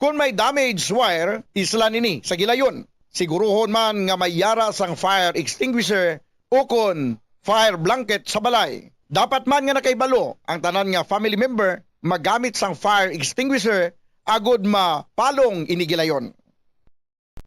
Kung may damaged wire, isla nini sa gilayon. Siguruhon man nga may yara sang fire extinguisher o kon fire blanket sa balay. Dapat man nga nakaibalo ang tanan nga family member magamit sang fire extinguisher agod mapalong inigilayon.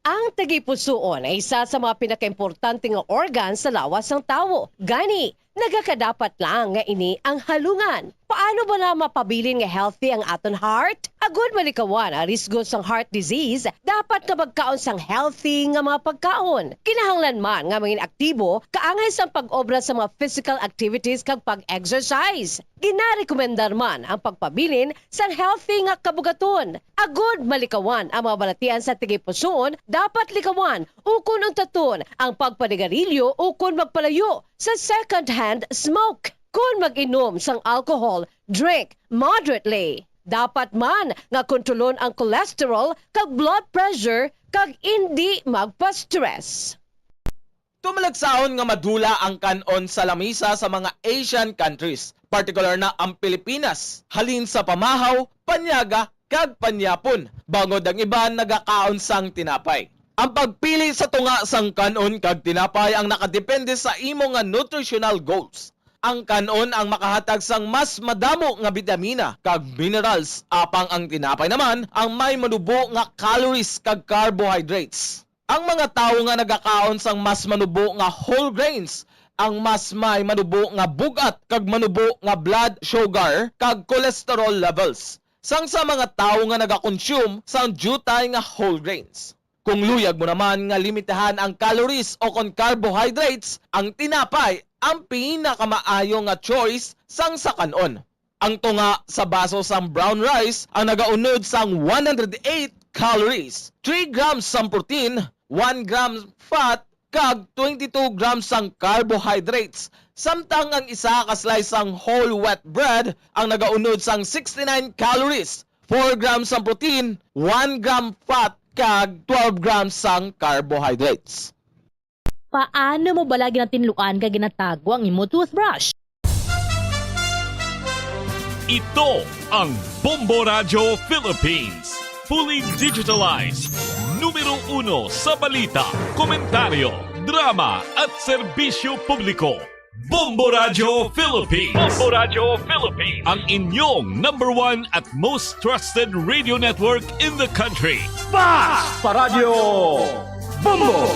Ang tagipusoon ay isa sa mga pinakaimportante nga organ sa lawas ng tao. Gani, nagakadapat lang nga ini ang halungan. Paano ba na mapabilin nga healthy ang aton heart? Agud malikawan ang risgo sang heart disease, dapat nga magkaon sang healthy nga mga pagkaon. Kinahanglan man nga maging aktibo, kaangay sang pag-obra sa mga physical activities kag pag-exercise. Ginarekomendar man ang pagpabilin sang healthy nga kabugaton. Agud malikawan ang mga balatian sa tigipusoon, dapat likawan ukon untaton ang pagpanigarilyo ukon magpalayo sa second-hand smoke. Kung mag-inom sang alcohol, drink moderately. Dapat man nga kontrolon ang cholesterol kag blood pressure kag hindi magpa-stress. Tumalagsaon nga madula ang kanon sa lamisa sa mga Asian countries, particular na ang Pilipinas. Halin sa pamahaw, panyaga, kag panyapon. Bangod ang iba nagakaon sang tinapay. Ang pagpili sa tunga sang kanon kag tinapay ang nakadepende sa imo nga nutritional goals. Ang kanon ang makahatag sang mas madamo nga bitamina kag minerals, apang ang tinapay naman ang may manubo nga calories kag carbohydrates. Ang mga tawo nga nagakaon sang mas manubo nga whole grains ang mas may manubo nga bugat kag manubo nga blood sugar kag cholesterol levels. Sang sa mga tawo nga nagakonsume sang jutay nga whole grains. Kung luyag mo naman nga limitahan ang calories o kon carbohydrates, ang tinapay ang pinakamaayo nga choice sang sa kanon. Ang tunga sa baso sang brown rice ang nagaunod sang 108 calories, 3 grams sang protein, 1 gram fat, kag 22 grams sang carbohydrates. Samtang ang isa ka slice sang whole wheat bread ang nagaunod sang 69 calories, 4 grams sang protein, 1 gram fat, kag 12 grams sang carbohydrates. Paano mo bala ginatinluan ka ginatago ang imo toothbrush? Ito ang Bombo Radio Philippines. Fully digitalized. Numero 1 sa balita, komentaryo, drama at serbisyo publiko. Bombo Radio Philippines. Bombo Radio Philippines. Ang inyong #1 at most trusted radio network in the country. Fast Paradio Bombo!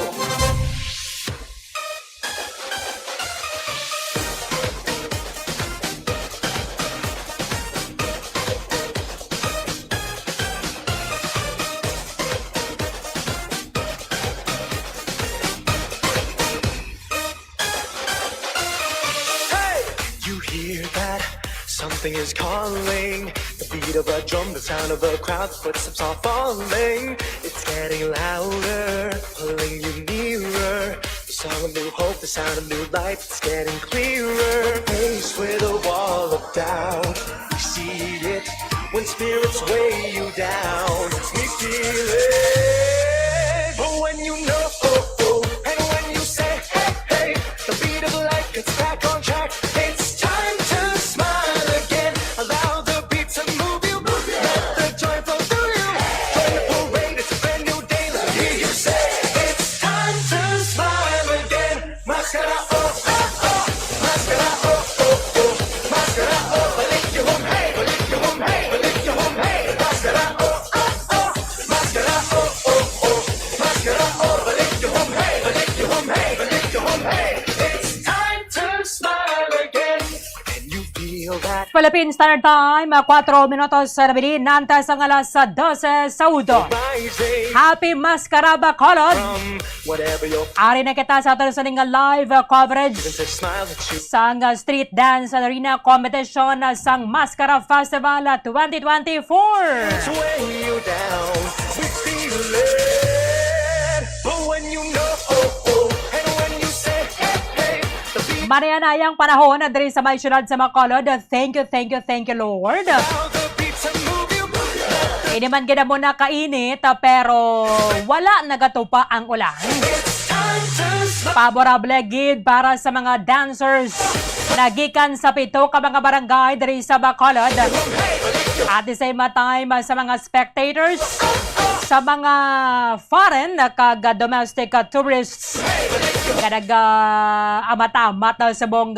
Something is calling, the beat of a drum, the sound of a crowd, footsteps are falling. It's getting louder, pulling you nearer. The song of new hope, the sound of new life, it's getting clearer. Faced with a wall of doubt, we see it when spirits weigh you down. We feel it, but when you know, and when you say, hey, hey, the beat of life gets back on track. It's time to smile again. Allow the beat to move you. Let the joy flow through you. Join the parade, it's a brand new day. Let me hear you say, it's time to smile again. Mascara, oh, oh, oh. Mascara, oh, oh, oh. Mascara, oh, balik you home, hey. Balik you home, hey. Balik you home, hey. Mascara, oh, oh, oh. Mascara, oh, oh, oh. Mascara, oh, balik you home, hey. Balik you home, hey. Balik you home, hey. It's time to smile again. And you feel that Philippine Standard Time, 4 minutos sa nabilin, nantas ang alas 12 sa udo. rising Happy Mascaraba Colod! from whatever you're Ari na kita sa atin sa live coverage to smile at you. sang Street Dance Arena Competition sang Mascara Festival 2024. Sway you down, we feel it. But when you know, and when you say, hey, hey, the beat Marianayang panahon na diri sa may syudad sa Bacolod. Thank you, Lord. allow the beat to move you. Hindi man gina mo na kainit, pero wala nagatupa ang ulan. It's time to smile. Favorable gid para sa mga dancers nagikan sa 7 ka mga barangay diri sa Bacolod. Hey, At the same time, sa mga spectators, sa mga foreign kag domestic tourists nga nag-amata-mata sa buong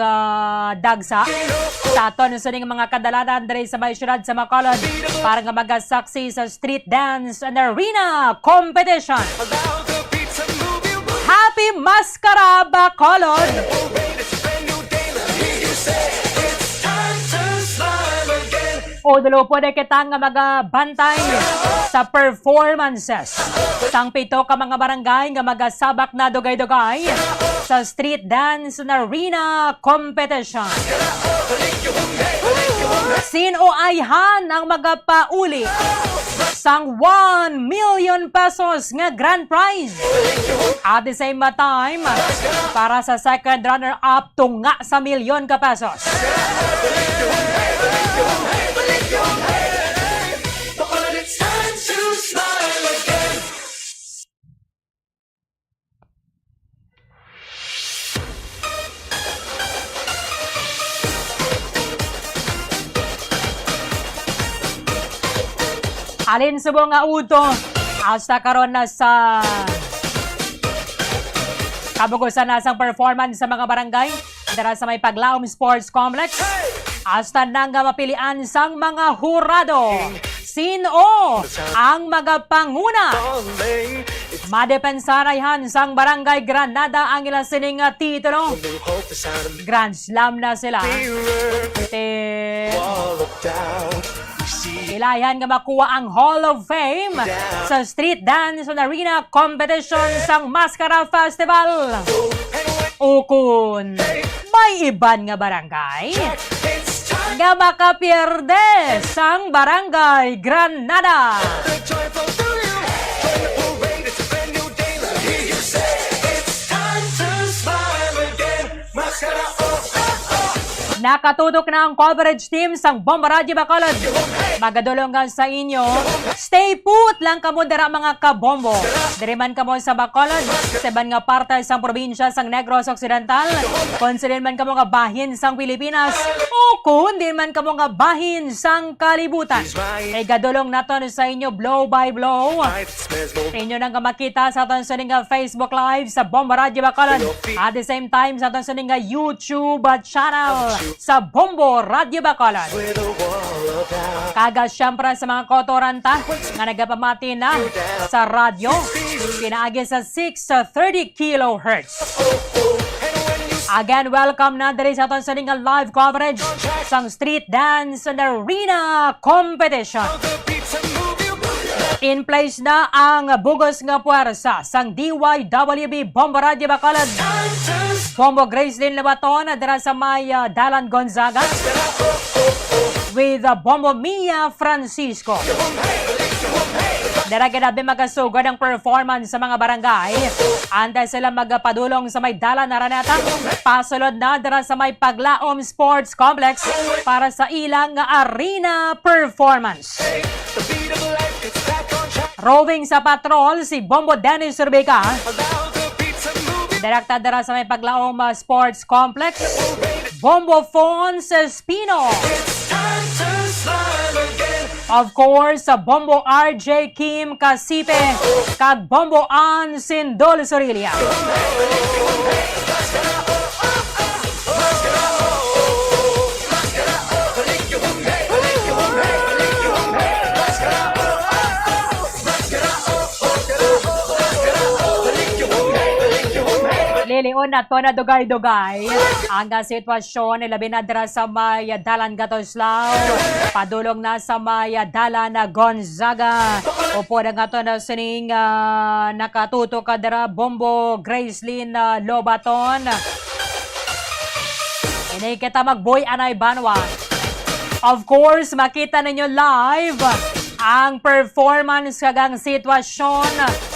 dagsa sa aton sa ning mga kadalanan diri sa may syudad sa Bacolod para nga magasaksi sa street dance and arena competition. Happy Mascara Bacolod! O dalo po na kita nga magabantay sa performances sang pito ka mga barangay nga magasabak na dugay-dugay sa street dance and arena competition. Sino ayhan ang magapauli sang 1 million pesos nga grand prize? At the same time, para sa second runner-up tunga sa milyon ka pesos. Alin sa mga uto, hasta karon na sa kabugusan na sang performance sa mga barangay dara sa may Paglaom Sports Complex. Hasta nang mapilian sang mga hurado. Sino ang magapanguna? Madepensarayhan sang Barangay Granada ang ilang sining titulo. Grand Slam na sila. Ilayan nga makuha ang Hall of Fame sa Street Dance and Arena Competition sang Mascara Festival. Ukon, may iban nga barangay nga makapierde sang Barangay Granada. Nakatutok na ang coverage team sang Bombo Radio Bacolod. Magadulungan sa inyo. Stay put lang kamo dira mga kabombo. Diri man kamo sa Bacolod, sa iban nga parte sang probinsya sang Negros Occidental. Kung saan man kamo nga bahin sang Pilipinas, o kung din man kamo nga bahin sang kalibutan. Ay gadulong naton sa inyo blow by blow. Inyo nang makita sa aton sa nga Facebook Live sa Bombo Radio Bacolod. At the same time sa aton sa nga YouTube channel sa Bombo Radio Bacolod. Kaga siyempre sa mga kotoranta nga nagapamati na sa radyo, pinaagi sa 630 kHz. Again, welcome na diri sa aton sa live coverage sang Street Dance and Arena Competition. In place na ang bugos nga puwersa sang DYWB Bombo Radio Bacolod. Bombo Gracelyn Lebaton dira sa may Dalan Gonzaga with Bombo Mia Francisco. Dira ganabi magasugod ang performance sa mga barangay. Antay sila magapadulong sa may Dalan Araneta. Pasulod na dira sa may Paglaom Sports Complex para sa ilang arena performance. Roving sa patrol si Bombo Dennis Urbica. Direkta dira sa may Paglaom Sports Complex. Bombo Fons Espino. Of course, sa Bombo RJ Kim Casipe kag Bombo Ann Sindol Sorilia. Lilion na to na dugay-dugay ang sitwasyon labi na dira sa may Dalan Gatoslao, padulong na sa may Dalan Gonzaga. Upo na nga to na sining nakatuto ka dira Bombo Gracelyn Lobaton. Inay kita magboy anay banwa. Of course, makita ninyo live ang performance kagang sitwasyon.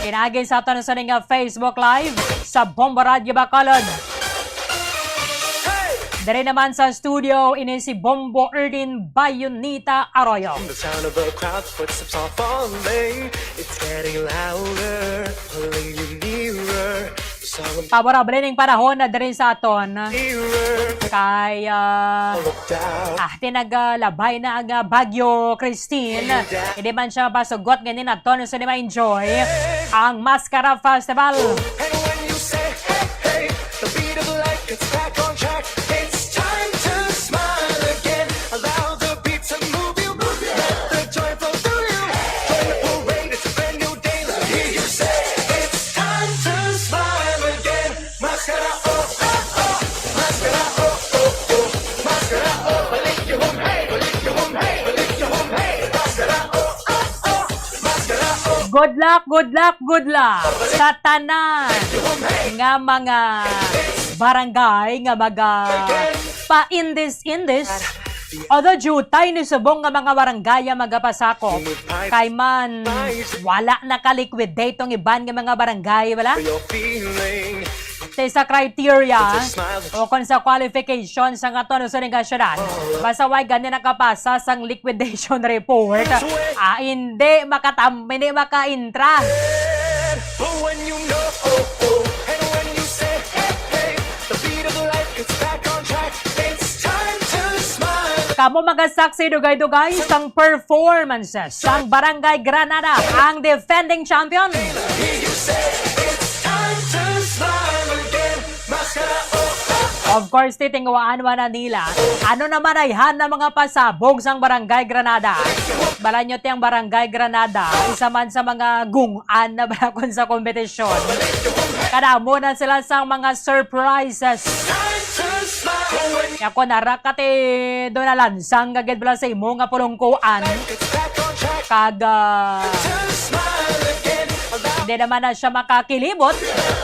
Pinagay sa aton sa Facebook Live sa Bombo Radio Bacolod. Dari naman sa studio, ini si Bombo Erdin Bayonita Arroyo. The sound of a crowd, footsteps are falling. It's getting louder, pulling you nearer. The Favorable ning panahon na diri sa aton. Nearer, Kay look down. tinagalabay na ang Bagyo Christine. Hindi man siya basugot ganyan aton so di ma-enjoy ang Mascara Festival. And when you say, hey, hey, the beat of life gets back on track. It's time to smile again. Allow the beat to move you. Let the joy flow through you. Join the parade, it's a brand new day. Let me hear you say, it's time to smile again. Mascara, oh, oh, oh. Mascara, oh, oh, oh. Mascara, oh, balik your home, hey, balik your home, hey, balik your home, hey. Mascara, oh, oh, oh. Mascara, oh. Good luck, good luck, good luck sa tanan nga mga barangay nga maga pa-indis. Although jutay ni subong nga mga barangay nga magapasako kay man wala nakaliquidate tong iban nga mga barangay wala You're feeling sa criteria o kung sa qualification sa nga tono sa negasyonan basta why ganyan nakapasa sang liquidation report hindi makaintra. but when you know, oh, oh, and when you say, hey, hey, the beat of life gets back on track. It's time to smile. Kamo magasaksi dugay-dugay sang performances sang Barangay Granada ang defending champion. Hear you say, it's time to smile again. Mascara, oh, oh. Of course, titingwaan man na nila. Ano naman ay na mga pasabog sang Barangay Granada. Bala nyo tiyang Barangay Granada, isa man sa mga gungan na balakon sa kompetisyon. Kadamo na sila sang mga surprises. Time to smile when Kaya ko narakate doon na lansang gagad bala sa imo nga pulungkuan. it's back on track. Kaga To smile again. Allow hindi naman na siya makakilibot.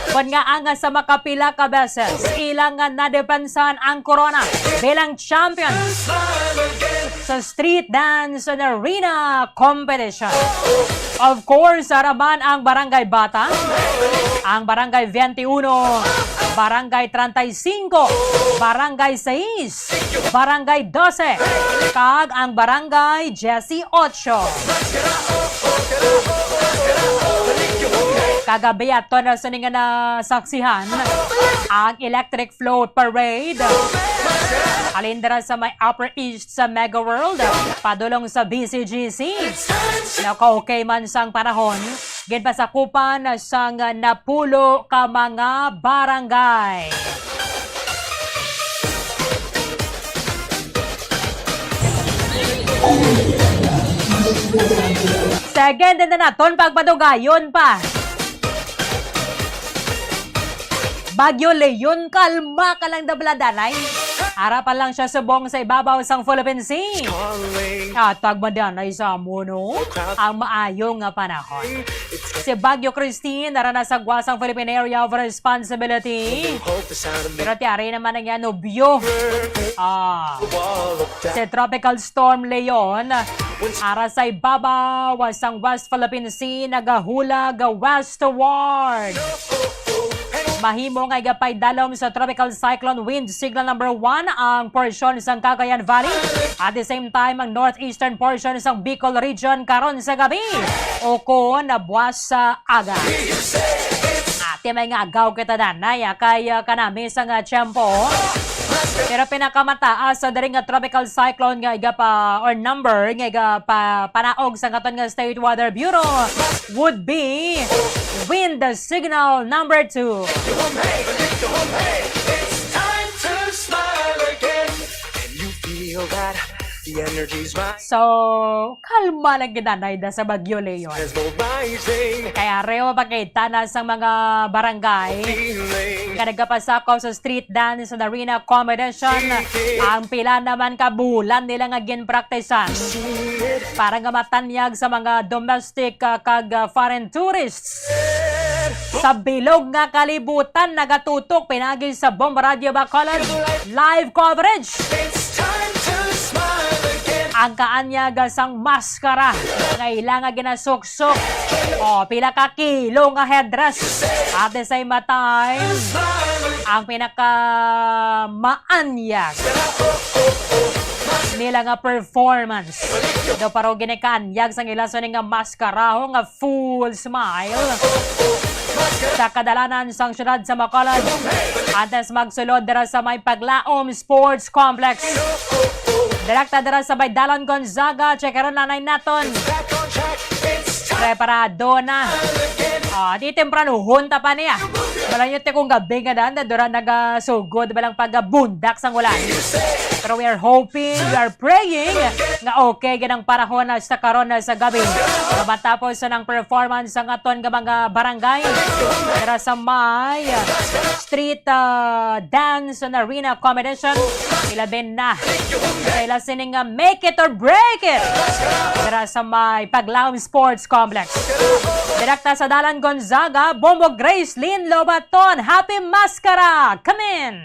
Kung nga anga sa makapila ka beses, ilang nga nadepensan ang corona bilang champion smile again. sa Street Dance and Arena Competition. Of course, araman ang Barangay Bata, ang Barangay 21, Barangay 35, Barangay 6, Barangay 12, kag ang Barangay Jesse 8. Kagabi ato na sa nga nasaksihan ang Electric Float Parade. Alindra sa may Upper East sa Mega World, padulong sa BCGC. Naka-okay man sang panahon, ginpasakupan sang napulo ka mga barangay. Second na naton pagpadugayon pa. Bagyo Leon, kalma ka lang dabladanay. Harapan lang siya subong sa ibabaw sang Philippine Sea. Calling. At pagmadanay sa muno, ang maayong nga panahon. Si Bagyo Christine, naranasagwa sang Philippine Area of Responsibility. Hope the sound of Pero tiyari naman ang yan, nobyo. wall of death. Si Tropical Storm Leon, ara sa ibabaw sang West Philippine Sea, nagahulag westward. Mahimo nga igapay dalom sa Tropical Cyclone Wind Signal number 1 ang portion sang Cagayan Valley. At the same time, ang northeastern portion sang Bicol Region karon sa gabi. O kung nabuwas sa aga. Ate may nga agaw kita danay kay kanami sang tiyempo. Pero pinakamataas sa daring nga tropical cyclone nga iga pa or number nga iga pa panaog sa katon nga State Weather Bureau would be wind signal number 2. It's time to smile again. And you feel that the energy's rising. So, kalma lang ginanay da sa Bagyo Leon. There's no rising. Kaya rewa pagkita na sa mga barangay Feeling. nga nagkapasakaw sa street dance sa arena competition. Ang pila naman kabulan nila nga ginpraktisan para nga matanyag sa mga domestic kag foreign tourists. Sa bilog nga kalibutan nagatutok pinagi sa Bomba Radio Bacolod live coverage. It's time to smile again. Ang kaanyaga sang maskara nga ilang nga ginasuksok o pila ka kilo nga headdress at the same time ang pinaka maanyag nila nga performance do paro ginikaanyag sang ilason nga maskara nga full smile sa kadalanan sang syudad sa Bacolod. Antes magsulod dira sa may Paglaom Sports Complex. Direkta dira sa Baydalon Gonzaga, checkeron nanay naton. Preparado na. Di temprano, hunta pa niya. Malang yun kung gabi nga daan, dura nagasugod balang pag-bundak sang ulan. Pero we are hoping, we are praying nga okay ganang panahon sa karon sa gabi. Matapos ng performance ng aton nga mga barangay. Dira sa may street dance and arena competition. Ilaben na. Ila sining make it or break it. Dira sa may Paglaom Sports Complex. Direkta sa Dalan Gonzaga, Bombo Grace Lynn Lobaton. Happy Maskara! Come in!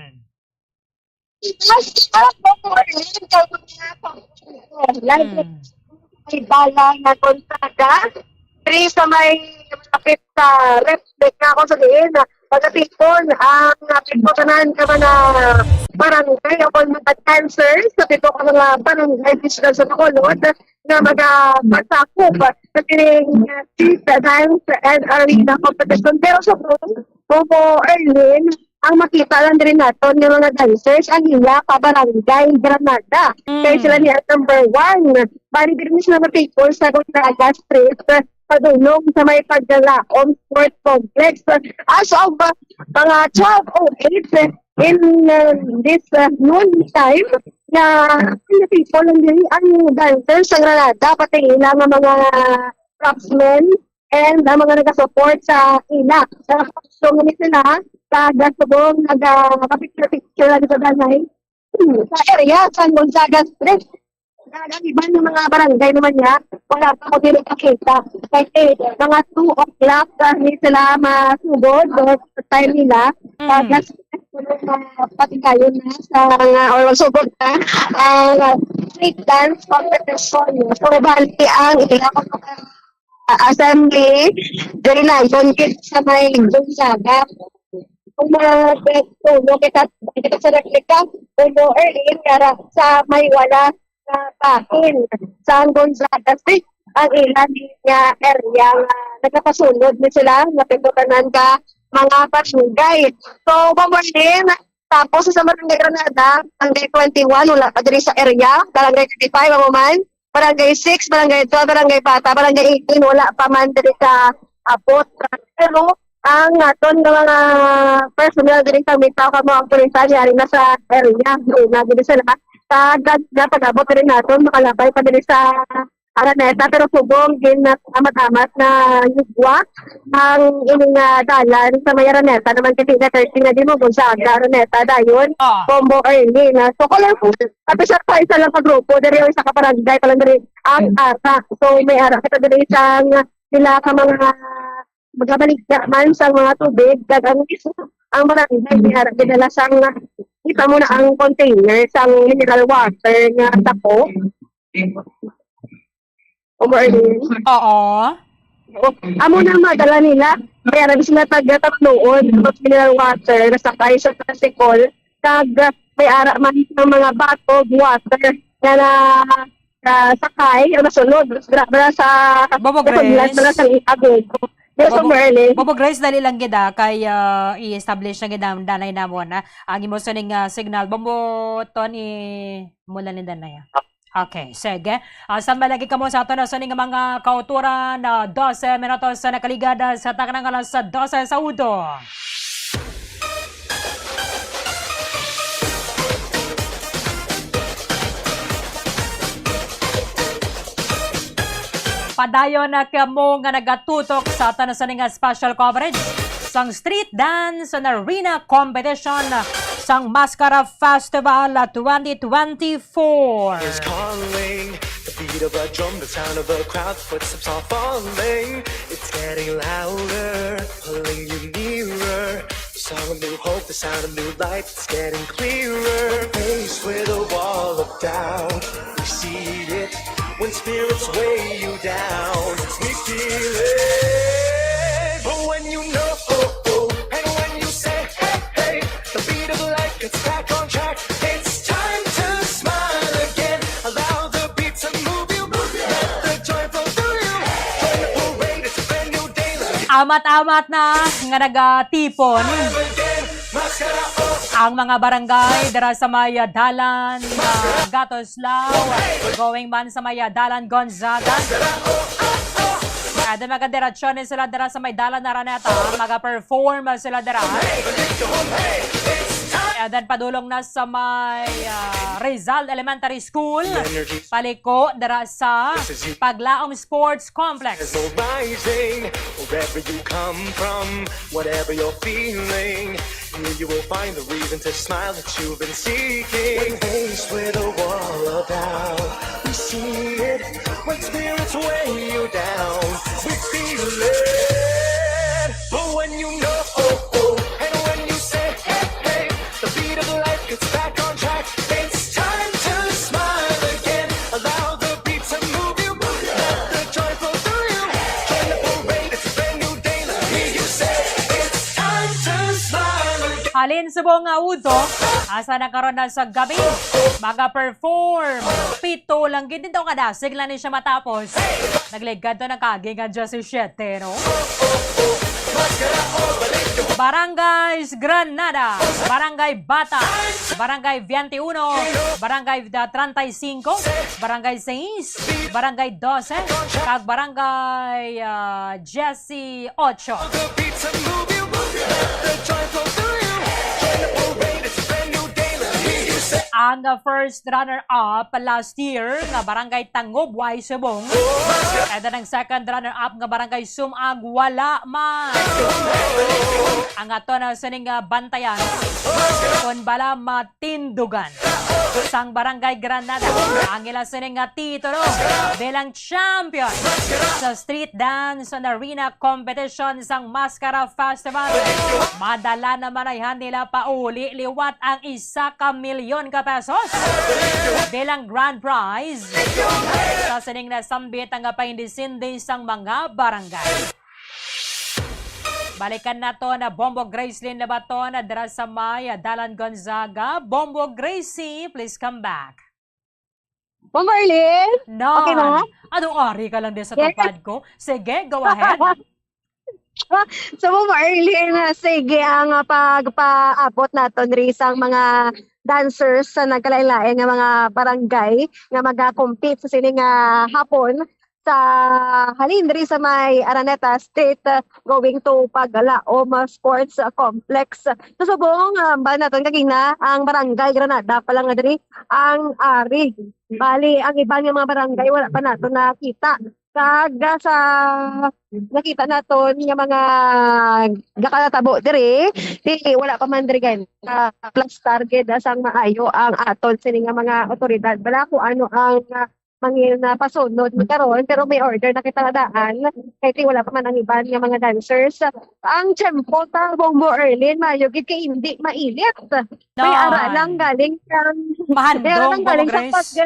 May bala na Gonzaga. Three sa may kapit sa respect na ako sa diin. Pagkatipon, ang napiputanan ka na barangay ako mga dancers. Napito ka mga barangay physical sa Bacolod na mag-pasakop sa tining street dance and arena competition. Pero sa Bobo Erlin, ang makita lang rin natin ng mga dancers, ang hila ka barangay Granada. Kaya sila niya number 1. Bali din sila na people sa Gonzaga Street, padulong sa may Paglaom Sports Complex. As of mga 12:08 in this noon time, na people ang dancers sa Granada, pati ilang mga craftsmen and ang mga nag-support sa ila. So, ngunit sila, sa gasubong, nag-picture-picture lang sa danay. Sa area, sa Gonzaga Street. Ang iba ng mga barangay naman niya, wala pa ako din nakakita. Kasi mga 2 o'clock, hindi sila masugod sa time nila. Pati kayo na sa or masugod na ang street dance competition. So, bali ang ilang assembly, dali na, yun sa may Gonzaga. Kung tulo kita sa reklika, tulo early, kaya sa may wala na pakin. Sa Gonzaga Street, ang ilan niya area na nagkapasunod na sila, napiputanan ka mga pasugay. So, mamunin, tapos sa Barangay Granada, Barangay 21, wala pa diri sa area, Barangay 35, mamuman, Barangay 6, Barangay 12, Barangay Pata, Barangay 18, wala pa man diri sa abot. Pero, ang aton ng mga personal diri sa mitaw ka mo ang pulisan yari na sa area. Una, diri sila. Pag-abot rin natin, makalapay pa diri sa Araneta, pero subong din na amat-amat na yugwa ang ining dalan sa may Araneta naman kasi na 13 na din mo sa Araneta dayon combo early na so ko lang po kasi sa isa lang ka grupo diri yung isa ka barangay pa lang diri ang ata so may ara kita diri sa sila ka mga magabaligya man sa mga tubig dagang ang barangay may ara dinala sang kita mo na ang container sang mineral water nga tako Oo. Amo na madala nila. Kaya nabi sila taga-tatloon ng mineral water na sakay sa tricycle. May ara man ng mga bato, water na sakay o nasunod. Sa Bobo Grace. Sa iagod. Bobo Grace, dali lang gida kay i-establish na gida ang danay na mo na. Ang imo sining signal. Bobo Tony mula ni danay. Okay, sige. Saan malagi ka mo sa ato na sa mga kauturan na 12 minutos sa nakaligada sa takanang alas sa 12 sa udo. Padayon na kamo nga nagatutok sa ato na sa special coverage sang street dance and arena competition sang Mascara Festival 2024. Is calling the beat of a drum, the sound of a crowd, footsteps are falling. It's getting louder, pulling you nearer. The song of new hope, the sound of new life, it's getting clearer. Faced with a wall of doubt, we see it when spirits weigh you down. We feel it, but when you know, and when you say, hey, hey, the beat of life gets back on track. It's time to smile again. Allow the beat to move you. Let the joy flow through you. Join the parade, it's a brand new day. Let's Amat-amat na nga nagatipon ang mga barangay dara sa may dalan Gatoslaw, going man sa may dalan Gonzaga. Ada mga diretsyon sila dara sa may dalan Araneta, maga-perform sila dara. And then padulong na sa may Rizal Elementary School, paliko dara sa Paglaom Sports Complex. There's no rising, wherever you come from, whatever you're feeling, here you will find the reason to smile that you've been seeking. When faced with a wall of doubt, we see it, when spirits weigh you down, we feel it. But when you know, and when you say, hey, the beat of life gets back on track, it's time to smile again, allow the beat to move you, let the joy flow through you, join the parade, it's a brand new day, let me hear you say, it's time to smile again. Halin subong nga uto, asa na karon na sa gabi, maga-perform. Pito lang gid daw kadasig lang ni siya matapos. Nagligad to ng kagingan dyan si Siete, no? Barangays Granada, Barangay Bata, Barangay 21, Barangay 35, Barangay 6, Barangay 12, kag Barangay Jesse 8. The beat to move you, let the joy flow through you, join the parade, it's a brand new day, let me hear you say. Ang first runner-up last year nga Barangay Tangob, Y Subong. And then ang second runner-up nga Barangay Sumag, wala man. Ang ato na sining bantayan kung bala matindugan sang Barangay Granada ang ila sining titulo bilang champion sa street dance and arena competition sang Mascara Festival. Madala naman ay nila pauli liwat ang 1,000,000 ka pesos bilang grand prize sa sining nasambit ang paindisindi sang mga barangay. Balikan na to na Bombo Gracelyn na ba to na dara sa may Dalan Gonzaga. Bombo Gracie, please come back. Ma'am Arlene? No. Okay na? Anong ari ka lang din sa tupad ko? Sige, go ahead. So, Ma'am Arlene, sige ang pagpaabot naton ri sang mga dancers sa nagkalain-lain nga mga barangay nga maga-compete sa sining hapon sa halin diri sa may Araneta State going to Paglaom Sports Complex. So subong ba naton kagina ang Barangay Granada pa lang nga diri ang ari. Bali ang ibang nga mga barangay wala pa naton nakita. Kag sa nakita naton nga mga gakalatabo diri wala pa man diri gan plus target asang maayo ang aton sini nga mga otoridad. Bala ko ano ang mangin na pasunod karon pero may order na kita daan kay wala pa man ang iban nga mga dancers. Ang tempo ta Bombo Arlene mayo gid kay hindi mainit. May ara lang galing Mahandong, Bombo Grace.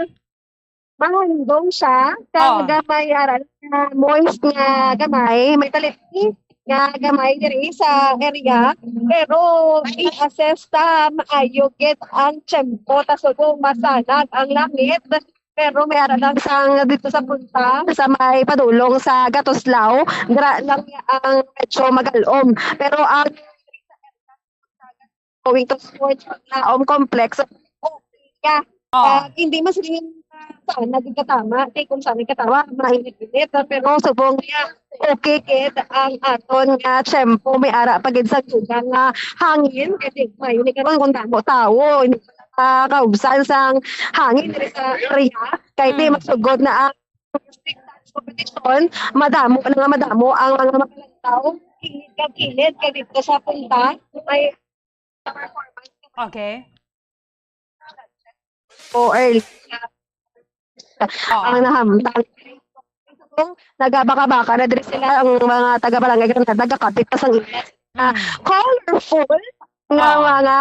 Mahandong siya kag may ara na moist nga gamay, may talipin nga gamay diri sa area pero i-assess ta maayo gid ang tempo ta subong masanag ang langit. Pero may ara lang sang dito sa punta sa may padulong sa Gatoslaw, dira lang ang medyo magalom. Pero ang going to sports complex, okay ka. Hindi mas rin saan nagkatama, kung saan nagkatawa, mainit-init, pero subong niya, okay kid ang aton nga tiyempo, may ara pagid sa tugang hangin, kasi may unik naman kung damo tao, kaubsan sang hangin diri sa area kay di masugod na ang competition madamo ang mga tao kilid kay dito sa punta may Okay. early ang nahamtang nagabaka-baka na diri sila ang mga taga-barangay nga nagakapit pa sang colorful nga mga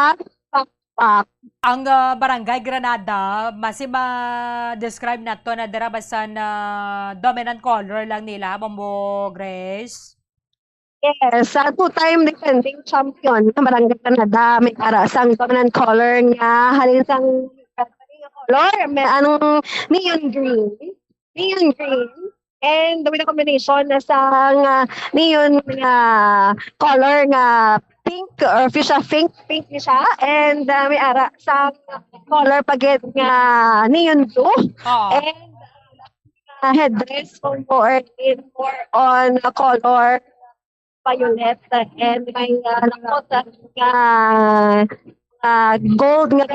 ang Barangay Granada, masi ma-describe na to na dira basta na dominant color lang nila, Bombo Grace? Yes, sa two-time defending champion ng Barangay Granada, may para sang dominant color nga, halin sang color, may anong neon green, and with a combination na sa neon color nga pink or fuchsia pink ni siya, and may ara sa color pagit nga neon blue, Oo. and headdress more on color violet, and may lakot gold nga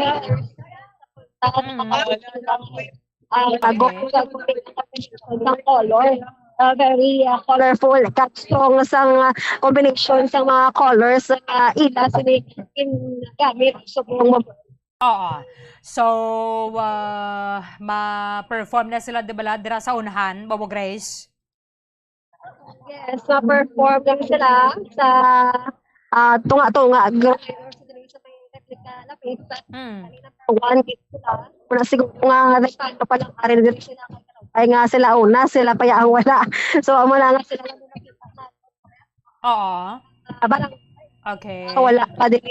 gold ng color. Very colorful. Katong sang combination sa mga colors ila sini in gamit so Oo. So, ma-perform na sila, di ba, dira sa unahan, Bobo Grace? yes, na-perform lang sila sa tunga-tunga. Hmm. One week sila. Wala siguro nga respeto pa lang rin din sila. Ay nga sila una, sila pa ang wala. So, amo na nga sila lang nakita na. Oo. Barang Okay. wala pa din.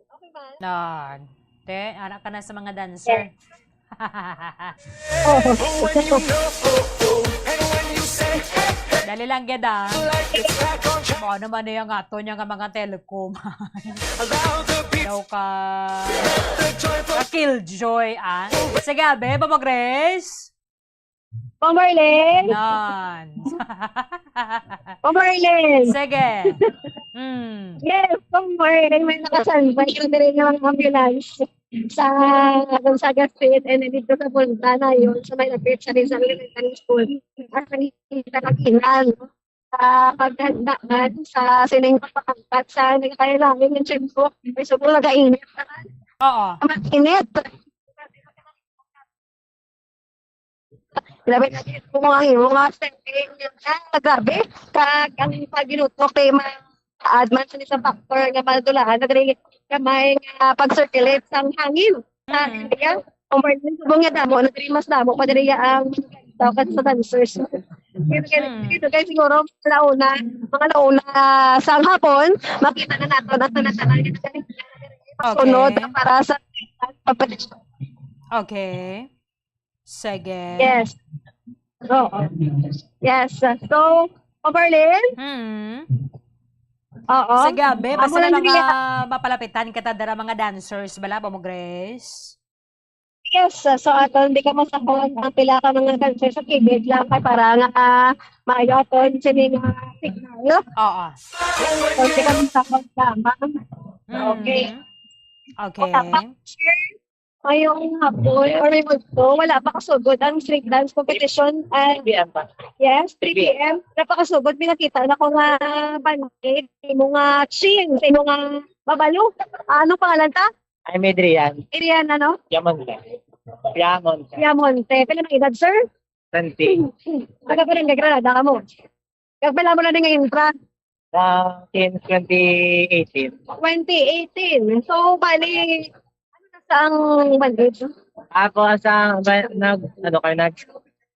Okay ba? Nan. Te, anak ka na sa mga dancer. Oh, When you know, and when you say, Dali lang, Geda. like it's back on track. Baka naman na yung ato niya nga mga telecom. Allow the beat, Daw ka... the joyful Killjoy, ah. Sige, Abe, Bobo Grace. Pomerlin! Nan. Pomerlin! Sige. Hmm. Yes, Pomerlin. May nakasanbay yung din yung ambulance sa Gonzaga Street, and then dito sa punta na yun sa may lapit sa Rizal Elementary School. At nakikita kaginan sa paghandaan sa sining pagpakangkat sa kailangan yung tiyempo. May sobrang nag-ainit. Oo. Init. Grabe na dito mga stepping grabe kag ang pagginutok kay advance ni sa factor nga madulaan nagre kamay nga pag-circulate sang hangin sa area conversion subong nga damo nagre mas damo pa diri ang tawag sa dancers. Ito guys siguro mga launa sa hapon makita na nato na tanan sunod para sa papadisyon. Okay. Sige. Yes. Oo. Yes. So, Overlin? Hmm. Oo. Sige, Abe, basta Amo na lang lang diri- mapalapitan kita dara mga dancers, bala, Bobo Grace. Yes. So, aton, di ka masakon ang pila ka mga dancer sa kibig lang kay para nga maayo aton sini nga signal. Oo. So, di ka masakon lamang. Okay. Okay. Ngayong hapon or may multo, wala pa kasugod ang street dance competition. Yes, 3 p.m. Napakasugod, pinakita na ko nga bandit, imo nga ching, imo nga babalo. Ano pangalan ta? I'm Adrian. Irian, ano? Yamonte. Yamonte. Pila ng edad, sir? 20. Aga pa rin Granada ka mo. Kagpala mo na din ngayon, tra. Since 2018. 2018. So, bali, ano na sa ang bandit? Ako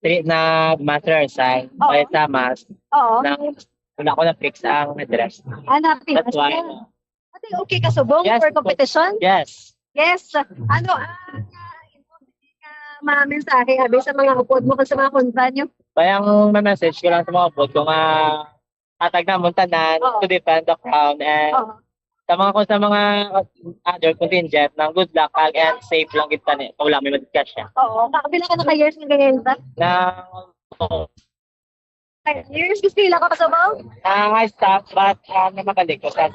nag-master sign. Oo. Kaya sa mas, Oo. wala ko na-fix ang address. Hanapin. That's why. Ate, okay ka subong Yes, for competition? Yes. Yes. Ano, mga mensahe, abi, sa mga upod mo, sa mga kontra nyo. Kayang ma-message ko lang sa mga bot kung tatag na muntanan Oo. to defend the crown and Oo. sa mga other contingent ng good luck and safe lang kita ni kung wala may mag-catch siya. Oo. Kakabila ka na ka-years ng ganyan ta? Na Years? Gusto nila ka pa subong? high staff but na mabalik ko sa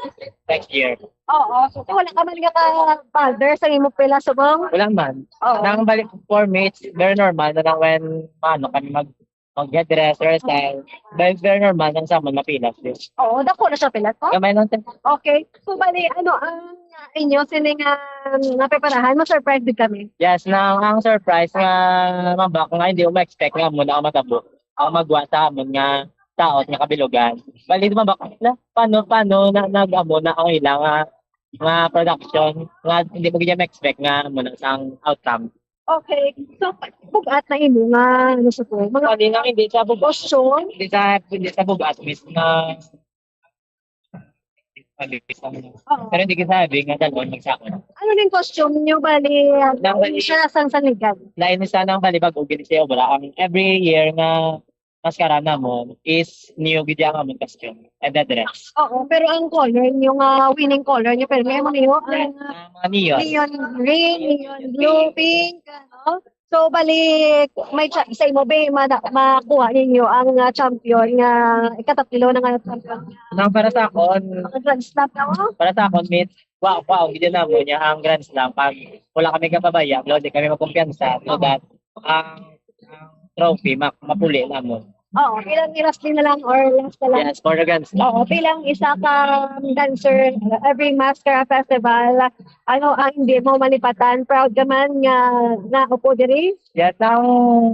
next year. Oo. So, wala ka man nga ka-father sa imo pila subong? Walang man. Oo. Nang balik for mates, very normal na lang when kami mag-get dress, hairstyle. Very normal nang sa mga pilas. Oo. Dako na siya pila ko? Kamay nung Okay. So, bali, ano, ang inyo, sining napiparahan, ma-surprise din kami. yes, ang surprise nga mabak nga hindi ko ma-expect nga muna ako matabo. Ako magwa sa amon nga taot nga kabilugan. Bali di mabak na paano nag-amo na ako ilang nga production nga hindi mo gid ma-expect nga muna sang outcome. Okay. So, bugat na imo nga, ano sa po, mga Hindi nga hindi sa bugas. costume. Hindi sa bugas miss na Oo. pero hindi ko sabi nga dalawang magsakon. Ano din costume nyo, bali, Nang- siya sa sanigan. Lain ni sana ang balibag o ginisiyo wala ang every year nga maskara namon is new gid ang amon costume and the dress. Oo, pero ang color, yung winning color niyo, pero may mga niyo, Mga neon. neon green, neon blue, pink, ano? So, balik, may sa imo ba, makuha ninyo ang champion nga, ikatatlo na nga champion. Nang para sa akon, Ang Grand Slam na mo? para sa akon meet wow, gid na mo niya ang Grand Slam pag wala kami kapabaya, di kami makumpiyansa so that ang trophy mapuli na mo. Oo, ilang iras din na lang or last na lang. Yes, for the Grand Slam. Oo, bilang isa kang dancer, every Mascara Festival, ano ang hindi mo malipatan? Proud ka man nga upo diri? Yes, ang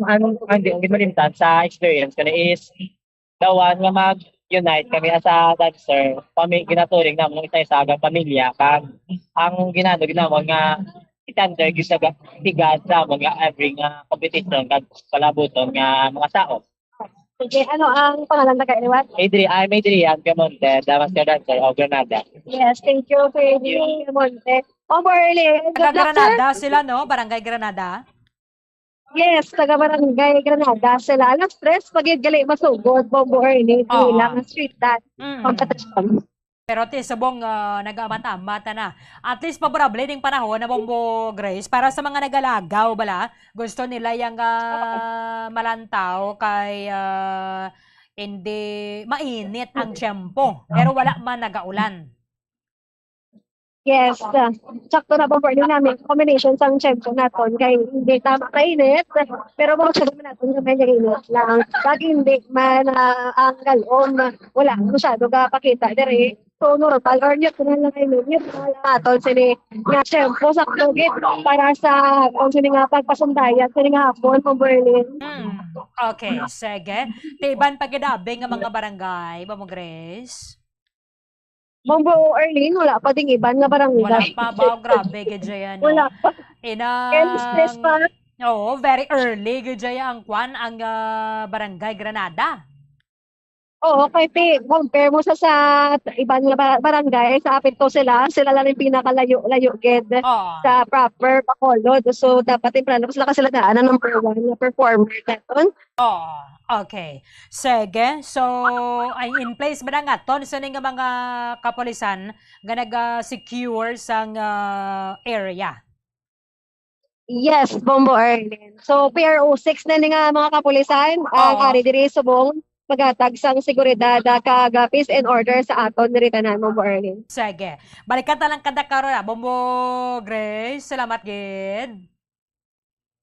hindi malimtan sa experience ko na is the one nga mag-unite kami as a dancer. Ginaturing naman ng isa-isagang pamilya. Kag ang ginamon nga itandar gyud sa tigad sa mga every nga competition kag palabuton nga mga tao. Sige, ano ang pangalan na kaiwan? I'm Adrian Piamonte, the master dancer of Granada. Yes, thank you, Freddy Monte. O, Marley, good Taga luck, sir. Granada sila, no? Barangay Granada. Yes, taga Barangay Granada sila. Alas stress, pag-gali masugod, bombo early, Oo. lang, street dance, Mm. competition. Pero ti subong nag-amata-amata na. At least paborable ding panahon na Bombo Grace para sa mga nagalagaw bala. Gusto nila yung malantaw kay hindi mainit ang tiyempo. Pero wala man nagaulan. Yes, sakto na bombo early namin. Combination sang champion natin kay hindi tama kainit, pero mga sabi natin yung medyo init lang. Lagi hindi man ang galon, wala masyado ka pakita dere. So, normal or nyo, kung lang ay minute, naton sini nga tempo sa klugit para sa kung sini nga pagpasundayan, sini nga hapon, from Berlin. Okay, sige. Tiban pagkadabi nga mga barangay, Bombo Grace. Bombo Erlin, wala pa ding iban nga Wala barangay. pa ba? Grabe, gadya yan. Wala pa. Stress pa. Oo, very early, gadya ang kwan, ang barangay Granada. Oo, kay compare mo sa ibang barangay, sa apit ko sila lang yung pinakalayo-layo ged Oo. sa proper Bacolod. So, dapat temprano sila kasi daanan ng number 1 na performer natin. Oh, okay. Sige. So, ay in place ba na nga ton sa nga mga kapolisan nga nag-secure sang area? Yes, Bombo Erlin. So, PRO 6 na nga mga kapulisan, ang Oo. ari diri subong paghatag sang seguridad kag peace and order sa aton diri tanan, Bombo Erlin. Sige. Balikan ta lang kada karon Bombo Grace. Salamat gid.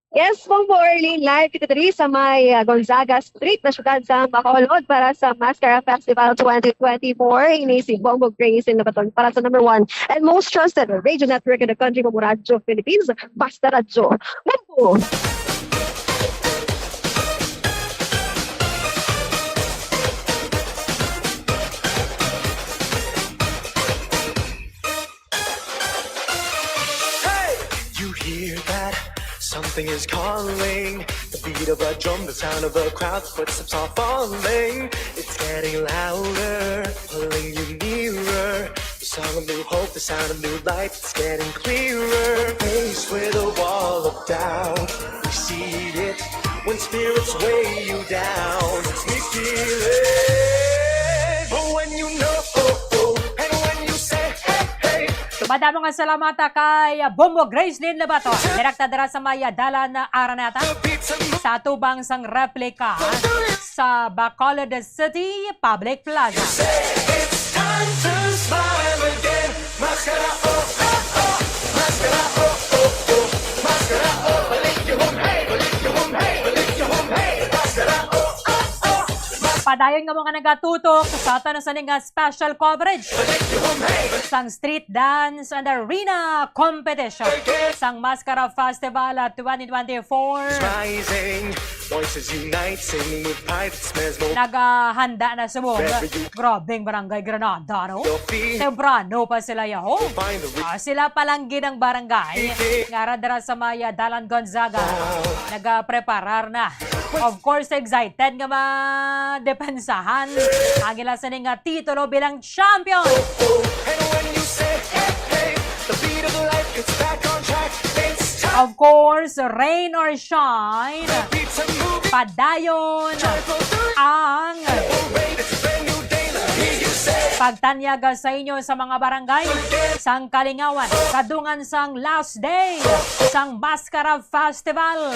Yes, Bombo Erlin, live kita diri sa may Gonzaga Street na syudad sa Bacolod para sa Mascara Festival 2024. Ini si Bombo Grace in Nabaton para sa number 1 and most trusted radio network in the country, Bombo Radio Philippines, Basta Radio. Bombo! You hear that? Something is calling. The beat of a drum, the sound of a crowd, footsteps are falling. It's getting louder, pulling you nearer. The song of new hope, the sound of new life, it's getting clearer. Faced with a wall of doubt, we see it when spirits weigh you down. We feel it, but when you know, and when you say, hey, hey. Madamo nga salamat kay Bombo Grace Lynn Labato. Direkta dira sa maya dala na aranata sa tubang sang replika sa Bacolod City Public Plaza. It's time to smile again. Mascara, oh, oh, oh. Mascara, oh, oh, oh. Mascara, oh. Balik your home, hey. Balik your home, hey. Balik your home, hey. Mascara, oh, oh, oh. Padayon nga mga nagatutok sa ato sa nga special coverage sang street dance and arena competition sang Mascara Festival 2024. Rising, voices unite, singing with pride that smells more. Naghahanda na sumong. Grabing barangay Granada, no? Your feet Temprano pa sila yaho. find the Sila palang ginang barangay. Ngaradara sa Maya Dalan Gonzaga. Nagapreparar na. Of course, excited nga madepensahan ang ila sa nga titulo bilang champion. and when you say, hey, hey, the beat of life gets back on track. It's time. Of course, rain or shine, padayon ang pagtanyaga sa inyo sa mga barangay sang Kalingawan, kadungan sang last day sang Mascara Festival.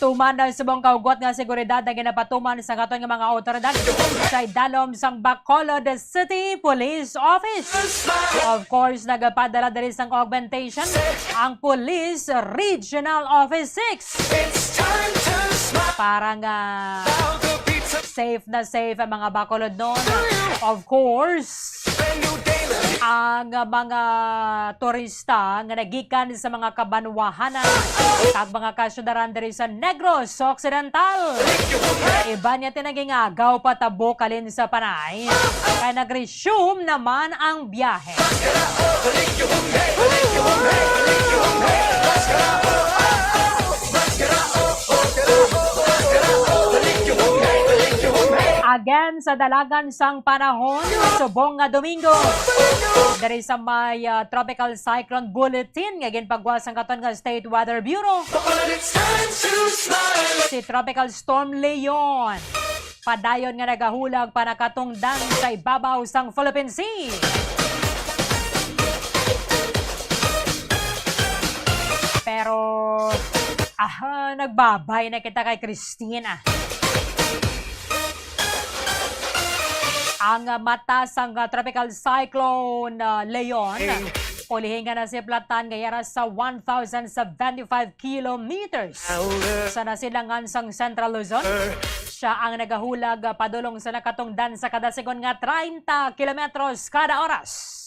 Tuman na subong kaugot nga seguridad na ginapatuman sa katon nga mga otoridad sa idalom sang Bacolod City Police Office. Of course, nagapadala diri sang augmentation ang Police Regional Office 6. Para nga safe na safe ang mga Bacolod noon. Of course, ang mga turista nga nagikan sa mga kabanwahanan kag mga kasyudaran diri sa Negros Occidental. Iba niya tinaging agaw patabo kalin sa panay kaya nag-resume naman ang biyahe. Again sa dalagan sang panahon, subong nga Domingo. Dari sa may tropical cyclone bulletin nga ginpagwas ang katon nga State Weather Bureau. Si Tropical Storm Leon. Padayon nga nagahulag para katungdan sa ibabaw sang Philippine Sea. Pero nagbabay na kita kay Christina. Ang mata sang tropical cyclone Leon, pulihingan na si Platan gayara sa 1,075 kilometers. Sa nasilangan sang Central Luzon, siya ang nagahulag padulong sa nakatungdan sa kada segon nga 30 kilometros kada oras.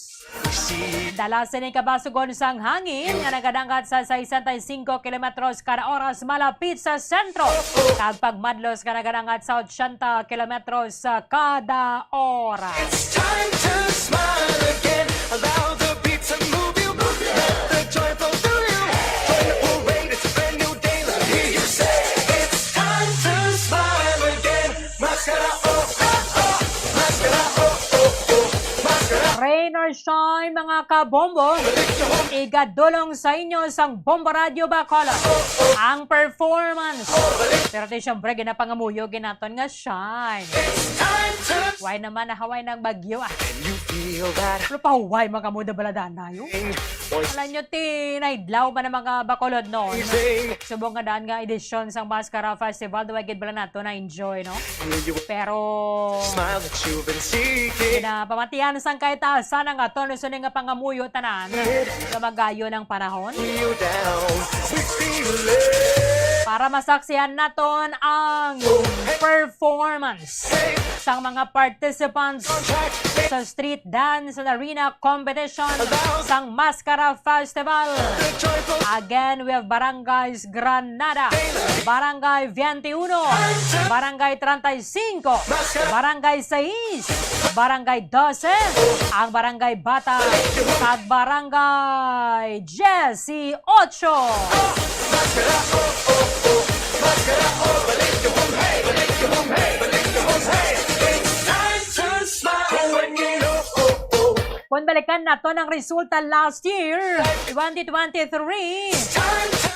Dala sa ni kabasugon sang hangin nga nagadangkat sa 65 kilometros kada oras malapit sa sentro. Kag pagmadlos nga nagadangkat sa 80 kilometros kada oras. It's time to smile again. Allow the beat to move you. Let the joy flow through you. Join the parade, it's a brand new day. Let me hear you say, it's time to smile again. Mascara, oh, oh, oh. Mascara, oh, oh, oh. Mascara. Rain or shine mga kabombo, igadulong sa inyo sang Bombo Radio Bacolod ang performance. Pero tayo siyempre ginapangamuyo ginaton nga shine. Why naman nahaway ng bagyo You feel that Pero pahuway mga muda baladan na yun. Alam nyo tinaidlaw ba ng mga Bacolod noon? thing. Subong nga daan nga edisyon sang Mascara Festival, duwagid bala nato na enjoy, no? Pero Smile that you've been seeking. pinapamatihan sang kahit asan ang aton suning nga pangamuyo tanan sa magayo ng panahon You down. Sweet feeling. para masaksihan naton ang performance sang mga participants sa street dance and arena competition sang Mascara Festival. Again, we have Barangays Granada, Barangay 21, Barangay 35, Barangay 6, Barangay 12, ang Barangay Bata, at Barangay 18. Kung balikan nato ng resulta last year, 2023,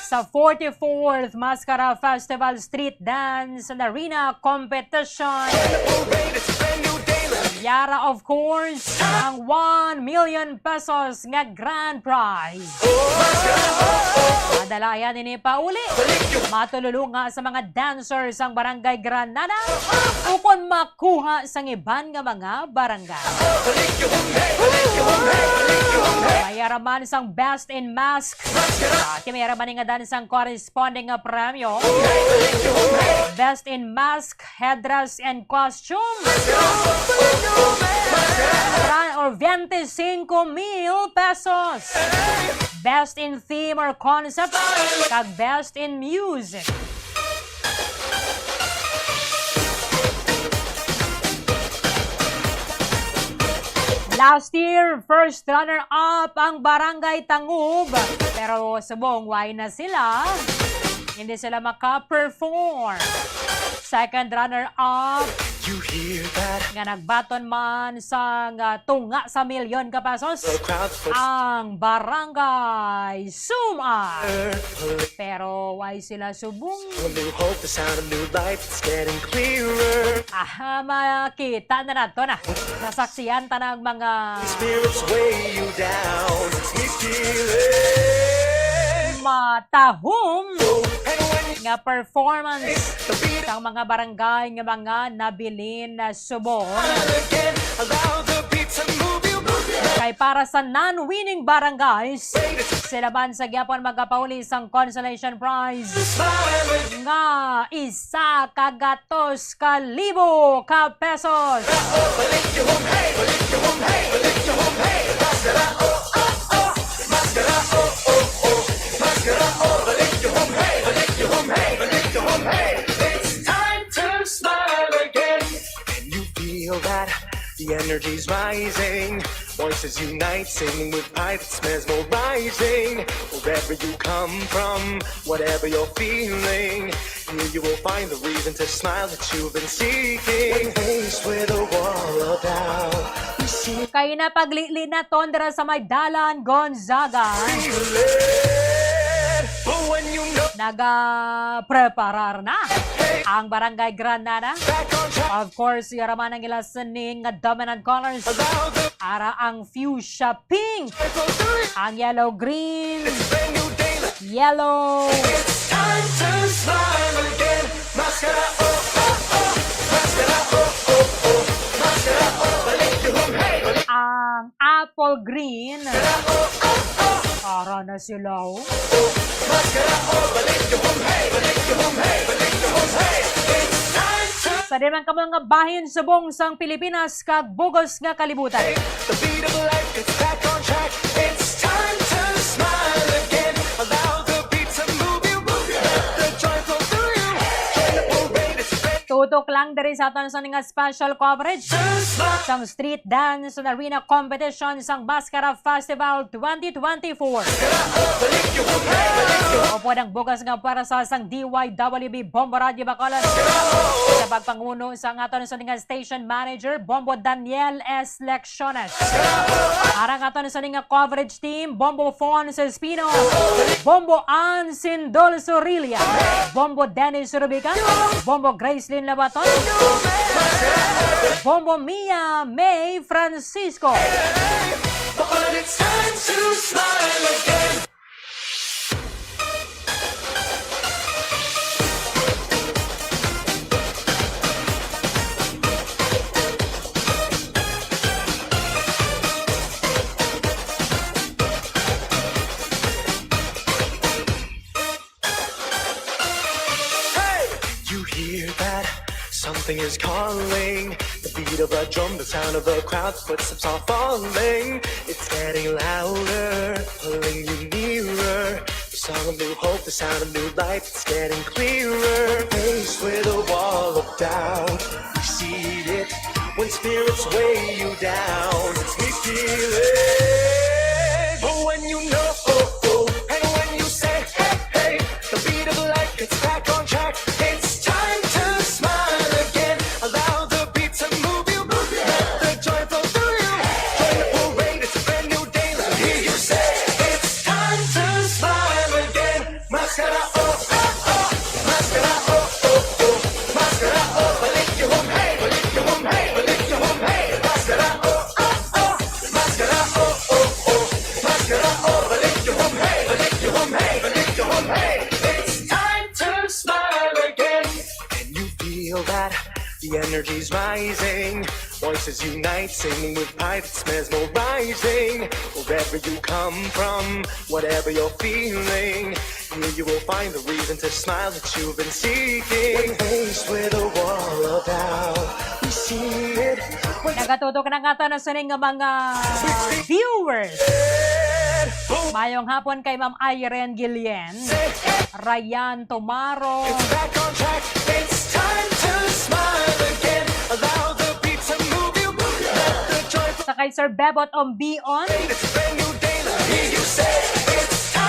sa 44th Mascara Festival Street Dance and Arena Competition. Yara, of course, ang 1 million pesos nga grand prize. Madalayan ini pauli. Matululunga sa mga dancers ang Barangay Granada ukon makuha sang iban nga mga barangay. Mayaraman sang Best in Mask. Mayaraman nga dan sang corresponding nga premyo. Best in Mask, Headdress and Costume. Or 25,000 pesos. Best in Theme or Concept, kag Best in Music. Last year, first runner-up ang Barangay Tangub. Pero subong, why na sila? Hindi sila maka-perform. Second runner-up You hear that? nga nagbaton man sa tunga sa milyon ka pesos The crowd puts ang barangay Suma. Pero why sila subong? a new hope, the sound of new life. It's getting clearer. Makita na nato na. Nasaksiyan ta ng mga Spirits weigh you down. It's me feeling. matahong And when you nga performance the beat sa mga barangay nga mga nabilin na subong. again, allow the beat to move you. Kay para sa non-winning barangays, sila man sa gyapon magapauli sang consolation prize Smile nga 1,200,000 ka pesos. It's time to smile again. Can you feel that? The energy's rising. Voices unite, singing with pride. It's mesmerizing. Wherever you come from, whatever you're feeling, here you will find the reason to smile that you've been seeking. When faced with a wall of doubt, we see Kay na paglili na tondra sa may Dalan, Gonzaga, it. But when you know naga-preparar na ang Barangay Granada. back on track, Of course, yaraman ang ila sining nga dominant colors. allow the Ara ang fuchsia pink, go through. ang yellow green, Brand new day. yellow, It's time to smile again. Mascara, oh, oh, oh. Mascara, oh, oh, oh. Mascara, oh, balik yung hey, balik ang apple green. Ara na sila. Oh. mascara, oh, balik yung hey, balik yung hey, balik yung hey. It's time to Sa di man ka mga bahin subong sang Pilipinas kag bugos nga kalibutan. the beat of life gets back on track. It's time to smile again. Allow the beat to move you. Let the joy flow through you. Join the parade, it's brand Tutok lang diri sa aton sa nga special coverage to smile. sang street dance and arena competition sang Mascara Festival 2024. Opo ng bukas nga para sa sang DYWB Bombo Radio Bacolod. Sa pagpanguno sa aton sa nga station manager Bombo Daniel S. Lecciones. Arang aton sa nga coverage team Bombo Fons Espino, Bombo Ann Sindol Sorilia, Bombo Dennis Rubica, Bombo Gracelyn Labaton, Bombo Mia May Francisco. But it's time to smile again. Hey! You hear that? Something is calling. The beat of a drum, the sound of a crowd, footsteps are falling. It's getting louder, pulling you nearer. The song of new hope, the sound of new life, it's getting clearer. Faced with a wall of doubt, you see it when spirits weigh you down. It's me feeling. But when you know, and when you say, hey, hey, the beat of life gets back on track. It's time to smile again. Allow the beat to move you. Let the joy flow through you. Join the parade, it's a brand new day. Let me hear you say, it's time to smile again. Mascara, oh, oh, oh. Mascara, oh, oh, oh. Mascara, oh, balik yung hey, balik yung hey, balik yung hey. Mascara, oh, oh, oh. Mascara, oh, oh, oh. Mascara, oh, balik yung hey, balik yung hey, balik yung hey. It's time to smile again. Can you feel that? The energy's rising. Voices unite, singing with pride. It's mesmerizing. Wherever you come from, whatever you're feeling, here you will find the reason to smile that you've been seeking. When faced with a wall of doubt, we see it. When Nagatutok na nga na sa nga mga viewers. Mayong hapon kay Ma'am Irene Guillen, Ryan Tomaro, back on track, it's time to smile again. Allow the beat to move you. Let the joy flow. sa kay Sir Bebot Ombion, It's a brand new day. Let me hear you say, it's time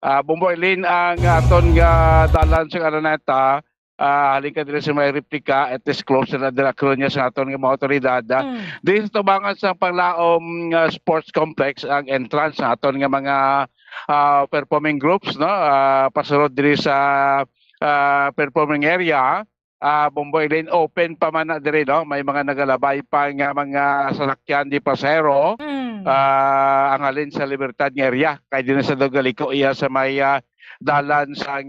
Bumboy Lin ang aton nga dalan sa Araneta halika diri sa may replika at least closer na dira niya sa aton nga mga otoridad. Din sa tubangan sa panglaom sports complex ang entrance sa aton nga mga performing groups, no, pasulod diri sa performing area. Bomboy Lane open pa man na diri, no, may mga nagalabay pa nga mga sasakyan di pasahero. Ang alin sa Libertad nga area kay din sa Dogaliko iya sa may dalan sa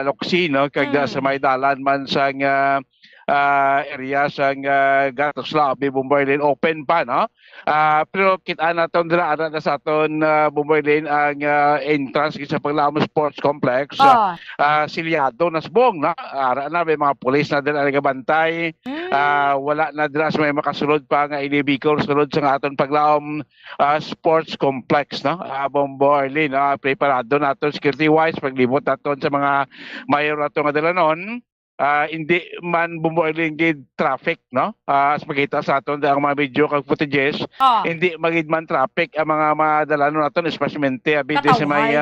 Loxi, no, kay sa may dalan man sa area sa Gatos Labi. Bomboy Lane open pa, no. Pero kita naton dira ara na sa aton Bomboy Lane ang entrance sa Paglaom Sports Complex. Silyado na subong, na ara na may mga pulis na dira nagabantay. Wala na dira sa may makasulod pa nga inibikol sulod sa aton Paglaom Sports Complex, no. Bomboy Lane, preparado naton security wise paglibot naton sa mga mayor nato nga dalanon. Hindi man bumuling gid traffic, no, as makita sa aton ang mga video kag footages, hindi magid man traffic ang mga madalanon naton especially abi sa may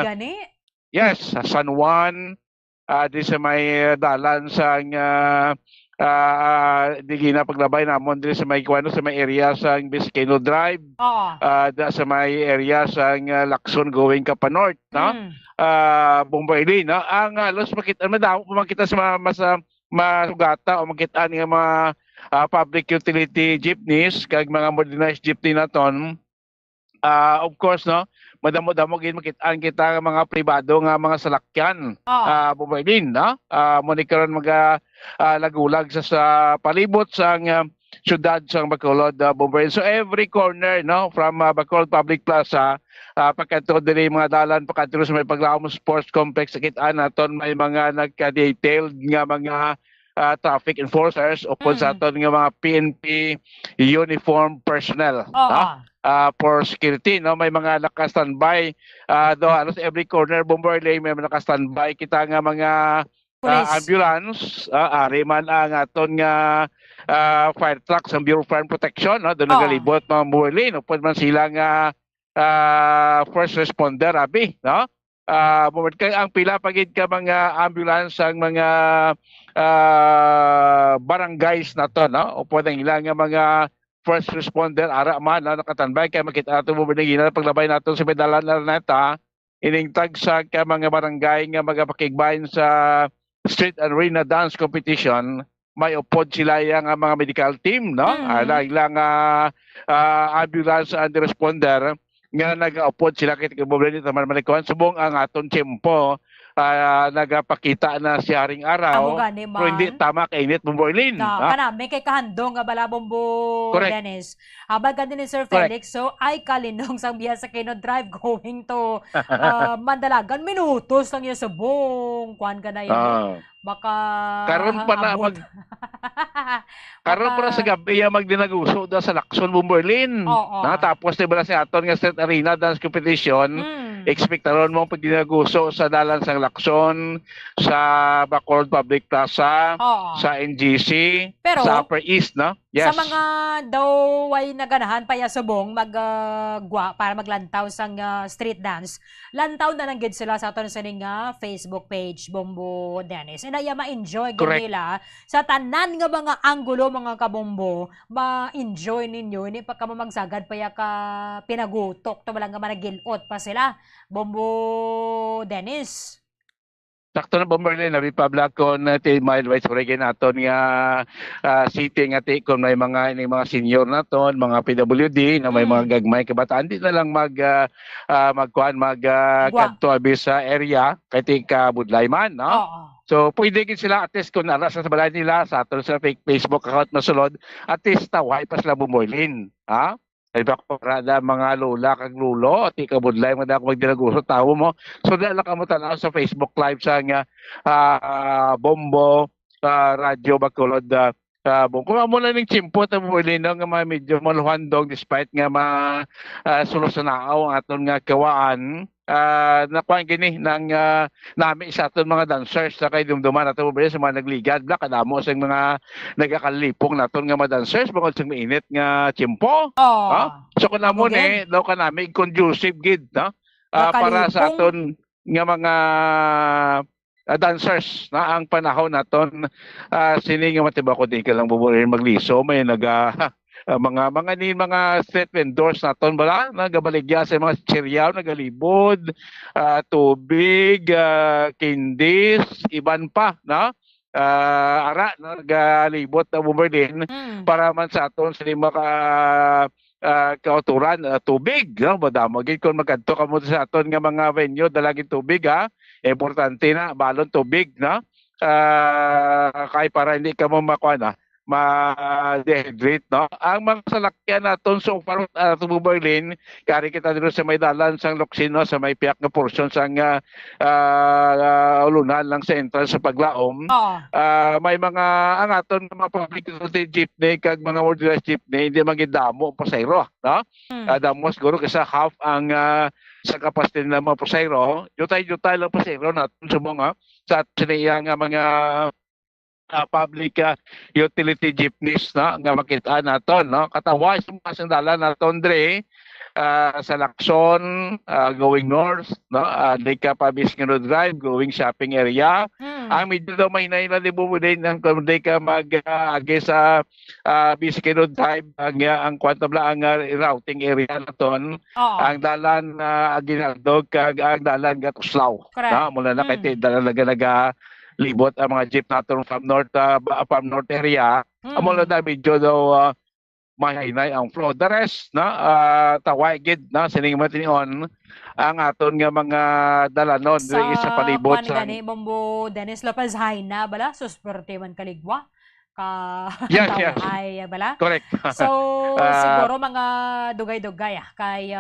yes sa San Juan, di sa may dalan sa di gina paglabay namon diri sa may kuano sa may area sa Biscayno Drive, sa may area sa Lacson going ka pa north, no. Bomboy Lane, no, ang los makita sa masugata o makita nga mga public utility jeepneys kag mga modernized jeepney naton. Of course, no, madamo-damo gid makita kita mga pribado nga mga salakyan. Bomboy Lane, no, monikaron mga lagulag sa palibot sa syudad sa Bacolod, Bomboy. So every corner, no, from Bacolod Public Plaza pagkanto diri mga dalan pagkanto sa may Paglaom Sports Complex, kita naton may mga nagka-detailed nga mga traffic enforcers o sa aton nga mga PNP uniform personnel for security, no, may mga naka-standby do halos every corner Bomboy Lane may naka-standby kita nga mga ambulance, ari man ang aton nga fire trucks ang Bureau of Fire Protection, no, doon nagalibot mga Bomboy Lane upod man sila nga first responder abi, no. Kay ang pila pagid ka mga ambulance ang mga barangays nato, no, upod ang ilang nga mga first responder ara man na nakatanbay kay makita nato mo binigina paglabay nato sa medalan na nata ining tagsa ka mga barangay nga magapakigbahin sa street and arena dance competition. May upod sila yang mga medical team, no, ilang ambulance and responder nga nag-upod sila kay problema taman malikuan subong ang aton tiyempo nagapakita na si Haring Araw pero hindi tama kainit Bomboy Lane. Kana may kay kahandong nga bala Bombo Dennis. Habag ni Sir Felix, so ay kalinong sang biya sa Kino Drive going to Mandalagan, minutos lang yung subong kuan ka na yun. Baka karon pa na karon pa sa gabi magdinaguso da sa Lacson Bomboy Lane. Tapos diba si aton nga street arena dance competition. Expectaron mo pag dinaguso sa dalan sa Lacson, sa Bacolod Public Plaza, sa NGC, pero, sa Upper East, no? Yes. Sa mga daw ay naganahan pa ya subong para maglantaw sang street dance. Lantaw na lang gid sila sa aton sa ning Facebook page Bombo Dennis. And ay ma-enjoy gid nila sa tanan nga mga anggulo mga kabombo. Ma-enjoy ninyo ni pa ka magsagad pa ya ka pinagutok to balang nga managilot pa sila. Bombo Dennis. Sakto na Bomboy Lane, Republic ko na mile wise reggae naton nga city nga kung may mga senior naton, mga PWD na may mga gagmay kabataan, di na lang kadto abi sa area kay ka budlay man, no. So pwede gid sila at least kung nara sa balay nila sa aton sa Facebook account masulod, at least taway pa sila Bomboy Lane, ha. Ay bakparada mga lola kag lulo at ikabudlay mo da magdinaguso tawo mo. So dala ka mo tanaw sa Facebook live sa nga Bombo Radio Bacolod. Kung amo na ning chimpo ta mo nga medyo maluhandog despite nga sulusanaaw ang aton nga kawaan. Nakuha gini ng nami sa aton mga dancers sa kay dumduman nato sa mga nagligad la kadamo sa mga nagakalipong naton nga mga dancers bukod sa mainit nga tiyempo. So kun amo ni daw kanami conducive gid, no, para sa aton nga mga dancers na ang panahon naton sining matibako di ka lang buburin magliso may mga street vendors naton bala nagabaligya sa mga chiryaw nagalibod tubig kindis iban pa na ara nagalibot na buburin para man sa aton sila maka kauturan tubig no madamo gid kon magadto kamo sa aton nga mga venue dalaging tubig importante na balon tubig no kay para hindi ka mo ma-dehydrate no ang mga salakyan naton so far Berlin kari kita dito sa may dalan sang Loksino sa may piyak nga portion sang ulunan lang sa entrance sa paglaom may mga ang aton mga public utility jeepney kag mga motorized jeepney hindi magidamo ang pasayro no damo siguro kasi half ang sa capacity ng mga pasayro jutay lang pasayro naton sa mga sa siniyang mga public utility jeepneys no nga makita naton no katawa sa dalan naton dre sa Lacson going north no Lika Pabiscano Drive going shopping area ang medyo daw may nailalibo din ng kundi ka mag-agi sa Biscano Drive ang kwantabla ang routing area naton ang dalan Aguinaldo kag ang dalan Gatuslaw no mula na kay dalan naga libot ang mga jeep natin from north area. Amo na da medyo daw mahinay ang flow. The rest na taway gid na sining matinion ang aton nga mga dalanon diri sa palibot sa gani Bombo Dennis Lopez Haina bala susperte man kaligwa yes. Ay bala Correct. so siguro mga dugay-dugay kay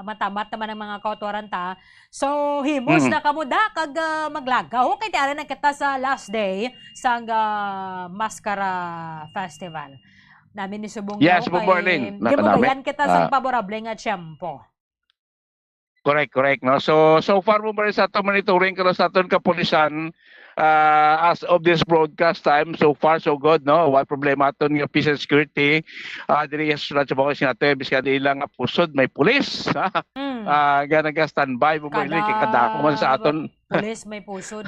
matamat naman ang mga kauturan ta so himos na kamuda kag maglagaw kay tiara na kita sa last day sang Mascara Festival namin ni subong yes Berlin gimudayan kita sa paborable nga tiyempo. Correct no so far mo ba sa ato monitoring karo sa aton kapulisan as of this broadcast time so far so good no wala problema aton nga peace and security diri sa Bacolod natin bisan ilang pusod may pulis ganaga standby mo kay kadako man sa aton pulis may pusod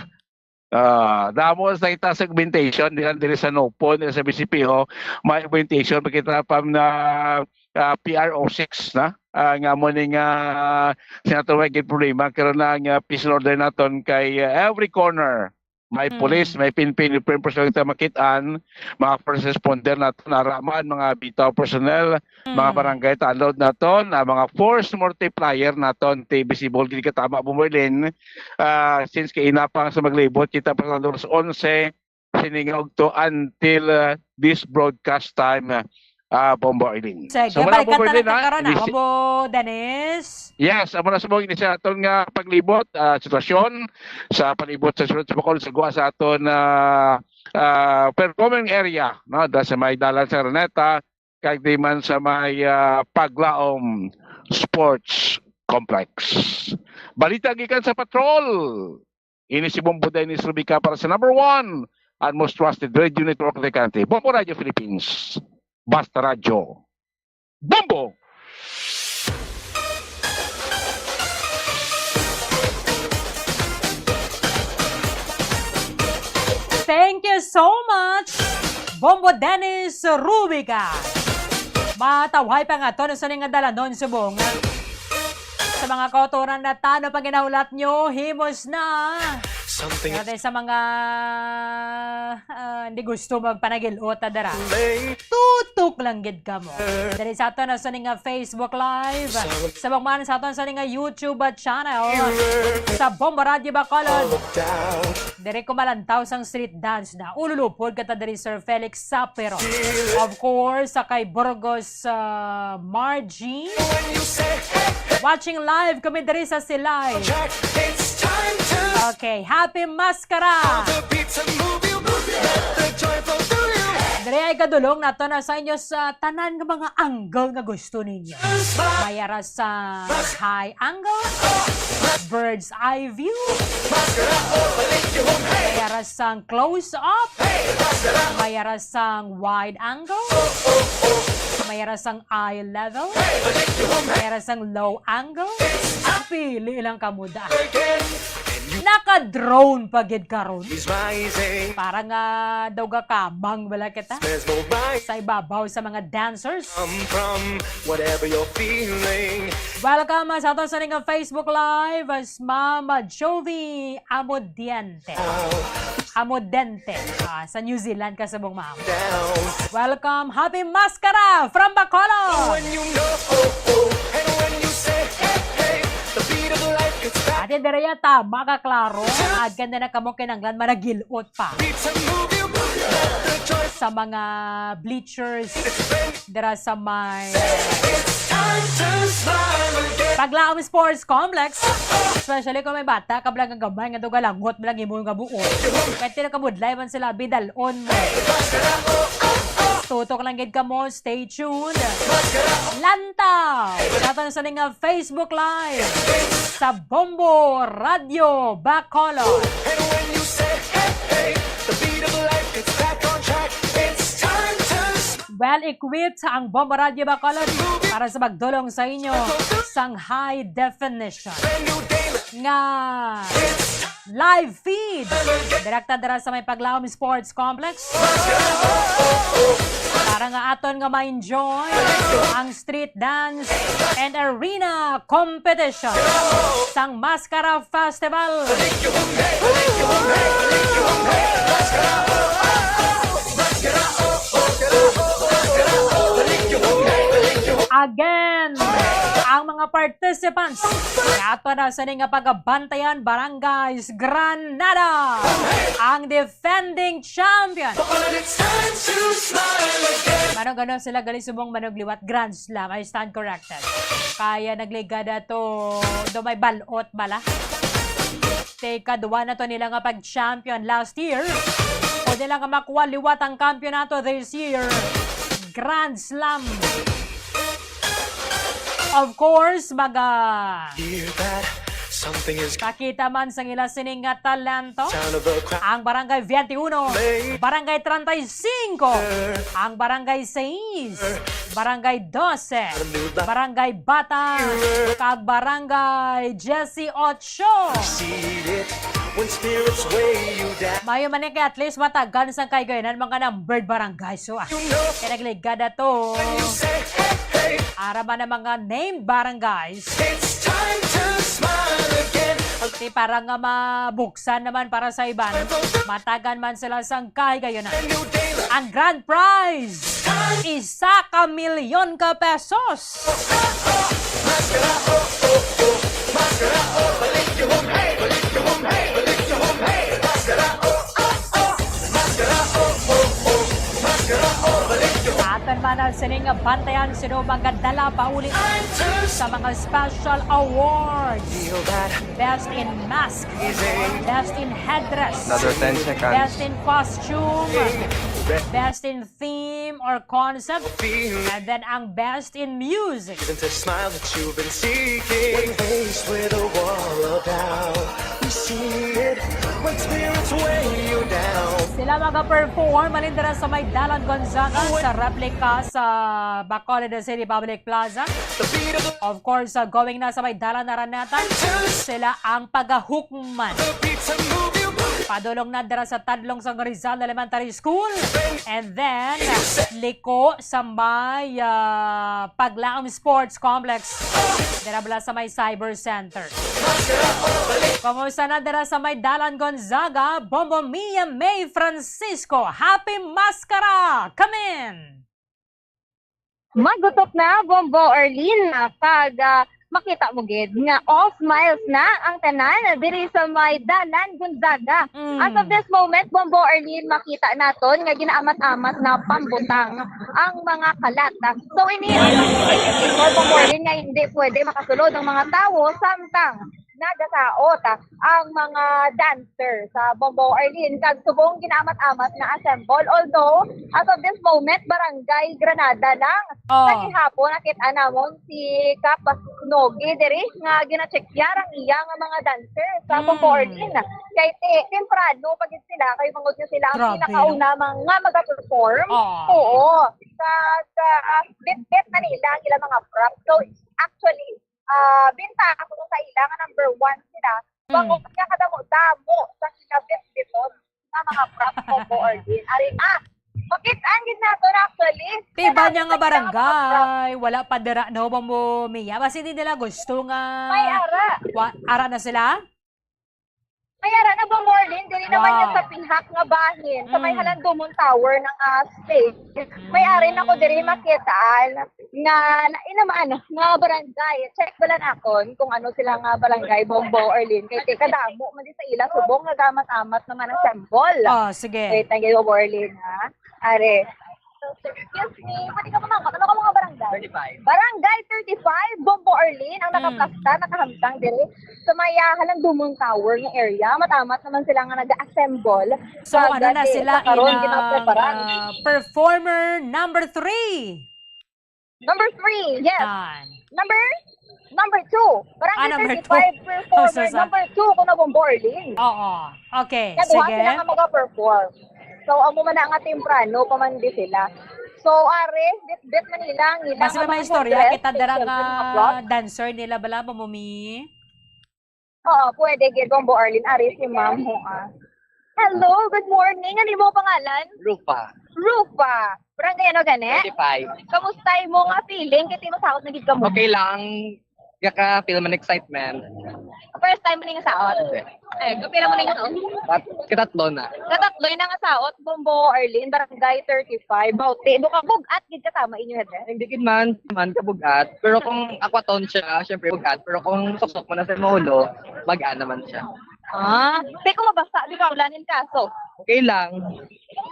damo sa kita sa augmentation diri sa Nopon sa BCPO may augmentation makita pa na PRO6 na nga mo ning sinatawag gid problema karon na nga peace and order naton kay every corner may police, may pinpin person kita makitaan, mga first responder naton araman, mga bitaw personnel, mga barangay tanod naton, mga force multiplier naton visible gid ka tama bumulin since kay inapang sa maglibot kita pa sa 11 siningog to until this broadcast time Bombo Eileen. Sige, balik ka talaga karon Bombo Dennis. Yes, amo na sa mga sa aton nga paglibot sitwasyon sa palibot sa sulod sa Bacolod sa guwa sa aton performing area no da sa may dalan sa Araneta kag di man sa may Paglaom Sports Complex. Balita gikan sa patrol. Ini si Bombo Dennis Rubica para sa number 1 and most trusted radio network of the country, Bombo Radio Philippines. Basta Radyo. Bombo! Thank you so much, Bombo Dennis Rubica. Matawhay pa nga to sa nga dalanon subong. Sa mga kauturan na tano pag ginaulat nyo, himos na. Kaya sa mga hindi gusto magpanagilot dara. Tutok lang gid ka mo. Dali sa ato na sa nga Facebook Live. Sa bangman sa ato sa nga YouTube channel. Sa Bombo Radio Bacolod. Dere ko malantaw sang street dance na. Ululupod kata diri Sir Felix Sapero. Of course, sa kay Burgos Margie. Watching live kami diri sa Silay. Okay, happy Mascara! Dere ay kadulong nato na sa inyo sa tanan ng mga angle nga gusto ninyo. Mayara sa high angle, bird's eye view, mayara sa close up, mayara sa wide angle, mayara sa eye level, mayara sa low angle. Pili lang kamuda. Naka-drone pagid karon. He's rising, Parang daw kamang wala kita mesmerized. sa ibabaw sa mga dancers. From whatever you're feeling. Welcome sa ato sa nga Facebook Live as Mama Jovi Amodiente. Amodente sa New Zealand ka sa buong mama. Down. Welcome, Happy Mascara from Bacolod. When you know, and when you say, hey, the beat of life gets back. Ate Dereya, tama ka, klaro. At ganda na kamo kinanglan, managilot pa. Beats and move you. Let the choice. Sa mga bleachers, dira sa may It's time to smile again. Paglaom Sports Complex, especially kung may bata, kablang ang gabay, nga doon galangot, malang imo nga buo. Kahit tinakabudlay man sila, bidalon mo. Tutok lang gid ka mo, stay tuned. Lantaw! Natin sa nga Facebook Live sa Bombo Radio Bacolod. And when you say, hey, the beat of life gets back on track. It's time to Well-equipped ang Bombo Radio Bacolod para sa magdulong sa inyo sang high definition brand new day. nga live feed. Direkta dira sa may Paglaom Sports Complex. Para nga aton nga ma-enjoy ang street dance and arena competition sang Mascara Festival. Again, ang mga participants ato na sa nga pagabantayan Barangays Granada, ang defending champion. But it's time to smile again. Manong sila gali subong manogliwat Grand Slam. I stand corrected. Kaya nagligada to do may balot bala. Teka, duwa na to nila nga pag-champion last year. O nila nga makuha liwat ang kampiyonato this year. Grand Slam. Of course, Hear that? Something is pakita man sa ila sining nga talento. sound of the crowd. Ang Barangay 21, Barangay 35, ang Barangay 6, Barangay 12, Barangay Bata, kag Barangay Jesse 8. See it when spirits weigh you down. Mayo man kay at least matagan sa kay gayanan mga numbered barangay. So, You know kaya nagligada to. you say, hey, Ara man ang mga named barangays. it's time to smile again. Di para nga mabuksan naman para sa iban. Matagan man sila sang kay gayanan. New day. Ang grand prize, 1,000,000 ka pesos. Atan man ang sining bantayan sino magdala pa ulit sa mga special awards. Feel that Best in mask, best in headdress, Another 10 seconds. best in costume, best in theme or concept, feeling. and then ang best in music. Even to smile that you've been seeking. When faced with a wall of doubt, you see it when spirits weigh you down. Sila mag-perform malindara sa may Dalan Gonzaga sa replica sa Bacolod City Public Plaza. The beat of the Of course, going na sa may Dalan Naranatan, sila ang pagahukman. beats and move you. Padulong na dira sa Tadlong sa Rizal Elementary School. And then, liko sa may Paglaom Sports Complex. Dira bala sa may Cyber Center. Kumusta na dira sa may Dalan Gonzaga, Bombo Mia May Francisco. Happy Mascara! Come in! Magutok na, Bombo Arlene, pag makita mo gid nga off miles na ang tanan diri sa may Dalan Gonzaga. As of this moment, Bombo Arlene, makita naton nga ginaamat-amat na pambutang ang mga kalat. So ini Bombo Arlene nga hindi pwede makasulod ang mga tao samtang nagasaot ang mga dancer sa Bombo Arlene kag subong ginaamat-amat na assemble. Although, as of this moment, Barangay Granada lang. Sa gihapon, nakita namon si Kapas Nogi diri nga gina-checkyar ang iya nga mga dancer sa Bombo Arlene. Kay temprano pag sila, kay mangod nga sila ang Grabe, pinakauna mga mag-perform. Oo. Sa bit-bit na nila ang ilang mga props. So, actually, binta ako sa ila nga number 1 sila. Bango kakadamo damo sa kinabit dito na mga props Bombo Arlene. Ari bakit angin nato actually? Tiba niya nga barangay, wala pa dira no ba mo Mia. Basi hindi nila gusto nga May ara. Ara na sila? May ara na Bombo Arlene, diri naman Wow. yan sa pinhak nga bahin, sa may Mm. Halandumon Tower ng state. May ari na ko diri makitaan nga nainaman nga barangay. Check ba lang akon kung ano sila nga barangay Bombo Arlene. Kay kadamo man di sa ila subong nga gamat-amat naman ang symbol. Oh, sige. Wait, thank you Bombo Arlene ha. Are. Excuse me, pati ka mamangkot. Ano ka mga barangay? 35. Barangay 35, Bombo Arlene, ang nakaplasta, nakahamtang diri sa may Halandumon Tower ng area. Matamat naman sila nga nag-assemble. So ano na sila karon ilang ginapreparan. performer number 3? Number 3, yes. Yan. Number 2, Barangay number 35, two. performer Oh, so, number 2 kung na Bombo Arlene. Oo. Okay, Kaduha sige. sila nga mag-perform. So, amo man nga temprano, pamandi sila. So, are, bit man nila, ang ilang Basta may mga istorya, headdress, kita dara siyempre, nga mga plot. dancer nila bala pamumi. Oo, pwede, gid Bombo Arlene, are si ma'am ho, Hello, good morning. Ano mo pangalan? Rupa, Rupa. Barangay ano gani? 35. Kamusta mo nga feeling? Kaya mo sakot na gid ka mo. Okay lang. Yaka feel man excitement. First time mo nga saot. Kapila mo nga saot? At kitatlo na. Katatlo na nga saot, Bombo Arlene, Barangay 35. Bauti, do ka bugat gid kasama inyo head. Hindi gid man kabugat. Pero kung aquaton siya, syempre bugat. Pero kung suksok mo na sa maulo, magaan naman siya. Di ko mabasa, di ka ulanin kaso. Okay lang.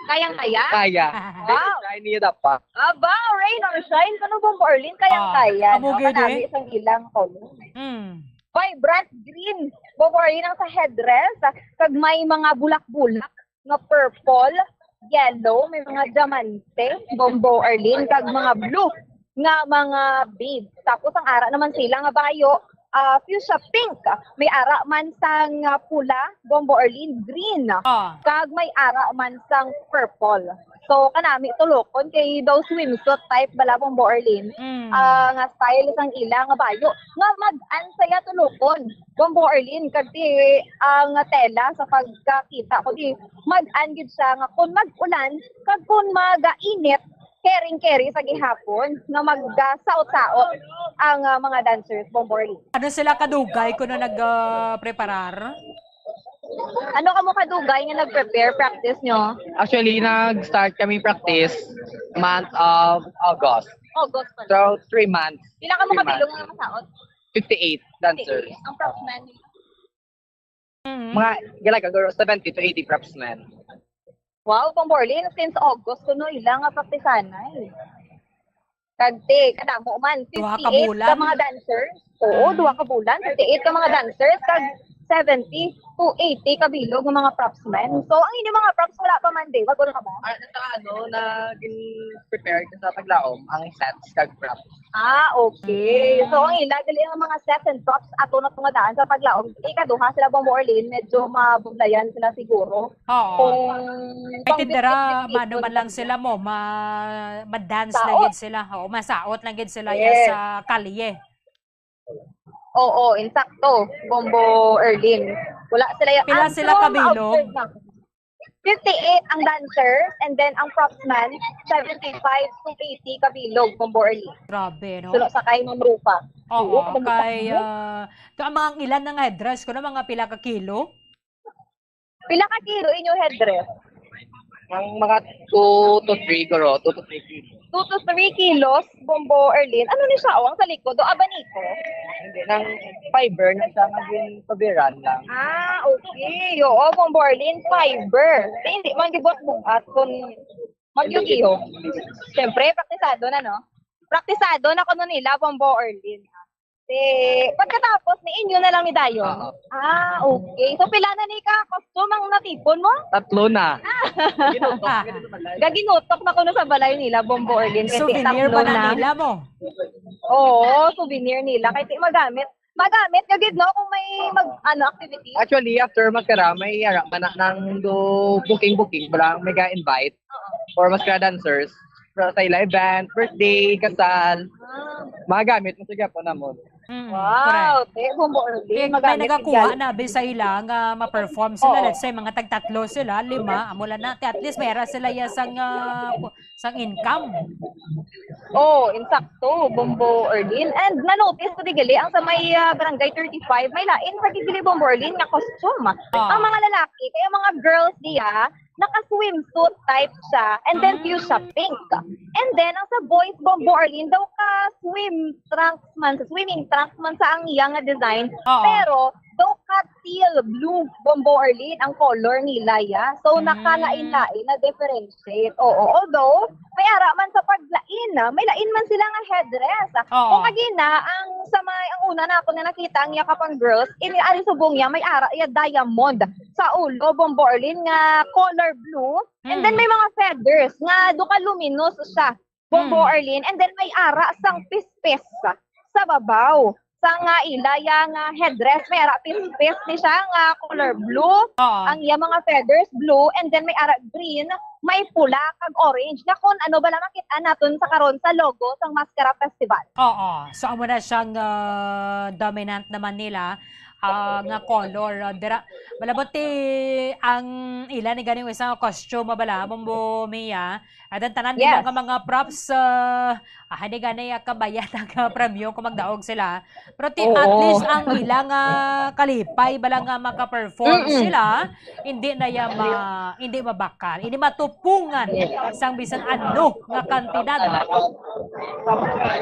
Kayang-kaya? Kaya. Wow. Try niya pa. Aba, rain or shine, kano Bombo Arlene, kayang-kaya. amo gid, Marami eh. isang ilang kolong. Hmm. Vibrant green. Bombo Arlene ang sa headdress. Kag may mga bulak-bulak nga purple, yellow, may mga diamante, Bombo Arlene, kag mga blue nga mga beads. Tapos ang ara naman sila nga bayo, fuchsia pink. May ara man sang pula, Bombo Arlene, green. Oh. Kag may ara man sang purple. So kanami tulokon kay daw swimsuit type bala Bombo Arlene. Mm. Nga style sang ila nga bayo. Nga mag-an saya tulokon. Bombo Arlene kagti ang tela sa pagkakita ko di mag-an gid siya nga kun mag-ulan kag kun mag-init kering-keri sa gihapon nga magsaot-saot ang mga dancers Bombo Arlene. Ano sila kadugay ko na nag-preparar? Ano ka mo kadugay nga nag-prepare practice nyo? Actually, nag-start kami practice month of August. August pa. So, 3 months. Ilan ka mo 3 kabilong months. nga masaot? 58 dancers. Ang propsman. Mm. Mga, gala ka, 70 to 80 craftsmen. Wow, Bombo Arlene, since August kuno ilang nga praktisanay. Kagti, kadamo man, 58 Duha ka bulan? ka mga dancers. Oo, 2 ka bulan, 58 ka mga dancers, kag 70 to 80 kabilog ng mga propsmen. So, ang inyong mga props wala pa man, wag ka ba? Prepare ka sa paglaom, ang sets, kag props. Okay. So, ang ila, gali ang mga sets and props ato na tungadaan sa paglaom. Ikaduha sila Bombo Arlene, medyo mabuglayan sila siguro. Oo. Kung Ay, tindera, pang-bit-bit-bit mano man lang sila mo, ma-dance Saot. lang gid sila. O, masaot lang gid sila Yes. sa kalye. Oo, insakto. Bombo Arlene. Wala sila yung... Pila ang sila strong kabilog? outfit na. 58 ang dancers and then ang propsman 75 to 80 kabilog Bombo Arlene. Grabe, no? Sulo sa kay Ma'am Rupa. Oo, kumukha kay... mo. ito ang mga ilan ng headdress ko na mga pila ka kilo. Pila ka kilo inyong headdress? Ang mga 2 to 3, guro, 2 to 3 kilos. 2 to 3 kilos Bombo Arlene. Ano ni siya? Ang sa likod? O abaniko? Hindi, ng fiber na siya maging pabiran lang. Okay. Oo, Bombo Arlene, fiber. Hindi man gibot bukat kung magyugiho. Siyempre, praktisado na, no? Praktisado na kuno nila, Bombo Arlene. Pagkatapos, ni inyo na lang ni Dayon. Oo. Okay. So, pila na ni ka costume ang natipon mo? 3 na. Gaginutok na kuno sa balay nila, Bombo Arlene. Kasi Souvenir tatlo pa na nila mo. Oo, souvenir nila. Kahit di magamit. Magamit, gagid, no? Kung may activity. Actually, after magkara, may manak ng booking, parang may ga-invite for maskara dancers sa ila event, birthday, kasal, magamit mo sige po na mo. Correct. Bombo Early. Kaya may nagakuha na bin sa ila nga ma-perform sila. Let's say, mga tagtatlo sila, 5, amula na. At least mayroon sila sang income. Insakto, Bombo Erlin. And na-notice ko digali, ang sa may barangay 35, may lain pagigili Bombo Erlin nga costume. Ang mga lalaki, kaya mga girls diya, naka-swimsuit type siya, and then fuchsia pink. And then, ang sa boys, Bombo Erlin, daw ka swimming trunks man sa ang iyang design. Pero, daw ka teal blue Bombo Erlin ang color nila ya. So, nakalain-lain na differentiate. Although, may ara man sa paglain, may lain man sila nga headdress. Kung agina, ang una na ako na nakita ang yakapang girls, ari subong niya, may ara ya diamond sa ulo, Bombo Erlin nga color blue. And then may mga feathers nga do ka luminous siya, Bombo Erlin. And then may ara sang pispis sa babaw. Sa nga ilaya nga headdress, may ara pispis ni siya nga color blue. Ang iya mga feathers blue, and then may ara green, may pula kag orange na kung ano ba lang makita naton sa karon sa logo sang Mascara Festival. So amo na siyang dominant naman nila nga color. Malabot ang ilan ni ganing isang costume bala Bombo Mia. At ang tanan nila nga mga props hindi ganay kabayat ang premyo kung magdaog sila. Pero at least ang ilang kalipay bala nga maka-perform sila, hindi na hindi mabakal, hindi matupungan sang bisan ano nga kantidad.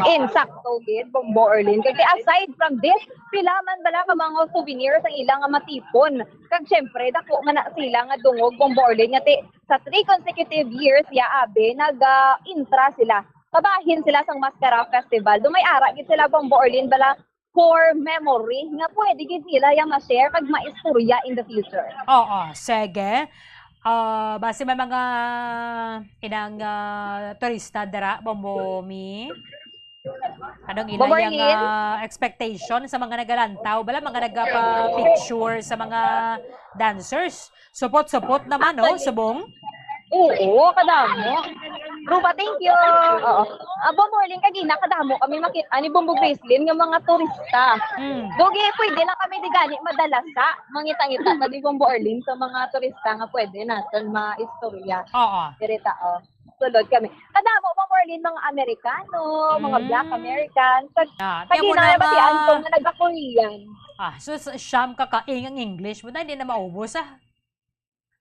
Insakto gid Bombo Erlin. Kaya aside from this, pila man bala ka mga souvenirs ang ilang nga matipon. Kag syempre dako nga na sila nga dungog Bombo Erlin nga sa 3 consecutive years abe nag-intra sila. Kabahin sila sang Mascara Festival. Dumay ara gid sila Bombo Erlin bala for memory nga pwede gid nila yang ma-share kag maistorya in the future. Sige. Base may mga inang turista dara Bombo Mi. Anong ilang expectation sa mga nagalantaw? Bala mga nagpa-picture sa mga dancers. Support naman, subong? Oo, kadamo. Rupa, thank you. Bombo Erlin, kagina, kadamo kami makita ni Bombo Gracelyn ng mga turista. Dogi, pwede lang kami digani madalasa. Mangita-ngita na di Bombo Erlin sa mga turista nga pwede natin maistorya. Direta, sulod kami. Kadamo, Bombo Erlin, mga Amerikano, mga Black Americans. Kagina, pati Anton na nagka-Korean. So siyam kakaing ang English, buta hindi na maubos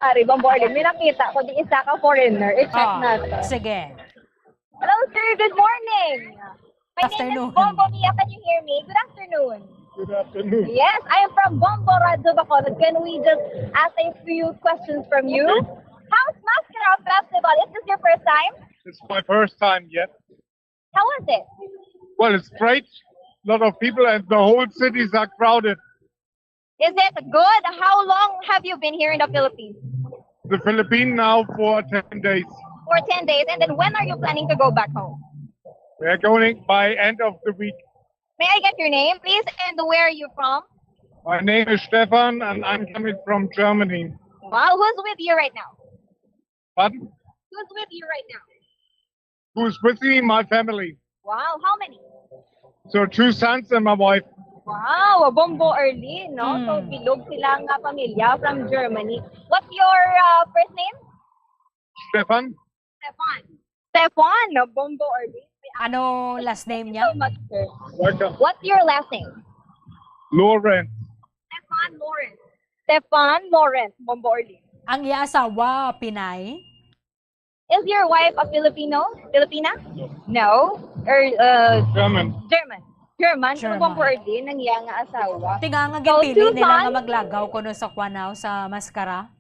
Ari, Bombo Erlin, may nakita ko di isa ka foreigner. I-check natin. Sige. Hello, sir. Good morning. My name is Bombo Mia. Can you hear me? Good afternoon. Good afternoon. Yes, I am from Bombo Radio Bacolod. Can we just ask a few questions from you? How's Mascara Festival? Is this your first time? It's my first time yet. How was it? Well, it's great. A lot of people and the whole cities are crowded. Is it good? How long have you been here in the Philippines? The Philippines now for 10 days. For 10 days. And then when are you planning to go back home? We're going by end of the week. May I get your name, please? And where are you from? My name is Stefan and I'm coming from Germany. Wow, who's with you right now? Pardon? Who's with you right now? Who's with me? My family. Wow, how many? So 2 sons and my wife. Wow, Bombo Erlin, no? So, bilog silang pamilya from Germany. What's your first name? Stefan. Stefan, Bombo Erlin. Ano last name niya? So much, sir. Welcome. What's your last name? Lawrence. Stefan Lawrence, Bombo Erlin. Ang iya asawa, Pinay? Is your wife a Filipino? Filipina? No. Or German. German. Bombo Erlin, ang iyang asawa. Tinga nga gipili nila nga maglagaw kuno sa Kwanaw sa Mascara.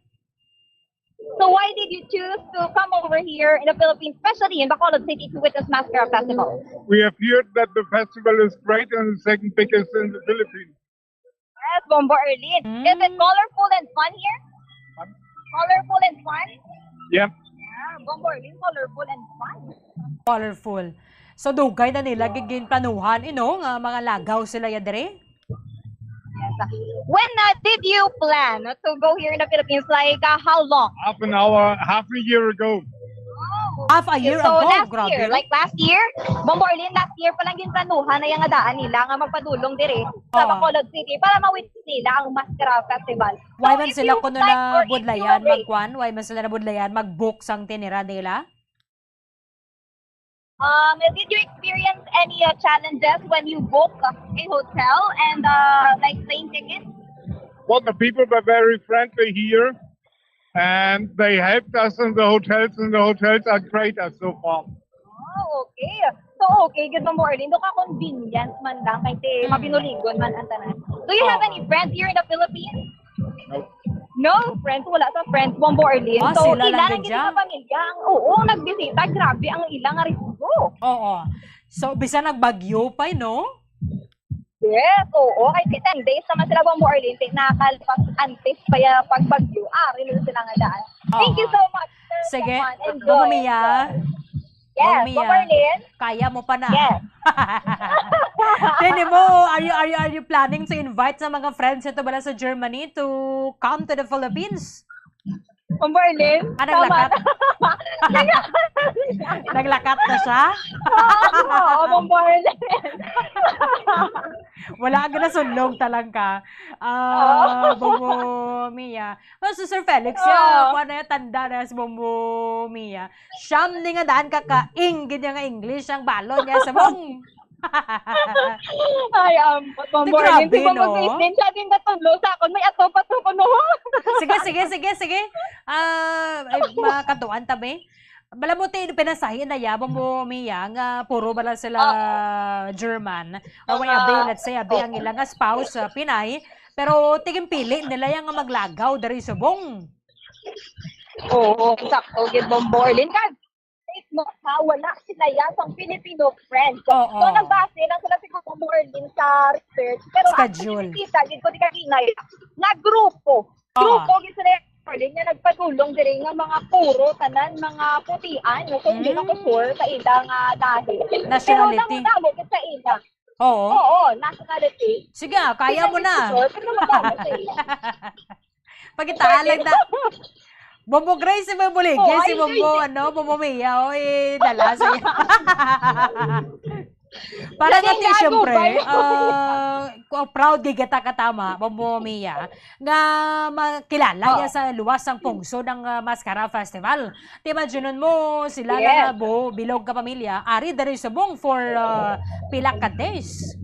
So why did you choose to come over here in the Philippines, especially in Bacolod City, to witness Mascara Festival? We have heard that the festival is great and the second biggest in the Philippines. Yes, Bombo Erlin. Is it colorful and fun here? Colorful and fun? Yep. Yeah, Bombo Erlin, colorful and fun. Colorful. So dugay na nila gigin planuhan nga mga lagaw sila ya dire. Yes. When did you plan to go here in the Philippines? Like how long? Half a year ago. Oh, Half a year So ago, last grabe. year, like last year, Bomborlin, last year pa lang yung planuhan na yung adaan nila nga magpadulong dire sa Oo. Bacolod City para ma-witness nila ang Mascara Festival. Why So, man if sila you kuno like or na if you budlayan will wait, magkuan? Why man sila na budlayan mag-book sang tinira nila? Did you experience any challenges when you book a hotel and like plane tickets? Well, the people were very friendly here, and they helped us in the hotels, and the hotels are great as so far. Oh, okay. So, okay, good morning. Doon ka convenience man lang kay te mabinulingon man ang tanan. Do you have any friends here in the Philippines? No. No, friends. Wala sa friends. Bomborlin. Ah, So, sila lang ilan ang din gini dyan? ka pamilya? Oo, nagbisita. Grabe ang ilang risiko. Oo. So, bisa nagbagyo pa, no? Yes, oo. Kahit 10 days naman sila Bomborlin. Nakalpas antes pa yung pagbagyo. Rin sila nga daan. Thank you so much, sir. Sige, Juan. Enjoy. Mama Mia. Yes, Mama Mia. Bomborlin. Kaya mo pa na. Yes. Tini mo, are you planning to invite sa mga friends ito bala sa Germany to come to the Philippines? Bomborlin. Naglakat? Naglakat na siya? Oo, Bomborlin. Wala ka na sunlong talaga. Bobo Mia. So, Sir Felix, paano yung tanda na si Bobo Mia? Siyam ni nga daan kakaing, ganyan nga English ang balon niya sa mong. Ay, Bomborlin. Grabe, Di ba no? mag-explain siya din natulo sa akin? May ato pa to ko, no? Sige. Ay, makatuan tabi. Bala mo tayo pinasahin na yabang mo Mia nga puro bala sila German or may abi, let's say abi ang ilang spouse Pinay, pero tiging pili nila yung maglagaw dari subong. Oo, sakto. Get Bomborlin. Kasi, take note ha, wala sila yasang Filipino friends. Oo. So, nagbase lang sila si Bomborlin sa research. Pero, Schedule. kita, gid ko di kanina, nga grupo. Grupo, gid sila Bomborlin nga nagpadulong diri nga mga puro tanan mga putian no so hindi na ko sure sa ilang dahil Nationality. pero damo gid sa ilang Oo. nationality Sige, kaya mo na. pero madamo sa ilang Pagitaalag na. Bombo Grace si Bombo Ligay, Oh, si Bombo, Bombo Mia, dala sa iya. Para nga ti, syempre, proud di kita katama, Bombo Mia, nga makilala niya sa luwasang pungso ng Mascara Festival. Imagine mo, sila na bilog ka pamilya, ari dari subong for pila ka days.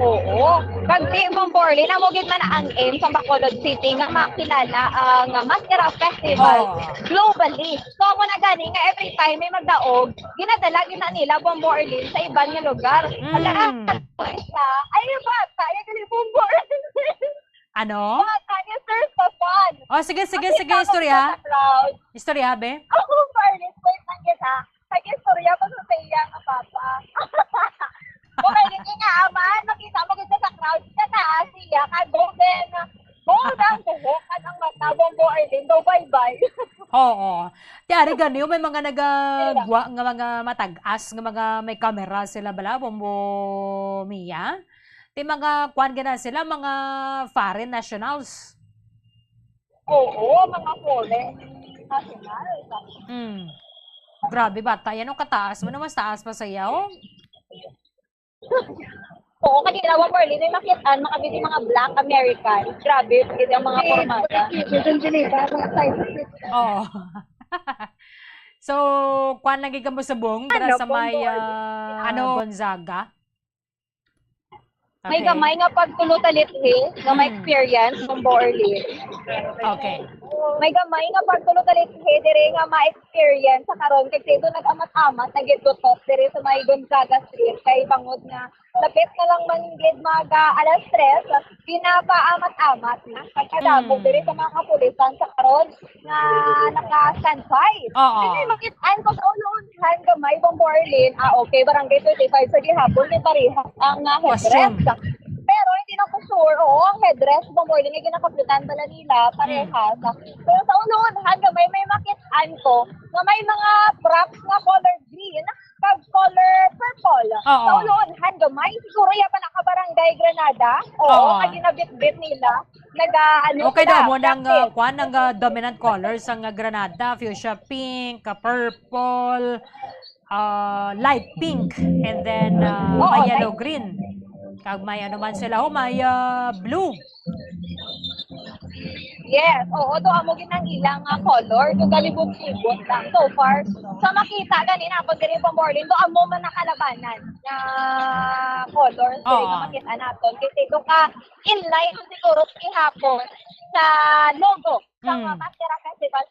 Oo. Pag di Bomborlin, namugid man ang aim sa Bacolod City nga makilala ang Mascara Festival globally. So ako na gani nga every time may magdaog, ginadala gina nila Bomborlin sa ibang nga lugar. Ay ba? Kaya gali Bomborlin. Ano? Kaya sir sa fun. Oh, sige, istorya. Istorya, be? Ako, Barlis, wait lang kita. Kag-istorya ko sa iya nga papa. Okay, hindi nga aman, makita mo ganda sa crowd ka na siya, golden ang buhok at ang mata, Bomborlin, do bye-bye. Oo. Tiyari ganyo, may mga nagagwa nga mga matag-as, nga mga may camera sila bala, Bombo Mia. Ti mga kwan gana sila, mga foreign nationals. Oo, mga foreign nationals. Grabe bata, yan ang kataas mo na mas taas pa sayaw. Oo, kanina Bomborlin, may makitaan, makabili mga Black Americans. Grabe, kasi ang mga formata. Oo. So, kwan lagi ka mo sa buong sa may Gonzaga? May gamay nga pagtulutalit nga may experience Bomborlin. Okay. May gamay nga pagtulutalit dire nga ma-experience sa karon kay dito nag-amat-amat nagitutok dire sa may Gonzaga Street kay bangod nga lapit na lang man gid maga alas 3 pinapaamat-amat na pagkadamo dire sa mga kapulisan sa karon nga naka-standby. Kasi makit-an ko sa ulo-unhan gamay Bomborlin. Okay, barangay 35 sa gihapon ni parehas ang headrest. Pero hindi na ko sure, ang headrest Bomborlin nga ginakaplutan pala nila parehas. Pero sa ulo-unhan gamay may makit-an ko nga may mga props nga color green. green kag color purple. Oo. Sa ulunhan gamay siguro ya pa nakabarangay Granada. Oo. Oo, kag ginabit-bit nila. Okay daw mo ng kuan ng dominant colors ang Granada, fuchsia pink, purple, light pink, and then may yellow green. Kag may ano man sila, may blue. Yes, oo, to amo ginang ilang color, to galibot-libot lang so far. Sa makita ganina ako diri pa morning, to amo man nakalabanan na color diri Oo. nga makita naton. Kasi to ka in line siguro ihapon sa logo sa Mascara Festival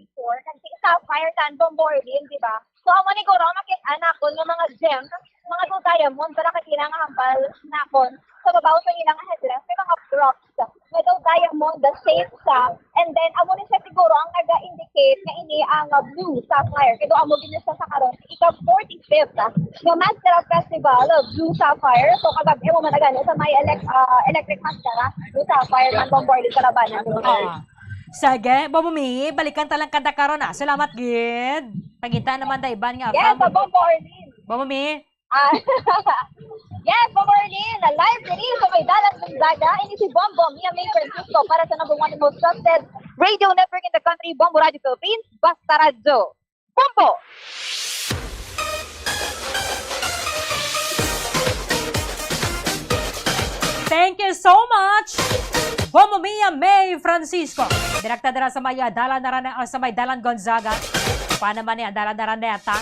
2024 kasi Sapphire Tan Bombardin, di ba? So amo ni guro makita nakon ng mga gems, mga to diamond para kakilang hambal nakon sa babaw sa ilang headdress, may mga props na daw diamond, the shape sa, and then amo ni siya siguro ang nag-indicate na ini ang blue sapphire. Kaya amo din siya sa karon ika-45th nga Mascara Festival of Blue Sapphire. So kagabi mo man gani sa may electric mascara, Blue Sapphire man bombarded sa labanan. Sige, Bomumi, balikan talang kanta karon na. Salamat gid. Pagintaan naman da iban nga. Yes, sa bombarded. Bomumi. Yes, bombarded. Live release sa may Dalan Gonzaga. Ini si Bombo, Mia May Francisco para sa number 1 and most trusted radio network in the country, Bombo Radio Philippines, Basta Radio. Bombo! Thank you so much, Bombo Mia May Francisco. Direkta dira sa may Dalan Gonzaga. Paano man niya, Dalan Araneta.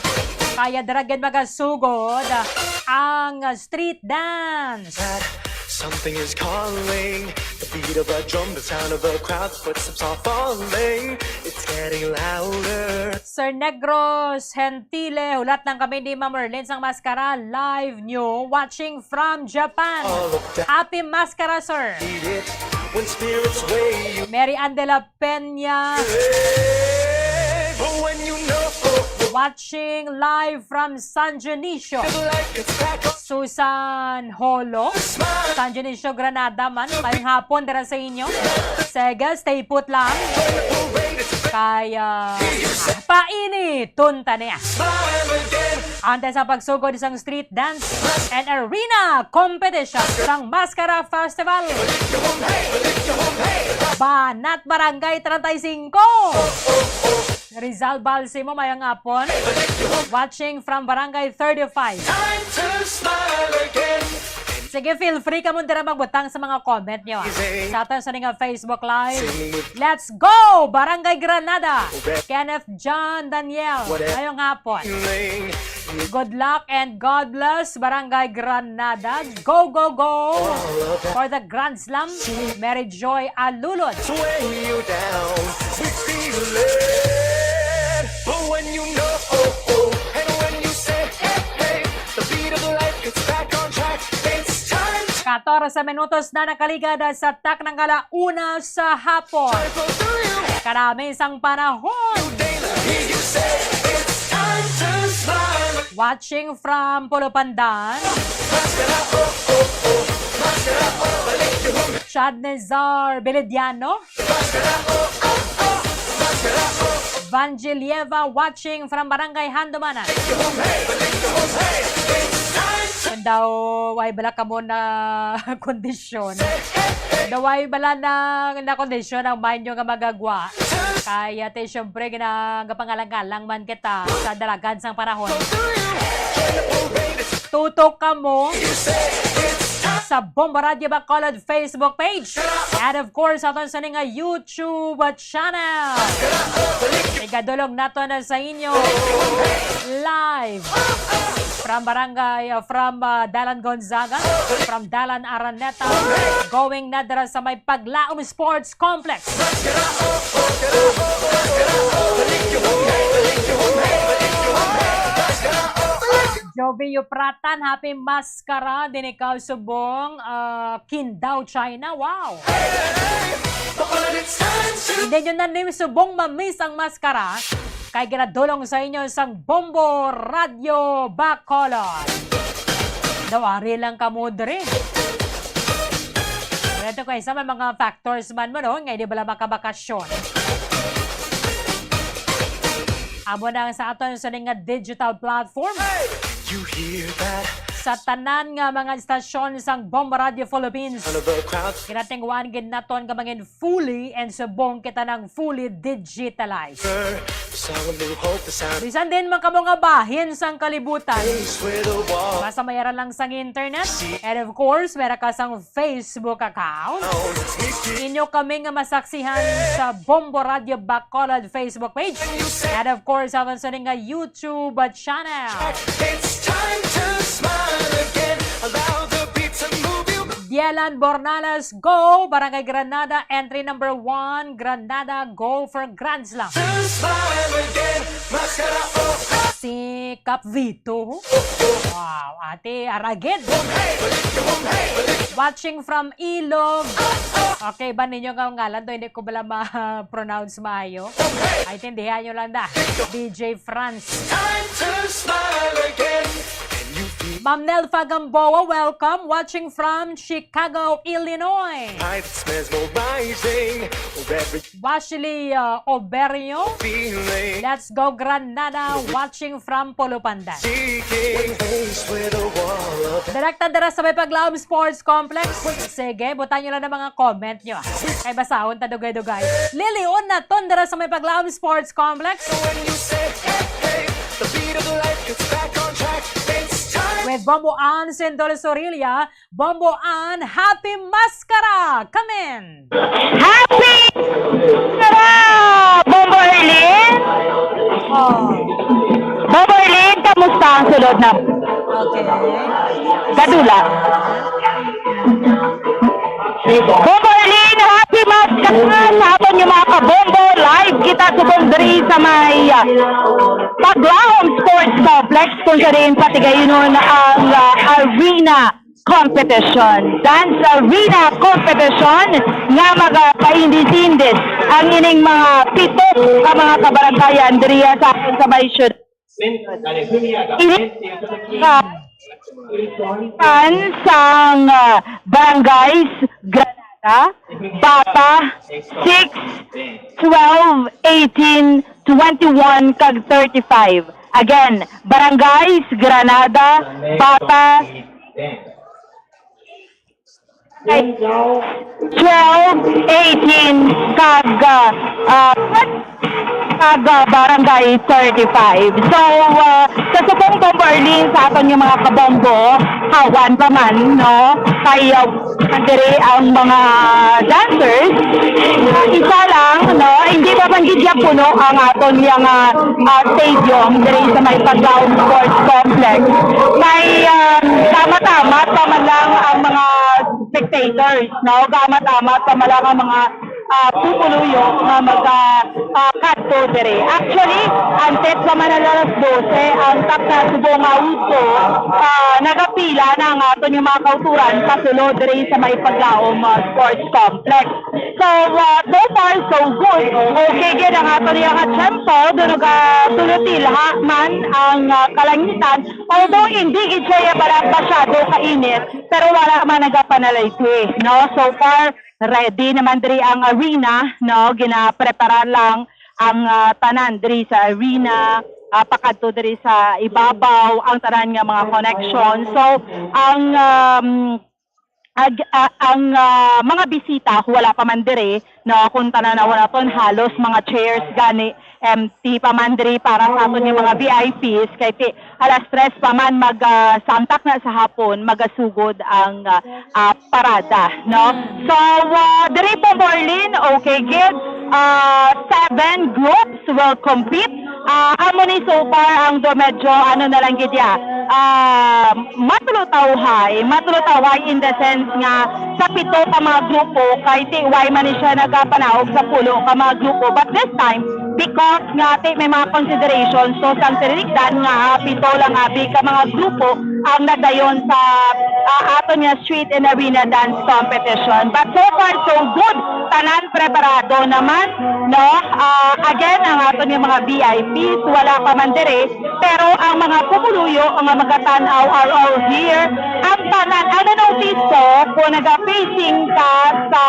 Kaya daragin magasugod ang street dance. Something is calling, the beat of a drum, the sound of a crowd, footsteps are falling, it's getting louder. Sir Negros Gentile, hulat ng kami ni Ma'am Merlin sang Mascara, live new, watching from Japan. Happy Mascara, sir. Beat it when spirits weigh you. Mary Ann de la Peña, But when you know, watching live from San Dionisio. like it's back on. Susan Holo, San Dionisio, Granada man. Kayong hapon dara sa inyo. Sige, stay put lang. Kaya painit, tunta niya. Antay sa pagsugod isang street dance and arena competition ng Mascara Festival. Banat Barangay 35. Rizal Balsimo, mayang hapon. Watching from Barangay 35. Time to smile again. Sige, feel free ka muna magbutang sa mga comment nyo. Sa atin sa nga Facebook Live. Let's go! Barangay Granada. Kenneth John Daniel. Ngayong hapon. Good luck and God bless Barangay Granada. Go, go, go! For the Grand Slam, Mary Joy Alulod. Sway you down, we feel it. But when you know, and when you say, hey, hey, the beat of life gets back on track. It's time 14 minutos na nakaligada sa tak ng alauna sa hapon. Karami isang panahon. hear you say, it's time to smile. Watching from Pulupandan. Chad Nezar Belediano. Vangelieva watching from Barangay Handumanan. Kung daw way bala ka mo na kondisyon. Daw way bala na kondisyon ang mind nyo nga magagwa. Kaya te syempre ginagapangalang-galang man kita sa dalagan sang panahon. Tutok ka mo sa Bombo Radio Bacolod Facebook page. And of course, aton sa nga YouTube channel. Igadulog nato na sa inyo live from Barangay, from Dalan Gonzaga, from Dalan Araneta, going na dara sa may Paglaom Sports Complex. Jovio Pratan, happy Mascara, din ikaw subong, Qingdao, China, wow! Hindi nyo na rin subong mamiss ang Mascara, kay ginadulong sa inyo isang Bombo Radio Bacolod. Dawari lang kamudre. Ito ko isa, may mga factors man mo, no? Ngayon di bala makabakasyon. amo na sa aton sa nga digital platform. You hear that? Sa tanan nga mga istasyon sang Bomba Radio Philippines. Sound of a crowd. Kinatingwan gid naton nga mangin fully and subong kita ng fully digitalized. The song of new hope, the sound of Bisan din man kamo nga bahin sang kalibutan. place where the wall. Basta mayara lang sang internet. And of course, meron ka sang Facebook account. Inyo kami nga masaksihan sa Bombo Radio Bacolod Facebook page. And of course, aton sa nga YouTube channel. It's time to smile again. Allow the beat to move you. Dielan Bornalas, go! Barangay Granada, entry number 1, Granada, go for Grand Slam. To smile again. Mascara, oh, Si Cap Vito. Wow, ate Aragid. Watching from Ilog. Okay, ba ninyo nga ngalan to? Hindi ko bala ma-pronounce maayo. Ay, tindihan nyo lang da. DJ France. time to smile again. And you feel Ma'am Nelfa Gamboa, welcome. Watching from Chicago, Illinois. pride that smells more rising. Or every Washley Oberio. feeling. Let's go Granada. Watching from Polopandan. Seeking place where the wall of Direkta dara sa may Paglaom Sports Complex. Sige, butan nyo lang ng mga comment nyo. Kay basahon ta dugay-dugay. Lilion na ton dara sa may Paglaom Sports Complex. when you say, hey, hey, the beat of life gets back on track. It's time. With Bombo Ann Sendol Sorilla, Bombo Ann, Happy Mascara! Come in! Happy! Bombo Erlin! Oh, Bombo Erlin, kamusta ang sulod na okay. gadula? Bombo Erlin, happy maskara sa aton yung mga kabombo. Live kita subong diri sa may Paglaom Sports Complex kung sa rin patigayon nun ang arena competition. Dance arena competition nga magpaindis-indis ang ining mga pito ka mga kabaranggayan diriya sa aton sa may syud. Sang barangays Granada, Bata, 6, 12, 18, 21, kag 35. Again, barangays Granada, Bata, 12, 18, kag barangay 35. So, sa subong Bomberlin sa aton yung mga kabombo, hawan pa man, no? Kaya, nandiri ang mga dancers, isa lang, no? Hindi pa man gidya puno ang aton yung stadium, diri sa may Paglaom Sports Complex. May tama-tama pa man lang ang mga spectators, no? Tama-tama pa man lang ang mga pupuluyo nga magka-kadto diri. Actually, antes pa man alas 12, ang tak na subong auto, nagapila na ang aton yung mga kauturan pasulod diri sa may Paglaom Sports Complex. So, so far, so good. Okay, gid ang aton yung tempo, doon tulot-ilha man ang kalangitan. Although, hindi gid siya masyado kainit, pero wala man nagapanalayti, no? So far, ready naman diri ang arena, no? Ginaprepara lang ang tanan diri sa arena, pakadto diri sa ibabaw ang tanan nga mga connection. So ang mga bisita wala pa man diri, no? Kung tanaw naton halos mga chairs gani empty pa man diri para sa aton yung mga VIPs kay alas 3 pa man samtak na sa hapon magasugod ang parada, no? So diri po Berlin, okay gid, 7 groups will compete. Amo ni so far ang do medyo ano na lang gid ya, matulutawhay in the sense nga sa pito ka mga grupo kay why man ni siya nagapanahog sa pulo ka mga grupo, but this time because nga may mga considerations, so sang tirinigdan nga pito lang abi ka mga grupo ang nadayon sa aton nga street and arena dance competition. But so far so good, tanan preparado naman, no? Again, ang aton nga mga VIPs wala pa man dire, pero ang mga pumuluyo ang mga magatanaw are all here. Ang tanan, ano notice ko kung naga-facing ka sa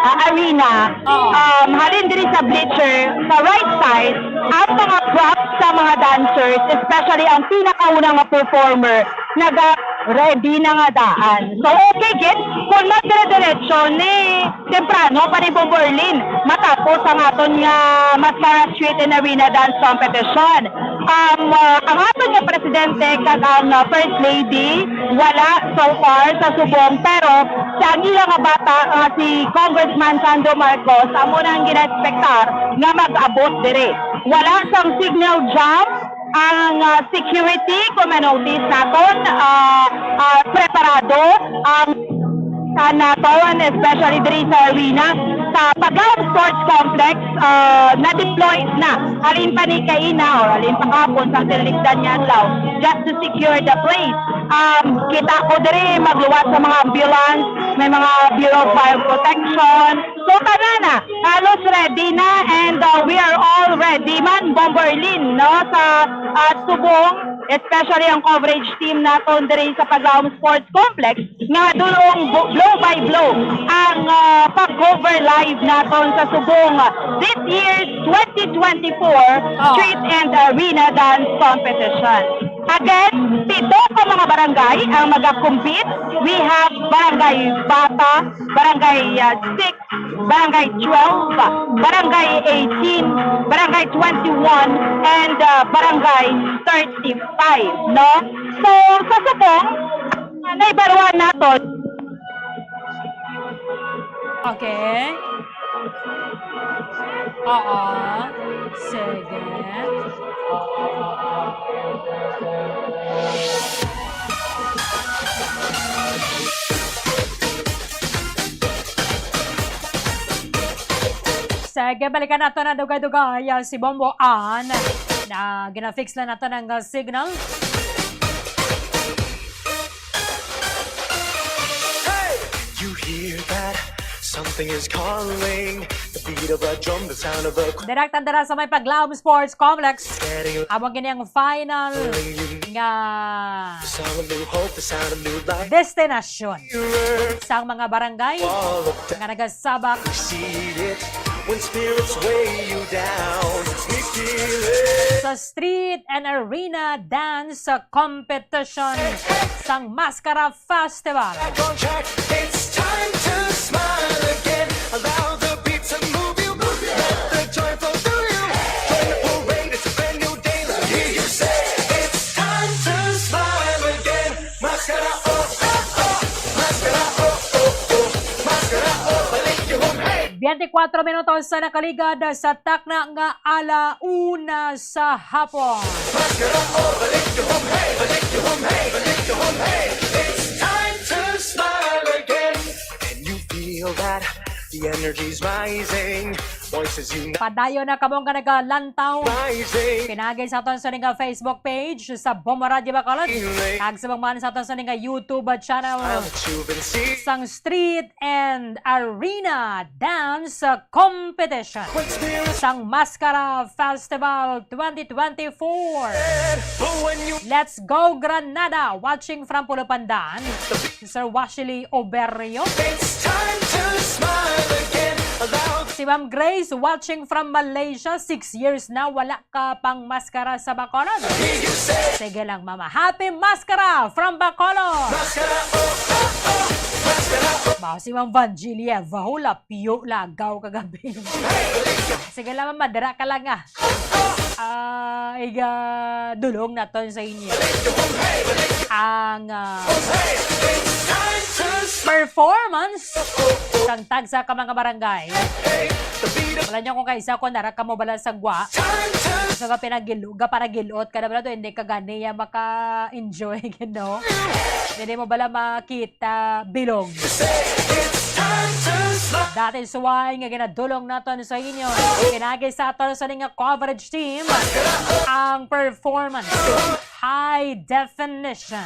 arena, Oo. halin diri sa bleacher, sa right side, ang mga props sa mga dancers, especially ang pinakaunang nga performer, ready na nga daan. So okay, git, kung magdire-diretso ni temprano pa ni Berlin, matapos ang aton nga Mascara Street and Arena Dance Competition. Ang aton nga presidente kag ang first lady wala so far sa subong, pero sa iya nga bata si Congressman Sandro Marcos amo nang gina-expectar nga mag-abot dire. Wala sang signal jump ang security, kung manotice naton, preparado ang naton, especially diri sa arena. Sa Paglaom Sports Complex, na-deploy na. Halin pa ni Kaina or halin pa kapon sa tiligdan niya law just to secure the place. Kita ko diri magluwat sa mga ambulance, may mga Bureau of Fire Protection. So tanana, halos ready na, and we are all ready man, Bomberlin, no, sa subong, especially ang coverage team naton diri sa Paglaom Sports Complex nga dulong blow by blow ang pag-cover live naton sa subong this year's 2024 Street and Arena Dance Competition. Again, 7 ka mga barangay ang mag-compete. We have Barangay Bata, Barangay 6, Barangay 12, Barangay 18, Barangay 21, and Barangay 35, no? So, sa subong, naibaruan natin. Okay. Oo. Sige. Sige, balikan nato na dugay-dugay si Bombo Ann na gina-fix na nato ng signal. You hear that? Something is calling. The beat of a drum, the sound of a crowd. Direktan dara sa may Paglaom Sports Complex. Getting Abang gini ang final nga the song of new hope, the sound of new life. destinasyon Nearer, sa mga barangay all of that. nga nagasabak See it when spirits weigh you down. We feel it. sa Street and Arena Dance Competition sang Mascara Festival. Back on track, it's time to smile again. Allow the beat to move you. Let the joy flow through you. Join the parade, it's a brand new day. Let me hear you say, it's time to smile again. Mascara, oh, oh, oh. Mascara, oh, oh, oh. Mascara, oh, balik you home, hey. 24 minutos sa nakaligad sa takna nga alauna sa hapon. Mascara, oh, balik you home, hey. Balik you home, hey. Balik you home, hey. It's time to smile again. And you feel that the energy's rising. Voices unite. Padayo na kamong ka nagalantaw. Rising. Pinagay sa aton sa nga Facebook page sa Bombo Radio Bacolod. Kag sa mga sa aton sa nga YouTube channel I'll let you've been seeing. sang Street and Arena Dance Competition When spirits sang Mascara Festival 2024. but when you Let's go Granada! Watching from Pulupandan, Sir Washili Oberrio. it's time to smile again. Allow Si Ma'am Grace watching from Malaysia, 6 years na wala ka pang maskara sa Bacolod. you say. Sige lang mama, happy maskara from Bacolod! Mascara, oh, oh, oh. Mascara, oh. Bao si Ma'am Vangelieva, hula piyo lagaw kagabi. Sige lang mama, dira ka lang ah. Iga dulong na to sa inyo. Ang It's time to smile. performance sang tagsa ka mga barangay. The beat of Wala niyo kung kaisa ko nara ka mo bala sa gwa. time to So ka pinagilog, paragilot ka na bala to, hindi ka ganiya maka-enjoy, you know? Hindi mo bala makita bilog. it's time to smile. That is why nga ginadulong natin sa inyo. Kinagay sa aton sa nga coverage team ang performance. High definition.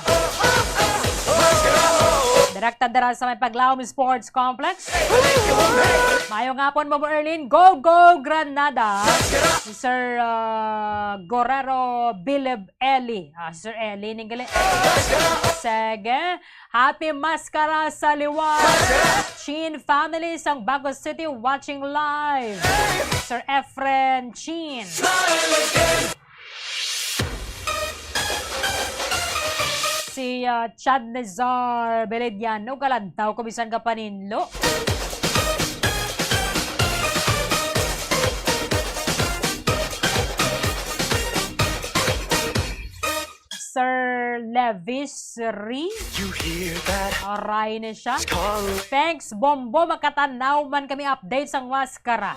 Direkta dara sa may Paglaom Sports Complex. Mayo nga po mo Erlin, go Granada. Si Sir Guerrero Bilib Eli. Sir Eli ningali. Sige. Happy Maskara sa liwan. Chin family sang Bago City watching live. Sir Efren Chin. Si Chad Nazar Belediano kalantaw ko bisan ka paninlo. Sir Levis Ri. You hear that? Aray na siya. Calling. Thanks, Bombo. Makatanaw man kami update sang Maskara.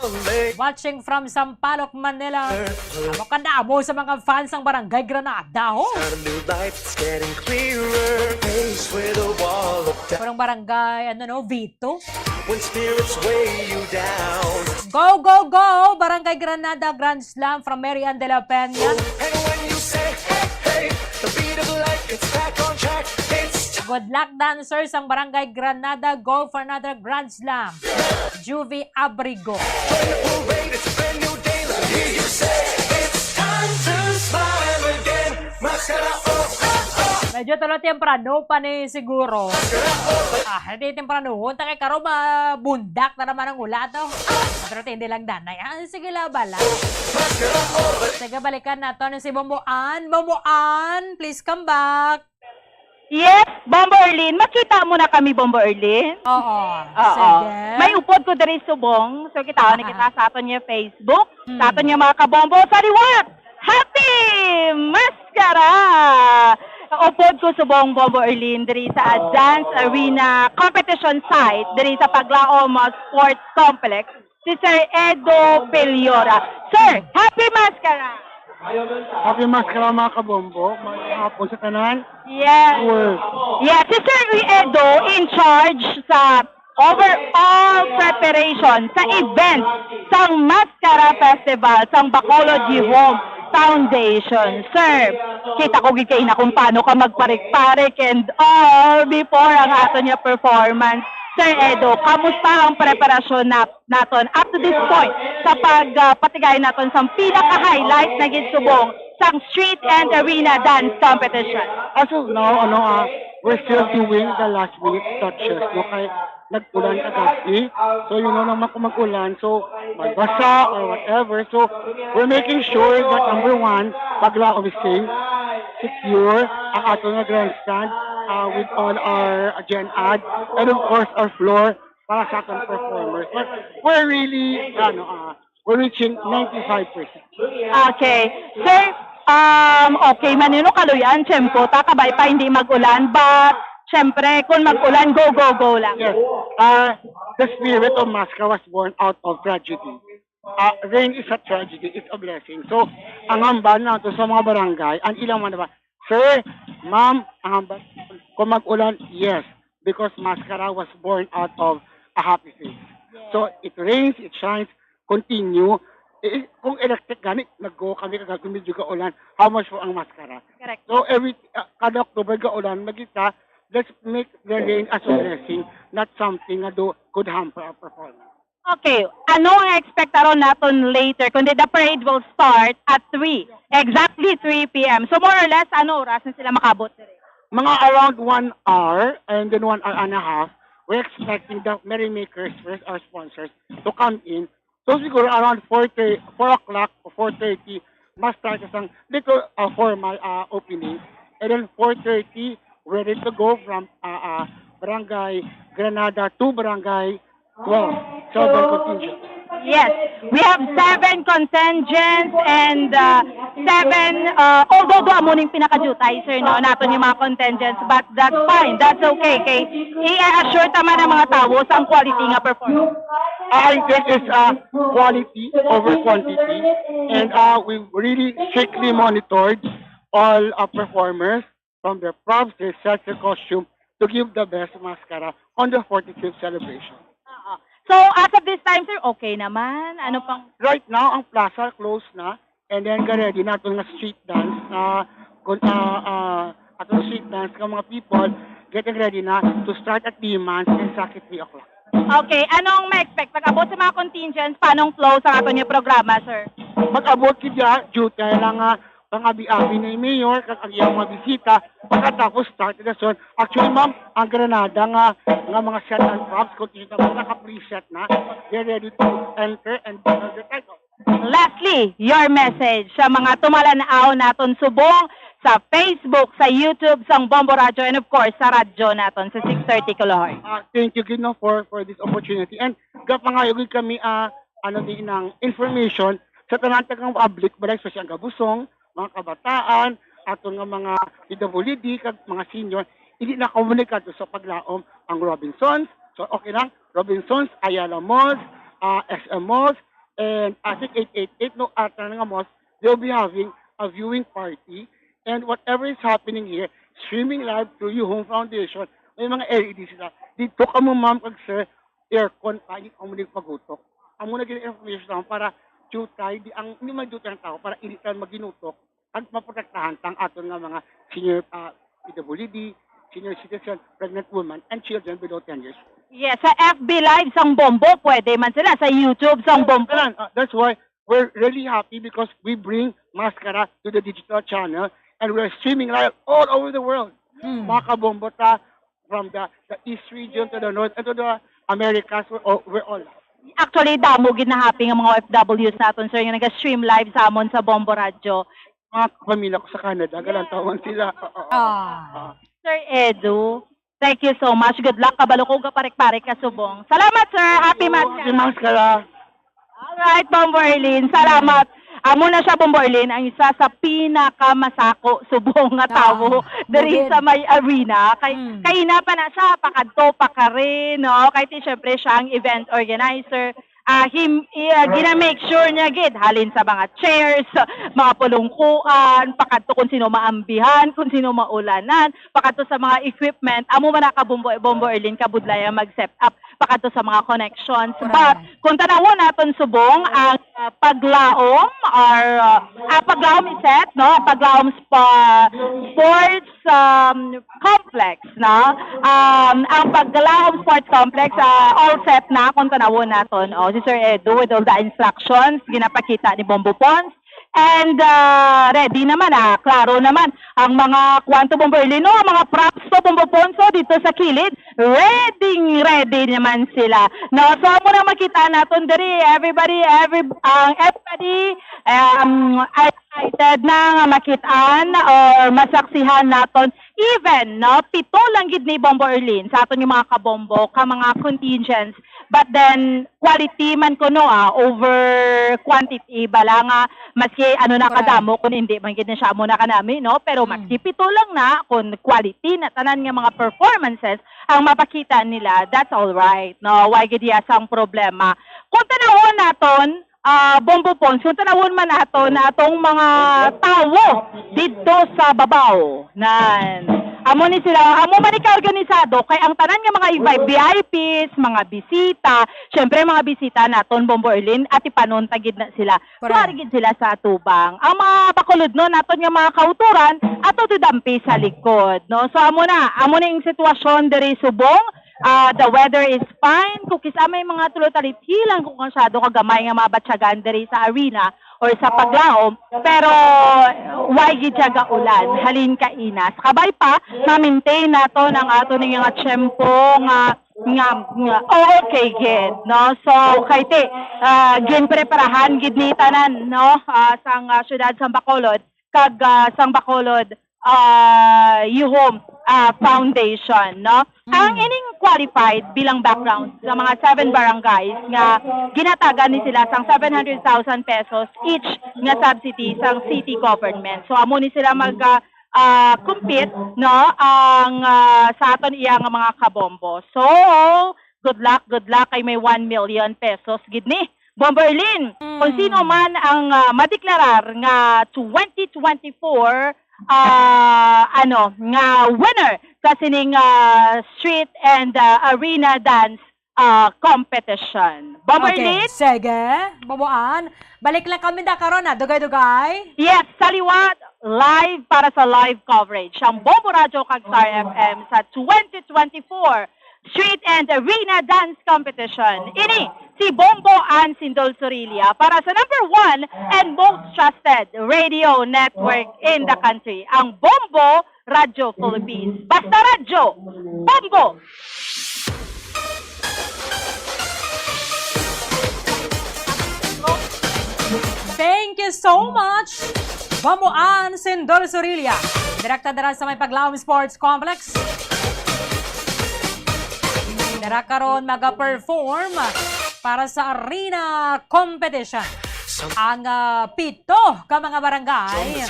Watching from Sampaloc, Manila. Amo ka na amo sa mga fans ng Barangay Granada, ho. Sound of new light, it's getting clearer. Face with a wall of doubt. Parang barangay, Vito. When spirits weigh you down. Go! Barangay Granada Grand Slam from Marian de la Peña. And when you say, hey, the beat of life, it's back on track. It's Good luck, dancers ang Barangay Granada. Go for another Grand Slam. Juvie Abrigo. parade, it's a brand new day. Let me hear you say, it's time to smile again. Mascara, oh. Medyo talo temprano pa ni siguro. Hindi temprano. Hunta kay karo bundak na naman ang ulat, no? Pero hindi lang danay. Sige labala. Sige, balikan natin si Bomboan. Bomboan, please come back. Yes, Bombo Erlin. Makita mo na kami, Bombo Erlin. Oo. Oo. Sige. May upod ko diri subong. So kita ni kita sa aton niya Facebook, sa aton niya mga kabombo sa liwat. Happy Maskara! Upod ko subong Bombo Erlin diri sa Dance Arena Competition Site diri sa Paglaom Sports Complex. Si Sir Edo Peliora. Sir, Happy Maskara! Happy Maskara mga kabombo. May hapon sa kanan. Yes. Well, Yes, si Sir Edo in charge sa overall preparation sa event sang Maskara Festival sang Bacolod Home Foundation. Sir, kita ko gikay na kung paano ka magparik-parik and all before ang ato niya performance. Sir Edo, kamusta ang preparasyon naton up to this point sa pagpatigay naton sa pinaka-highlight na gisubong sang street and arena dance competition? as of now, we're still doing the last minute touches. No? Kaya nag-ulan kagabi. So, naman kung mag-ulan. So, magbasa or whatever. So, we're making sure that number one, Paglaom is safe, secure, ang ato na grandstand with all our gen ad, and of course, our floor para sa ating performers. But we're really, we're reaching 95%. Okay. Sir, okay, manino kaluyan, tiyempo, takabay pa hindi mag-ulan, but syempre, kung mag-ulan, go lang. Yes. The spirit of Maskara was born out of tragedy. Rain is a tragedy, it's a blessing. So, ang hambal na sa mga barangay, ang ilang mga sir, ma'am, ang hambal, kung mag-ulan, yes, because Maskara was born out of a happy face. So, it rains, it shines, continue. Kung electric ganit, nag-go kami kagad medyo ka-ulan, how much for ang Maskara? Correct. So, kada October ka-ulan, magita, let's make the rain as a blessing, not something na could hamper our performance. Okay, ano ang expectaron natin later? Kundi the parade will start at 3, exactly 3 p.m. So more or less, ano oras na sila makabot? Mga around 1 hour, and then 1 hour and a half, we're expecting the merrymakers first, our sponsors, to come in. So siguro around 4 o'clock or 4:30, must start isang little formal opening. And then 4:30, we're ready to go from Barangay Granada to Barangay 12. So, by contingent. Yes, we have 7 contingents and 7, although do amuning pinaka-jutay, sir, no, nato yung mga contingents, but that's fine, that's okay. Okay, i-assure naman ng mga tao sa ang quality nga performance. I think it's quality over quantity, and we really strictly monitored all performers from their props, their sets, their costume, to give the best Maskara on the 45th celebration. So, as of this time, sir, okay naman? Ano pang... Right now, ang plaza closed na, and then ready na ito nga street dance, atong street dance ng mga people, getting ready na to start at 3 months and exactly 3 o'clock. Okay, anong ma-expect? Pag-abot sa mga contingents, paanong flow sa ato niya programa, sir? Mag-abot kaya, due tayo lang pang-abi-abi na yung mayor, kag ang iyang mga bisita, pagkatapos start na son. Actually, ma'am, ang Granada nga mga set and props, continue na naka-preset na, they're ready to enter and be the title. Lastly, your message sa mga tumalanaw naton subong sa Facebook, sa YouTube, sa Bombo Radio, and of course, sa radyo naton sa 630 kHz. Thank you, Gino, for this opportunity. And gapangayog kami din ng information sa tanang public, balay especially ang gabusong, mga kabataan, aton nga mga PWD, kag mga senior, hindi na komunikado sa paglaom ang Robinsons. So okay lang, Robinsons, Ayala Malls, SM Malls, and I think 888, no, nga malls, they'll be having a viewing party. And whatever is happening here, streaming live through Home Foundation, may mga LED sila. Dito ka mo, ma'am, kag sir, aircon, kain ka mo din pagutok. Ang muna gina information lang para jutay, hindi magdutay ang tao, para ilitan maginutok, at maprotektahan tang aton nga mga senior PWD, senior citizen, pregnant woman, and children below 10 years. Yes, sa FB Live, sang Bombo, pwede man sila. Sa YouTube, sang Bombo. That's why we're really happy because we bring Mascara to the digital channel and we're streaming live all over the world. Mga kabombo from the East region to the North and to the Americas, we're all Actually, damo ginahappy ng mga OFWs natin, sir, yung nag-stream live sa amon sa Bombo Radio. Mga pamilya ko sa Canada, galantawan sila. Sir Edu, thank you so much. Good luck. Kabalo ko kaparik-parik ka subong. Salamat, sir. Happy Mascara. Happy Mascara. Alright, Bombo Erlin. Salamat. Amo na siya, Bombo Erlin, ang isa sa pinakamasako subong nga tawo diri sa may arena. Kay na pa na siya, pakadto pa ka rin, no? Kahit syempre siya ang event organizer. Gina-make sure niya gid halin sa mga chairs, mga pulungkuan, pakadto kung sino maambihan, kung sino maulanan, pakadto sa mga equipment. Amo man ka Bombo Erlin kabudlay mag-set up pakadto sa mga connections. But kung tanawon naton subong ang paglaom or paglaom iset, no, paglaom sports complex, no, ang paglaom sports complex all set na kung tanawon naton. Si Sir Edu with all the instructions ginapakita ni Bombo Pons. And ready naman, klaro naman ang mga kwanto Bombo Erlin, no, ang mga props to Bombo Ponso dito sa kilid, ready naman sila. No, so mo na makita naton diri everybody excited na makitaan or masaksihan naton even, no, 7 lang gid ni Bombo Erlin sa aton yung mga kabombo ka mga contingents, but then quality man ko, no, over quantity bala nga maski kadamo kung hindi man gid na siya mo na kanami, no, pero maski 7 lang na kung quality na tanan nga mga performances ang mapakita nila, that's all right, no, why gid sang problema. Kung tanawon naton Bombo Pons, kung tanawon man nato na atong mga tawo dito sa babaw nan amo ni sila, amo man ka-organisado kay ang tanan nga mga VIPs, mga bisita, syempre mga bisita naton Bombo Erlin at ipanon tagid na sila. Tuarigid sila sa atubang. Ang mga bakulod no naton nga mga kauturan ato tudampi sa likod, no. So amo na yung sitwasyon diri subong. The weather is fine. Kukis may mga tulot-talit hilang kung masyado kagamay nga mabatsagan diri sa arena or sa paglaom. Pero why gidyaga ulan? Halin ka inas. Kabay pa, ma-maintain nato ng ato ng nga tiyempo nga okay gid, no. So kayti gin preparahan gid ni tanan, no, sang syudad sang Bacolod kag sang Bacolod Home Foundation, no. Ang ining qualified bilang background sa mga 7 barangays nga ginatagan ni sila sang 700,000 pesos each nga subsidy sang city government. So amo ni sila mag compete, no, ang sa aton iya nga mga kabombo. So good luck kay may 1 million pesos gid ni Bombo Erlin. Kung sino man ang madeklarar nga 2024 nga winner sa sining street and arena dance competition. Bombo Erlin? Sige, Boboan. Balik lang kami da karon, dugay-dugay. Yes, saliwat. live para sa live coverage ang Bombo Radio kag Star FM sa 2024 Street and Arena Dance Competition. Ini si Bombo and Sindol Sorilia para sa number 1 and most trusted radio network in the country, ang Bombo Radio Philippines. Basta radyo, Bombo! Thank you so much, Bamuan Sindol Sorilia. Direkta dara sa may Paglaom Sports Complex. Dara karon maga-perform para sa arena competition. Ang pito ka mga barangay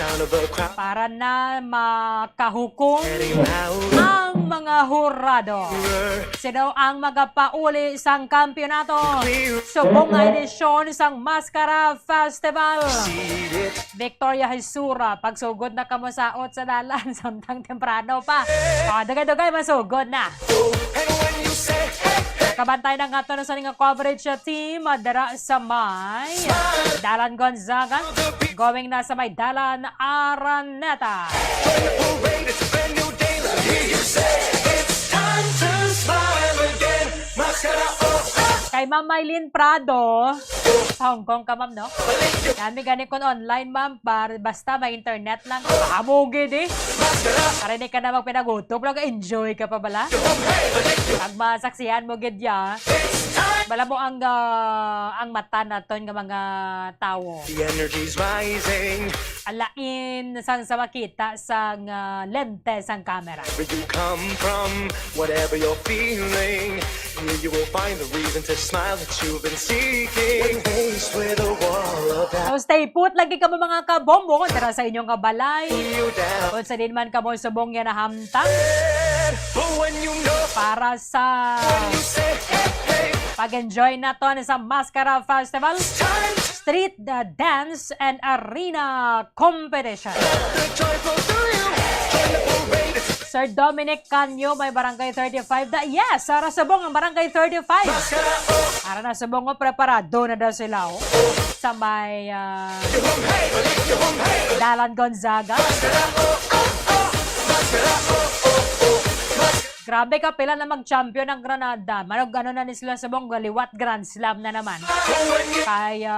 para na makahukom ang mga hurado. Sino ang magapauli sang kampyonato? Subong nga edisyon sang Mascara Festival. Victoria Hisura, pagsugod na kamasaot sa dalan, samtang temprano pa. Dugay-dugay masugod na. Kabantay na nga ito na sa nga coverage team dara sa may Dalan Gonzaga, going na sa may Dalan Araneta. Kay Ma'am Maylene Prado, sa Hong Kong ka ma'am, no? Kami gani kon online ma'am, basta may internet lang. Hamugid eh. Para hindi ka na magpinagutom, lang enjoy ka pa bala. Pag masaksihan mo gid ya, bala mo ang mata naton nga mga tao. The energy's rising. Alain sang sa makita sang lente sang camera. Where you come from, whatever you're feeling, here you will find the reason to smile that you've been seeking. Faced with a wall of doubt, So stay put, lagi ka mo mga kabombo, tara sa inyong kabalay. you down. Kung sa din man ka mo subong yan na hamtang But when you know, para sa you say, hey, hey, pag-enjoy na to sa Mascara Festival, time to Street Dance and Arena Competition. the joy flow through you. Join the parade, it's Sir Dominic Canyo, may Barangay 35. Yes, Sara Subong ang Barangay 35. Mascara, oh, Para na Subong o preparado na daw sila sa may your home, hey, your home, hey, Dalan Gonzaga. Mascara, oh, oh, oh, Mascara, oh, oh, oh, Grabe ka pila na mag-champion ng Granada. Manog ano na ni sila Subong, galiwat Grand Slam na naman. Kaya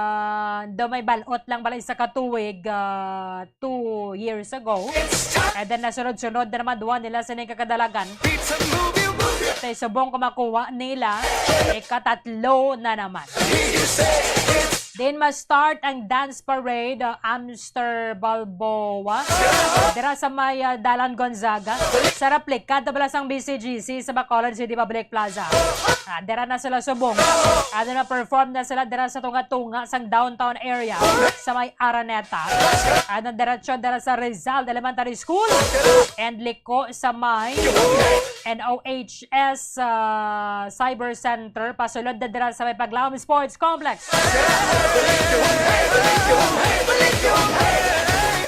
daw may balot lang balay sa katuwig 2 years ago. And then nasunod-sunod na naman duwan nila sa kakadalagan. beats and move you, move you. Sa Subong kumakuha nila, ikatatlo na naman. You say it's Then ma-start ang dance parade Amster Balboa. Dira sa may Dalan Gonzaga. Sa replikada pala sang BCGC sa Bacolod City Public Plaza. Dira na sila Subong. Na perform na sila dira sa tunga-tunga sang downtown area sa may Araneta. Diretso dira sa Rizal Elementary School and liko sa may NOHS Cyber Center. Pasulod na dira sa may Paglaom Sports Complex.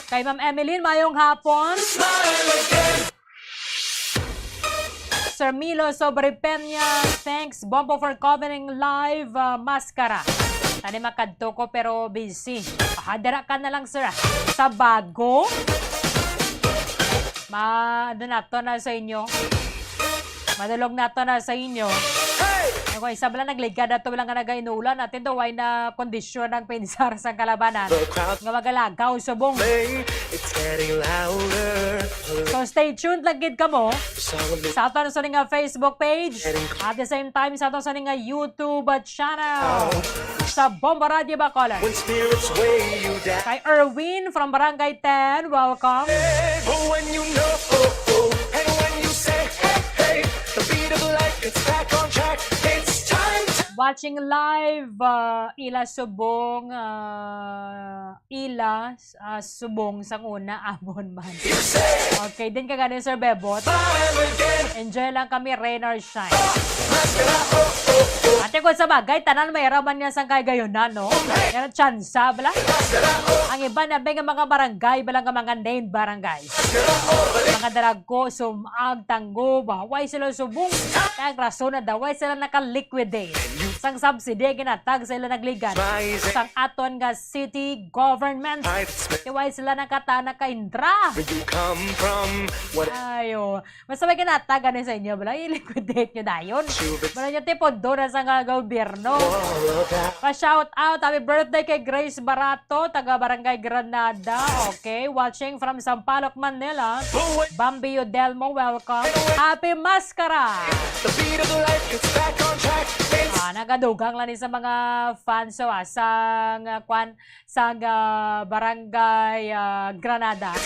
Kay Ma'am Emeline, mayong hapon. Sir Milo Sobrepeña, thanks Bombo for covering live Mascara. Tani makadto ko pero busy. Hadara ka na lang sir. Sa bago. Nato na sa inyo. Madulog nato na sa inyo. Kung isa bala nagligad ato bilang nga nagainulan natin daw ay na kondisyon ng pinsar sa kalabanan. Nga magalagaw Subong. it's getting louder. So stay tuned lagid ka mo Song of the sa ato sa nga Facebook page at the same time sa ato sa nga YouTube channel sa Bomba Radio Bacolod. when spirits weigh you down. Kay Erwin from Barangay 10, welcome. But when you know, oh, oh, and when you say, hey, hey, the beat of life gets back on track. It's time to Watching live Ila Subong Subong sang una amon man. Okay, din ka ganin Sir Bebot. smile again. Enjoy lang kami, rain or shine. Mascara, oh, oh, oh. Ate ko kung sa bagay, tanan may raman niya sang kay gayon na, no? Yan ang tsansa, bala. Ang iba na mga barangay, bala nga mga named barangay. Mga daragko, sumag, tanggo, bahaway sila subong. Kaya ang rason na daway sila naka-liquidate. Sang subsidy, ginatag sila nagligan. Sang aton nga city government. Kaya sila nakatana ka indra. Ayo. Basta may ginatag sa inyo, bala, i-liquidate nyo dayon. Bala nyo tipondo na sa nga gobyerno. Pa-shout out, happy birthday kay Grace Barato, taga Barangay Granada. Okay, watching from Sampaloc, Manila. Bambi Udelmo, welcome. Happy Maskara! Nagadugang lang sa mga fans sang Barangay Granada.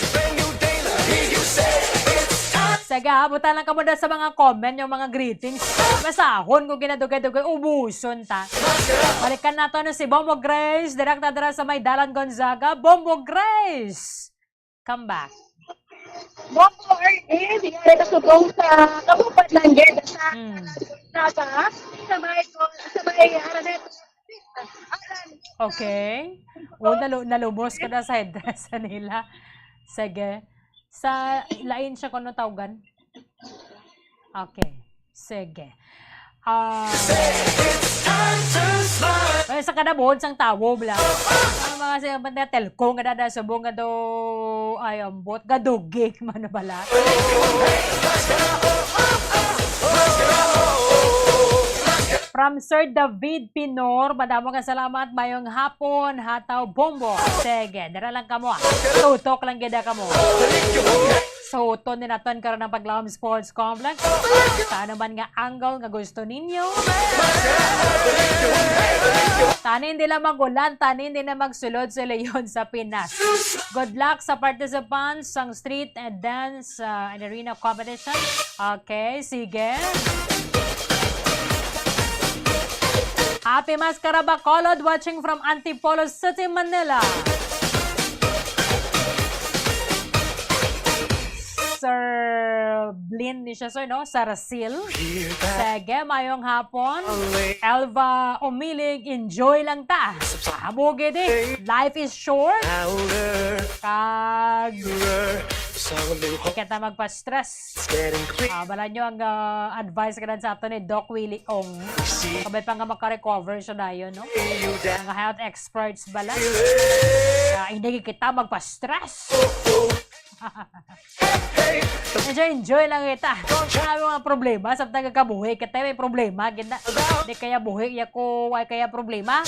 Sige, habutan lang ka muna sa mga comment, yung mga greetings. Masahon kung ginadugay-dugay, ubuson ta. Balikan natin si Bombo Grace, direkta dira sa Maydalan, Gonzaga. Bombo Grace! Come back. Bombo RD, di ka kasugong sa kabupat ng Gerd sa may Aranet. Okay. Nalubos ka na sa headdress nila. Sige. Sa lain siya kung tawagan? Okay. Sige. Sa kanabuhon sang tawo bla. Ang mga sa banda telco nga dada subong nga do ayambot gadugig man bala. From Sir David Pinor, madamo nga salamat, mayong hapon, hataw bombo. Sige, dara lang kamo. Tutok lang gida kamo. So, ito din natin karon ng Paglaom Sports Complex. Saan naman nga angle nga gusto ninyo? Tanin din lang magulan, tanin din na magsulod sa leyon sa Pinas. Good luck sa participants sang street and dance and arena competition. Okay, sige. Happy Maskara Bacolod, watching from Antipolo City, Manila. Sir Blin ni siya, sir, no? Sarasil. Sige, mayong hapon. Elva Umilig, enjoy lang ta. Sabugid eh. Life is short. Kag... Kita magpa-stress. Bala nyo ang advice ka sa ato ni Doc Willie Ong. Kabay pa nga makarecover siya na yun, no? Ang health experts bala. Hindi kita magpa-stress. Enjoy lang kita. Sabi mga problema, sa taga kabuhi, kita may problema. Hindi kaya buhi, ako ay kaya problema.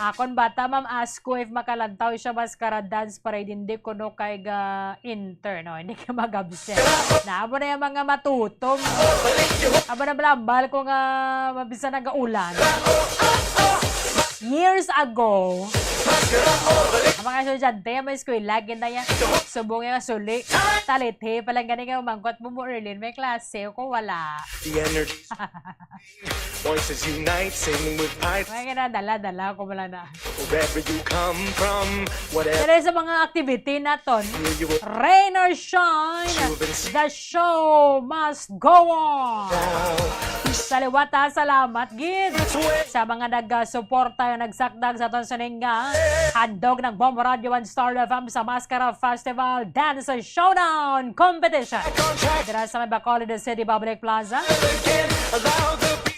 Akon bata, ma'am, ask ko if makalantaw siya Maskara dance para hindi ko no kay intern, no? Hindi ka mag-absent. Naabo na yung mga matutom. Aba na balambal ko nga mabisa na ulan. Years ago, ang mga estudyante, may school lagi na yan. Subong yung suli. Talite, palang ganing yung mangkot mo mo early. May klase, ko wala. The energy. Voices unite, singing with pride. May dala ko wala na. Wherever you come from, whatever. Pero sa mga activity naton, rain or shine, the show must go on. Saliwata, salamat, gid. Sa mga nag-suporta, nagsakdag sa aton sa ninga, handog ng Bombo Radio 1 Star FM sa Maskara Festival Dance Showdown Competition. Dira sa may Bacolod City Public Plaza.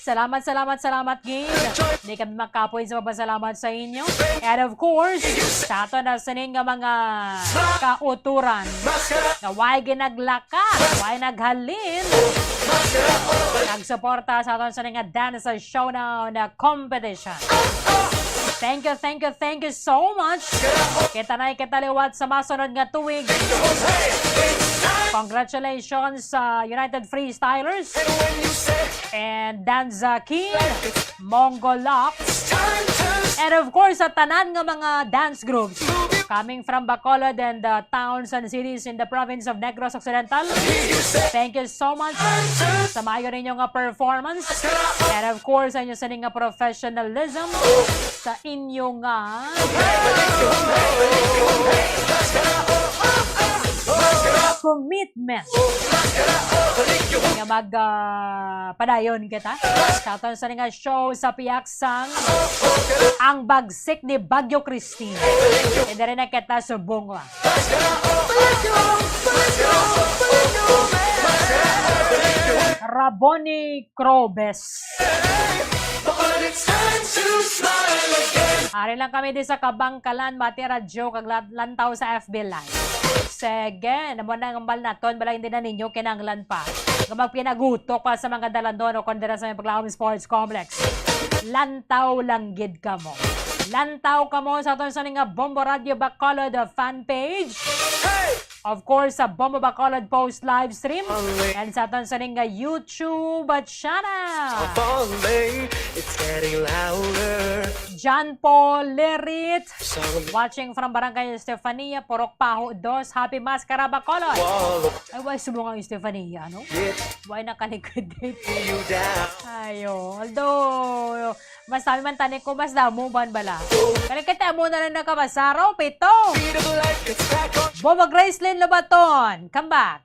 Salamat, gid. Hindi kami makapoy sa mapasalamat sa inyo. And of course, sa ato na sa ninga mga kauturan na way ginaglaka, way naghalin, nagsuporta sa aton sa ninga Dance Showdown Competition. Thank you so much. Kita na ikitaliwat sa masunod nga tuig. Congratulations sa United Freestylers and Danza King, Mongolok, and of course sa tanan nga mga dance groups coming from Bacolod and the towns and cities in the province of Negros Occidental. Thank you so much sa maayo ninyo nga performance, and of course sa inyo sa nga professionalism, sa inyo nga commitment nga padayon kita sa aton sa nga show sa Piaksang ang bagsik ni Bagyo Christine. Hindi rin na kita subong lang. Raboni Crobes. Ari lang kami di sa Kabangkalan, Mati Radyo, kag lantaw sa FB Live. Sige, naman na ngambal naton, bala hindi na ninyo kinanglan pa. Kapag pinagutok pa sa mga dalandon o kondera sa may Paglawom Sports Complex. Lantaw lang gid ka mo. Lantaw ka mo sa aton sa nga Bombo Radio Bacolod fan page. Of course, sa Bombo Bacolod post live stream. And sa aton sa nga YouTube channel. It's getting louder. John Paul Lerit. Watching from Barangay Estefania, Porok Paho 2. Happy Mascara Bacolod. Ay, why subungang Estefania, no? Why nakalikudate? Ayo, although, mas dami man tanik ko, mas damo ban bala. Kalikita mo na lang nakabasaro, pito. Boba Gracelyn Lobaton, come back.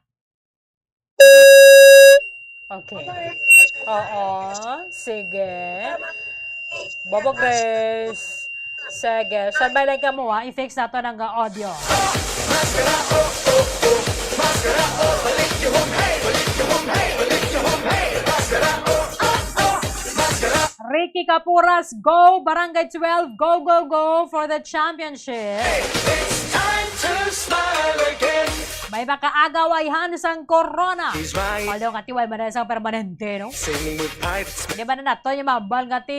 Okay. Oo, sige. Boba Grace. Sige, sabay lang ka mo ha, i-fix na to ng audio. Ricky Capuras, go! Barangay 12, go, go, go for the championship. It's time to smile again. May makaagawayhan sang corona. He's right. Although nga tiway man na isang permanente, no? Singing with pride. Di ba na nato yung mabal nga ti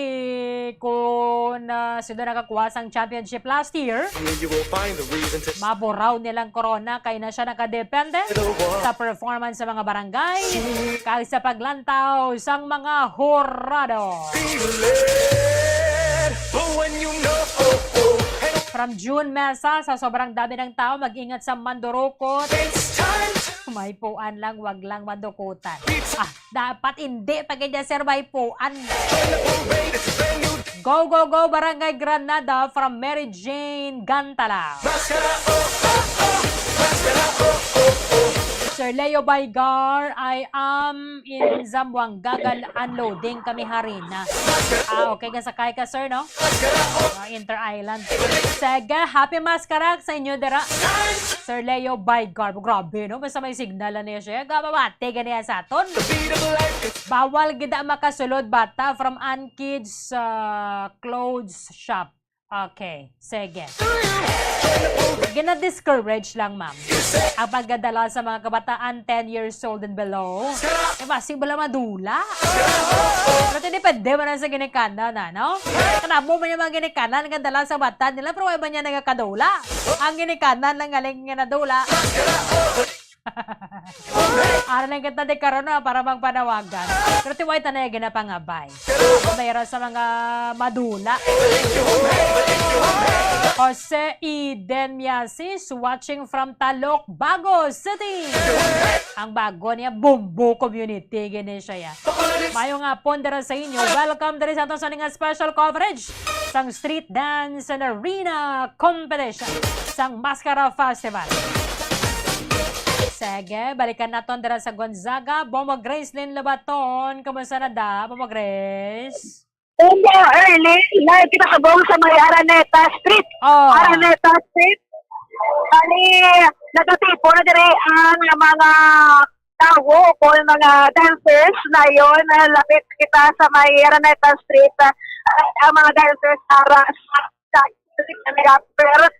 kung sila nakakuha sang championship last year. Here you will find the reason to Maburaw nilang corona kaya na siya nakadepende sa performance sa mga barangay kaya sa paglantaw sang mga horado. feel it. But when you know, From June Mesa, sa sobrang dami ng tao, mag-ingat sa mandurukot. it's time to May puan lang, wag lang mandukutan. Dapat hindi pag ganyan sir may puan. celebrate. It's a brand new Go, go, go, Barangay Granada from Mary Jane Gantala. mascara. Oh, oh, oh. Mascara. Oh, oh, oh. Sir Leo Baygar, I am in Zamboanga, unloading kami harina. Okay, kasakay ka sir, no? Inter-island. Sige, happy maskarak sa inyo, dira. Sir Leo Baygar, grabe, no? Basta may signal na niya siya. Gababate, ganyan sa aton. Beat of life. It's Bawal gida makasulod bata from Ankids Clothes Shop. Okay, sige. Gina-discourage lang, ma'am. Ang pagdadala sa mga kabataan 10 years old and below. Possible madula. Pero tinipende mo na sa ginikanan, no? Kanamo mo yung mga ginikanan nga dala sa bata nila, pero iba niya nagkakadula. Ang ginikanan lang galing nga nadula. Ara lang kita de karon na para magpanawagan. Pero tiway tanay ginapangabay. Mayroon sa mga madula. Jose Eden Miasis watching from Talok, Bago City. Ang bago niya, Bumbu Community. Gini siya ya. Mayong hapon dara sa inyo. Welcome dara sa ato sa nga special coverage sang Street Dance and Arena Competition sang Mascara Festival. Sige, balikan naton dara sa Gonzaga. Bombo Gracelyn Lobaton. Kamusta na da, Bombo Grace? Bombo early, live kita kabong sa may Araneta Street. Oh. Araneta Street. Ani, nagatipo na dire ang mga tao o mga dancers na yon. Lapit kita sa may Araneta Street. Ang mga dancers para sa street na rapper.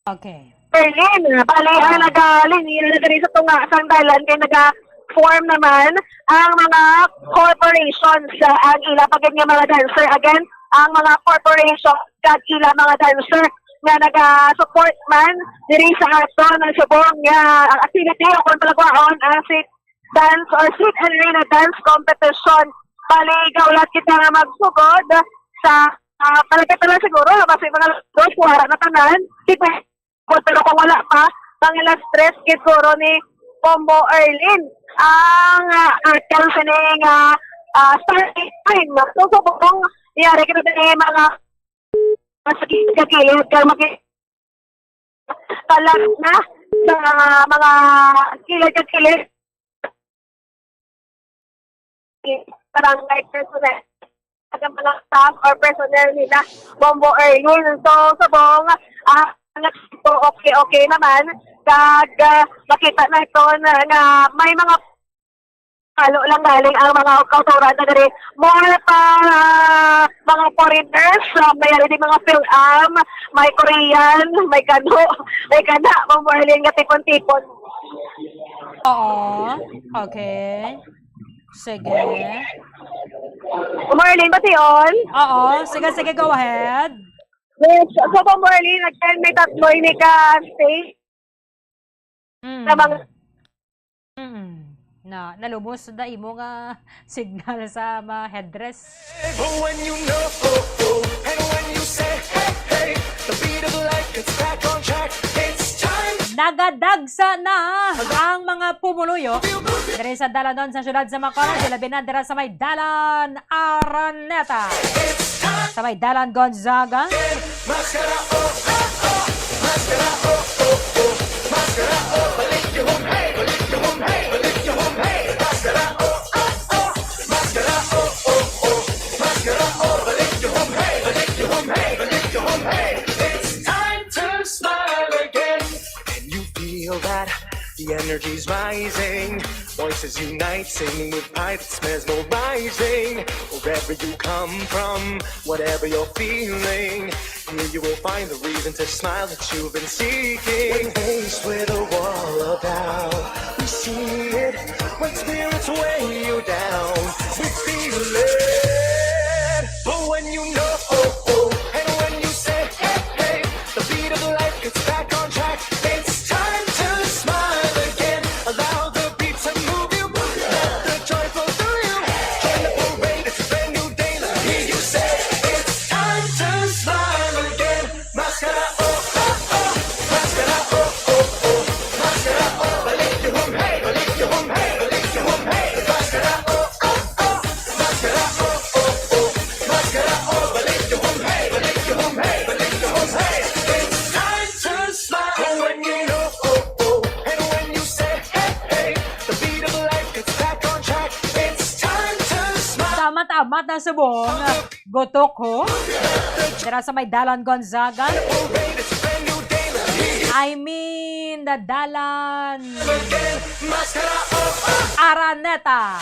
Okay. Berlin, bali ang nagaling na diri sa tunga sang dalan kay naga-form naman ang mga corporations ang ila pagid nga mga dancer again ang mga corporations kag ila mga dancer nga naga-support man diri sa ato ng subong nga activity o kung palagwaon ang street dance or street and arena dance competition. Bali gawlat kita nga magsugod sa palagay lang siguro kasi mga dos kuwara na tanan pero kung wala pa, pangila stress siguro ni Bombo Erlin ang atal sa ning starting time. So, kung Iyari ka na mga masakit kakilid ka talag na sa mga kilid barangay personnel at ang mga staff or personnel nila Bombo Erlin. So sabong okay naman kag makita na ito na may mga halo lang galing ang mga kauturan na gari. More pa mga foreigners, may din mga Phil-Am, may Korean, may Kano, may Kana, Bombo Erlin nga tipon-tipon. Oo. Okay. Sige. Merlin ba yun? Oo. Sige, go ahead. Yes. So, Merlin, again, may tatlo ini ka stay. Na mga Nalubos na imo nga signal sa mga headdress. But when you know, and when you say, hey, the beat of life gets back on track. It's time. Nagadagsa na ang mga pumuluyo diri sa Dalanon sa syudad sa Bacolod, labi na dira sa may Dalan Araneta, sa may Dalan Gonzaga, Mascara, mascara, mascara, balik your home, hey, balik your home, hey, balik your home, hey, mascara, mascara, mascara, balik your home, hey, balik your home, hey, balik your home, hey. It's time to smile again, and you feel that the energy's rising. Voices unite, singing with pride, it's mesmerizing. Wherever you come from, whatever you're feeling, here you will find the reason to smile that you've been seeking. When faced with a wall of doubt, we see it. When spirits weigh you down, we feel it. But when you know, and when you say, hey, the beat of life gets back on track. It's time to smile again. Allow the beat to move you. Let the joy flow through you. Join the parade, it's a brand new day. Let me hear you say, it's time to smile again. Mascara, mascara, mascara, balik your home, hey, balik your home, hey, balik your home, hey, mascara, mascara, mascara, balik your home, hey, balik your home, hey, balik your home, hey. It's time to smile when you know, and when you say, hey, the beat of life gets back on track. It's time to smile. tama-tama na subong gutok ho dira sa may Dalan Gonzaga. It's a brand new day. Let me hear you I mean the Dalan again. Mascara, Araneta.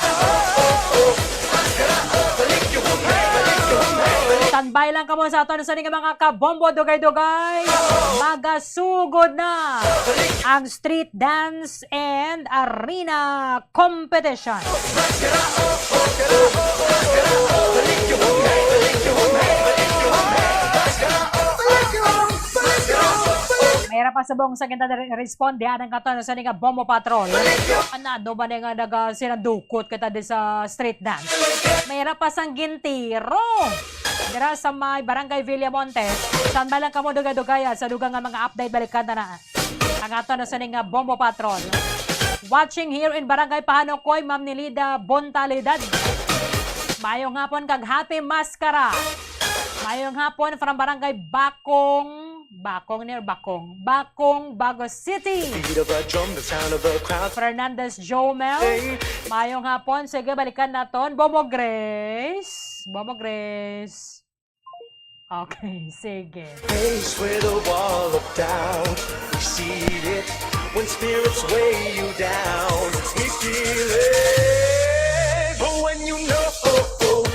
balik your home, hey, balik your home, hey, balik. Standby lang kamo sa aton sa mga kabombo dugay-dugay. Magasugod na ang street dance and arena competition. Mayra pa sa buong sa ganda responde ang katon sa nga Bombo Patrol. Anado ba nga naga sinadukot kita di sa street dance. Mayra pa sang gintiro. Dira sa may Barangay Villamonte, saan ba lang kamo dugay-dugaya sa dugang nga mga update balikan na ang aton sa nga Bombo Patrol. Watching here in Barangay Pahanokoy, Ma'am Nilida Bontalidad. Mayong hapon kag Happy Mascara. Mayong hapon from Barangay Bakong, Bago City. Beat of a drum, the sound of a crowd. Fernandez Jomel. Mayong hapon, sige balikan naton. Bobo Grace. Okay, sige. Faced with a wall of doubt, we see it when spirits weigh you down. We feel it, but when you know,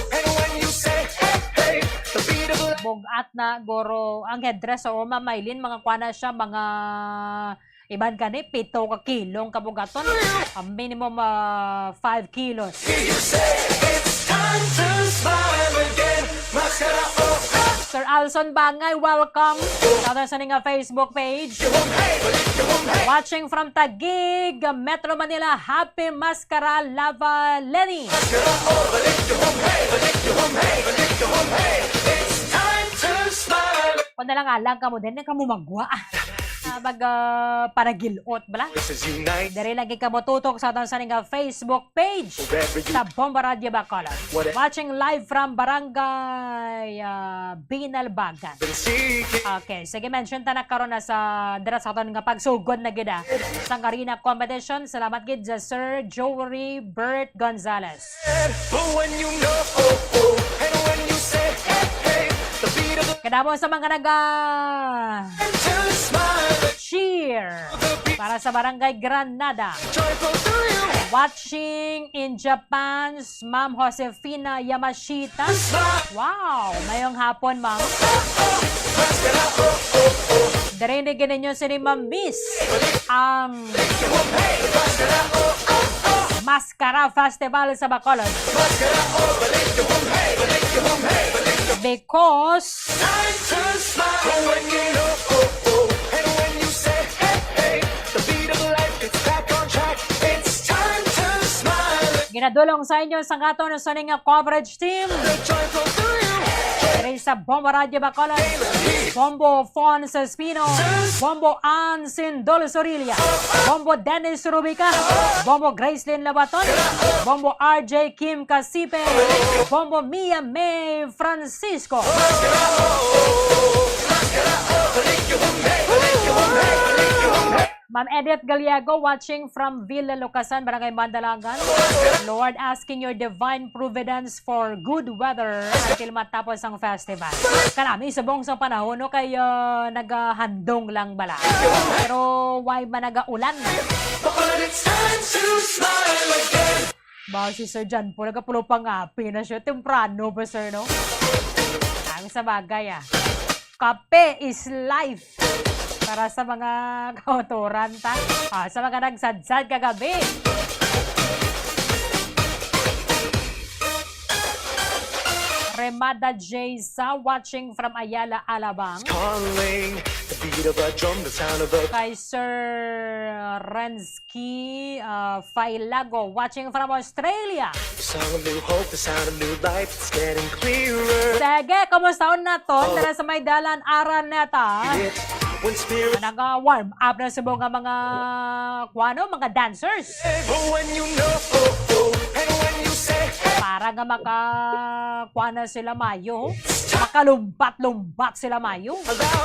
and when you say, hey, the beat of life. Bogat na goro ang headdress o mamailin mga kuana siya mga iban kani 7 ka kilong kabugaton. Ang minimum 5 kilos. Hear you say, it's time to smile again. Mascara, Sir Alson Bangay, welcome. Tawag sa nga Facebook page. Watching from Taguig, Metro Manila, Happy Mascara Lava Lenny. it's time to smile. Kung nalang alang ka mo din, ka mo magwa. panagilot bala. Voices unite. Dari lagi ka mo tutok sa aton sa nga Facebook page sa Bomba Radio Bacolod. Watching live from Barangay Binalbagan. Been seeking. Okay, sige, mention ta na karon na sa dira sa aton nga pagsugod na gida sa arena competition. Salamat gid sa Sir Jory Bert Gonzalez. But when you know, and when you say, hey, the beat of the Kadamo sa mga turn smile, cheer para sa Barangay Granada. joyful through you. Watching in Japan's Ma'am Josefina Yamashita. Wow! Mayong hapon, ma'am. Darinig ninyo si ni Ma'am Miss ang Mascara Festival sa Bacolod. Because Time to smile. But when you know, and when you say, hey, the beat of life gets back on track. It's time to smile. ginadulong sa inyo sa gato na sa nga coverage team. Joyful through you. Diri sa Bomba Radio Bacolod, Bombo Fon Espino, Bombo Ann Sindol Sorilia, Bombo Dennis Rubica, Bombo Gracelyn Labaton, Bombo RJ Kim Casipe, Bombo Mia May Francisco. Ma'am Edith Galiago watching from Villa Lucasan, Barangay Mandalagan. Lord, asking your divine providence for good weather until matapos ang festival. Kanami, subong sa panahon, no, kay nagahandong lang bala. Pero why ba nagaulan? It's time to smile again. Ba si Sir John po, nagapulo pang api na siya. Temprano ba, sir, no? Ang sa bagay, Kape is life. Para sa mga kauturan, sa mga nagsadsad kagabi. Remada Jaysa watching from Ayala, Alabang. Calling the beat of a drum, the sound of a Kay Sir Rensky Failago watching from Australia. the song of new hope, the sound of new life. It's getting clearer. Sige, kumusta na to? Tara sa may dalan aran neta. It when spirit. Nag-warm up na sa mga mga dancers. But when you know, and when you say, Para nga makakuha sila mayo. Makalumbat-lumbat sila mayo.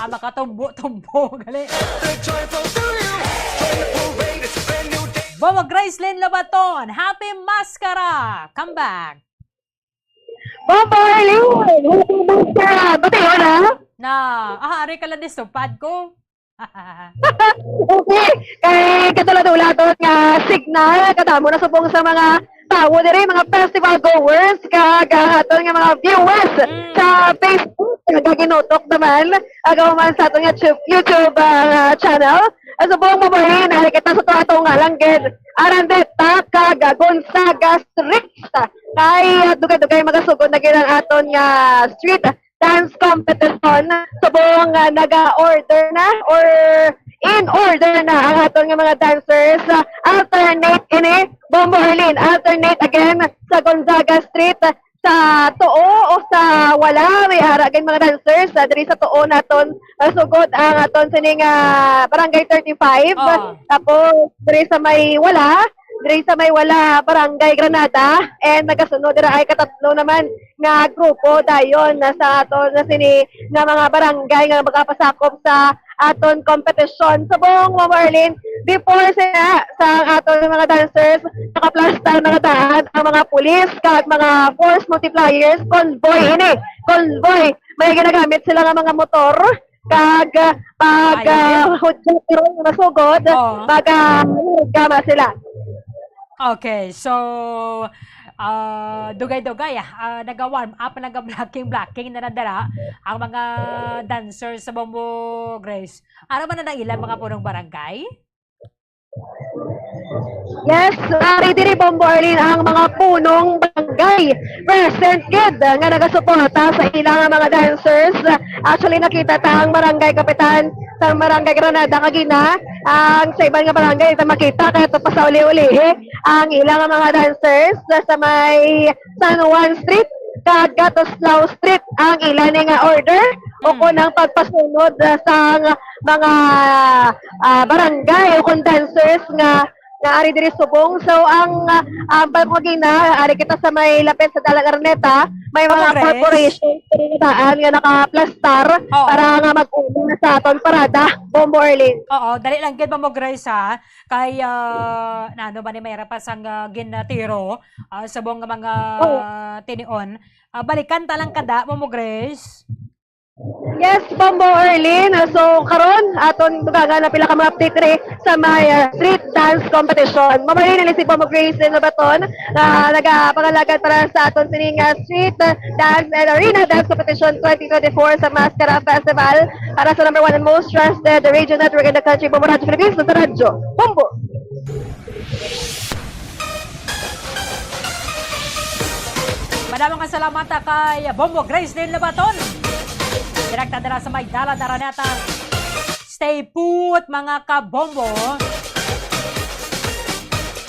Makatumbo-tumbo. Gali. the joyful through you. Join the parade, it's a brand new day. Bobo Gracelyn Labaton, Happy Mascara! Come back! Bomba Arlene! Happy Mascara! Ba't yun, ha? Na, ari ka lang disupad ko. Okay, kay katulad-ulatot nga signal, katamo na subong sa mga tao diri, mga festival goers, kagahaton nga mga viewers sa Facebook, nagaginutok naman, agaw man sa aton nga YouTube channel. Subong mo ba nakikita sa ato nga langged, Arandeta, kaga Gonzaga Street, kay dugay-dugay magasugod na ginang aton nga street dance competition. Subong naga-order na or in order na ang aton nga mga dancers. Alternate ini, Bombo Arlene, alternate again sa Gonzaga Street, sa tuo o sa wala, may haragin mga dancers. Diri sa tuo naton sugod ang aton sining Barangay 35. Tapos diri sa may wala, Barangay Granada, and nagasunod dira ay katatlo naman nga grupo dayon sa aton na sini nga mga barangay nga magapasakop sa aton competition. Subong mo Marlene, before sa aton mga dancers, nakaplastar na daan ang mga pulis kag mga force multipliers, convoy. May ginagamit sila nga mga motor kag pag hudyo pero nasugod, gama sila. Okay, so dugay-dugay naga-warm up, naga-blocking na nadala ang mga dancers sa Bombo Grace. Ano man na ilang mga punong barangay? Yes, diri Bombo Arlene ang mga punong barangay present gid nga nagasuporta sa ilang mga dancers. Actually nakita ta ang barangay kapitan sa Barangay Granada kagina, ang sa ibang nga barangay ita makita kaya ito pa sa uli-uli ang ilang mga dancers sa may San Juan Street kag Gatoslao Street ang ilan nga order o kunang pagpasunod sa mga barangay o condensers nga ari diri subong. So ang pagmagina ari kita sa may lapit sa Dalang Araneta, may mga Congress? corporation daan nga nakaplastar para nga mag-una sa aton parada, Bombo Erlin. Oo, dali lang gid mo Grace ha. Kay ano ba ni mayra pa sang ginatiro sa buong mga tinion. Balikan ta lang kada mo Grace. Yes, Bombo Erlin. So karon aton dugangan na pila ka mga update diri sa may street dance competition. Mabalin na si Bombo Grace ng baton na nagapangalagan para sa aton sining street dance and arena dance competition 2024 sa Mascara Festival para sa number 1 and most trusted radio network in the country, Bombo Radio Philippines, sa radyo. Bombo! Madamang salamat kay Bombo Grace din na baton. Direkta dira sa may Dalang Araneta. Stay put mga kabombo.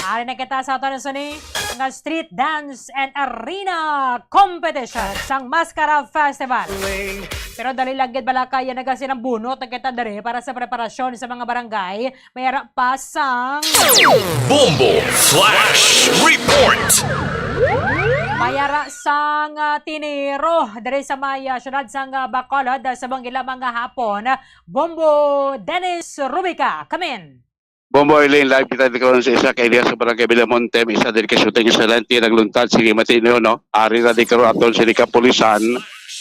Ari na kita sa aton suni nga street dance and arena competition sang Mascara Festival. Pero dali lang gid bala kaya nagasin ang bunot kita diri para sa preparasyon sa mga barangay. Mayara pa sang Bombo Flash Report. Mayara sang tiniro diri sa may syudad sang Bacolod sa Banggila mga hapon. Bombo Dennis Rubica, come in. Bombo Eileen, live kita di karon sa isa kay Elias sa Barangay Villamonte, isa diri ka shooting sa lanti nagluntad sige matino no. Ari ra di karon aton sa kapulisan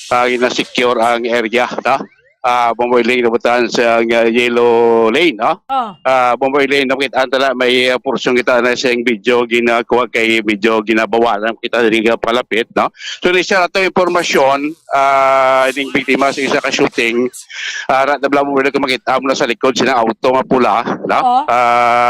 ina-secure ang area no. Bombo Eileen nabutan sa yellow lane no. Bombo Eileen nakita antala may porsyon kita na sa video ginakuha kay video ginabawalan kita diri ka palapit no. So ni siya ato impormasyon ining biktima sa isa ka shooting ara na blamo mo ka makita mo na sa likod sina auto nga pula no.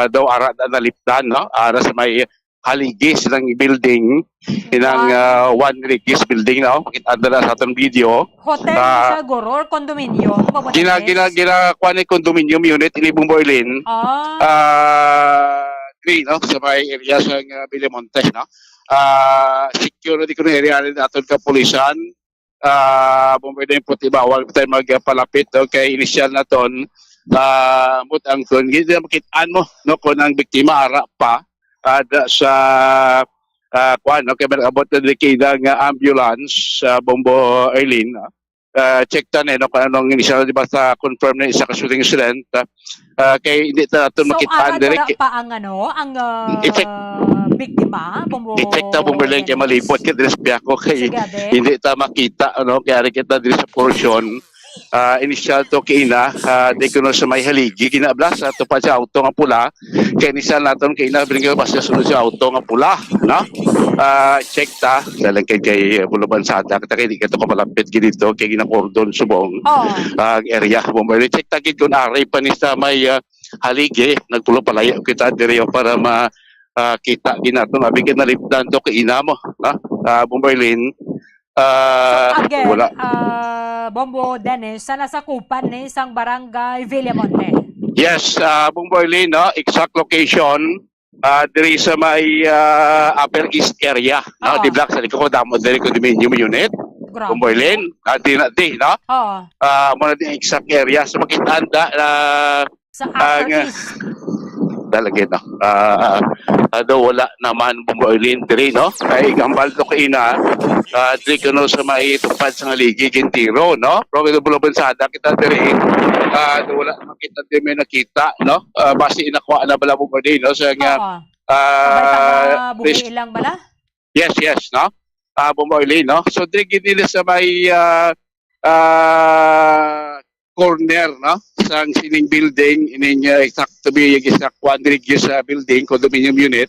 Daw ara na nalipdan no. Ara sa may haligis ng building inang one rigis building no. Makita na sa atong video. Hotel sa Goror condominium. Gina kuha ni condominium unit ini Bombo Eileen. No, sa may area sa Villamonte no. Security ko na area rin aton kapulisan. Bombo Eileen puti bawal tayo magpalapit kay initial na ton. Mutang kon gid makitaan mo no kun ang biktima ara pa sa kuan okay abot na dekada nga ambulance sa Bombo Eileen check ta no kung anong initial di ba sa confirm na isa ka shooting incident kay hindi ta natin makitaan direct pa ang ang biktima Bombo i-check ta Bombo Eileen kay malipot kay direspeto ko kay hindi ta makita ano kaya kita diri sa portion initial to kina di kuno sa may haligi kinablas to pa sa auto nga pula kay initial naton kina bringa basta sunod sa auto nga pula no check ta dalang kay buluban sa atak ta kay di ka to malapit dito kay ginakordon subong area Bombo check ta gid kun ari pa ni sa may haligi nagpulo palayo kita diri para kita ginaton abi kay nalipdan to kay ina mo Bombo Eileen again, wala. Bombo Dennis, sa nasakupan ni isang barangay Villamonte. Yes, Bombo Eileen, no? Exact location, diri sa may Upper East area, no? Di block sa likod, damo diri ko condominium unit. Bombo Eileen, di, no? Muna din exact area, sa makitanda sa Upper East. Dalagay no. Wala naman Bombo Eileen diri no. Kay gambal to kaina diri kuno sa may tupad sa haligi gintiro no. Pero buloban sa ada kita diri wala makita di may nakita no. Base inakuha na bala Bombo Eileen no sa nga buhi ilang bala? Yes no. Bombo Eileen no. So diri gid sa may corner no sang sining building ining exact to be exact quadrigus building condominium unit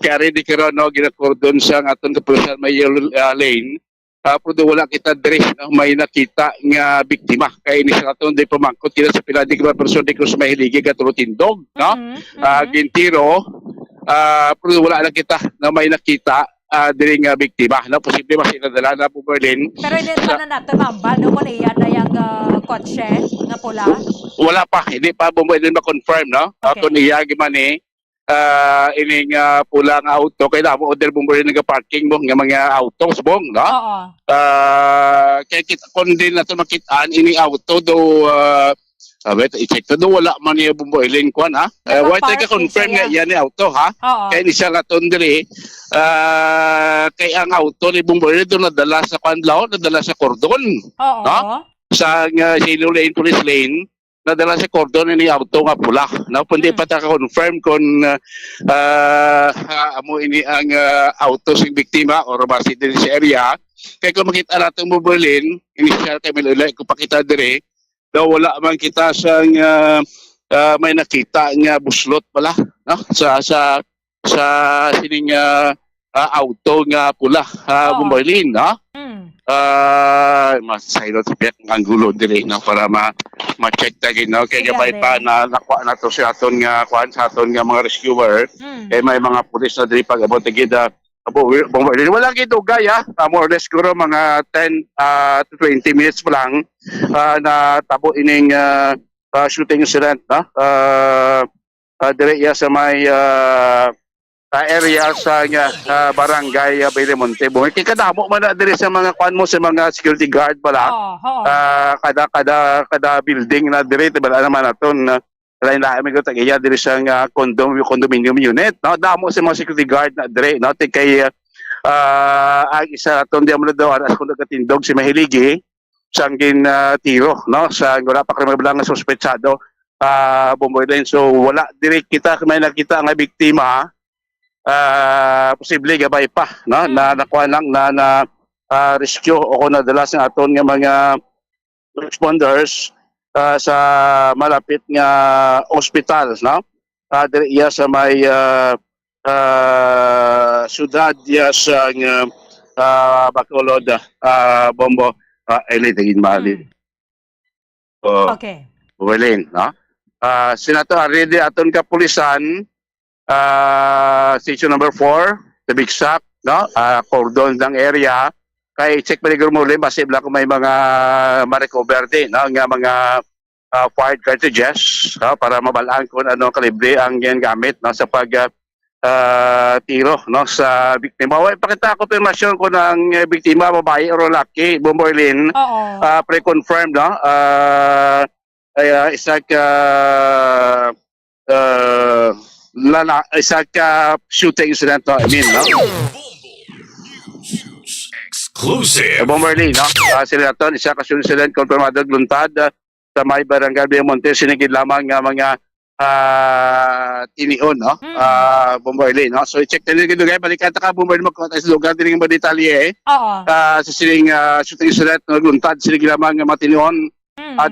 kaya di karon no ginakordon sang aton kapulisan may yellow lane pero wala kita diri no may nakita nga biktima kay ini sa aton di pamangkot kita sa pila di ka person di ko sa may hiligi katulad tindog no gintiro pero wala na kita na may nakita diri nga biktima no posible mas inadala na po Berlin pero hindi pa na nato mambal no kun iyan na yang kotse nga pula wala pa hindi pa Bombo Eileen ma-confirm no kung iya man ining pulang auto kay damo order bomber nga parking mo nga mga auto subong no. Oo. Kay kita kon din nato makitaan ini auto do abet i-check to do wala man niya bumboiling kwan ha. Why ka confirm nga yan ni auto ha. Oo. Kay ni siya laton diri kay ang auto ni bumboiling do nadala sa kanlaw, nadala sa cordon. Oo. No? Sa Yellow Lane Police Lane nadala sa cordon ni auto nga pula. No, kundi pa ta confirm kon amo ini ang auto sing biktima or base diri sa area. Kay kung makita natin mo Berlin, initial kay Melulay ko pakita dire daw wala man kita sang may nakita nga buslot pala no sa sining auto nga pula Berlin no. Mas silent pek ang gulo diri na para ma-check tagin no kay gabay pa na nakuha na to sa aton nga kuan sa aton nga mga rescuer kay may mga pulis na diri pag abot gid wala gid gaya more or less siguro mga 10 to 20 minutes pa lang na tabo ining shooting incident no dire sa may area sa barangay Belamonte. Kay kadamo man na dire sa mga kuan mo sa mga security guard pala. Kada building na dire bala naman aton lain na mi ko tagiya dire sa condominium unit. No, damo sa mga security guard na dire no kay ang isa aton di mo daw aras ko nagatindog si Mahiligi sang gin tiro no sa wala pa kami bilang suspetsado bomboy so wala dire kita may nakita nga biktima posible gabay pa no na nakuha lang na rescue o nadala sa aton nga mga responders sa malapit nga ospital no diriya sa may syudad sa Bacolod bombo tigin mali Okay. Welin no sinato ready aton kapulisan station number 4 the big sack no cordon ng area kay check paligro mo ulit masibla kung may mga ma-recover din no nga mga fired cartridges no? Para mabalaan kung ano kalibre ang yan gamit no sa pag tiro no sa biktima. Pakita ko confirmation ko ng biktima babae o lalaki Bomboylin pre-confirm no isa ka shooting incident no I mean no Exclusive. Bomberly, no? Sila naton, isa ka incident konfirmado luntad sa may barangay Belamonte, sinigid lamang nga mga tinion, no? Bomberly, no? So, i-check na rin guys, balikan ka Bomberly, magkakata sa lugar, din yung detalye, sa siling shooting incident, luntad, sinigid lamang nga mga tinion,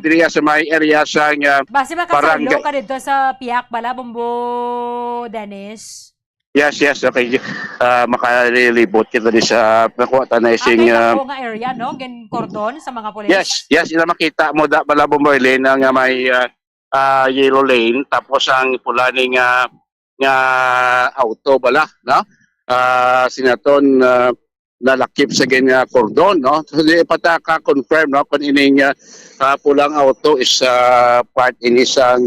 diriya sa may area sa base makasalo ka dito sa Piak bala Bombo Dennis. Yes, okay. Makalilibot kita di sa nakuha na ising nga area no, gen cordon sa mga pulis. Yes, ila makita mo da bala Bomboylin nga may yellow lane tapos ang pula ning nga auto bala, no? Sinaton nalakip sa ganyan cordon, no? So, di pataka confirm no kung ining pulang auto is part in isang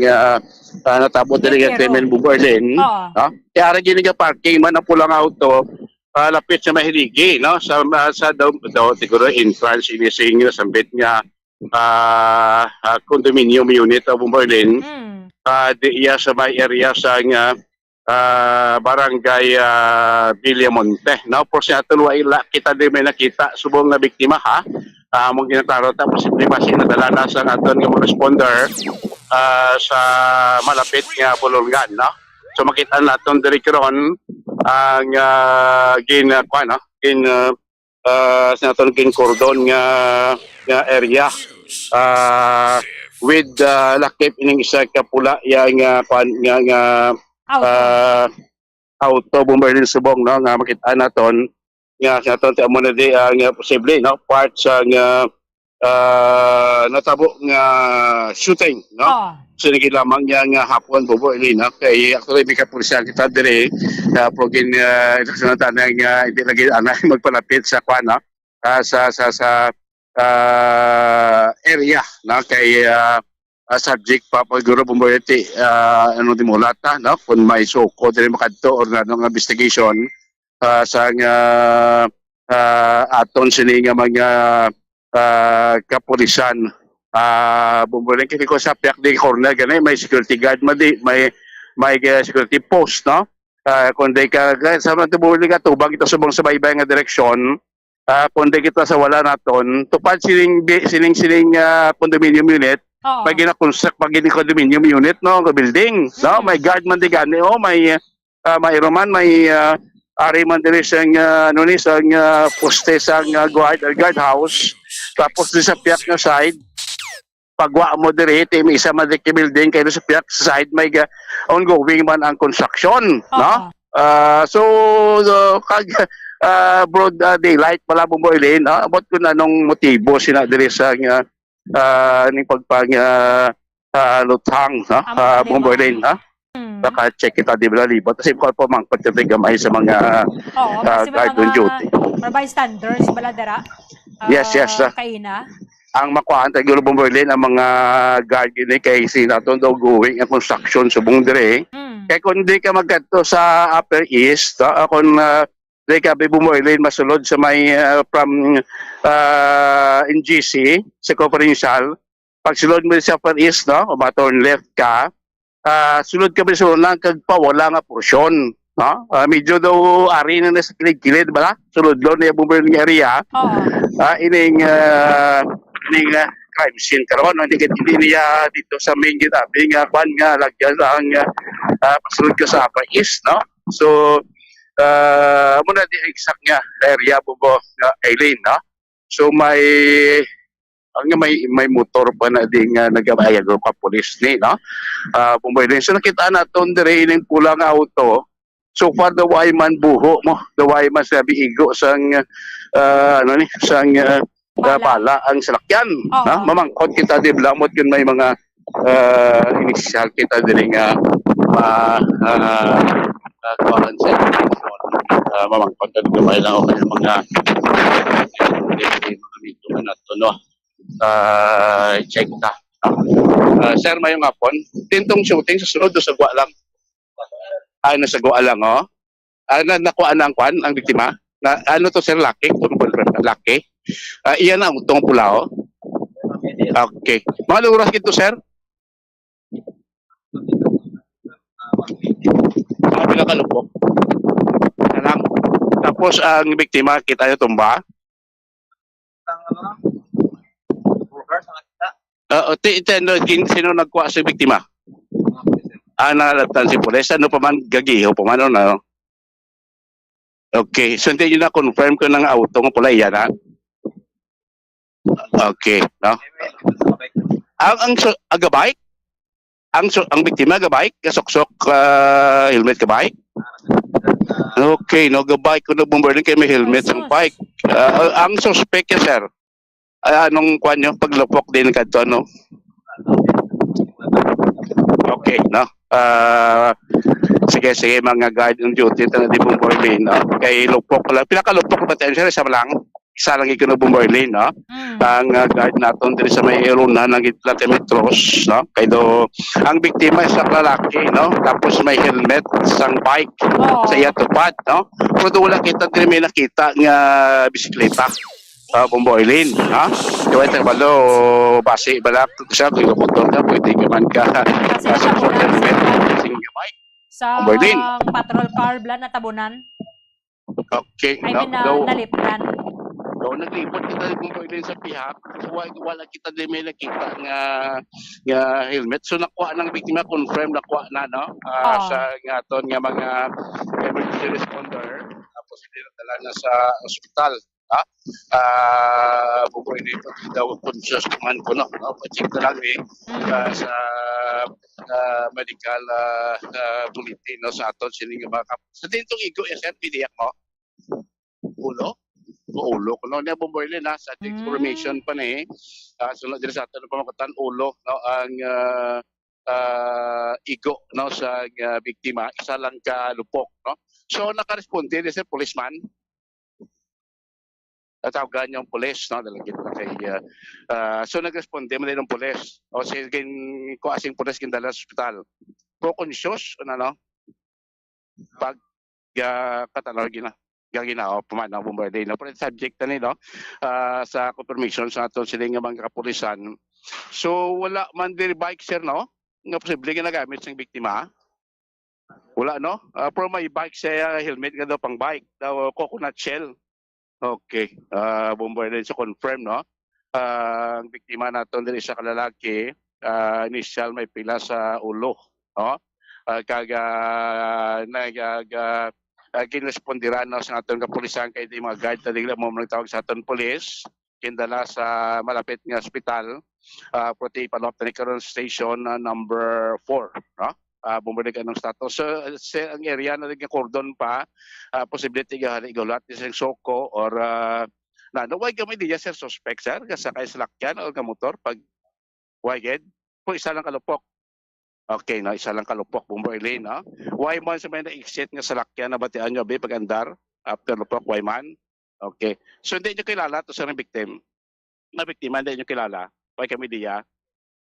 natabo diri nga Temen Bomboylin, no? Kaya ara gini nga parking man ang pulang auto lapit sa Mahiligi, no? Sa daw siguro entrance ini sa inyo sambit nga condominium unit of Bomboylin. Diya sa may area sa nga barangay Villamonte, no? Por sa tulwa kita din may nakita subong na biktima ha. Mong ginataro tapos simple masin nadala na sa aton nga responder sa malapit nga Bulolgan, no? So makita naton diri karon ang sinaton kin cordon nga area with lakip ining isa ka pula nga auto Bomboylin subong, no? Nga makita naton nga sinaton ti amo na di nga posible, no? Part sa nga natabo nga shooting, no? Sinigid lamang niya nga hapon Bomboylin, no? Kay actually may kapulisan kita dire progin sunatan nga hindi lagi anay magpalapit sa kwan, no? Sa area, no? Kay subject pa paguro bumboyete ano di mulata no kung may suko diri makadto or nga investigation sa nga aton sini nga mga kapulisan bumboyete kay ko sa piak di corner gani may security guard may security post no kundi ka sa mga tubuli ka tubag ito subong sa baybay nga direksyon kundi kita sa wala naton tupad sining condominium unit pag gina-construct pag condominium unit no building no may guard man digani may roman may ari man diri sang ano ni sang poste sang guard house tapos di sa piyak nga side pagwa mo diri may isa man diri building kay sa piyak sa side may ongoing man ang construction no so kag broad daylight pala bumboylin about kun anong motibo sina diri sa ning pagpang luthang bumboylin baka check kita di bala libot kasi ko po mang pagtigamay sa mga guard on duty bystanders baladara yes kaina ang makuhaan tayo bumboylin ang mga guard gini kay sinaton daw going ang construction subong dire kay kung di ka magkadto sa Upper East kung di ka bumboylin masulod sa may from NGC sa Provincial pag sulod mo sa Upper East no o turn left ka sulod ka ba sulod lang kag pawala nga porsyon no medyo daw ari na sa kilid bala sulod lo na bumboylin area ining crime scene karon hindi niya dito sa main gitabi nga kwan nga lagyan ang pasulod ka sa Upper East no so muna di exact nga area bubo Eileen no so may motor pa na ding nagabayag ka pulis ni no bumboylin so nakita naton dire ining pulang auto so far the wayman buho mo the wayman sabi igo sang sang bala ang salakyan mamangkot kita di blamot yun may mga initial kita dire nga kawan sa mamangkot at gamay lang ako ng mga ito na ito no check ta sir may yung hapon tintong shooting sa sunod sa gwa lang nasa gwa lang nakuha na ang kwan ang biktima na ano to sir laki iyan ang utong pula okay mga luras kito sir pinakalupok lang tapos ang biktima kita yung tumba sino nagkuha sa biktima nalabtan si pulis ano pa man gagiho pa man no okay so hindi nyo na confirm ko ng auto ng pula yan okay no ang gabay ang biktima gabay kasoksok helmet gabay okay no gabay ko na bumboylin kay may helmet ang bike ang suspect ya sir anong kwan nyo paglupok din kadto no okay no sige mga guard on duty na di bumboylin no kay lupok lang pinakalupok ba tayo sir isa lang ikaw na bumboylin no ang guard naton diri sa may eruna ng Metros no kay do ang biktima sa lalaki no tapos may helmet sang bike sa iya tupad no pero wala kita diri may nakita nga bisikleta bumboylin kaya tayo balo basi balak sa kung motor ka pwede ka man ka sa helmet sing bike sa patrol car blan na tabunan okay nalipdan naglipot kita bumboylin sa pihak wala kita din may nakita nga helmet so nakuha ng biktima confirm nakuha na no sa nga aton nga mga emergency responder tapos dinadala na sa ospital bumboylin po daw conscious naman ko no pa-check na lang sa medical bulletin no sa aton sining mga sa dintong igo sir piniyak mo ulo kuno niya bumboylin sa information pa ni sunod diri sa aton pamakatan ulo no ang igo no sa biktima isa lang ka lupok no so nakaresponde sa policeman tawagan yung pulis, no, dalagit na kay so nagresponde mo din ng pulis o sige ko asing pulis kindala sa ospital pro conscious ano pag katanor gina o pamana bombarde no pero subject na no sa confirmation sa aton sila nga mga kapulisan so wala man diri bike sir no nga posible ginagamit ng biktima wala no pero may bike siya helmet nga daw pang bike daw coconut shell. Okay, bombardier so confirm no. Ang biktima naton diri sa kalalaki, initial may pila sa ulo, no. Kinrespondiran no sa aton kapulisan kay di mga guard tadigla mo nagtawag sa aton pulis kindala sa malapit nga ospital, pati palop ni karon station number 4, no. Bumalik anong status. So, ang area na naging cordon pa, posibility nga igulat ni Seng Soko or why kami di sir suspect sir kasi kay salakyan o motor pag waged kung isa lang kalupok. Okay, no, isa lang kalupok bombardier no. Why man sa may na-exit nga salakyan na batian nyo pag andar after lupok why man. Okay. So hindi nyo kilala to sa victim. Na biktima hindi nyo kilala. Why kami diya?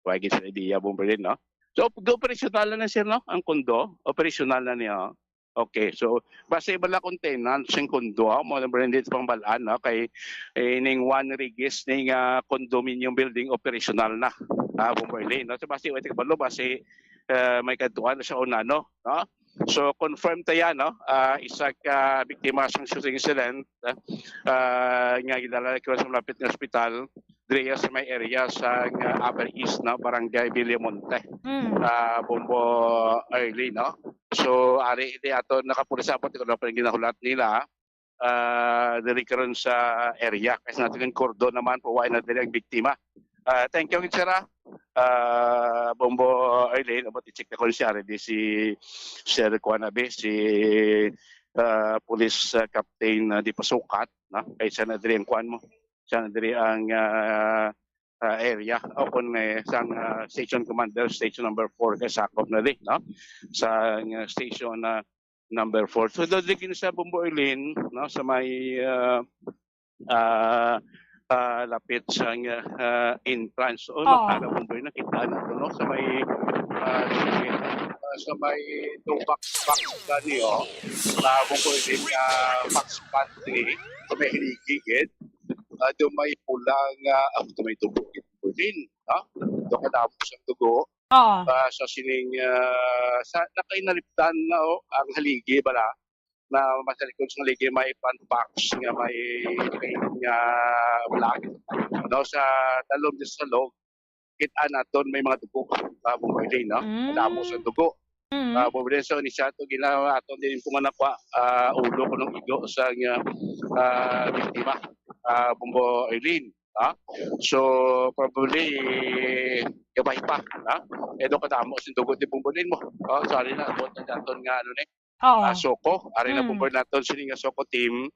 Why gid sa diya bombardier no. So, operational na sir, no? Ang kondo, operational na niya. Okay, so, base bala containance ng kondo, mo na branded pang balaan, no? Kay ning one rigis ning condominium building operational na. Bombardier, no? So, base ito kabalo, base may kaduan na siya una, no? So, confirm tayo, no? Isa ka biktima sa shooting incident, nga gidala ko sa malapit na ospital, diya sa may area sa Upper East na Barangay Villamonte. Bombo early no. So ari di ato nakapulisa po ko na ginahulat nila diri karon sa area kasi natin cordon naman po na diri ang biktima. Thank you sir. Bombo early about i-check na ko siya di si Sir Kuanabe si Police Captain di Pasukat no kay sa na diri ang kuan mo. Siya diri ang area o kung sang station commander station number 4 kay sakop na di no sa station number 4 so dili sa Bomboilin no sa may lapit sa entrance o makala Bomboilin nakita na no sa may box kanio na Bomboilin box pantry sa may hiligid do may pulang may dugo din do kadapos ang dugo sa sining sa nakainaliptan na ang haligi bala na masalikod sa haligi may box nga may nga black no sa talom sa loob kita naton may mga dugo bumili no kadapos ang dugo bumili so ni siya to ginawa aton din kung anakwa ulo ko ng igo sa biktima Bombo Eileen. So probably gabay pa edo kadamo sin dugo di Bombolin mo. Sorry na abot na daton nga ano ni. Soko, ari na Bombolin naton sini nga Soko team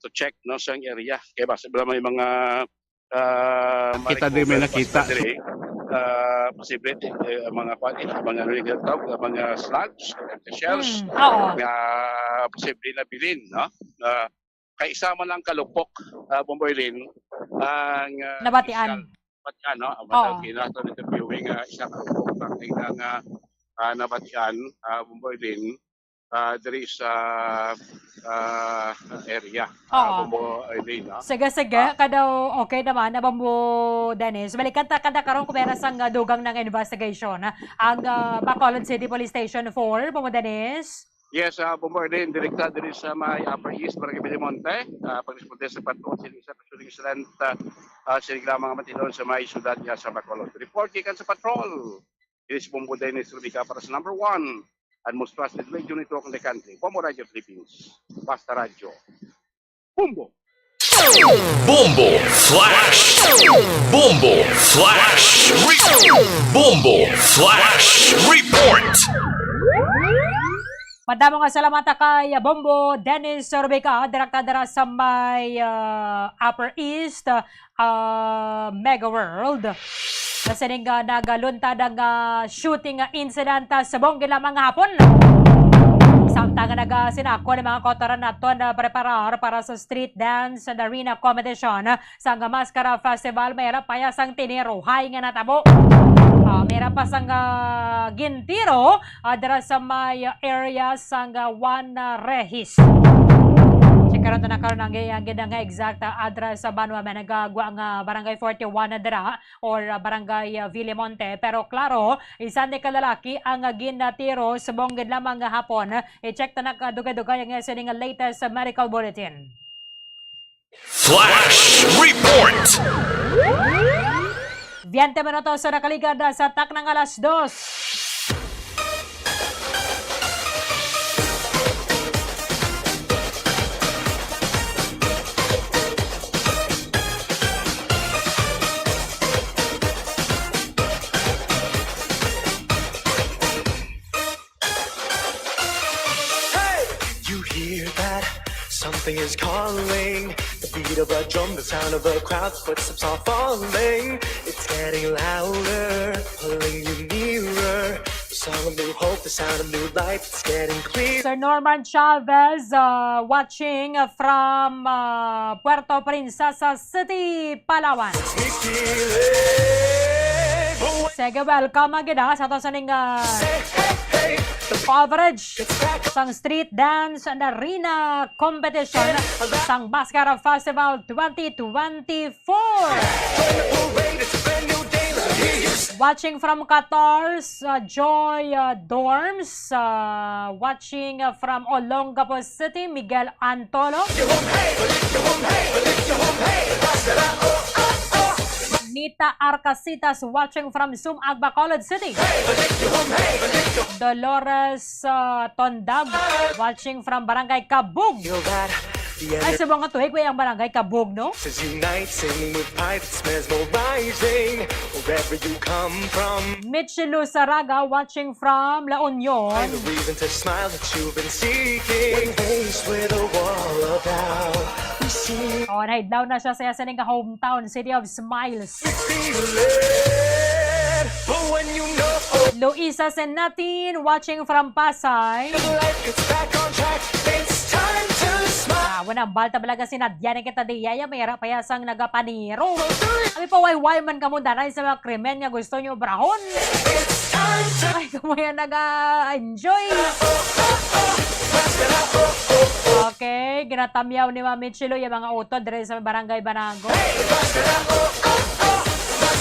to check no sa area kay basta may mga kita din may nakita posible mga mga mga slugs, shells nga posible na bilin no. Kay isa man lang kalupok Bomboilin ang nabatian no ang ginato interviewing isang kalupok ang ilang nabatian Bomboilin diri sa area Bomboilin no sige kadaw okay naman na Bombo Dennis balikan ta kada karon kumera sang dugang ng investigation ang Bacolod City Police Station 4 Bombo Dennis. Yes, Bombardier, direkta din sa may Upper East, Barangay Villamonte. Pag-responde sa patrol, siling sa shooting incident, siling lamang matilon sa may syudad niya sa Bacolod. Report gikan sa patrol. It is Bombo Dennis Rubica para sa number 1 and most trusted radio network in the country. Bombo Radio Philippines. Basta Radio. Bombo! Bombo Flash! Bombo Flash! Bombo Flash Report! Madamo nga salamat kay Bombo Dennis Rubica, direkta sa may Upper East Mega World. Nasining nagaluntad ang shooting incident sa Bonggila mga hapon Samtang nagasinako ng mga kotoran nato na preparar para sa street dance and arena competition sa Maskara Festival, mayroon payasang tiniruhay nga natabo. Mayroon pa sang gintiro dara sa may area sang Juan Regis. Karon na karon ang nga exact address sa Banwa man nagagwa nga barangay 41 na dira or barangay Villamonte, pero klaro isa ni kalalaki ang ginatiro sa bonggid lamang nga hapon. I-check ta nakadugay-dugay ang sining latest medical bulletin. Flash Report! 20 minutos sa nakaligad sa taknang alas 2. Something is calling, the beat of a drum, the sound of a crowd, footsteps are falling. It's getting louder, pulling you nearer. The song of new hope, the sound of new life, it's getting clear. Sir Norman Chavez watching from Puerto Princesa City, Palawan. Sige, welcome agad sa ito sa ning coverage sang street dance and arena competition sang Maskara Festival 2024. Watching from Qatar's Joy Dorms, watching from Olongapo City, Miguel Antolo. Nita Arcasitas watching from Sumag, Bacolod City. Dolores Tondab watching from Barangay Kabug. Ay, sa mga tuhig, ang Barangay Kabug, no? Michilu Saraga watching from La Union. Alright, down na siya sa sining hometown, City of Smiles. Luisa Senatin watching from Pasay. Wanang balta balaga si Nadia na kita diyaya, mayara payasang nagapaniro. Kami pa wayway man kamo danay sa mga krimen nga gusto nyo brahon. Ay, kamaya naga-enjoy. Okay, ginatamyaw ni Mami Chilo yung mga utod dito sa Barangay Banago.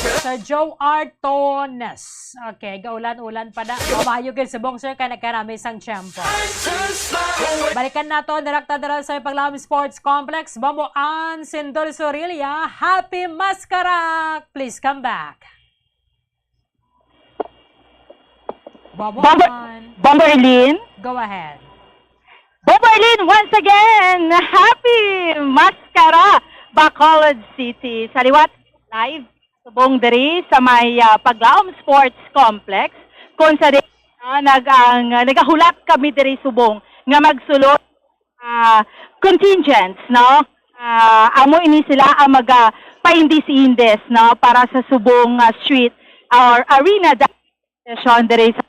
Sir Joe Artones. Okay, gaulan-ulan pa na. Mabayo kayo sa bong sir, kaya nagkarami isang tiyempo. Balikan nato, direkta dara sa Paglaom Sports Complex. Bamuan, Sindol Sorilia. Happy Maskara! Please come back. Bamuan. Bomberlin. Go ahead. Bomberlin, once again, happy Maskara, Bacolod City. Saliwat live. Subong diri sa may Paglaom Sports Complex kung sa nagahulat kami diri subong nga magsulod contingents, no? Amo ini sila ang paindis-indis, no, para sa subong street or arena session diri sa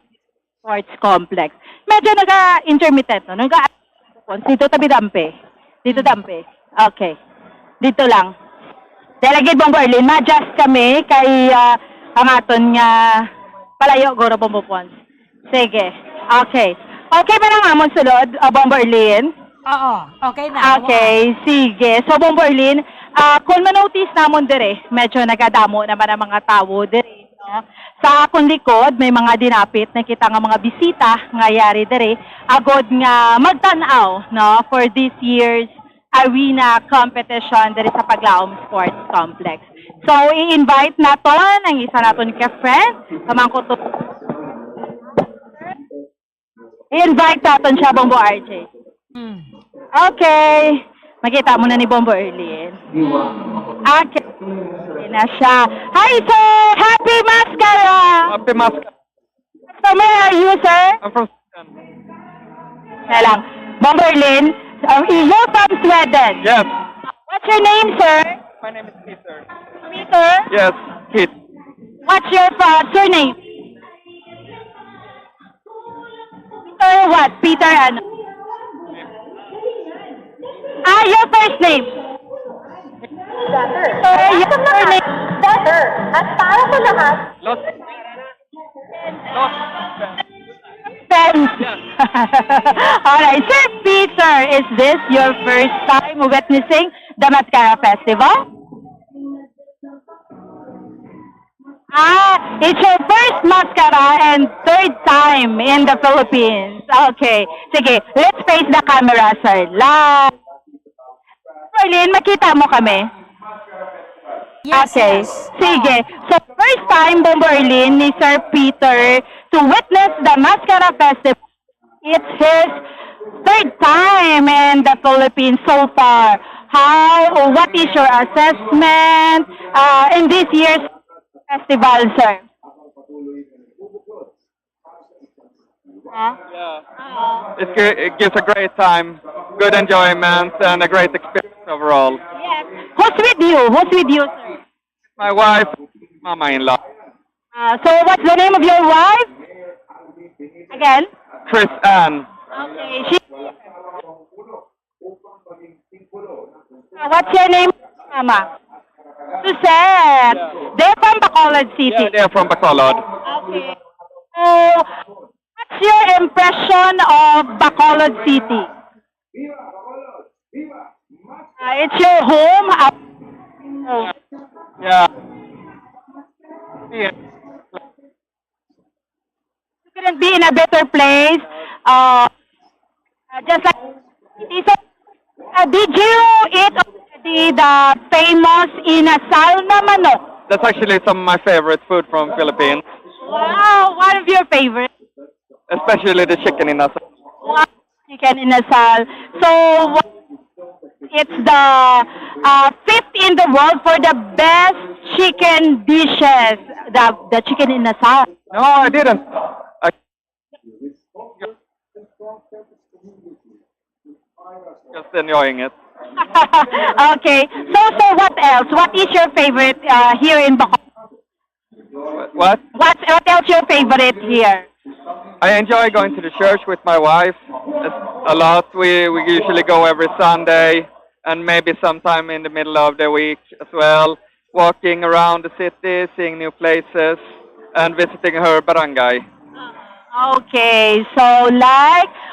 Sports Complex. Medyo naga-intermittent, no? Dito tabi dampe. Dito dampe. Okay. Dito lang. Delegate Bomberlin, ma-adjust kami kay ang aton nga palayo goro Bombopons. Sige. Okay. Okay ba nang amon sulod, Bomberlin? Oo, okay na. Okay, sige. So Bomberlin, kung manotice namon dire, medyo nagadamo naman ang mga tao dire, no? Sa akong likod, may mga dinapit, nakita nga mga bisita nga yari dire, agod nga magtanaw, no, for this year's arena competition diri sa Paglaom Sports Complex. So, i-invite naton ang isa naton ka-friend. Kamang ko to. I-invite naton siya, Bombo RJ. Okay. Makita mo na ni Bombo Erlin. Okay. Na siya. Hi, sir! Happy Maskara! Happy Maskara. From where are you, sir? I'm from Sweden. Kaya lang. Bombo Erlin, you're from Sweden. Yes. What's your name, sir? My name is Peter. Peter? Yes, Pete. What's your surname? Peter what? Peter ano? first name? Your name? Better. At para sa lahat, Thanks. Alright, Sir Peter, is this your first time witnessing the Mascara Festival? It's your first mascara and third time in the Philippines. Okay. Sige, let's face the camera, sir. Arlene, makita mo kami? Yes, Okay. yes. Sige. So, first time, Bomberlin, ni Sir Peter to witness the Mascara Festival. It's his third time in the Philippines so far. What is your assessment in this year's festival, sir? It gives a great time, good enjoyment, and a great experience overall. Who's with you? Who's with you, sir? My wife, mama-in-law, So, what's the name of your wife? Again? Chris Ann. Okay. What's your name, Mama? Suzette. They're from Bacolod City. Yeah, they're from Bacolod. Okay. So, what's your impression of Bacolod City? It's your home. Yeah. Yeah. You couldn't be in a better place. Just like, did you eat already the famous inasal na manok? That's actually some of my favorite food from Philippines, Wow, one of your favorites. especially the chicken in Nasa. Wow, chicken inasal. So, it's the fifth in the world for the best chicken dishes. The chicken inasal. No, I didn't. Just enjoying it. Okay. So what else? What is your favorite here in Bacolod? What? What else your favorite here? I enjoy going to the church with my wife a lot. We usually go every Sunday and maybe sometime in the middle of the week as well. Walking around the city, seeing new places, and visiting her barangay. Okay. So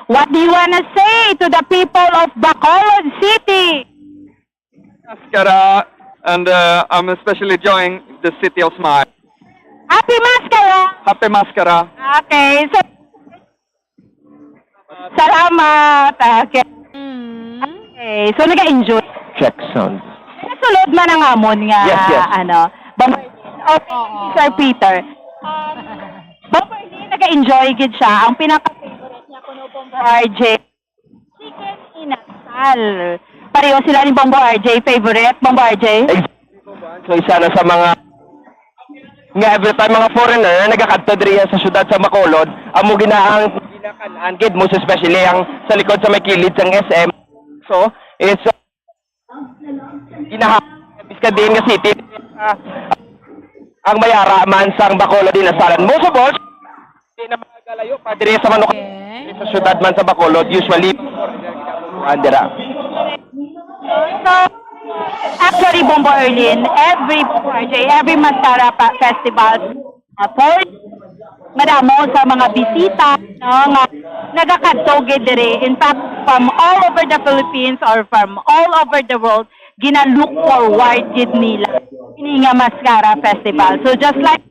what do you want to say to the people of Bacolod City? Mascara, and I'm especially enjoying the City of Smile. Happy Mascara! Happy Mascara. Okay. So, salamat. Okay. Okay. So, nag-enjoy. Check sound. Nasulod man ang amon nga, Yes. Okay, Sir Peter. Bombardier, nag-enjoy gid siya. Ang pinaka-favorite niya kuno Bombo RJ. Chicken inasal. Pareho sila ni Bombo RJ. Favorite, Bombo RJ? So isa na sa mga nga every time mga foreigner nagakadto diri sa syudad sa Bacolod, amo ginakan gid most especially ang sa likod sa may kilid sang SM. So it's iska din nga city ang mayara man sang Bacolod din asalan. Most of all, di na magalayo pa diri sa manok sa syudad man sa Bacolod usually andira. So, actually, Bombo Erlin, every Mascara Festival, madamo sa mga bisita, no, nga nagakadto gid diri. In fact, from all over the Philippines or from all over the world, gina-look forward gid nila ini nga Mascara Festival. So just like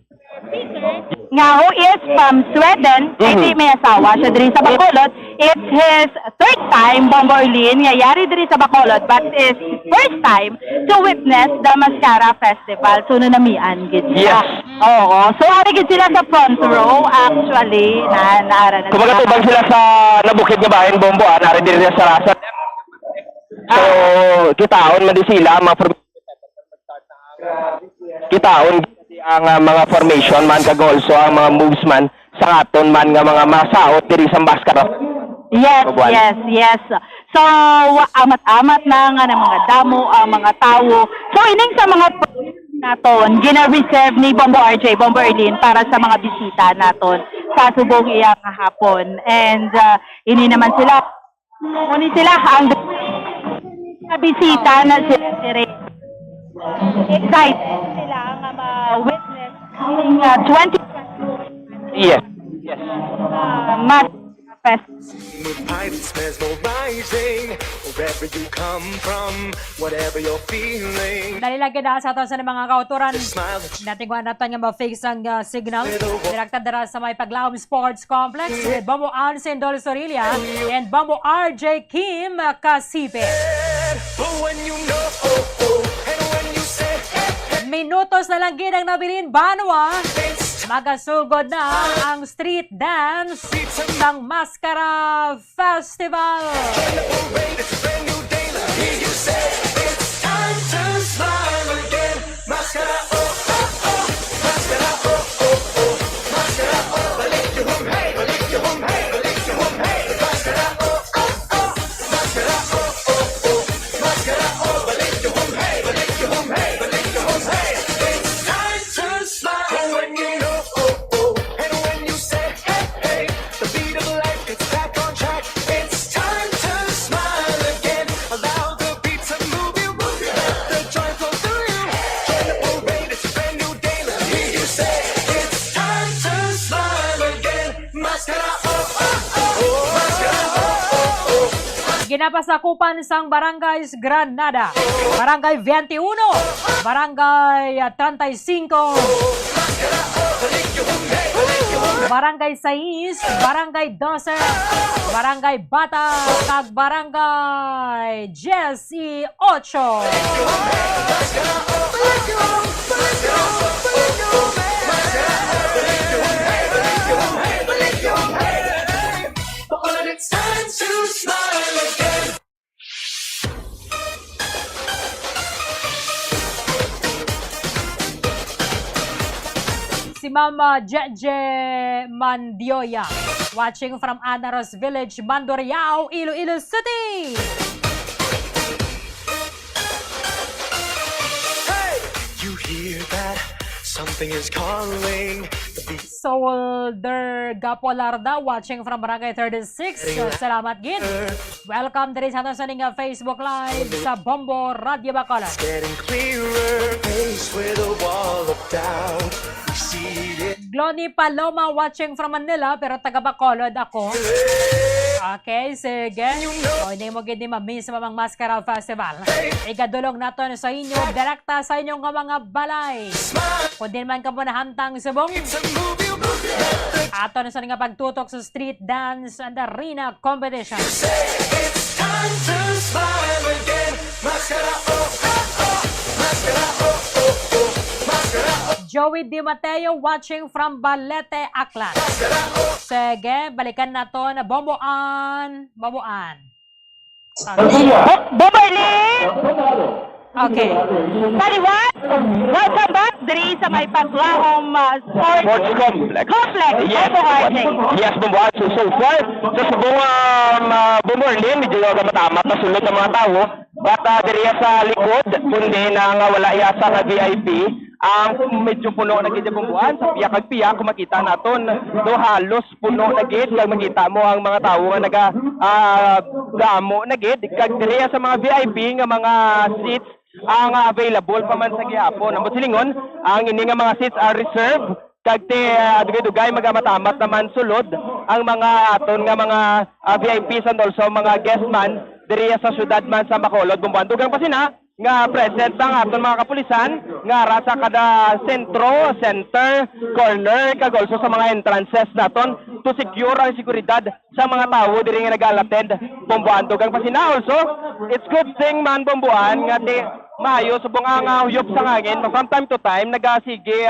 nga who is from Sweden, hindi may asawa siya diri sa Bacolod. It's his third time, Bombo Erlin, nga yari diri sa Bacolod, but his first time to witness the Mascara Festival. So nanamian gid siya. Yes. Oo. So ari gid sila sa front row actually na naara na. Kumbaga tubang sila sa nabukid nga bahin Bombo, nari diri sa Sarasa. So kitaon man di sila kitaon ang mga formation man kag also ang mga moves man sa aton man nga mga masaot diri sa Mascara. Yes. So, amat-amat na nga ng mga damo, ang mga tao. So, ining sa mga naton, gina-reserve ni Bombo RJ, Bombo Erlin, para sa mga bisita naton sa subong iyang hapon. And, ini naman sila, ang Bisita na sila dire. Excited sila nga ma-witness ang 20 Yes. Yes. Mas Fest. With pirates, mesmerizing. Wherever you come from, whatever you're feeling. Dali lagi na sa aton sa mga kauturan. Natingwan natin nga ma-fix ang signal. Direkta dara sa may Paglahom Sports Complex with Bombo Ansen Dol Sorilla and Bombo RJ Kim Kasipe. But when you know, and when you say, Minutos na lang ginang nabilin Banwa. Magasugod na ang street dance ng Mascara Festival. it's a brand new day. Hear you say, it's time to smile again. Mascara, oh, oh, oh. Mascara, oh, oh, oh. Mascara, oh. Balik yung hum, hey. Balik yung hum, hey. Balik yung hum, hey. Mascara, oh, oh, oh. Mascara, oh, oh, oh. Mascara, oh. Balik yung hum, hey. Balik yung hum, hey. Balik yung hum, hey. It's time to smile when you know. Ginapasakupan sang Barangays Granada, Barangay 21, Barangay 35, Barangay 6, Barangay 12, Barangay Bata, kag Barangay 18. It's time to smile again. Si Mama Jeje Mandioya, watching from Anaros Village, Mandurriao, Iloilo City. Hey, you hear that? Something is calling. Solder Gapolarda, watching from Barangay 36. Salamat gid. Welcome din sa ating Facebook Live sa Bombo Radio Bacolod. Getting clearer, faced with a wall of doubt. We see it. Glony Paloma, watching from Manila, pero taga Bacolod ako. Okay, sige. O, hindi mo gid ma-miss mamang Mascara Festival. Igadulong naton sa inyo, direkta sa inyong mga balay. Kung di man ka mo nahantang subong, ato na sa nga pagtutok sa street dance and arena competition. It's time to smile again. Mascara, oh, oh, oh. Mascara, oh, oh, oh. Mascara, oh. Joey Di Mateo, watching from Balete, Aklan. Sige, balikan na to na Bomboan. Okay. Bomberlin! Okay. Paliwan! Welcome back diri sa may Paglahom Sports Complex. Yes, yes, Bumbuan. So far, sa subong Bomberlin, medyo matamat na sulod ng mga tao. But diri sa likod, kundi na nga wala yasa nga VIP, ang medyo puno na gid Bumbuan. Sa piya kag piya, kung makita naton, do halos puno na gid. Kag makita mo ang mga tao nga naga damo na gid. Kag diri sa mga VIP nga mga seats ang available pa man sa gihapon. Ang silingon, ang ini nga mga seats are reserved. Kag dugay magamatamat naman sulod ang mga aton nga mga VIPs and also mga guest man diri sa syudad man sa Bacolod, Bumbuan. Dugang pa sina nga present ang aton mga kapulisan nga ra sa kada sentro, center, corner kag also sa mga entrances naton to secure ang seguridad sa mga tao diri nga nag-attend, Bumbuan. Dugang pa sina also, it's good thing man, Bumbuan, nga maayo subong ang huyop sa hangin. From time to time nagasige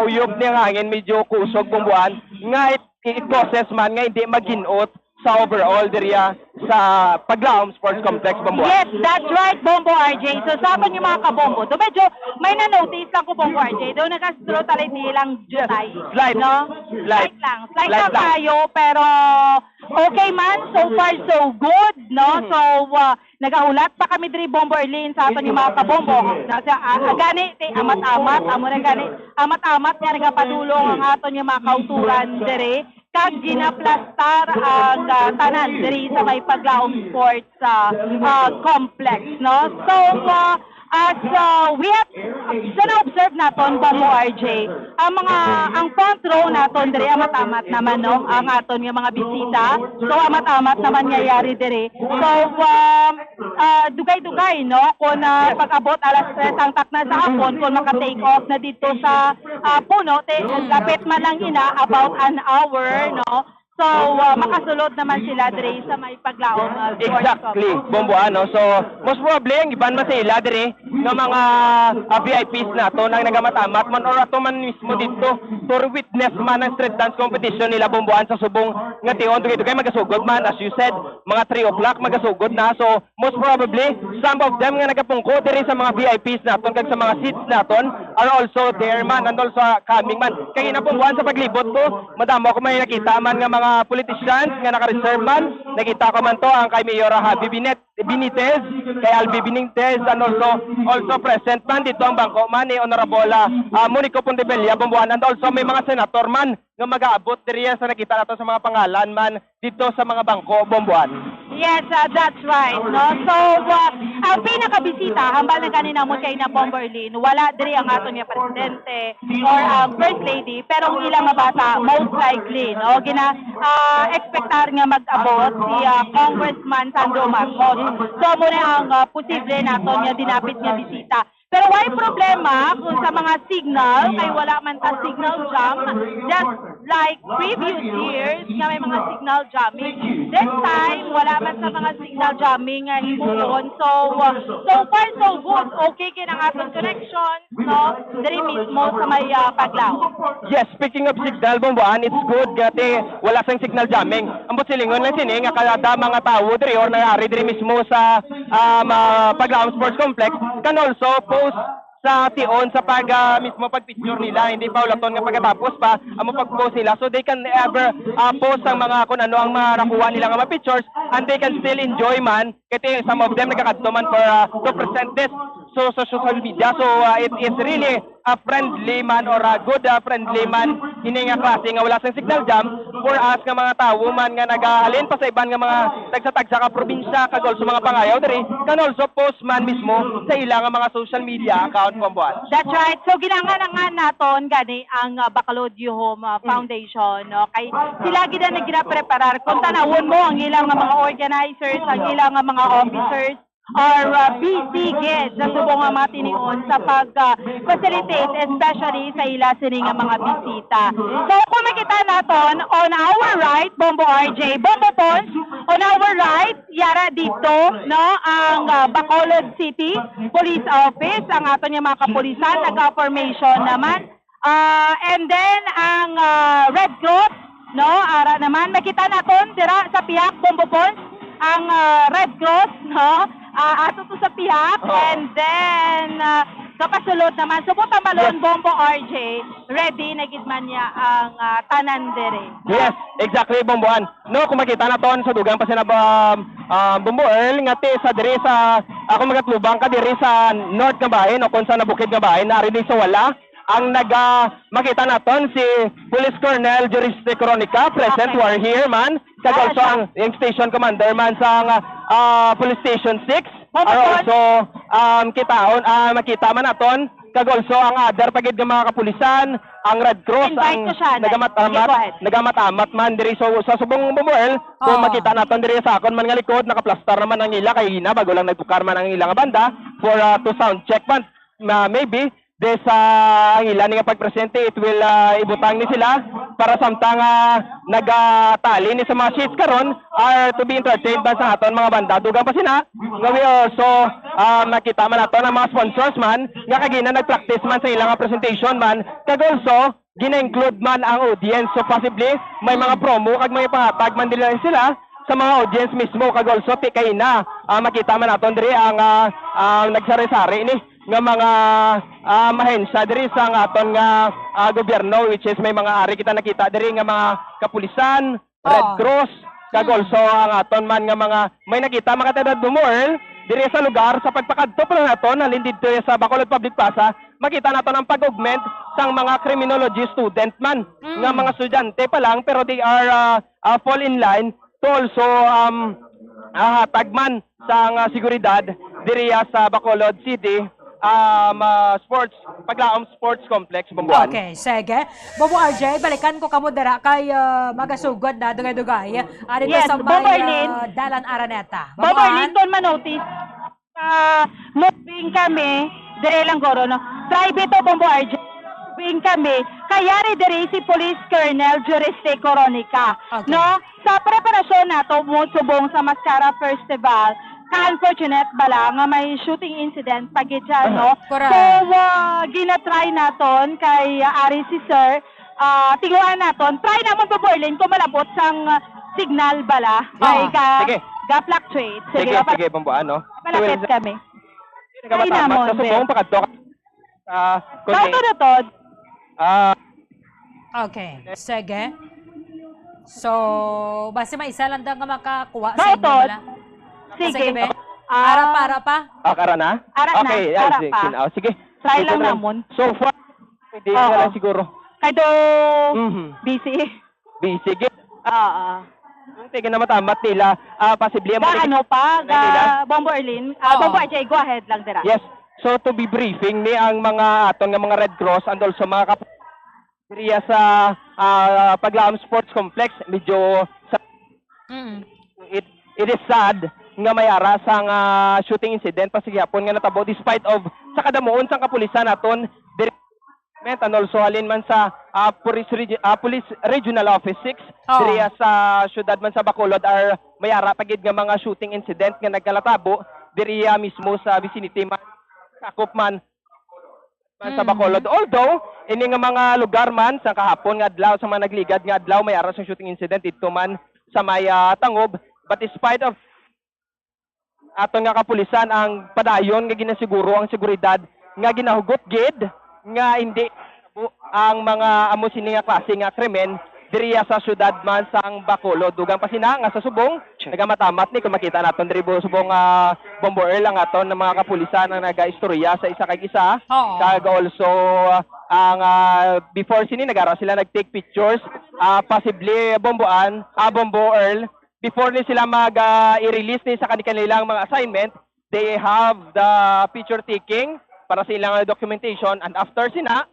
huyop ni hangin medyo kusog, Bumbuan, nga it causes man nga hindi maginot sa overall diriya sa Paglahom Sports Complex, Bombo. Yes, that's right, Bombo RJ. So, sabi niyo mga kabombo, do medyo may na-notice lang ko, Bombo RJ. Do nakastro talit nilang jutay. Slide. No? Slide. Slide lang tayo, pero okay man. So far, so good, no? So, nagahulat pa kami diri, Bombo Erlin, sa aton yung mga kabombo. Gani, amat-amat, amo na gani, amat-amat nga nagapadulong ang aton yung mga kauturan diri. kag ginaplastar ang tanan diri sa may Paglaom Sports complex, no? So as we have na-observe naton Bombo RJ, ang front row naton diri amat-amat naman, no, ang aton nga mga bisita. So amat-amat naman ngayari diri. So dugay-dugay, no, kung pag-abot alas 3 ang takna sa hapon, kung maka-take off na dito sa puno, lapit man lang ina about an hour, no. So, makasulod naman sila diri sa may Paglaom Sports Exactly, Bombo, ano. So, most probably, ang iban man sila diri ng mga VIPs na to nang nagamatamad man or ato man mismo dito for witness man ang street dance competition nila, Bomboan, sa subong nga tion. Dugay-dugay magasugod man, as you said, mga 3 o'clock magasugod na. So, most probably, some of them nga nagapungko diri sa mga VIPs naton kag sa mga seats naton are also there man and also coming man. Kaya Bomboan, sa paglibot ko, madamo ko may nakita man nga mga politicians nga naka-reserve man. Nakita ko man to ang kay Mayor Javi Benitez, kay Albi Benitez, and also present man dito ang bangko man ni Honorable Monico Pontevilla, Bomboan, and also may mga senator man nga mag-aabot diriya sa nakita nato sa mga pangalan man dito sa mga bangko, Bomboan. Yes, that's right, no? So, ang pinakabisita, hambal na kanina mo kay na Bomberlin, wala diri ang aton nga presidente or first lady, pero ang ilang nga bata, most likely, no? Expectar nga mag-abot si Congressman Sandro Marcos. So, muna ang posible naton nga dinapit nga bisita. Pero why problema kung sa mga signal, kay wala man ta signal jam, just like previous years nga may mga signal jamming. This time, wala man sa mga signal jamming nga himuon. So far so good. Okay kin ang atong connection, no? Diri mismo sa may Paglaom. Yes, speaking of signal, Bomboan, it's good gati wala sang signal jamming. Ang silingon lang sini nga kada mga tawo diri or naari diri mismo sa Paglaom Sports Complex can also post sa tion sa mismo pag-picture nila, hindi pa ulaton nga pagkatapos pa ang pag-post nila, so they can ever post ang mga kung ano ang marakuha nila nga mga pictures, and they can still enjoy man kasi some of them nagkakadto man for to present this so sa social media. So it is really a friendly man or a good friendly man ini nga klase nga wala sang signal jam for us nga mga tawo man nga nagahalin pa sa iban nga mga tagsa-tagsa ka probinsya kag also mga pangayaw diri can also post man mismo sa ilang mga social media account, Bomboan. That's right. So ginangan naton gani ang Bacolod Home Foundation, no? Kay sila gid na ginapreparar kung tanawon mo ang ilang mga organizers, ang ilang mga officers are busy gid sa subong nga mga tinion sa pag-facilitate especially sa ila sini nga mga bisita. So kung makita naton on our right, Bombo RJ, Bombo Pons, on our right, yara dito, no, ang Bacolod City Police Office, ang aton nga mga kapulisan, nagka-formation naman. And then ang Red Cross, no, ara naman makita naton dira sa pihak, Bombo Pons, ang Red Cross, no, ato to sa pihak, and then kapasulod naman subot malon Bombo RJ, ready na gid man niya ang tanan dere. Yes, exactly, Bomboan. No, kung makita naton sa dugang pa sina Bombo Earl ngati sa diri sa ako magatlubang ka diri sa north nga bahin o kung sa nabukid nga bahin na rin sa wala ang makita naton si Police Colonel Juriste Cronica present, who are here man, kag also ang station commander man sa Police Station 6 are also makita man naton kag also ang other pagid nga mga kapulisan, ang Red Cross, ang nagamamat man diri sa subong Bumuel. Kung makita naton diri sa akon man nga likod, nakaplastar naman ang ila kay hina bago lang nagpukar man ang ila nga banda for to sound check man, maybe des ang ilan nga pagpresente it will ibutang ni sila para samtang nagatali ni sa mga sheets karon are to be entertained ba sa aton mga banda. Dugang pa sina nga we also nakita man naton ang mga sponsors man nga kagina nagpractice man sa ilang presentation man kag also gina-include man ang audience, so possibly may mga promo kag may pahatag man nila sila sa mga audience mismo kag also kay na makita man naton diri ang nagsari-sari ni nga mga mahensya diri sa aton nga gobyerno, which is may mga ari kita nakita diri nga mga kapulisan, Red Cross, kag also ang aton man nga mga may nakita makatedad Bumuel diri sa lugar sa pagpakadto pa naton halin dito sa Bacolod Public Plaza. Makita naton ang pag-augment sang mga criminology student man nga mga estudyante pa lang pero they are fall in line to also hatag man sang seguridad diriya sa Bacolod City Paglaom Sports Complex Bambuan. Okay, sige. Bobo RJ, balikan ko kamo dira kay magasugod na dugay-dugay. Ari Yes, sa may Bomberlin. Dalan Araneta. Bomberlin, doon manotice. Moving kami, dire lang goro, no? Private to Bombo RJ. Moving kami, kayari dire si Police Colonel Juriste Coronica. Okay. No? Sa preparasyon nato mo subong sa Mascara Festival, ka-unfortunate bala nga may shooting incident pagit dyan, no? Correct. So, ginatry naton kay Ari si Sir, tinguan naton, try namon po Berlin kung malabot sang signal bala, ay sige. ga-fluctuate. Sige, Bambuan, no? Malapit kami. Try namon, sa subong pakadto. Kauto na to, Okay, sige. So, basta may isa lang daw nga makakuha sa inyo Kautot. wala. Sige. be. Ara pa. Kara na? Ara na, Okay, ara sige, pa. sige. Try Ito lang na. namon. So far, hindi Oo. na lang siguro. Kay do, Mhm. busy. Sige. Sige na matamat nila. Possibly, ano pa, nila. Bombo Erlin. Oo. Bombo RJ, go ahead lang dira. Yes. So to be briefing ni ang mga aton nga mga Red Cross and also mga kapatid sa Paglaom Sports Complex medyo it is sad nga may ara sang shooting incident pasigyapon nga natabo despite of sa kadamuon sang kapulisan naton and also halin man sa Police Regional Office 6 diriya sa syudad man sa Bacolod are may ara pagid nga mga shooting incident nga nagkalatabo diriya mismo sa vicinity man sakop man sa Bacolod. Although ini nga mga lugar man sa kahapon nga adlaw sa mga nagligad nga adlaw may ara sa shooting incident dito man sa may Tangob, but despite of aton nga kapulisan ang padayon nga ginasiguro ang seguridad nga ginahugot gid nga hindi ang mga amo sini nga klase nga krimen diriya sa syudad man sang Bacolod. Dugang pa sina nga sa subong nagamatamat ni kung makita naton diri subong Bombo Earl lang aton ng mga kapulisan ang nagaistorya sa isa kag isa. Kag also ang before sini nagara sila nagtake pictures possibly Bombo Earl before ni sila mag i-release ni sa kanilang mga assignment, they have the picture taking para sa ilang documentation and after sina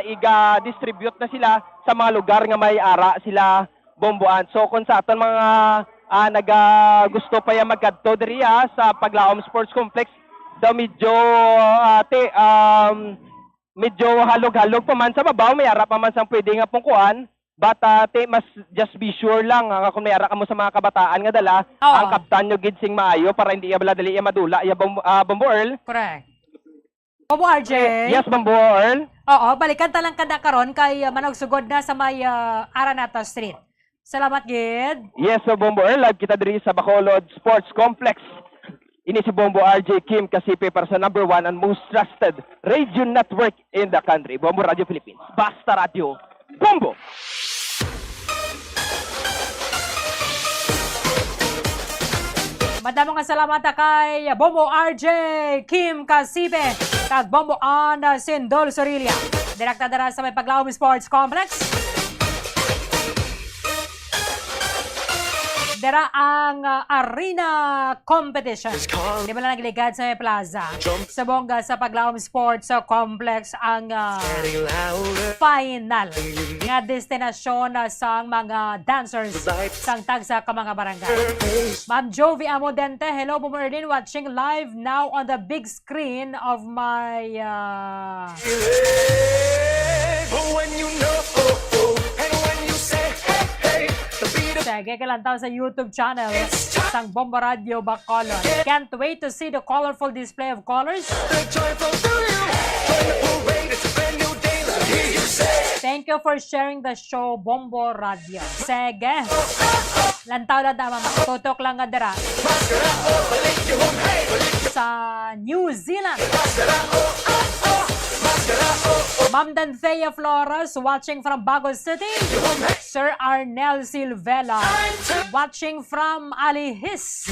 iga-distribute na sila sa mga lugar nga may ara sila Bomboan. So kung sa aton mga gusto pa ya magkadto diriya sa Paglaom Sports Complex daw medyo medyo halog-halog pa man sa babaw may ara pa man sang pwede nga pungkuan. But mas just be sure lang kung may ara ka mo sa mga kabataan nga dala ang kaptan nyo gid sing maayo para hindi bala dali madula ya Bombo Earl. Correct. Bobo RJ. Yes, Bombo Earl. Oo, balikan talang kada karon kay managsugod na sa may Araneta Street. Salamat gid. Yes, so Bombo Earl, live kita diri sa Bacolod Sports Complex. Ini si Bombo RJ Kim Kasipe para sa number 1 and most trusted radio network in the country. Bombo Radio Philippines. Basta Radio. Bombo! Madamong nga salamat kay Bombo RJ Kim Kasibe kag Bombo Ana Sindol Sorilia. Direkta dara sa may Paglaom Sports Complex. Dara ang arena competition. Di ba lang nagligad sa may plaza? Sa bongga sa Paglaom Sports Complex ang final nga destinasyon sa mga dancers sang tagsa ka mga barangay. Ma'am Jovi Amodente, hello Bumerdin, watching live now on the big screen of my Sige, kalantaw sa YouTube channel sang Bombo Radio Bacolod. Can't wait to see the colorful display of colors. Thank you for sharing the show, Bombo Radio. Sige. Lantaw na tama, tutok lang nga dira. Sa New Zealand. Ma'am Danthea Flores watching from Bago City. Sir Arnel Silvela watching from Alihis.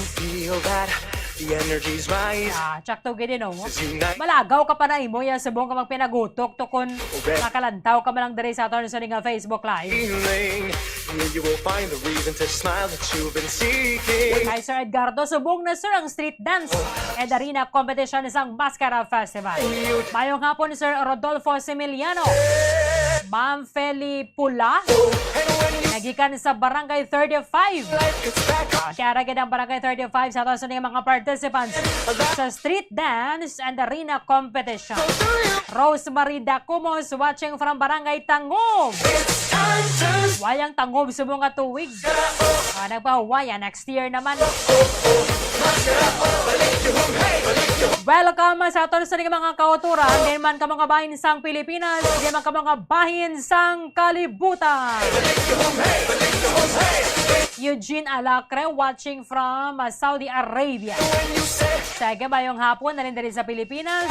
The energy's right. Tsak to gini no. Let's unite. Malagaw ka pa na imo ya subong ka magpinagutok to kun nakalantaw ka man lang diri sa aton sa nga Facebook Live. Feeling. Here you will find the reason to smile that you've been seeking. Kay Sir Edgardo, subong na sir ang street dance and arena competition isang Mascara Festival. Mayong hapon Sir Rodolfo Similiano, Ma'am Feli Pula, nagikan sa Barangay 35. Kaya ragid ang Barangay 35 sa aton sa mga participants sa street dance and arena competition. Rosemary Dacumos watching from Barangay Tangom. Wayang Tangom subong nga tuwig. Nagpahuwaya next year naman. Welcome sa aton sa mga kauturan. Di man ka mga bahin sang Pilipinas, di man ka mga bahin sang kalibutan. Eugene Alacre watching from Saudi Arabia. Sige bayong hapon na rin din sa Pilipinas.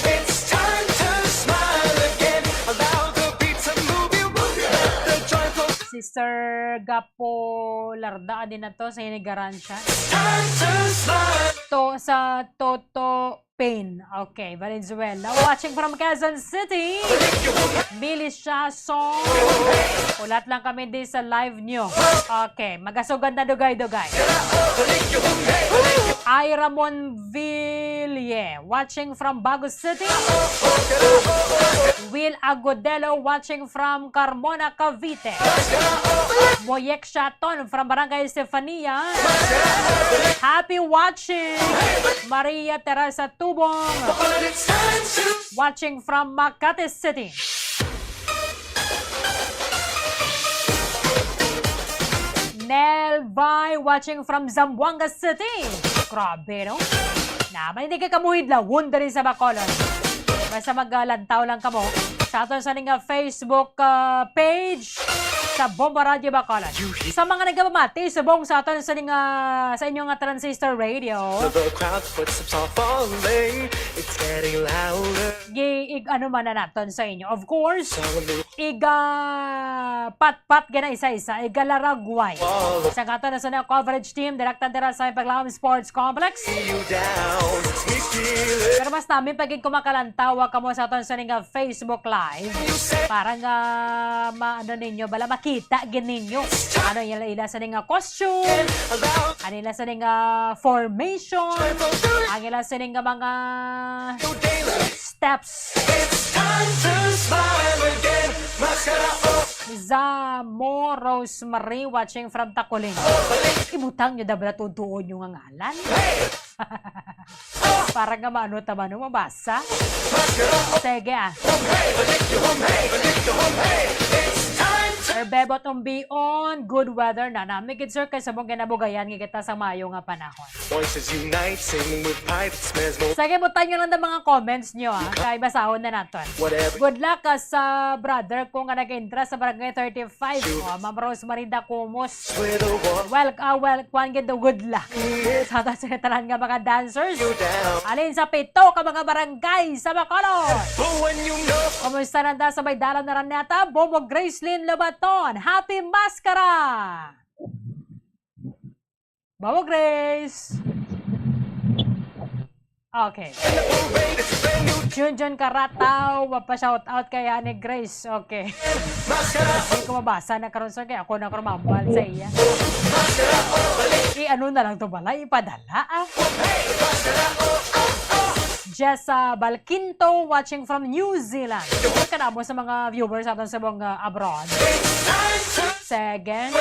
It's time to smile again. Allow the beat to move you. The joyful. Sister Gapo Larda din na to sa Hinigaran siya. Time to smile. To sa Toto Pain. Okay, Valenzuela. Watching from Quezon City. Milicia Song. Ulat lang kami din sa live nyo. Okay, magasugad na dugay-dugay. Ay Ramon Ville. Watching from Bago City. Will Agudelo watching from Carmona, Cavite. Moyek Chaton from Barangay Estefania. Happy watching. Maria Teresa Tubong watching from Makati City. Nel Vai watching from Zamboanga City. Grabe, no? Naman, hindi ka kamuhid lawon rin sa Bacolod. Basta maglantaw lang kamo sa aton sa nga Facebook page sa Bombo Radio Bacolod. Sa mga nagpapamati, subong sa aton sa inyong transistor radio. The crowd footsteps are falling. It's getting louder. Ano man na naton sa inyo. Of course, pat-pat gana isa-isa, laragway. Sa aton na sa coverage team, direktan dira sa Paglaom Sports Complex. Pero mas namin pagig kumakalantawa kamo sa aton sa nga Facebook Live. Parang ano ninyo, bala makita gininyo. Ano ila sa nga costume, ano ila sa nga formation, ang ila sa nga mga steps. Zamo Rosemary watching from Tacoling. Ibutang nyo dabla tutuon yung ngalan. Para nga maano tama nung mabasa. Sige Bebot on good weather na namigid sir kay sabong ginabugayan nga kita sa mayo nga panahon. Voices unite, singing with pride that smears more. Sige, butan nyo lang ng mga comments nyo kay basahon na natin. Good luck sa brother ko nga nag-intra sa Barangay 35. Ma'am Rosemary Dacumos. Welcome, get the good luck. Sa tasinitaran nga mga dancers. Alin sa pito ka mga barangay sa Bacolod. Kumusta nanda sa may dalan na rin nata? Bobo Gracelyn Lobaton. Happy Mascara! Bobo Grace! Okay. Junjun Karataw, mapa-shoutout kay Annie Grace. Okay. Hindi ko mabasa na karon sir, kaya ako na kumambal sa iya. Ano na lang to bala? Ipadala Jessa Balquinto watching from New Zealand. Kanamo sa mga viewers aton sa mga abroad. Second.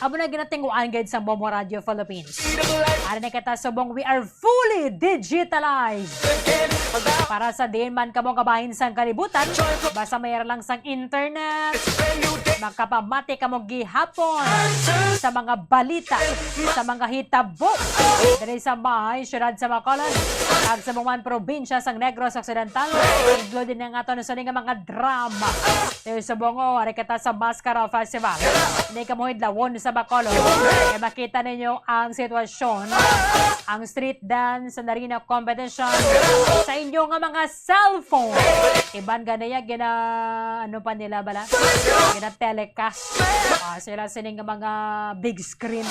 Abo na ginatinguan guide sa Bombo Radio Philippines. Ano na kita subong we are fully digitalized. Para sa din man kamo kabahin sang kalibutan, basta mayroon lang sang internet, makapamati kamo gihapon sa mga balita, sa mga hitabo. Dari sa may syudad sa Bacolod, ag sa mga probinsya sang Negros Occidental, including ng aton sa mga drama. Dari sa bongo, ari kita sa Mascara Festival. Hindi kamo hidlawon sa sa Bacolod, makita ninyo ang sitwasyon, ang street dance na rin na competition sa inyong mga cellphone. Iban ganaya, ano pa nila bala? Telecast. Sila sining mga big screen.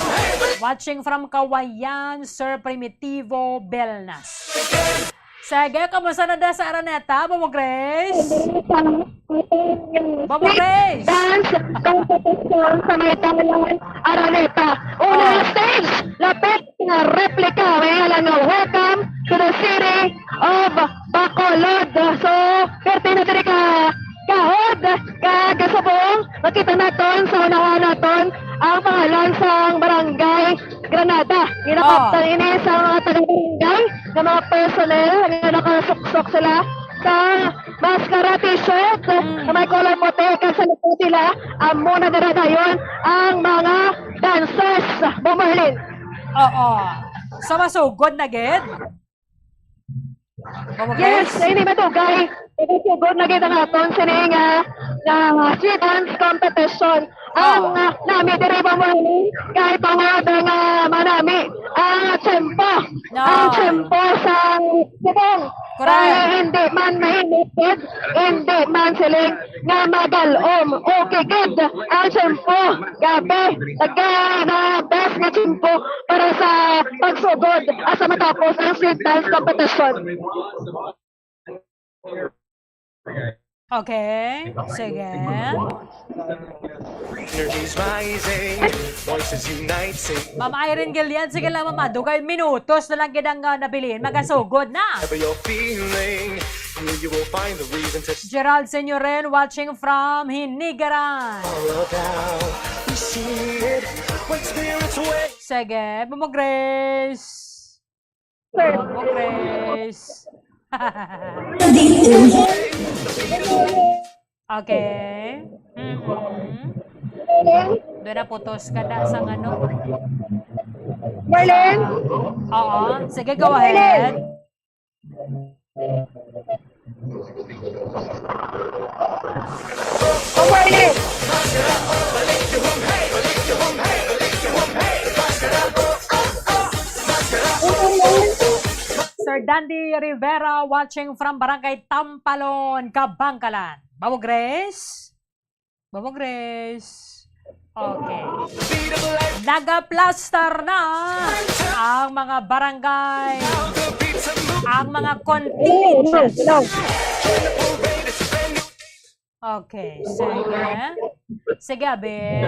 Watching from Kawayan, Sir Primitivo Belnas. Sige, kamusta na da sa Araneta, Bobo Grace? Bobo Grace! Dance competition sa may Tangalan, Araneta. Unang stage, lapit na replika. May alam nga, welcome to the city of Bacolod. So, perte na diri ka kahod, kagasabong. Makita naton sa unahan naton ang pangalan sa barangay Granada. Ginakaptan ini sa mga taga-barangay ng mga personnel na nakasuksok sila sa maskara t-shirt na may color puti kasi sa likod nila muna nila ngayon ang mga dancers. Bumarlin. Oo. So, masugod na, Ged? Yes, hindi matugay. Sugod na kita naton sining street dance competition. Ang nami diri ba mo kahit tawad nga manami ang tempo. Ang tempo sa sibong. Hindi man mahinipid, hindi man siling nga magalom. Okay, good. Ang tempo, gabi, taga na best nga tempo para sa pagsugod asa matapos ang street dance competition. Okay, sige. Energy's rising, voices unite, sing. Ma'am Irene Gillian, sige lang mama, dugay minutos na lang gidang nabilin, magasugod na. Whatever you're feeling, here you will find the reason to Gerald Senyoren watching from Hinigaran. follow down. We see it when spirits wake. Sige, Bobo Grace. Bobo Grace. Okay. Doon na putos ka na sa ano. Marlene? Oo. Sige, go ahead. Marlene! Sir Dandy Rivera watching from Barangay Tampalon, Kabangkalan. Bobo Grace? Bobo Grace? Okay. Nagaplaster na ang mga barangay, ang mga contingents. Okay, sige. Sige, Abel.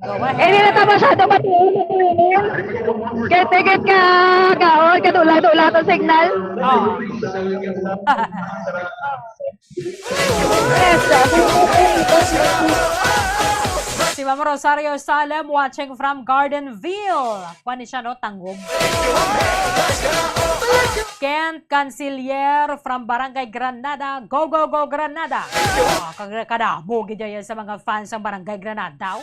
Go ahead. Hindi na ito masyado matuloy. Kaya ka gahon, katula-tula ito signal. Si Mama Rosario Salem watching from Gardenville. Kuha ni siya, no? Tanggom. Kent Canciller from Barangay Granada. Go, go, go, Granada. Kadabo, gidya sa mga fans ng Barangay Granada.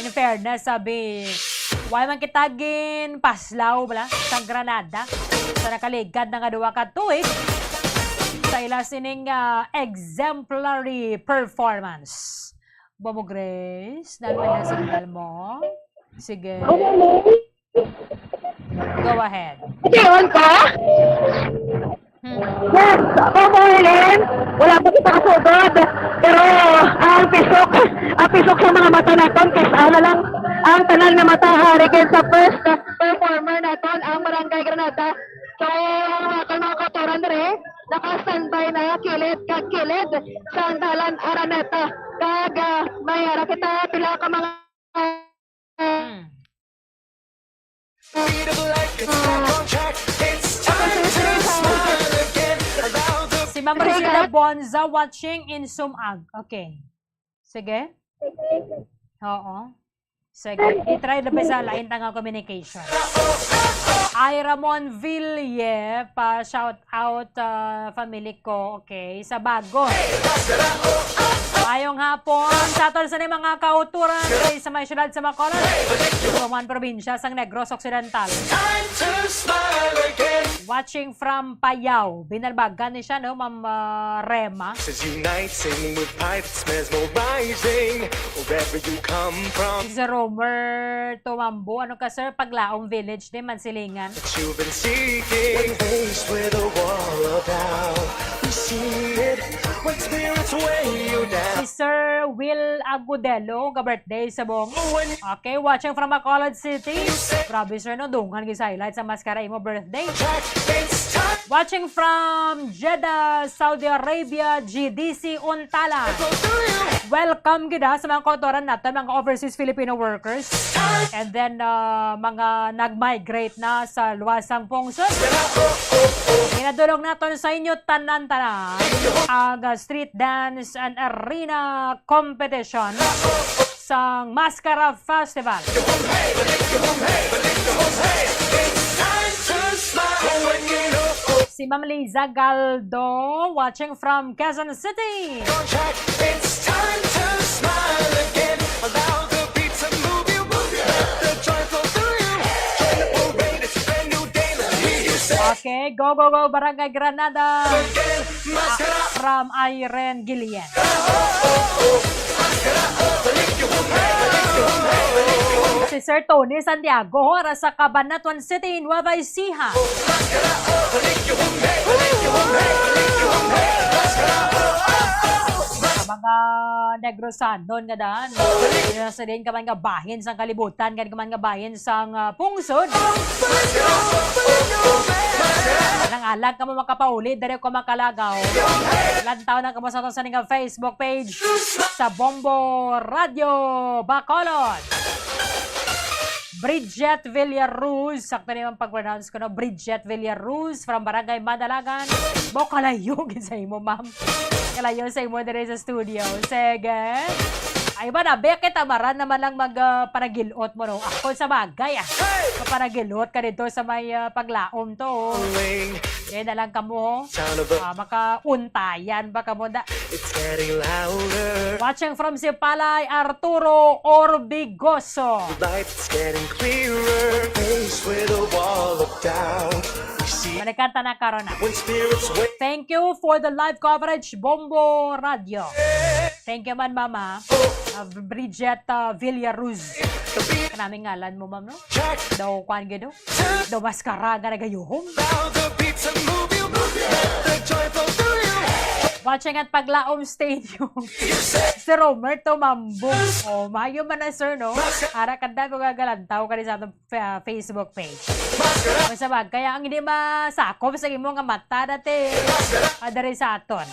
In fairness, sabi, why man kitagin paslaw bala sa Granada sa nakaligad na nga duwa ka tuig sa ila sining exemplary performance. Bobo Grace, namin na signal mo. Sige. Go ahead. Iyon ka? Yes, Marlene. Wala pa kita kasugod. Pero ang pisok sa mga mata natin, kesa na lang ang tanan nga mata harikin sa first performer natin, ang Barangay Granada. So, mga katuran rin, naka-standby na kilid kag kilid sa Andalan Araneta. Kag may hara kita pila ka mga si Ma'am Priscilla Bonza watching in Sumag. Okay. Sige. Oo. Sige. I-try na ba sa lain tanga communication. Ay Ramon Ville, pa shout out family ko. Okay. Sa bago. Ayong hapon sa aton sa mga kauturan kay sa may syudad sa Bacolod, Tuman probinsya sang Negros Occidental. Watching from Payao, binalbagan ni siya no, Ma'am Rema. Uniting with pride that's mesmerizing wherever you come from. Si Romer Tumambo, ano ka sir, Paglaong Village din, Mansilingan. You've been seeking, faced with a wall of doubt. You see it when spirits weigh you down. Si Sir Will Agudelo, ka-birthday sa buong. Okay, watching from Bacolod City. Grabe sir, no, dungan gis highlights sa maskara mo birthday. Watching from Jeddah, Saudi Arabia, GDC Untala. Welcome gida sa mga kauturan natin, mga overseas Filipino workers. And then, mga nag-migrate na sa luwasang pungsod. Inadulong natin sa inyo tanan-tanan ang street dance and arena competition sa Mascara Festival. Si Ma'am Liza Galdo, watching from Quezon City. It's time to smile again. Allow the beat to move you. Let the joy flow through you. Join the parade, it's a brand new day. Let me hear you say. Okay, go, go, go, Barangay Granada. From Irene Gillian. Si Sir Tony Santiago, oras sa Cabanatuan City, Nueva Ecija. Mga Negros Sandon nga daan. Sa din kaman nga bahin sang kalibutan, kan kaman nga bahin sang pungsod. Nang alag ka mo makapauli, dere ko makalagaw. Lantaw na kamo sa nga Facebook page sa Bombo Radio Bacolod. Bridget Villaruz, sakto naman pag-pronounce ko, no? Bridget Villaruz from Barangay Madalagan. Bo, kalayo sa imo, ma'am. Kalayo sa imo dire sa studio. Sige. Ay ba na, bekit amaran naman lang magpanagilot mo, no? Ako sa bagay, Panagilot ka dito sa may paglaom to. Kaya na lang kamo, makauntayan ba kamo da. It's getting louder. Watching from Sipalay, Arturo Orbigoso. Lights getting clearer. Faced with a wall of doubt. Malikanta na karon na. When spirits wait. Thank you for the live coverage, Bombo Radio. Thank you man, Mama. Bridget Villaruz. Kanaming ngalan mo, ma'am, no? Daw kwan gino? Daw maskara nga nagayuhom. Watching at Paglaom Stadium. Si Roberto Mambo. Oh, mayo man na, sir, no? Ara kanda ko gagalantaw ka rin sa atong Facebook page. Kung sa bag, kaya ang hindi masakop sa imo nga mata dati. Ada rin sa aton.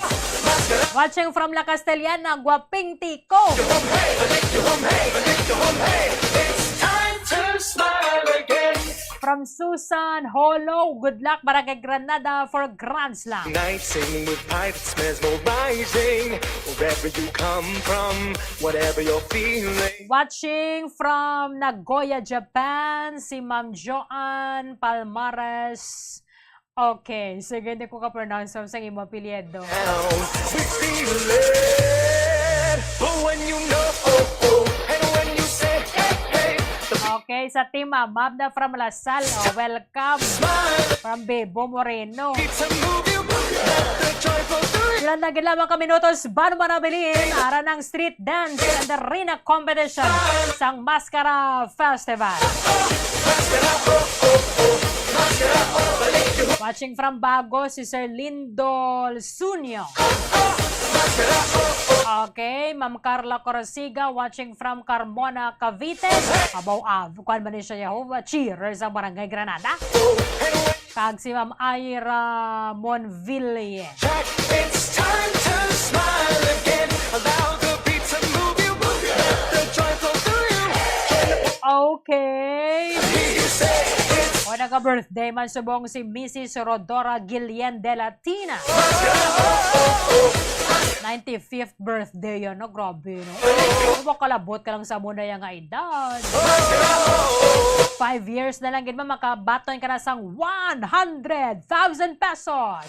Watching from La Castellana, Guaping Tico. From Susan Holo, good luck Barangay Granada for Grand Slam. Night singing with pride that's mesmerizing. Wherever you come from, whatever you're feeling. Watching from Nagoya, Japan, si Ma'am Joanne Palmares. Okay, sige, hindi ko ka-pronounce sa imo apelyido. We feel it, but when you know, and when you say, hey. Okay, sa team Mabda from Lasal, welcome. From Bebo Moreno. Ilan na lamang ka minutos, bago manabilin, ara ng street dance and arena competition sang Mascara Festival. Watching from Bago, si Sir Lindol Sunyo. Okay, Ma'am Carla Corsiga, watching from Carmona, Cavite. Abaw, kuan ba ni siya Yehova? Cheers sa Barangay Granada. Kag si Ma'am Ira Monville. It's time to smile again. Allow the beat to move you. Let the joy flow through you. Okay. O naka-birthday man subong si Mrs. Rodora Guillen de la Tina. 95th birthday yan, no? Grabe, no? Makalabot ka lang sa muna yung edad. 5 years na lang, gid ba, makabaton ka na sang 100,000 pesos.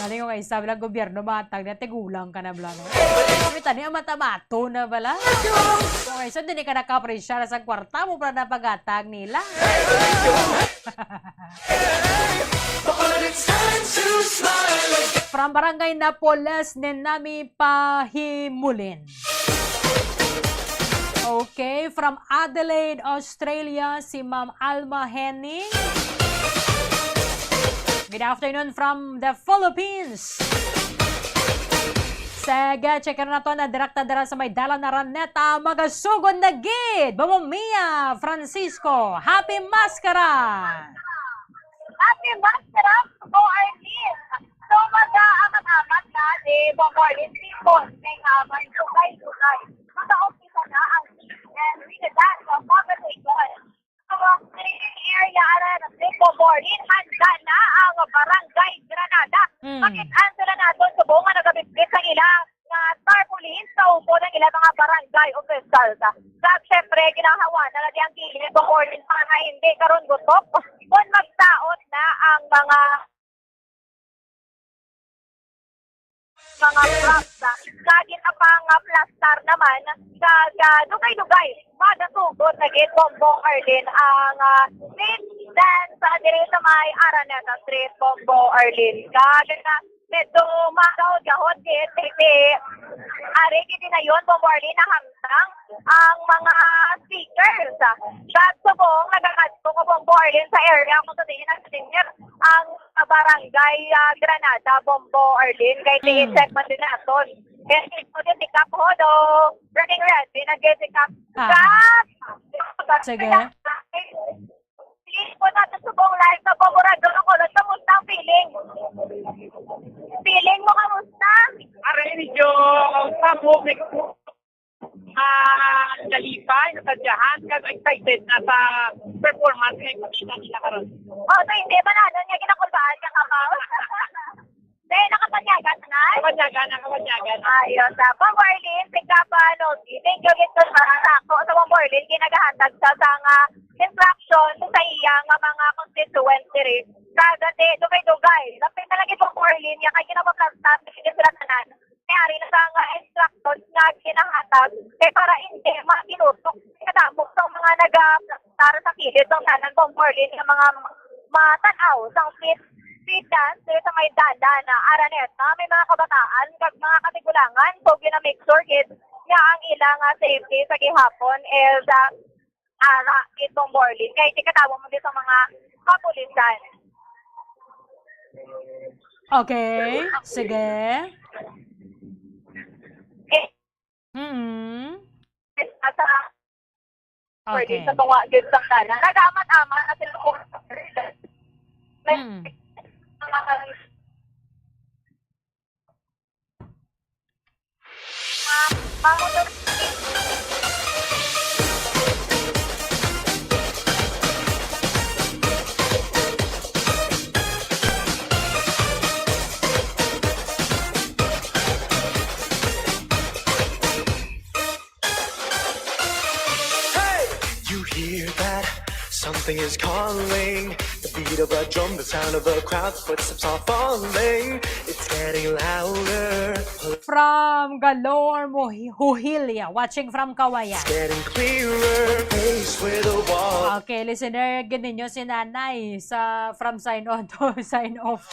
Naling ko kayo, sabi lang gobyerno, matag na, tigulang ka na, bala, no? Kumita niya, matamato na, bala. Okay, so, hindi ka nakapresya na sa kwarta mo para napagatag nila. From Barangay Napoles, Nenami Pahimulin. Okay, from Adelaide, Australia, si Ma'am Alma Henning. Good afternoon from the Philippines. Sige, checker na to na direkta dara sa may dala na Raneta, magasugod na gid. Bamumia, Francisco, happy maskara! Happy Maskara po, Arlene. So, mag-aamat-amat na di Bomborlin People. May aman, sugay-sugay. Mag-aumpisa na ang and redadan sa conversation. So, area na ng Bomborlin, handa na ang Barangay Granada. Makit-answer na natin sa buong nagabibigit sa ilang tarpaulin sa umpo ng ilang mga barangay officials. At syempre, ginahawa na natin ang kilid Bomborlin para hindi karon gutok. Kung magtaot na ang mga props, lagi na pang plastar naman sa dugay-dugay. Madatugod na git Bombo Arlene ang street dance dire sa may Araneta Street, Bombo Arlene. Kaya na medyo magahod-gahod ari kiti na yun, Bombo Arlene, na hamtang ang mga speakers. At subong nagakadto ko Bombo Arlene sa area kung sa tingin ang senior ang barangay Granada, Bombo Arlene. Kaya tingin-check man din natin. Kaya ito din si Cap Hodo. Running red, binagay si Cap. Cap! Sige. Please po natin subong live sa Bombo Radio. Kamusta ang feeling? Feeling mo kamusta? Aray, medyo sa public po. Nalipay, nasadyahan, kasi excited na sa performance ngayon kumita nila karon. Oh, so hindi ba na? Nga ginakulbaan ka kapaw? Dahil nakapanyagan na? Nakapanyagan. Ayos. Bombo Arlene, thank you gito sa sako sa Bombo Arlene, ginagahantag sa instruction sa iyang mga constituency rin. Kagati, dugay-dugay. Lapit na lang ito Bombo Arlene, kaya ginapaplastar, sige sila tanan. Mayari na sa instructions na ginahatag, para hindi makinutok. Kadamok sa mga nag-plastar sa kilid ng tanan Bombo Arlene, ng mga matanaw sa street dance sa may dada na Araneta, may mga kabataan kag mga katigulangan, so ginamake sure nga ang ilang safety sa gihapon is itong Borlin. Kaya tikatawa mo din sa mga kapulisan. Okay, sige. Okay. Sa tunga gid sa tanan. Nagamat-amat na sila ko. You hear that? Something is calling. The beat of a drum, the sound of a crowd, footsteps are falling. It's getting louder. From Galore Huhilia, watching from Kawayan. It's getting clearer. Face with a wall. Okay, listener, ganinyo si Nanay sa from sign on to sign off.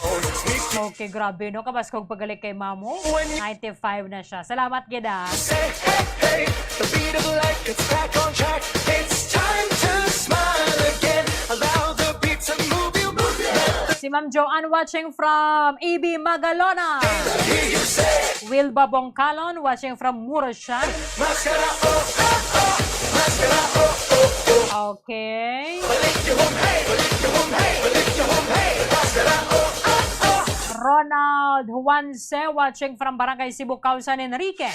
Okay, grabe, no? Kabaskog pagalik kay Mamo. 95 na siya. Salamat, Gida. Say, hey, hey, the beat of life gets back on track. It's time to smile again. Allow the beat to move you. Si Ma'am Joanne watching from EB Magalona. Wilba Bongkalon watching from Murashan. Okay. Ronald Juanse watching from Barangay Sibukaw, San Enrique.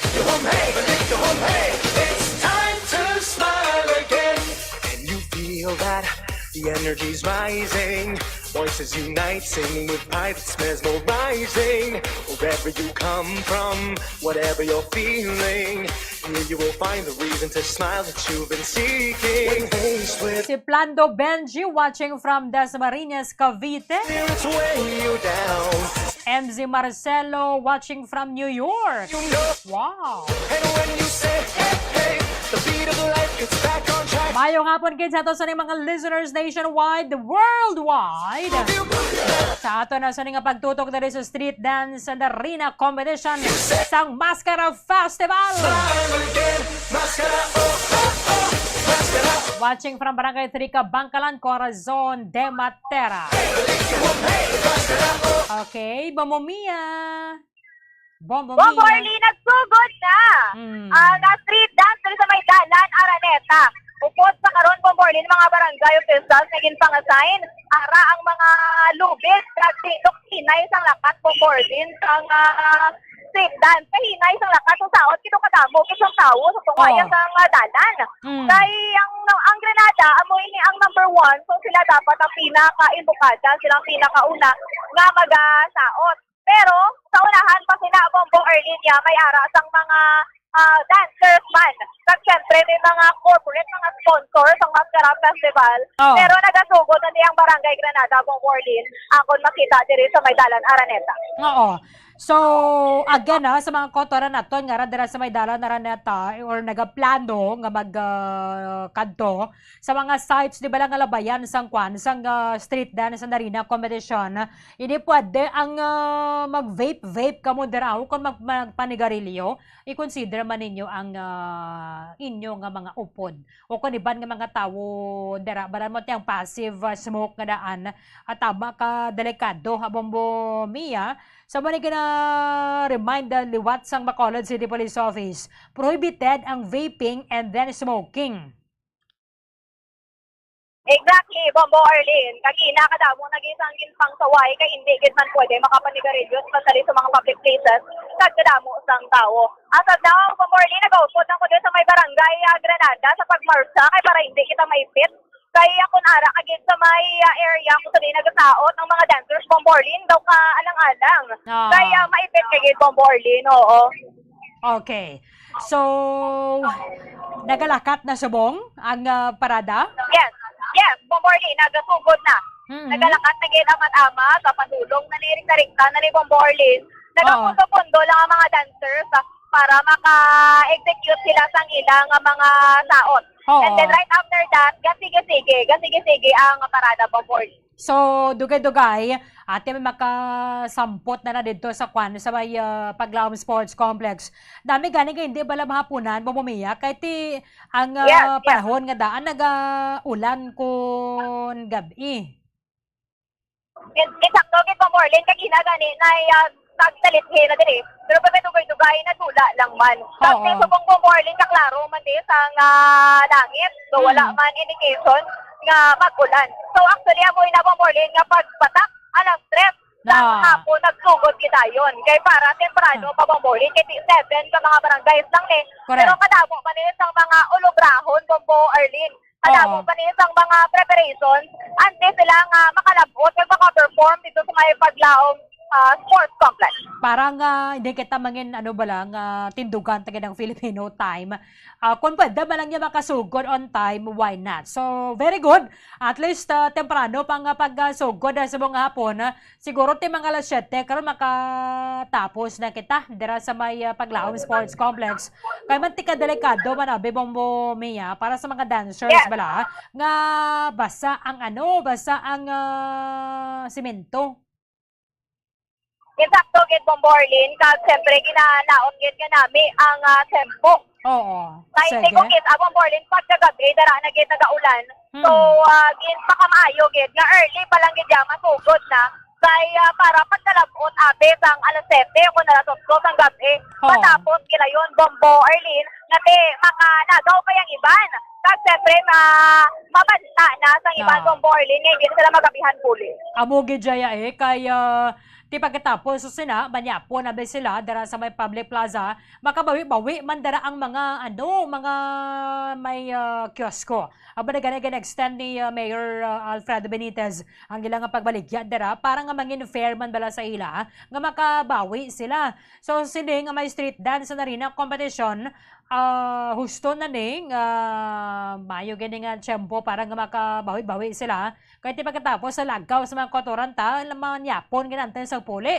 It's time to smile again. And you feel that the energy's rising. voices unite, singing with pride that's mesmerizing. Wherever you come from, whatever you're feeling, here you will find the reason to smile that you've been seeking. When faced with Si Plando Benji watching from Dasmariñas, Cavite. spirits weighing you down, MZ Marcelo watching from New York. you know. Wow! And when you say hey, hey, the beat of life gets back on track. Mayong hapon kids sa ato sa mga listeners nationwide, worldwide. Sa ato na sa nga pagtutok na rin sa street dance and arena competition sang Mascara Festival. Watching from Barangay Trica, Bangkalan, Corazon de Matera. Okay, Bomomia. Bomborly, nagsugod na! Ang street dance dito sa may dalan, Araneta. Upod sa karon Bomborly, mga barangay officials naging pang-assign ara ang mga lubid kasi hinay sang lakat Bomborly sang street dance. Kay hinay sang lakat sa saot kito kadamo kisang tawo sa tungaya sang dalan. Kay ang Grenada amoy ni ang number 1, so sila dapat ang pinaka-imbukada, silang pinakauna nga magasaot. Pero sa unahan pa sila Bombo Arlinia may ara sang mga dancers man. Kag syempre may mga corporate, mga sponsors ang Mascara Festival. Pero nagasugod na niyang Barangay Granada, Bombo Arlin, akon makita diri sa Maydalan, Araneta. Oo. So, again sa mga kotoran naton nga ra dira sa Maydalan, Araneta or nagaplano nga magkanto sa mga sites di ba lang nga labayan sang kwan sang street dance and arena competition. Hindi pwede ang mag-vape kamo dira kung magpanigarilyo. I-consider man ninyo ang inyo nga mga upod o kung iban nga mga tawo dira baran mo tiyang passive smoke nga daan at tama ka delikado Bombo Mia. Sa so, remind the liwat sang Bacolod City Police Office, prohibited ang vaping and then smoking. Exactly, Bombo Arlin. Kagina kadamo nagisang ginpang saway kay hindi gid man pwede makapanigarilyo especially sa mga public places kag kadamo sang tawo. Asad now, Bombo Arlin, nag-upod ng kudo sa may barangay Granada sa pagmarsa kay para hindi kita maipit. Kaya akong ara agad sa may area kung saan nagsaot ng mga dancers Bomborlin daw ka alang-alang. Kaya maipit kagad Bomborlin, oo. Okay. So, nagalakat na subong ang parada? Yes, Bomborlin, nagasugod na. Nagalakat na gid amat-ama sa padulong na niring-tarikta na ni Bomborlin. Nagapundo lang ang mga dancers para maka-execute sila sang ilang mga saot. And then right after that, gasige-sige ang parada Bomborlin. So, dugay-dugay, ate may makasampot na dito sa kwan sa may Paglaom Sports Complex. Dami gani kay hindi bala mahapunan bumumiya kay ti ang panahon nga daan naga-ulan kun gabi. Eksakto gid Bomborlin kay ginagani na nagtalithe na diri. Pero pag dugay-dugay na tula lang man. Kasi sa Bomborlin kaklaro man di sang langit. So wala man indication nga mag-ulan. So actually amoy na Bomborlin nga pagbatak alas 3 ng hapon nagsugod kita yon. Kay para temprano pa Bomborlin kay 7 ka mga barangays lang ni. Pero kadamo pa ni sang mga ulubrahon Bombo Arlin. Kadamo pa ni sang mga preparations ante sila nga makalabot kag maka-perform dito sa may Paglaom Sports Complex. Parang hindi kita mangin tindugan tagad ng Filipino time. Kung pwede ba lang niya makasugod on time, why not? So, very good. At least temprano pang pagsugod sa mga hapon. Siguro ti mga alas 7 karon makatapos na kita dira sa may Paglaom Sports Complex. Kaya man tika delikado man Bombo Mia para sa mga dancers bala nga basa ang simento. Eksakto gid Bomborlin kag siyempre ginanaon gid nga nami ang tempo. Oo. Kay hindi ko gid Bomborlin pagkagabi dara na gid nagaulan. So gid pakamaayo gid nga early pa lang gid masugod na. Kay para pagkalabot abet ang alas 7 ko na lasot ang gabi. Matapos gilayon Bombo Arlin nate makanagaw pa yang iban. Kag siyempre mabanta na sang iban Bombo Arlin nga hindi sila magabihan puli. Amo gid jaya kaya Ti pagkatapos so sina banyapo na ba sila dara sa may public plaza makabawi-bawi man dara ang mga mga may kiosko. Aba na extend ni Mayor Alfredo Benitez ang ilang pagbaligya dara para nga mangin fair man bala sa ila nga makabawi sila. So sini nga may street dance na rin ang kompetisyon husto na ning mayo gani nga tiyempo para nga makabawi-bawi sila. Kaya ti pagkatapos sa lagaw sa mga kotoranta, mga yapon ginantay sa puli.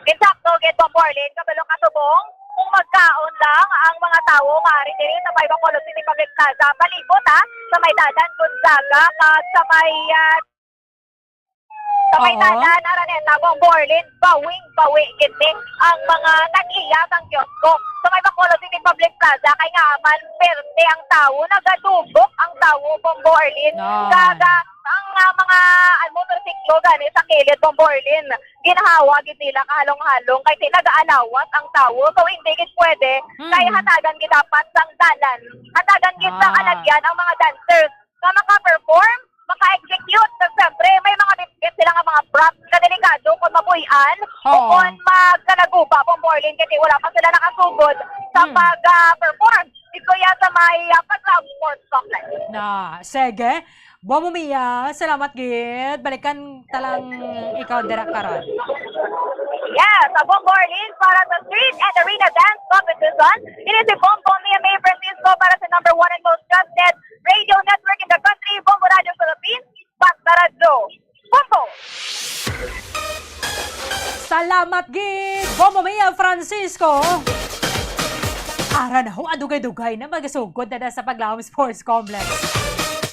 Insakto, get po, Porlin, kabalong katubong, kung magkaon lang ang mga tao maaari din sa may Bacolod City Public Plaza, palibot sa may Dadan, Gonzaga, at sa may Dadan, Araneta, Borlin, bawing-bawi gini ang mga nag-iyat ang kiosko. Sa may Bacolod City Public Plaza, kay nga man, perte ang tao, nagadubok ang tao, Borlin. Gaga, ang mga motorsiklo gani sa kilid, Borlin. Ginahawa gid nila kahalong-halong kay nag-aalawas ang tao. So hindi gid pwede, kay hatagan gid dapat sang dalan. Hatagan gid sang alagyan ang mga dancers na maka-perform, maka-execute. So, siyempre, may mga bitbit sila nga mga props na delikado kung mabuhian o kung magkalaguba, Borlin, kasi wala pa sila nakasugod sa pag-perform. Ito yan sa may Paglaw Sports Complex. Sige. Bomo Mia, salamat gid. Balikan talang ikaw dira karon. Yes, sa Borlin para sa Street and Arena Dance Competition. It is si Bombo Mia May Francisco para sa #1 and most trusted radio network in the country, Bombo Radio Philippines, Basta Radio. Bombo! Salamat gid. Bomo Mia Francisco. Ara na ho, adugay-dugay na magasugod na sa Paglawom Sports Complex.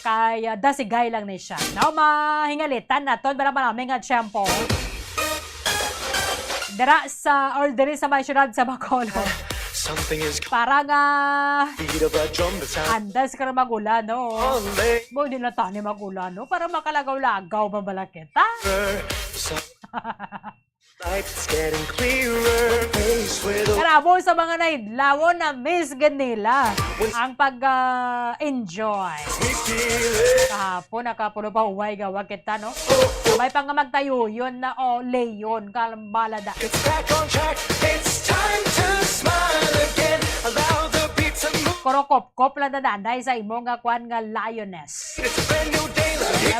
Kaya dasigay lang ni siya. Now, mahingalitan na to, marami nga tiyempo. Dara sa may syudad sa Bacolod. Para nga andas ka na magulan, no? Mo nila tani magulan, no? Para makalagaw-lagaw babala kita. Karabo sa mga naidlawo na miss ganila ang pag-enjoy. Kahapon nakapuno pa huway gawa kita, no? May pang magtayo yun na leyon kalmalada. Korokop-kop lang nadanday sa imo nga kwan nga lioness.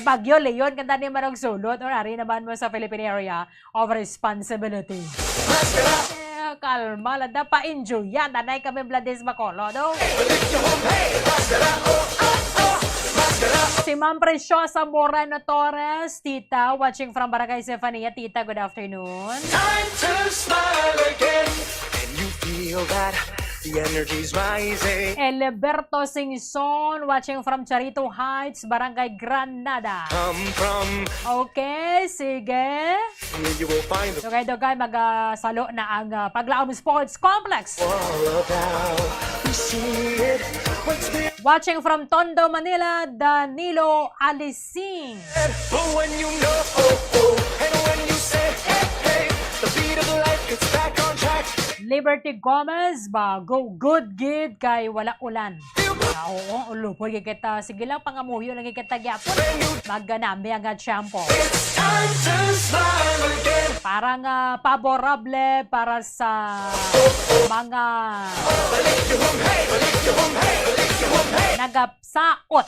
Bagyo, leyon, kanta ni Marong Sulot o nari naman mo sa Philippine Area of Responsibility. Kalma lang na pa-enjoy yan. Nanay kami Blades Bacolod, no? Si Ma'am Preciosa Moreno Torres, Tita, watching from Barangay Sefania. Tita, good afternoon. Time to smile again, and you feel that the energy's rising. Eliberto Singson, watching from Charito Heights, Barangay Granada. Okay, sige. You will find the Dugay-dugay, magsalo na ang Paglaom Sports Complex. Watching from Tondo, Manila, Danilo Alising. But when you know, and when you say, hey, the beat of life gets back on track. Liberty Gomez, go good gid kay wala ulan. Oo, ulupoy kita. Sige lang, pangamuyo lang kita gyapon. Magganami ang shampoo. Parang paborable para sa mga nagapsaot.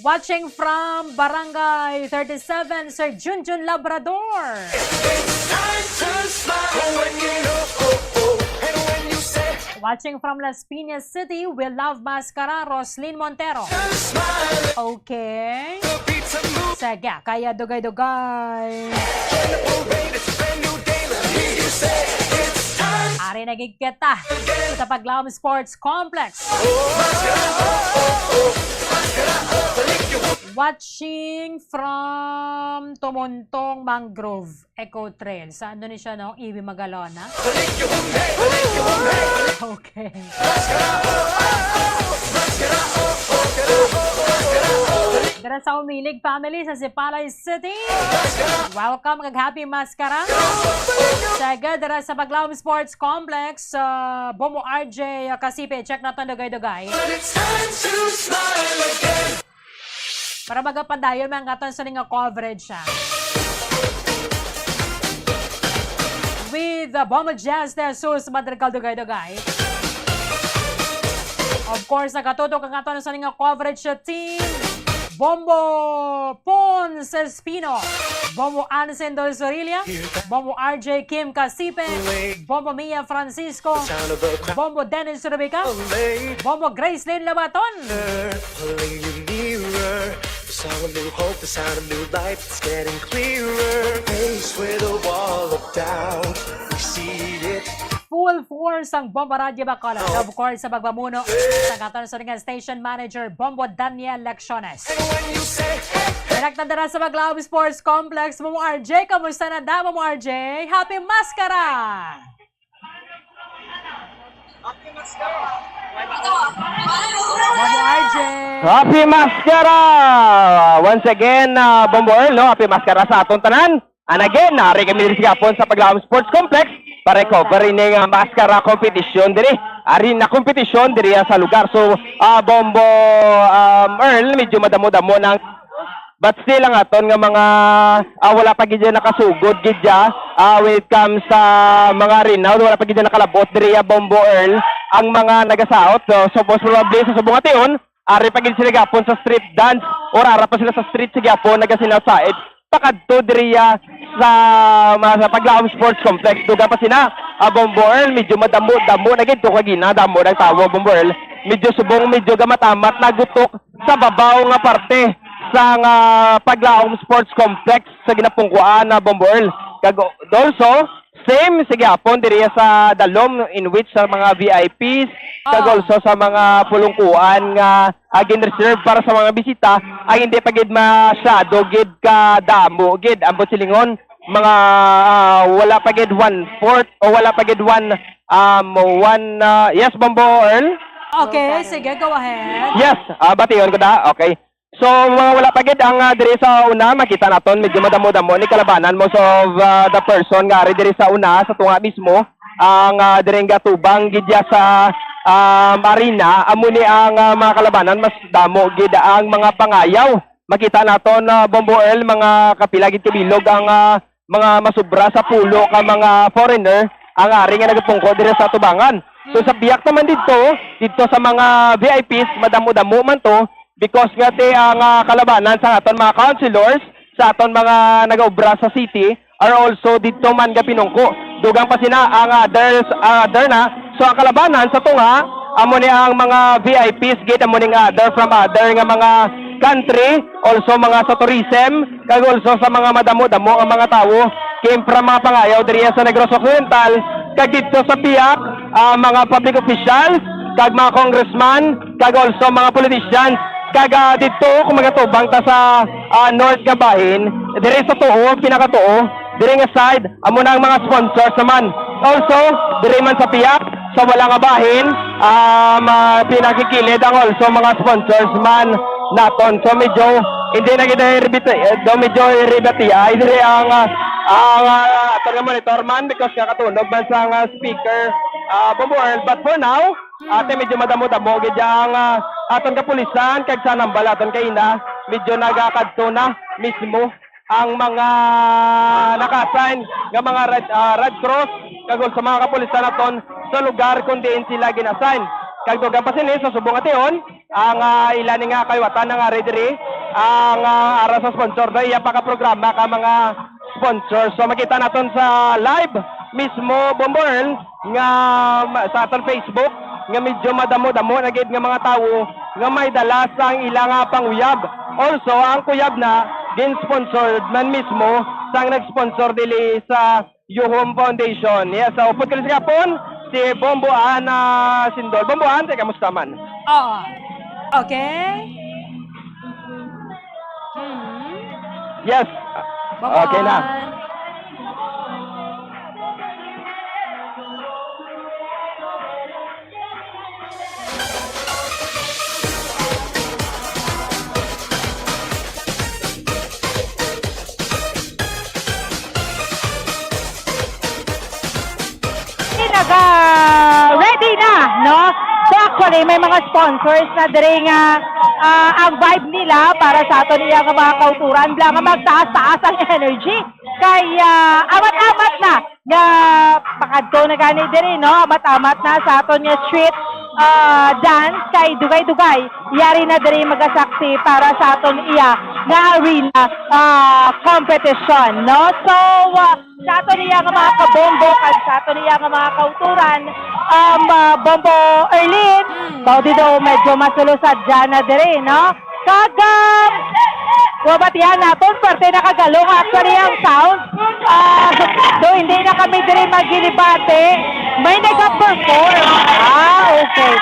Watching from Barangay 37, Sir Junjun Labrador. Watching from Las Piñas City, We Love Mascara, Roslyn Montero. Okay. Sige, kaya dugay-dugay. Ari nagigkita sa Paglaom Sports Complex. Watching from Tumuntong Mangrove Eco Trail. Saan doon siya, no? Iwi Magalona? Okay. Dara sa Umilig family sa Sipalay City. Welcome kag Happy Mascara. Saga dara sa Paglaom Sports Complex. Bomo RJ Kasipe. Check natin dugay-dugay. Para magapadayon mga aton sa nga coverage siya. with Bombo Jazz Jesus Madrigal Dugay-Dugay. Of course, nakatutok ang ato sa nga coverage team. Bombo Ponce Espino, Bombo Ansen Dolzorilia, Bombo RJ Kim Casipe, Bombo Mia Francisco, Bombo Dennis Rubica, Bombo Grace Lynn Labaton. Pulling you nearer, the song of new hope, the sound of new life, it's getting clearer. Face with a wall of doubt, we see it. Full force ang Bombo Radio Bacolod. Of course, sa pagbamuno sa katon sa nga station manager, Bombo Daniel Lecciones. Direkta na sa Baglao Sports Complex, Momo RJ. Kamusta na da, Momo RJ? Happy Mascara! Momo RJ! Happy Mascara! Once again, Bombo Earl, no? Happy Mascara sa atong tanan. And again, nari kami rin sigapon sa Paglao Sports Complex para recovery ng Mascara competition diri. Ari na competition diri sa lugar. So, Bombo Earl, medyo madamo-damo ng but still ang aton nga mga wala pa gid nakasugod gid when it comes sa mga renown, wala pa gid nakalabot diri Bombo Earl ang mga nagasaot. So most probably sa subong ation, ari pa gid sila gapon sa street dance or ara pa sila sa street sa gapon nagasinasaid pakadto diri sa Paglao Sports Complex. Duga pa sina Bombo Earl, medyo madamo-damo na gid to kagina damo ng tawo Bombo Earl. Medyo subong medyo gamatamat nagutok sa babaw nga parte sa Paglao Sports Complex sa ginapungkuan na Bombo Earl. Also, same sige apon diri sa Dalom in which sa mga VIPs kag also sa mga pulungkuan nga agin reserve para sa mga bisita ay hindi pa gid masyado gid ka damo gid ambot silingon mga wala pa gid 1/4 o wala pa gid yes Bombo Earl. Okay, sige, go ahead. Yes, bation ko da. Okay. So, wala pa gid ang diri sa una, makita naton medyo madamo-damo ni kalabanan most of the person nga diri sa una sa tunga mismo ang diri nga tubang gid sa marina amo ni ang mga kalabanan mas damo gid ang mga pangayaw. Makita naton Bombo Earl mga kapila gid kabilog ang mga masubra sa pulo ka mga foreigner ang ari nga nagapungko diri sa tubangan. So sa biyak naman dito sa mga VIPs madamo-damo man to. Because nga ang kalabanan sa aton mga councilors, sa aton mga nagaobra sa city, are also dito man ga pinungko. Dugang pa sina ang others na. So ang kalabanan sa tunga, amo ni ang mga VIPs, gate amo ni other from other nga mga country, also mga sa tourism, kag also sa mga madamo-damo ang mga tawo, came from mga pangayaw diri sa Negros Occidental, kag dito sa Piak, mga public officials, kag mga congressman, kag also mga politicians. Kaga dito kung magatubang ta sa North nga bahin, dire sa tuo, pinakatuo, dire nga side, amo na ang mga sponsors naman. Also, dire man sa Piak, sa wala nga bahin, pinakikilid ang also mga sponsors man naton. So medyo hindi na kita medyo iribati ay dire ang monitor man because kakatunog man sa speaker Bombo Earl. But for now, ate medyo madamo-damo gid ang aton kapulisan kag sa nambal aton kaina medyo nagakadto na mismo ang mga naka-assign nga mga Red Cross kag sa mga kapulisan aton sa lugar kung diin sila gina-assign. Kag dugang pa sini sa subong ation ang ilan nga kaywatan nga diri ang ara sa sponsor do iya pa ka programa ka mga sponsors. So makita naton sa live mismo Bombo Earl nga sa aton Facebook nga medyo madamo-damo na gid nga mga tawo nga may dala sang ilang panguyab. Also ang kuyab na din sponsored man mismo sang nag-sponsor dili sa Yuhom Foundation. Yes, so upod kalis kapon si Bombo Ana Sindol. Bombo Ana, kamusta man? Okay. Yes. Okay na. Ready na, no? Sa Actually, may mga sponsors na diri nga ang vibe nila para sa ato niya nga mga kauturan bla nga magtaas-taas ang energy. Kaya amat-amat na nga pakadto na gani diri no, amat-amat na sa ato niya street dance kay dugay-dugay. Yari na diri magasaksi para sa aton iya nga arena competition no. So sa aton niya nga mga kabombo kag sa aton niya nga mga kauturan Bombo Erlin, baudi daw medyo masulusad dyan na diri, no? Kagam! Wabatihan natin, parte na kagalong actually ang sound. So hindi na kami diri magilibate, may nag-perform. Okay.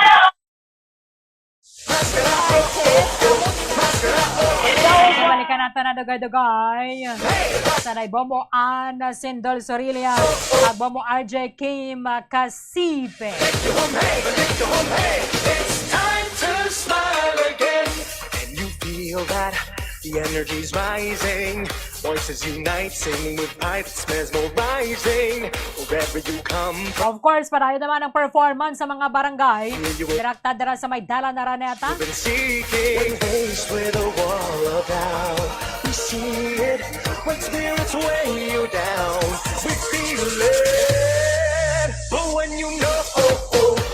Balikan natin na dugay-dugay. Sanay Bombo Ana Sindol Sorilia at Bombo RJ Kim Kasipe. It's time to smile again. Can you feel that? The energy's rising. Voices unite, singing with pride, it's mesmerizing. Wherever you come from. Of course, parayo naman ang performance sa mga barangay. Direkta dira sa may dala na Raneta. Been seeking, faced with a wall of doubt. We see it when spirits weigh you down. We feel it, but when you know,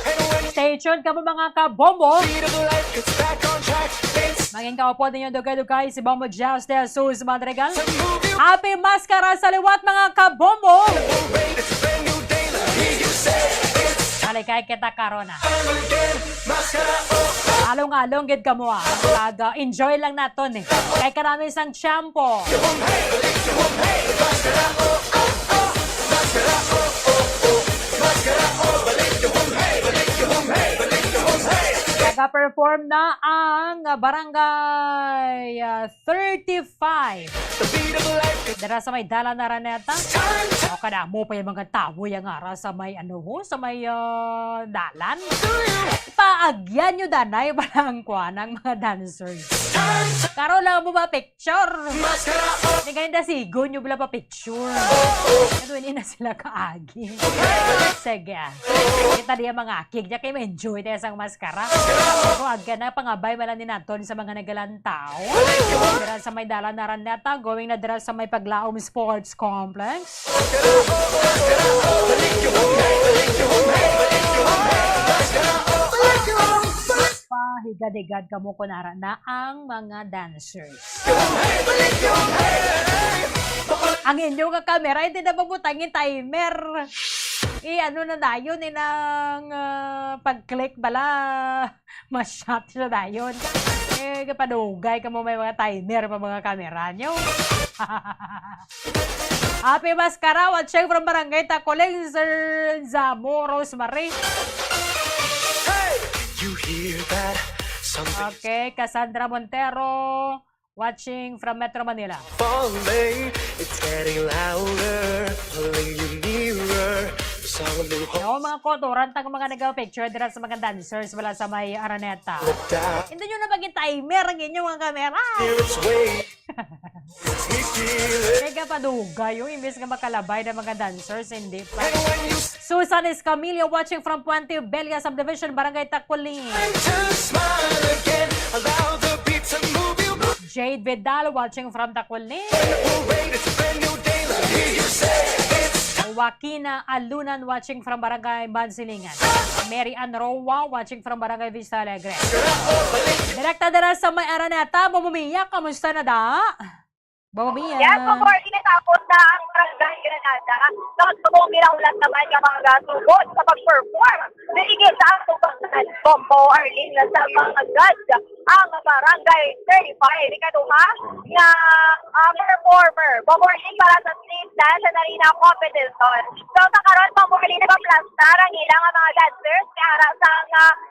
and when Stay tuned ka mga kabombo. beat of life gets back on track, it's Maging kaupo ninyo dugay-dugay si Bombo Jazz de Jesus Madrigal. Happy Maskara sa liwat mga kabombo! it's a brand new day. Hear you say it's Halikay kita karona. time again. Mascara, Along-along gid ka mo enjoy lang naton eh. Kay karami isang champo. Nag-perform na ang barangay 35. Dara sa may dala na Raneta. O kada mo pa yung mga tao yung ara sa may sa may dalan. Paagyan nyo danay parang ng mga dancers. Karo lang mo ba picture? Hindi kayo na sigo nyo bala pa picture. Naduin na sila kaagi. Sige. Kita niya mga akig. Diya kayo ma-enjoy tayo sang maskara. Pero agyan na pangabay malang ni naton sa mga nagalantaw. Dira sa may dala na Raneta. Going na dira sa may Paglaom Sports Complex. Pahigad-higad ka mo kunara na ang mga dancers. Ang inyong kamera, hindi na mabutangin timer. Ano na dayon, ng pag-click bala, ma-shot siya dayon. Kapadugay ka mo may mga timer pa mga kamera nyo. Happy Maskara, watching from Barangay Tacoling, Sir Zamo Rosemary. you hear that? Something Okay, Cassandra Montero, watching from Metro Manila. falling, it's getting louder, pulling you nearer. The song of new hope. Yung mga kotoran, tang mga nag-picture dira sa mga dancers wala sa may Araneta. Hindi nyo na maging timer ang inyong mga kamera. Spirits wait. We feel it. Kaya padugay yung imbes nga makalabay ng mga dancers, hindi pa. Susan Escamillo watching from Puente Belia Subdivision, Barangay Taculing. To smile again, allow the beat to move you. Jade Vidal watching from Taculing. Wait, it's a brand new day. Hear you say it's Joaquina Alunan watching from Barangay Bansilingan. Mary Ann Roa watching from Barangay Vista Alegre. Direkta dara sa may Araneta, Bumumiya, kamusta na da? Bumumiya. Yes, before tinatapos na ang Barangay Granada, nakatubong ulat naman yung mga gasugod sa pag-perform. Nilingit sa ang tubang Bombo Arlene na sa mga gods ang Barangay 35. Ikaduha nga performer, Bombo Arlene para sa street dance and arena competition. So sa karon, Bombo Arlene nagpaplastar ang ilang mga dancers para sa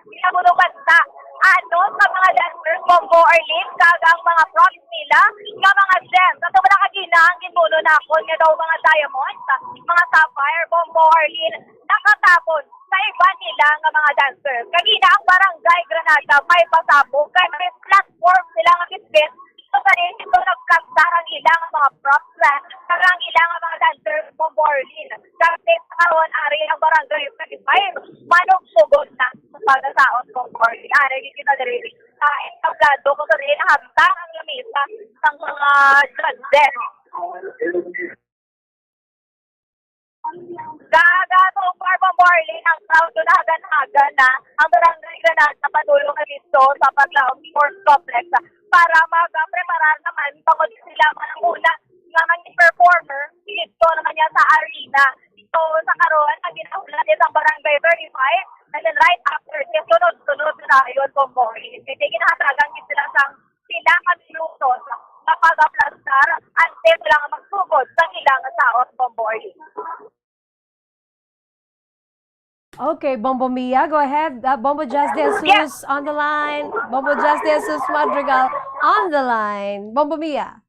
pinabulong basta. Ano sa mga dancers, Bombo Arlene, kagang mga props nila, nga mga gems. At wala kagina ang ginulo na ako nga daw mga diamonds, mga sapphire, Bombo Arlene, nakatapon sa iba nila nga mga dancers. Kagina ang Barangay Granada may pasabog, kaya may platform sila nga bitbit. So sa rin ito nagplastar ang ilang mga props, kagang ilang mga dancers, Bombo Arlene. Kasi sa karon, ari ang Barangay 35, manong sugod na sa pagkasaot ko. kita diri sa entablado kung diri nahamtang ang lamisa ng mga judges. Gaga so far Bomborlin ang crowd doon hagan-hagan na ang Barangay Granada patulong na dito sa Paglaong Sports Complex para mag-preparar naman pagod sila ang una nga mga performer dito naman niya sa arena. So sa karon ang ginaulan is ang Barangay 35 and then right after sunod-sunod na yun Bomborlin. Kasi ginahatagan sila sila kamilutos na pag-aplastar until sila magsugod sa ilang saot Bomborlin. Okay, Bombo Mia, go ahead. Bombo Jazz De Jesus on the line. Bombo Jazz De Jesus Madrigal on the line. Bombo Mia.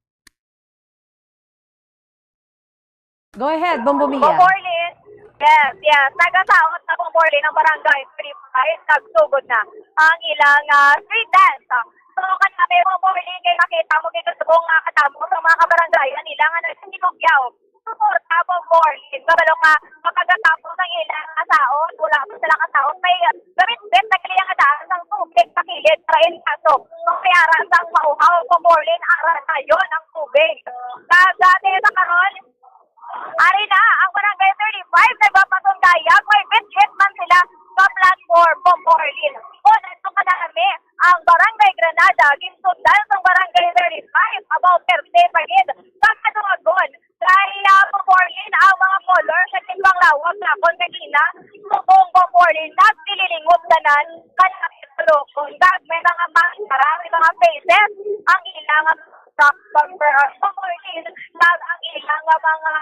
Go ahead, Bombo Mia. Bomborlin. Yes. Nagasaot na Bomborlin ang Barangay 35. Nagsugod na ang ilang street dance. So, kanami Bomborlin, kay makita mo kay kasubong katamo sa mga kabarangayan nila nga nagsinigugyaw. Suporta Bomborlin. Kabalo nga, makagatapos ng ilang asaon, wala pa silang asaon, may gamit-bit na kailang asaon ng tubig sa kilid para inkaso. So, kaya arasang mauhaw Bomborlin, aras na yun ang tubig. Dati sa karon, ari na, ang Barangay 35, nagpapatungkayag, may bit-hit man sila sa platform Bomborlin. Kung ito kadami, ang Barangay Granada, ginsundan sa Barangay 35, about 30 pagid, pagkatungagon, dahil Bomborlin, ang mga color sa timbang lawag na kung kanina, subong Bomborlin, nagdililingot tanan, kanapit tulokon, may mga maskara, may mga faces, ang ilang Bomborlin, ang ilang mga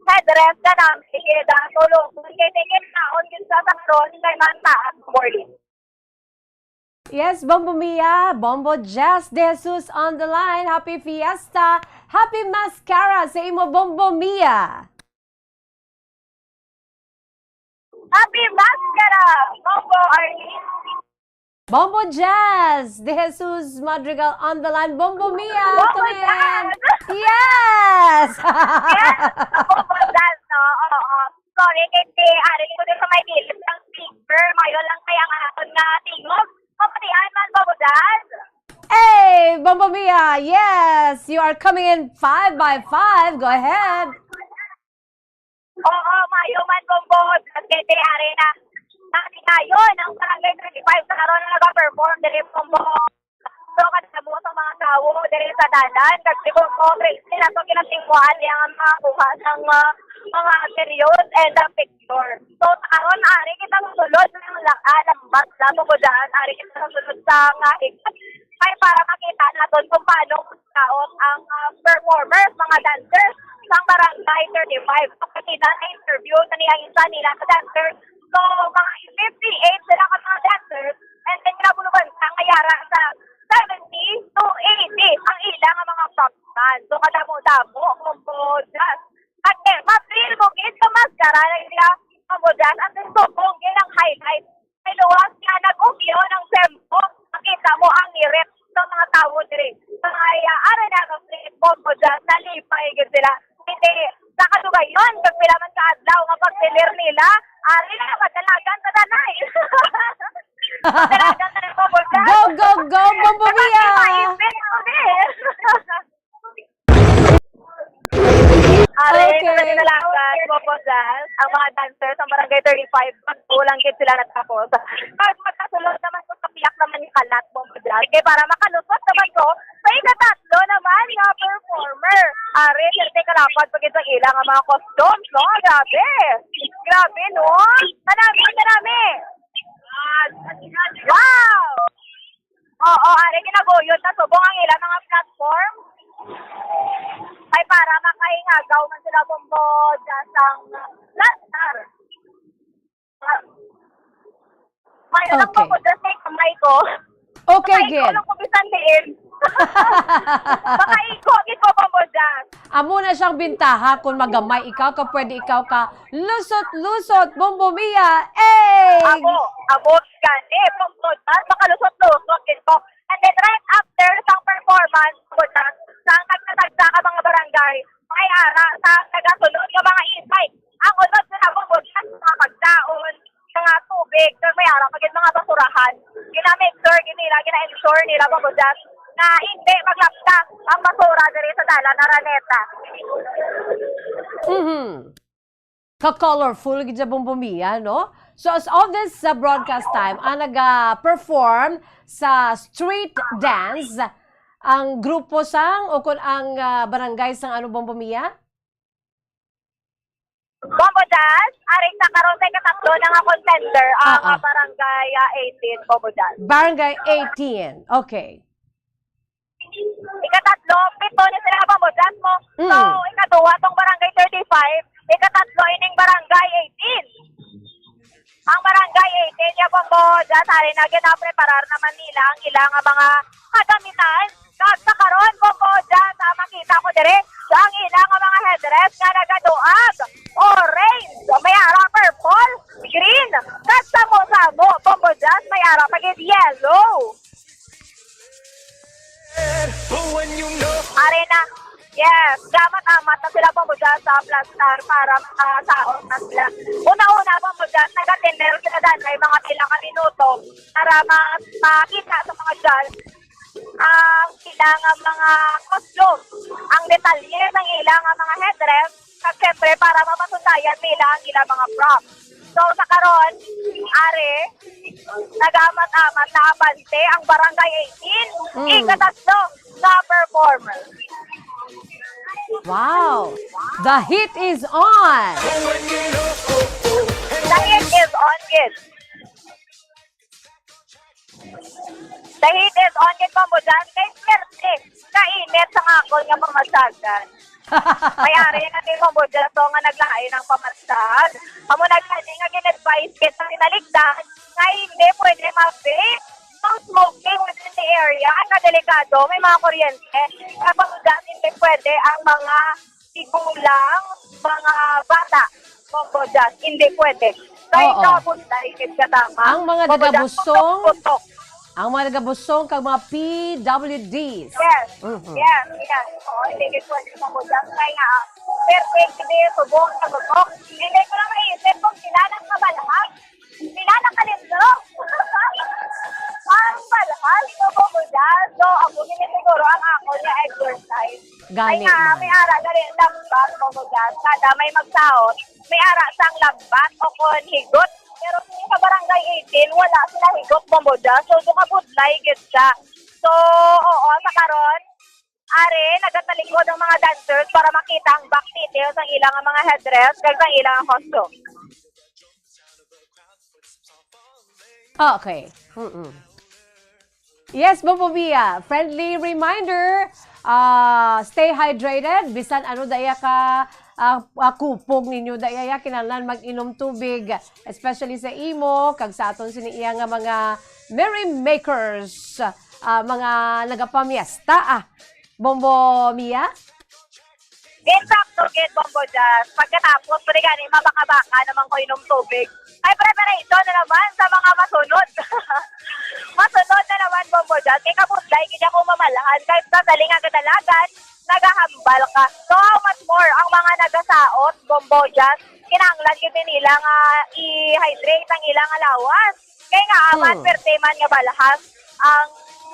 headdress na namin, tulokon, kaya tingin naon yun sa sakron, kay mantaas Bomborlin. Yes, Bombo Mia, Bombo Jazz De Jesus on the line. Happy Fiesta, Happy Mascara sa imo Bombo Mia. Happy Mascara, Bombo Arlene. Bombo Jazz De Jesus Madrigal on the line. Bombo Mia, come in. Yes! Yes, Bombo Jazz, no? Oo. Sorry, kasi aral ko din sa may gilid ng speaker. Mayo lang kaya ang aton nga tingog. Kapatian man, Bombo Jazz. Hey, Bombo Mia, yes, you are coming in 5 by 5. Go ahead. Oo, mayo man, Bombo Jazz. Kasi arena. Ngayon, ang Barangay 35 sa karon na nag-perform dili Bombo. So, kadamo sa mga tao dili sa dalan. Kasi Bombo, sila to kinatingkuhan yung mga kuha ng mga serious and picture. So, karon ari kita sulod ng lambat sa Bombo Jazz. Ari kita sulod sa ikot. Ay para makita natin kung paano kaot ang performers, mga dancers sa Barangay 35. So, kasi na-interview na niya isa nila sa dancers. So, mga 58 sila ka mga dancers and then kinabuluban sa ngayara sa 70 to 80 ang ilang mga frontman. So, kadamo-damo, Bombo Jazz. At ma-feel mo, ito maskara na nila Bombo Jazz at ito kung ilang highlight. Ay luwas niya nag-ugyo ng tempo. Makita mo ang nirip ng mga tao diri. Sa kaya, ara na kasi Bombo Jazz, nalipay sila. Hindi, sa kalugayon, pag pila man sa adlaw, kapag silir nila, ari na, madalagan sa tanay. Madalagan na ng Bombo Jazz. Go, go, go, Bombo Mia! Okay. Bombo Jazz, ang mga dancers sa Barangay 35, pagkulang kit sila natapos. Pag magkasulod naman ko sa piyak naman yung kalat, Bombo Jazz, kaya para makalusot naman ko, sa ikatatlo naman yung performer. Ari, sirte karapat pag isang ilang ang mga costumes, no? Grabe! Grabe, no? Kanami! Wow! Oo, ari, kinagoyot na subong ang ilang mga platform. Ay para makaingagaw man sila Bombo Jazz ang plaster. Mayroon lang Bombo Jazz na kamay ko. Okay, Gil. Baka ikaw lang kumisan din. Baka ikaw Bombo Jazz. Amo na siyang bintaha kung magamay ikaw ka, pwede ikaw ka. Lusot, Bombo Mia. Hey! Amo, gani. Bombo Jazz, baka lusot ito. And then right after sang performance, Bombo Jazz, sang nagtatagsa ka mga barangay, may ara sa tagasunod ka mga isay. Ang unod sa Bombo Jazz, mga pagdaon, mga tubig, may ara, pagit mga basurahan. ginamake sure nila, gina-ensure nila Bombojas na hindi maglapta ang basura diri sa dalan na Araneta. Ka-colorful gid sa Bombomia, no? So as of this broadcast time, ang nag-perform sa street dance, ang grupo sang o kung ang barangay sang ano Bombomia? Bombojas, aring sa karon sa katatlo ng contender ang barangay 18 Bombojas. Barangay 18. Okay. Ikatatlo, 7 ni sila Bombojas mo. So, ikaduha tong barangay 35, ikatatlo ining barangay 18. Ang barangay 18 niya Bombojas, ari na ginapreparar naman nila ang ilang mga kagamitan. Kag sa karon Bombojas, makita ko dire ang ilang mga headdress nga nagaduag. Orange, may ara purple, green, kag samo-samo Bombojas, may ara pagid yellow. Arena, yes, gamat-amat na sila Bombojas sa Plastar para makasaot na sila. Una-una Bombojas, nag-attender sila dahil may mga ilang minuto para makita sa mga judge ang ilang mga costume, ang detalye ng ilang mga headdress, at siyempre para mapasundayan nila ang ilang mga props. So sa karon, are, nagamat-amat na abante ang barangay 18, ikatatlo sa performer. Wow! The heat is on! The heat is on, kids. The heat is on, kids, Bombojas. Kay swerte, kainit sa ngakol nga mamasagdan. May-ari natin Bombojas, so nga naglahay ng pamatsag. Amo naglahay nga gin-advise kit na tinaligdan na hindi pwede ma-vape. So smoking within the area, ang kadelikado, may mga kuryente. Kapag hindi pwede ang mga tigulang, mga bata. Bombojas, hindi pwede. Kaya kabunday, kit katama. Ang mga nagabusong, kag mga PWDs. Yes, yes. Oo, hindi ko pwede Bombojas. Kaya nga, perfect, hindi subong sa butok. Hindi ko lang maisip kung sila nang kabalahag. Sila nakalindro. Ang balahag, ito Bombojas. So, ako siguro ang ako niya exercise. Gani Kaya nga, may ara na rin lambat Bombojas. Kada may magsaot, may ara sang lambat o kung higot. Pero sa barangay 18, wala sila higot Bombojas. So, dumabudlay gid siya. So, oo, sa karon, are, nagatalikod ang mga dancers para makita ang back details ng ilang mga headdress kag ang ilang costume. Okay. Yes, Bombomia. Friendly reminder, stay hydrated. Bisan ano daya ka kupog ninyo daya kinahanglan mag-inom tubig, especially sa imo kag sa aton siniya nga mga merry makers, mga nagapamiesta. Bombomia? Insakto kid Bombojas. Pagkatapos, pwede gani, mabaka-baka naman ko inom tubig. Ay, preparation na naman sa mga masunod. Masunod na naman Bombojas. Kaya kabudlay, kaya ko mamalahan. Kahit sa daling agad-alagan, nagahambal ka. So, how much more ang mga nagasaot, Bombojas, kinanglan yun nila nga i-hydrate ang ilang alawas. Kaya nga, aman, perteman nga balahas ang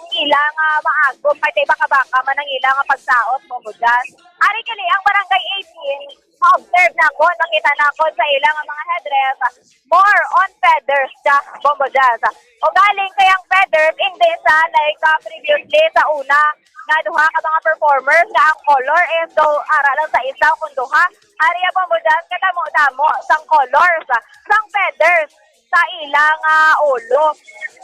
ilang maagom, pati baka-baka man ang ilang pagsaot, Bombojas. Ari kali, ang barangay 18, observe na ko, nakita na ko sa ilang mga headdress, more on feathers siya, Bombojas. O galing kayang feathers, hindi sa like previously sa una, nga duha ka mga performers nga ang color, so ara lang sa isa kung duha. Ari ya Bombojas, katamo-tamo, sang colors, sang feathers, sa ilang ulo.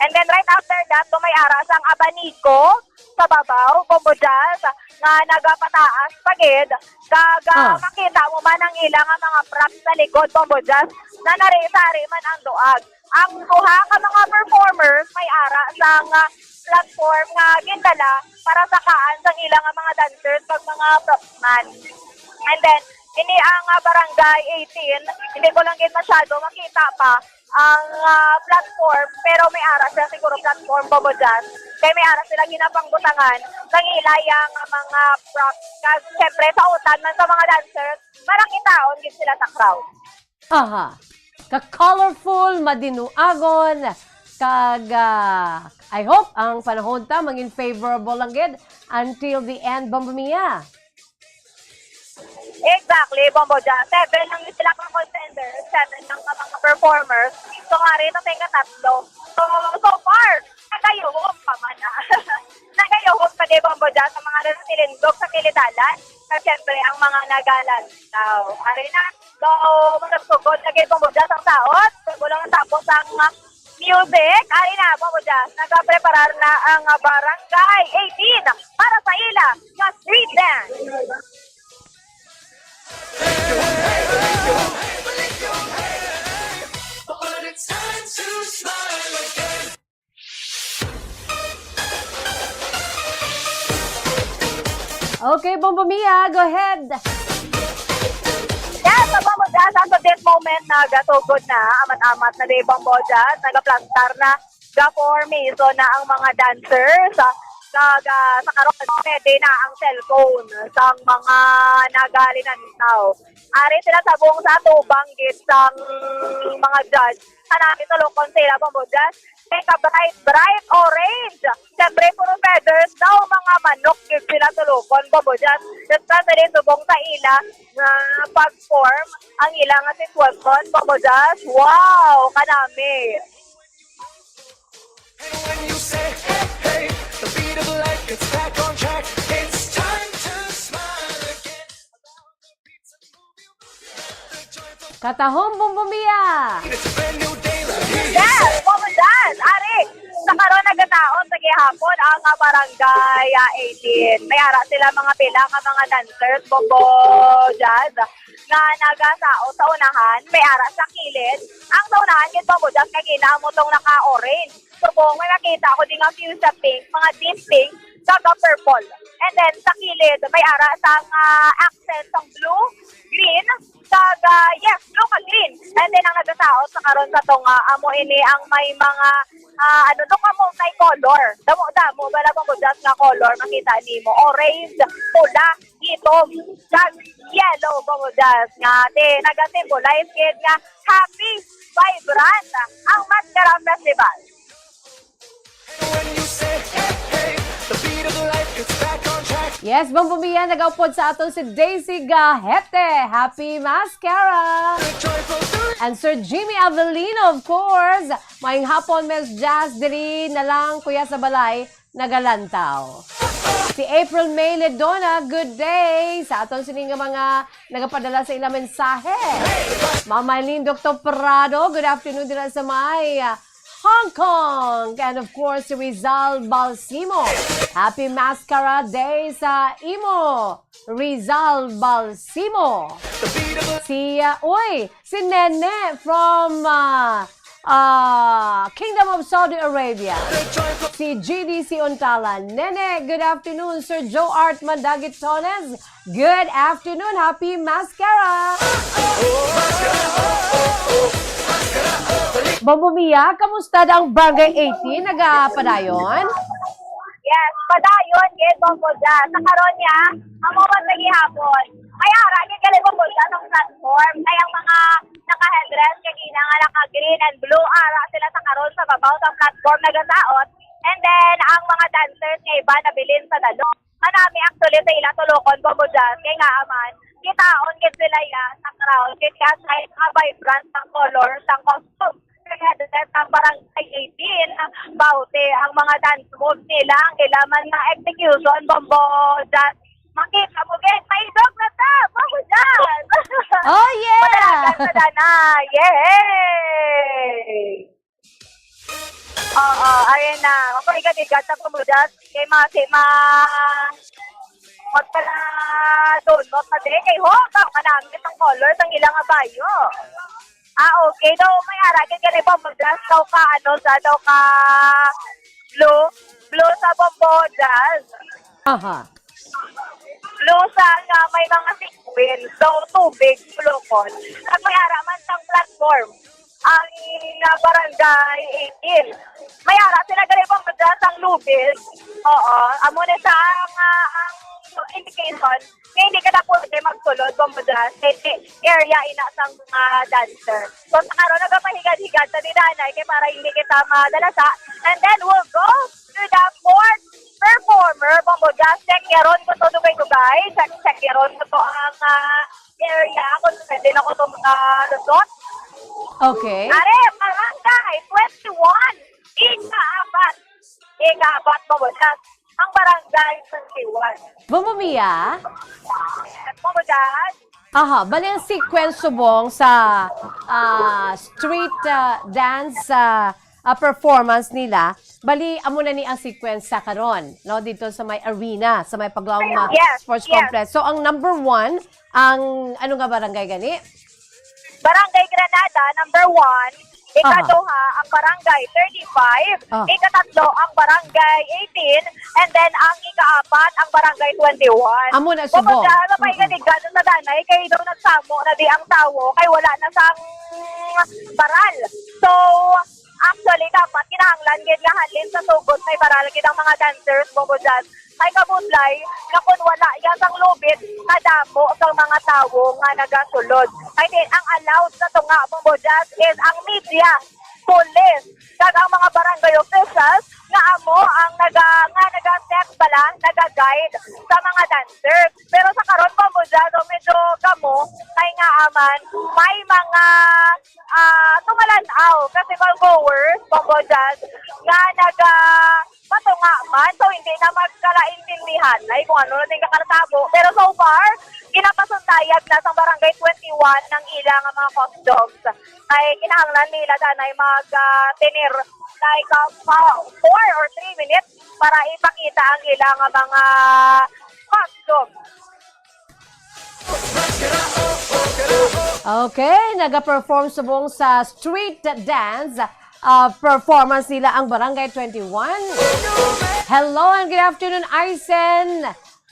And then right after that, may ara sang abaniko sa babaw, Bombojas, nga nagapataas pagid. Kag makita mo man ang ilang mga props sa likod, Bombojas, na nari-sari man ang duag. Ang duha ka mga performers may ara sang platform nga gindala para sakaan sang ilang mga dancers pag mga propsman. And then, ini ang barangay 18, hindi ko lang masyado makita pa ang platform, pero may ara sila siguro platform Bombojas. Kaya may ara sila ginapangbutangan ng ilayang mga props. Kasi siyempre sa utan man sa mga dancers, marang itaon din sila sa crowd. Ka-colorful, madinuagon, Kag I hope ang panahon ta maging favorable lang gid until the end, Bombo Mia. Exactly, Bombo Jazz. 7 lang yung sila kang contenders, 7 lang ang mga performers. So nga rin, ito yung tatlo. So far, nagayuhog pa man nagayuhog pa di Bombo Jazz sa mga nilindog sa kilidalan. At syempre, ang mga nagalantaw. Ari na, so magsugod na kay Bombo Jazz ang saot. Gulang tapos ang music. Ari na, Bombo Jazz, nagpapreparar na ang Barangay 18 para sa ila na street dance. Okay, Bombo Mia, go ahead. Yes, sa Bombo Jazz, at this moment, nagatugod na, amat-amat na di Bombo Jazz, nagaplastar na, ga-formation na ang mga dancers, sa karon, pwede na ang cellphone sa mga nagalinantaw. Ari sila sa buong sa tubanggit sa mga judge. Hanami tulokon sila, Bombo Jazz. Teka, bright orange. Siyempre, puro feathers daw, mga manok. Give sila tulokon, Bombo Jazz. Just sa rin subong sa ila na pag-form ang ilang sitwasyon, Bombo Jazz. Wow, kanami. When you say, hey, hey, the beat of life gets back on track. It's time to smile again. Katahom, Bombo Mia. It's a brand new day. Yes, Bombo Jazz. Ari, sa karon nagataon sa gihapon ang Barangay 18. May ara sila mga pila nga mga dancers, Bombo Jazz, nga nagasao sa unahan. May ara sa kilid. Ang sa unahan yun, Bombo Jazz, kay kinamutong naka-orange. So kung may nakita ako din ang few sa pink, mga deep pink, saka purple. And then sa kilid, may ara sang accent ng blue, green, saka yes, blue ka green. And then ang nagasaot sa karon sa tunga, amo ini ang may mga ano to ka multi-color. Damo bala Bombo Jazz nga color makita nimo. Orange, pula, itom, sag yellow Bombo Jazz nga nagasimbolize kid nga happy, vibrant ang Mascara Festival. When you say, hey, hey, the beat of life gets back on track. Yes, Bombo Mia, nagaupod sa aton si Daisy Gahete. Happy Mascara! And Sir Jimmy Avelino, of course. Maing hapon, Miss Jazz, diri na lang, kuya sa balay, nagalantaw. Si April May Ledona, good day. Sa aton sining nga mga nagapadala sa ilang mensahe. Mama Lynn, Dr. Prado, good afternoon din sa may Hong Kong. And of course, si Rizal Balsimo. Happy Mascara Day sa imo, Rizal Balsimo. Si Nene from Kingdom of Saudi Arabia. Si GDC Untala. Nene, good afternoon. Sir Joe Art Mandagit Tones, good afternoon. Happy Mascara. Bombo Mia, kamusta ang Barangay 18? Nagapadayon? Yes, padayon, yes, Bombo Jazz. Sa karon niya, ang mga hapon. Kaya ragin ka Bombo Jazz ang platform. Kaya ang mga naka-headdress, kagina nga naka-green and blue, ara sila sa karon sa babaw sa platform nagataot. And then, ang mga dancers nga iba nabilin sa dalo. Manami actually sa ila tulokon, Bombo Jazz. Kaya nga aman, kitaon kit sila ya sa crowd. Kit ka sa vibrant ng colors, ng costume. Kaya ang Barangay 18, baute ang mga dance moves nila, ang ilaman na execution, Bombo Jazz. Makita mo, guys, may dog na ta, Bombo Jazz. Oh, yeah! Madalagan na, yay! Oo, ayun na. Kapag-igat sa Bombo Jazz, kay magpala doon, kay Hong, manamit ang colors, ang ilang abayo. Okay. Daw may aragin ka rin Bombo Jazz. Daw ka, daw ka blue. Blue sa Bombo Jazz. Aha. Blue sa may mga sequins. Daw tubig, blue kon. At may araman ng platform. Ang Barangay 18. May ara sila ka rin Bombo Jazz ang lubis. Oo. Amo na sa ang indication nga hindi ka na pwede magsulod Bombo Jazz area ina sang mga dancer. So sa karon nagapahigad-higad sa dinanay kay para hindi kita madalasa. And then we'll go to the fourth performer Bombo Jazz. Check yaron ko to dugay-dugay. Check yaron ko to ang area kung pwede na ko to lusot. Okay. Are, barangay 21. Ika-apat Bombo Jazz. Ang barangay 21. Bombo Mia? Bombo Jazz. Aha, bali ang sequence subong sa street dance performance nila. Bali, amo na ni ang sequence sa karon, no, dito sa may arena, sa may Paglawang Sports Complex. So, ang number 1, ang ano nga barangay gani? Barangay Granada, number 1. Ikaduha, ang barangay 35. Ikatatlo, ang barangay 18. And then, ang ikaapat, ang barangay 21. Amo na subong. Kung sa pahiganigan sa danay, kayo daw nagsamo na di ang tawo, kay wala na sang baral. So, actually, dapat kinahanglan gid nga halin sa tugot may baral gid ang mga dancers Bombo Jazz. Ay kabutlay na kung wala yan ang lubit kadamo sa mga tawo nga nagasulod. I mean, ang allowed sa tunga Bombo Jazz is ang media, police, kag ang mga barangay officials nga amo ang naga-set pala, naga-guide sa mga dancers. Pero sa karon Bombo Jazz, medyo kamo kay nga aman may mga tumalanaw kasi goers Bombo Jazz nga patunga man, so hindi na magkalaintindihan ay kung ano natin kakartabo. Pero so far, kinapasuntayag na sa barangay 21 ng ilang mga customs. Ay kinahanglan nila danay mag-tenir like 4 or 3 minutes para ipakita ang ilang mga customs. Okay, naga-perform subong sa street dance performance nila ang Barangay 21. Hello and good afternoon, Aisen.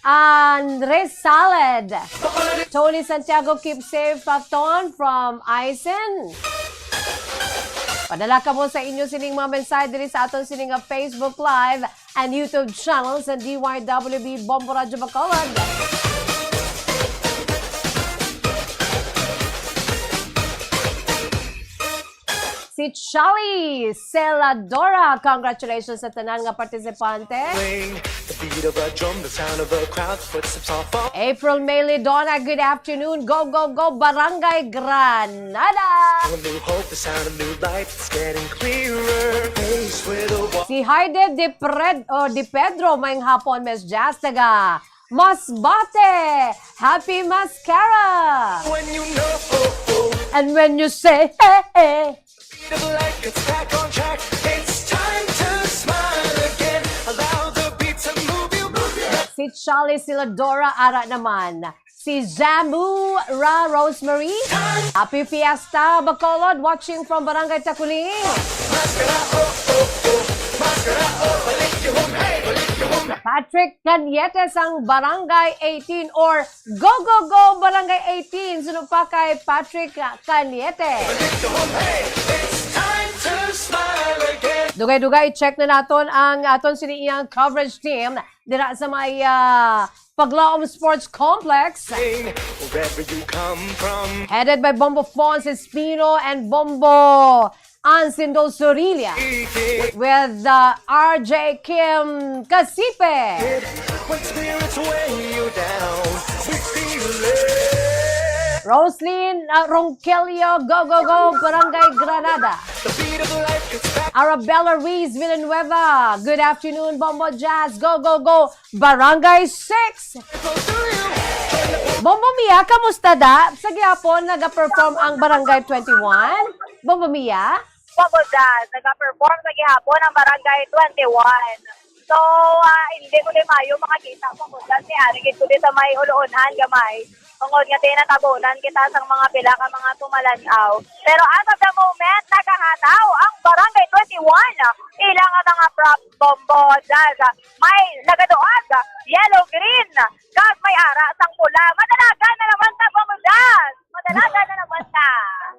Andres Salad. Tony Santiago, keep safe, Paton from Aisen. Padala ka mo sa inyo sining mga mensahe diri sa aton sining Facebook Live and YouTube channels and DYWB Bombo Radyo Bacolod. Si Charlie Celadora, congratulations sa tanan nga partisipante. The beat of a drum, the sound of a crowd, footsteps all fall. April Mayley Donna, good afternoon. Go, go, go, Barangay Granada. A new hope, the sound of new light, it's getting clearer. Face with a wall. Si Heide Di Pedro, mayang hapon, Miss Jazz, taga Masbate. Happy Mascara. When you know, and when you say, hey, hey. like it's back on track, it's time to smile again. Allow the beat to move you. Si Charlie Celadora, ara naman. Si Zamu Ra Rosemary. Happy Fiesta, Bacolod, watching from Barangay Taculing. Patrick Canietes ang Barangay 18 or Go Go Go Barangay 18. Sunod pa kay Patrick Canietes. Dugay-dugay, check na naton ang aton siniyang coverage team dira sa may Paglaom Sports Complex. Wherever you come from. Headed by Bombo Fons Espino and Bombo Ansindo Sorilia with RJ Kim Casipe. When spirits weigh you down, we feel it. Roslyn Ronquillo, Go Go Go, Barangay Granada. The beat of life gets back. Arabella Ruiz Villanueva, good afternoon, Bombo Jazz, Go Go Go, Barangay 6. Bombo Mia, kamusta da? Sa gyapon, nag-perform ang Barangay 21. Bombo Mia? Bombo Jazz, nag-perform sa gihapon ang Barangay 21. So, hindi ko din mayo makakita Bombo Jazz ni Arigid ko din sa may uluunan gamay. Tungod nga tinatabunan kita sa mga pila ka mga tumalanaw. Pero as of the moment, nakahataw ang Barangay 21. Ilang ang mga props Bombo Jazz. May nagaduag, yellow-green, kas may ara sang pula. Madalagan na naman sa Bombo Jazz. Madalaga na naman na.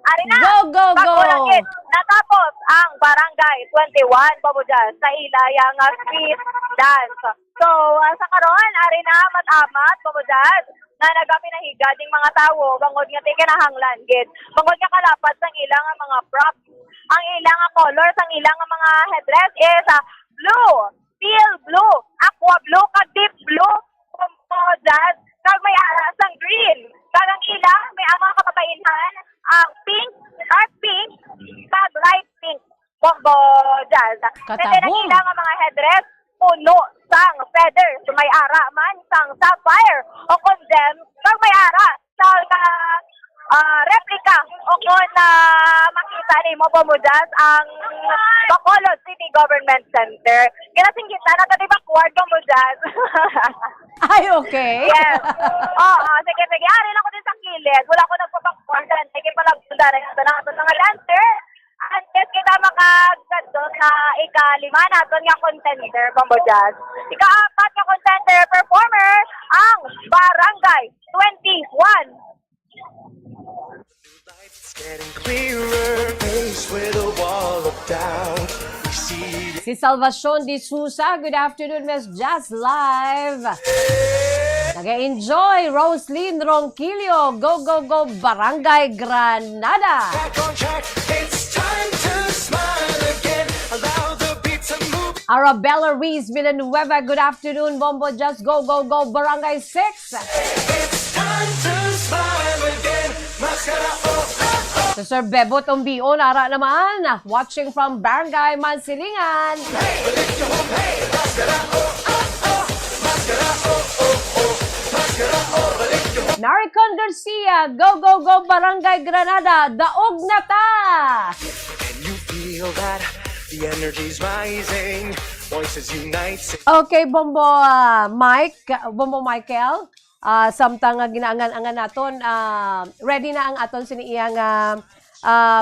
Ari na. Go, go, go. Pagkulangin. Natapos ang Barangay 21 Babujas sa Ilayang Street Dance. So, sa karon ari na matamat Babujas na nagapinahiga ding mga tawo bangod nga tikinahanglan gid. Bangod nga kalapat sang ilang mga props. Ang ilang colors, ang ilang mga headdress is blue, teal blue, aqua blue, kag deep blue, Babujas, kag may aras ang green. Kag ang ilang may ang mga kababainhan ang pink, dark pink, kag light pink. Babujas. Then ang ilang mga headdress puno sang feathers, may ara man sang sapphire o condemn kag may ara sang replica o kung makita ni mo Babujas ang Bacolod City Government Center. Kinasinggit na natin backward Babujas. Ay, okay. Yes. Oo, sige. Ari lang ko din sa kilid. Wala ko nagpa-backward. Sige pala, bundaran ito na ito ng dancer. Antes kita makagandot na ika-5 natin nga contender, Babujas. Ika-4 nga contender performer ang Barangay 21. Getting clearer, faced with a wall of doubt. We see Si Salvacion de Sousa, good afternoon, Miss Jazz Live. Nag-enjoy, Roslyn Ronquillo, go, go, go, Barangay Granada. back on track. It's time to smile again. Allow the beat to move. Arabella Reese Villanueva, good afternoon, Bombo Just go, go, go, Barangay 6. It's time to smile again. Mascara, oh, oh, oh. So Sir Bebot Umbio, nara naman, watching from Barangay Mansilingan. Naricon Garcia, go, go, go, Barangay Granada, daog na ta! And you feel that the energy's rising. Voices unite. Okay, Bombo Bombo Michael, samtang ginaangan-angan naton, ready na ang aton siniiyang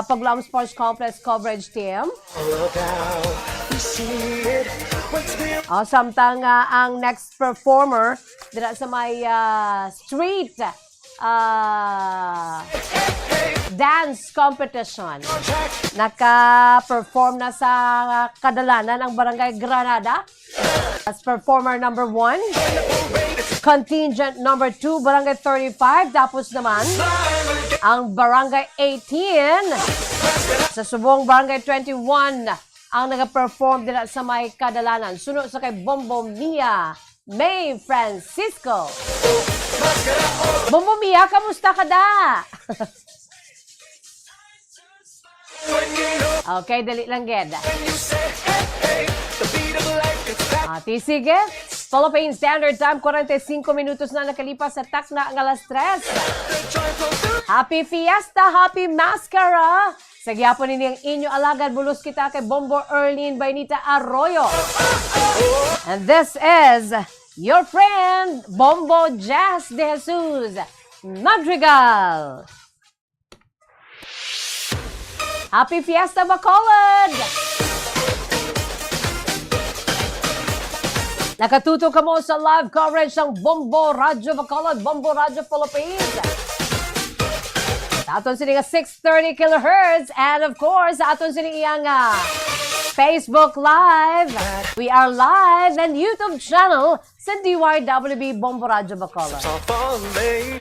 Paglaom Sports Complex coverage team. Look out, we see it. What's real? Samtang ang next performer dira sa may street dance competition. Naka-perform na sa kadalanan ang Barangay Granada as performer number 1. Contingent number 2, Barangay 35. Tapos naman, ang Barangay 18 sa subong Barangay 21 ang nag-perform dila sa may kadalanan. Sunod sa kay Bombo Mia May Francisco. Bombo Mia, kamusta ka da? Okay, dali lang ged. Sige. Philippine Standard Time, 45 minutos na nakalipas sa takna ng alas 3. Happy Fiesta, Happy Mascara! Sa gyapon nini ang inyo alagad, bulos kita kay Bombo Erlene Bainita Arroyo. And this is your friend, Bombo Jazz de Jesus Madrigal. Happy Fiesta, Bacolod! Nakatuto ka mo sa live coverage ng Bombo Radio Bacolod, Bombo Radio Philippines. Sa aton sining 630 kHz and of course, sa aton sining iyang Facebook Live. We are live and YouTube channel sa DYWB Bombo Radio Bacolod.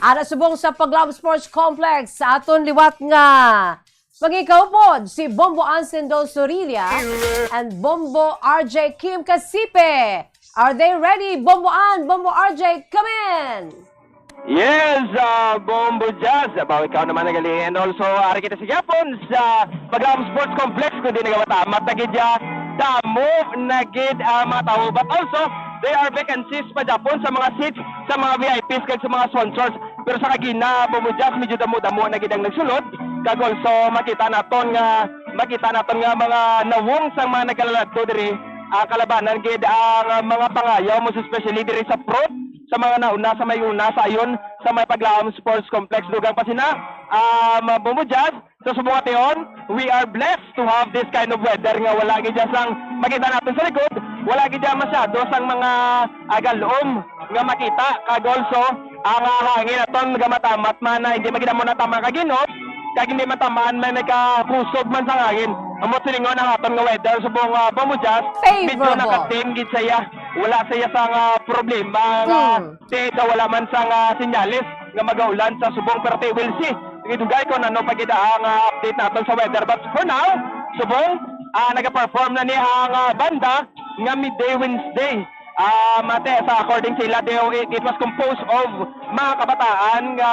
Ara subong sa Paglaom Sports Complex sa aton liwat nga mag-ikaw po, si Bombo Ansendo Sorilla and Bombo RJ Kim Casipe. Are they ready? Bombo An, Bombo RJ, come in! Yes, Bombo Jazz. Bawi ikaw naman nagali. And also, ari kita sa Japon sa Paglaom Sports Complex kundi nagawatamat na gidya damo na gid mga tao. But also, there are vacancies pa Japon sa mga seats, sa mga VIPs, kag sa mga sponsors. Pero sa kagina, Bombo Jazz, medyo damo-damo na gid ang nagsulod. Kag also, makita naton nga mga nawong sa mga nagkalalagto diri kalabanan gid ang mga pangayaw mo especially diri sa pro sa mga nauna sa may una sa ayon sa may Paglaom Sports Complex dugang pa sina Bombo Jazz sa subong aton. We are blessed to have this kind of weather nga wala gid sang makita natin sa likod, wala gid masyado sang mga agalom nga makita kag also ang hangin aton gamatamat man na hindi magina mo na tama kaginot kag hindi matamaan man nagkakusog man sa hangin amo siningon ang aton nga weather subong Bombojas medyo Favorable. nakatim gid saya wala saya sa problema nga sa wala man sa sinyalis nga magaulan sa subong perti we'll see gidugay ko na no pagida ang update naton sa weather but for now subong nagaperform na niya ang banda nga midday Wednesday. Mate, sa according sila, it was composed of mga kabataan nga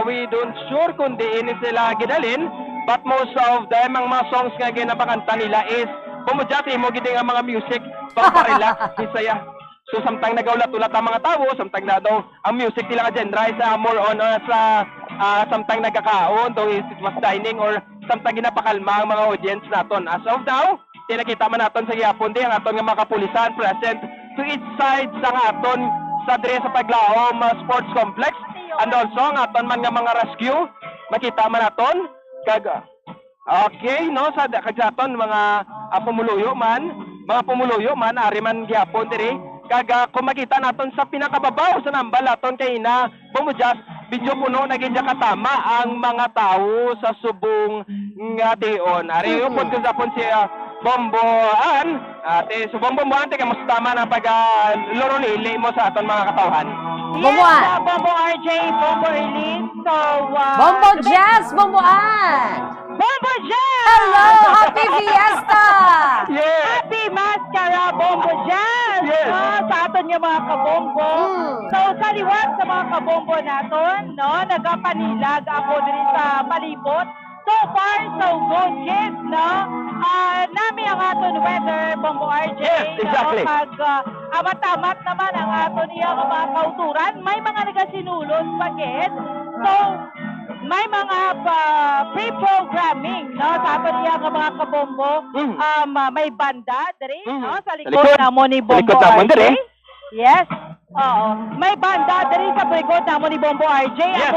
we don't sure kung diin sila ginalin but most of them, ang mga songs nga ginapakanta nila is bumudjati mo gid ang mga music pagparelax isaya. So samtang nagaulat-ulat ang mga tao, samtang na daw ang music nila nga genre is more on sa samtang nagkakaon, though it was dining or samtang ginapakalma ang mga audience naton. As of now, tinakita man naton sa gihapon di ang aton nga mga kapulisan present to each side sa aton sa dire sa Paglaom Sports Complex and also ang aton man nga mga rescue makita man naton kag okay no sa kagsaton mga pumuluyo man ari man gihapon diri kag kung makita naton sa pinakababaw sa nambal aton kay ina Bombojas medyo puno na gid katama ang mga tawo sa subong nga tion ari upod ko sapon si Bomboan, Bomboan, teka mas tama na pag-lorolili mo sa aton mga katawhan. Bomboan. Yes, Bombo RJ, Bombo Eileen. So, Bombo Jazz, Bomboan! Bombo Jazz! Hello! Happy Fiesta! Yes! Happy Mascara, Bombo Jazz! Yes! Sa aton yung mga kabombo. So, sa liwat sa mga kabombo naton, no, nagapanilag ako din sa palibot. So far, so good, kids, no? Nami ang aton weather, Bombo RJ. Yes, exactly. No? Pag amat-amat naman ang aton iyang mga kauturan, may mga nagasinulot pa, kids. So, may mga pre-programming, no? Sa aton iyang mga kabombo. May banda, diri, no? Sa likod na mo ni Bombo RJ. Yes. Oo. May banda diri sa likod na mo ni Bombo RJ. Yes.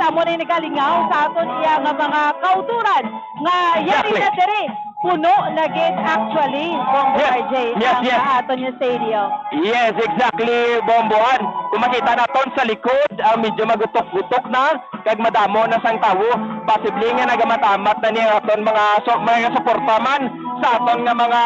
Amo ni nagalingaw sa aton iya nga mga kauturan nga yari na diri puno na gid actually Bombo RJ ang aton yung stadium. Yes, exactly, Bomboan. Kung makita naton sa likod, medyo magutok-gutok na kag madamo na sang tawo. Possibly nga nagamatamat na niya aton mga suporta man sa aton nga mga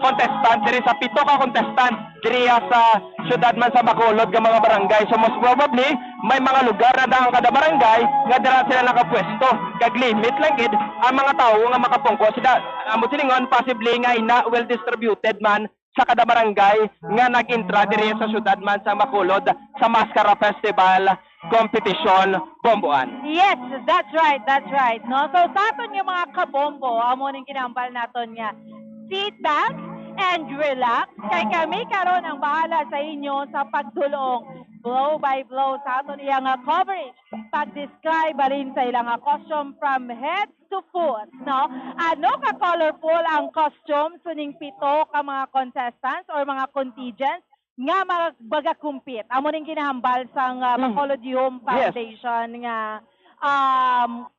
contestant diri sa 7 ka contestant diri sa syudad man sa Bacolod nga mga barangay. So most probably may mga lugar na daang kada barangay nga dira sila nakapwesto kag limit lang gid ang mga tawo nga makapungko sila amo siningon possibly nga ina well distributed man sa kada barangay nga nag-intra diri sa syudad man sa Bacolod sa Mascara Festival competition Bomboan. Yes, that's right. No? So sa aton yung mga kabombo, amo ning kinambal naton nga sit back and relax kay kami karon ang bahala sa inyo sa pagtulong blow by blow sa aton iyang coverage pag-describe rin sa ilang costume from head to foot, no? Ano ka colorful ang costume suning 7 ka mga contestants or mga contingents nga magakumpit. Amo ning ginahambal sang Bacolod Home Foundation nga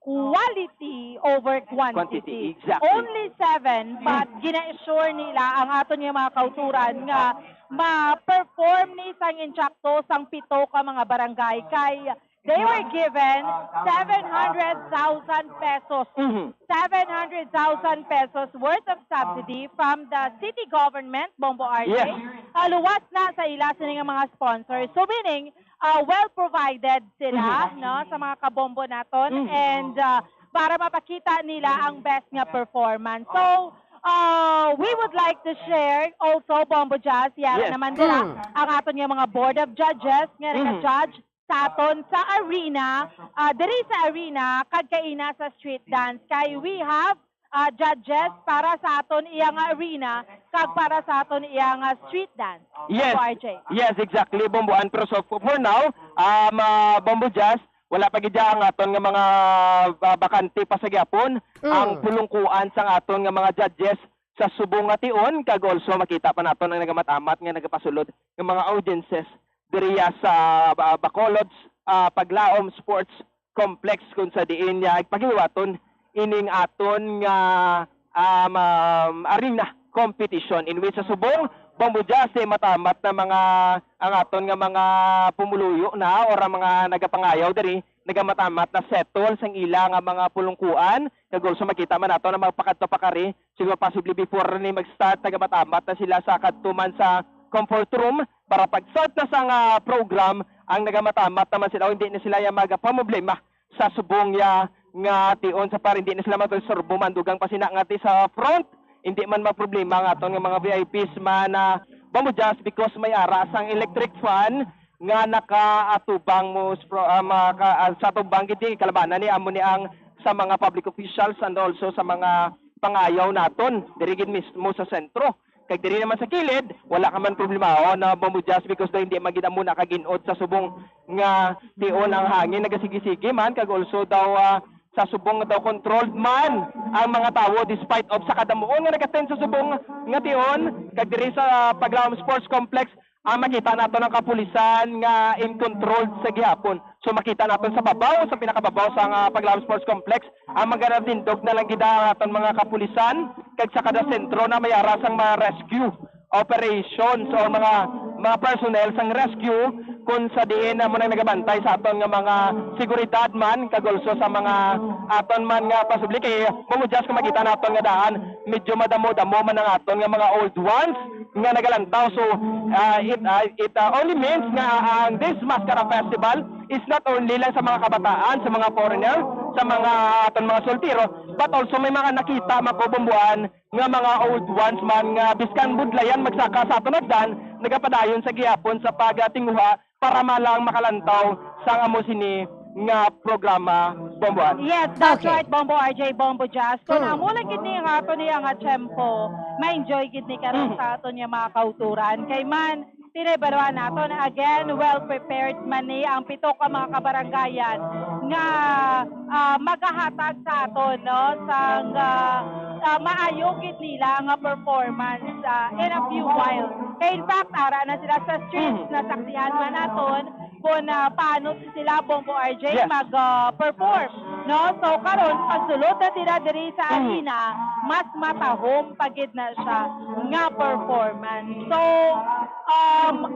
quality over quantity. Exactly. Only 7 but gina-assure nila ang aton nga mga kauturan nga ma-perform ni sang insakto sang 7 ka mga barangay kay they were given 700,000 pesos. 700,000 pesos worth of subsidy from the city government, Bombo RJ. Yes. Luwas na sa ila sa mga sponsors. So meaning, well provided sila no sa mga kabombo naton and para mapakita nila ang best nga performance. So, we would like to share also Bombo Jazz, yara naman nila ang aton nga mga board of judges nga nag-judge sa aton sa arena, diri sa arena kagkaina sa street dance kay we have judges para sa aton iyang arena kag para sa aton iyang street dance. Yes. RJ. Yes, exactly, Bomboan. Pero so for now, Bombo Jazz, wala pa gid ang aton nga mga bakante pa sa gyapon ang pulungkuan sa aton nga mga judges sa subong nga tion kag also makita pa naton ang nagamat-amat nga nagapasulod ng mga audiences diriya sa Bacolod Paglaom Sports Complex kung sa diin niya paghiwaton ining aton nga arena competition in which sa subong Bombo Jase matamat na mga ang aton nga mga pumuluyo na or ang mga nagapangayaw diri nagamatamat na settle sang ila nga mga pulungkuan kag also makita man nato na magpakadto pa kari siguro possibly before ni mag-start nagamatamat na sila sa kadtuman sa comfort room para pag-start na sa nga program ang nagamatamat naman sila hindi na sila yung magapamoblema sa subong ya nga tion sa para hindi na sila magsorbo mandugang pasina nga ti sa front hindi man magproblema nga aton nga mga VIPs man na Bombo Jazz because may ara sang electric fan nga nakaatubang mo sa tubang gid kalabanan ni amo ni ang sa mga public officials and also sa mga pangayaw naton diri gid mismo sa sentro kag diri naman sa kilid wala ka man problema na Bombo Jazz because daw hindi magida mo nakaginod sa subong nga tion ang hangin nagasigi-sige man kag also daw sa subong daw controlled man ang mga tawo despite of sa kadamuon nga nag-attend sa subong nga tion kag diri sa Paglaom Sports Complex makita nato ng kapulisan nga in controlled sa gihapon so makita nato sa babaw sa pinakababaw sa Paglaom Sports Complex ang mga tindog na lang gida naton mga kapulisan kag sa kada sentro na may arasang mga rescue operations o mga personnel sang rescue kung sa diin na mo nang nagabantay sa aton nga mga seguridad man kag also sa mga aton man nga possibly kay Bombo Jazz kung makita naton nga daan medyo madamo-damo man ang aton nga mga old ones nga nagalantaw so it only means nga ang this Mascara Festival is not only lang sa mga kabataan sa mga foreigner sa mga aton mga soltero but also may mga nakita makobombuan nga mga old ones man nga biskan budlayan magsaka sa aton agdan nagapadayon sa gihapon sa pagatinguha para malang makalantaw sa amo sini nga programa Bomboan. Yes, that's right, Bombo RJ, Bombo Jazz. Kung amo lang gid ni nga ato niya nga tempo, ma-enjoy gid ni karon sa aton niya mga kauturan. Kay man tinibaluan nato na again well prepared man ni ang pito ka mga kabaranggayan nga magahatag sa aton no sang maayo gid nila nga performance in a few while. Kay in fact ara na sila sa streets na saksihan man naton kung paano sila Bombo RJ mag-perform. No? So karon pagsulod na sila diri sa arena, mas matahom pagid na siya nga performance. So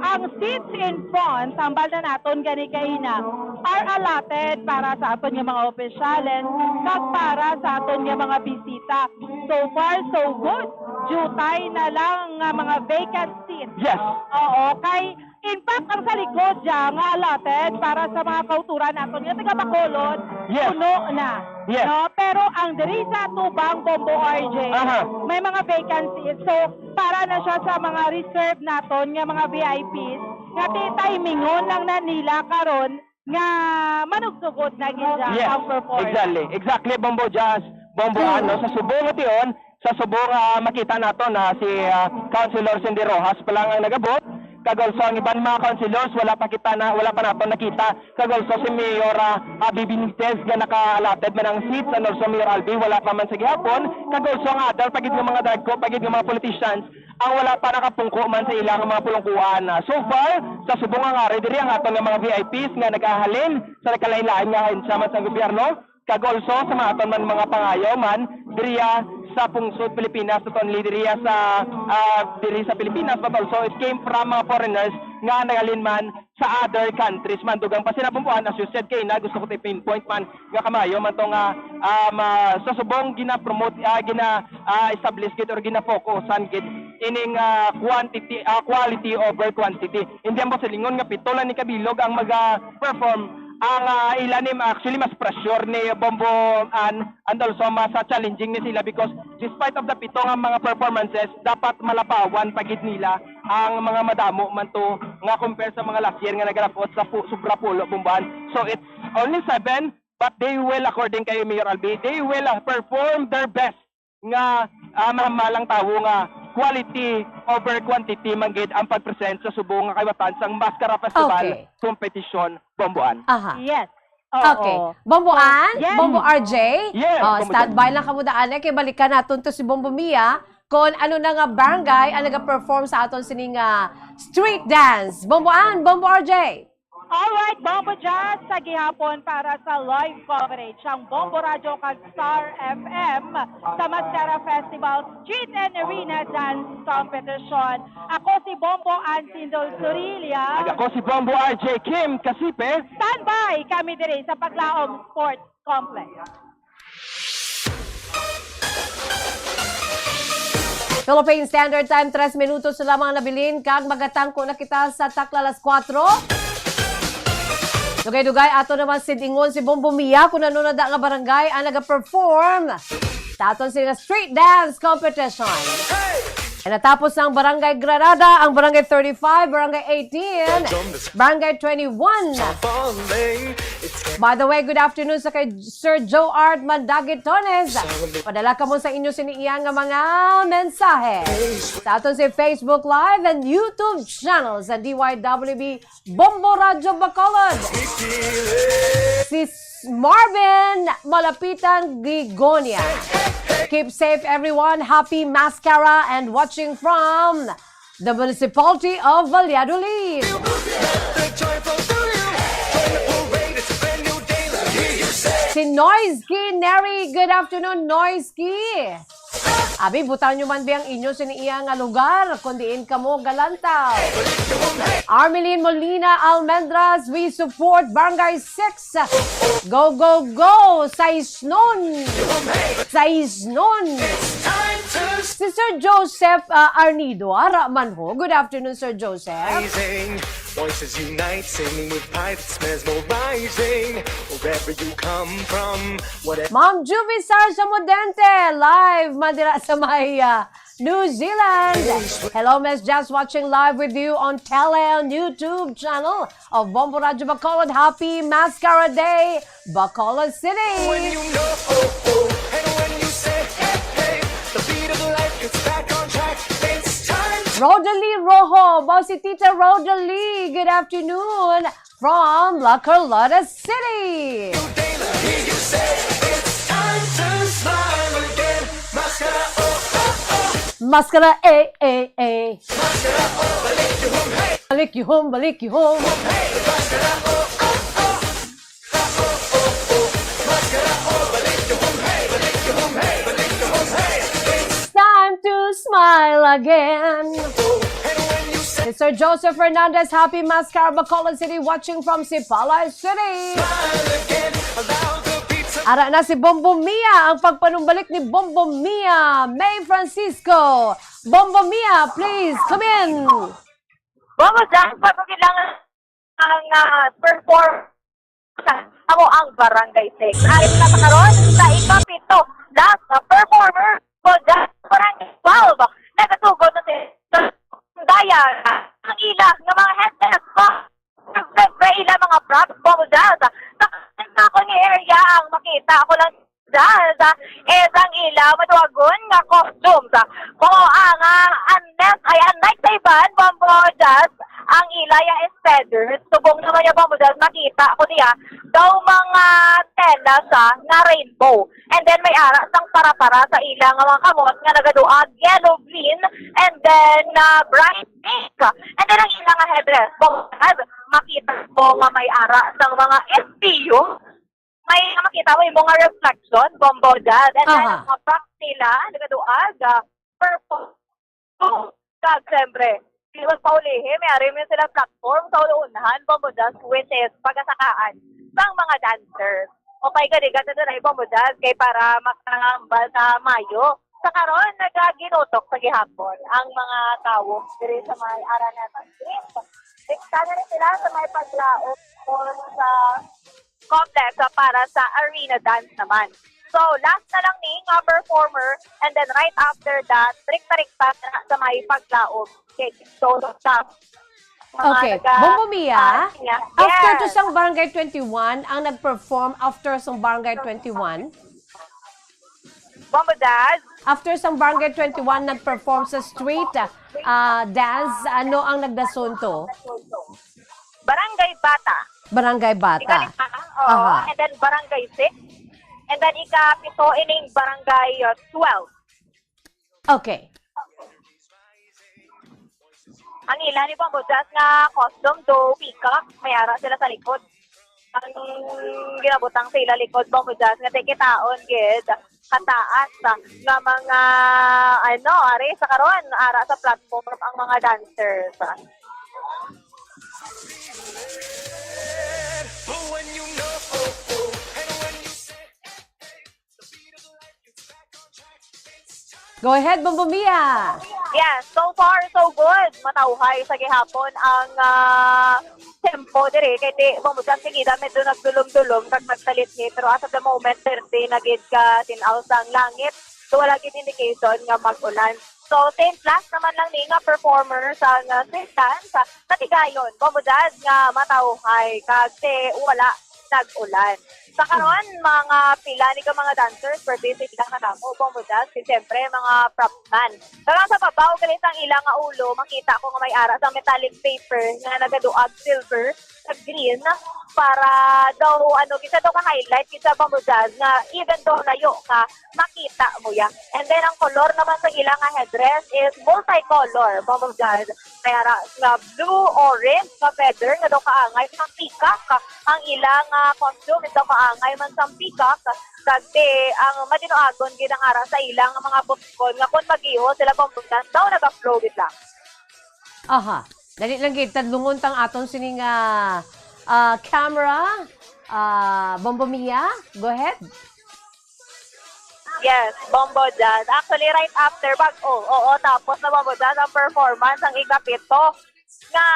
ang seats in front, sambal na naton gani kaina, are allotted para sa aton nga mga opisyales kag para sa aton nga mga bisita. So far, so good. Jutay na lang nga mga vacant seats. Yes. Oo, kay in fact, ang sa likod dyan, nga allotted para sa mga kauturan natin, yung taga Bacolod, puno na. Yes. No? Pero ang diri sa Tubang, Bombo RJ, may mga vacancies. So, para na siya sa mga reserve natin, nga mga VIPs, nga timingon lang na nila karon nga manugsugod na gid ang performance. Exactly, Bombo Jazz. Bombo ano, sa subong tion, sa subong makita nato na si Councilor Cindy Rojas pa lang ang nagabot. Kag also ang iban mga councilors wala pa nato nakita. Kag also si Mayor Abby Benitez nga naka-allotted man ang seats and also Mayor Albi wala pa man sa gihapon. Kag also ang other pagid ng mga dagko, pagid ng mga politicians ang wala pa nakapungko man sa ilang mga pulungkuan. So far sa subong nga ari diri ang aton nga mga VIPs nga nagahalin sa nagkalain-lain nga sa man sa gobyerno. Kag also sa mga aton man mga pangayaw man diriya sa pungsod Pilipinas at only diriya sa diri sa Pilipinas but also it came from mga foreigners nga nagalin man sa other countries man dugang pa sinapumpuan as you said kay na gusto ko pinpoint man nga kamayo man to nga sa subong gina-promote establish gid or gina-focusan gid ining quality over quantity. Hindi mo silingon nga pitolan ni kabilog ang maga-perform ang ilanim actually mas pressure ni Bombo and also mas challenging ni sila because despite of the pito nga mga performances dapat malapawan pagid nila ang mga madamo man to nga compare sa mga last year nga nagrapot sa sobra pulo Bomboan. So it's only 7 but they will according kay Mayor Albi they will perform their best nga malang tawo nga quality over quantity manggid ang pag-present sa subong nga kayatan sang Mascara Festival competition Bomboan. Yes. Okay. Bomboan? Yes. Bombo RJ? Yes. Standby lang kamudaan kay balikan naton to si Bombo Mia kung ano na nga barangay ang naga-perform sa aton sining street dance. Bomboan, Bombo RJ. Alright, Bombo Jazz sa gihapon para sa live coverage ang Bombo Radio kag Star FM sa Mascara Festival Street and Arena Dance Competition. Ako si Bombo Ancindol Surilia. Ako si Bombo RJ Kim Kasipe. Standby kami diri sa Paglaom Sports Complex. Philippine Standard Time, 3 minutos na lamang nabilin. Kag magatangko na kita sa takla alas 4. Dugay-dugay, ato naman si Dingon, si Bombo Mia, kung nanonood nga barangay, ang nag-perform sa aton sila street dance competition. And natapos ang Barangay Granada, ang Barangay 35, Barangay 18, Barangay 21. By the way, good afternoon sa kay Sir Joe Art Mandagitones. Padala ka mo sa inyo siniiyang nga mga mensahe sa aton si Facebook Live and YouTube channel sa DYWB Bombo Radio Bacolod. Si Marvin Malapitan Gigonia. Keep safe, everyone. Happy Mascara and watching from the municipality of Valladolid. Si Noisky Neri. Good afternoon, Noisky. Abi, butaw nyo man biyang inyo siniiyang nga lugar, kundiin ka mo galantaw. Armelin Molina Almendras, we support Barangay 6. Go, go, go! Saisnon! Saisnon! Si Sir Joseph Arnido, Araman ho. Good afternoon, Sir Joseph. Voices unite, singing with pride that smells more rising. Wherever you come from, whatever. Ma'am Juvie Sarsa Modente, live Mandira sa may New Zealand. Hello, Miss Jazz, watching live with you on Tele YouTube channel of Bombo Radio Bacolod. Happy Mascara Day, Bacolod City. When you know, oh, oh, and when you say, hey, hey, the beat of life gets back on track. It's time. Rodalie Rojo, Bossy Tita Rodalie, good afternoon from La Carlota City. You say it's time to smile again. Mascara, oh, oh, oh. Mascara, eh, eh, eh. Mascara, oh, balik you home, hey. Balik you home, balik you home. Hey, mascara, oh, oh, oh. Oh, oh, oh. Mascara, oh, balik you home, hey. Balik you home, hey. Balik you home, hey. It's time to smile again. Mr. Joseph Fernandez, happy Mascara Bacolod City, watching from Sipalay City. Ara na si Bombo Mia, ang pagpanumbalik ni Bombo Mia. May Francisco. Bombo Mia, please, come in. Bombo Jazz, pagkakilangan ang perform sa ako ang Barangay 6. Ayon na karon sa ikapito, last performer, Bombo Jazz, Barangay 12. Nagatugod na si Daya, ang ilang ng mga headsets ko. Siyempre, ilang mga props, Bombo Jazz. Nakakita ko ni area ang makita ko lang Jazz. Ang ilang matuwagon nga costumes. Kung ang unless ay unlike sa iban, Bombo Jazz, ang ilaya is feathers. Subong naman niya, Bombo Jazz, makita ko niya daw mga tela sa nga rainbow. And then may ara sang para-para sa ilang mga kamot nga nagaduag yellow, green, and then bright pink. And then ang ilang headdress, Bombo Jazz, makita ko nga may ara sang mga SPU. May makita mo yung mga reflection, Bombo Jazz. And then ang mga props nila, nagaduag, purple. Kag, siyempre, Iwas paulihin, may arim yun sila platform sa unahan, Bombo Jazz, which is pagkasakaan ng mga dancers. O kay gadigat na doon ay Bombo Jazz, kay para makangambal sa Mayo. Sa karon nagaginutok sa gihapon ang mga tao diri sa may Araneta Street. Diktahan rin sila sa may paglaot sa complex para sa arena dance naman. So, last na lang ni nga performer, and then right after that, trikta-rikta na sa may paglaog. Okay, so, okay, Bombo Mia, after to sang Barangay 21, ang nag-perform after sang Barangay 21? Bombo Jazz? After sang Barangay 21, nag-perform sa street dance, ano ang nagdasunto? Barangay Bata. Barangay Bata. And then Barangay 6. And then ikapito ining Barangay 12. Okay. Ang ilan ni Pambudas nga costume do peacock, may ara sila sa likod. Ang ginabutang sila likod Pambudas nga tikitaon gid kataas nga mga ari sa karon ara sa platform ang mga dancers. Go ahead, Bombo Mia! Yes, so far so good. Matauhay sa gihapon ang tempo dire kay di Pambudas sigida medyo nagdulom-dulom kag magsalit ni pero as of the moment 30 na gid ka tinaw sang langit. So wala gid indication nga mag-ulan. So same class naman lang ni nga performer sa street dance sa Tigayon. Pambudas nga matauhay kag wala nag-ulan. Sa karon mga pila ni ka mga dancers per day sila kanamo Pambudas siyempre mga prop man. Karang sa babaw galit ang ilang nga ulo makita ko nga may ara sa metallic paper nga nagaduag silver sa green para daw gisa daw ka highlight kita Pambudas nga even though layo ka makita mo ya. And then ang color naman sa ilang nga headdress is multicolor Pambudas. Kaya nga blue, orange, nga feather nga daw kaangay ng peacock. Ang ilang costume daw kaangay man sa peacock. Dagti ang madinoagon gid ang ara sa ilang mga buskon nga kun mag-iho sila Pambudas daw naga-flow gid lang. Aha. Dali lang gid tadlungon tang aton sining camera. Bombo Mia, go ahead. Yes, Bombo Jazz. Actually, right after tapos na Bombo Jazz ang performance ang ikapito nga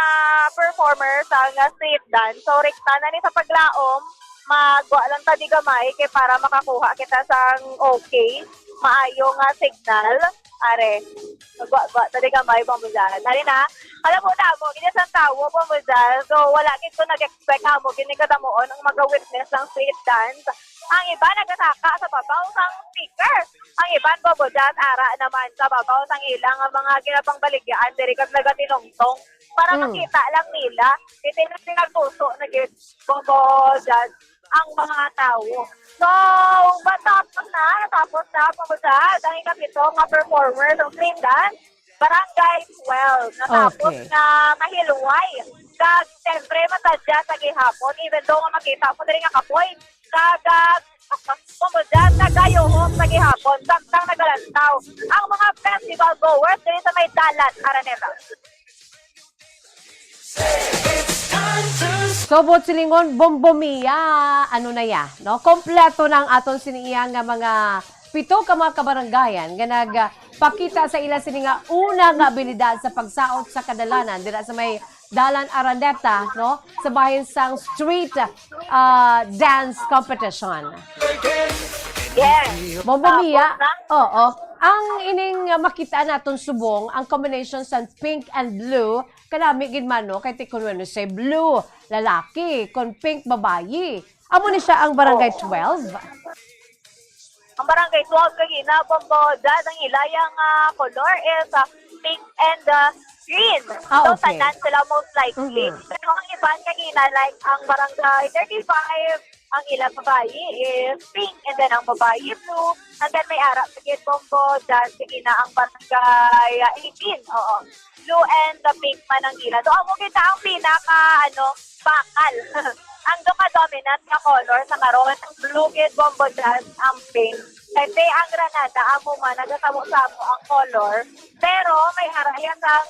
performer sa street dance. So, rikta na ni sa paglaom, magwa lang tadi gamay kay para makakuha kita sang okay, maayo nga signal. Are, magwa tadi gamay Bombo Jazz. Hari na, alam mo na mo, gini sa tawo Bombo Jazz. So, wala kito nag-expect mo, gini kadamuon ang mag-witness ng street dance. Ang iba nagataka sa babaw sang speaker. Ang iba Bombo Jazz ara naman sa babaw sang ilang mga ginapang baligyan diri kag nagatilongtong para makita lang nila tinagtuso na gid Bombo Jazz ang mga tao. So, matapos na Bombo Jazz ang ikapito nga performer sa street dance Barangay 12 natapos na mahilway. Kag siyempre matadya sa gihapon even though nga makita mo diri nga kapoy kagag Pambudas nagayohom sa gihapon samtang nagalantaw ang mga festival goers diri sa may dalan Araneta. Sobot silingon Bombo Mia, ano na ya, no? Kompleto ng aton siniya nga mga pito ka mga kabaranggayan nga nagpakita sa ila sini nga una nga abilidad sa pagsaot sa kadalanan dira sa may Dalan Araneta, no? Sa bahin sang street dance competition. Yes. Bombo Mia, oo. Ang ining makita naton subong, ang combination sa pink and blue, kanami gid man no, kay tikon say blue, lalaki, kon pink babayi. Amo ni siya ang Barangay 12. Ang Barangay 12 kagina Bombo Jazz ang ilayang color is pink and green. So, tanan sila most likely. Pero ang iban kagina, like ang Barangay 35, ang ilang babae is pink, and then ang babae blue, and then may arap sa Bombo Jazz kagina ang Barangay 18. Oo. Blue and the pink man ang ila. So, amo kita ang pinaka, bakal. Ang dominant na color sa karon, ang blue kid Bombo Jazz, ang pink. Kasi ang Granada, amo man, nagasamo-samo ang color. Pero may harayan ang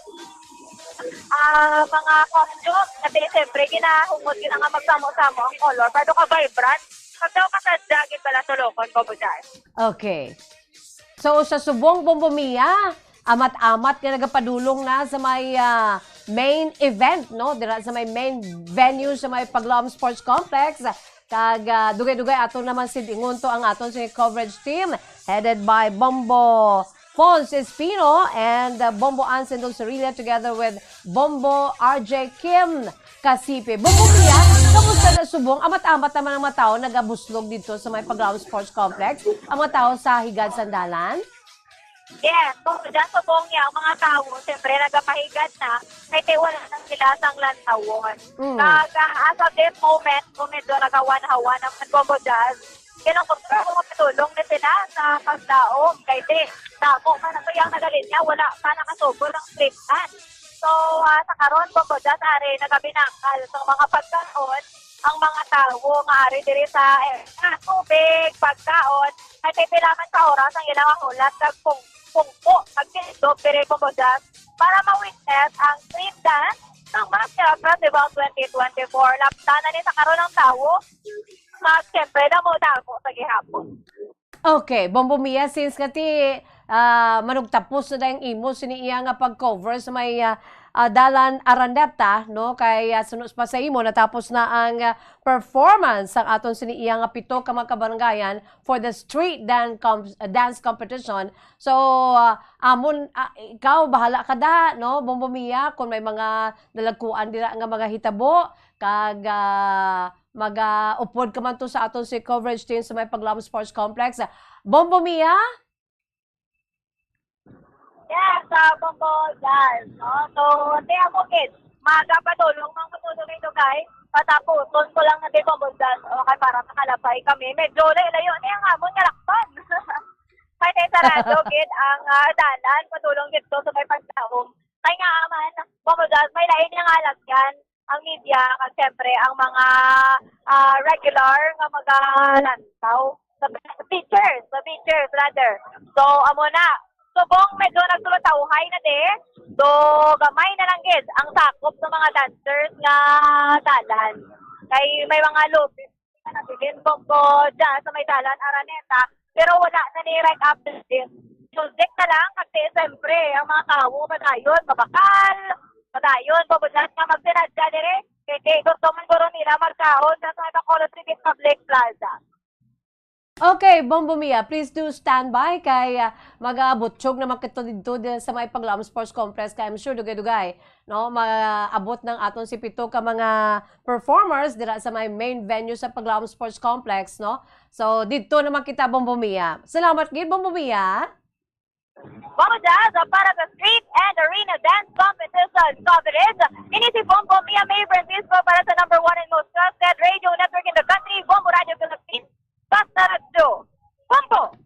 mga costume. Kasi siyempre, ginahungod yun ang magsamo-samo ang color. Pero ka-vibrant, pag daw kasadagin pala tulokon, Bombo Jazz. Okay. So, sa subong Bombo Mia, amat-amat ka nagapadulong na sa may main event, no? Dira sa may main venue sa may Paglaom Sports Complex. Kag dugay-dugay ato naman si Dingunto ang aton sa coverage team headed by Bombo Fons Espino and Bombo Ansen Dulcerilla together with Bombo RJ Kim Kasipe. Bombo Mia, kamusta na subong? Amat-amat naman ang mga tao nagabuslog dito sa may Paglaom Sports Complex. Ang mga tao sa Higad Sandalan. Yes, kung dyan sa buong niya, ang mga tao, siyempre, nagapahigad na, kaya wala nang sila sang lantawon. As of this moment, kung medyo nagawan-hawan ang Bombo Jazz, kinukupra kung matulong na sila sa pagdaong, kaya tamo man ang tuyang nagalin niya, wala pa nakasubol ng street dance. So, So, sa karon po po, dyan ari, nagabinakal sa mga pagkaon, ang mga tao, nga ari diri sa tubig, pagkaon, ay pipilaman sa oras ang ilang ulat, pungpo, pagkilidog, diri po po dyan, para ma-witness ang street dance ng Mascara Festival 2024. Laptanan ni sa karon ng tao, siyempre, damo-damo sa gihapon. Okay, Bombo Mia, since kati manugtapos na dahil imo siniiya nga pag-cover sa may Dalan Araneta, no? Kay sunod pa sa imo, natapos na ang performance ang aton siniiya nga 7 ka mga kabarangayan for the street dance competition. So, amon, ikaw, bahala ka da, no? Bombo Mia, kung may mga nalagkuan dira nga mga hitabo, kag mag-upload ka man to sa aton si coverage team sa may Paglam Sports Complex. Bombo Mia? Yes, Bombo, guys. No? So, tiyan mo, kids. Magapadulong mga kutulong ito, guys. Pataputon ko lang na di Bombo, guys. Okay, para makalapay kami. Medyo layo na yung amon kalakpan. Kaya tayo sarado, kid, ang dalan. Patulong dito sa may pagtawong. Kaya nga, man, Bombo, guys, may lain niyang alagyan ang media, kasi siyempre, ang mga regular nga mga lantaw. Sa beachers, rather. So, amo na. Subong medyo nagsulotawhay na de. So, gamay na lang gid ang sakop ng mga dancers nga dalan. Kay may mga lobbies na nabigin Bombo dyan sa may Dalan Araneta. Pero wala na ni right after this. Music na lang kasi siyempre ang mga tao padayon, mabakal, padayon, pabulat nga magsinadya dire. Kaya gusto man guro nila magkaon sa may Bacolod City Public Plaza. Okay, Bombo Mia, please do stand by kay mag-abutsog na makito dito sa may Paglam Sports Complex kay I'm sure dugay-dugay, no, mag-abot ng aton si 7 ka mga performers dira sa may main venue sa Paglam Sports Complex, no. So dito naman kita Bombo Mia. Salamat gid Bombo Mia. Bombo Jazz, para sa Street and Arena Dance Competition coverage, ini si Bombo Mia May Francisco para sa #1 and most trusted radio network in the country, Bombo Radio Philippines. Basta Radio, Bombo!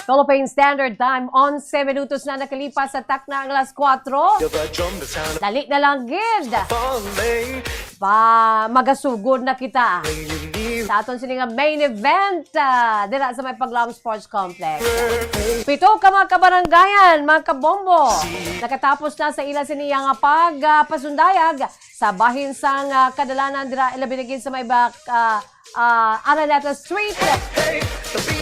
Philippine Standard Time, 11 minutos na nakalipas sa takna ang alas 4. Dali na lang gid. Magasugod na kita sa aton sininga main event dira sa may Paglam Sports Complex. 7 ka mga kabaranggayan, mga kabombo, nakatapos na sa ila siniya nga pagpasundayag sa bahin sang kadalanan dira ilabinigin sa may Araneta Street.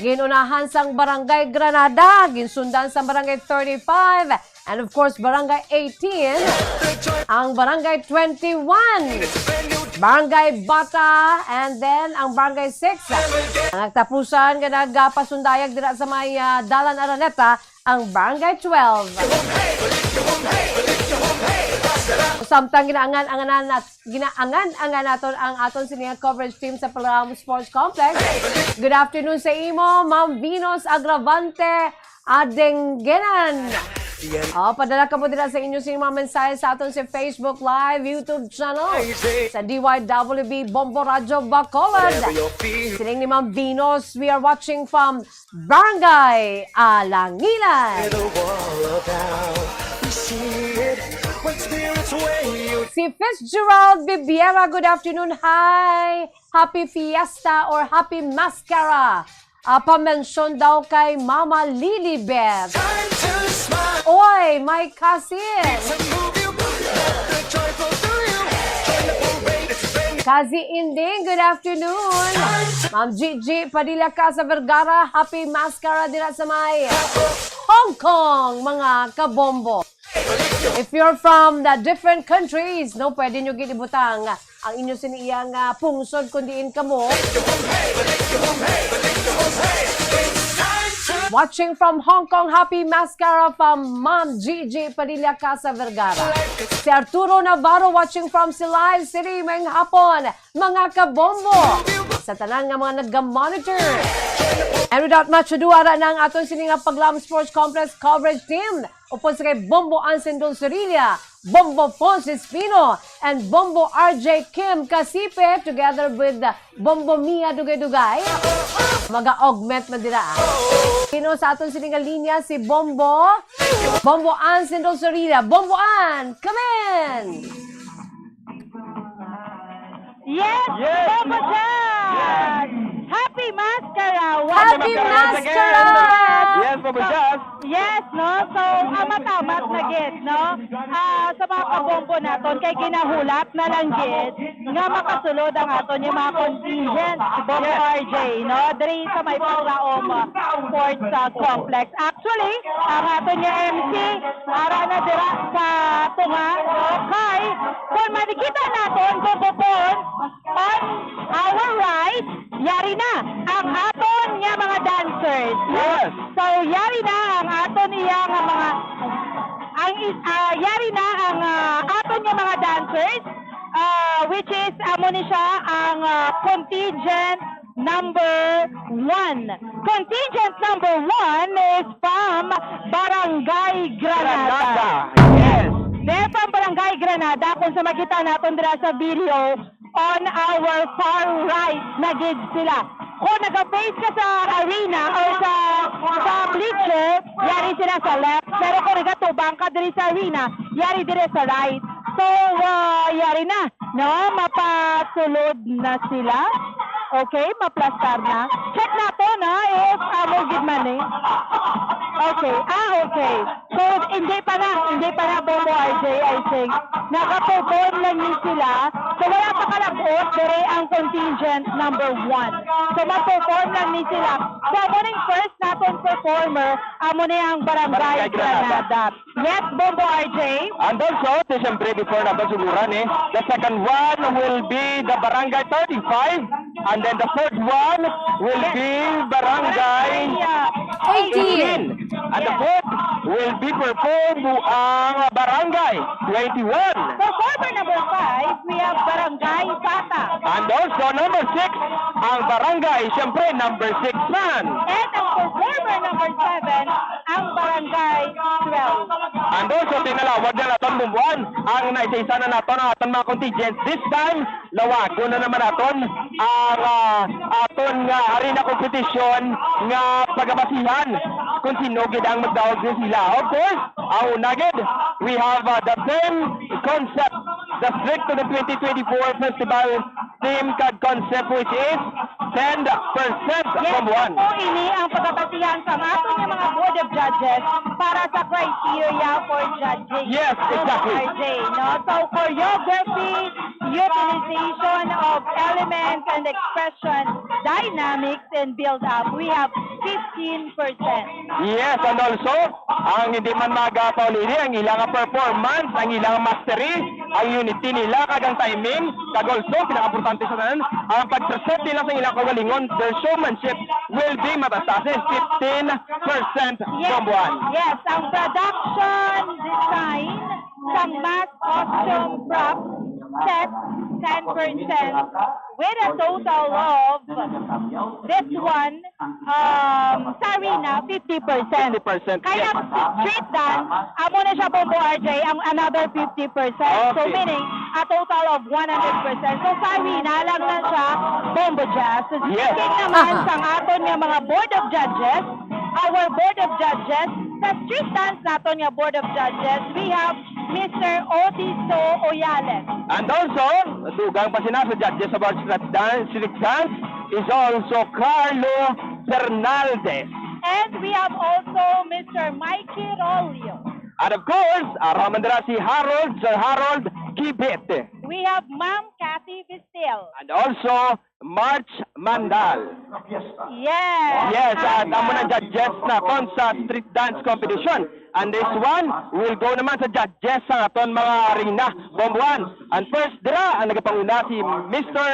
Ginunahan sang Barangay Granada, ginsundan sa Barangay 35, and of course Barangay 18, ang Barangay 21, Barangay Bata, and then ang Barangay 6. Ang nagtapusan nga nagpasundayag dira sa may Dalan Araneta, ang Barangay 12. Samtang ginaangan-angan naton ang aton siniya coverage team sa Paglam Sports Complex. Good afternoon sa imo, Ma'am Venus Agravante Adenggenan. Padala ka po dira sa inyo sa mga mensahe sa aton sa Facebook Live, YouTube channel, sa DYWB Bombo Radio Bacolod. Sining ni Ma'am Venus, we are watching from Barangay Alangilan. Si Fitzgerald Bibiera, good afternoon. Hi! Happy Fiesta or Happy Mascara. Pamensyon daw kay Mama Lilibet. Oy, my cousin. Kazi Inding, good afternoon. Ma'am Gigi Padilla Casa Vergara, Happy Mascara dira sa may Hong Kong, mga kabombo. If you're from the different countries, no, pwede nyo ginibutang ang inyo siniyang pungsod kundiin kamo. Watching from Hong Kong, Happy Mascara from Ma'am Gigi Padilla Casa Vergara. Si Arturo Navarro watching from Silay City, ngayong hapon, mga kabombo. Sa tanan nga mga nag-monitor And without much ado, ara na ang aton sininga Paglam Sports Complex coverage team. Upon sa kay Bombo Ansen Dulcerilla, Bombo Fonsis Pino, and Bombo RJ Kim Kasipe, together with Bombo Mia Dugay-Dugay. Maga-augment man dira. Pino sa aton sininga linya si Bombo Ansen Dulcerilla. Bombo An, come in! Yes, Bombo Jazz! Happy Mascara! Happy Mascara! Yes, Bombo Jazz! Yes, no? So, amat-amat na gid, no? Sa mga kabombo naton, kay ginahulat na lang gid, nga makasulod ang aton yung mga contingent, Bombo RJ, no? Dari sa may Paglaom Sports Complex. Actually, ang aton yung MC, ara na dira sa tunga, okay? Kung makikita naton, Bombo Pon, on our right, yari na ang aton nga mga dancers. Yes. So, yari na ang aton iya nga mga yari na ang aton nga mga dancers which is amo ni siya ang contingent number 1. Contingent number 1 is from Barangay Granada. Yes. They're from Barangay Granada. Kung sa makita natin dira sa video, on our far right na gid sila. Kung naka-face ka sa arena or sa bleacher, yari sila sa left. Pero kung nagatubang ka diri sa arena, yari diri sa right. So, yari na, no? Mapasulod na sila. Okay, maplastar na. Check natin, ha, if amogid man eh. Okay, okay. So, hindi pa na Bombo RJ, I think. Nakaperform lang yun sila. So, wala pa kalabot, dire ang contingent number 1. So, ma-perform lang ni sila. So, morning first natin performer, amo na ang Barangay Granada. Yes, Bombo RJ. And also, siyempre, before natin suluran the second one will be the Barangay 35, and then the third one will be Barangay 18. And the fourth will be performed ang Barangay 21. Performer number 5, we have Barangay Bata. And also number 6, ang Barangay, siyempre, number 6 man. And ang performer number 7, ang Barangay 12. And also, tinalawag na natin bumbuan ang naisa-isa na natin ang aton mga contingents. This time, lawago na naman natin ang aton nga arena competition nga pagabasihan kung sino gid ang magdawag din sila. Of course, ang unagid, we have the same concept, the strict to the 2024 festival theme card concept, which is 10% from 1. So, ini ang pagkabasihan sa aton nga mga board of judges para sa criteria for judging. Yes, exactly. RJ, no? So, choreography, utilization of elements and expression, dynamics, and build-up, we have 15%. Yes, and also, ang hindi man magapaulili, ang ilang performance, ang ilang mastery, ang unity nila, kagang timing, kag also, pinaka-importante sa tanan, ang pag-present nila sa ilang kagalingon, their showmanship will be matastasin 15% from 1. Yes, ang production design sa mass costume prop set 10% with a total of this one Sarina 50%. Kaya street dance amo na siya Bombo RJ ang another 50%. So meaning a total of 100%. So Sarina lang na siya Bombo Jazz. So speaking naman sa aton nga mga board of judges, our board of judges, sa street dance naton nga board of judges, we have Mr. Otiso Oyales. And also, dugang pa sina sa judges about street dance is also Carlo Fernaldez. And we have also Mr. Mikey Rolio. And of course, Ramandra si Sir Harold Kibit. We have Ma'am Cathy Vistil. And also, March Mandal. Yes. Yes, at amo na judges na kon sa street dance competition. And this one will go naman sa judges sa aton mga arena. Bombuan. And first dira ang nagapanguna si Mr.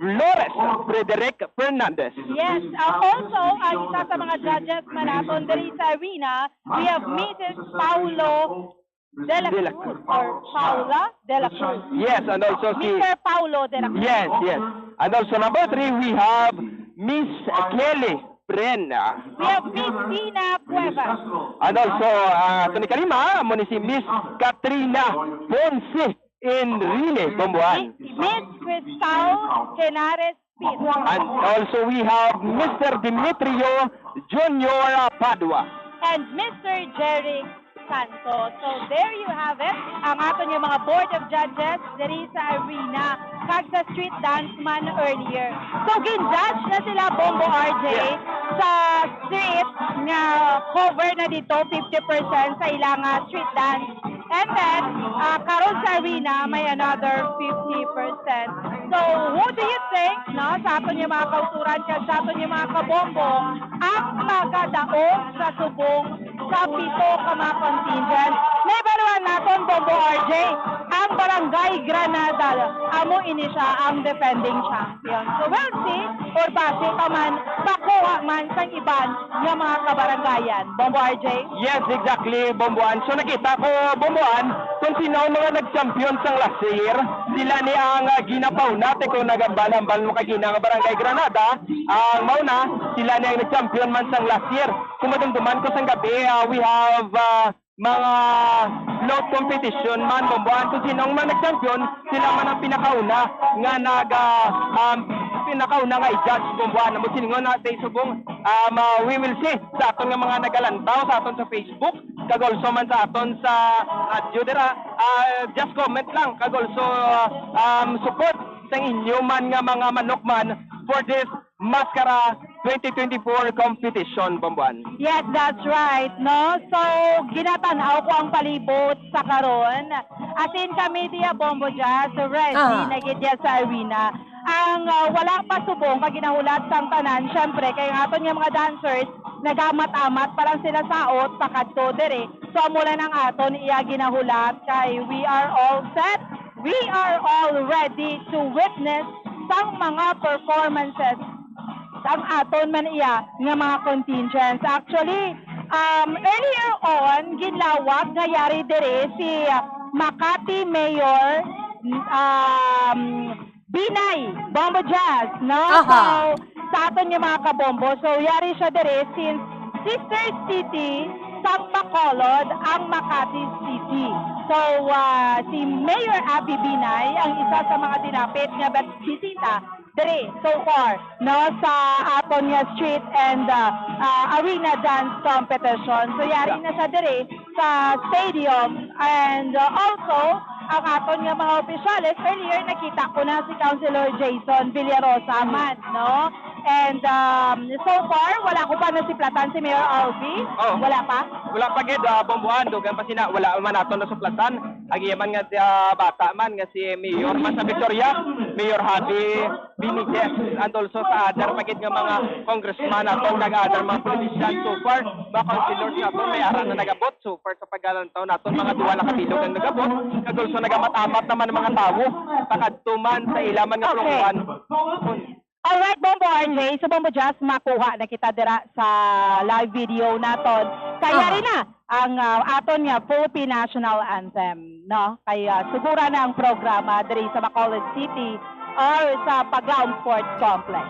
Flores Frederick Fernandez. Yes, also ang isa sa mga judges manaton diri sa arena, we have Mrs. Paulo De La Cruz or Paula De La Cruz. Yes, and also si Mr. Paulo De La Cruz. Yes, yes. And also number 3 we have Miss Kelly Bren. We have Miss Tina Cuevas. And also, ito ni kalima, mo ni si Miss Katrina Ponce Enrile, Bomboan. Miss Cristal Kenares Pit. And also we have Mr. Dimitrio Junior Padua. And Mr. Jerry Santos. So there you have it. Ang aton yung mga board of judges diri sa arena kag sa street dance man earlier. So gin-judge na sila Bombo RJ sa street nga cover na dito 50% sa ilang street dance. And then karon sa arena may another 50%. So who do you think no sa aton yung mga kauturan kag sa aton yung mga kabombo ang magadaog sa subong sa pito ka mga contingent? May baruan naton Bombo RJ ang Barangay Granada amo ini siya ang defending champion. So we'll see or base pa man makuha man sa iban nga mga kabarangayan. Bombo RJ? Yes, exactly, Bomboan. So nakita ko, Bomboan, kung sino ang mga nag-champion sang last year, sila ni ang ginapaw natin kung nagambal-ambal mo kagina nga Barangay Granada, ang mauna, sila ni ang nag-champion man sang last year. Kung madumduman ko sang gabi, we have mga float competition man, Bomboan. Kung sinong man nag-champion, sila man ang pinakauna nga pinakauna nga i-judge, Bomboan. Namo siningon natin subong we will see sa aton nga mga nagalantaw sa aton sa Facebook, kag also man sa aton sa Judera, just comment lang, kag also support sa inyo man nga mga manok man for this Mascara 2024 competition, Bomboan. Yes, that's right, no? So, ginatanaw ko ang palibot sa karon. Atin kami diya Bombo Jazz, ready na gidya sa arena. Ang wala pa subong kag ginahulat sang tanan, syempre kay aton nga mga dancers nagamat-amat parang sila saot sa kadto dere. So mula nang aton iya ginahulat kay we are all set. We are all ready to witness sang mga performances sang aton man iya nga mga contingents. Actually, earlier on ginlawag nga yari dere si Makati Mayor Binay, Bombo Jazz, no? So, sa aton yung mga kabombo, so yari siya dere since sister city sa Bacolod ang Makati City. So, si Mayor Abby Binay ang isa sa mga tinapit nga bisita dere so far, no? Sa aton nga street and arena dance competition. So, yari na siya dere sa stadium and also ang aton nga mga opisyales, earlier nakita ko na si Councilor Jason Villarosa man, no? And so far, wala ko pa nasiplatan si Mayor Alvin. Wala pa? Wala pa gid, Bomboan, dugan pa sina, wala man nato nasuplatan. Agiyaman nga bata man nga si Mayor man sa Victoria, Mayor Happy Benitez, and also sa other pagid nga mga congressman atong nag-other mga politician so far, mga councilors nato may aran na nagabot so far sa paggalantaw naton mga duwa na kabilog ang nagabot, kag also nagamat-amat naman mga tawo pakadtuman sa ilaman nga pulungan. Alright, Bombo RJ. So, Bombo Jazz, makuha na kita dira sa live video naton. Kaya rin na ang aton nga Philippine National Anthem, no? Kaya sigura na ang programa diri sa Bacolod City or sa Paglaom Sports Complex.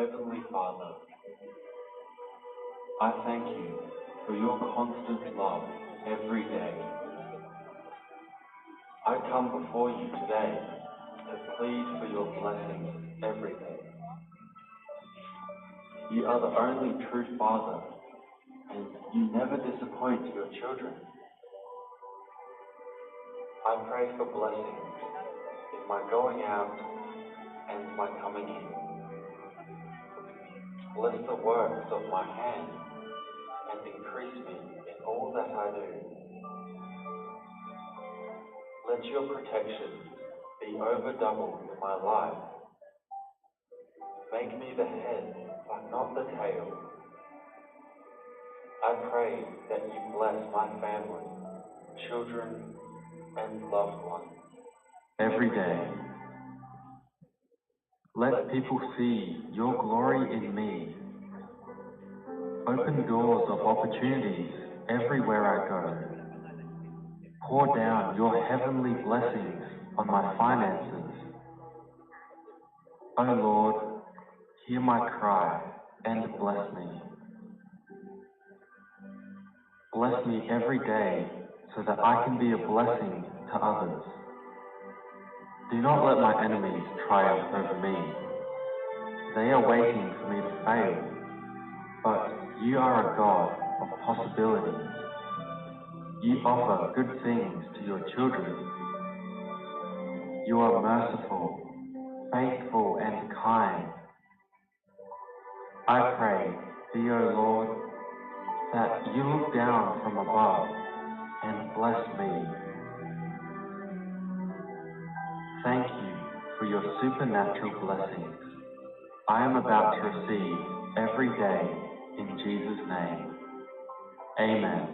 Heavenly Father, I thank you for your constant love every day. I come before you today to plead for your blessings every day. You are the only true Father, and you never disappoint your children. I pray for blessings in my going out and my coming in. Bless the works of my hands and increase me in all that I do. Let your protection be over double in my life. Make me the head, but not the tail. I pray that you bless my family, children, and loved ones. Every day. Let people see your glory in me. Open doors of opportunities everywhere I go. Pour down your heavenly blessings on my finances. O Lord, hear my cry and bless me. Bless me every day so that I can be a blessing to others. Do not let my enemies triumph over me. They are waiting for me to fail, but you are a God of possibilities. You offer good things to your children. You are merciful, faithful, and kind. I pray thee, O Lord, that you look down from above and bless me. Thank you for your supernatural blessings I am about to receive every day in Jesus' name. Amen.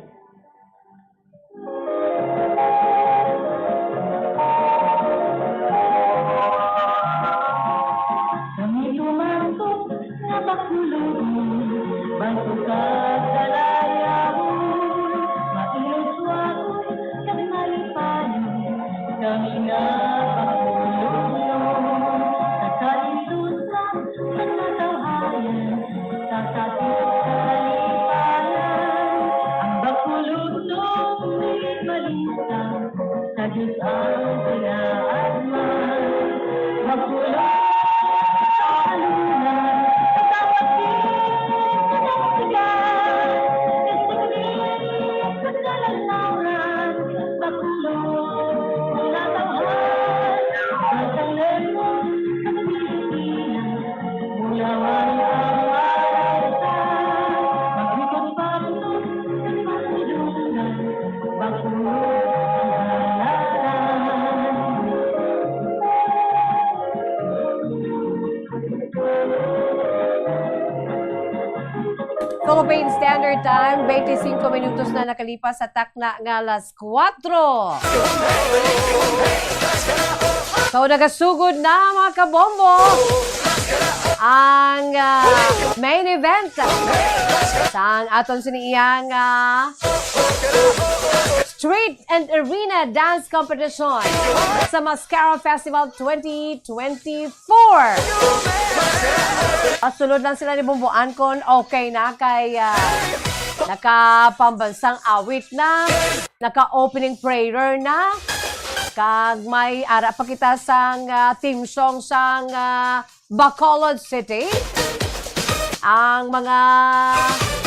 Philippine Standard Time, 25 minutos na nakalipas sa takna nga alas 4. So, nagasugod na mga kabombo ang main event sa aton siniiyang Street and Arena Dance Competition sa Mascara Festival 2024. Pasulod lang sila ni Bombo Ancon, okay na kay nakapambansang awit na, naka-opening prayer na, kag may ara pa kita sang team song sang Bacolod City. Ang mga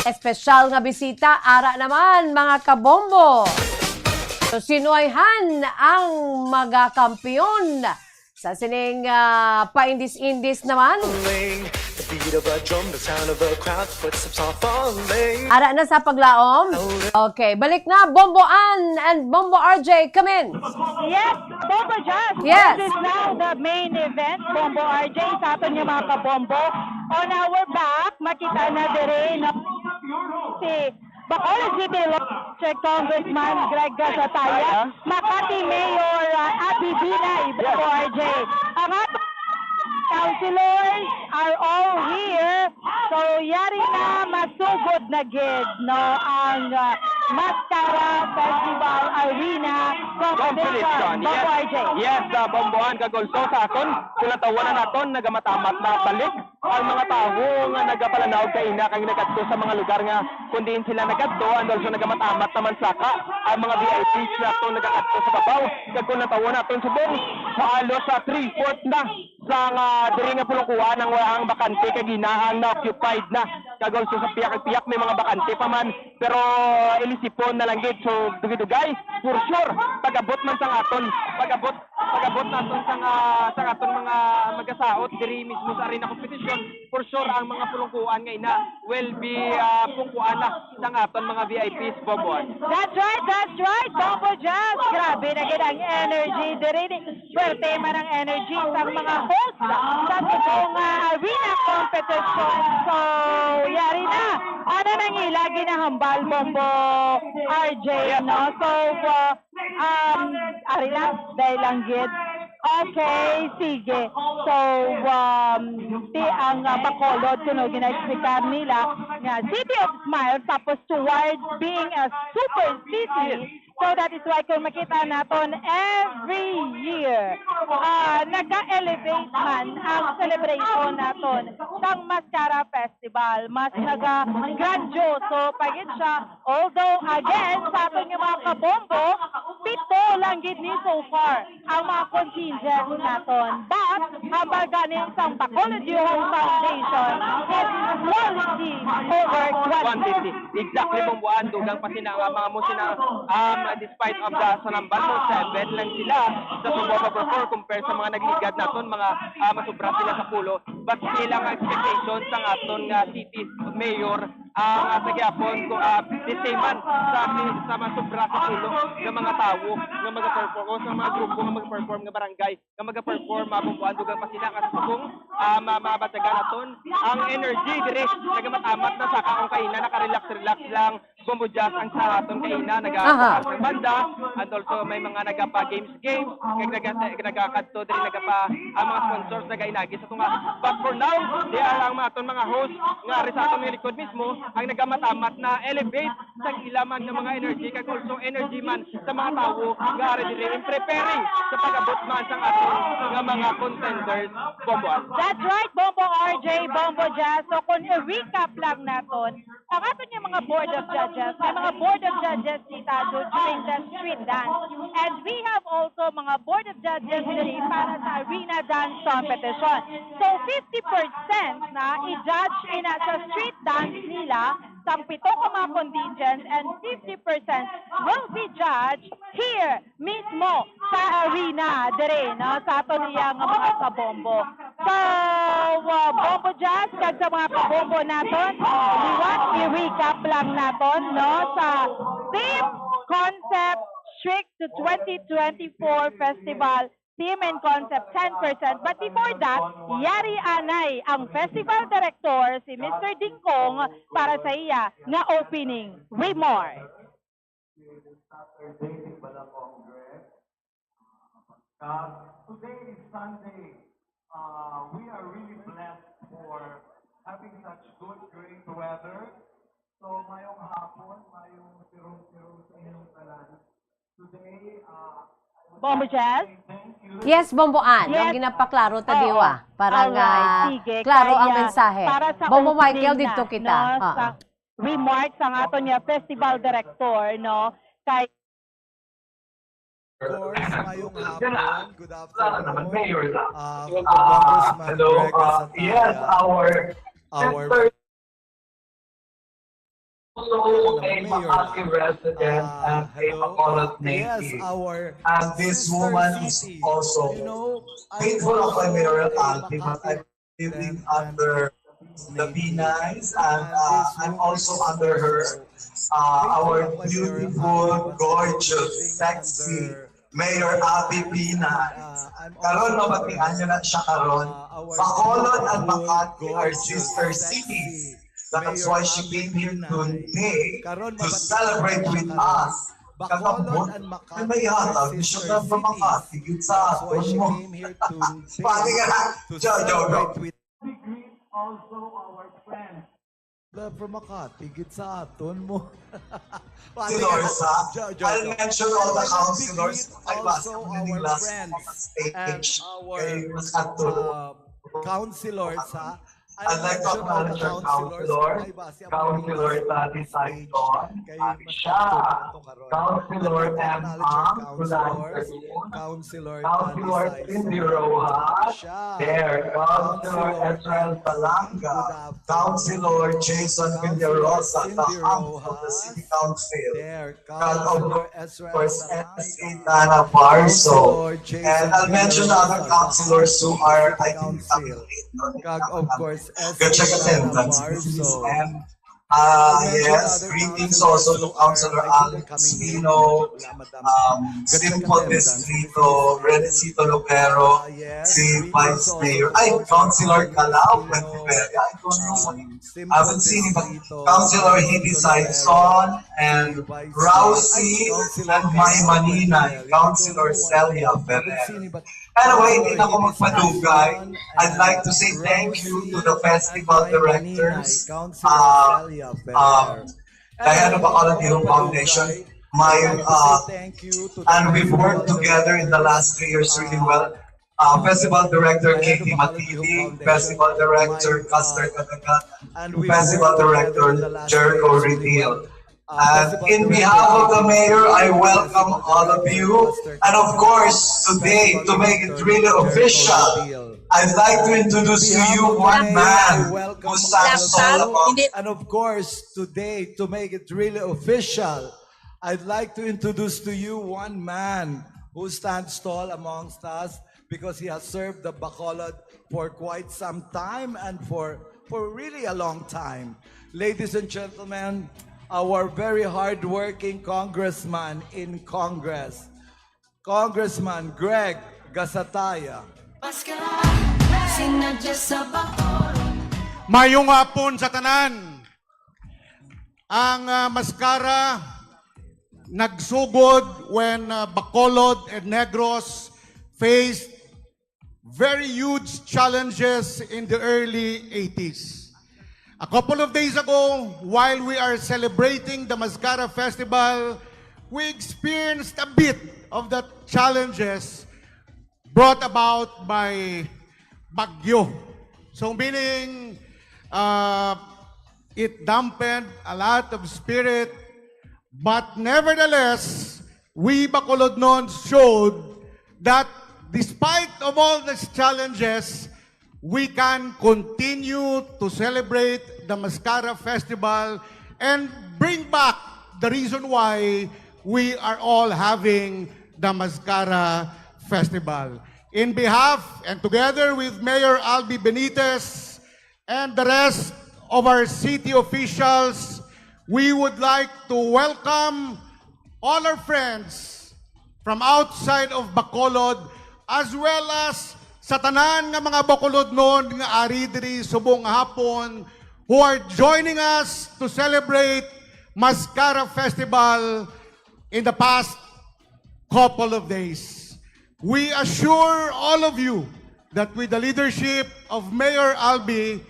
espesyal nga bisita, ara naman mga kabombo. So, sinuayhan ang mga kampiyon sa sining paindis-indis naman. The beat of a drum, the sound of a crowd, footsteps are falling. Ara na sa paglaom. Okay, balik na Bombo Ann and Bombo RJ, come in. Yes, Bombo Jazz. Yes. This is now the main event, Bombo RJ, sa aton yung mga kabombo. On our back, makita na dire na si Bacolod City Congressman Greg Gasataya, Makati Mayor Abby Binay, Bombo RJ. Ang ating councilors are all here. So, yari na masugod na gid, no, ang Mascara Festival Arena Competition. Bombo RJ. Yes, bomboan kagulso sa akon. Kung natawanan naton, nagamatamat na balik ang mga tao nga nagapalanaw kay ina kay nagadto sa mga lugar nga kundiin sila nagadto and also nagamatamat naman saka ang mga VIPs na to nagadto sa babaw. Kag kung natawanan naton subong halos sa 3/4 na sa diri nga pulungkuan ang bakante kay ginaang na occupied na kag also sa piyak may mga bakante pa man pero ilisipon na lang gid so dugay for sure pagabot man sang aton pagabot naton sang aton mga magasaot diri mismo sa arena competition for sure ang mga pulungkuan nga ina will be pungkuan na sang aton mga VIPs Boboan. That's right, Bombo Jazz. Grabe na gid ang energy diri. Swerte man ang energy sa mga host sa tutong arena competition. So, yari na. Ano nang ilagi na hambal Bombo RJ, no? So, arena dahil lang gid. Okay, sige. So, di ang Bacolod, kuno gina-explicar nila nga City of Smiles tapos towards being a super city. So that is why kung makita natin every year, nag-elevate man ang celebration natin ng Mascara Festival. Mas naga-grandioso pagit siya. Although, again, sa ating mga kabombo, 7 lang gid ni so far ang mga contingents natin. But, habang ganing sa Bacolod Home Foundation, it's quality over 150. Exactly Bomboan dugang pati na mga musina despite of the sanamban mo 7 lang sila sa Subo Perform compare sa mga nagligad naton mga masubra sila sa pulo but sila ang expectations sa aton nga city mayor ang sa gyapon ko the same man sa masubra sa pulo ng mga tawo nga maga-perform o sa mga grupo nga mag-perform nga barangay nga maga-perform mabumbuan dugang pa sila kasi kung mabatagan naton ang energy dire nagamatamat na sa kaong kaina naka-relax lang Bombo Jazz ang sa aton kaina nagapapar ng banda and also may mga nagapa-games kag nagakadto diri nagapa ang mga sponsors nagainagi sa tunga but for now they are ang aton mga host nga ri sa aton nga likod mismo ang nagamatamat na elevate sa ilaman ng mga energy kag also energy man sa mga tawo nga ri diri in preparing sa pag-abot man sang aton nga mga contenders Bombo. That's right, Bombo RJ, Bombo Jazz. So kung i-recap lang naton, ang aton nga mga board of judges, may mga board of judges dito during the street dance. And we have also mga board of judges diri para sa arena dance competition. So 50% na i-judge ina sa street dance nila sang 7 ka mga contingents and 50% will be judged here mismo sa arena dire no sa aton iya nga mga kabombo. So Bombo Jazz kag sa mga kabombo naton, we want i-recap lang naton no sa theme concept strict to 2024 festival theme and concept 10%. But before that, yari anay ang festival director si Mr. Dingkong para sa iya nga opening remarks. Today is Sunday. We are really blessed for having such good, great weather. So, mayong hapon, mayong tirong-tirong sa inyong tanan. Today, Bombo Jazz? Yes, Bomboan. Yes. Ang ginapaklaro ta diwa. Para nga sige. klaro ang Kaya, mensahe. para sa Bombo opening Michael, dito na, kita. No, sa remarks ang aton niya festival director, no? Kay Ngayong hapon, good afternoon. hello. Yes, our also a Makati resident and a Bacolod native. And this woman is also faithful of my mayoral alty, but I'm living under the P9s and I'm also under her, our beautiful, gorgeous, sexy Mayor Abby Pina. Karon mabatian nyo na siya karon. Bacolod and Makati are sister cities. That's why she came here today to celebrate with us. Kakabot, ay may hatag, siya ka pa Makati, git sa aton mo. Pati ka na, Joe. Also our friends. Love from Makati, git sa aton mo. Councilors, I'll mention all the councilors. I was coming last on stage. Councilors, I'd like to acknowledge our Councilor Tati Saiton, Ate Sha, Councilor M. Councilor Cindy Rojas, there, Councilor Ezrael Palanga, Councilor Jason Villarosa, Taham of the City Council, there, of course, S.A. Tana Barso, and I'll mention other councilors who are, I think, of course, Good check attendance. And yes, greetings also to Councilor Alex Espino, Simple Distrito, Renesito Lopero, si Vice Mayor, Councilor Calao, Puenteveria, I don't know, I haven't seen him, but Councilor Hidi Saison, and Rousey, and May Manina, Councilor Celia Ferrer. Anyway, hindi na ako magpadugay. I'd like to say thank you to the festival directors, Diana Bacolod Youth Foundation, and we've worked together in the last 3 years really well. Festival Director Katie Matili, Festival Director Custer Katagat, Festival Director Jericho Reveal. And in behalf of the Mayor, I welcome all of you. And of course, today, to make it really official, I'd like to introduce to you one man who stands tall among. And of course, today, to make it really official, I'd like to introduce to you one man who stands tall amongst us because he has served the Bacolod for quite some time and for really a long time. Ladies and gentlemen, our very hard-working congressman in Congress, Congressman Greg Gasataya. Mayong hapon sa tanan. Ang Mascara nagsugod when Bacolod and Negros faced very huge challenges in the early 80s. A couple of days ago, while we are celebrating the Mascara Festival, we experienced a bit of the challenges brought about by Bagyo. So meaning, it dampened a lot of spirit, but nevertheless, we Bacolodnons showed that despite of all these challenges, we can continue to celebrate the Mascara Festival and bring back the reason why we are all having the Mascara Festival. In behalf and together with Mayor Albi Benitez and the rest of our city officials, we would like to welcome all our friends from outside of Bacolod as well as sa tanan nga mga Bacolod noon nga ari diri subong hapon who are joining us to celebrate Mascara Festival in the past couple of days. We assure all of you that with the leadership of Mayor Albi,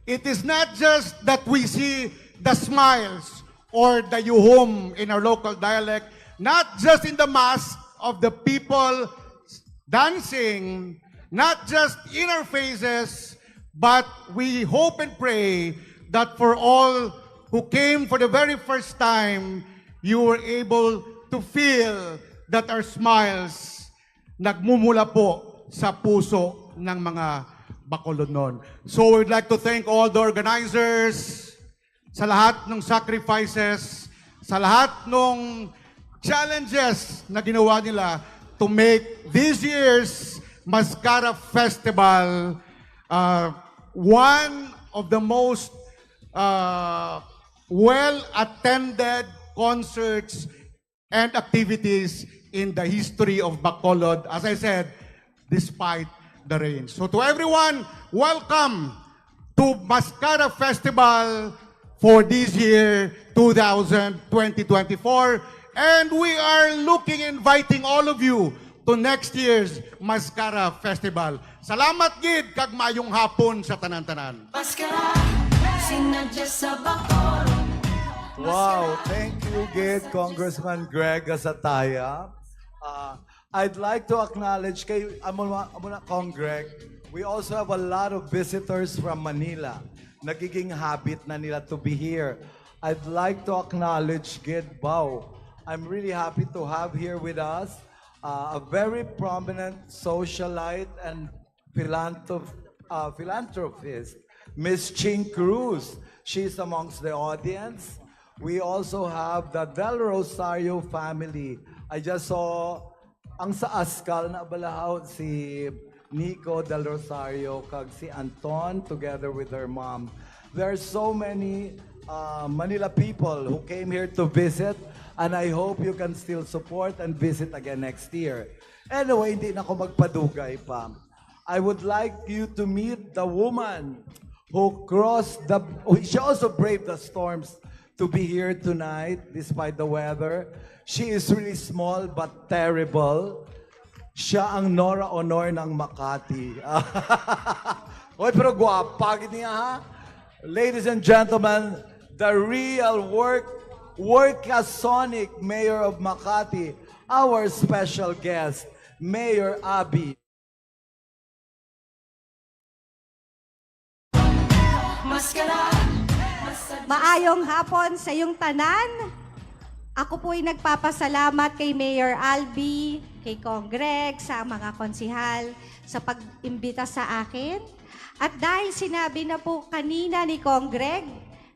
it is not just that we see the smiles or the yuhum in our local dialect, not just in the mask of the people dancing, not just in our faces, but we hope and pray that for all who came for the very first time, you were able to feel that our smiles nagmumula po sa puso ng mga Bacolodnon. So we'd like to thank all the organizers, sa lahat ng sacrifices, sa lahat ng challenges na ginawa nila to make this year's Mascara Festival one of the most well-attended concerts and activities in the history of Bacolod, as I said, despite the rain. So to everyone, welcome to Mascara Festival for this year, 2020-2024. And we are inviting all of you to next year's Mascara Festival. Salamat gid kag mayong hapon sa tanan-tanan. Wow, thank you gid Congressman Greg Gasataya. I'd like to acknowledge kay amo na Kong Greg, We also have a lot of visitors from Manila. Nagiging habit na nila to be here. I'd like to acknowledge Gid Bao. I'm really happy to have here with us a very prominent socialite and philanthropist, Miss Ching Cruz. She's amongst the audience. We also have the Del Rosario family. I just saw ang sa Askal na balahaw si Nico Del Rosario kag si Anton together with her mom. There are so many Manila people who came here to visit, and I hope you can still support and visit again next year. Anyway, hindi na ako magpadugay pa. I would like you to meet the woman who she also braved the storms to be here tonight despite the weather. She is really small but terrible. Siya ang Nora Honor ng Makati. Hoy, pero gwapa niya ha. Ladies and gentlemen, the real workaholic mayor of Makati, our special guest, Mayor Abby. Maayong hapon sa iyong tanan. Ako po'y nagpapasalamat kay Mayor Albi, kay Kong Greg, sa mga konsihal sa pag-imbita sa akin. At dahil sinabi na po kanina ni Kong Greg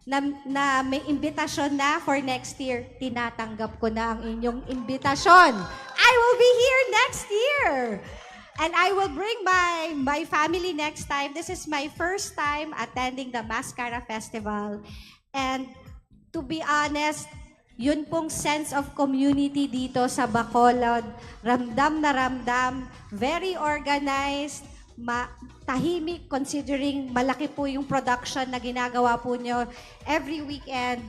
na may imbitasyon na for next year, tinatanggap ko na ang inyong imbitasyon. I will be here next year. And I will bring my family next time. This is my first time attending the Mascara Festival. And to be honest, yun pong sense of community dito sa Bacolod, ramdam na ramdam, very organized, tahimik considering malaki po yung production na ginagawa po nyo every weekend.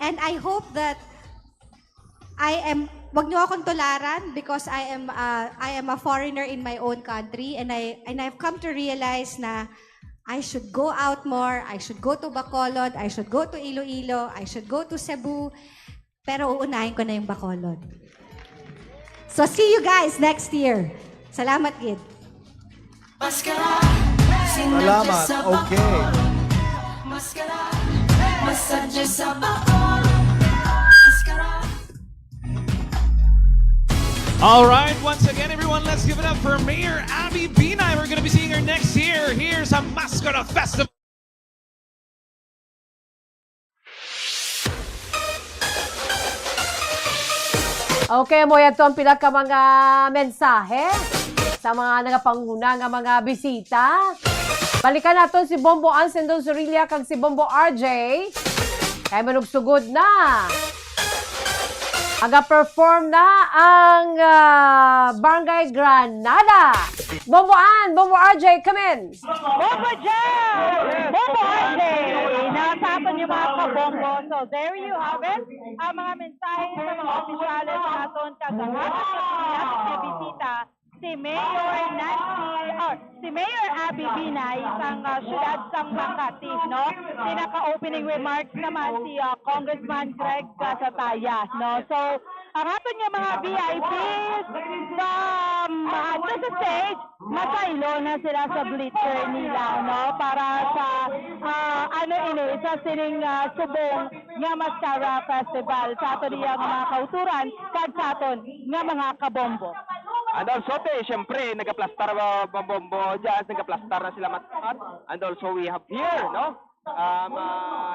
And I hope that wag niyo akong tularan because I am a foreigner in my own country, and I've come to realize na I should go out more, I should go to Bacolod, I should go to Iloilo, I should go to Cebu, pero uunahin ko na yung Bacolod. So see you guys next year. Salamat, Gid. Salamat, okay. All right, once again, everyone, let's give it up for Mayor Abby Binay. We're going to be seeing her next year. Here's a Mascara Festival. Okay, mo yan ang pinaka mga mensahe sa mga nagapanguna nga mga bisita. Balikan natin si Bombo Ansendon Zorilla kag si Bombo RJ. Kaya manugsugod na. Aga-perform na ang Barangay Granada. Bombo Ann, Bombo RJ, come in. Bombo Jam! Bombo RJ! Nasapan niyo mga kabombo. So there you have it. Ang mga mensahe sa mga opisyalis natin kagahanap na bisita si Mayor Abby Binay isang syudad sa Makati, no? Pinaka-opening remarks naman si Congressman Greg Casataya, no? So, ang aton nga mga VIPs sa stage, masaylo na sila sa bleacher nila, no? Para sa sa sining subong nga Mascara Festival sa aton nga mga kauturan kag sa aton nga mga kabombo. And also, siyempre, nagaplastar bombo dyan, nagaplastar na sila matat. And also, we have here, no?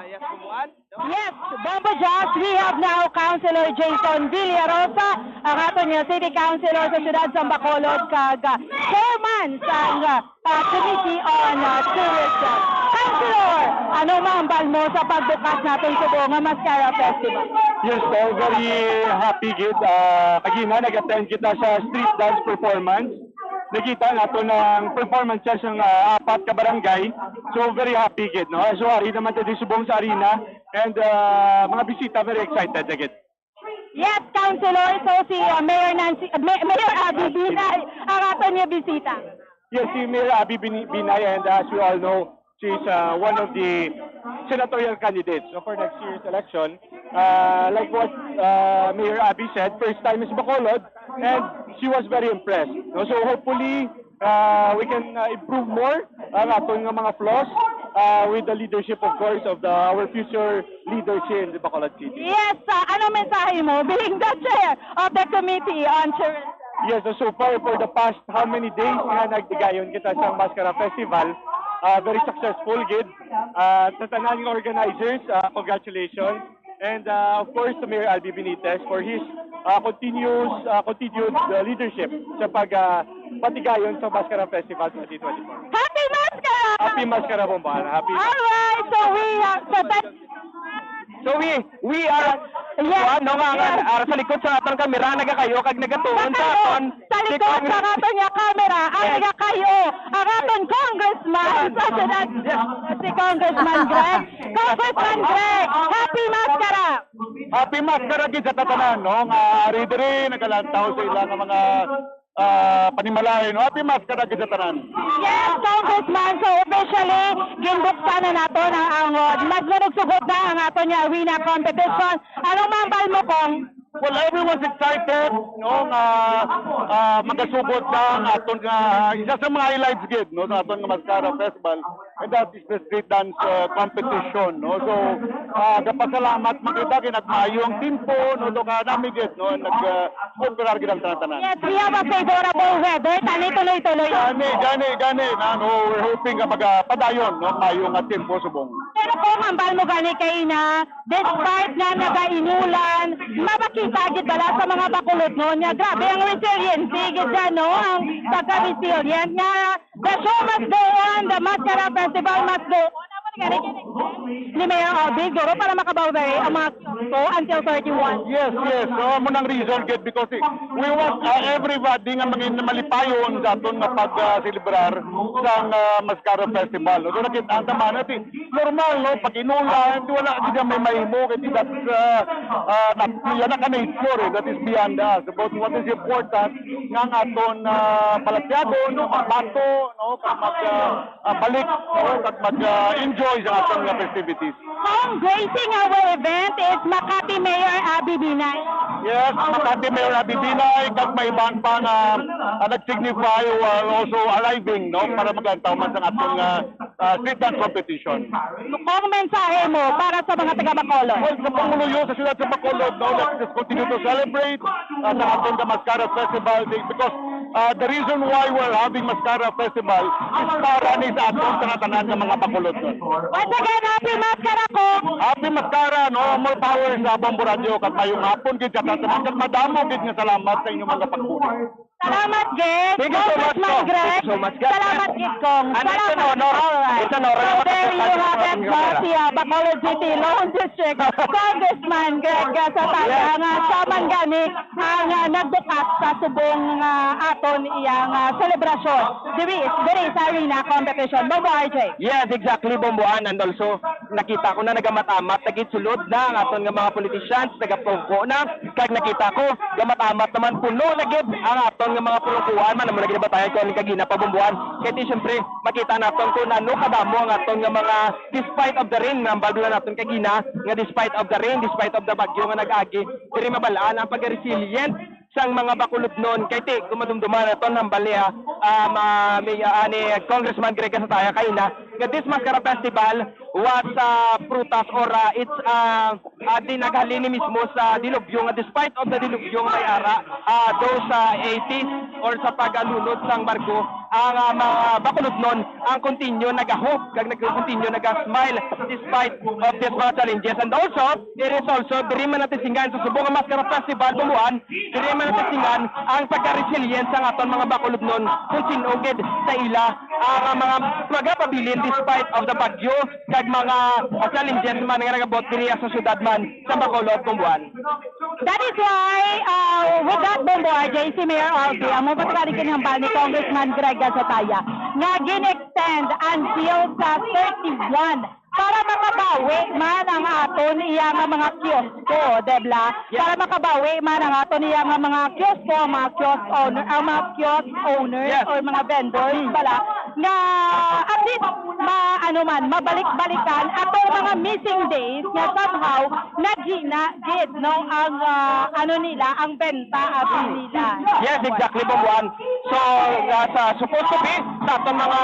Yes, Bumuan? No? Yes, Bombo Jazz, we have now Councilor Jason Villarosa, ang aton nga City Councilor sa Siyudad sa Bacolod, kag Chairman sa Committee on Tourism. Councilor, ano maambal mo sa pagbukas natin subong nga Mascara Festival? Yes, very happy gid. Kagina nag-attend kita sa street dance performance. Nakita nato ng performance sa apat ka barangay. So very happy gid, no? So ari naman tayo subong sa arena and mga bisita very excited gid. Yes, Councilor, so si Mayor Abby Binay ang aton niya bisita. Yes, si Mayor Abby Binay, and as we all know, she's one of the senatorial candidates for next year's election. Like what Mayor Abby said, first time is Bacolod, and she was very impressed. So hopefully, we can improve more ang aton nga mga flaws with the leadership, of course, of our future leaders here in the Bacolod City. Yes, ano mensahe mo being the chair of the Committee on Children? Yes, so far for the past how many days nga nagdigayon kita sa Mascara Festival, very successful, gid. Sa tanan nga organizers, congratulations. And of course, to Mayor Albi Benitez for his continued leadership sa patigayon sa Mascara Festival 2024. Happy Mascara! Happy Mascara Bombahan. Happy. Alright, So we are ano nga sa likod sa atong kamera nagakayo kag nagatuon sa aton sa likod sa aton nga kamera ang nagakayo ang aton congressman sa syudad si Congressman Greg. Congressman Greg, happy Mascara! Happy Mascara gid sa tatanan, no? Nga ari diri nagalantaw sa ilang mga panimalay, no? Happy Mascara gid sa tanan. Yes, Congressman. So officially, ginbuksan na nato ang angod. Nagsugot na ang ato niya arena competition. Anong mambal mo, Kong? Well, everyone's excited, no? Magasugod na ang aton nga isa sa mga highlights gid, no? Sa aton nga Mascara Festival, and that is the street dance competition, no? So, gapasalamat makita kay nagmaayo ang timpo, no? So ka nami gid, no? Nag-operar gid ang tanan. Yes, we have a favorable weather. Tani tuloy-tuloy. Gani na, no? We're hoping nga padayon, no? Maayo nga timpo subong. Pero kung mambal mo gani kay na, despite na nagainulan, mabakita gid bala sa mga bakulod no niya. Grabe ang resiliency gid dyan, no? Ang pagka-resilient nga. The show must go on, the Mascara Festival must go on. Ni Mayor Albi, guro para makabaway ang mga so until 31. Yes. So, munang reason gid because we want everybody nga malipayon sa aton nga pag-celebrar sa Mascara Festival. So, nakita ang taman natin. Normal, no? Pag inulan, wala gid may mahimo kay that's yan ang nature, that is beyond us. But what is important nga ang aton palasyado, no? Magbato, no? Balik, no? At mag-enjoy sa ating festivities. Ang gracing our event is Makati Mayor Abby Binay. Yes, Makati Mayor Abby Binay, kag may ibang pa na nag-signify while also arriving, no? Para magantaw man sa ating street dance competition. Ang mensahe mo para sa mga taga-Bacolod? Well, sa Pangulo sa siyudad sa Bacolod, no? Let's just continue to celebrate sa ating Mascara Festival because the reason why we're having Mascara Festival is para ni sa ating tanatanan ng mga Bacolod. Once again, happy Mascara ko! Happy Mascara, no? More power sa Bombo Radio kat mayong hapon gid sa tanatanan kat madamo gid nga salamat sa inyong mga pagbuhat. Salamat, Gid! Thank you so much, Kong. Thank you so much, Gid. Salamat, Gid, Kong. It's an honor. Alright. It's an honor. So there you have it, Marcia, Bacolod City, Lone District, Congressman Greg Sataya, nga saman gani ang nagbukas sa subong aton iyang selebrasyon. Diri sa arena competition. Bombo RJ. Yes, exactly, Bomboan. And also, nakita ko na nagamamat, nagitsulod na ang aton nga mga politicians, nagapungko na. Kag nakita ko, gamatamat naman puno na gid ang aton nga mga pulukuan man naman naging batayan ko ni kagina pabumbuan. Kaya siyempre, makita naton kung ano kadamo ang aton nga mga despite of the rain, nga bagla naton kagina, nga despite of the rain, despite of the bagyo nga nag-agi, diri mabalaan ang pag-resilient sang mga bakulod noon kay ti kumadumduman naton ang balya ni Congressman Greg Sataya kay na nga this Mascara Festival was prutas or it's dinaghalini mismo sa dilubyo nga despite of the dilubyo may ara those 80s or sa pagalunod sang barko ang mga bakulod noon ang continue nag-hope kag nag-continue nag-smile despite of these mga challenges. And also it is also diri man natin singan sa subong Mascara Festival bumuan diri man natin singan ang pagka-resilience ang aton mga bakulod noon kung sinugid sa ila ang mga magapabilin despite of the bagyo kag mga challenges man nga nagabot diri sa syudad man sa Bacolod bumuan. That is why with that Bombo RJ si Mayor Albi ang mga patalikin hambal ni Congressman Greg Sataya nga gin-extend until sa 31 para makabawi man ang aton iya nga mga kiosko, debla? Para makabawi man ang aton iya nga mga kiosko, mga kiosk owners, or mga vendors pala nga at least mabalik-balikan atong mga missing days nga somehow naghina gid no ang nila ang benta abi nila. Yes, exactly, Bumbuan. So, supposed to be sa atong mga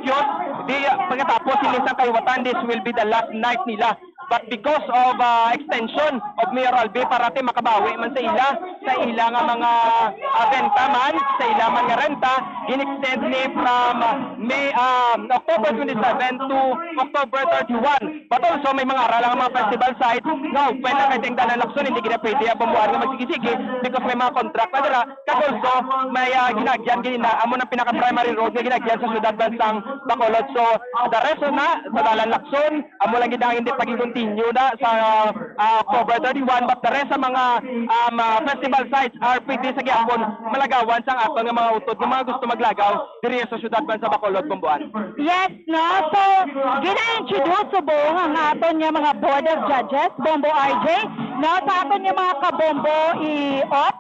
kiosk, pagkatapos sinisang kaliwatan, this will be the last night nila. But because of extension of Mayor Albi, parati makabawi man sa ila nga mga benta man, sa ila man nga renta, in-extend ni from October 27 to October 31. But also may mga aralang mga festival sites nga open na kahit ang dalalakson, hindi gina pwede Bumbuan nga magsigi-sige because may mga contract na dira. Kag also may ginagyan amo ng pinaka-primary road nga ginagyan sa syudad bansang Bacolod. So the rest na sa dalalakson, amo lang gid hindi pag-continue na sa October 31, but the rest sa mga festival sites are pwede sa gyapon malagawan sang aton nga mga utod nga mga gusto maglagaw diri sa syudad ban sa Bacolod, Bumbuan. Yes, no? So, gina-introduce subong ang aton nga mga board of judges, Bombo RJ, no? Sa aton nga mga kabombo i-off.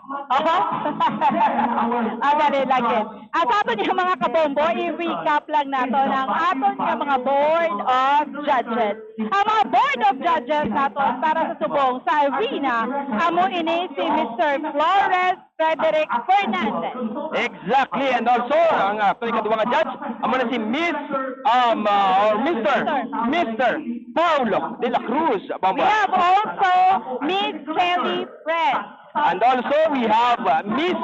Agad lagi. At sa aton nga mga kabombo, i-recap lang nato ang aton nga mga board of judges. Ang mga board of judges naton para sa subong sa arena, amo ini si Mr. Flores Frederick Fernandez. Exactly, and also ang ikaduwa nga judge, amo na si Miss or Mr. Paulo de la Cruz. We have also Miss Kelly Fred. And also we have Miss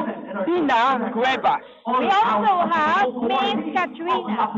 Tina Cuevas. We also have Miss Katrina.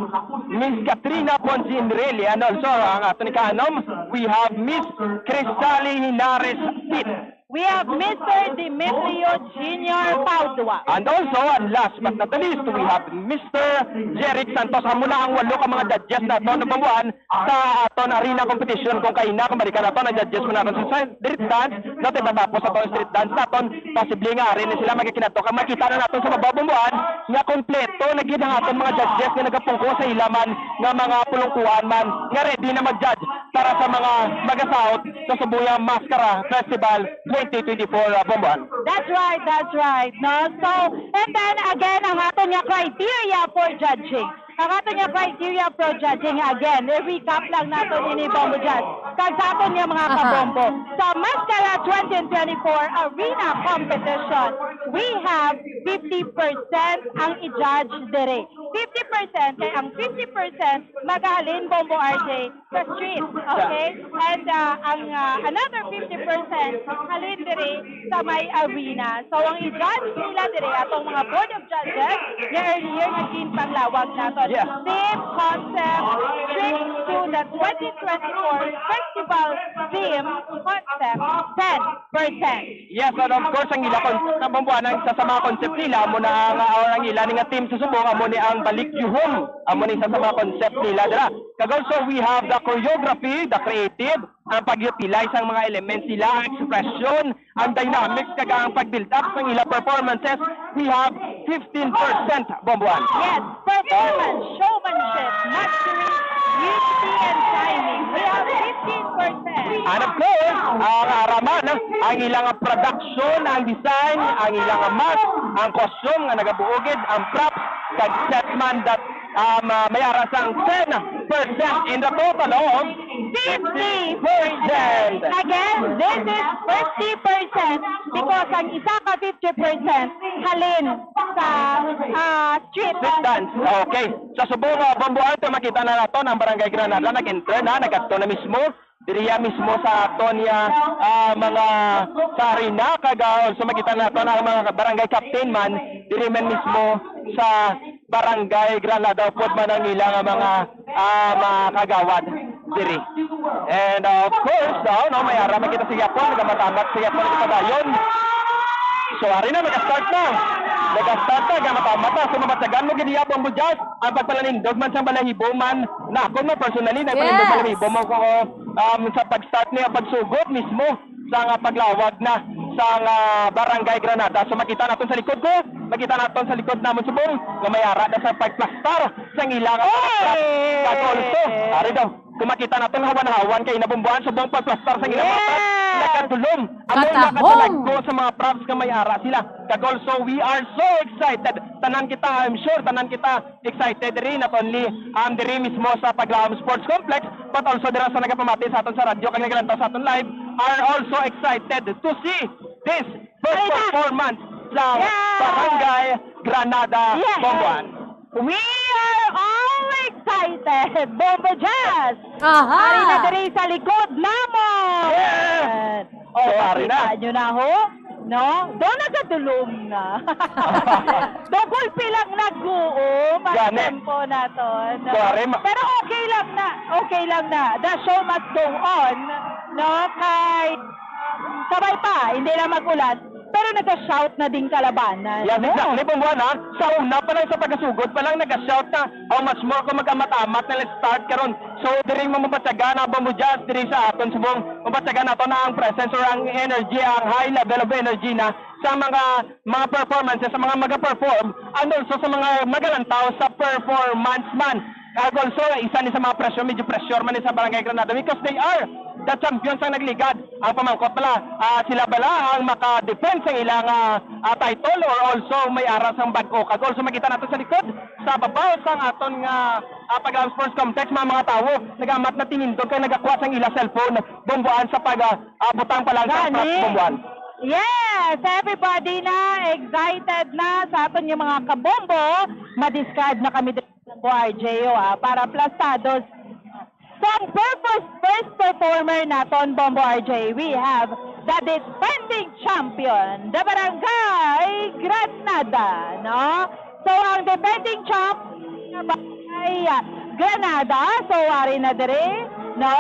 Miss Katrina Ponzinrelli. And also ang aton ikanom, we have Miss Cristali Hinares Pitt. We have Mr. Demetrio Jr. Paudua. And also, and last but not the least, we have Mr. Jeric Santos. Amo na ang 8 ka mga judges na ito nagbabuan sa aton arena competition. Kung kaina, kung balikan na ito, na-judges mo natin sa street dance, natin tatapos sa street dance natin, possibly nga rin sila magkikinato. Kung makita na natin sa mababumuan, nga kompleto, naging ang aton mga judges na nagapungko sa ilaman nga mga pulungkuhan man, nga ready na mag-judge para sa mga mag-asaut sa Subuyang Mascara Festival 2024, Bumbuan. That's right. No? So, and then again, ang aton nga criteria for judging. Ang aton nga criteria for judging, again, i-recap lang natin ini Bombo Judge. Kag sa aton nga mga kabombo. Sa Mascara 2024 Arena Competition, we have 50% ang i-judge dire. 50% kay ang 50% magahalin Bombo RJ sa street, okay? And ang another 50% halin dire sa may arena. So ang i-judge nila dire atong mga board of judges nga earlier naging panglawag naton. Yeah. Same concept, strict to the 2024 festival theme concept, 10%. Yes, and of course, ang ila Bumbuan, ang isa sa mga concept nila, amo na ang ila nga team sa subong, amo ni ang balik yuhom, amo ni isa sa mga concept nila dira. Kag also we have the choreography, the creative, ang pag-utilize ang mga elements nila, ang expression, ang dynamics, kag ang pag-build up ng ila performances. We have 15%, Bumbuan. Yes, performance, showmanship, mastery, unity, and timing. We have 15%. And of course, ang araman, ang ilang production, ang design, ang ilang mask, ang costume nga nagabuogid, ang props, kag setman that mayara sang 10% in the total of 50%. Again, this is 50% because ang isa ka 50% halin sa street dance. Okay. Sa subong Bumbuan, makita na nato ang Barangay Granada nag-enter na, nag-ato na mismo. Diriya mismo sa Tonya mga sa arena, kag also makita nato ang mga barangay captain man, diri man mismo sa Barangay Granada pod man ang ilang mga kagawad diri. And of course, may ara makita sa Yapon, nagmatamat sa Yapon kita dayon. So ari na mag-start na. Nag-start na, gamatamat na. So mabatsagan mo giniya Bombo Judge, ang pagpalanindog man sa balahibo man. Na ako mo personally, nagpalanindog balahibo mo ko sa pag-start niya, pagsugod mismo sa paglawag na sa Barangay Granada. So makita natin sa likod ko, makita natin sa likod namon subong, nga mayara na sa pagplastar sa ilang also, ari daw, kung makita natin hawan-hawan kay nabumbuan subong pagplastar sa ilang nagatulong. Amo nakasalag ko sa mga props nga may ara sila. Kag also, we are so excited. Tanan kita, I'm sure, tanan kita excited rin, not only diri mismo sa Paglaom Sports Complex, but also dira sa nagapamati sa aton sa radyo, kag nagalantaw sa aton live, are also excited to see this first performance sa Barangay Granada, Bomboan. We are all excited, Bombo Jazz! Aha! Ari na diri sa likod namon! Yes! Oh, ari na. Nyo na ho? No? Doon nagadulong na. Double pilang nag-uom ang tempo naton. No? Pero okay lang na. The show must go on. No? Kahit sabay pa, hindi na magulat. Pero nag-shout na din kalabanan. Yes, exactly, Bomboan, ha? Sa una pa lang sa pagasugod pa lang nag-shout na how much more kung mag-amat-amat na let's start karon. So, diri mo mabatsaga na Bombo Jazz, diri sa aton subong mabatsaga na to na ang presence or ang energy, ang high level of energy na sa mga performances, sa mga mag-perform, and also sa mga magalantaw sa performance man. Also, isa ni sa mga medyo pressure man ni sa Barangay Granada because they are the champions ang nagligad. Ang pamangkot pala, sila bala ang maka-defense ang ilang title or also may aras ang bag-o. Kag also makita natin sa likod, sa babaw sang aton nga Paglaom Sports Complex, mga tao, nagamat na tinindog kay nagakuha sang ila cellphone, Bomboan sa butang pa lang sa Bomboan. Yes! Everybody na excited na sa aton yung mga kabombo. Ma-discard na kami dito sa RJO para plastados. So, ang first performer naton, Bombo RJ, we have the defending champion, the Barangay Granada, no? So, ang defending champion, Barangay Granada, so, wari na dire, no?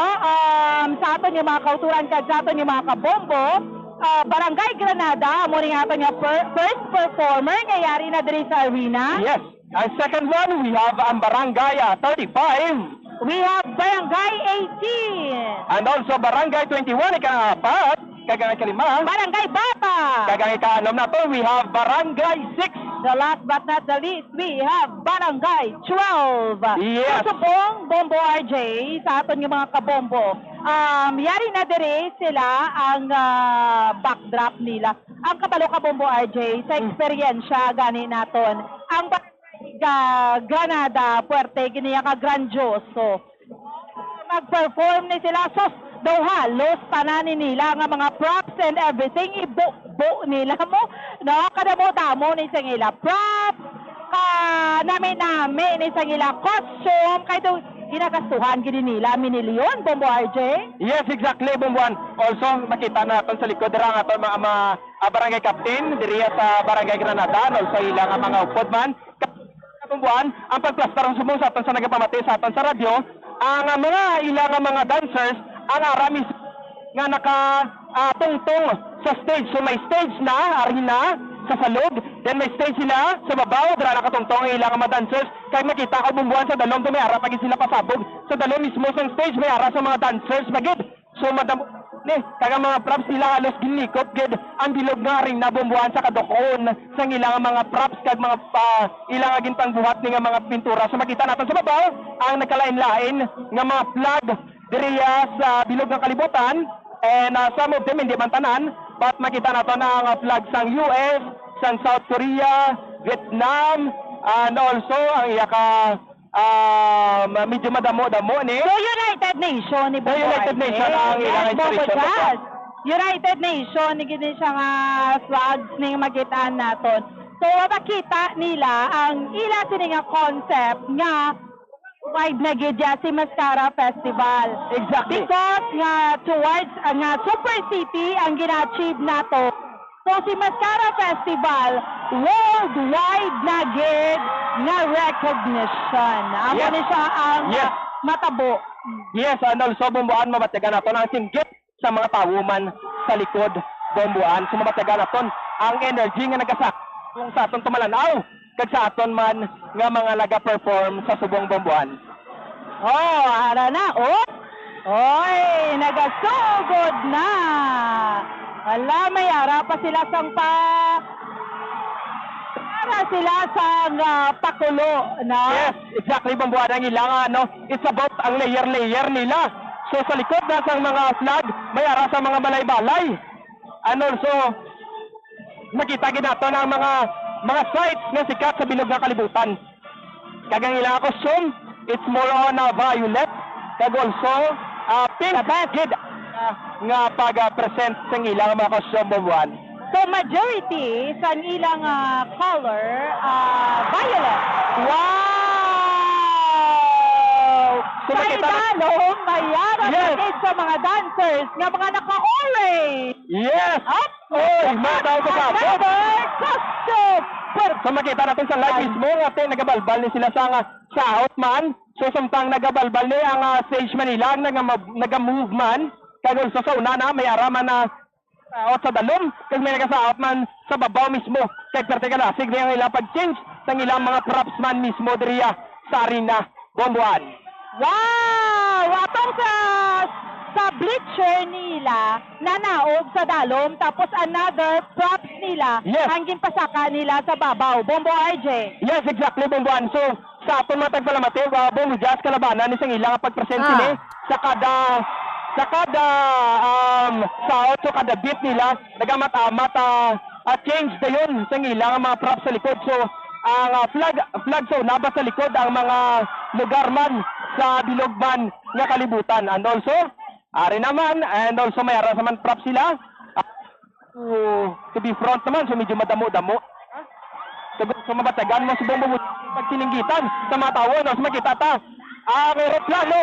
Sa aton yung mga kauturan, kag sa aton yung mga kabombo, Barangay Granada, mo rin aton yung first performer, ngayari na dire sa arena. Yes. Ang second one, we have ang Barangay 35. We have Barangay 18. And also Barangay 21, ika-4, kagangay kalima. Barangay Bata. Kagangay ka-6 na to, we have Barangay 6. The last but not the least, we have Barangay 12. Yes. So, Bombo RJ, sa aton yung mga kabombo, yari na dire sila ang backdrop nila. Ang kabalo ka Bombo RJ, sa eksperyensya gani naton, ang Granada, Puerte, giniya ka grandioso. Mag-perform ni sila, sos, daw halos pananin nila nga mga props and everything, ibo nila mo, no? Kada mo damo ni sa nila props, nami ni sa nila costume, kaya daw ginagastuhan gini nila, minilyon, Bombo RJ? Yes, exactly, Bomboan. Also, makita natin sa likod, dira nga ito mga barangay captain, diri sa Barangay Granada, also ilang mga upod man. Bomboan, ang pagplastar ng subong sa aton sa nagapamati sa aton sa radyo, ang mga ilang mga dancers, ang aramis nga nakatungtong sa stage. So may stage na, arena, sa salog, then may stage sila sa babaw, dira nakatungtong ang ilang mga dancers, kaya makita ko Bomboan sa dalom, may ara pagin sila pasabog. Sa dalom mismo sa stage, may ara sa mga dancers, magid. So kaga mga props nila halos ginikot gid ang bilog nga ring nabumbuhan sa kadukon sa ilang mga props kag mga ilang gintang buhat ni nga mga pintura. So makita natin sa babaw ang nagkalain-lain nga mga flag diriya sa bilog nga kalibutan, and some of them hindi man tanan, but makita natin ang flag sang US, sang South Korea, Vietnam, and also ang medyo madamo-damo ni So, United Nation ni Bombo United Nation ang ilang inspiration. United Nation ni gini siya nga flags ning magitaan naton. So, makita nila ang ila sini nga concept nga wide na gidya si Mascara Festival. Exactly. Because nga towards nga Super City ang gina-achieve nato. So, si Mascara Festival worldwide na gid nga recognition. Amo ni siya ang matabo. Yes, and also Bomboan, mabatagan naton ang singgit sa mga tawuman sa likod Bomboan. So mabatagan naton ang energy nga nagasak kung sa aton tumalanaw kag sa aton man nga mga laga-perform sa subong Bomboan. Oh, ara na. Oh. Oy, nagasugod na. Wala, may ara pa sila sang sila sa pakulo, no? Yes, exactly, Bomboan ang ilang, it's about ang layer-layer nila. So sa likod na sa mga flag, may ara sa mga balay-balay. And also, makita gid nato ng mga sites nga sikat sa bilog nga kalibutan. Kagang ilang costume, it's more on violet, kag also pink gid nga pag-present sa ilang mga costume buwan. So majority sa ilang color, violet. Wow! So, sa nakita na- idalong, mayroon Yes. yes. sa mga dancers nga mga naka-orange. Yes! Up! Oy, mataw ko sa Another costume! So makita natin sa live mismo nga nagabalbal ni sila sa outman. So samtang nagabalbal ni ang stage Manila naga-move man. Kag also sa una na may araman na out sa dalom. Kag may nagasa outman sa babaw mismo. Kag perte ka lasig ang ilang pag-change sa ilang mga props man mismo diriya sa arena Bomboan. Wow! Atong sa bleacher nila, nanaog sa dalom, tapos another props nila, Yes. ang ginpasaka nila sa babaw. Bombo RJ. Yes, exactly, Bomboan. So, sa aton mga tagpalamati, Bombo Jazz kalabanan ni sang ilang pag-present sini sa kada saot so kada beat nila nagamat-amat change dayon sa ilang mga props sa likod. So, ang flag so naba sa likod ang mga lugar man sa bilog man nga kalibutan. And also, ari naman, and also may ara naman props sila. To be front naman, so medyo madamo-damo. So mabatagan mo sa Bombo pagtininggitan sa mga tao, no? So makita ta ang aeroplano.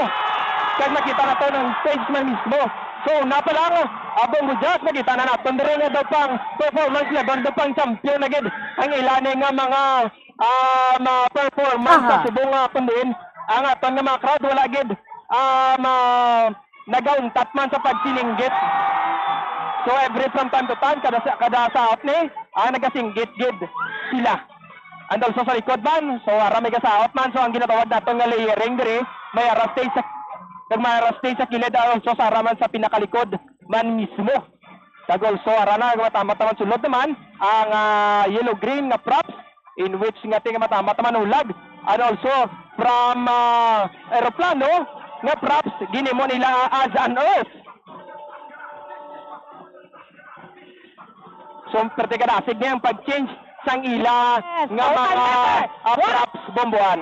Kaya makita na to ng stage man mismo. So napalang Bombo Jazz, makita na natin rin nga daw pang performance level, daw pang champion na gid ang ilani nga mga performance sa subong kundin. Ang aton nga mga crowd wala gid nagauntat man sa pagsininggit. So every from time to time kada saot ni nagasinggit gid sila. And also sa likod man, so ara may kasaot man, so ang ginatawag nato nga layering diri may ara stage sa kilid, also sa ara man sa pinakalikod man mismo. Kag also ara na matama-tama sulod naman ang yellow green nga props in which nga tinga matama-tama ulag. And also from aeroplano nga props ginimo nila as an earth. So pwede ka nasig niya ang pag-change sang ila nga mga props Bomboan.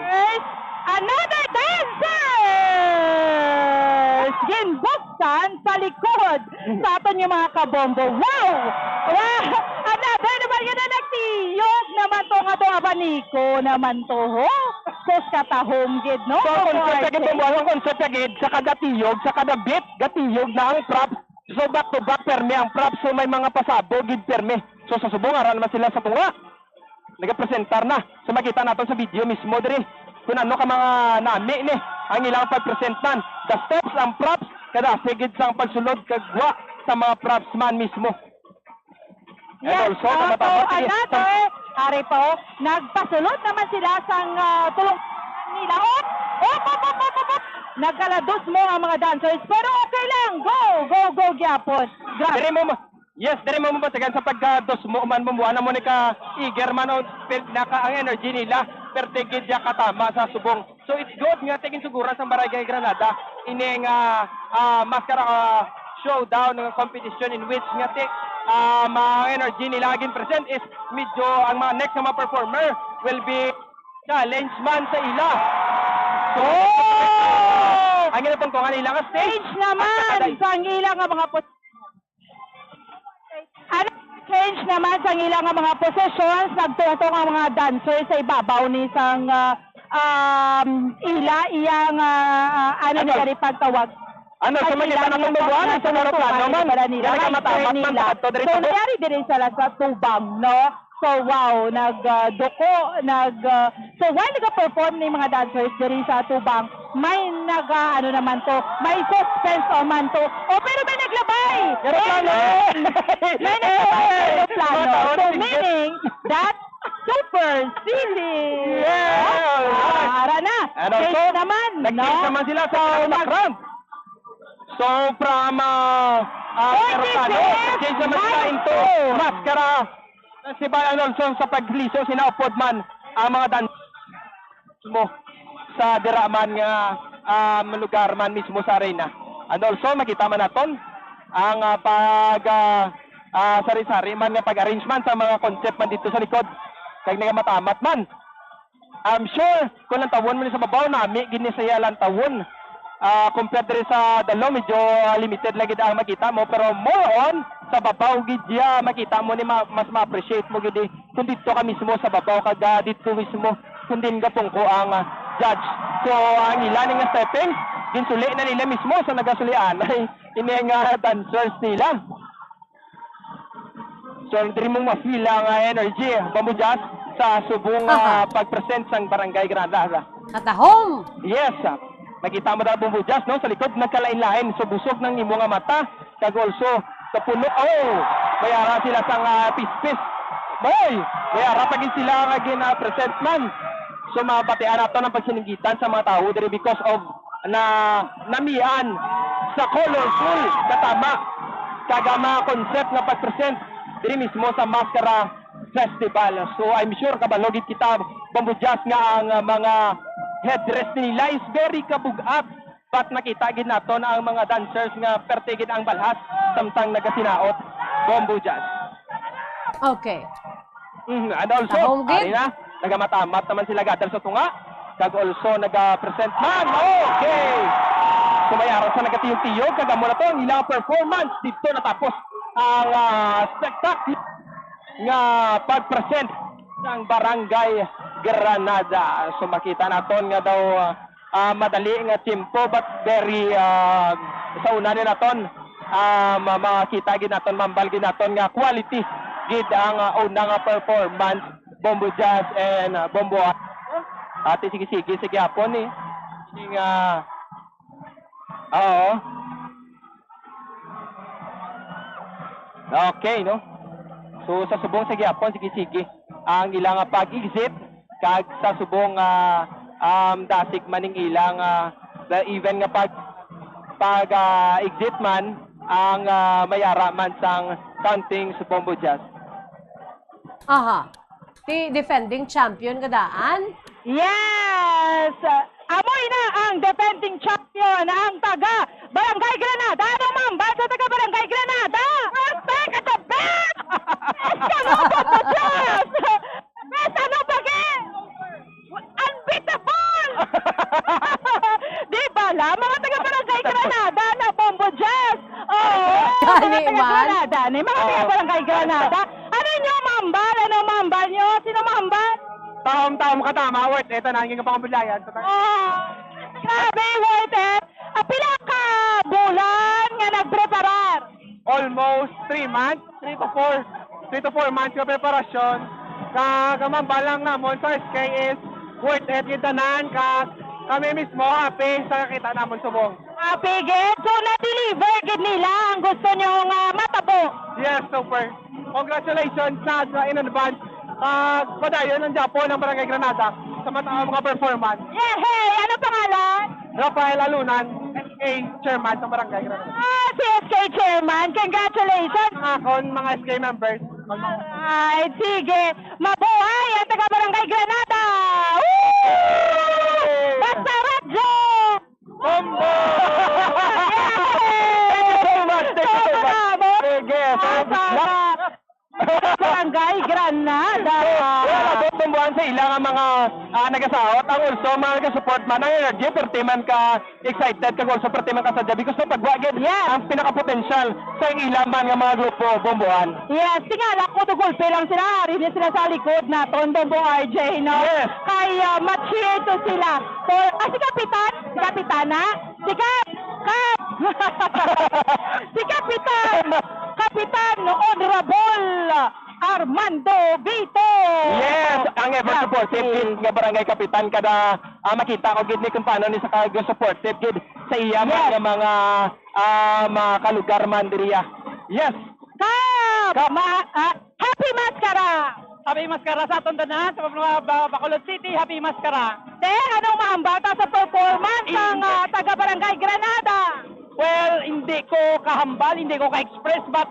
Another dancers! Ginbuksan sa likod sa aton yung mga kabombo. Wow! Wow! Another naman yun na nagtiyog naman to nga to abaniko naman to ho. Sos katahom gid no? So ang concept agad Bomboan, ang concept agad sa kada tiyog, sa kada beat, gatiyog na ang props. So back to back perme ang props, so may mga pasabog gid perme. So sa subong aran man sila sa bunga. Nagapresentar na. So makita natin sa video mismo diri kung ano ka mga nami ni ang ilang pagpresentan. The steps, ang props, kada sigid sang pagsulod kagwa sa mga props man mismo. Yes, And also, another, ari po, nagpasulod naman sila sang tulong nila. Nagkalados mo ang mga dancers, pero okay lang. Go, gyapon. Diri mo mabasagan sa pagkados mo man mumuana mo ni ka eager man o naka ang energy nila pertigid ya katama sa subong. So it's good nga tingin siguro sa Barangay Granada ini nga maskara showdown ng competition in which nga mga energy nila agin present is medyo ang mga next na mga performer will be challenge man sa ila. So ang ginapangtungan nila nga stage naman sa ilang mga change naman sa ilang mga positions, nagtutong ang mga dancers sa ibabaw ni sang iyang nila rin pagtawag. Ano, sa makita na kung mabuhan, sa aeroplano man, yan ka matamat man sa ato. So, nangyari din sila sa tubang, no? So, wow, so, while nag-perform ni mga dancers diri sa tubang, may naman to, may suspense man to. Pero may naglabay! May naglabay aeroplano. So, meaning that super silly! Para na! Change naman, no? Nag-change naman sila sa background. So, from aeroplano, change naman sila into maskara. Si Bayan Olson sa pagliso, sinaupod man ang mga dancers mo sa diraman nga lugar man mismo sa arena. And also makita man naton ang sari-sari man nga pag-arrangement sa mga concept man dito sa likod kay matamat man. I'm sure kung lang tawon man sa babaw nami ginisaya lang tawon. Compared rin sa dalo medyo limited lagi ang makita mo, pero more on sa babaw gid ya makita mo ni mas ma-appreciate mo gid kung dito ka mismo sa babaw kada dito mismo kung din ka tungko ang judge. So ang ilan nga stepping ginsuli na nila mismo sa nagasulian ay ini nga dancers nila. So diri mo ma-feel ang energy Bamboo Jazz sa subong pag-present sang Barangay Granada. Katahom! Yes, nakita mo daw Bamboo Jazz, no? Sa likod, nagkalain-lain. So, busog ng imo nga mata. Kag also, sa puno, mayara sila sang pis-pis. Boy! Mayara pagin sila nga present man. So, mapatian nato ng pagsininggitan sa mga tao diri because of namian sa colorful katama. Kagama concept nga pag-present diri mismo sa Mascara Festival. So, I'm sure kabalogit kita, Bamboo Jazz nga ang mga headdress nila is very kabug-at. But nakita gid nato na ang mga dancers nga pertigid ang balhas samtang nagasinaot Bamboo Jazz. Okay. And also, ari na, nagamatamat naman sila gadal sa tunga. Kag also naga-present man. Okay. Sumayaran sa nagatiyog-tiyog kagamo na to ang ilang performance dito natapos ang spectacular nga pag-present ng Barangay Granada. So makita naton nga daw madali nga tempo but very sa una ni naton makita gid naton mambal gid naton nga quality gid ang una nga performance Bamboo Jazz and Bamboo ate sige hapon ni nga okay no. So sa subong sige hapon sige ang ilang pag-exit kag sa subong dasig maning ilang the even nga pag exit man ang mayara man sang counting sa Bamboo Jazz. Ti defending champion kadaan? Yes! Amoy na ang defending champion, ang taga Barangay Granada. Ano mambal sa taga Barangay Granada? Respect at the best! Bamboo Jazz! Best ano bagi? Unbeatable! Di ba la? Mga taga Barangay Granada na Bamboo Jazz! Mga taga Granada ni mga taga Barangay Granada. Ano nyo mambal? Ano mambal nyo? Sino mambal? Taom katama, worth it. Nanging pangambulayan. Grabe, worth it. Pila ka bulan nga nagpreparar? Almost 3 months, 3 to 4 months ka preparasyon. Kamambalang namon sa SK is worth it. Gitanan ka kami mismo happy sa kakita namon subong. Happy gid? So na-deliver gid nila ang gusto nyo nga matabo? Yes, super. Congratulations na in advance. Padayon ng Japon ng Barangay Granada sa mga performance. Hey! Ano pangalan? Rafael Alunan, SK Chairman ng Barangay Granada. Si SK Chairman, congratulations! Mga SK members. Alright, sige. Mabuhay ang taga Barangay Granada! Basta radyo! Bombo! Barangay Granada! Tumbuhan sa ilang mga nagasaot. Ang also mga nagasupport man ang energy. Perti man ka excited kag also perti man ka sadya. Because no pagwagin ang pinaka-potential sa ilang man nga mga grupo bombohan. Yes, tingala ko tugulpe lang sila. Rin sila sa likod na Bombo RJ, no? Yes. Kaya ma-cheer to sila. For, si Kapitan, si Kapitana, si Kapitan Honorable Armando Vito. Yes, ang ever supportive nga barangay kapitan kada makita ko gid ni kung paano ni sa kag supportive gid sa iya mga kalugar man diriya. Yes. Happy Mascara. Happy Mascara sa atong tanan sa Bacolod City. Happy Mascara. Anong mahambata sa performance ng taga Barangay Granada? Well, hindi ko kahambal, hindi ko ka-express, but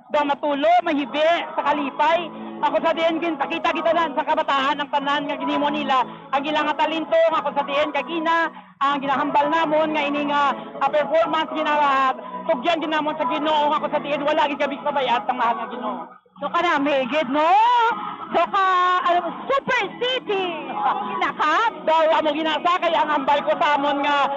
daw matulo, mahibi, sa kalipay. Ako sa diyan, pakita kita na sa kabataan ng tanan nga ginimo nila. Ang ilang talento, ako sa diyan, kagina, ang ginahambal namon nga ini nga performance tugyan din namon sa Ginoo nga ako sa tiid wala gid kami pabayat ang mahal nga Ginoo. So kanami gid no. So Super City. Daw amo ginasa kay ang hambal ko sa amon nga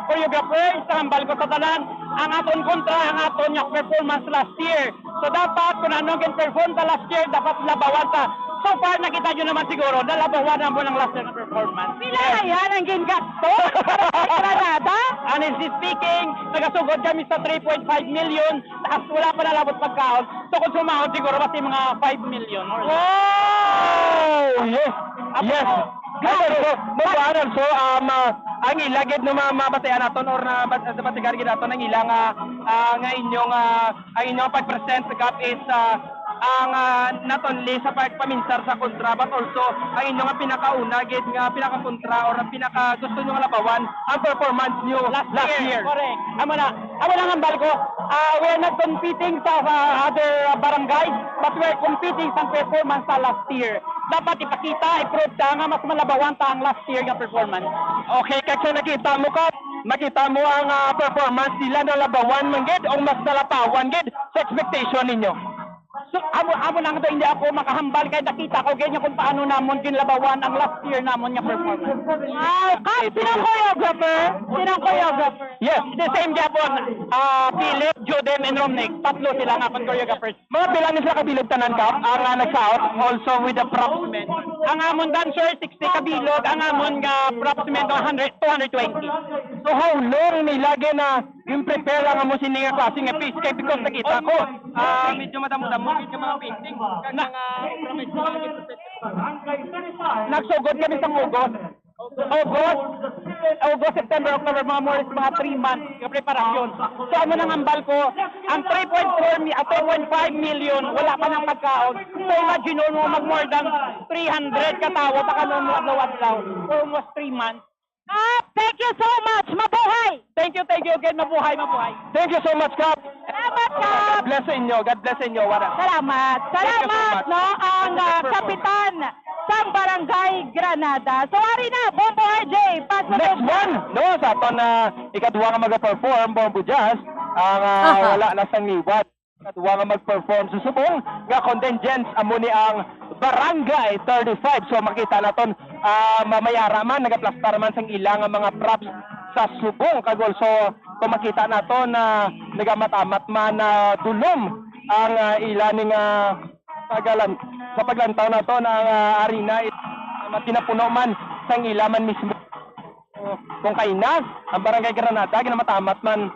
choreographer sa hambal ko sa tanan ang aton kontra ang aton nga performance last year. So dapat kung ano gin perform ta last year dapat labawan ta. So far nakita nyo naman siguro nalabawan na mo ng last year na performance. Pila yan ang gingasto? Granada? Honestly speaking, nagasugod kami sa 3.5 million tapos wala pa nalabot pagkaon. So kung sumahod siguro basta mga 5 million. Wow! Yes! Yes! Mabuhanan. So, ang ilagid na mabatayan natin or na batigarigid natin ang ilang nga inyong pag-present sa CAP is ang not only sa pagpaminsar sa kontra but also ang inyong pinakauna gid nga pinaka-kontra or pinaka gusto nyo nga labawan ang performance nyo last year. Correct. Amo na ang hambal ko. We're not competing sa other barangays but we're competing sa performance sa last year. Dapat ipakita, i-prove ta nga mas malabawan ta ang last year nga performance. Okay, kasi nakita mo ang performance nila na labawan man gid o mas nalapawan gid sa expectation ninyo. So, amo lang ito, hindi ako makahambal kaya nakita ko ganyan kung paano namon kinlabawan ang last year namon nga performance. Wow! Sinang choreographer? Yes, the same Japon. Philip, Jodem, and Romnick. Tatlo sila nga akong choreographers. Mga bilang sila kabilog tanan ka ang nag-south also with the props men. Ang amon dancer 60 kabilog, ang amon nga props men 220. So how long nilagay na yung prepare ang mo sininga klase nga piece kay because nakita ko medyo madamo-damo yung mga painting kag mga nagsugod kami sa August, September, October, mga 3 months yung preparasyon. So ano nang hambal ko, ang 3.5 million wala pa ng pagkaon. So imagine mo mag more than 300 katawo ta kanon mo adlaw. Almost 3 months. Thank you so much. Mabuhay. Thank you again. Mabuhay. Thank you so much, Kap. Salamat, Kap. God bless inyo. Salamat. No, ang kapitan sa Barangay Granada. So, ari na, Bombo RJ. Next one, no, sa aton na ikadwa nga mag-perform, Bombo Jazz, ang wala na sang liwat. Ikadwa nga mag-perform sa Subong, nga contingents amo ni ang Barangay 35. So, makita naton mamayara man, nagaplastar man sang ilang mga props sa Subong. Kag also, kung makita nato na nagamatamat man na dulom ang ilaning pagalan sa paglantaw na to ng arena matinapuno man sang ilaman mismo. Kung kaina ang Barangay Granada ginamatamat man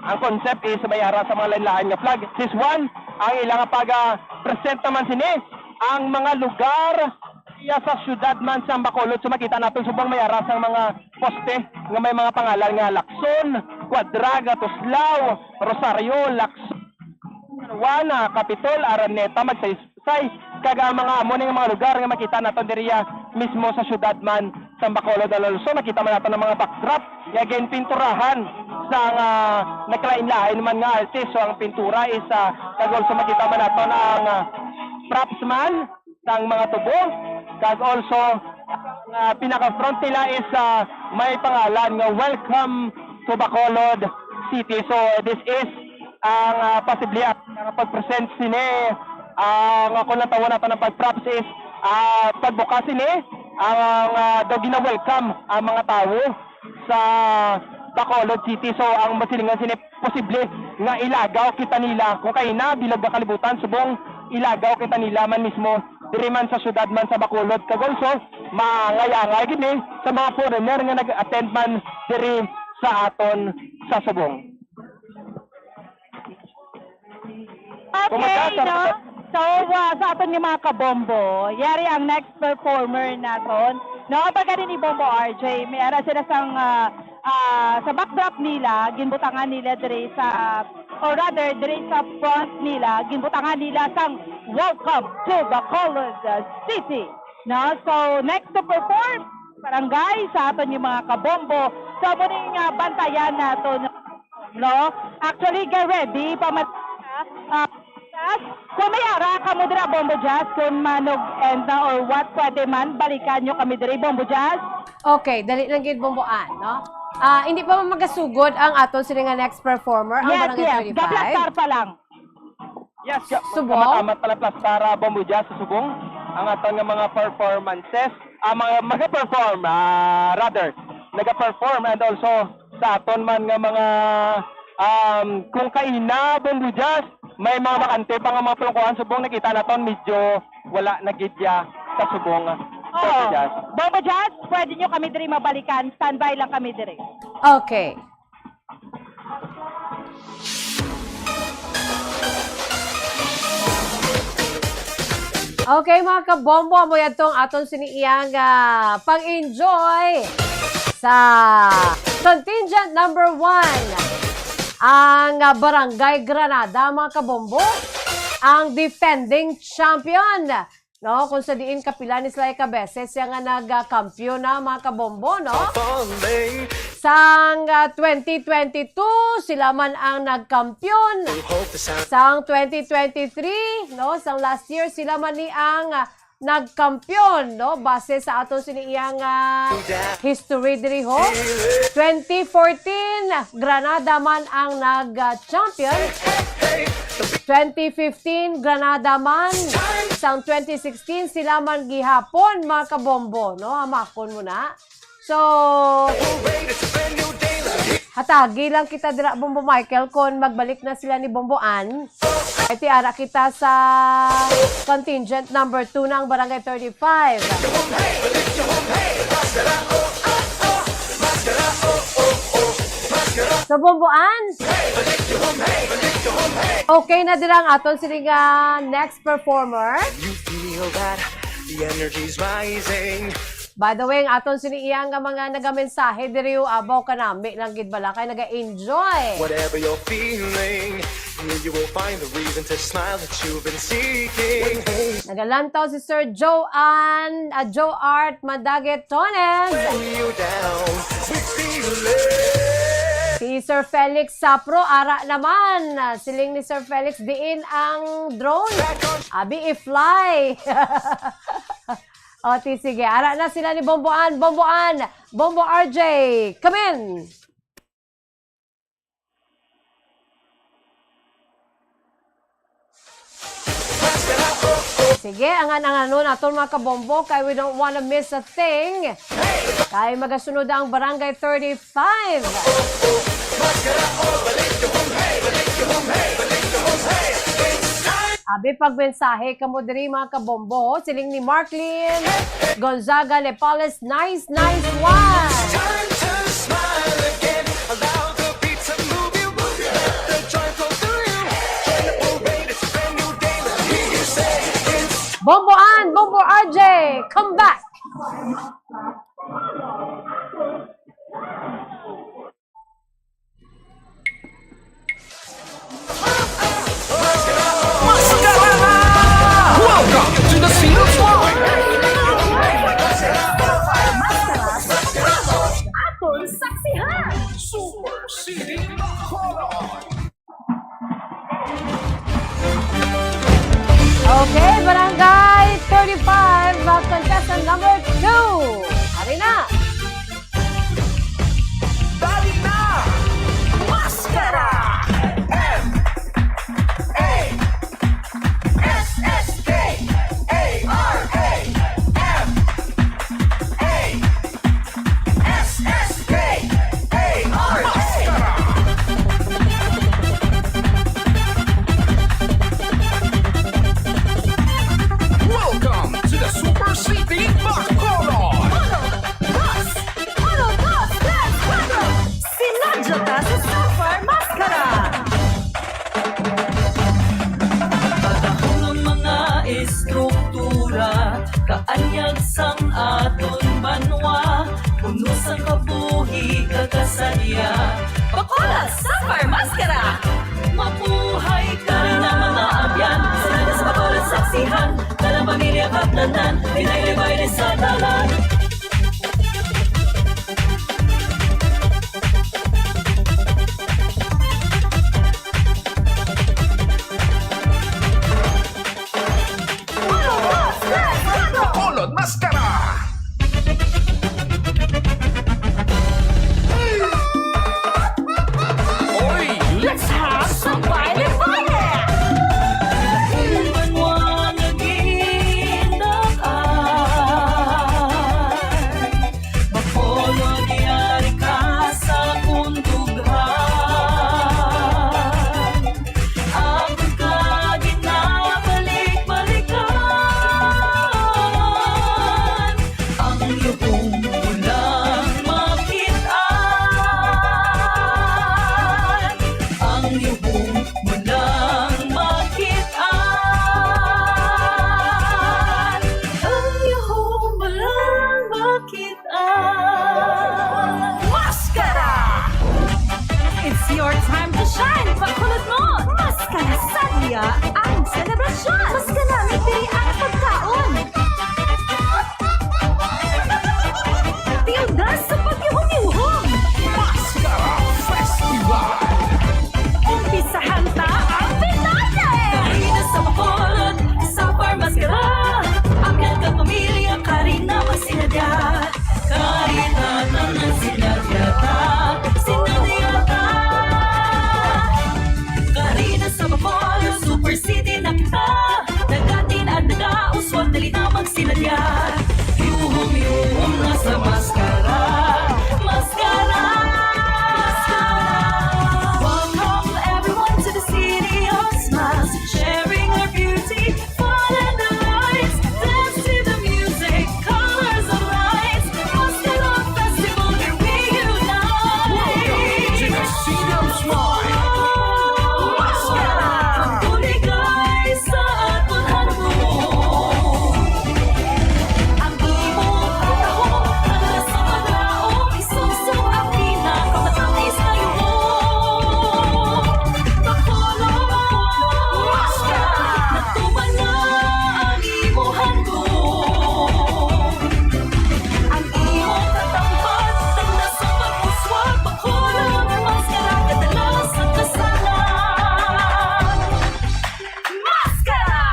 ang concept is mayara sa mga lain-lain nga flag. This one ang ilang present naman sini ang mga lugar sa syudad man sa Bacolod. So makita natin subang mayara sang mga poste nga may mga pangalan nga Lacson, Cuadraga, Tuslao, Rosario, Lacson, Juana, Capitol, Araneta, Magsaysay, kaga mga amo ng mga lugar nga makita natin diriya mismo sa syudad man sa Bacolod. So nakita man natin ng mga backdrop again pinturahan sa naklain-lain man nga artist. So ang pintura is kag also makita man natin ang props man sang mga tubo. Kag also pinaka-front nila is may pangalan nga Welcome to Bacolod City. So this is ang possibly ang pag-present sini ang kung natawa natin ng pag-props is pagbukas sini ang daw gina-welcome ang mga tao sa Bacolod City. So ang masilingan sini posible nga ilagaw kita nila kung kay na bilog na kalibutan subong ilagaw kita nila man mismo diri man sa syudad man sa Bacolod. Kag also mangayangay gini sa mga foreigner nga nag-attend man diri sa aton sa Subong. Okay, no? So, sa aton ni mga kabombo, yari ang next performer naton. No, pagka ni Bombo RJ, may ara sila sa backdrop nila, ginbutangan nila diri sa, or rather, diri sa front nila, ginbutangan nila sang Welcome to Bacolod City. No, so next to perform, barangay sa aton yung mga kabombo. So, muning bantayan nato, no? Actually, get ready, kung may ara kamo dira Bombo Jazz, kung manog and or what pwede man, balikan nyo kami diri Bombo Jazz. Okay, dali lang gid bomboan, no? Hindi pa man magasugod ang aton sila nga next performer, ang Barangay 35. Gaplastar pa lang. Yes, Subong? amat pala para Bomboja sa Subong. Ang aton nga mga performances, mga perform rather, naga-perform and also sa aton man nga mga kung kaina Bomboja, may mga bakante pa nga mga plungkuhan Subong, nakita naton medyo wala nagidya sa Subong. Oo. Bombo Jazz, pwede nyo kami diri mabalikan. Standby lang kami diri. Okay. Okay mga kabombo, mo yan tong aton siniiyang pang-enjoy sa contingent number 1. Ang Barangay Granada, mga kabombo, ang defending champion. No, kung sa diin kapila ni Sly Cabeces siya nga nagkampiyon na mga kabombo, no? Sang 2022, sila man ang nagkampiyon. Sang 2023, no? Sang last year, sila man ni ang nagkampiyon, no? Base sa ato siniyang history diri ho. 2014, Granada man ang nag-champion. 2015, Granada man. Sang 2016, sila man gihapon, mga kabombo, no? Hamakon mo na. So, hatagi lang kita dira, Bombo Michael, kung magbalik na sila ni Bomboan. Iti ara kita sa contingent number 2 ng Barangay 35. So, Bomboan, okay na dirang aton sila next performer. You feel that the energy's rising. By the way, ang aton siniiyang nga mga nagamensahe diri abaw kanami lang gid bala kay naga-enjoy. Whatever you're feeling, here you will find the reason to smile that you've been seeking. Nagalantaw si Sir Joe Art Madagetones. You down, we feel it. Si Sir Felix Sapro, ara naman. Siling ni Sir Felix, diin ang drone. Abi, i-fly. O, sige. Ara na sila ni Bomboan. Bombo RJ, come in. Sige, angan nun aton mga kabombo kay we don't wanna miss a thing. Kay magasunod ang Barangay 35. Abi pagmensahe kamo diri mga kabombo, siling ni Marklin Gonzaga Nepales, nice one. Time to smile again. Allow the beat to move you. Let the joy flow through you. Join the parade, it's a brand new day. Let me hear you say it's Bombo RJ, come back. welcome to the Seals Line. Aton saksihan. Super CD Color. Okay, Barangay 35, contestant number 2. Hari na. Dali na! Maskara! Welcome to the Super CD Bacolod! Sinadyo ka sa Super Maskara. Ang mga estruktura kaanyag sang aton banwa puno sang kabuhi kakasadya Bacolod Super Maskara. mabuhay ka rin ang mga abyan sila sa Bacolod saksihan dalang pamilya kapnanan pinaglibay din sa dalan. Bacolod Maskara! kita. Maskara! It's your time to shine, Bacolod mo! Maskara Sadya ang selebrasyon! Maskara may pili ang pagkaon! Tilda sa pagyuhong-yuhong! Maskara Festival! Umpisahan ta ang pinate! Karina sa Bacolod, Sapphire Maskara. Amyan ka pamilya, Karina magsinadya. Karina naman sinadya ta, sinadya ta. Karina sa Bacolod, Super City na kita. Nagatin at nagauswag, dali na magsinadya. Yuhum-yuhum na sa Maskara. Maskara! Welcome everyone to the city of smiles, sharing our beauty, fun and the lights, dance to the music, colors of lights. Maskara Festival, here we unite. Welcome to the city of smiles. Maskara! Ang tuligay sa aton hanapon. Ang imong katahong, nagla sa paglaong, isuso ang pinakamatamis na yuhong. Bacolod, Maskara, natuman na ang imong handog. Ang imong katampad, tanda sa pag-uswag. Bacolod, Maskara, kadalas ang kasalan. Maskara!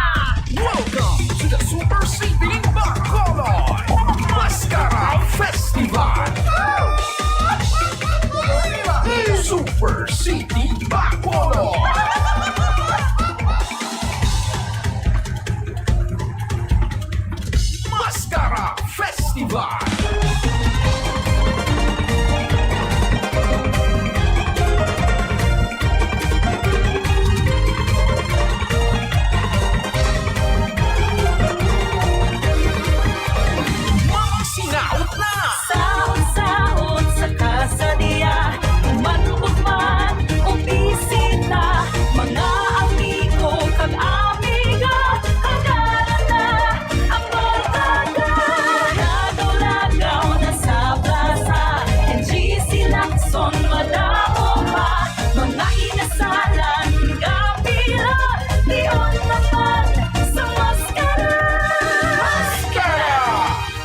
Welcome to the Super City Bacolod Maskara Festival! Super City Bacolod! Maskara Festival! Sinaot na! Saot-saot sa kasadya, umanubog man o bisita, mga amigo kag amiga, hagalan na ang barkada. Lagaw-lagaw na sa plaza, NGC Lacson, madamo pa, mga inasalan, kapila, diyon naman sa Maskara. Maskara!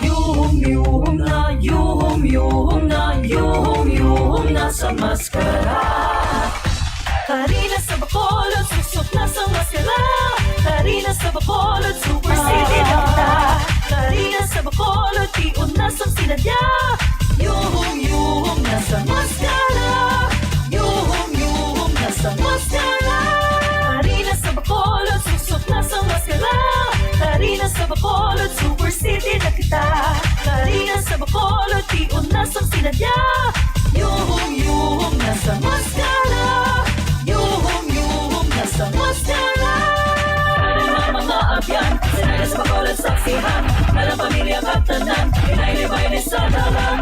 Yuhum-yuhum na, yuhum-yuhum na, yuhum-yuhum na sa Maskara. Karina sa Bacolod, susok na sa Maskara. Karina sa Bacolod, Super City na kita. Karina sa Bacolod, tiun na sa sinadya. Yuhum-yuhum na sa Maskara. Yuhum-yuhum na sa Maskara. Karina sa Bacolod, susok na sa Maskara. Karina sa Bacolod, Super City na kita. Karina sa Bacolod, tiun na sa sinadya. Yuhum-yuhum na sa Maskara. Yuhum-yuhum na sa Maskara. Karina mga abyan, sinaya sa Bacolod saksihan. Nalang pamilya kaptanan, inailibay ni sa dalan.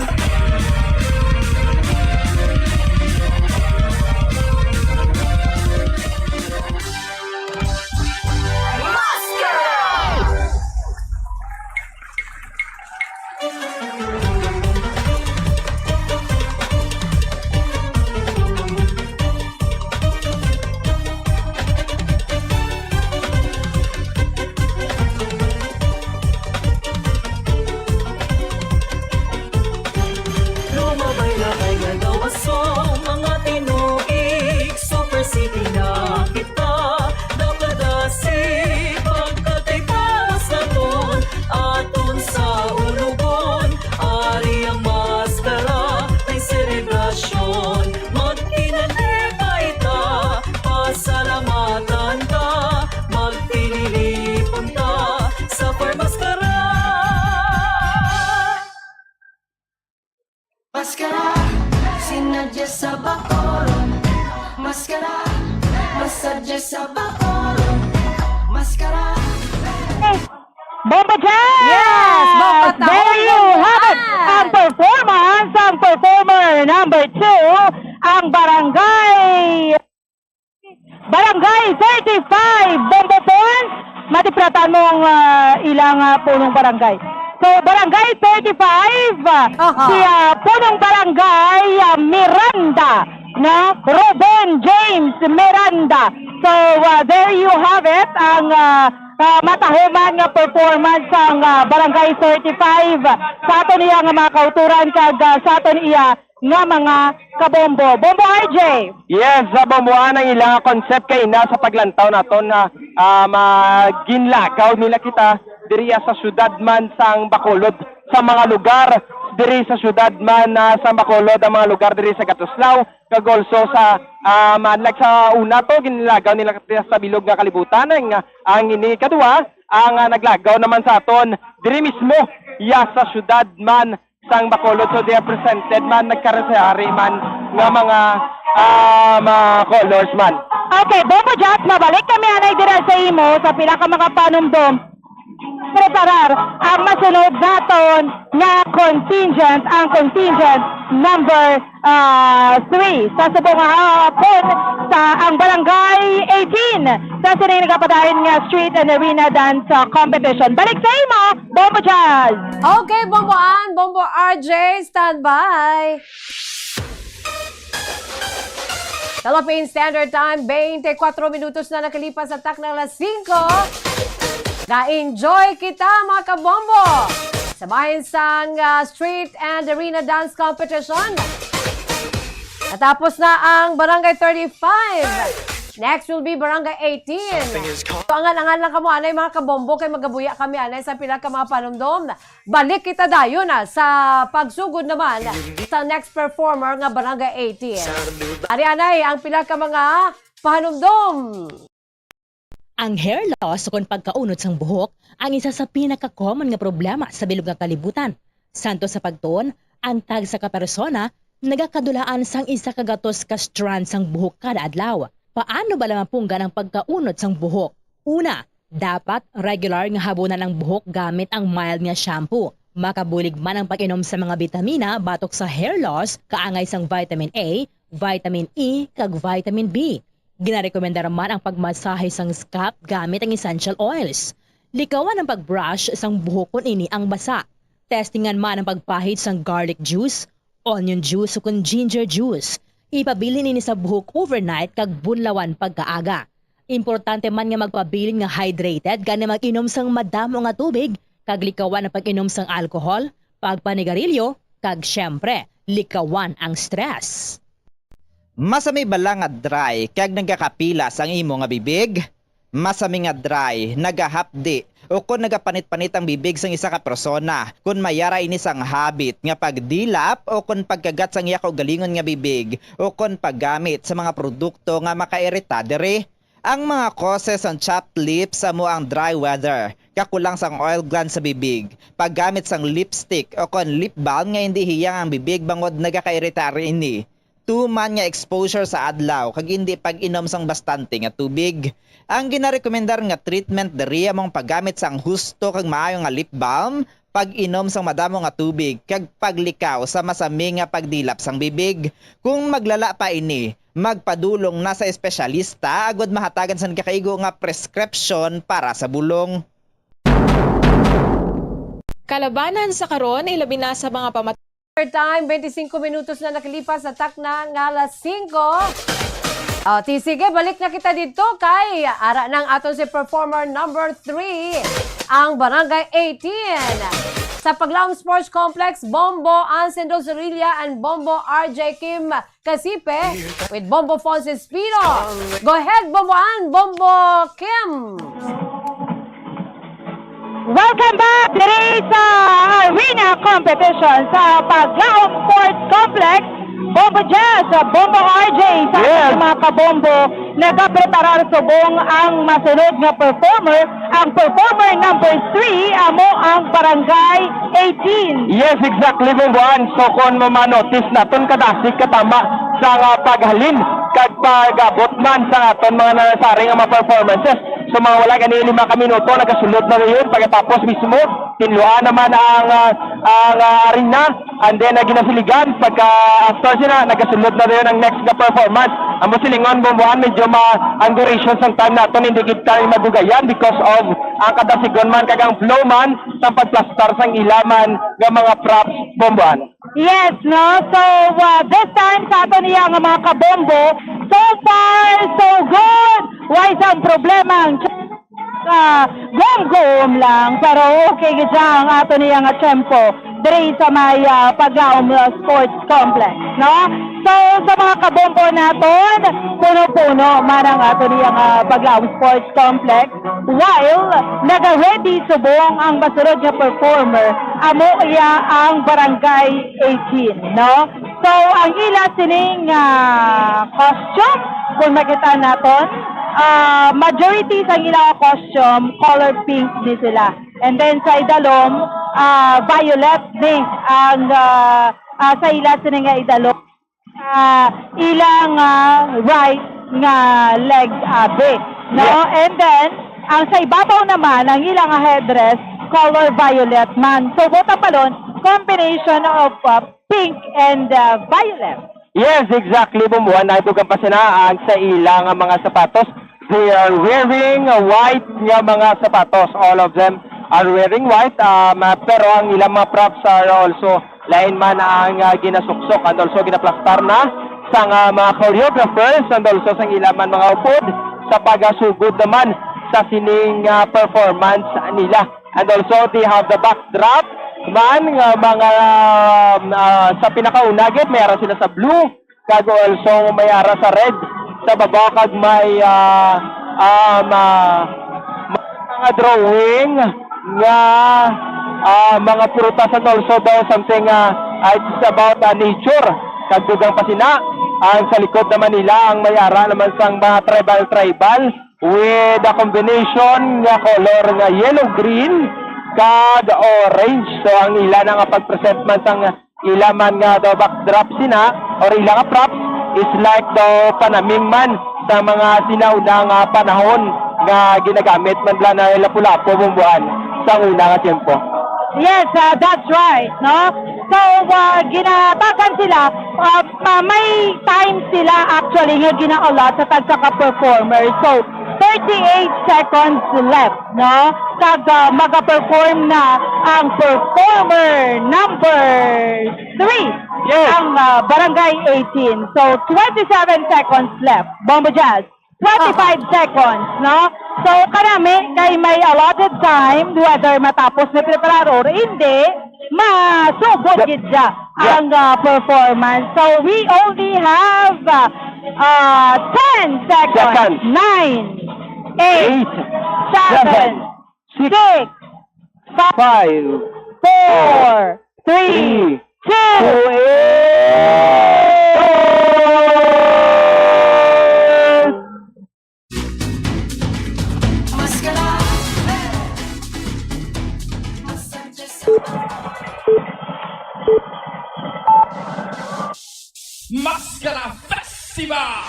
Lumabay na kay Gadawaso, mga tinuig, Super City na kita. Nakadasig, pagkatay pawas naton, aton sa ulugon. Ari ang Maskara, may selebrasyon, magkinanipay ta, pasalamatan ta, magpinilipon ta, sa Maskara. Maskara, sinadya sa Bacolod. Maskara, masadya sa Bacolod. Maskara. Bomba Jam! Yes! Bomba taon, There you have it! Ang performance, ang performer number 2, ang Barangay 35 Bomba Points. Matipratan mong ilang punong barangay. So, Barangay 35, si punong Barangay Miranda, na Ruben James Miranda. So, there you have it, ang matahuman nga performance ang Barangay 35 sa aton iya nga mga kauturan kag sa aton iya nga mga kabombo. Bombo RJ! Yes, sa bomboan ang ilang concept kay na sa paglantaw naton na maginlakaw nila kita diri sa syudad man sang Bacolod sa mga lugar diri sa syudad man sa Bacolod ang mga lugar diri sa Gatuslaw kag also sa like sa una to ginlagaw nila sa bilog nga kalibutan ang ini kadua ang naglagaw naman sa aton diri mismo sa syudad man sang Bacolod. So they are presented man nagkarasari man nga mga colors man. Okay, Bombo Jack, mabalik kami anay dira sa imo sa pila ka mga panumdom. Preparar ang masunod naton nga contingent, ang contingent number 3 sa subong hapon sa ang Barangay 18 sa sining nagapadayon nga street and arena dance competition. Balik sa imo, Bombo Jazz! Okay, Bombo Ann, Bombo RJ, stand by. Philippine Standard Time, 24 minutos na nakalipas sa tak ng alas 5. Na-enjoy kita mga kabombo! Samahin sang street and arena dance competition. Natapos na ang Barangay 35. Next will be Barangay 18. So, angan-angan lang kamo anay mga kabombo kay magabuya kami anay sa pila ka mga panumdom. Balik kita dayon sa pagsugod naman sa next performer nga Barangay 18. Ari anay ang pila ka mga panumdom. Ang hair loss o kung pagkaunod sang buhok ang isa sa pinaka-common nga problema sa bilog nga kalibutan. Santo sa pagtuon, ang tag sa kapersona nagakadulaan sang isa ka gatos ka strand sang buhok kada adlaw. Paano ba lang mapunggan ang pagkaunod sang buhok? Una, dapat regular nga habunan ang buhok gamit ang mild nga shampoo. Makabulig man ang pag-inom sa mga bitamina batok sa hair loss, kaangay sang vitamin A, vitamin E, kag vitamin B. Ginarekomenda man ang pagmasahe sang scalp gamit ang essential oils. Likawan ang pagbrush sang buhok kung ini ang basa. Testingan man ang pagpahid sang garlic juice, onion juice o kung ginger juice. Ipabili nini sa buhok overnight kag bunlawan pagkaaga. Importante man nga magpabilin nga hydrated gani mag-inom sang madamo nga tubig, kag likawan ang pag-inom sang alcohol, pagpanigarilyo, kag syempre, likawan ang stress. Masami bala nga dry kag nagakapilas ang imo nga bibig? Masami nga dry, nagahapdi o kung nagapanit-panit ang bibig sang isa ka persona, kung mayara ini sang habit nga pagdilap o kung pagkagat sang iya kaugalingon nga bibig o kung paggamit sa mga produkto nga makairita diri. Ang mga causes ang chapped lips amo ang dry weather, kakulang sang oil gland sa bibig, paggamit sang lipstick o kung lip balm nga hindi hiyang ang bibig bangod nagakairita ini. Tuman nga exposure sa adlaw kag hindi pag-inom sang bastante nga tubig. Ang ginarekomendar nga treatment diri among paggamit sang husto kag maayo nga lip balm, pag-inom sang madamo nga tubig kag paglikaw sa masami nga pagdilap sang bibig. Kung maglala pa ini, magpadulong na sa espesyalista agod mahatagan sang kakaigo nga prescription para sa bulong. Kalabanan sa karon ilabi na sa mga pamatay. Time, 25 minutos na nakalipas sa tak na ng alas 5. Sige, balik na kita dito kay ara ng aton si performer number 3, ang Barangay 18. Sa Paglaom Sports Complex, Bombo Ansendo Zorilla and Bombo RJ Kim Casipe with Bombo Fonse Espino. Go ahead, Bombo An, Bombo Kim. Welcome back diri sa arena competition sa Paglaom Sports Complex. Bombo Jazz, Bombo RJ sa mga kabombo nagapreparar subong ang masunod nga performer. Ang performer number 3 amo ang Barangay 18. Yes, exactly, Bomboan. So kung mamanotis naton kadasig katama sa paghalin kag pagabot man sa aton mga nasaring nga performances. So mga wala ganili 5 minuto nagasulod na ngayon pagkatapos mismo tinluan naman ang arena and then ginasiligan pagka after sila nagasulod na rin ang next performance. Amo silingon bumbuan medyo ang duration sang time naton hindi gid tayo madugayan because of ang kadasigon man kagang flow man sa pagplastar sang ilaman nga mga props bumbuan. Yes, no? So, this time sa ato niya nga mga kabombo, so far, so good! Why isang problema ang gom-gom lang, pero okay gid ang ato niya nga tempo diri sa may Paglaom Sports Complex, no? So, sa mga kabombo naton, puno-puno man ang ato niya nga Paglaom Sports Complex, while naga-ready subong ang masunod nga performer, amo iya ang Barangay 18, no? So, ang ila sining costume, kung makita naton, majority sa ilang costume, color pink ni sila. And then sa idalom, violet ni ang sa ila sining nga idalom, ilang right nga leg abe, no? And then ang sa ibabaw naman ang ilang headdress color violet man. So bota palon combination of pink and violet. Yes, exactly bumbuan na ito kapasinaan sa ilang mga sapatos. They are wearing white nga mga sapatos. All of them are wearing white. Pero ang ilang mga props are also lain man ang ginasuksok and also ginaplastar na sa mga choreographers and also sa ilang man mga upod sa pagasugod naman sa sining performance nila. And also they have the backdrop man nga mga sa pinakauna gid mayara sila sa blue kag also mayara sa red sa baba kag may mga drawing nga mga prutas and also daw something it's about nature kag dugang pasina ang sa likod naman nila ang mayara naman sang mga tribal with a combination nga color nga yellow green kag orange. So ang ila na nga pag-present man sang ilaman nga daw backdrop sina or ila nga props is like daw panaming man sa mga sinaunang panahon nga ginagamit man lang na lapu-lapu bumbuan sa una nga tempo. Yes, that's right, no? So, ginatakan sila, may time sila actually nga ginaulat sa tagsa-performer. So, 38 seconds left, no? Kag mag-perform na ang performer number 3, yes, ang Barangay 18. So, 27 seconds left. Bombo Jazz, 25 seconds, no? So, karami kay may allotted time, whether matapos na preparar or hindi, masugod gid siya ang performance. So, we only have 10 seconds. 9, 8, 7, 6, 5, 4, 3, 2, Mascara Festival!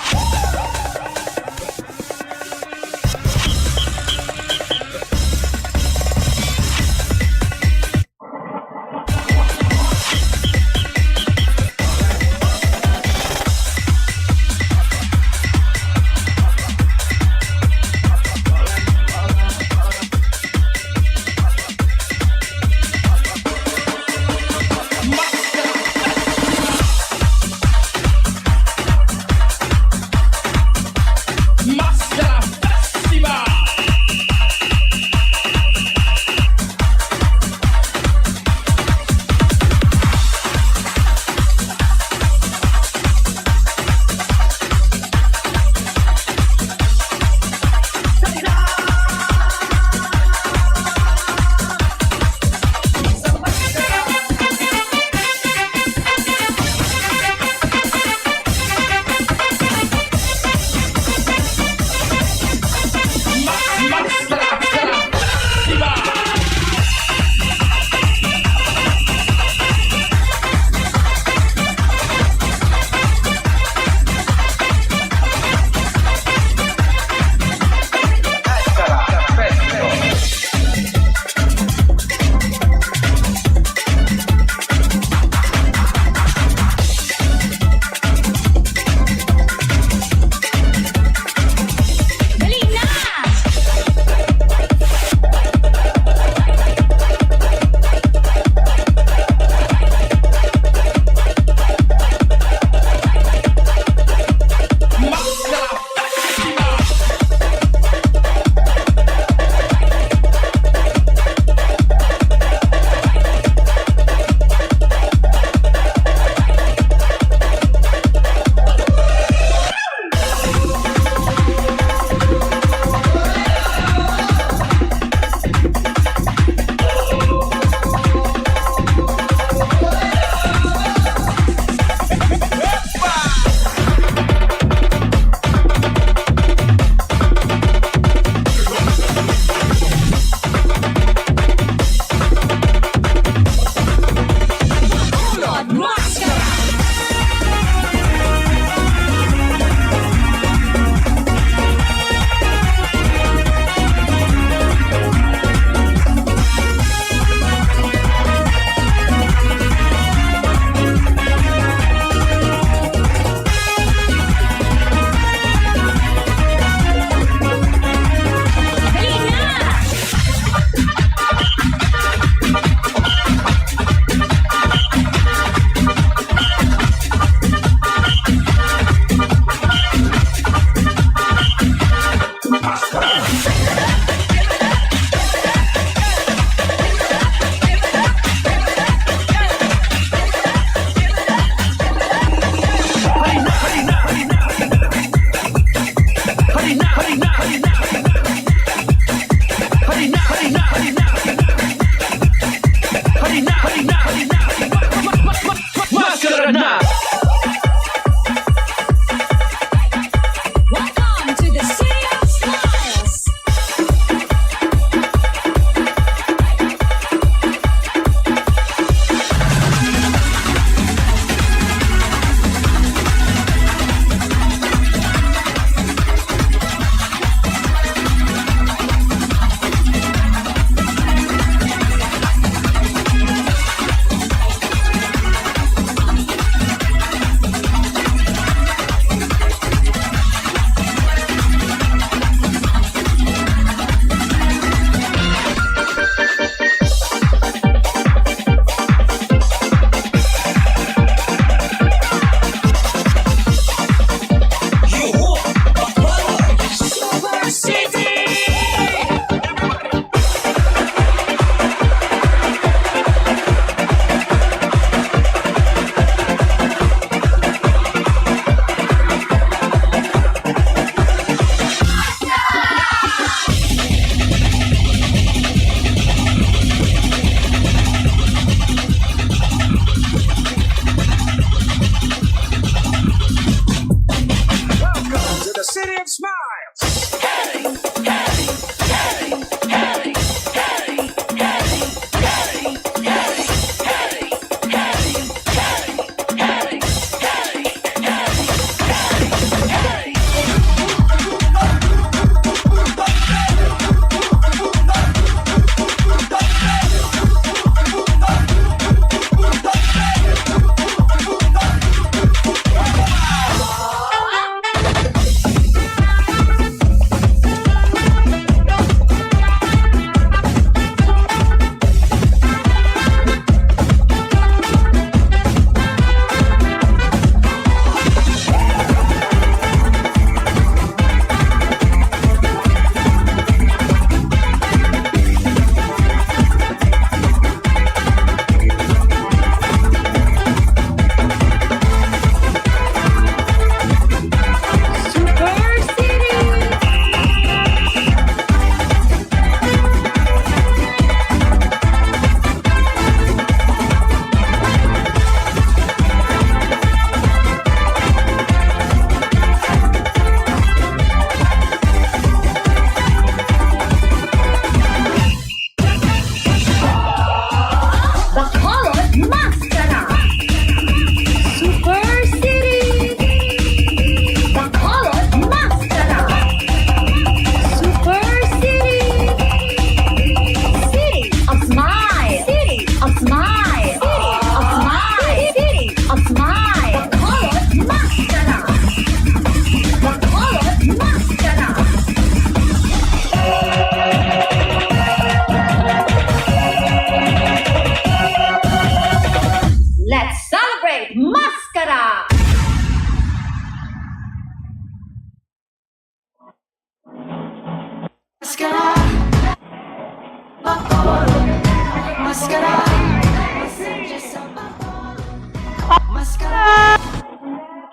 Maskara.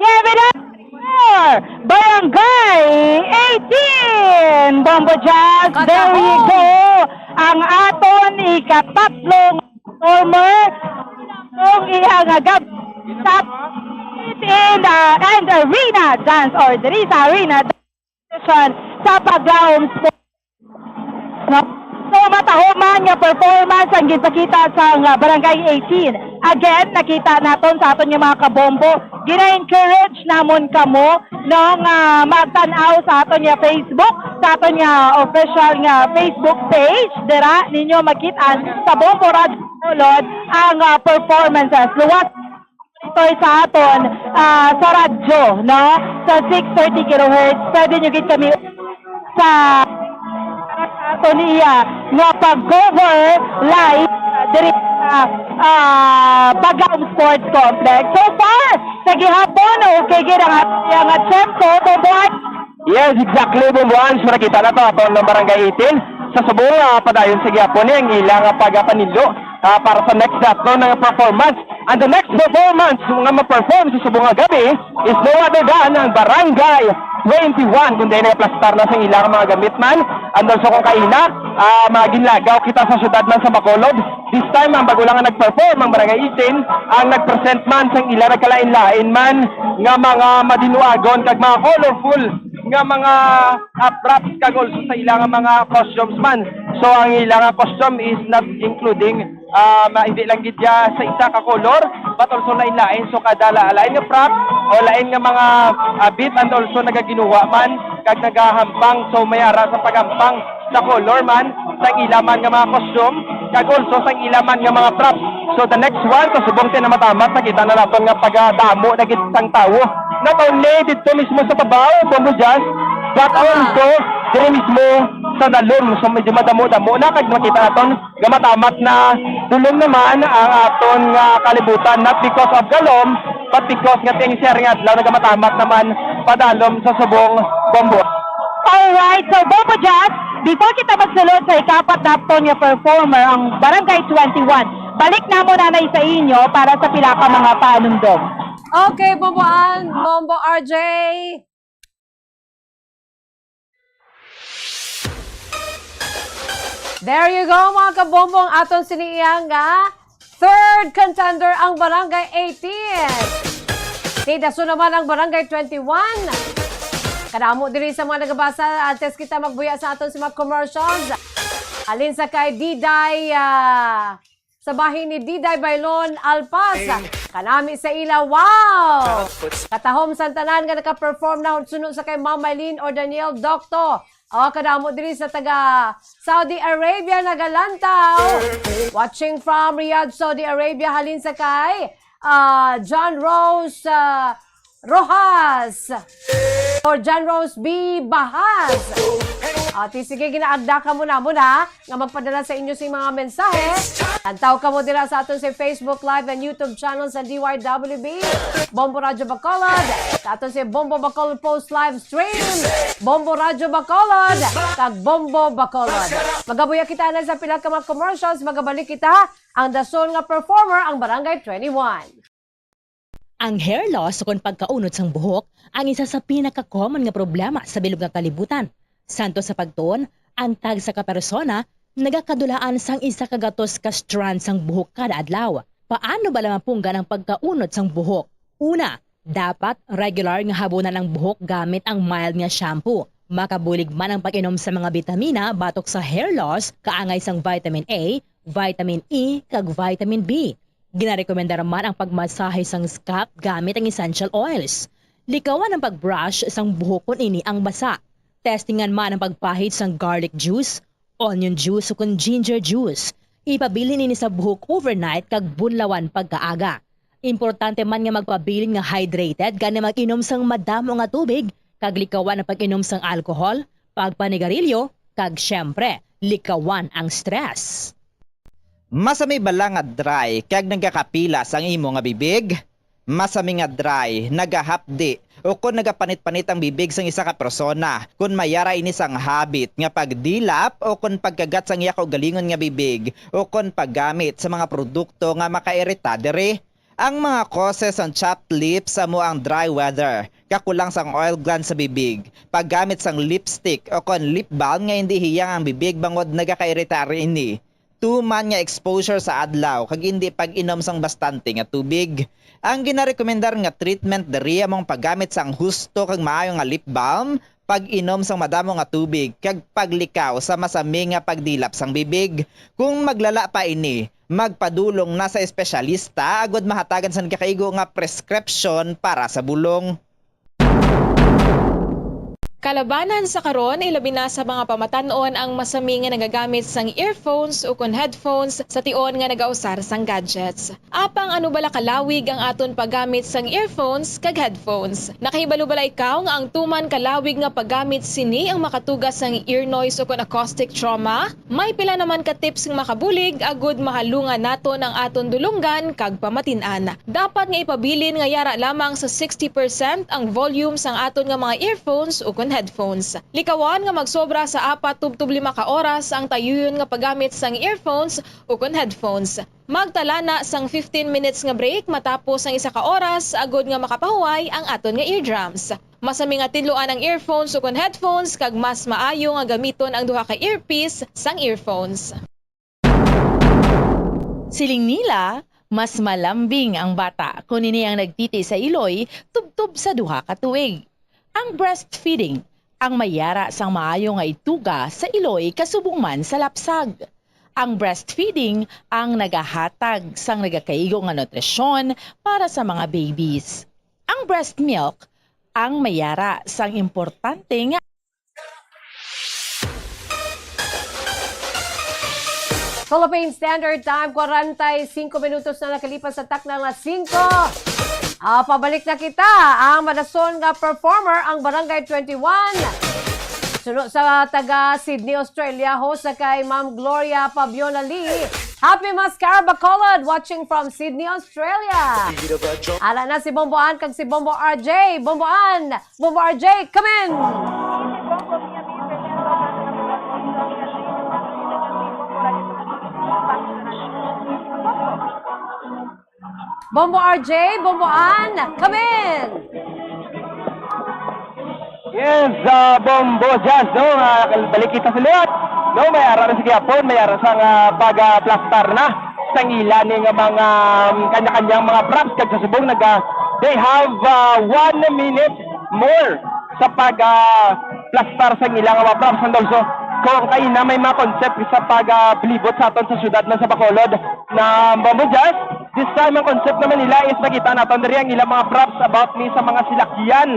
Give it up for Barangay 18! Bombo Jazz, there you go! Ang aton ikatatlong performer ng iyang agad in and arena dance or there is arena dance sa Paglaom Sports. So matahuman nga performance ang ginpakita sa Barangay 18. Again, nakita naton sa aton nga mga kabombo. Gina-encourage namon kamo nung magtanaw sa aton nga Facebook, sa aton nga official nga Facebook page. Dira ninyo makita sa Bombo Radio Bacolod ang performances. Luwas ito sa aton sa radyo, no? Sa 630 kHz. Pwede nyo gid kami sa ato niya nga pag-cover live diri sa Paglaom Sports Complex. So far, sa gihapon, okay gid ang attempt ko, Bomboan. Yes, exactly, Bomboan. So nakita na to ato ng Barangay 18. Sa subong padayon sa gihapon ang ilang pagapanilo para sa next atlo ng performance. And the next performance nga ma-perform sa subong gabi is no other than ang Barangay 21 kundi na-plastar na sa ilang mga gamit man. And also kung kaina, maginlagaw kita sa syudad man sa Bacolod. This time, ang bago lang ang nag-perform, ang Barangay 18, ang nag-present man sa ilang nagkalain-lain man nga mga madinuagon kag mga colorful nga mga props kag also sa ilang mga costumes man. So ang ilang costume is not including hindi lang gidya sa isa ka color but also lain-lain. So kada lain nga props o lain nga mga bit and also nagaginuwa man kag nagahampang. So mayara sa paghampang sa color man sa ilaman nga mga costume kag also sa ilaman nga mga props. So the next one, subong na matamat, nakita na natin nga pagdamo na gitang tao. Not only dito mismo sa Tabaw, Bombo Jazz, but also dito mismo sa Dalom. So medyo madamo-damo na kag makita natin nga matamat na dulong naman ang aton nga kalibutan. Not because of Galom, but because nga ting sharing adlaw nga matamat naman padalom sa subong Bombo. Alright, so Bombo Jazz, before kita magsulod sa ikapat na aton nga performer, ang Barangay 21, balik na mo nanay sa inyo para sa pila ka mga panundong. Okay, Bomboan, Bombo RJ. There you go, mga kabombong aton siniyang third contender ang Barangay 18. Tidaso naman ang Barangay 21. Kadamo diri sa mga nagabasa, antes kita magbuya sa aton sa mga commercials. Alin sa kay Diday, sa bahin ni Diday Bailon Alpas. Kanami sa ila, wow! Katahom santanan nga naka-perform na sunod sa kay Mamaylin or Daniel Docto. Kadamo diri sa taga Saudi Arabia nagalantaw. Watching from Riyadh, Saudi Arabia, halin sa kay John Rose Rojas or John Rose B. Bahas. Sige, ginaagda ka muna nga magpadala sa inyo sa mga mensahe. Tantaw ka mo dira sa aton sa Facebook Live and YouTube channel sa DYWB, Bombo Radio Bacolod, sa aton sa Bombo Bacolod Post Live Stream, Bombo Radio Bacolod, kag Bombo Bacolod. Magabuya kita na sa pila ka mga commercials, magabalik kita ang dason nga performer ang Barangay 21. Ang hair loss o pagkaunod sang buhok ang isa sa pinaka-common nga problema sa bilog nga kalibutan. Santo sa pagtuon, ang tag sa kapersona nagakadulaan sang isa ka gatos ka strand sang buhok kada adlaw. Paano ba lamang punggan ang pagkaunod sang buhok? Una, dapat regular nga habunan ang buhok gamit ang mild nga shampoo. Makabulig man ang pag-inom sa mga bitamina batok sa hair loss, kaangay sang vitamin A, vitamin E, kag vitamin B. Ginarekomenda man ang pagmasahe sang scalp gamit ang essential oils. Likawan ang pagbrush sang buhok kung ini ang basa. Testingan man ang pagpahid sang garlic juice, onion juice o kung ginger juice. Ipabilin ini sa buhok overnight kag bunlawan pagkaaga. Importante man nga magpabilin nga hydrated gani mag-inom sang madamo nga tubig, kag likawan ang pag-inom sang alcohol, pagpanigarilyo, kag syempre, likawan ang stress. Masami bala nga dry kag nagakapilas ang imo nga bibig? Masami nga dry, nagahapdi o kung nagapanit-panit ang bibig sang isa ka persona, kung mayara ini sang habit nga pagdilap o kung pagkagat sang iya kaugalingon nga bibig o kung paggamit sa mga produkto nga makairita dere. Ang mga causes ng chapped lips amo ang dry weather, kakulang sang oil gland sa bibig, paggamit sang lipstick o kon lip balm nga hindi hiyang ang bibig bangod nagakairitar ini. Tuman nga exposure sa adlaw kag hindi pag-inom sang bastante nga tubig. Ang ginarekomendar nga treatment diri among paggamit sang husto kag maayo nga lip balm, pag-inom sang madamo nga tubig kag paglikaw sa masami nga pagdilap sang bibig. Kung maglala pa ini, magpadulong na sa espesyalista agud mahatagan sa nagkakaigo nga prescription para sa bulong. Kalabanan sa karon ilabi na sa mga pamatanon ang masami nga nagagamit sang earphones o kon headphones sa tion nga nagausar sang gadgets. Apang ano bala kalawig ang aton paggamit sang earphones kag headphones. Nakahibalo bala ikaw nga ang tuman kalawig nga paggamit sini ang makatugas sang ear noise o kon acoustic trauma? May pila naman ka tips nga makabulig agud mahalungan naton ang aton dulunggan kag pamatin-an. Dapat nga ipabilin nga yara lamang sa 60% ang volume sang aton nga mga earphones o kon headphones. Likawan nga magsobra sa 4-5 ka oras ang tayuyon nga paggamit sang earphones o kon headphones. Magtala na sang 15 minutes nga break matapos ang 1 ka oras agud nga makapahuway ang aton nga eardrums. Masami nga tinluan ang earphones o kon headphones kag mas maayo nga gamiton ang duha ka earpiece sang earphones. Siling nila, mas malambing ang bata kung ini ang nagtiti sa iloy tubtob sa duha ka tuig. Ang breastfeeding ang mayara sang maayo nga ituga sa iloy kasubong man sa lapsag. Ang breastfeeding ang nagahatag sang nagakaigo nga nutrisyon para sa mga babies. Ang breast milk ang mayara sang importante nga Philippine Standard Time, 45 minutos na nakalipas sa taknang alas 5. Pabalik na kita ang madason nga performer ang Barangay 21. Sunod sa taga Sydney, Australia, host na kay Ma'am Gloria Pabiona Lee. Happy Mascara Bacolod watching from Sydney, Australia. Ala na si Bomboan kag si Bombo RJ. Bomboan, Bombo RJ, come in! Bombo RJ, Bomboan, come in! Yes, Bombo Jazz, no? Balik kita sa liwat. No, may ara na sige hapon, may ara sang pag-plastar na sa ngila ni nga mga kanya-kanyang mga props kag sa subong they have 1 minute more sa pag-plastar sa ngila nga mga props and also kung kayo na may mga concept sa pag-blibot sa aton sa syudad na sa Bacolod na Bombo Jazz. This time, ang concept naman nila is nakita natin rin ang ilang mga props about ni sa mga silakyan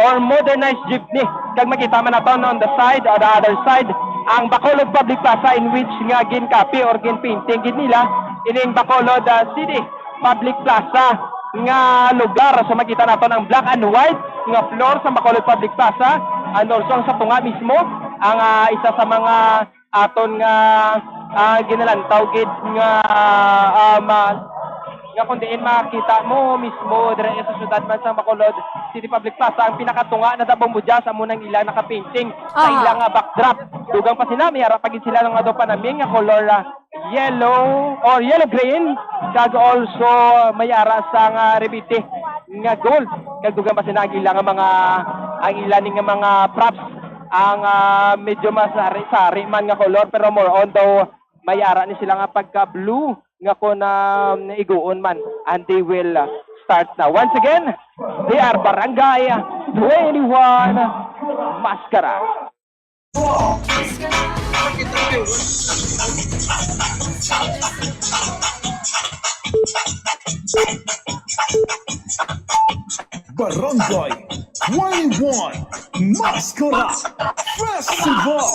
or modernized jeepney. Kag makita man natin on the side or the other side, ang Bacolod Public Plaza in which nga gin-copy or gin-painting nila ining Bacolod City Public Plaza nga lugar. So makita natin ang black and white nga floor sa Bacolod Public Plaza and also ang sa tunga mismo ang isa sa mga aton nga ginalantaw gid nga nga kung diin makita mo mismo dire sa syudad man sa Bacolod City Public Plaza ang pinakatunga na Bombo Jazz amo nang ila naka-painting sa ilang backdrop. Dugang pa sila may pagid sila ng ado panaming nga color yellow or yellow green kag also may ara sa rebite nga gold kag dugang pa sila ang ilang mga ang ilan nga mga props ang medyo masari-sari man nga color pero more on daw may ara ni sila nga pagka blue nga ko na iguon man and they will start now. Once again, they are Barangay 21 Mascara. Barangay 21 Mascara Festival.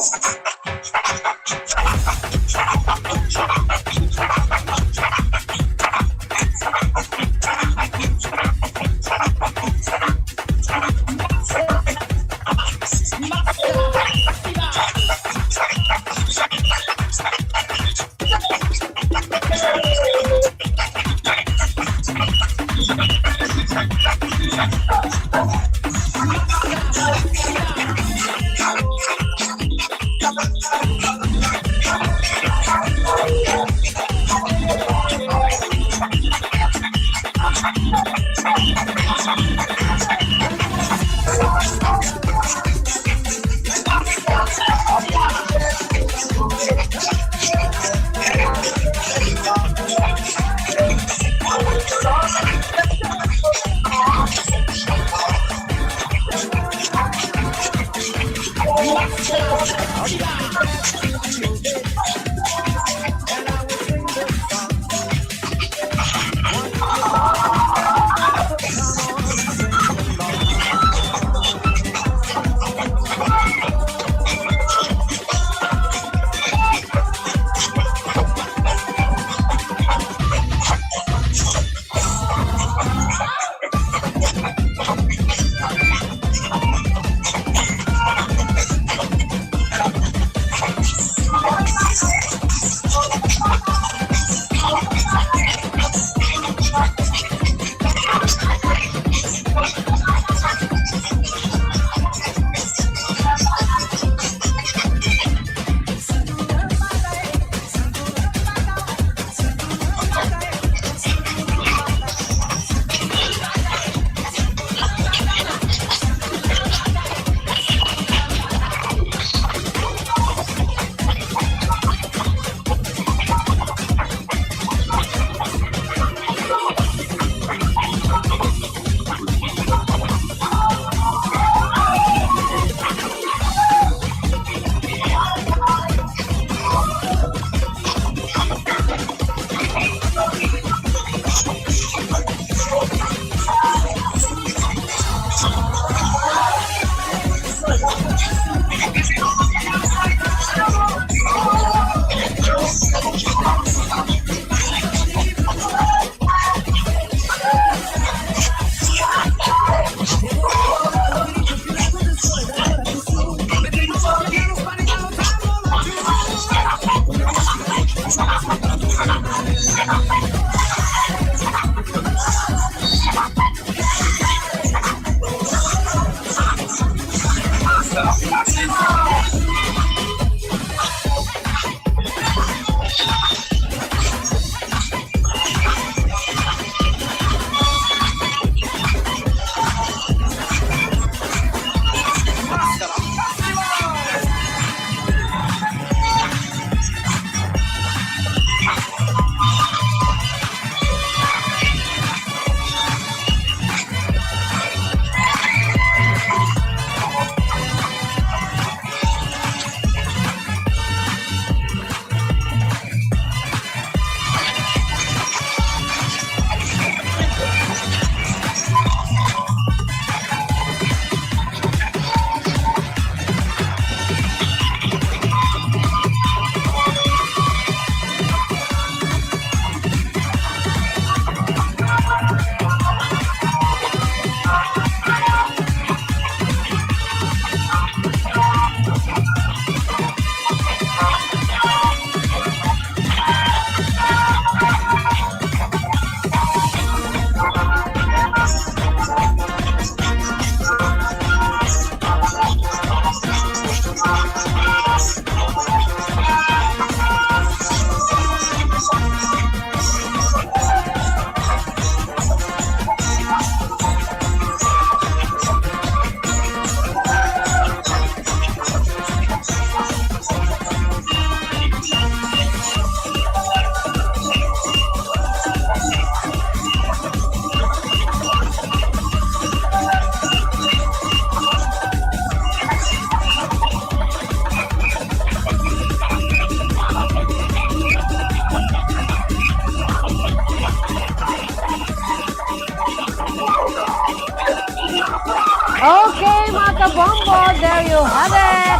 Kabombo, there you have it!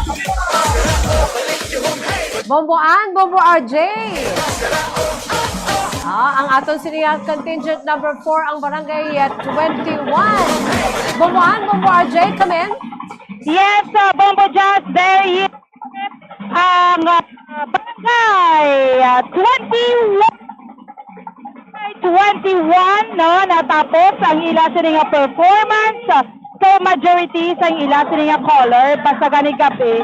Bomboan, Bombo RJ! Ang aton siniyang contingent number 4 ang barangay 21. Bomboan, Bombo RJ, come in. Yes, Bombo Jazz, there you ang barangay 21, no, natapos ang ila sining performance. So majority sa ila sining color basta gani gabi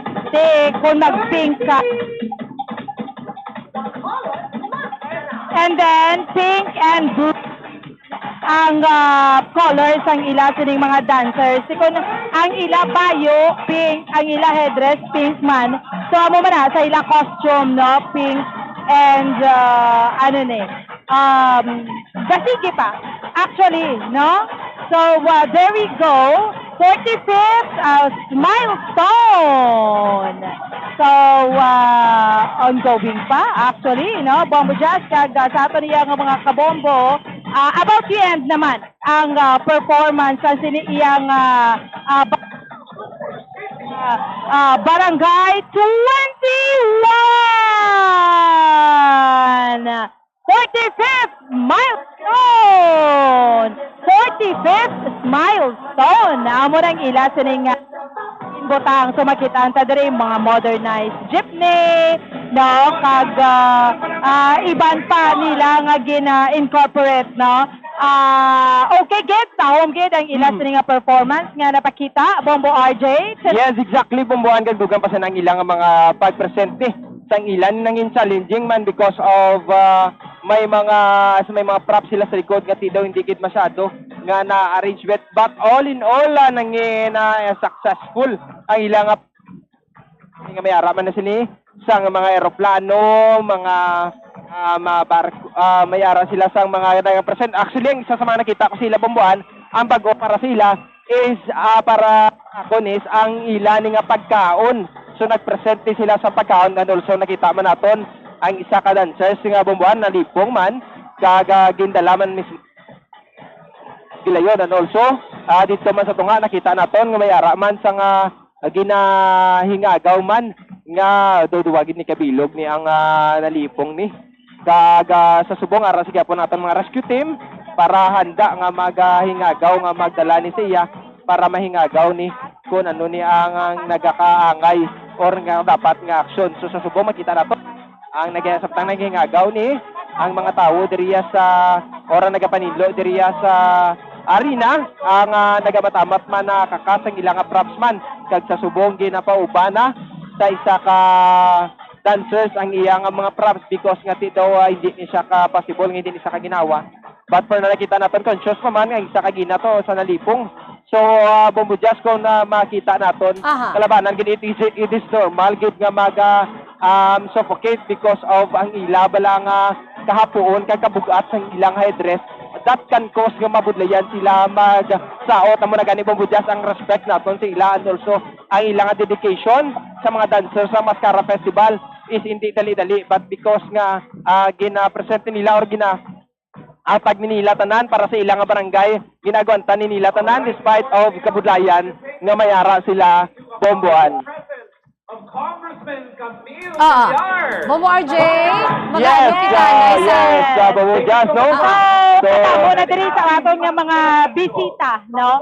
kung nag-pink ka. And then pink and blue ang colors ang ila sining mga dancers. Kung ang ila bayo pink, ang ila headdress pink man. So amo man na sa ila costume, no, pink and basigi pa actually, no. So there we go, 45th milestone. So ongoing pa actually, no, Bombo Jazz kag sa ato niya nga mga kabombo. About the end naman ang performance sa siniyang Barangay 21! 45th milestone! 45th milestone! Amo nang ila sining butang sumakitaan ta diri mga modernized jeepney, no, kag iban pa nila nga gina-incorporate, no. Okay, gid sa home gid ang ila sining performance nga napakita, Bombo RJ. Yes, exactly, Bomboan kag dugang pa sa nang ilang mga pag-present sang ilan nangin challenging man because of may mga props sila sa likod nga daw hindi gid masyado nga na-arrange but all in all nangin successful ang ilang nga may araman na sini sang mga eroplano, mga may ara sila sang mga present. Actually, ang isa sa mga nakita ko sila Bomboan, ang bago para sila is para is ang ilan nga pagkaon. So nagpresent sila sa pagkaon and also nakita man naton ang isa ka dancers nga Bomboan na lipong man gindalaman mismo sila yun. And also dito man sa tunga nakita naton nga may ara man sa nga ginahingagaw man nga duduwagin ni kabilog ni ang nalipong ni sa subong ara sige po naton mga rescue team para handa nga maghingagaw nga magdala ni siya para mahingagaw ni kung ano ni ang nagakaangay or nga dapat nga aksyon. So sa subong makita nato ang nagsabtang naghingagaw ni ang mga tao diriya sa ora nagapanidlo diriya sa arena ang nagamatamat man na kakasang ilang props man kag sa subong ginapaubana sa isa ka dancers ang iyang mga props because nga daw hindi ni siya ka possible hindi ni siya ka ginawa. But for na nakita natin conscious naman nga isa ka ginato sa nalipong. So Bombo Jazz kung na makita naton kalabanan gid it is normal gid nga suffocate because of ang ila bala nga kahapuon kag kabugat sa ilang headdress. That can cause nga mabudlayan sila magsaot amo na gani Bombo Jazz ang respect naton sa ila and also ang ilang dedication sa mga dancers sa Mascara Festival is hindi dali-dali but because nga gina-present nila or atag ni nila tanan para sa ilang barangay ginagwanta ni nila tanan despite of kabudlayan nga mayara sila Bomboan. Bombo RJ, yes, Bombo Jazz, no? So, ako na diri sa aton nga mga bisita, no?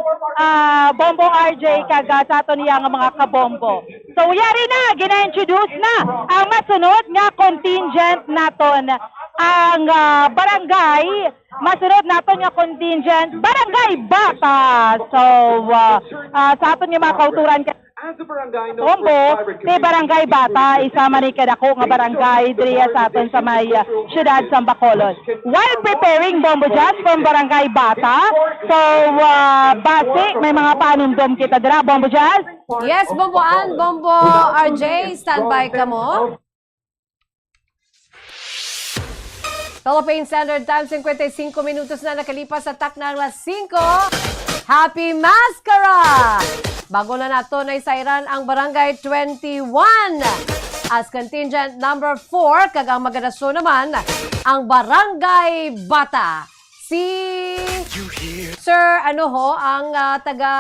Bombo RJ kaga sa aton niya nga mga kabombo. So, yari na, gina-introduce na ang masunod nga contingent naton. Ang barangay, masunod naton nga contingent, Barangay Bata. So, sa aton nga mga kauturan Bombo, ni Barangay Bata, isa man ikadako nga barangay diriya sa aton sa may siyudad sa Bacolod. While preparing Bombo Jazz from Barangay Bata, so base may mga panumdom kita dira Bombo Jazz. Yes, Bomboan, Bombo RJ, standby ka mo. Philippine Standard Time, 55 minutos na nakalipas sa taknang alas 5. Happy Mascara! Bago na nato na isairan ang Barangay 21. As contingent number 4, kag ang magadaso naman, ang Barangay Bata. Si Sir, ang taga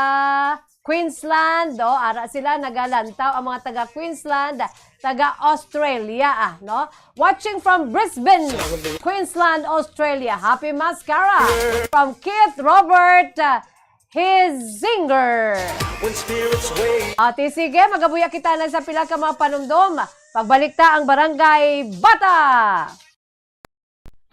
Queensland, ara sila nagalantaw ang mga taga Queensland, taga Australia, no? Watching from Brisbane, Queensland, Australia. Happy Mascara from Keith Robert Hizinger. Ate sige, magabuya kita na sa pila ka mga panumdum. Pagbalik ta ang Barangay Bata.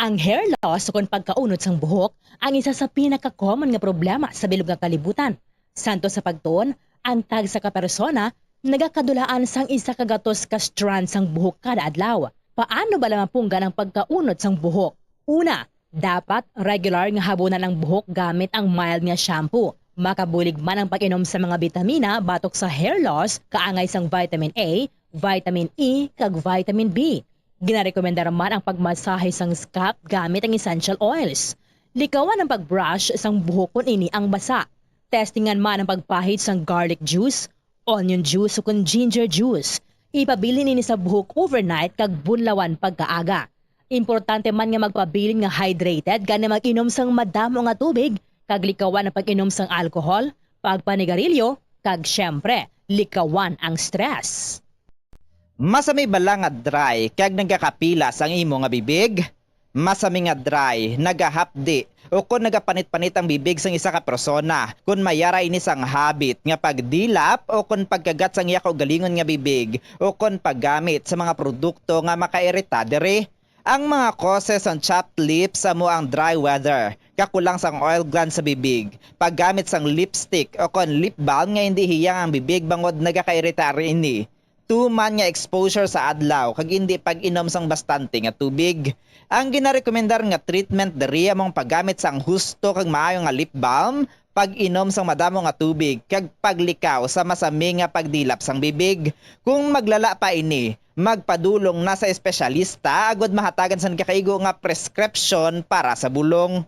Ang hair loss o kung pagkaunod sang buhok ang isa sa pinaka-common nga problema sa bilog nga kalibutan. Santo sa pagtuon, ang tag sa kapersona nagakadulaan sang isa kagatos ka strand sang buhok kada adlaw. Paano ba lamang punggan ang pagkaunod sang buhok? Una, dapat regular nga habunan ang buhok gamit ang mild nga shampoo. Makabulig man ang pag-inom sa mga bitamina batok sa hair loss, kaangay sang vitamin A, vitamin E, kag vitamin B. Ginarekomendar man ang pagmasahe sang scalp gamit ang essential oils. Likawan ang pagbrush sang buhok kung ini ang basa. Testingan man ang pagpahid sang garlic juice, onion juice o kung ginger juice. Ipabilin ini sa buhok overnight kag bunlawan pagkaaga. Importante man nga magpabilin nga hydrated gani mag-inom sang madamo nga tubig, kag likawan ang pag-inom sang alcohol, pagpanigarilyo, kag syempre, likawan ang stress. Masami bala nga dry kag nagakapilas ang imo nga bibig? Masami nga dry, nagahapdi o kung nagapanit-panit ang bibig sang isa ka persona, kung mayara ini sang habit nga pagdilap o kung pagkagat sang iya kaugalingon nga bibig o kung paggamit sa mga produkto nga makairita dere. Ang mga causes ng chapped lips amo ang dry weather, kakulang sang oil gland sa bibig, paggamit sang lipstick o kung lip balm nga hindi hiyang ang bibig bangod nagakairita ini. Tuman nga exposure sa adlaw kag hindi pag-inom sang bastante nga tubig. Ang ginarekomendar nga treatment diri among paggamit sang husto kag maayo nga lip balm, pag-inom sang madamo nga tubig kag paglikaw sa masami nga pagdilap sang bibig. Kung maglala pa ini, magpadulong na sa espesyalista agud mahatagan sang kakaigo nga prescription para sa bulong.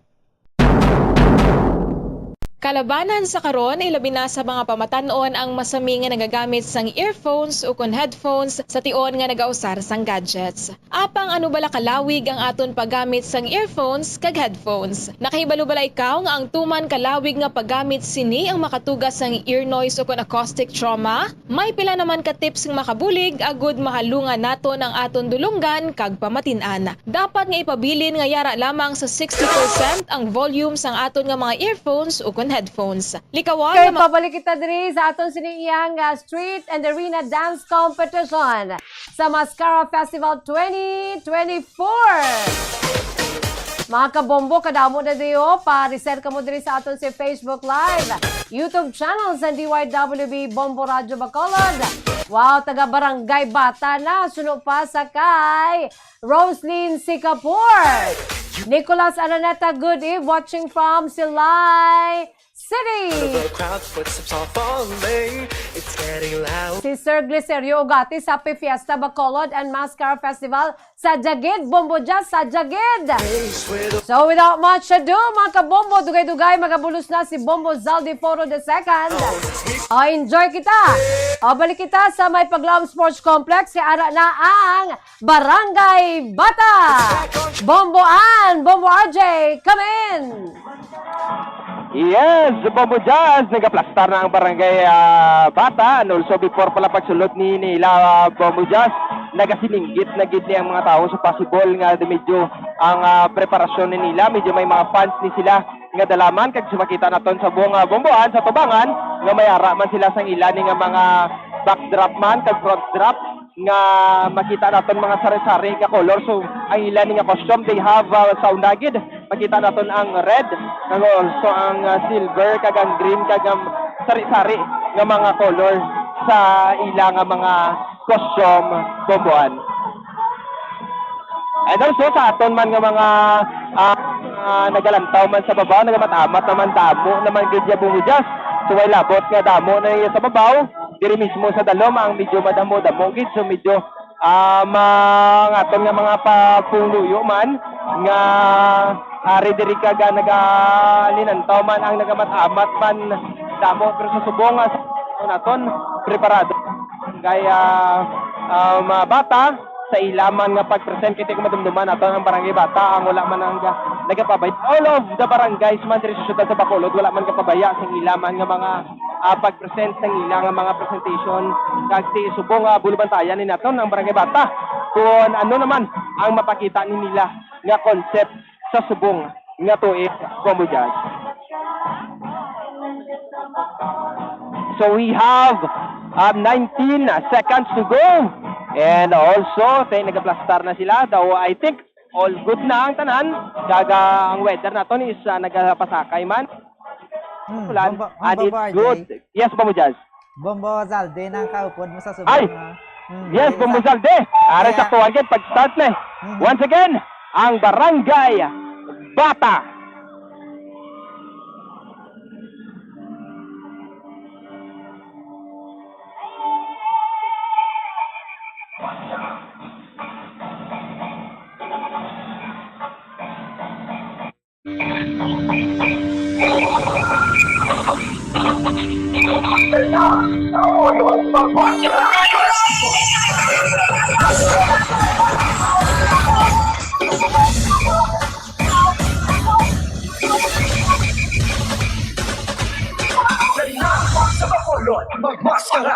Kalabanan sa karon ilabi na sa mga pamatanon ang masami nga nagagamit sang earphones o kon headphones sa tion nga nagausar sang gadgets. Apang ano bala kalawig ang aton paggamit sang earphones kag headphones. Nakahibalo bala ikaw nga ang tuman kalawig nga paggamit sini ang makatugas sang ear noise o kon acoustic trauma? May pila naman ka tips nga makabulig agud mahalungan naton ang aton dulunggan kag pamatin-an. Dapat nga ipabilin nga yara lamang sa 60% ang volume sang aton nga mga earphones o kon headphones. Likawan Okay, pabalik kita diri sa aton siniyang Street and Arena Dance Competition sa Mascara Festival 2024. Mga kabombo, kadamo na diyo, pa-reset ka mo diri sa aton si Facebook Live, YouTube channel sa DYWB Bombo Radio Bacolod. Wow, taga Barangay Bata na, suno pa sa kay Roslyn Sicapur. Nicholas Araneta, good eve, watching from Silay City. Si Sir Glicerio Ugati sa Happy Fiesta Bacolod and Mascara Festival sa Jagid, Bombo Jazz sa Jagid. So without much ado, mga kabombo, dugay-dugay, magabulos na si Bombo Zaldi Foro II. Enjoy kita. Balik kita sa may Paglaom Sports Complex, si ara na ang Barangay Bata. Bombo Ann, Bombo RJ, come in. Yes, Bombo Jazz, nagaplastar na ang Barangay Bata. And also before pala pagsulot ni nila Bombo Jazz, nagasiningit na gid ni ang mga tao. So possible nga medyo ang preparasyon ni nila, medyo may mga fans ni sila nga dalaman. Kag makita naton sa buong Bomboan, sa Tubangan, nga mayara man sila sang ilani nga mga backdrop man, kag front drop, nga makita naton mga sari-sari nga color. So ang ilani nga costume, they have sound agid. Makita naton ang red, kag also ang silver, kag ang green, kag ang sari-sari nga mga color sa ilang mga costume Bomboan. And also sa aton man nga mga nagalantaw man sa babaw, nagamatamat naman damo naman gidya Bombo Jazz. So way labot nga damo na sa babaw, diri mismo sa dalom ang medyo madamo-damo gid. So medyo aton nga mga papuluyo man nga ari diri ka ga nagalinantaw man ang nagamatamat man damo, pero sa subong naton preparado gaya bata sa ilaman nga pag-present kiti ko madumduman ato ang Barangay Bata ang wala man ang nagapabay. All of the barangays man diri sa syudad sa Bacolod wala man kapabaya sa ilaman nga mga pag-present ng ilang mga presentation kag ti subong bulubantayan ni naton ang Barangay Bata kung ano naman ang mapakita ni nila nga concept sa subong nga tuig Combo Jazz. So we have 19 seconds to go. And also, tayo nag-plastar na sila. Daw, I think, all good na ang tanan. Gaga, ang weather na to is nagpasakay man. Ulan, and it's good. Yes, Bombo Jazz. Bombo Zalde nang kaupod mo sa subong. Ay! Yes, Bombo Zalde. Aray sa tuwan pag-start na. Once again, ang Barangay Bata. Sa Bacolod, magmaskara!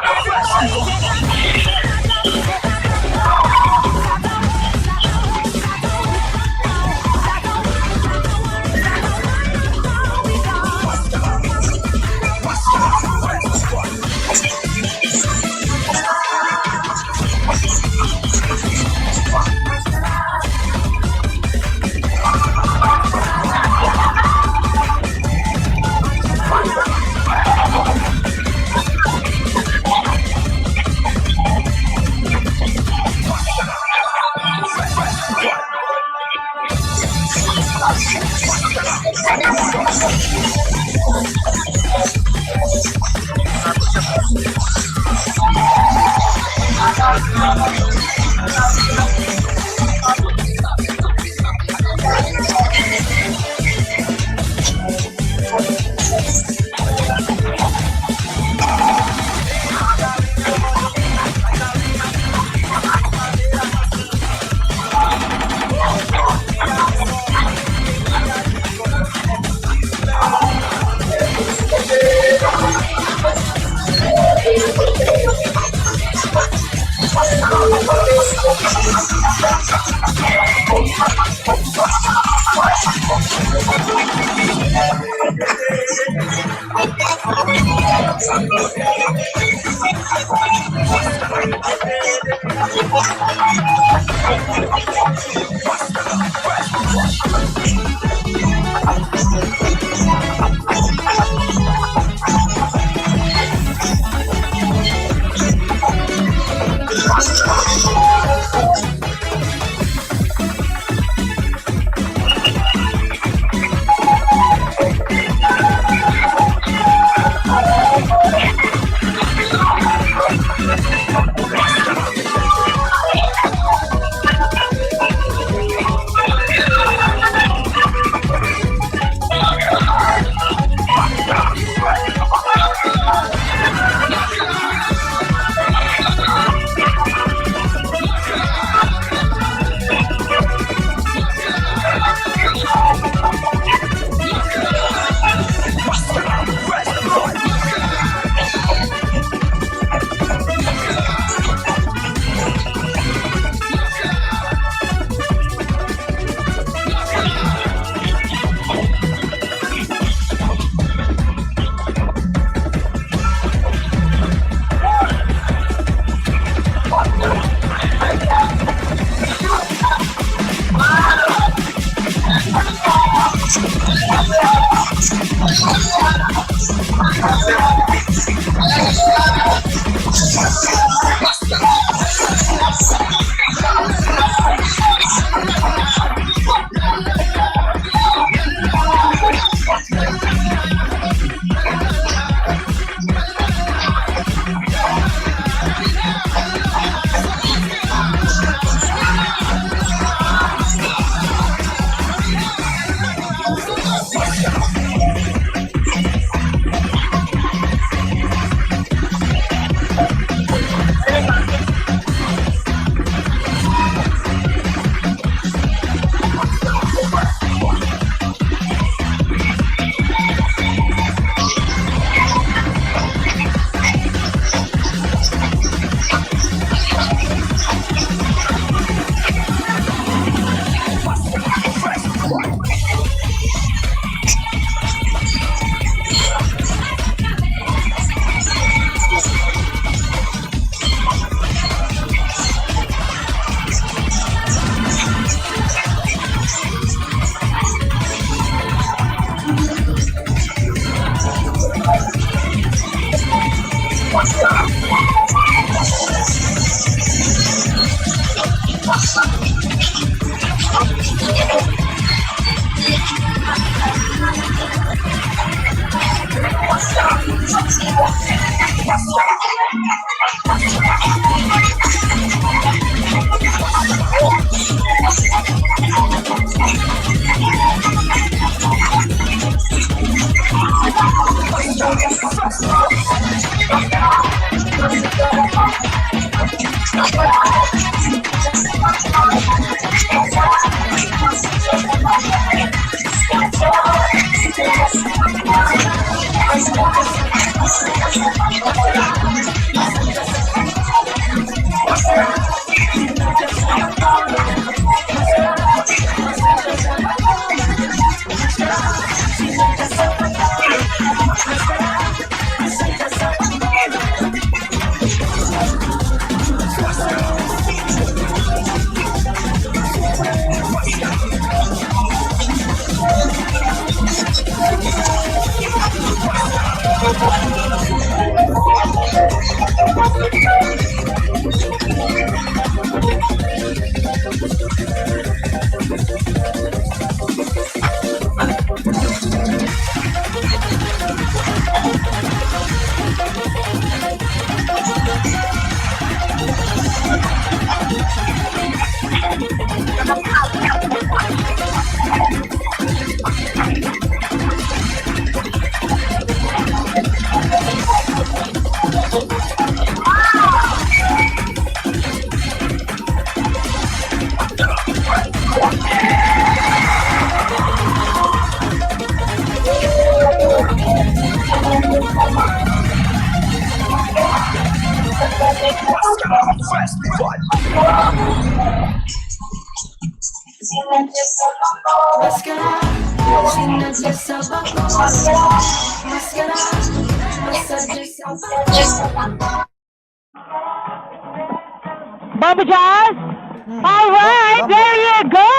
Bobby Jazz? Alright, there you go!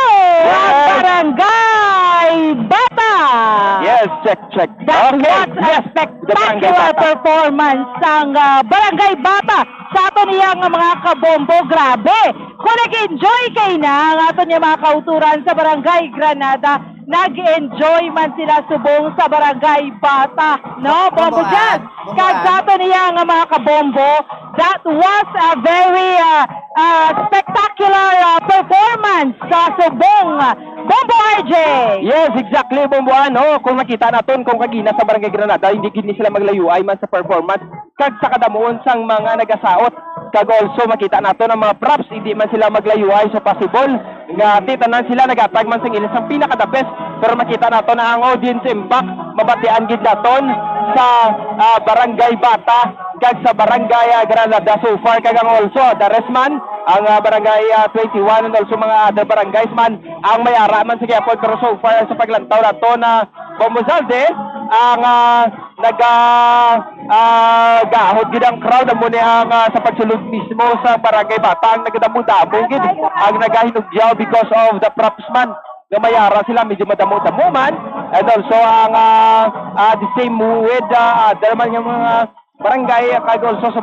Barangay Bata! Yes, check. That was a spectacular performance ng Barangay Bata sa ato niyang mga kabombo. Grabe! Kung nag-enjoy kayo na ang ato niya mga kauturan sa Barangay Granada, nag-enjoy man sila subong sa Barangay Bata. No, Bombo Jazz? Kag sa ato niyang mga kabombo, that was a very spectacular performance sa subong Bombo RJ. Yes, exactly, Bomboan. No? Kung nakita natin kung kagina sa Barangay Granada, hindi gini sila maglayo ay man sa performance. Kag sa kadamuon sang mga nagasaot. Kag also makita natin ang mga props, hindi man sila maglayo ay so possible. Nga titanan sila nagatag man sang ilis ang pinaka-the best. Pero makita natin na ang audience impact, mabatian gid naton sa Barangay Bata kag sa Barangay Granada so far. Kag ang also the rest man ang Barangay 21 and also mga other barangays man ang mayara man sa Quiapo. Pero so far sa paglantaw na to na Bomozalde ang gahod gid ang crowd amo ni ang sa pagsulod mismo sa Barangay Bata ang nagadamo-damo gid ang nagahinugyaw because of the props man nga mayara sila medyo madamo-damo man. And also ang the same with other man yung mga barangay kag also sa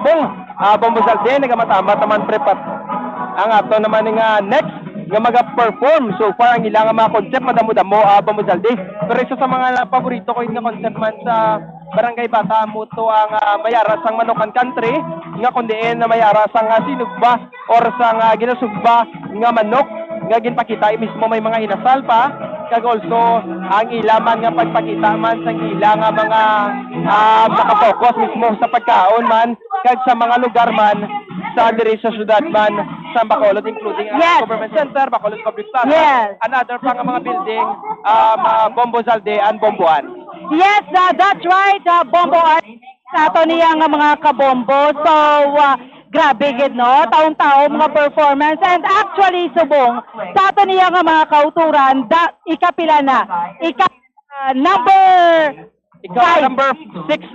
Bomozalde nagamatama taman prepat ang ato naman nga next nga maga-perform. So far ang ilang mga concept madamo-damo Bomozalde. Pero isa sa mga paborito ko yung nga concept man sa Barangay Bata mo to ang mayara sang Manokan Country nga kundiin na mayara sang sinugba or sang ginasugba nga manok nga ginpakita mismo may mga inasal pa. Kag also ang ilaman nga pagpakita man sa ilang mga nakapokus mismo sa pagkaon man kag sa mga lugar man sa diri sa syudad man sa Bacolod, including ang government center, Bacolod Public Plaza, another pang mga building, Bombozalde and Bomboan. Yes, that's right, Bombo sa ato niyang mga kabombo. So, grabe gid no, taon-taon mga performance and actually subong sa ato niyang mga kauturan, ikapila na, number 6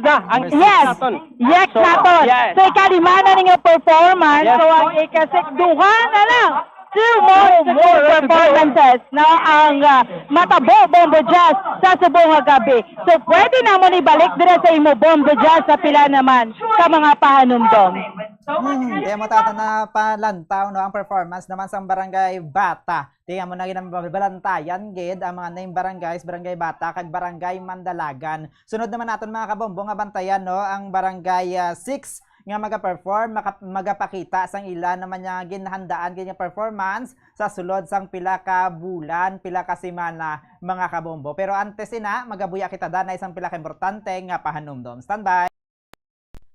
na ang naton. Yes, so, naton. Yes. So ikalima na nga performance, so ang ika-6 na lang. Two more performances na ang matabo Bombo Jazz sa subong gabi. So pwede na mo ibalik dire sa imo Bombo Jazz sa pila naman sa mga pahanumdom. Kaya mo tata na palantaw no ang performance naman sa Barangay Bata. Tingnan mo na ginang balantayan gid ang mga name barangays, Barangay Bata kag Barangay Mandalagan. Sunod naman naton mga kabombo nga bantayan no ang Barangay 6 nga magaperform, magapakita sang ilan naman nga ginhandaan kanya performance sa sulod sang pila ka bulan, pila ka semana mga kabombo. Pero antes ina, magabuya kita danay sang pila ka importante nga pahanumdom. Standby.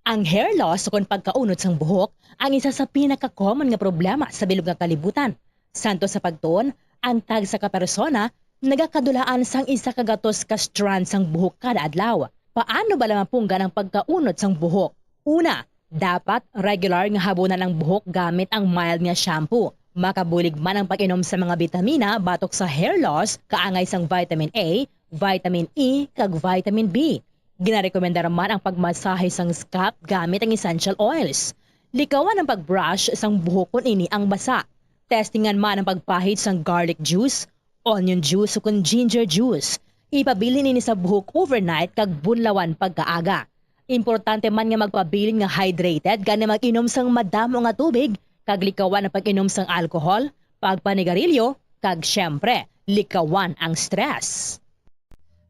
Ang hair loss o pagkaunod sang buhok ang isa sa pinaka-common nga problema sa bilog nga kalibutan. Santo sa pagtuon, ang tag sa kapersona nagakadulaan sang isa ka gatos ka strand sang buhok kada adlaw. Paano ba lamapunggan ang pagkaunod sang buhok? Una, dapat regular nga habunan ang buhok gamit ang mild nga shampoo. Makabulig man ang pag-inom sa mga bitamina batok sa hair loss, kaangay sang vitamin A, vitamin E, kag vitamin B. Ginarekomenda naman ang pagmasahe sang scalp gamit ang essential oils. Likawan ang pagbrush sang buhok kung ini ang basa. Testingan man ang pagpahid sang garlic juice, onion juice o kung ginger juice. Ipabili nini sa buhok overnight kag bunlawan pagkaaga. Importante man nga magpabilin nga hydrated gani mag-inom sang madamo nga tubig, kag likawan ang pag-inom sang alcohol, pagpanigarilyo, kag syempre, likawan ang stress.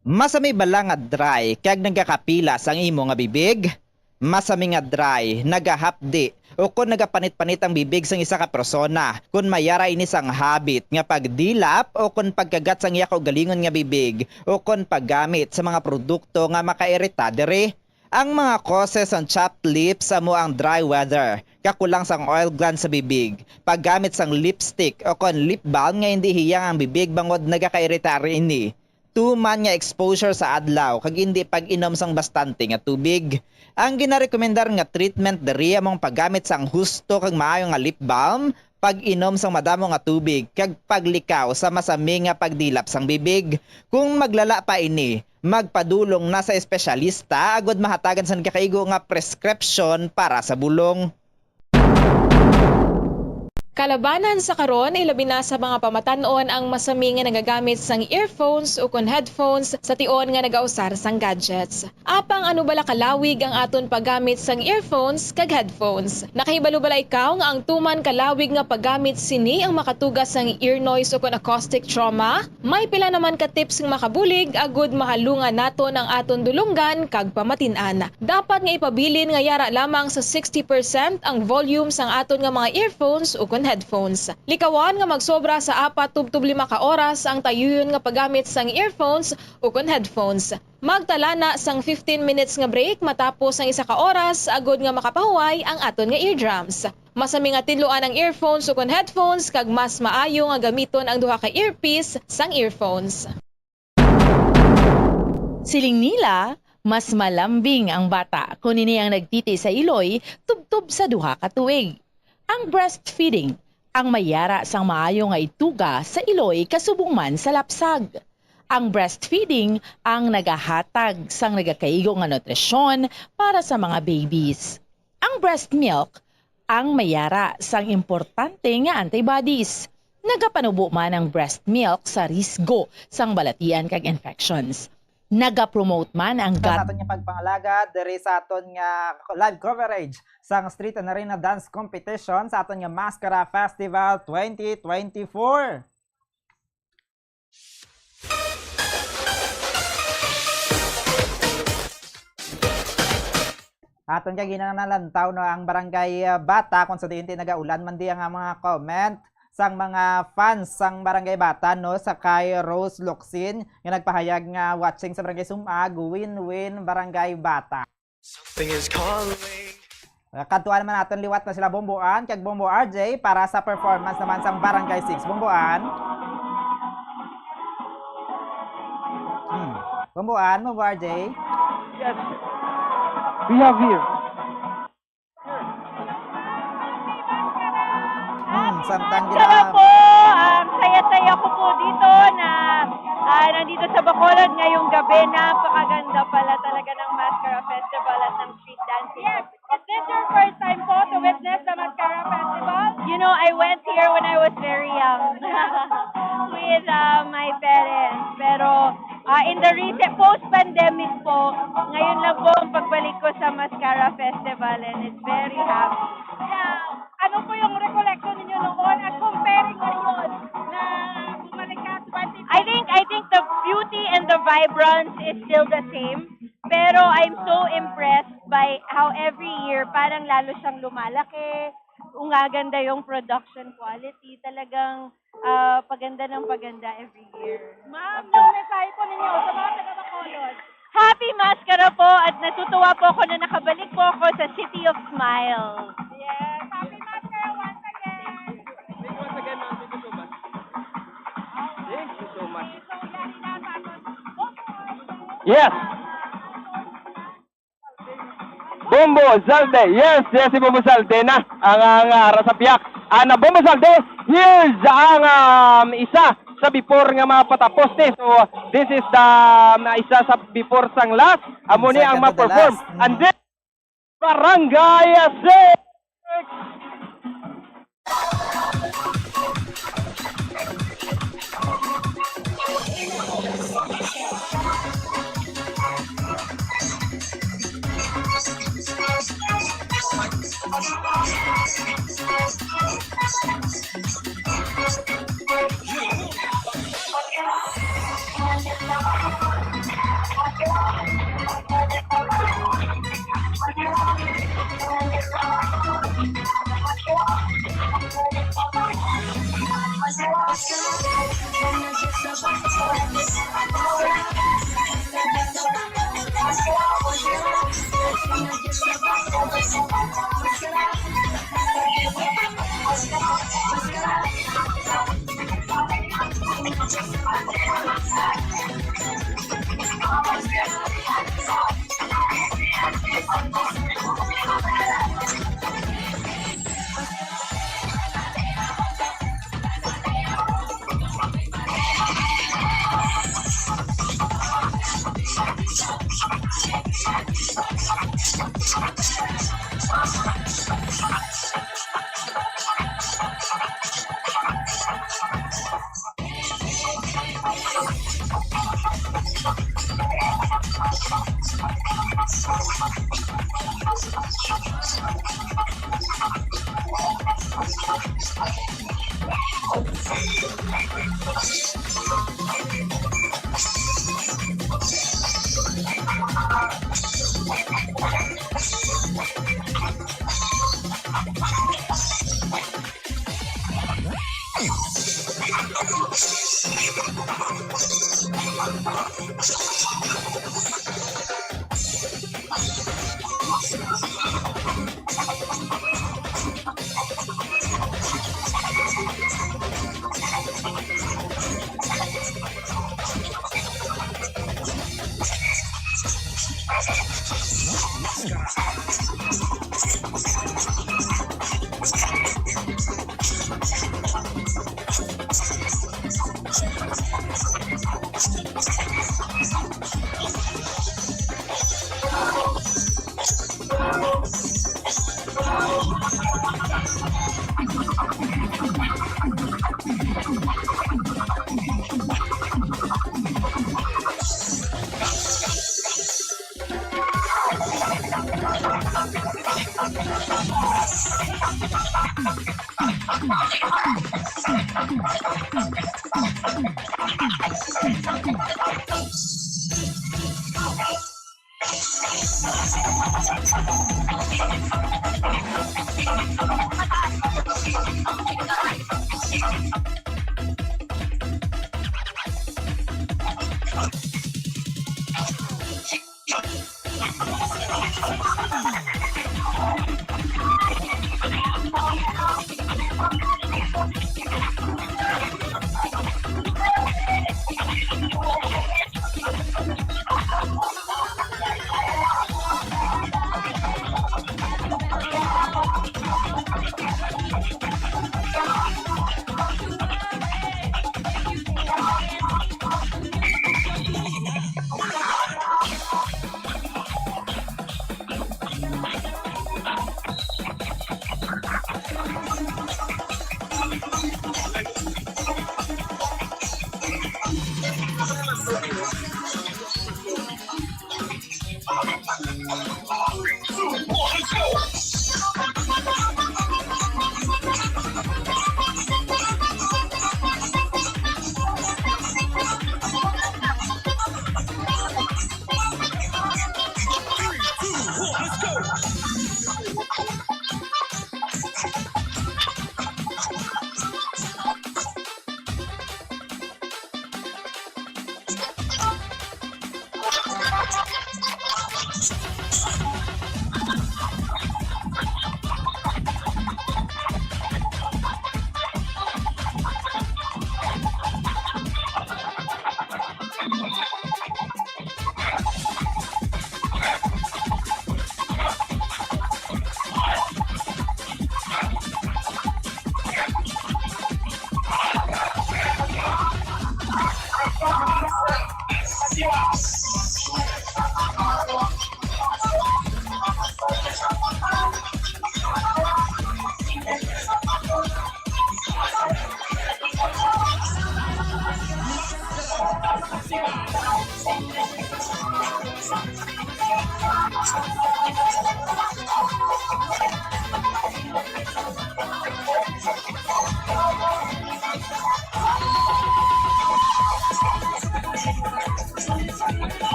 Masami bala nga dry kag nagkakapilas ang imo nga bibig? Masami nga dry, nagahapdi o kung nagapanit-panit ang bibig sang isa ka persona, kung mayara ini sang habit nga pagdilap o kung pagkagat sang iya kaugalingon nga bibig o kung paggamit sa mga produkto nga makairita diri. Ang mga causes ang chapped lips amo ang dry weather, kakulang sang oil gland sa bibig, paggamit sang lipstick o kon lip balm nga hindi hiyang ang bibig bangod nagakairita ini. Tuman nga exposure sa adlaw kag hindi pag-inom sang bastante nga tubig. Ang ginarekomendar nga treatment diri among paggamit sang husto kag maayo nga lip balm, pag-inom sang madamo nga tubig kag paglikaw sa masami nga pagdilap sang bibig. Kung maglala pa ini, magpadulong na sa espesyalista agud mahatagan sa kakaigo nga prescription para sa bulong. Kalabanan sa karon ilabi na sa mga pamatanon ang masami nga nagagamit sang earphones o kon headphones sa tion nga nagausar sang gadgets. Apang ano bala kalawig ang aton paggamit sang earphones kag headphones. Nakahibalo bala ikaw nga ang tuman kalawig nga paggamit sini ang makatugas sang ear noise o kon acoustic trauma? May pila naman ka tips nga makabulig agud mahalungan naton ang aton dulunggan kag pamatin-an. Dapat nga ipabilin nga yara lamang sa 60% ang volume sang aton nga mga earphones o kon headphones. Likawan nga magsobra sa 4-5 ka oras ang tayuyon nga paggamit sang earphones o kon headphones. Magtala na sang 15 minutes nga break matapos ang 1 ka oras agod nga makapahuway ang aton nga eardrums. Masami nga tinluan ang earphones o kon headphones kag mas maayo nga gamiton ang duha ka earpiece sang earphones. Siling nila, mas malambing ang bata kung ini ang nagtiti sa iloy tubtub sa duha ka tuig. Ang breastfeeding, ang mayara sang maayo nga ituga sa iloy kasubong man sa lapsag. Ang breastfeeding ang nagahatag sang nagakaigo nga nutrisyon para sa mga babies. Ang breast milk, ang mayara sang importante nga antibodies. Nagapanubo man ang breast milk sa risgo sang balatian kag infections. Naga-promote man ang sa aton nga pagpangalaga diri sa aton nga live coverage sang Street and Arena Dance Competition sa aton nga Mascara Festival 2024. Aton kay ginanalantaw no ang Barangay Bata kung sa diinti nagaulan man di ang mga comment sang mga fans sang Barangay Bata no sa kay Rose Locsin nga nagpahayag nga watching sa Barangay Sumag win-win Barangay Bata. Something is calling. Kadtuan naman natin liwat na sila Bomboan kag Bombo RJ para sa performance naman sang Barangay 6. Bomboan. Bomboan, Bombo RJ. Yes. We have here. Santang Hello po! Saya-saya ko po dito na nandito sa Bacolod ngayong gabi. Napakaganda pala talaga ng Mascara Festival at ng street dancing. Yes. Is this your first time po to witness the Mascara Festival? You know, I went here when I was very young with my parents. Pero in the recent post-pandemic po, ngayon lang po ang pagbalik ko sa Mascara Festival and it's very happy. vibrance is still the same. Pero I'm so impressed by how every year parang lalo siyang lumalaki, umaganda yung production quality. Talagang paganda ng paganda every year. Ma'am, yung mensahe po ninyo sa mga taga-Bacolod. Happy Mascara po at natutuwa po ako na nakabalik po ako sa City of Smiles. Yes, Happy Mascara once again. Once again, ma'am, thank you so much. Thank you so much. Yes! Bombo Zalde, yes, si Bombo Zalde na ang rasapiak. Na Bombo Zalde, here's ang isa sa before nga mapatapos ni. So, this is the isa sa before sang last. Amo ni ang ma-perform. And then, Barangay 6!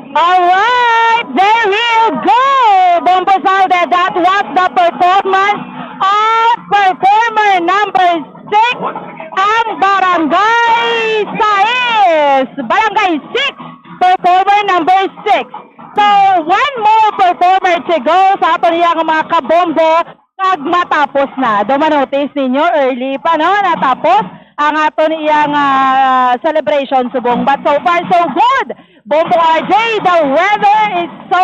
Alright, there we go! Bombo Salde, that was the performance of performer number 6, ang Barangay Sais. Barangay 6, performer number 6. So, one more performer to go sa ato niyang mga kabombo kag matapos na. Dumanotice ninyo, early pa no, natapos ang ato niyang celebration subong. But so far, so good! Bombo RJ, the weather is so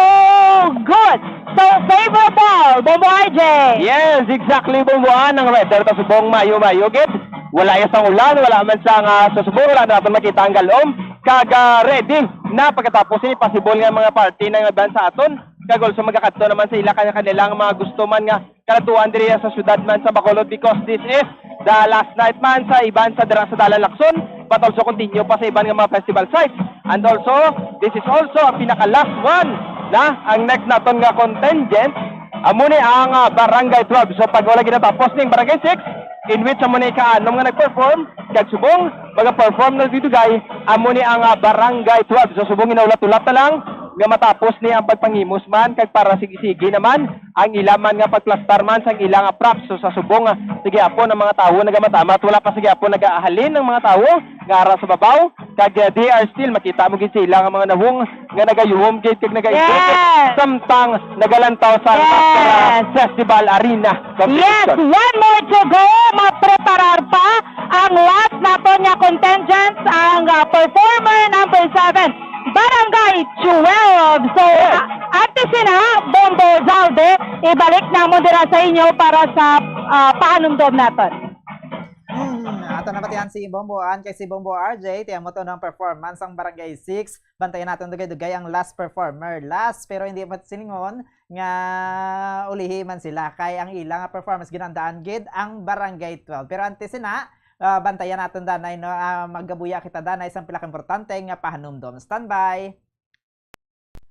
good. So favorable, Bombo RJ. Yes, exactly, Bomboan. Ang weather to subong mayo-mayo, gid. Wala ya sang ulan, wala man sang susubong, wala natin makita ang galom. Kaga ready na pagkatapos ni possible nga mga party na nga sa aton. Kag also magakadto naman sa ila kanilang mga gusto man nga kalatuan diri sa syudad man sa Bacolod, because this is the last night man sa iban sa dira sa Dalan Lacson, but also continue pa sa iban nga mga festival sites. And also, this is also ang pinaka-last one na ang next naton nga contingent amo ni ang Barangay 12. So pag wala ginatapos ning Barangay 6, in which amo ni kaanom nga nag-perform, kag subong mag-perform na dito gay amo ni ang Barangay 12. So subong inaulat-ulat na lang nga matapos ni ang pagpangimos man kag para sige-sige naman ang ilaman nga pagplastar man sang ilang props. So sa subong sige apo ng mga tawo nagamatamat, wala pa sige apo nagaahalin ng mga tawo nga ara sa babaw, kag they are still makita mo gid sila nga mga nahung nga nagayuhom gid kag nagaigit samtang nagalantaw sa Festival Arena Yes, competition. one more to go. Mapreparar pa ang last naton nga contingents, ang performer number 7. Barangay 12. So, artisin Bombo Zalde, ibalik na mo dira sa inyo para sa paanumdom natin. Ato na batihan si Bomboan kay si Bombo RJ, tiyan mo to ng performance ang Barangay 6. Bantayan natin dugay-dugay ang last performer. Last, pero hindi pa silingon nga ulihi man sila kay ang ilang performance ginandaan gid ang Barangay 12. Pero antes na bantayan natin danay no, maggabuya kita danay isang pinaka-importante nga pahanumdom. Standby.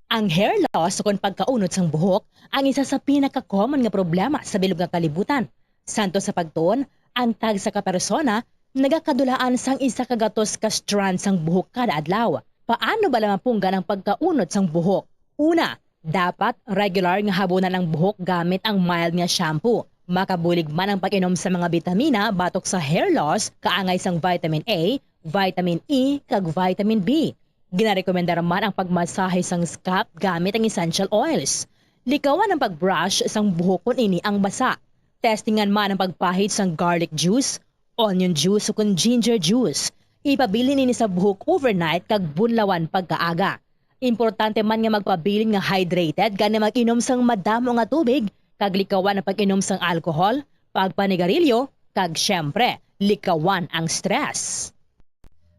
Ang hair loss o kung pagkaunod sang buhok ang isa sa pinaka-common nga problema sa bilog nga kalibutan. Santo sa pagtuon, ang tag sa kapersona nagakadulaan sang isa kagatos ka strand sang buhok kada adlaw. Paano ba lamang punggan ang pagkaunod sang buhok? Una, dapat regular nga habunan ang buhok gamit ang mild nga shampoo. Makabulig man ang pag-inom sa mga bitamina batok sa hair loss, kaangay sang vitamin A, vitamin E, kag vitamin B. Ginarekomenda man ang pagmasahe sang scalp gamit ang essential oils. Likawan ang pagbrush sang buhok kun ini ang basa. Testingan man ang pagpahid sang garlic juice, onion juice o kun ginger juice. Ipabili nini sa buhok overnight kag bunlawan pagkaaga. Importante man nga magpabilin nga hydrated gani mag-inom sang madamo nga tubig kag likawan ang pag-inom sang alcohol, pagpanigarilyo kag syempre likawan ang stress.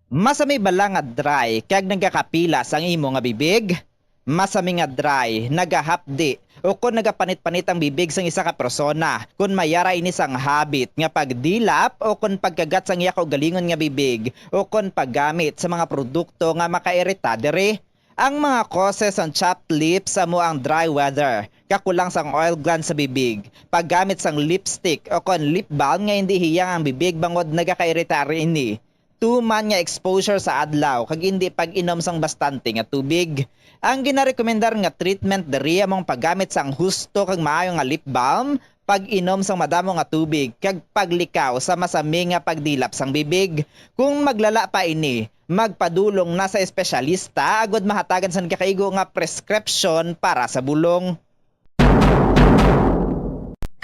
Masami bala nga dry kag nagakapilas ang imo nga bibig? Masami nga dry, nagahapdi o kung nagapanit-panit ang bibig sang isa ka persona, kung mayara ini sang habit nga pagdilap o kung pagkagat sang iya kaugalingon nga bibig o kung paggamit sa mga produkto nga makairita diri. Ang mga causes ang chapped lips amo ang dry weather, kakulang sang oil gland sa bibig, paggamit sang lipstick o kung lip balm nga hindi hiyang ang bibig bangod nagakairita ini. Tuman nga exposure sa adlaw kag hindi pag-inom sang bastante nga tubig. Ang ginarekomendar nga treatment diri among paggamit sang husto kag maayo nga lip balm, pag-inom sang madamo nga tubig kag paglikaw sa masami nga pagdilap sang bibig. Kung maglala pa ini, magpadulong na sa espesyalista agod mahatagan sang kakaigo nga prescription para sa bulong.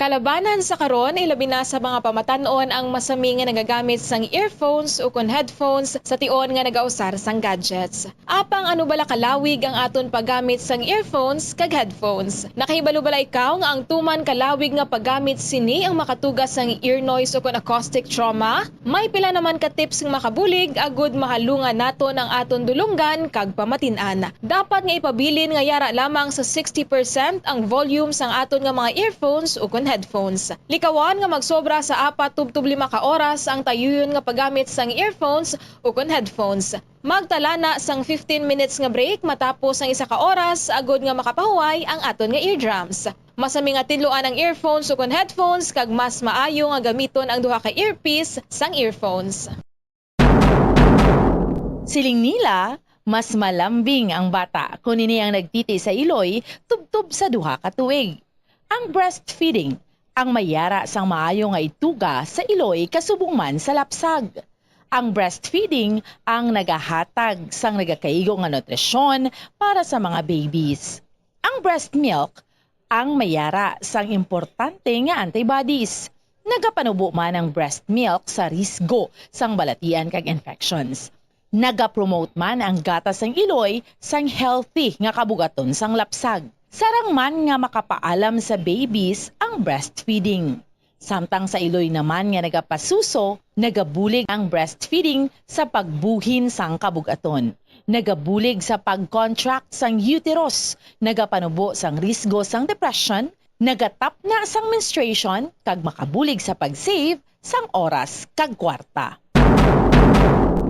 Kalabanan sa karon ilabi na sa mga pamatanon ang masami nga nagagamit sang earphones o kon headphones sa tion nga nagausar sang gadgets. Apang ano bala kalawig ang aton paggamit sang earphones kag headphones. Nakahibalo bala ikaw nga ang tuman kalawig nga paggamit sini ang makatugas sang ear noise o kon acoustic trauma? May pila naman ka tips nga makabulig agud mahalungan naton ang aton dulunggan kag pamatin-an. Dapat nga ipabilin nga yara lamang sa 60% ang volume sang aton nga mga earphones o kon headphones. Likawan nga magsobra sa 4-5 ka oras ang tayuyon nga paggamit sang earphones o kon headphones. Magtala na sang 15 minutes nga break matapos ang 1 ka oras agod nga makapahuway ang aton nga eardrums. Masami nga tinluan ang earphones o kon headphones kag mas maayo nga gamiton ang duha ka earpiece sang earphones. Siling nila, mas malambing ang bata kung ini ang nagtiti sa iloy tubtub sa duha ka tuig. Ang breastfeeding, ang mayara sang maayo nga ituga sa iloy kasubong man sa lapsag. Ang breastfeeding ang nagahatag sang nagakaigo nga nutrisyon para sa mga babies. Ang breast milk, ang mayara sang importante nga antibodies. Nagapanubo man ang breast milk sa risgo sang balatian kag infections. Nagapromote man ang gatas sang iloy sang healthy nga kabugaton sang lapsag. Sarang man nga makapaalam sa babies ang breastfeeding. Samtang sa iloy naman nga nagapasuso, nagabulig ang breastfeeding sa pagbuhin sang kabugaton. Nagabulig sa pag-contract sang uterus, nagapanubo sang risgo sang depression, nagatap na sang menstruation, kag makabulig sa pag-save sang oras kag kwarta.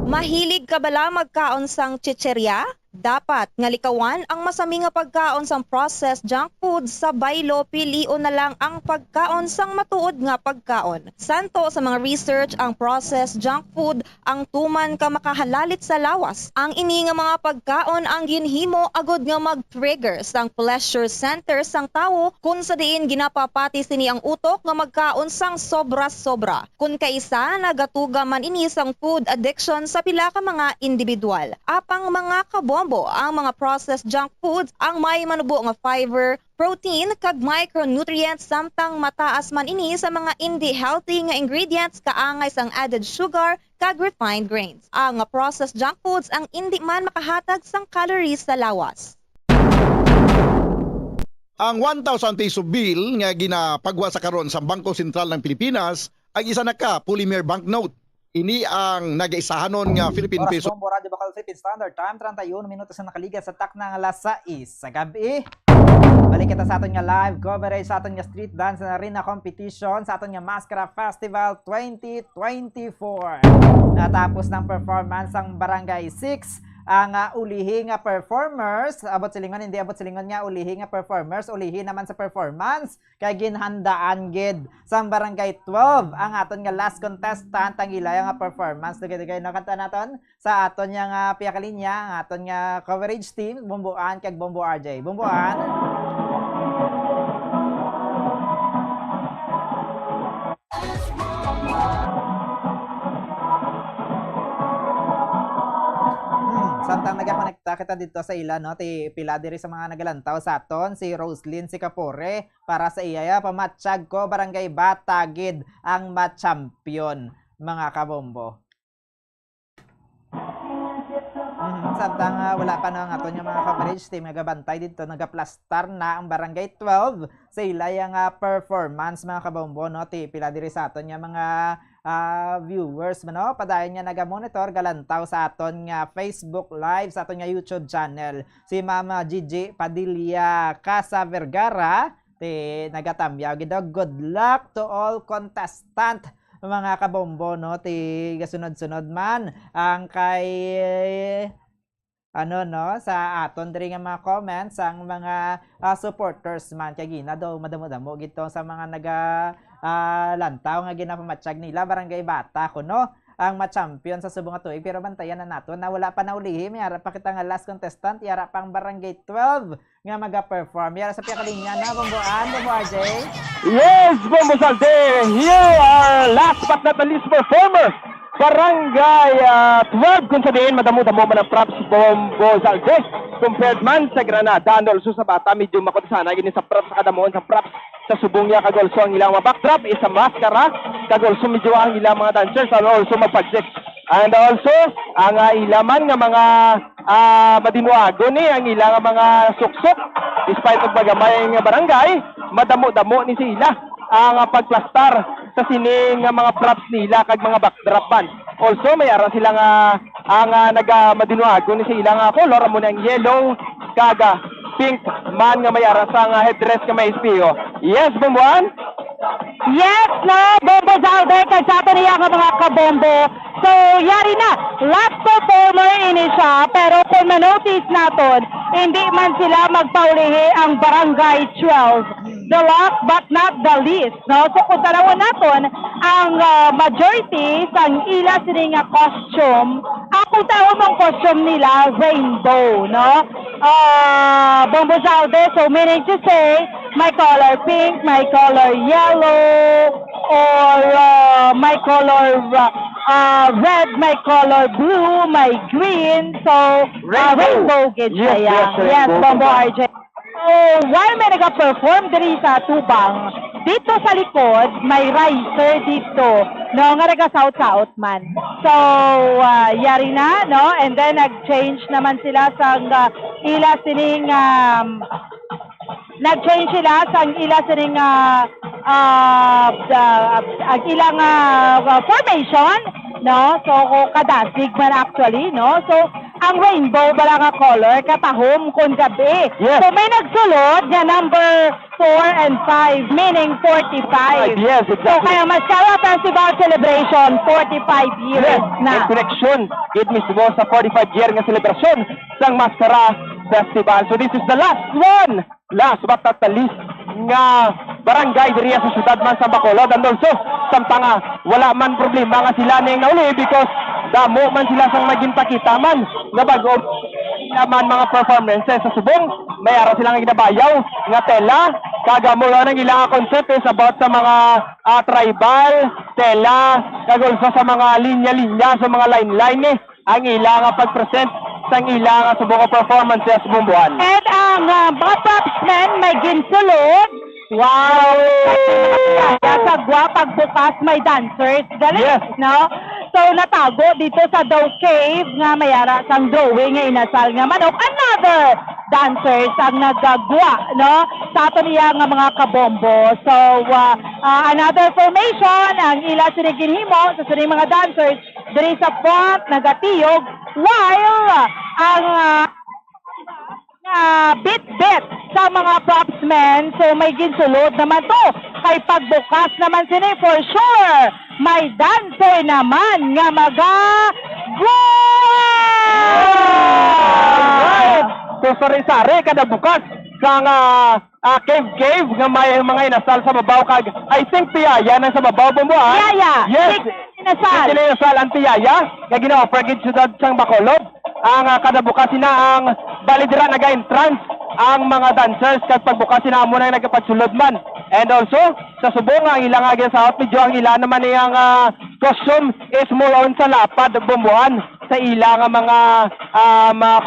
Mahilig ka bala magkaon sang chicherya? Dapat nga likawan ang masami nga pagkaon sang processed junk food sa baylo pilion na lang ang pagkaon sang matuod nga pagkaon. Santo sa mga research ang processed junk food ang tuman ka makahalalit sa lawas. Ang ini nga mga pagkaon ang ginhimo agod nga mag-trigger sang pleasure center sang tawo kung sa diin ginapapati sini ang utok nga magkaon sang sobra-sobra. Kung kaisa nagatuga man ini sang food addiction sa pila ka mga individual. Apang mga kabombo ang mga processed junk foods ang may manubo nga fiber, protein kag micronutrients samtang mataas man ini sa mga hindi healthy nga ingredients kaangay sang added sugar kag refined grains. Ang processed junk foods ang hindi man makahatag sang calories sa lawas. Ang 1,000 peso bill nga ginapagwa sa karon sa Bangko Sentral ng Pilipinas ay isa na ka polymer banknote. Ini ang nag-isahanon nga Philippine Oras Peso. Peso. Bombo Radio Bacol Philippine Standard Time, 31 minutos na nakaliga sa takna ng alas 6 sa gabi. Balik kita sa aton nga live coverage sa aton nga street dance na rin na competition sa aton nga Mascara Festival 2024. Natapos ng performance ang Barangay 6 ang ulihi nga performers, abot silingon, hindi abot silingon nga ulihi nga performers, ulihi naman sa performance kay ginhandaan gid sa Barangay 12 ang aton nga last contestant ang ilaya nga performance. Dugay-dugay no kanta naton sa aton nga piyakalinya ang aton nga coverage team, Bumbuan kag Bombo RJ. Bumbuan. samtang nagakonekta kita dito sa ila, no, ti pila diri sa mga nagalantaw sa aton, si Roslyn si Kapore, para sa iya pamatsyag ko barangay Batagid ang ma-champion mga kabombo. Samtang wala pa na ang aton yung mga coverage team nagabantay dito, nagaplastar na ang barangay 12 sa ila yung performance mga kabombo, no, ti pila diri sa aton yung mga viewers no, padayon nga naga-monitor galantaw sa aton nga Facebook Live, sa aton nga YouTube channel. Si Mama Gigi Padilla Casa Vergara ti nagatamyaw gid, good luck to all contestant mga kabombo, no, ti gasunod-sunod man ang kay ano, no, sa aton diri nga mga comments ang mga supporters man kay gina daw madamo-damo gito sa mga naga lantaw nga ginapamatsyag nila barangay Bata kuno ang ma-champion sa subong nga tuig, pero bantayan na nato na wala pa naulihi. Mayara pa kita nga last contestant, yara pang barangay 12 nga maga-perform. Yara sa piyakalinya na Bomboan, Bombo RJ. Yes, Bombo Salde, here are last but not the least performer. Barangay 12 kung sabihin madamo-damo man ang props Bombo Salde compared man sa Granada and also sa Bata, medyo makutisana gini sa props sa kadamon sa props sa subong niya kagolso ang ilang mga backdrop isa maskara kagolso medyo ang ilang mga dancers and also mag-project and also ang ilaman nga mga madimuago ni ang ilang mga suksok despite og bagamay nga barangay madamo-damo ni sila ang pagplastar sa sining nga mga props nila kag mga backdrop band. Also may ara sila nga ang nagamadinuago ni sila nga color mo ng yellow kaga pink man nga may ara sa nga headdress nga may espiyo. Yes, Bomboan? Yes, no, Bombo Zalde, kay sa ato niya mga kabombo. So, yari na, last performer ini siya, pero kung manotice natin, hindi man sila magpaulihi ang Barangay 12. The last but not the least, no? So, kung talawan natin, ang majority sa ila sining costume, kung tawag mong costume nila, rainbow, no? Bombo Zalde, so meaning to say, my color pink, my color yellow, or my color red, my color blue, my green, so rainbow gid siya. Yes, Bombo RJ. So, while may nag-perform diri sa Tubang, dito sa likod, may riser dito, no, nga nag-south-south man. So, yari na, no, and then nag-change naman sila sa ila sining nag-change sila sa ila sining ang ilang formation, no? So, kadasig man actually, no? So, ang rainbow bala nga color katahom kun gabi. Yes. So, may nagsulod nga number 4 and 5, meaning 45. Yes, exactly. So, kaya Mascara Festival Celebration, 45 years na. In connection, it mismo sa 45 year nga celebration sang Mascara Festival. So, this is the last one. Last but not the least nga barangay diri sa syudad man sa Bacolod, and also samtang wala man problema nga sila ning nauli because damo man sila sang maging pakita man nga bago man mga performances sa subong may araw sila nga ginabayaw nga tela kagamo lang ang ilang concept is about sa mga tribal tela kagulso sa mga linya-linya sa mga line-line ang ilang pag-present sang ilang subong performances Bomboan. And ang mga propsmen may ginsulod. Wow! Sa pagbukas may dancers. Galing, yes. No? So, natago dito sa Dow Cave nga mayara sang drawing nga inasal nga manok. Another dancers ang nagagwa, no? Sa ato niya nga mga kabombo. So, another formation ang ila siniginhimo sa sining mga dancers diri sa front nagatiyog while ang bit-bit sa mga propsmen. So, may ginsulod naman to. Kay pagbukas naman sini for sure. May dancer naman nga maga-go! Alright! So, sari-sari kada bukas sang cave nga may mga inasal sa babaw kag I think tiyaya na sa babaw Bomboan. Tiyaya! Yes! Inasal! Inasal ang tiyaya nga gina-offer gid syudad sang Bacolod. Ang kada bukas sina ang balidira naga-entrance ang mga dancers kag pagbukas sina amo na nagapagsulod man. And also sa subong ang ilang sa medyo ang ilan naman niyang costume is more on sa lapad Bomboan. sa ila nga mga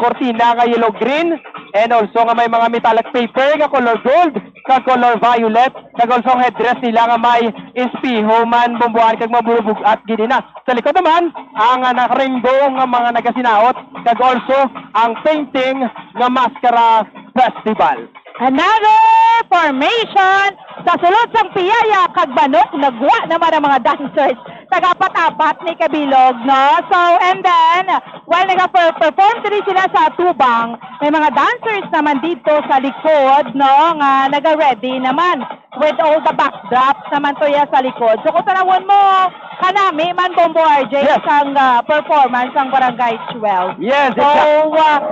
kortina nga yellow green, and also nga may mga metallic paper nga color gold kag color violet, kag also ang headdress nila nga may espiho man bumbuan kag mabulubog at gidina. Sa likod naman ang nakaringgo nga mga nagasinaot, kag also ang painting nga Maskara Festival. Another formation sa sulod sang piyaya kag banok nagwa naman ang mga dancers tagapat-apat ni Kabilog, no? So, and then, while nag-perform din sila sa tubang, may mga dancers naman dito sa likod, no? Nga naga-ready naman with all the backdrops naman to ya sa likod. So, kung tanawon mo, kanami man Bombo RJ sang performance ang Barangay 12. Yes, so,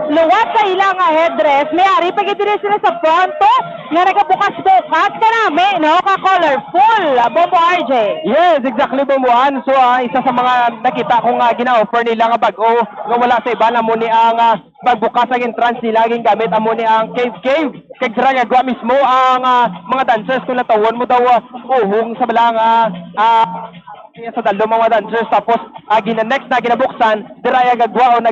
luwat sa ilang headdress, may ari pagidiri sila sa fronto, nga nagabukas-bukas kanami, no? Ka-colorful, Bombo RJ. Yes, exactly, Bumbuan. So, isa sa mga nakita ko nga gina-offer nila nga bag-o nga wala sa iba na muni ang pagbukas ang entrance nila ging gamit amo ni ang cave. Kag dira nga mismo ang mga dancers kung natawon mo daw uhong sa balang sa dalo mga dancers, tapos next na ginabuksan dira gagwa o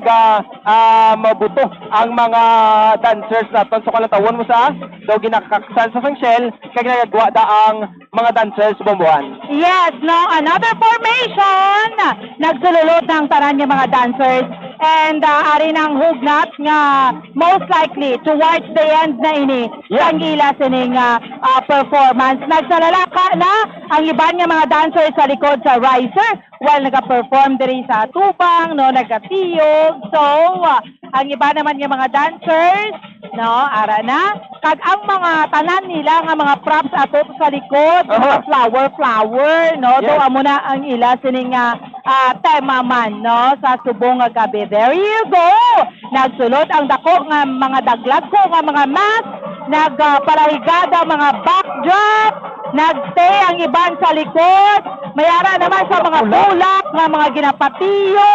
mabuto ang mga dancers naton. So kung natawon mo sa daw ginakaksan sa shell kag nagagawa da ang mga dancers Bumbuan. Yes, no, another formation nagsululod ng tanan ng mga dancers, and ari ng hugnat nga most likely towards the end na ini ang ila sining performance. Nagsalalaka na ang iban nga mga dancers sa likod sa riser while nag-perform diri sa tubang, no, nagkatiyog. So, ang iba naman nga mga dancers, no, ara na. Kag ang mga tanan nila nga mga props ato sa likod, mga flower, no, do amo na ang ila sining tema man, no, sa subong nga gabi. There you go. Nagsulod ang dako nga mga daglag ko nga mga mask, nagparahigada mga backdrop, nagstay ang iban sa likod, mayara naman sa mga tulak nga mga ginapatiyo.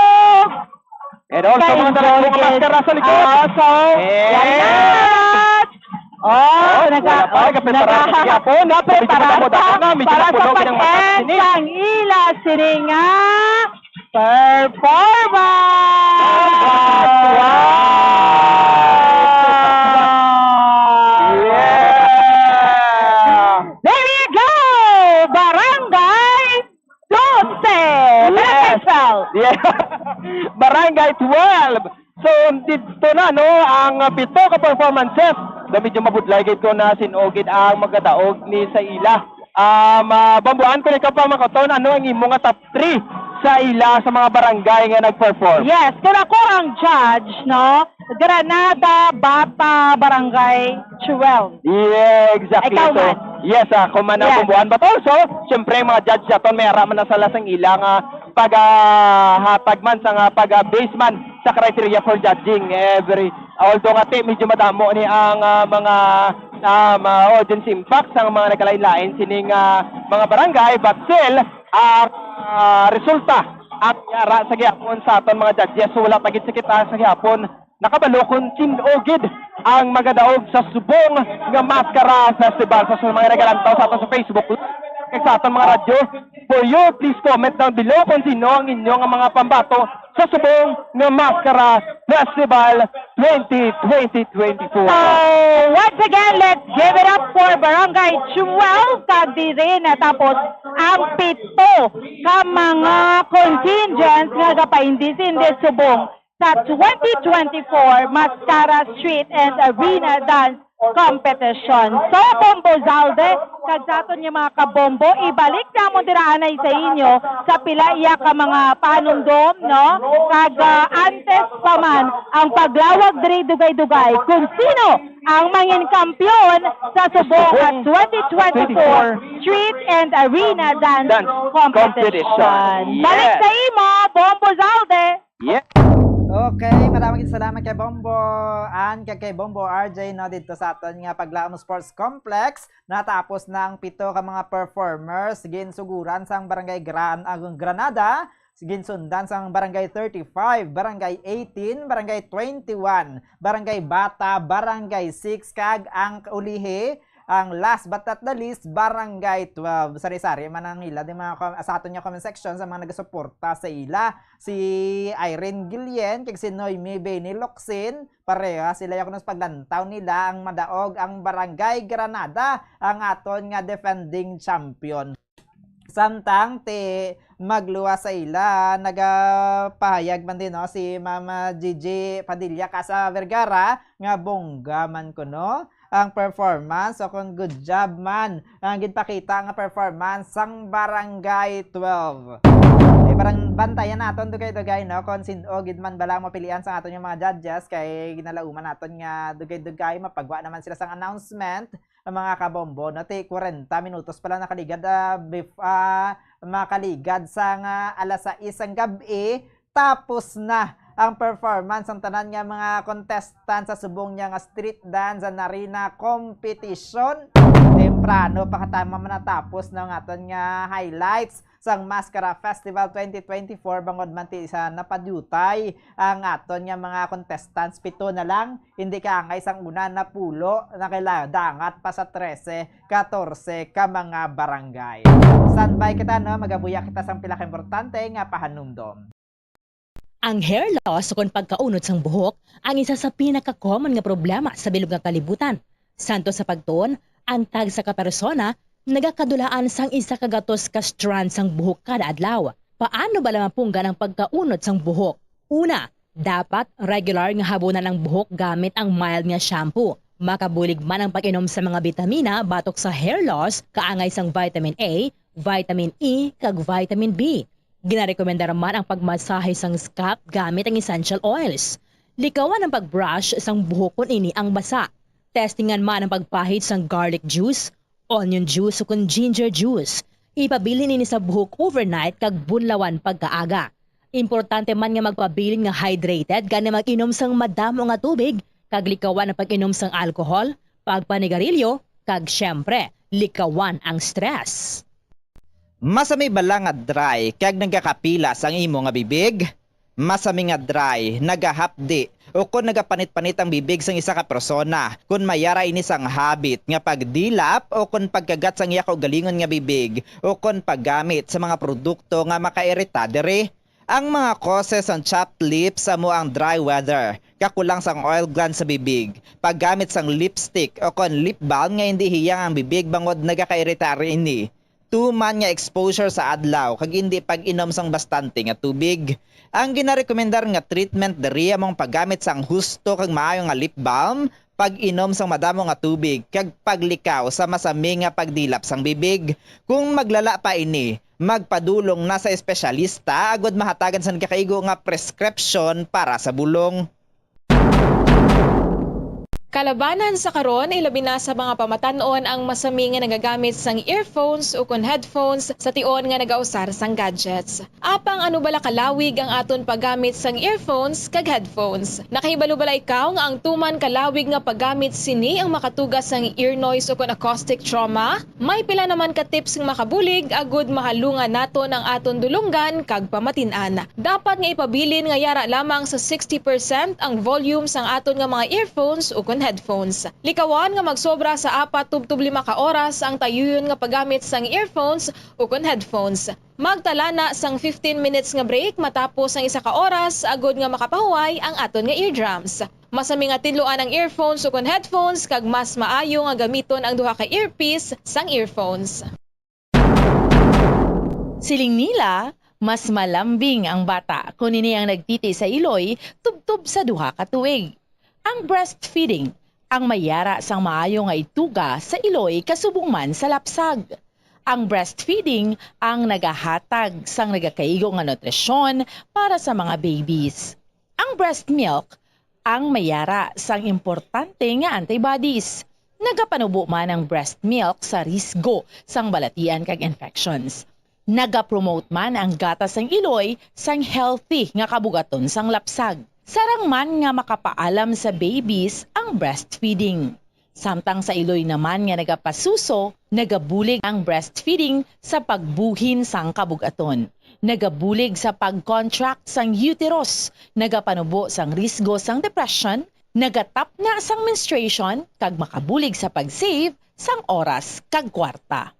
And also mga maskara sa likod. Also, nagprepara para sa pag-end ng ila sininga There you go! Barangay 12! Yeah. Barangay 12! So, dito na, no, ang pito ka performances. Medyo mabudlay ko na sinugid ang magkadaog ni sa ila. Bambuan ko ni ka pa makaton, ano ang imong nga top 3 sa ila sa mga barangay nga nag-perform? Yes, kung ako ang judge, no, Granada, Bata, Barangay 12. Yeah, exactly. Ikaw so, man. yes, ako man ang Bumbuan. But also, syempre, mga judge naton, may araman na sa lasang ilang pag-hatag man sa pag-base man sa criteria for judging. Although nga medyo madamo ni ang mga audience impact sa mga nagkalain-lain sining mga barangay, but still, resulta at yara sa gihapon sa aton mga judges. So wala pagit sa kita sa gihapon nakabalo kung tinogid ang magadaog sa subong nga Maskara Festival. Sa mga nagalantaw sa aton sa Facebook kag sa aton mga radyo, for you, please comment down below kung sino ang inyong mga pambato sa subong nga Maskara Festival 2024. So, once again, let's give it up for Barangay 12 Cagdirin. Tapos, ang pito ka mga contingents nga gapaindis-indis subong sa 2024 Maskara Street and Arena Dance Competition. So, Bombo Zalde, kag sa aton yung mga kabombo, ibalik na mo diraanay sa inyo sa pila iya ka mga panundom, no? Kag antes pa man ang paglawag diri dugay-dugay kung sino ang mangin kampyon sa subong at 2024 Street and Arena Dance Competition. Balik sa imo, Bombo Zalde. Yeah. Okay, maraming salamat kay Bombo and kay Bombo RJ no dito sa aton nga Paglaom Sports Complex. Natapos na ang pito ka mga performers ginsuguran sang Barangay Granada, ginsundan sang Barangay 35, Barangay 18, Barangay 21, Barangay Bata, Barangay 6 kag ang ulihi ang last but not the least, Barangay 12. Sari-sari man ang ila, di mga sa aton yung comment section sa mga nagasuporta sa ila. Si Irene Guillen, kag si Noemi Benny Locsin, pareha sila yung paglantaw nila ang madaog ang Barangay Granada, ang aton nga defending champion. Samtang magluwa sa ila, nagapahayag man din no, si Mama Gigi Padilla Casa Vergara nga bongga man ko no ang performance. So kung good job man ang ginpakita nga performance sang Barangay 12. Parang bantayan naton dugay-dugay no kung sino gid man bala mo pilian sa aton yung mga judges kay ginalauman naton nga dugay-dugay mapagwa naman sila sang announcement ng mga kabombo no 40 minutos pa lang nakaligad makaligad sa nga alas 6 ang gabi tapos na ang performance ang tanan nga mga contestant sa subong niya nga street dance and arena competition. Temprano pakatama man natapos ng aton nga highlights sang Mascara Festival 2024 bangod man ti isa napadyutay ang aton nga mga contestants. 7 na lang, hindi ka angay sang una na pulo na kailangan pa sa 13, 14 ka mga barangay. Standby kita no, magabuya kita sang pila ka importante nga pahanumdom. Ang hair loss o pagkaunod sang buhok ang isa sa pinaka-common nga problema sa bilog nga kalibutan. Santo sa pagtuon, ang tag sa kapersona nagakadulaan sang isa kagatos ka strand sang buhok kada adlaw. Paano ba lamapunggan ang pagkaunod sang buhok? Una, dapat regular nga habunan ang buhok gamit ang mild nga shampoo. Makabulig man ang pag-inom sa mga bitamina batok sa hair loss, kaangay sang vitamin A, vitamin E, kag vitamin B. Ginarekomenda naman ang pagmasahe sang scalp gamit ang essential oils. Likawan ang pagbrush sang buhok kung ini ang basa. Testingan man ang pagpahid sang garlic juice, onion juice o kung ginger juice. Ipabilin ini sa buhok overnight kag bunlawan pagkaaga. Importante man nga magpabilin nga hydrated gani mag-inom sang madamo nga tubig, kag likawan ang pag-inom sang alcohol, pagpanigarilyo, kag syempre, likawan ang stress. Masami bala nga dry kag nagkakapilas ang imo nga bibig? Masami nga dry, nagahapdi o kung nagapanit-panit ang bibig sang isa ka persona, kung mayara ini sang habit nga pagdilap o kung pagkagat sang iya kaugalingon nga bibig o kung paggamit sa mga produkto nga makairita diri. Ang mga causes ang chapped lips amo ang dry weather, kakulang sang oil gland sa bibig, paggamit sang lipstick o kung lip balm nga hindi hiyang ang bibig bangod nagakairita ini. Tuman nga exposure sa adlaw kag hindi pag-inom sang bastante nga tubig. Ang ginarekomendar nga treatment diri among paggamit sang husto kag maayo nga lip balm, pag-inom sang madamo nga tubig kag paglikaw sa masami nga pagdilap sang bibig. Kung maglala pa ini, magpadulong na sa espesyalista agud mahatagan sang kakaigo nga prescription para sa bulong. Kalabanan sa karon ay labi na sa mga pamatanon ang masami nga nagagamit sang earphones o kon headphones sa tion nga nagausar sang gadgets. Apang ano bala kalawig ang aton paggamit sang earphones kag headphones. Nakahibalo bala ikaw nga ang tuman kalawig nga paggamit sini ang makatugas sang ear noise o kon acoustic trauma? May pila naman ka tips nga makabulig agud mahalungan naton ang aton dulunggan kag pamatin-an. Dapat nga ipabilin nga yara lamang sa 60% ang volume sang aton nga mga earphones o kon headphones. Likawan nga magsobra sa 4-5 ka oras ang tayuyon nga paggamit sang earphones o kon headphones. Magtala na sang 15 minutes nga break matapos ang 1 ka oras agod nga makapahuway ang aton nga eardrums. Masami nga tinluan ang earphones o kon headphones kag mas maayo nga gamiton ang duha ka earpiece sang earphones. Siling nila, mas malambing ang bata kung ini ang nagtiti sa iloy tubtob sa duha ka tuig. Ang breastfeeding, ang mayara sang maayo nga ituga sa iloy kasubong man sa lapsag. Ang breastfeeding ang nagahatag sang nagakaigo nga nutrisyon para sa mga babies. Ang breast milk, ang mayara sang importante nga antibodies. Nagapanubo man ang breast milk sa risgo sang balatian kag infections. Nagapromote man ang gatas sang iloy sang healthy nga kabugaton sang lapsag. Sarang man nga makapaalam sa babies ang breastfeeding. Samtang sa iloy naman nga nagapasuso, nagabulig ang breastfeeding sa pagbuhin sang kabugaton. Nagabulig sa pag-contract sang uterus, nagapanubo sang risgo sang depression, Nagatap na sang menstruation kag makabulig sa pag-save sang oras kag kwarta.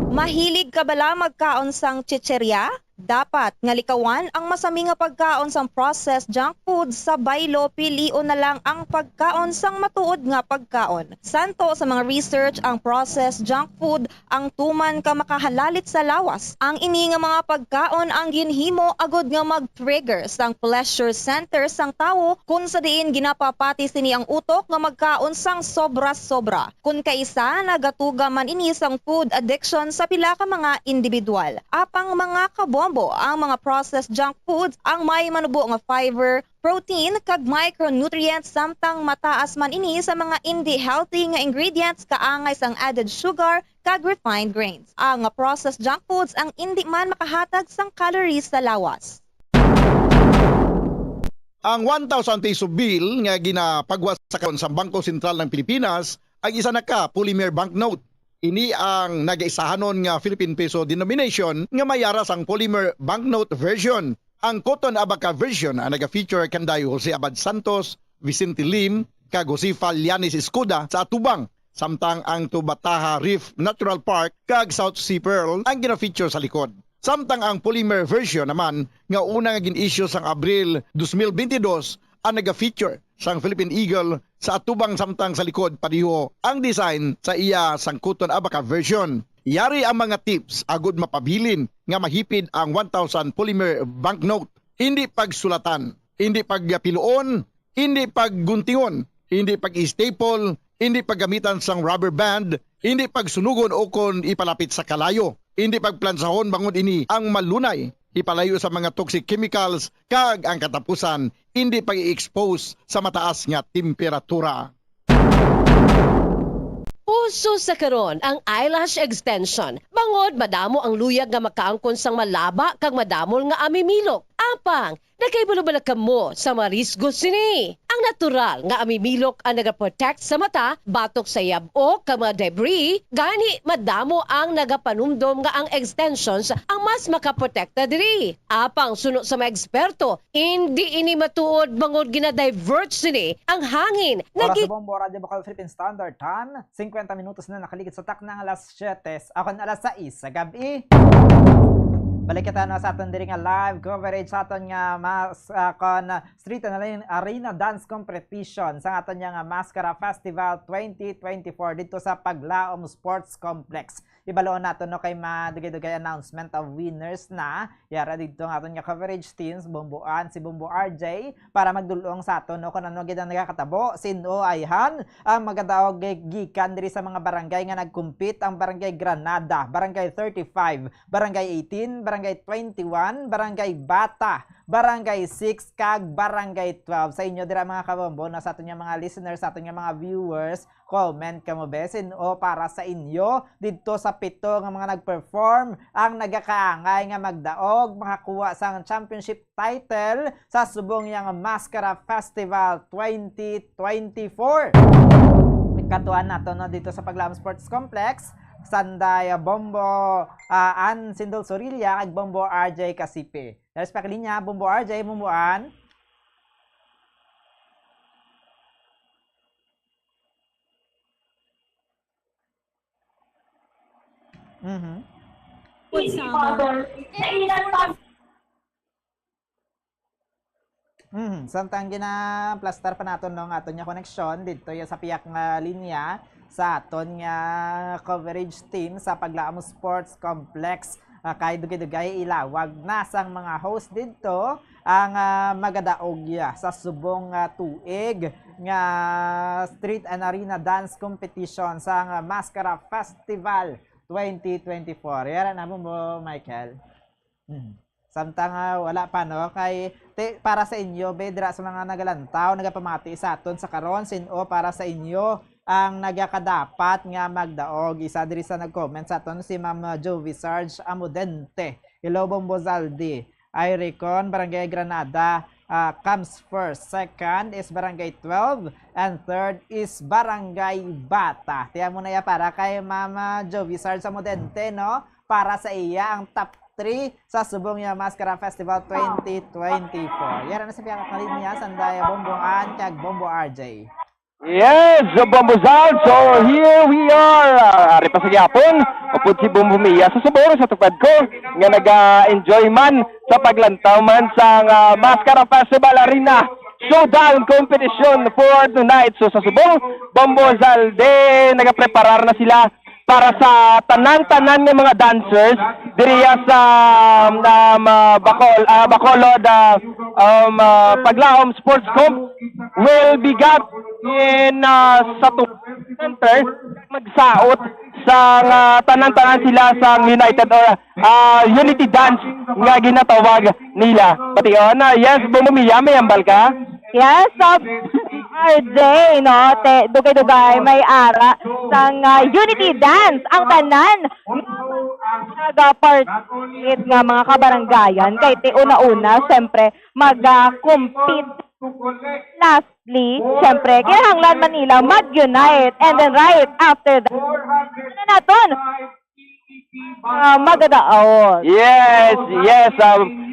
Mahilig ka bala magkaon sang chicherya? Dapat nga likawan ang masami nga pagkaon sang processed junk food sa baylo pilion na lang ang pagkaon sang matuod nga pagkaon. Santo sa mga research ang processed junk food ang tuman ka makahalalit sa lawas. Ang ini nga mga pagkaon ang ginhimo agod nga mag-trigger sang pleasure center sang tawo kung sa diin ginapapati sini ang utok nga magkaon sang sobra-sobra. Kung kaisa nagatuga man ini sang food addiction sa pila ka mga individual. Apang mga kabombo ang mga processed junk foods ang may manubo nga fiber, protein kag micronutrients samtang mataas man ini sa mga hindi healthy nga ingredients kaangay sang added sugar kag refined grains. Ang processed junk foods ang hindi man makahatag sang calories sa lawas. Ang 1,000 peso bill nga ginapagwa sa karon sa Bangko Sentral ng Pilipinas ang isa na ka polymer banknote. Ini ang nagaisahanon nga Philippine Peso denomination nga mayaras ang polymer banknote version. Ang Cotton Abaca version ang naga-feature kanday Jose Abad Santos, Vicente Lim, kag Josefa Lianis Escuda sa Atubang. Samtang ang Tubataha Reef Natural Park kag South Sea Pearl ang gina-feature sa likod. Samtang ang polymer version naman nga unang gin-issue sang Abril 2022 ang naga-feature sang Philippine Eagle sa atubang samtang sa likod pariho ang design sa iya sang Cotton Abaca version. Yari ang mga tips agud mapabilin nga mahipid ang 1,000 polymer banknote. Hindi pagsulatan, hindi pagpiluon, hindi pagguntingon, hindi pag-staple, hindi paggamitan sang rubber band, hindi pagsunugon o kon ipalapit sa kalayo, hindi pagplansahon bangod ini ang malunay, ipalayo sa mga toxic chemicals, kag ang katapusan, hindi pag-i-expose sa mataas nga temperatura. Uso sa karon ang eyelash extension. Bangod madamo ang luyag nga makaangkon sang malaba kag madamol nga amimilok. Apang, nakaibalo-bala kamo sa marisgo sini. Ang natural nga amimilok ang nagaprotect sa mata, batok sa yabo kag mga debris, gani madamo ang nagapanumdom nga ang extensions ang mas makaprotekta diri. Apang suno sa mga eksperto, hindi ini matuod bangod gina-divert sini ang hangin. Oras sa Bombo Radio Bacol Philippine Standard Time, 50 minutos na nakaligid sa taknang alas 7, ako na alas 6 sa gabi. Balik kita na sa aton diri nga live coverage sa aton nga kon Street Arena Dance Competition sa aton nga Mascara Festival 2024 dito sa Paglaom Sports Complex. Ibaloon nato no kay madugay-dugay announcement of winners na yara dito nga aton nga coverage teams Bomboan si Bombo RJ para magdulong sa aton no kun ano gid ang nagakatabo sino ayhan ang magadaog gikan diri sa mga barangay nga nagkumpit ang Barangay Granada, Barangay 35, Barangay 18, Barangay 21, Barangay Bata, Barangay 6 kag Barangay 12. Sa inyo dira mga kabombo na sa aton nga mga listeners, sa aton nga mga viewers, comment kamo besin o para sa inyo dito sa pito nga mga nagperform ang nagakaangay nga magdaog makakuha sang championship title sa subong yang Mascara Festival 2024. Katuan nato no dito sa Paglaom Sports Complex. Sanday Bombo An Sindol Sorilla kag Bombo RJ Kasipe. Dahil sa pakilinya, Bombo RJ, Bomboan. Samtang gina-plaster pa naton no aton nga connection dito sa piyak nga linya sa aton nga coverage team sa Paglaom Sports Complex. Kay dugay-dugay ilawag na sang mga host dito ang magadaog sa subong tuig nga Street and Arena Dance Competition sa Mascara Festival 2024. Yara na mo Michael. Samtang wala pa no kay para sa inyo bedra sa mga nagalantaw nagapamati sa aton sa karon sino para sa inyo ang nagakadapat nga magdaog. Isa diri sa nag-comment sa aton si Ma'am Jovi Sarge Amudente. Hello Bombo Zaldi. Iricon Barangay Granada comes first. Second is Barangay 12 and third is Barangay Bata. Tiyan mo na ya para kay Ma'am Jovi Sarge Amudente no para sa iya ang top 3 sa Subong nga Mascara Festival 2024. Yara na sa piyakap na rin niya, Sandaya Bomboan, kag Bombo RJ. Yes, Bombo Zal. So here we are. Ari pa sa gyapon, upod si Bombo Mia sa Subong sa tupad ko nga naga-enjoy man sa paglantaw man sa Mascara Festival Arena showdown competition for tonight. So sa Subong, Bombo Zal de nagapreparar na sila para sa tanan-tanan ng mga dancers diriya sa Bacolod Paglaom Sports Comp will be got in sa center magsaot sa tanan-tanan sila sa United or Unity Dance nga ginatawag nila. Pati yes, Bumumia, may ambal ka? Yes, RJ, no? Dugay-dugay, may ara sang Unity Dance. Ang tanan, nag-participate nga mga kabaranggayan. Kay una-una, siyempre, mag-compete. Lastly, siyempre, kinahanglan Manila mag-unite. And then right after that, ano natin? Magadaon. Yes,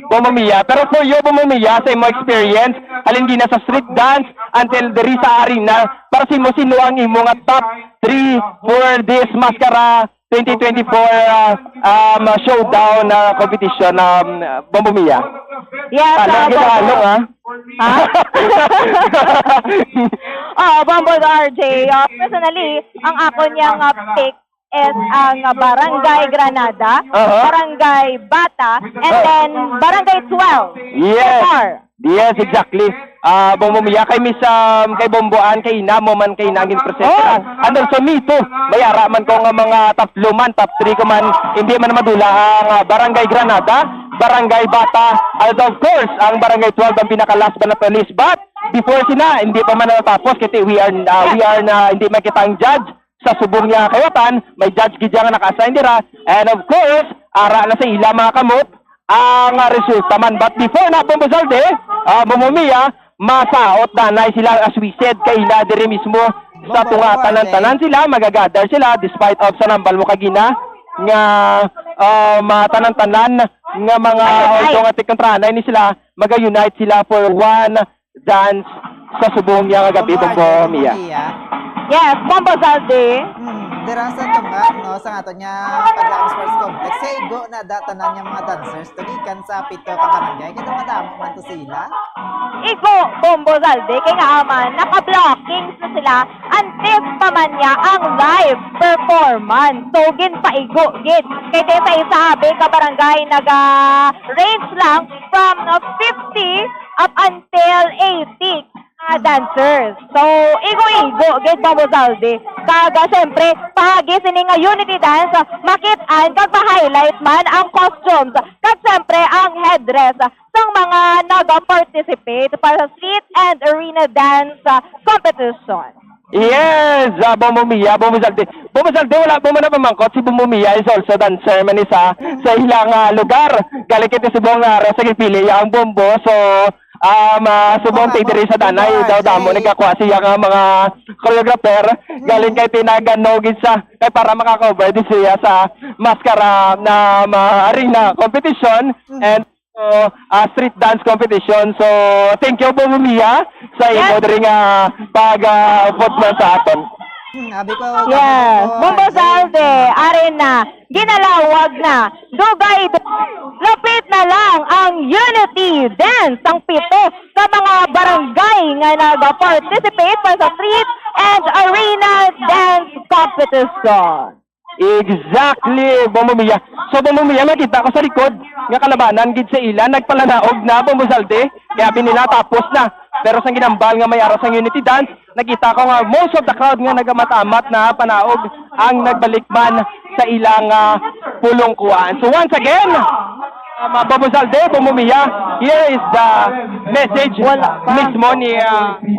Bumumia. Pero for you, Bumumia, sa imo experience, halin di na sa street dance until diri sa arena, para sino ang imo nga top 3 for this Mascara 2024 showdown competition, Bumumia? Yes, Bombo RJ, personally, ang ako niyang pick is ang Barangay Granada, Barangay Bata, and then Barangay 12. Yes. Yes, exactly. Bumumia kay Miss kay Bomboan kay Inamo man kay naging presenter. Andun sa mito, mayara man ko nga mga top 5 man, top 3 ko man, hindi man madula ang Barangay Granada, Barangay Bata, and of course, ang Barangay 12 ang pinaka-last ba na police. But before sila, hindi pa man natapos kasi we are na hindi makita ang judge sa Subong niya kayatan, may judge gidya nga naka-assign dira, and of course, ara na sa ila mga kamot ang resulta man. But before na Bumbozalde, Bumumia, masaot danay sila as we said kay ila diri mismo sa tungatan ng tanan sila, magagather sila despite of sa nambal mo kagina nga matanan-tanan nga mga altong atik kontraanay ni sila, maga-unite sila for one dance sa Subong niya nga gabi, Bumumia. Yes, Bombo Zalde. Dira sa tunga, no, sa ato niya Paglaom Sports Complex. Sa igo na datanan niya mga dancers, tugikan sa pito ka barangay. Kita madamo man to sila. Igo, Bombo Zalde, kay nga aman, naka-blockings na sila until pa man niya ang live performance. So, ginpaigo, gid. Kay tayo sa isabi ka barangay, naga-range lang from 50 up until 80 dancers. So, igo-igo, gid Bombo Zalde. Kaga, siyempre, pahagi sini nga Unity Dance, makitaan, kag ma-highlight man ang costumes, kag siyempre, ang headdress ng mga nag-participate para sa street and arena dance competition. Yes, Bumumia, Bumuzalde. Bumuzalde, wala po man na pamangkot. Si Bumumia is also dancer man isa sa ilang lugar. Galikit si Subong nga sa gipili ang bombo. So, Subong tidiri sa danay daw damo nagkakuha siya nga mga choreographer galing kay tinaganogin sa kay para makakover din siya sa Mascara na arena competition and street dance competition. So thank you Bumumia sa imo diri nga pag-footman sa aton. Yes, Bombo Zalde, arena, ginalawag na, dugay, lapit na lang ang Unity Dance, ang pito sa mga barangay nga nag-participate sa street and arena dance competition. Exactly, Bumumia. So Bumumia, nakita ko sa likod nga kalabanan gid sa ila nagpalanaog na Bumuzalde, kaya binila tapos na. Pero sa ginambal nga may araw sa Unity Dance, nakita ko nga most of the crowd nga nagamatamat na panaog ang nagbalikman sa ilang pulongkuan. So once again, Bumuzalde, Bumumia, here is the message mismo ni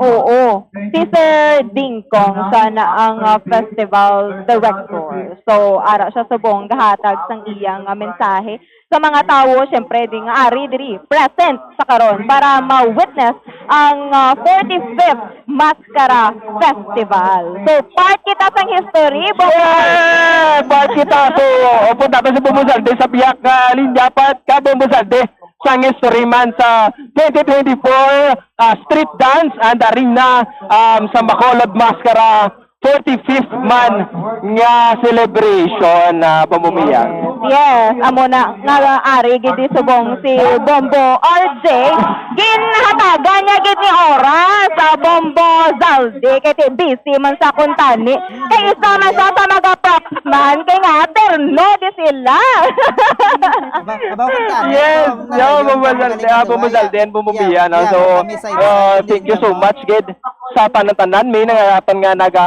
Oo. Si Sir Dingkong sana ang festival director. So, ara siya subong gahatag sang iyang mensahe sa mga tao, syempre ding ari diri present sa karon para ma-witness ang 45th Mascara Festival. So, part kita sang history. Part kita. So, punta ta sa Bumbusalde sa piyak linya pat ka Bumbusalde sang history man sa 2024 street dance and arena sa Bacolod Mascara 45th man nga celebration na pamumiyang. Yes, amo na nga ari gid subong si Bombo RJ ginhatagan niya gid ni oras sa Bombo Zalde kay busy man sa kuntani kay isa man sa mga props man kay nga terno di sila. Yes, Bombo Zalde and Bumubiya. So, thank you so much gid sa tanan-tanan may nangayatan nga naga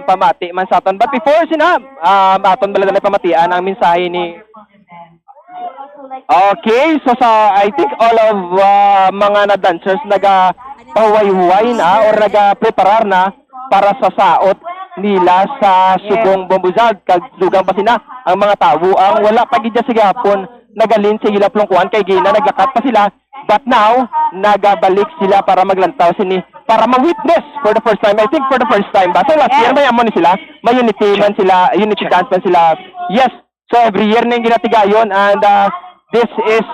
pamati man sa aton. But before aton bala na pamatian ang mensahe ni Okay, so I think all of mga na dancers pahuway-huway na or naga-preparar na para sa saot nila sa subong Bombuzald kag dugang pa sina ang mga tawo ang wala pa gid sa gihapon nagalin sa ila plungkuan kay gina naglakat pa sila but now nagabalik sila para maglantaw sini para ma-witness for the first time. I think for the first time ba so last year may amon ni sila may unity man sila unity dance man sila. Yes, so every year na yung ginatigayon and this is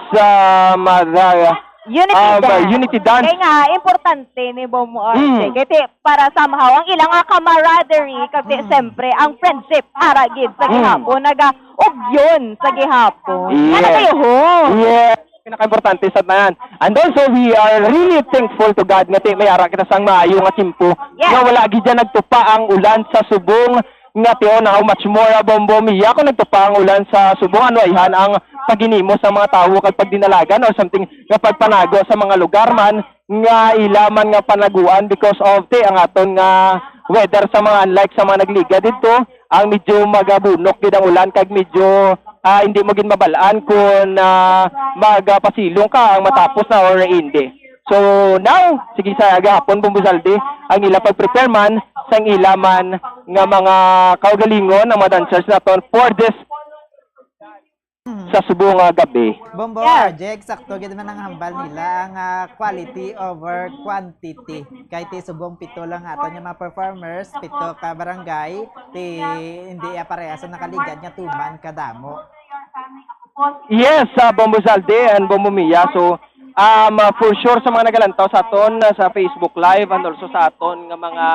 Unity dance. Kaya nga, importante ni Bomo RJ. Kasi para somehow, ang ilang camaraderie, kasi siyempre, ang friendship, aragid sa gihapon, nag-ugyon sa gihapon. Ano kayo ho? Yeah. Pinaka-importante sa tanan. And also, we are really thankful to God nga may ara kita sang maayo nga timpo. Nga wala gid dyan nagtupa ang ulan sa subong nga tiyo na how much more Bombo Mia kung nagtupa ang ulan sa subong ano ayhan ang paginimo sa mga tawo kag pagdinalagan or something nga pagpanago sa mga lugar man nga ilaman nga panaguan because of ang aton nga weather sa mga unlike sa mga nagliga dito ang medyo magabunok gid ang ulan kag medyo hindi mo gid mabalaan kung magapasilong ka ang matapos na or hindi. So now sige sa gahapon Bumbuzalde ang ila pag-prepare man sang ilaman nga mga kaugalingon ng mga dancers naton for this sa subong gabi. Bombo RJ, eksakto gid man ang hambal nila ang quality over quantity. Kay ti subong pito lang ato nya mga performers, pito ka barangay, ti hindi parehas na nakaligad nya tuman kadamo. Yes, Bombuzalde and Bombo Mia. So for sure sa mga nagalantaw sa aton sa Facebook Live and also sa aton nga mga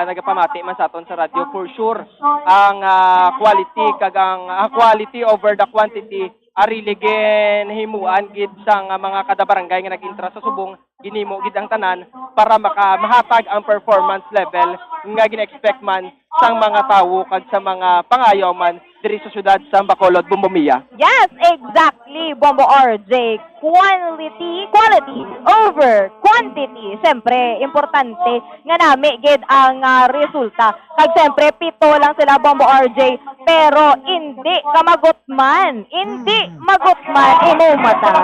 nagapamati man sa aton sa radio, for sure ang quality kag ang quality over the quantity really himuan gid sang mga kada barangay nga nag-intra sa subong ginimo gid ang tanan para mahatag ang performance level nga gina-expect man sang mga tawo kag sa mga pangayaw man diri sa syudad sa Bacolod, Bombo Mia. Yes, exactly, Bombo RJ. Quality over quantity. Siyempre, importante nga nami gid ang resulta. Kag siyempre, pito lang sila Bombo RJ, pero hindi kamagutman. Hindi magutman, inumata.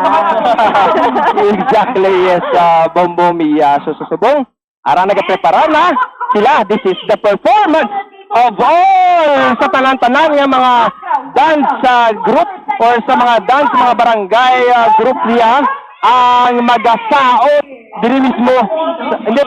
Exactly, yes, Bombo Mia. So, susubong, ara nagaprepara na sila. This is the performance of all sa tanan-tanan nga mga dance group or sa mga dance mga barangay group niya ang magasaot diri mismo. Hindi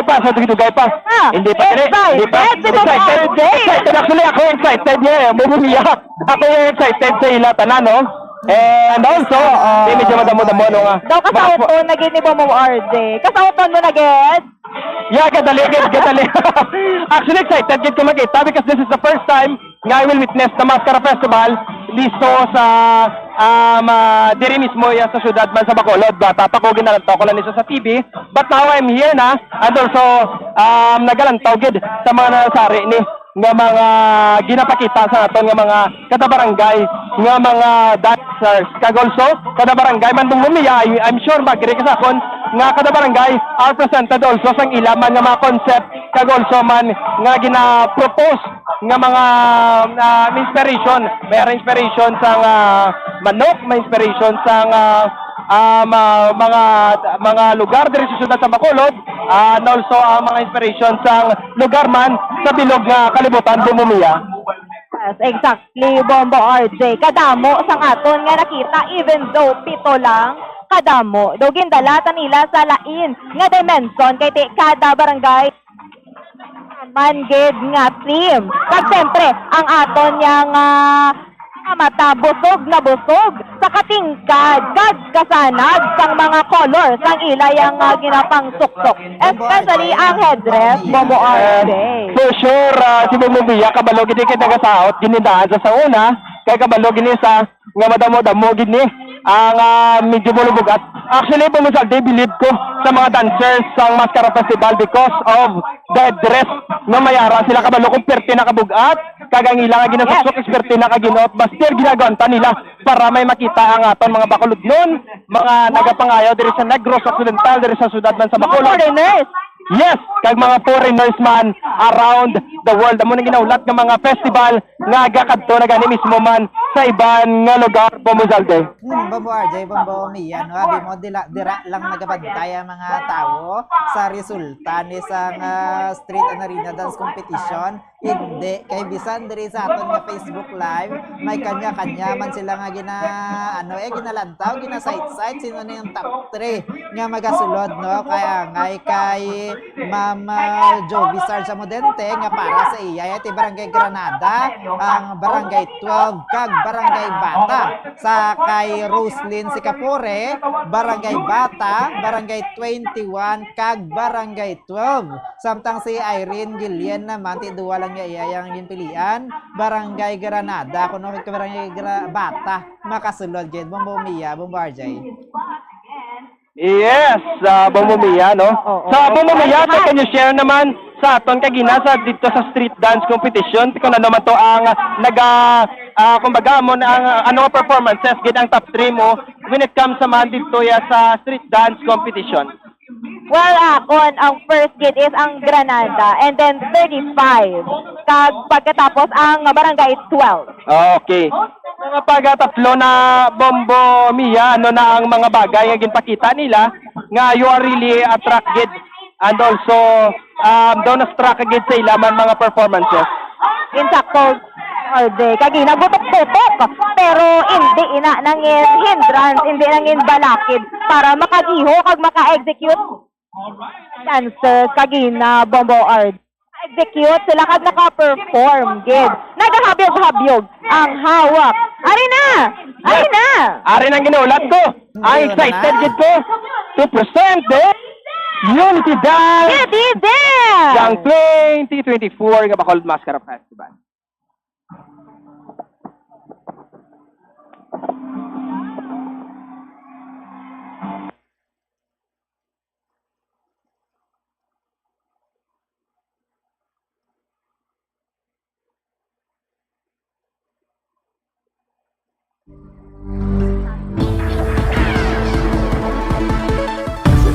pa sa tugay pa. Hindi pa. Excited actually ako excited niya. Bumumiyak. Ako excited sa ila tanan no. And also, medyo madamo-damo nga. Daw kasauton na gini mo RJ. Kasauton mo na gid. Yeah, gadali. Actually excited gid ko makita because this is the first time nga I will witness the Mascara Festival dito sa diri mismo sa syudad man sa Bacolod. Bata pa ko ginalantaw ko lang nito sa TV. But now I'm here na and also nagalantaw gid sa mga nasari ni nga mga ginapakita sa aton nga mga kada barangay nga mga dancers. Kag also, kada barangay man Bumiya, I'm sure mag-agree ka sa akon nga kada barangay are presented also sang ilaman nga mga concept kag also man nga gina-propose nga mga inspiration. May inspiration sang manok, may inspiration sang mga lugar diri sa siyudad sa Bacolod, and also ang mga inspiration sang lugar man sa bilog nga kalibutan Bumiya. Yes, exactly, Bombo RJ. Kadamo sang aton nga nakita even though pito lang kadamo. Do gindalatan nila sa lain nga dimension kay kada barangay man gid nga team. Kag siyempre ang aton yang mata busog na busog sa katingkad kag kasanag sang mga colors sang ilayang ginapang suksok, especially ang headdress, Bombo RJ. For sure, si Bumiya kabalo gid kay nagasaot ginidaan sa sauna kay kabalo gini sa nga madamo-damo gini ang medyo bulubugat. Actually, Bumisalde, believe ko sa mga dancers sa Mascara Festival because of the dress na mayara sila kabalo kung perte na kabugat kagang ilang nga ginasuksok perte na kaginot bastir ginagawanta nila para may makita ang aton mga Bacolod nun, mga nagapangayaw diri sa Negros Occidental, diri sa sudad man sa Bacolod. Foreigners! Yes, kag mga foreigners man around the world. Amo nang ginaulat nga mga festival nga agakadto na gani mismo man sa iban nga lugar, Bumisalde. Bombo RJ, Bombo Mia, no? Abi mo dira lang nagabantay ang mga tao sa resulta ni sang street and arena dance competition. Hindi kay bisan diri sa aton nga Facebook live may kanya-kanya man sila nga ginalantaw, gina-site sino na yung top 3 nga magasulod, no? Kaya ngay kay Mama Jovi Sarja Modente nga para sa iya ti Barangay Granada, ang Barangay 12 kag Barangay Bata. Sa kay Roslyn Sicapore, Barangay Bata, Barangay 21 kag Barangay 12. Samtang si Irene Gillian naman ti duwa lang nga iyang ginpilian, Barangay Granada kuno ka Barangay Bata makasulod gid. Bombo Mia, Bombo RJ. Yes, Bumiya, no? Sa Bumiya, can you share naman sa aton kagina sa dito sa street dance competition kung ano naman to ang kumbaga mo ang ano performances gid ang top 3 mo when it comes sa man dito ya sa street dance competition. Well, akon, ang first gate is ang Granada, and then 35. Kag pagkatapos ang Barangay 12. Okay. Mga pagkatatlo na Bombo Mia, ano na ang mga bagay nga ginpakita nila nga you are really attracted and also doon na-struck agad sa ilaman mga performances. Insakto, Alde, kagi nagutok-tutok, pero hindi ina nangin hindrance, hindi nangin balakid para makagiho kag maka-execute dancers kagi na Bombo Art. Execute sila kag naka-perform gid. Nagahabyog-habyog ang hawak. Ari na! Ari na! Ari nang ginulat ko. Ang excited gid ko to present the Unity Dance! Unity Dance! Yang 2024 nga Bacolod Mascara Festival.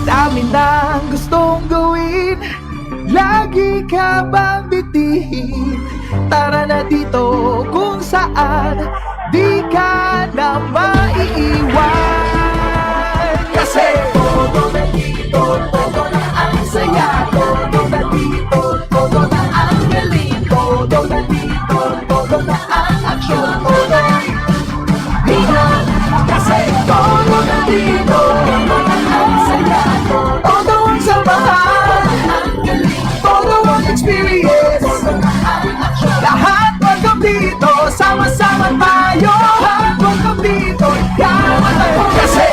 Dami nang gustong gawin, lagi ka bang bitihin? Tara na dito kung saan di ka na maiiwan. Kasi todo na dito, todo na ang saya, todo na dito, todo na ang galing, todo na dito, todo na ang aksyon, todo dito. Kasi todo na dito, todo na ang saya, todo ang samahan, todo ang experience, lahat welcome dito, sama-sama tayo, lahat welcome dito, kasi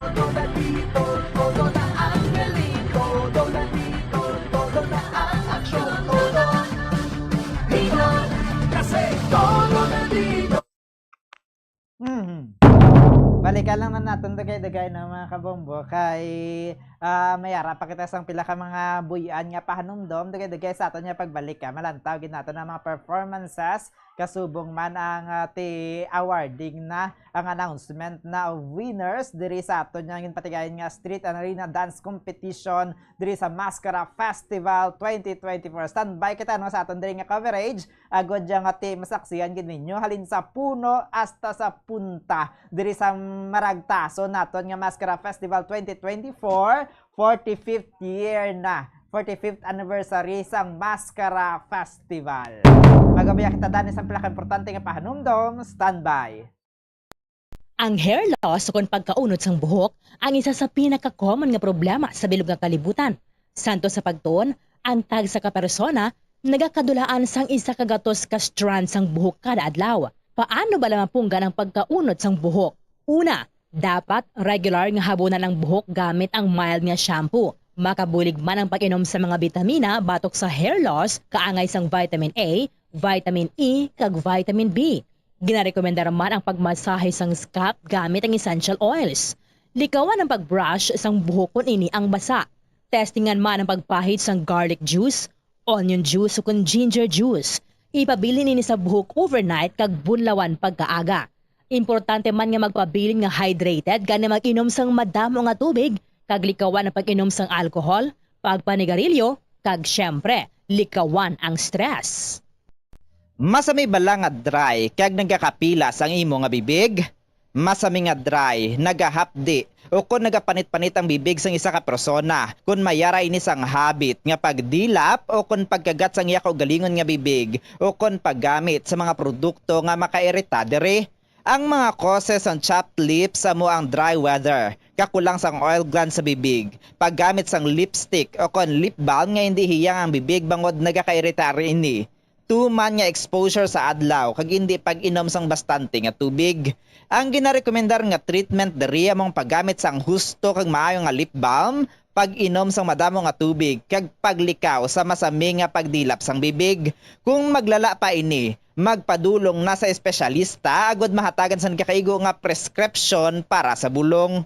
Todo na dito, todo na ang galing. Todo na dito, todo na ang aksyon. Todo dito, kasi todo na dito. Balikan lang na natin dagay-dagay ng mga kabombo kay mayara pa kita sang pila ka mga buyan nga pahanumdom dagay-dagay sa aton nga pagbalik ka malantaw gid nato ng mga performances kasubong man ang awarding na ang announcement na winners diri sa aton nga patigayon nga Street and Arena Dance Competition diri sa Mascara Festival 2024. Standby kita no sa aton diri nga coverage agod nga masaksihan gid ninyo halin sa puno hasta sa punta diri sa maragtaso naton nga Mascara Festival 2024 45th year na 45th anniversary sang Mascara Festival. Magabaya kita dani sa pila importante nga pahanumdom, standby. Ang hair loss o pagkaunod sang buhok ang isa sa pinaka-common nga problema sa bilog nga kalibutan. Santo sa pagtuon, ang tag sa kapersona nagakadulaan sang isa ka gatos ka strand sang buhok kada adlaw. Paano ba lamapunggan ang pagkaunod sang buhok? Una, dapat regular nga habunan ang buhok gamit ang mild nga shampoo. Makabulig man ang pag-inom sa mga bitamina batok sa hair loss, kaangay sang vitamin A, vitamin E, kag vitamin B. Ginarekomendar man ang pagmasahe sang scalp gamit ang essential oils. Likawan ang pagbrush sang buhok kung ini ang basa. Testingan man ang pagpahid sang garlic juice, onion juice o kung ginger juice. Ipabili nini sa buhok overnight kag bunlawan pagkaaga. Importante man nga magpabilin nga hydrated gani mag-inom sang madamo nga tubig, kag likawan ang pag-inom sang alcohol, pagpanigarilyo, kag syempre, likawan ang stress. Masami bala nga dry kag nagakapilas ang imo nga bibig? Masami nga dry, nagahapdi o kung nagapanit-panit ang bibig sang isa ka persona, kung mayara ini sang habit nga pagdilap o kung pagkagat sang iya kaugalingon nga bibig o kung paggamit sa mga produkto nga makairita diri. Ang mga causes ng chapped lips amo ang dry weather, kakulang sang oil gland sa bibig, paggamit sang lipstick o kon lip balm nga hindi hiyang ang bibig bangod nagakairita ini. Tuman nga exposure sa adlaw kag hindi pag-inom sang bastante nga tubig. Ang ginarekomendar nga treatment diri among paggamit sang husto kag maayo nga lip balm, pag-inom sang madamo nga tubig kag paglikaw sa masami nga pagdilap sang bibig. Kung maglala pa ini, magpadulong na sa espesyalista agod mahatagan sa kakaigo nga prescription para sa bulong.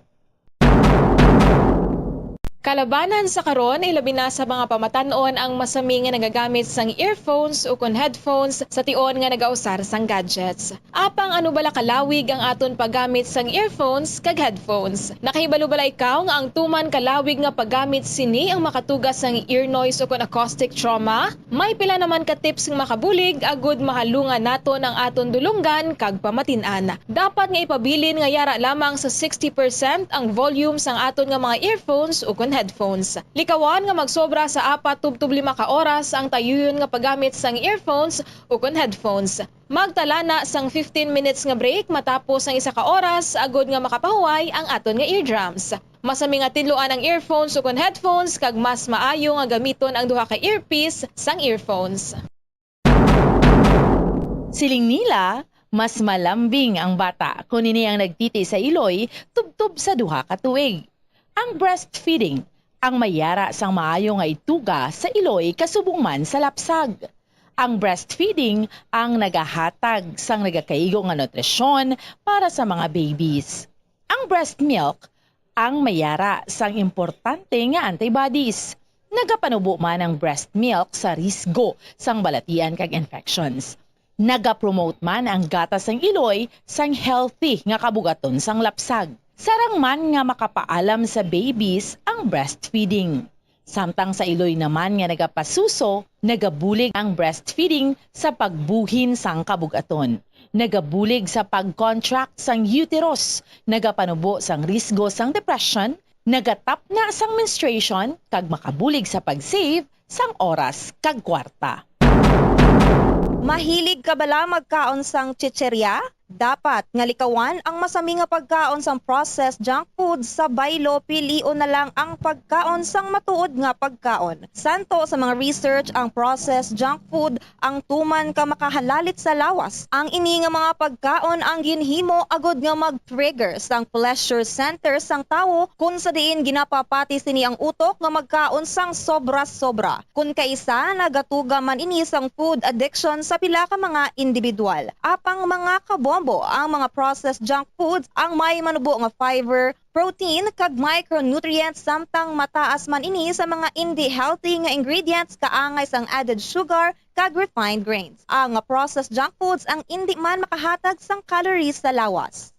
Kalabanan sa karon ilabi na sa mga pamatanon ang masami nga nagagamit sang earphones o kon headphones sa tion nga nagausar sang gadgets. Apang ano bala kalawig ang aton paggamit sang earphones kag headphones. Nakahibalo bala ikaw nga ang tuman kalawig nga paggamit sini ang makatugas sang ear noise o kon acoustic trauma? May pila naman ka tips nga makabulig agud mahalungan naton ang aton dulunggan kag pamatin-an. Dapat nga ipabilin nga yara lamang sa 60% ang volume sang aton nga mga earphones o kon headphones. Likawan nga magsobra sa 4-5 ka oras ang tayuyon nga paggamit sang earphones o kon headphones. Magtala na sang 15 minutes nga break matapos ang 1 ka oras agod nga makapahuway ang aton nga eardrums. Masami nga tinluan ang earphones o kon headphones kag mas maayo nga gamiton ang duha ka earpiece sang earphones. Siling nila, mas malambing ang bata kung ini ang nagtiti sa iloy tubtub sa duha ka tuig. Ang breastfeeding, ang mayara sang maayo nga ituga sa iloy kasubong man sa lapsag. Ang breastfeeding ang nagahatag sang nagakaigo nga nutrisyon para sa mga babies. Ang breast milk, ang mayara sang importante nga antibodies. Nagapanubo man ang breast milk sa risgo sang balatian kag infections. Nagapromote man ang gatas sang iloy sang healthy nga kabugaton sang lapsag. Sarang man nga makapaalam sa babies ang breastfeeding. Samtang sa iloy naman nga nagapasuso, nagabulig ang breastfeeding sa pagbuhin sang kabugaton. Nagabulig sa pag-contract sang uterus, nagapanubo sang risgo sang depression, nagatap na sang menstruation, kag makabulig sa pag-save sang oras kag kwarta. Mahilig ka bala magkaon sang chicherya? Dapat nga likawan ang masami nga pagkaon sang processed junk food sa baylo pilion na lang ang pagkaon sang matuod nga pagkaon. Santo sa mga research ang processed junk food ang tuman ka makahalalit sa lawas. Ang ini nga mga pagkaon ang ginhimo agod nga mag-trigger sang pleasure center sang tawo kung sa diin ginapapati sini ang utok nga magkaon sang sobra-sobra. Kung kaisa nagatuga man ini sang food addiction sa pila ka mga individual. Apang mga kabombo ang mga processed junk foods ang may manubo nga fiber, protein kag micronutrients samtang mataas man ini sa mga hindi healthy nga ingredients kaangay sang added sugar kag refined grains. Ang processed junk foods ang hindi man makahatag sang calories sa lawas.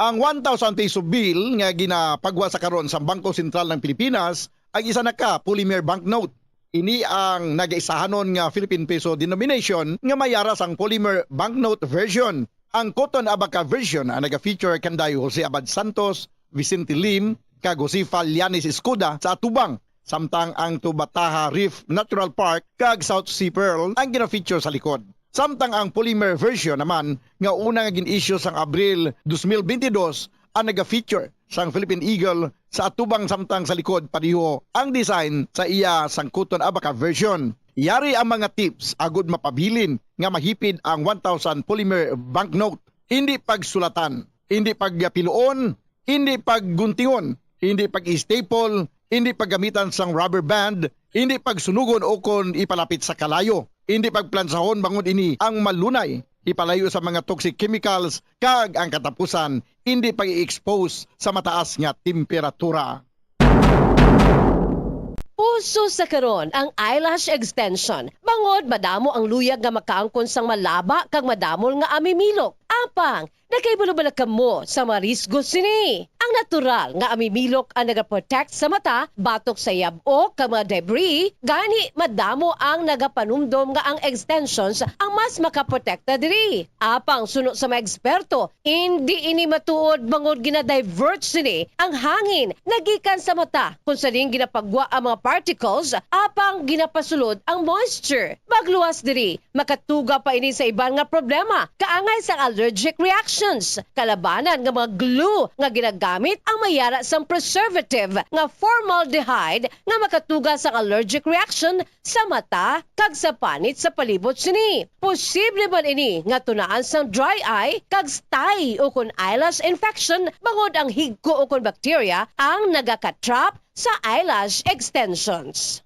Ang 1,000 peso bill nga ginapagwa sa karon sa Bangko Sentral ng Pilipinas ay isa na ka polymer banknote. Ini ang nagaisahanon nga Philippine peso denomination nga mayara sang polymer banknote version. Ang Cotton Abaca version ang naga-feature kanday Jose Abad Santos, Vicente Lim, kag Josefa Lianes Escuda sa atubang. Samtang ang Tubataha Reef Natural Park kag South Sea Pearl ang gina-feature sa likod. Samtang ang polymer version naman nga una nga gin-issue sang Abril 2022 ang naga-feature sang Philippine Eagle sa atubang samtang sa likod padiho ang design sa iya sang Cotton Abaca version. Yari ang mga tips agud mapabilin nga mahipid ang 1,000 polymer banknote. Hindi pagsulatan, hindi pagpiluon, hindi pagguntingon, hindi pag-staple, hindi paggamitan sang rubber band, hindi pagsunugon o kon ipalapit sa kalayo, hindi pagplansahon bangod ini ang malunay, ipalayo sa mga toxic chemicals, kag ang katapusan, hindi pag-i-expose sa mataas nga temperatura. Puso sa karon ang eyelash extension. Bangod madamo ang luyag nga makaangkon sang malaba kag madamol nga amimilok. Apang, nakaibalo-bala kamo sa marisgo sini. Ang natural nga amimilok ang nagaprotect sa mata, batok sa yabo kag mga debris, gani madamo ang nagapanumdom nga ang extensions ang mas makaprotekta diri. Apang suno sa mga eksperto, hindi ini matuod bangod gina-divert sini ang hangin nagikan sa mata kung sa ring ginapagwa ang mga particles, apang ginapasulod ang moisture. Magluwas diri, makatuga pa ini sa iban nga problema, kaangay sa allergic reactions. Kalabanan nga mga glue nga ginagamit ang mayara sang preservative nga formaldehyde nga makatuga sa allergic reaction sa mata kag sa panit sa palibot sini. Posible man ini nga tunaan sang dry eye kag stye o kon eyelash infection bangod ang higko o kon bacteria ang nagakatrap sa eyelash extensions.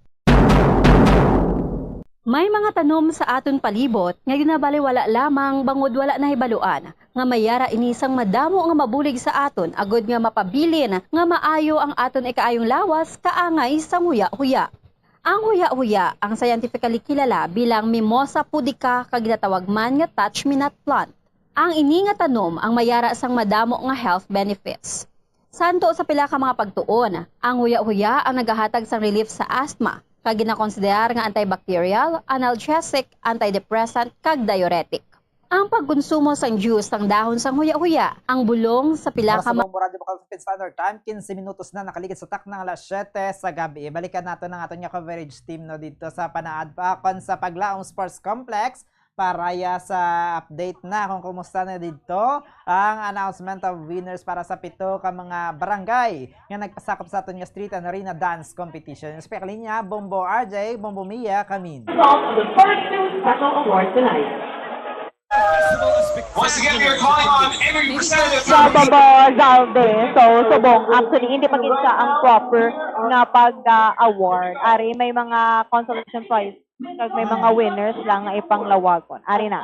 May mga tanom sa aton palibot nga ginabaliwala lamang bangod wala na hibaluan nga mayara inisang madamo nga mabulig sa aton agod nga mapabilin nga maayo ang aton ikaayong lawas kaangay sa huya-huya. Ang huya-huya ang scientifically kilala bilang Mimosa pudica kag ginatawag man nga touch-me-not plant. Ang ini nga tanom ang mayara sang madamo nga health benefits. Santo sa pila ka mga pagtuon, ang huya-huya ang nagahatag sang relief sa asthma kag ginakonsiderar nga antibacterial, analgesic, antidepressant kag diuretic. Ang pagkonsumo sang juice sang dahon sang huya-huya, ang bulong sa pila ka Bombo Radio Bacol Philippine Standard Time, 15 minutos na nakaligid sa tak ng alas 7 sa gabi. Balikan nato ng aton nga coverage team no dito sa panaad pa kon sa Paglaom Sports Complex para sa update na kung kumusta na dito ang announcement of winners para sa 7 ka mga barangay nga nagpasakop sa aton nga street and arena dance competition. Especially niya, Bombo RJ, Bombo Mia, Kamin. The first two special awards tonight. Once again, we are calling on every representative Sa Baba Zalde, so subong, actually hindi pa gid siya ang proper nga pag-award. Ari may mga consolation prize kag may mga winners lang nga ipanglawagon. Ari na.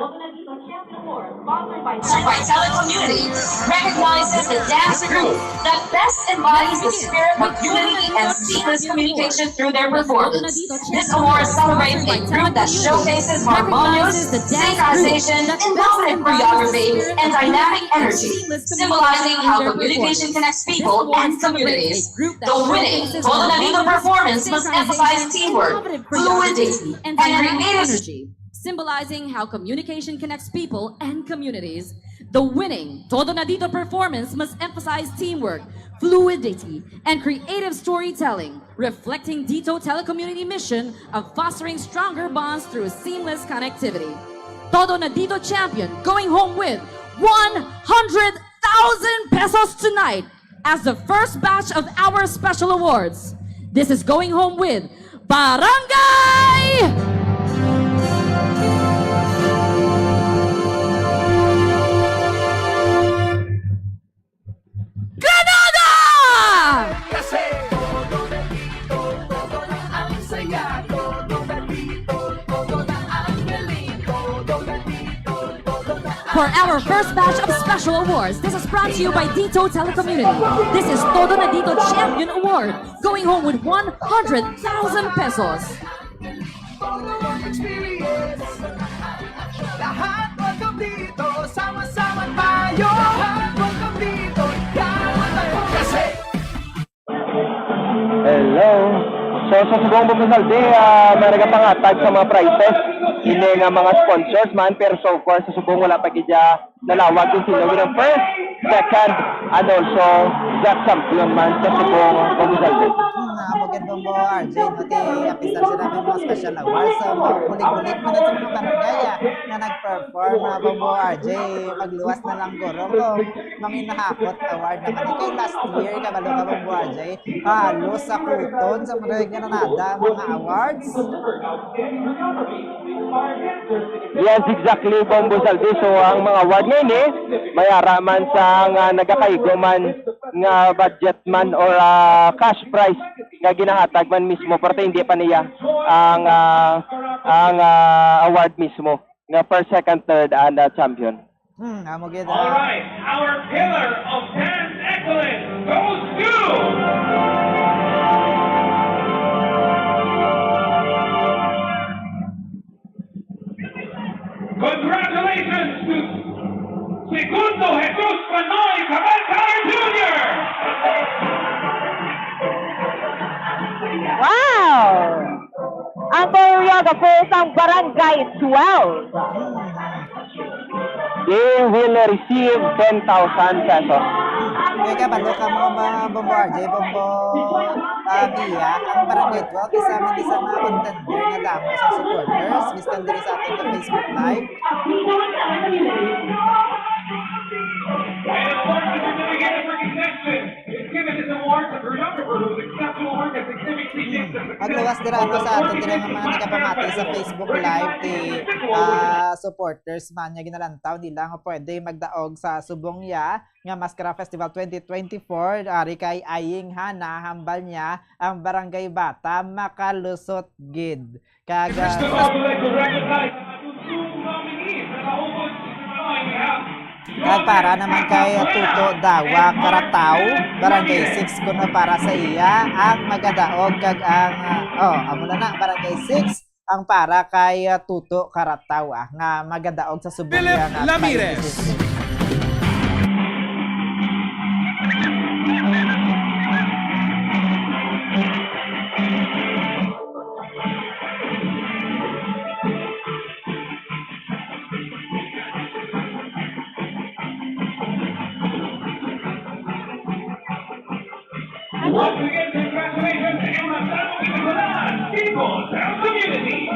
Vitality Community recognizes the dance group that best embodies the spirit of unity and seamless communication through their performance. This award celebrates a group that showcases harmonious, synchronization, dominant choreography, and dynamic energy, symbolizing how communication connects people and communities. The winning Todo Nandito performance must emphasize teamwork, fluidity, and creative energy, symbolizing how communication connects people and communities. The winning Todo Nandito performance must emphasize teamwork, fluidity, and creative storytelling, reflecting Dito Telecommunity mission of fostering stronger bonds through seamless connectivity. Todo Nandito champion going home with 100,000 pesos tonight as the first batch of our special awards. This is going home with Barangay Granada! Kasi todo nandito, todo na ang saya, todo nandito, todo na ang galing, todo nandito, todo na ang For our first batch of special awards, this is brought to you by Dito Telecommunity. This is Todo Nandito Champion Award, going home with 100,000 pesos. todo yung experience. Lahat welcome dito, sama-sama tayo. Lahat welcome dito, yaman tayo. Kasi Hello. So sa subong bumasalde, may nagapangatag sa mga prizes. Hindi nga mga sponsors man, pero so far sa subong wala pa kaya nalawag kung sino ng first, second, and also that champion man sa subong bumasalde. Mugid mo mo, RJ, no, ti apisar sila may mga special awards. So, kulig-kulig mo na sa mga barangay na nag-perform na mo, RJ, magluwas na lang guro ko. Manginahakot award naman. Kay last year, kabalo ka mo, RJ, halos sa kuton sa mga gananada, mga awards. Yes, exactly, Bombo Saldi. So, ang mga award ngayon mayara man sa nagakaigo man nga budget man or cash prize nga ginahatag man mismo pero hindi pa niya ang award mismo nga first, second, third, and champion. Mugid. All right, our pillar of dance excellence goes to congratulations to Segundo Jesus Manoy Cabalcar Jr. Wow! Ang choreographer ng Barangay 12. They will receive 10,000 pesos. Kaya kabalo ka mo, Bombo RJ, Bombo Mia, ang Barangay 12, kasama din sa mga contender na damo sa supporters. Miskan din sa ating Facebook Live. And of course, the certificate of recognition is given this award to choreographer who's exceptional work and significantly shaped the Magluwas dira ato sa atin dira nga mga nagapamati sa Facebook Live ti supporters man nya ginalantaw nila nga pwede magdaog sa subong ya nga Mascara Festival 2024 ari kay Aying Hana hambal niya ang Barangay Bata makalusot gid kaga Kag para naman kay Tuto Dawa Karataw, Barangay 6 kuno para sa iya ang magadaog kag ang amo na Barangay 6 ang para kay Tuto Karataw nga magadaog sa subong nga Ramirez. Once again, congratulations to Emma Salvo People's Community.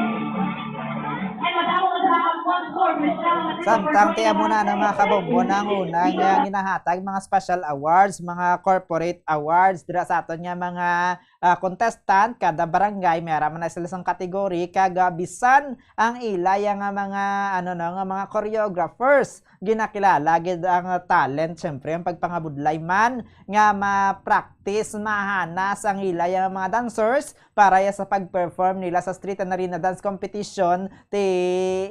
Samtang tiya muna ng mga kabombon ang unang ginahatag mga special awards, mga corporate awards dira sa aton nga mga contestant kada barangay mayara man na sila sang kategory kaga bisan ang ilay nga mga nga mga choreographers ginakilala gid ang talent syempre ang pagpangabudlay man nga ma-practice mahanas ang ilay nga mga dancers para ya sa pag-perform nila sa street and arena dance competition ti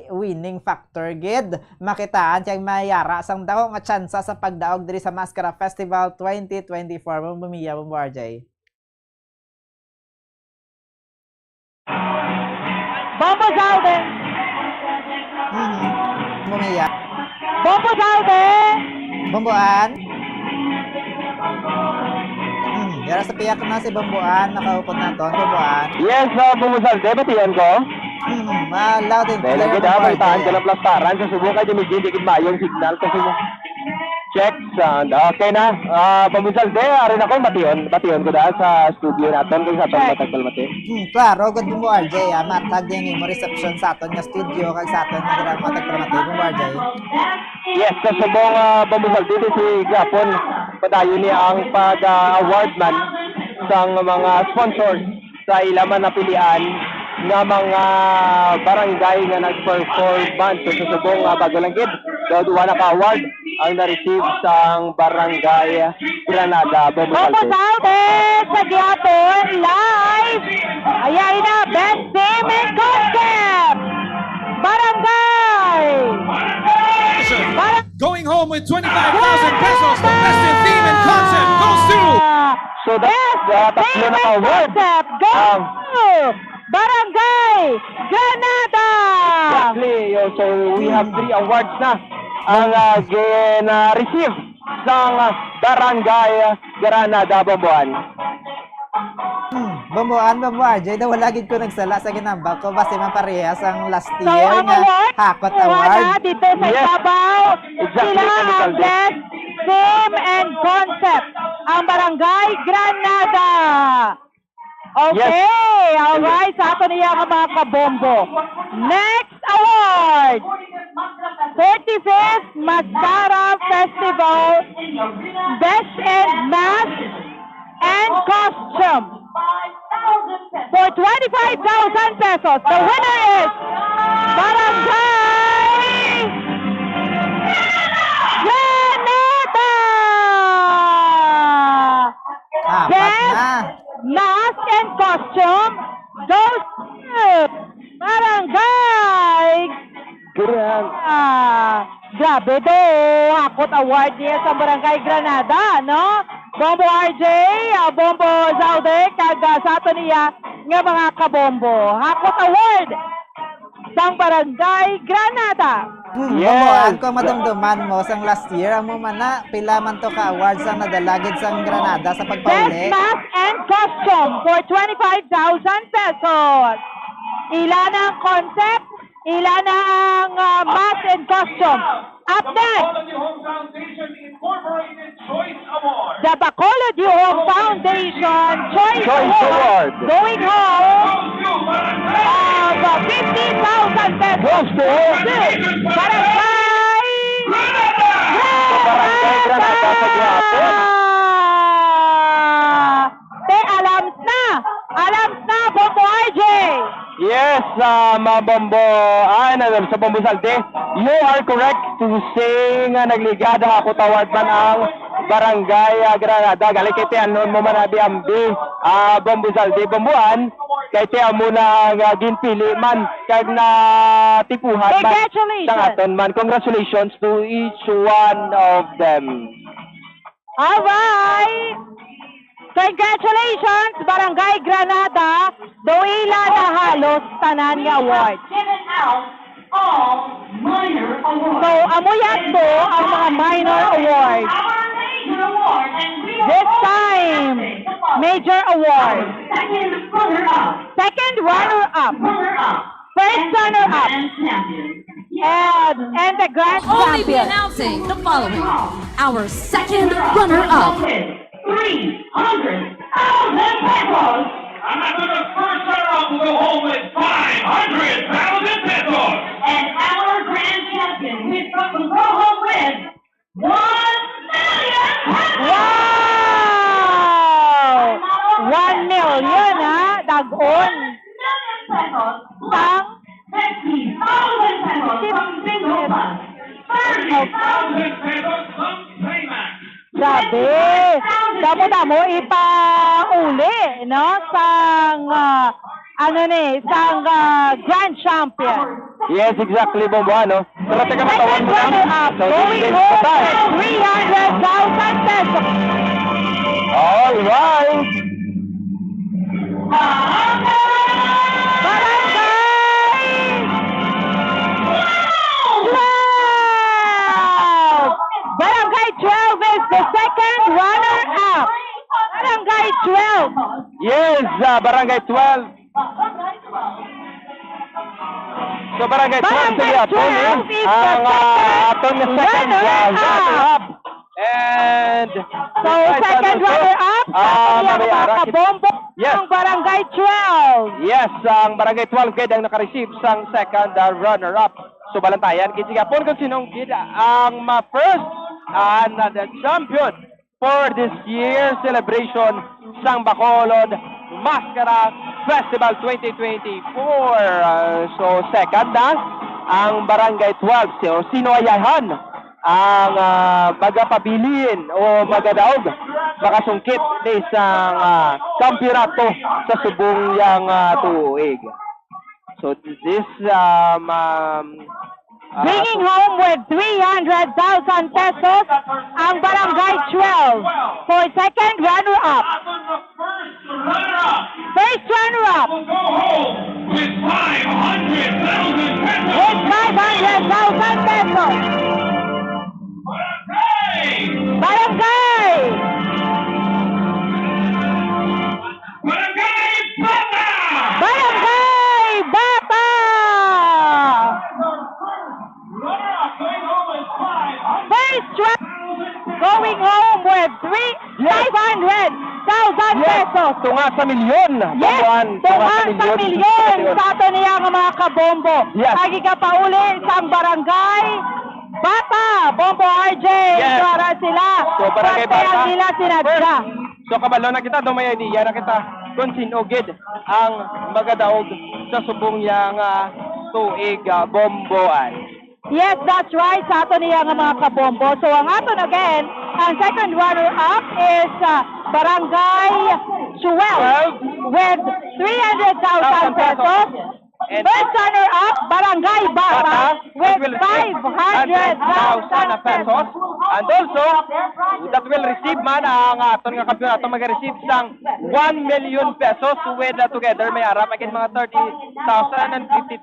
winning factor gid makitaan tiyang mayara sang daw nga tsansa sa pagdaog diri sa Mascara Festival 2024 bumiya mo RJ. Bombo Salve! Bumiya. Bombo Salve! Bomboan. Yara sa piyak na si Bomboan, nakaupot na to, Bomboan. Yes, Bumasalde, batiyan ko. Loud and clear. Dahil kita, palitaan ko ng plastaran sa subo kay Jimmy G, di mayong signal kasi mo. Check sound. Okay na. Pambusalde, arin ako bation ko dahil sa studio natin kung sa aton matagpal mati. Klaro, good mo RJ. Matag din mo reception sa aton nga studio kag sa aton nga matagpramati mo RJ. Yes, kasubong pambusalde si Gapon. Padayon niya ang pag-award man sa mga sponsors sa ilaman na pilian nga mga barangay nga nag-perform so susubong bago lang gid daw duwa na ka-award ang na-receive sa barangay Granada Bombo Salde sa Gapon live. Ayan na, best team in concept. Barangay. Going home with 25,000 pesos. The best in theme and concept goes to. So that's tatlo na ka-award. Barangay Granada. Exactly. So we have 3 awards na ang receive sa Barangay Granada Bomboan. Bomboan RJ, daw wala gid ko nagsala sa ginambal ko base man parehas ang last So, year ang nga award, Hakot wala Award. dito sa Ibabaw. Sila ang best team and concept. Ang Barangay Granada. Okay, alright. Sa ato niya ang mga kabombo. Next award. 45th Mascara Festival. Best in Mask and Costume. For 25,000 pesos. The winner is Barangay Granada! Best Mask and Costume goes to Barangay grabe do, Hakot Award niya sa Barangay Granada, no? Bombo RJ, Bombo Zalde, kag sa ato niya nga mga kabombo. Hakot Award sa Barangay Granada. Bomboan ko madumduman mo sang last year ang mo man na pila man to ka awards ang nadalagid sang Granada sa Best pagpauli. Mask and Costume for 25,000 pesos. Ilan ang concept? Ilan ang mask and costume? Up next, the Bacolod New Home Foundation Choice Award going home of 15,000 pesos to Barangay Granada. Alams na, Bombo RJ. Yes, Mabombo, sa Bombo Salde, you are correct to say nga nagligada Hakot Award man ang Barangay Granada. Gali kay ti anon mo man abi ambi Bombo Salde Bomboan kay ti amo na ginpili man kag na tipuhan man sa aton man. Congratulations to each one of them. All right. Congratulations, Barangay Granada. Doila na halos tanan nga award. So, amuyan to ang mga minor awards. This time, major award. Second runner-up. First runner-up. And the grand Only be champion. announcing the following. Our second runner-up. 300,000 pesos. I'm not going to first runner-up will go home with 500,000 pesos. And our grand champion will go home with 1 million pesos. Wow! 1 million, ha? Dagon. Sang 50,000 pesos from single fund. 30,000 pesos from Paymax. Grabe. Damo-damo ipauli, no? Sang, sang grand champion. Yes, exactly, Bombo, ano? Pero teka matawan mo lang. Going home with 300,000 pesos. All right. Barangay 12 is the second runner-up. Barangay 12. Yes, Barangay 12. So Barangay 12 sa aton ang aton na second runner-up. And So, second runner-up, ang mga kabombo ng Barangay 12. Yes, ang Barangay 12 gid ang naka-receive sang second runner-up. So balantayan kid sigapon kung sinong gid ang ma-first and the champion for this year's celebration sang Bacolod Mascara Festival 2024. So second na ang Barangay 12. So sino ayahan ang magapabilin o magadaog makasungkit sa isang kampiyonato sa subong yang tuig. So this bringing home with 300,000 pesos ang Barangay 12 for second runner-up. First runner-up With 500,000 pesos. with 500,000 pesos. Barangay! Barangay Bata! First round going home with 500,000 pesos. Tunga sa milyon. Yes, tunga sa milyon sa ato niya nga mga kabombo. Yes. Agi ka pa uli sa Barangay Bata, Bombo RJ, Yes. para sila. So, Barangay Pati Bata. ang nila sinadya. So kabalo na kita, dumaya niya na kita kung sino gid ang magadaog sa subong yang tuig bomboan. Yes, that's right. Sa ato niya nga mga kabombo. So ang aton again, ang second runner-up is Barangay 12 with 300,000 pesos. And First runner-up, Barangay Bata with will receive 500,000 pesos. And also, that will receive man ang aton nga kampiyonato mag-receive sang 1 million pesos with together may ara pagid mga 30,000 and 50,000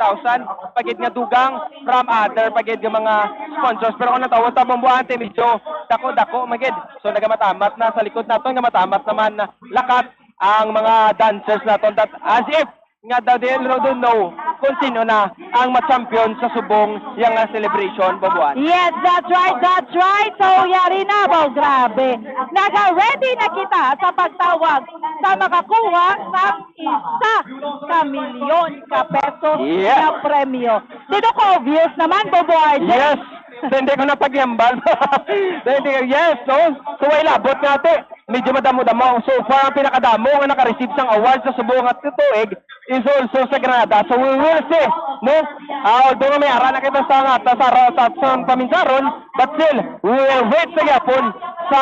pagid nga dugang from other pagid nga mga sponsors. Pero kung natawag ta bomboante medyo dako-dako magid. So nagamatamat na sa likod naton nga matamat naman lakat ang mga dancers naton that as if nga daw they don't know kung sino na ang ma-champion sa subong yang celebration bobuan. Yes, that's right, that's right. So, yari na ba? Grabe. Naka-ready na kita sa pagtawag sa makakuha ng 1 milyon ka pesos Yes. na premyo. Dito ko obvious naman, Bobo RJ. Yes! So, hindi ko napagyambal. Yes, no? So, ay labot natin. Medyo madamo-damo. So far, ang pinakadamo nga naka-receive sang award sa subong at tutuig is also sa Granada. So we will see, no? Although may ara na kita sa paminsaron, but still, we will wait sa yapon sa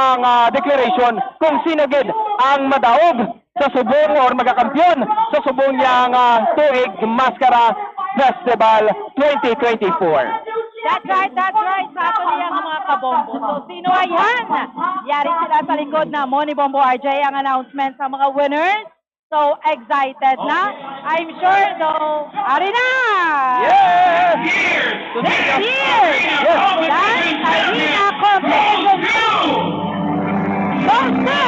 declaration kung sino gid ang madaog sa subong or magakampiyon sa subong yang tuig Mascara Festival 2024. That's right, that's right. Sa ato niya ang mga kabombo. So, sino ayan? Yari sila sa likod na Moni Bombo RJ ang announcement sa mga winners. So, excited na. I'm sure, though, ari na! Yes! This year! Dance Arena Competition 2! Goes to!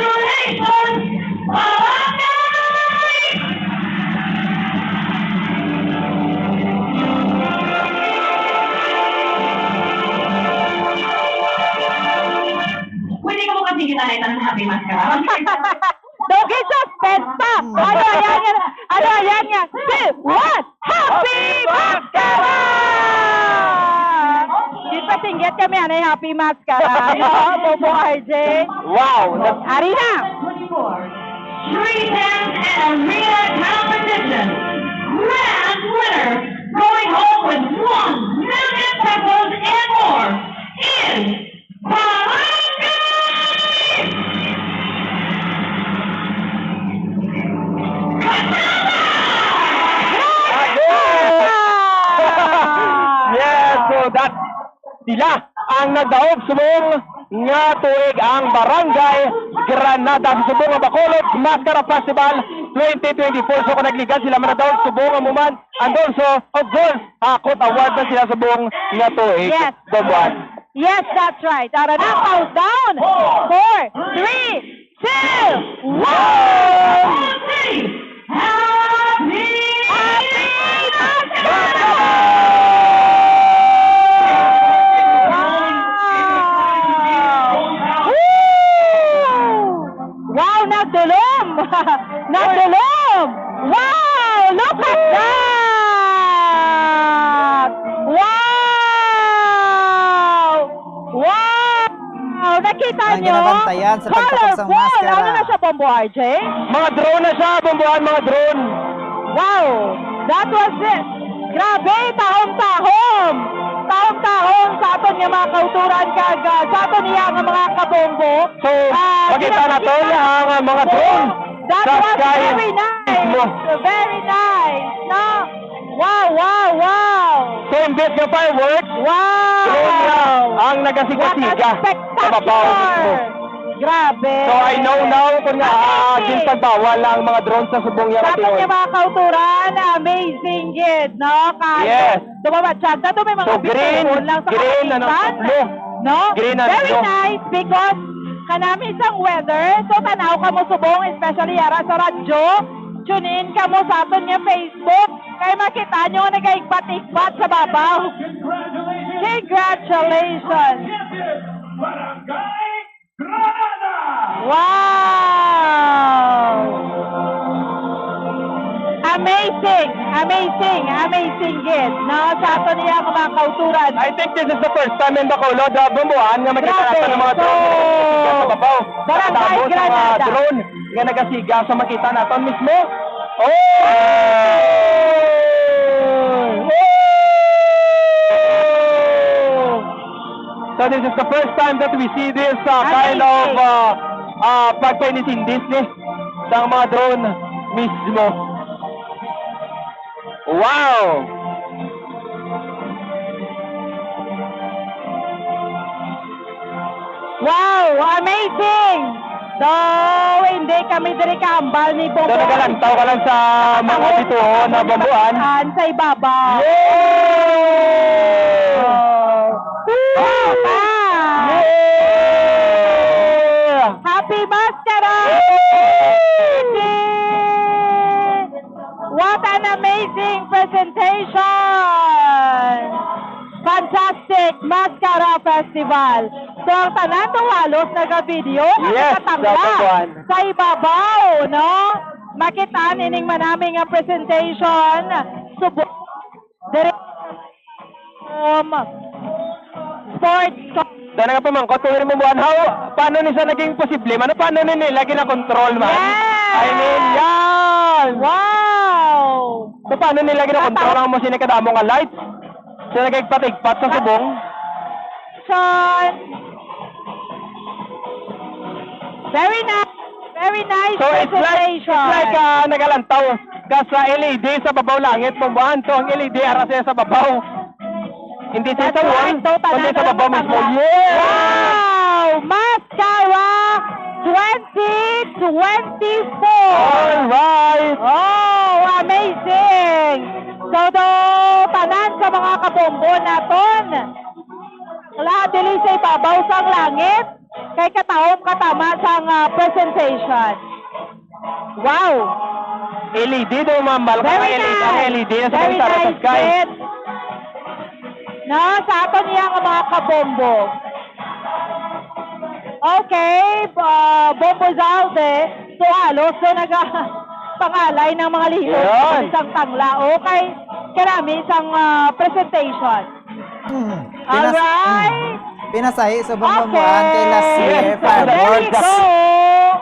Congratulations, Barangay! Pwede ka mo kasi kita ng happy mascara. Dogi suspense pa! Ano ayan yan? Ano ayan yan? 2, 1, Happy Mascara! Di pa singgit kami ano yung Happy Mascara. Bobo RJ. Wow! Ari na! Street Dance and Arena Competition. Grand winner going home with 1 million pesos and more is Barangay! Yes, so that sila ang nagdaog subong nga tuig ang Barangay Granada sa subong nga Bacolod Mascara Festival 2024. So kung nagligan sila manadaog subong nga muman and also of course hakot award na sila subong nga tuig. Yes. Bobuan. Yes, that's right. Tara na, countdown. 4, 3, 2, 1! Happy Wow, nagdulom! Nagdulom! Wow! Look at that! Wow! Wow! Nakita Ang nyo? ginabantayan sa pagtatak sa Colorful! maskara. Ano na siya, Bombo RJ? Mga drone na siya, bumbuhan mga drone. Wow! That was it! Grabe! Tahong-tahong! Tahong-tahong sa aton nga mga kauturan kagad. Sa aton niya nga mga kabombo. So, makita natin ang mga drone That sa was sky. very nice! Very nice! No? Wow! Wow! Wow! So, imbes ng fireworks, drone na Wow! ang nagasiga-siga sa babaw mismo. Grabe! So, I know now kung pagbawal ang mga drone sa subong yan Sa natin. aton nga mga kauturan, amazing gid, no? Kahit Yes. dumabad siya. Dato may mga So, green, bitcoin lang sa green, kapitan. blue. No? Green and Very blue. nice because kanami isang weather. So, tanaw ka mo subong, especially yara sa radyo. Tune in ka mo sa aton nga Facebook. Kaya makita nyo nag-ikbat-ikbat sa babaw. Congratulations! Wow! Amazing! Amazing! Amazing gid. No? Sa ato niya ang mga kauturan. I think this is the first time in Bacolod, bumbuhan nga makita Grabe. natin ng mga drone nga nagasiga sa babaw. Barangay Tapos ang mga Granada. drone nga nagasiga sa makita natin mismo. Oh! So this is the first time that we see this kind of pagpainisin Disney sa mga drone mismo. Wow! Wow! Amazing! So, hindi kami diri kaambal ni Bobo. So nagalantaw ka lang sa mga dito na bambuan. Sa ibabaw. Happy Maskara! What an amazing presentation! Fantastic Maskara Festival. So, ang tanan to halos nag-video, Yes, nakatangla dapat sa ibabaw, no? Makita nining manaming nga presentation. Subok. Sports. Dahil nga pamangkot, kung rin mo paano ni sa naging posible? Paano ni nila gina-control man? I mean, yan! Wow! So, paano nila gina-control ang mo sinikadamo nga lights? Sila nagigpatigpat sa subong? Sean. Very nice. Very nice So, it's presentation. like nagalantaw ka sa LED sa babaw langit, pambuhan. So, ang LED ara siya sa babaw. Hindi siya sa wall, kundi sa babaw mismo. Yeah! Wow! Mascara 2024! Alright! Oh, amazing! So, tanan sa mga kabombo naton. Wala, dili sa ibabaw sang langit. Kay katawom katama sang presentation. Wow! LED daw mambal ka Very ang LED na sa Very pagtara sa nice, sky. Ed. No, sa aton niya ang mga kabombo. Okay, Bombo Zalde. So, halos so pangalay ng mga liho. Yun. Isang tangla. Okay, karami isang presentation. Alright. Pinasahi sa bumbamuan kay last year, Very fireworks. good.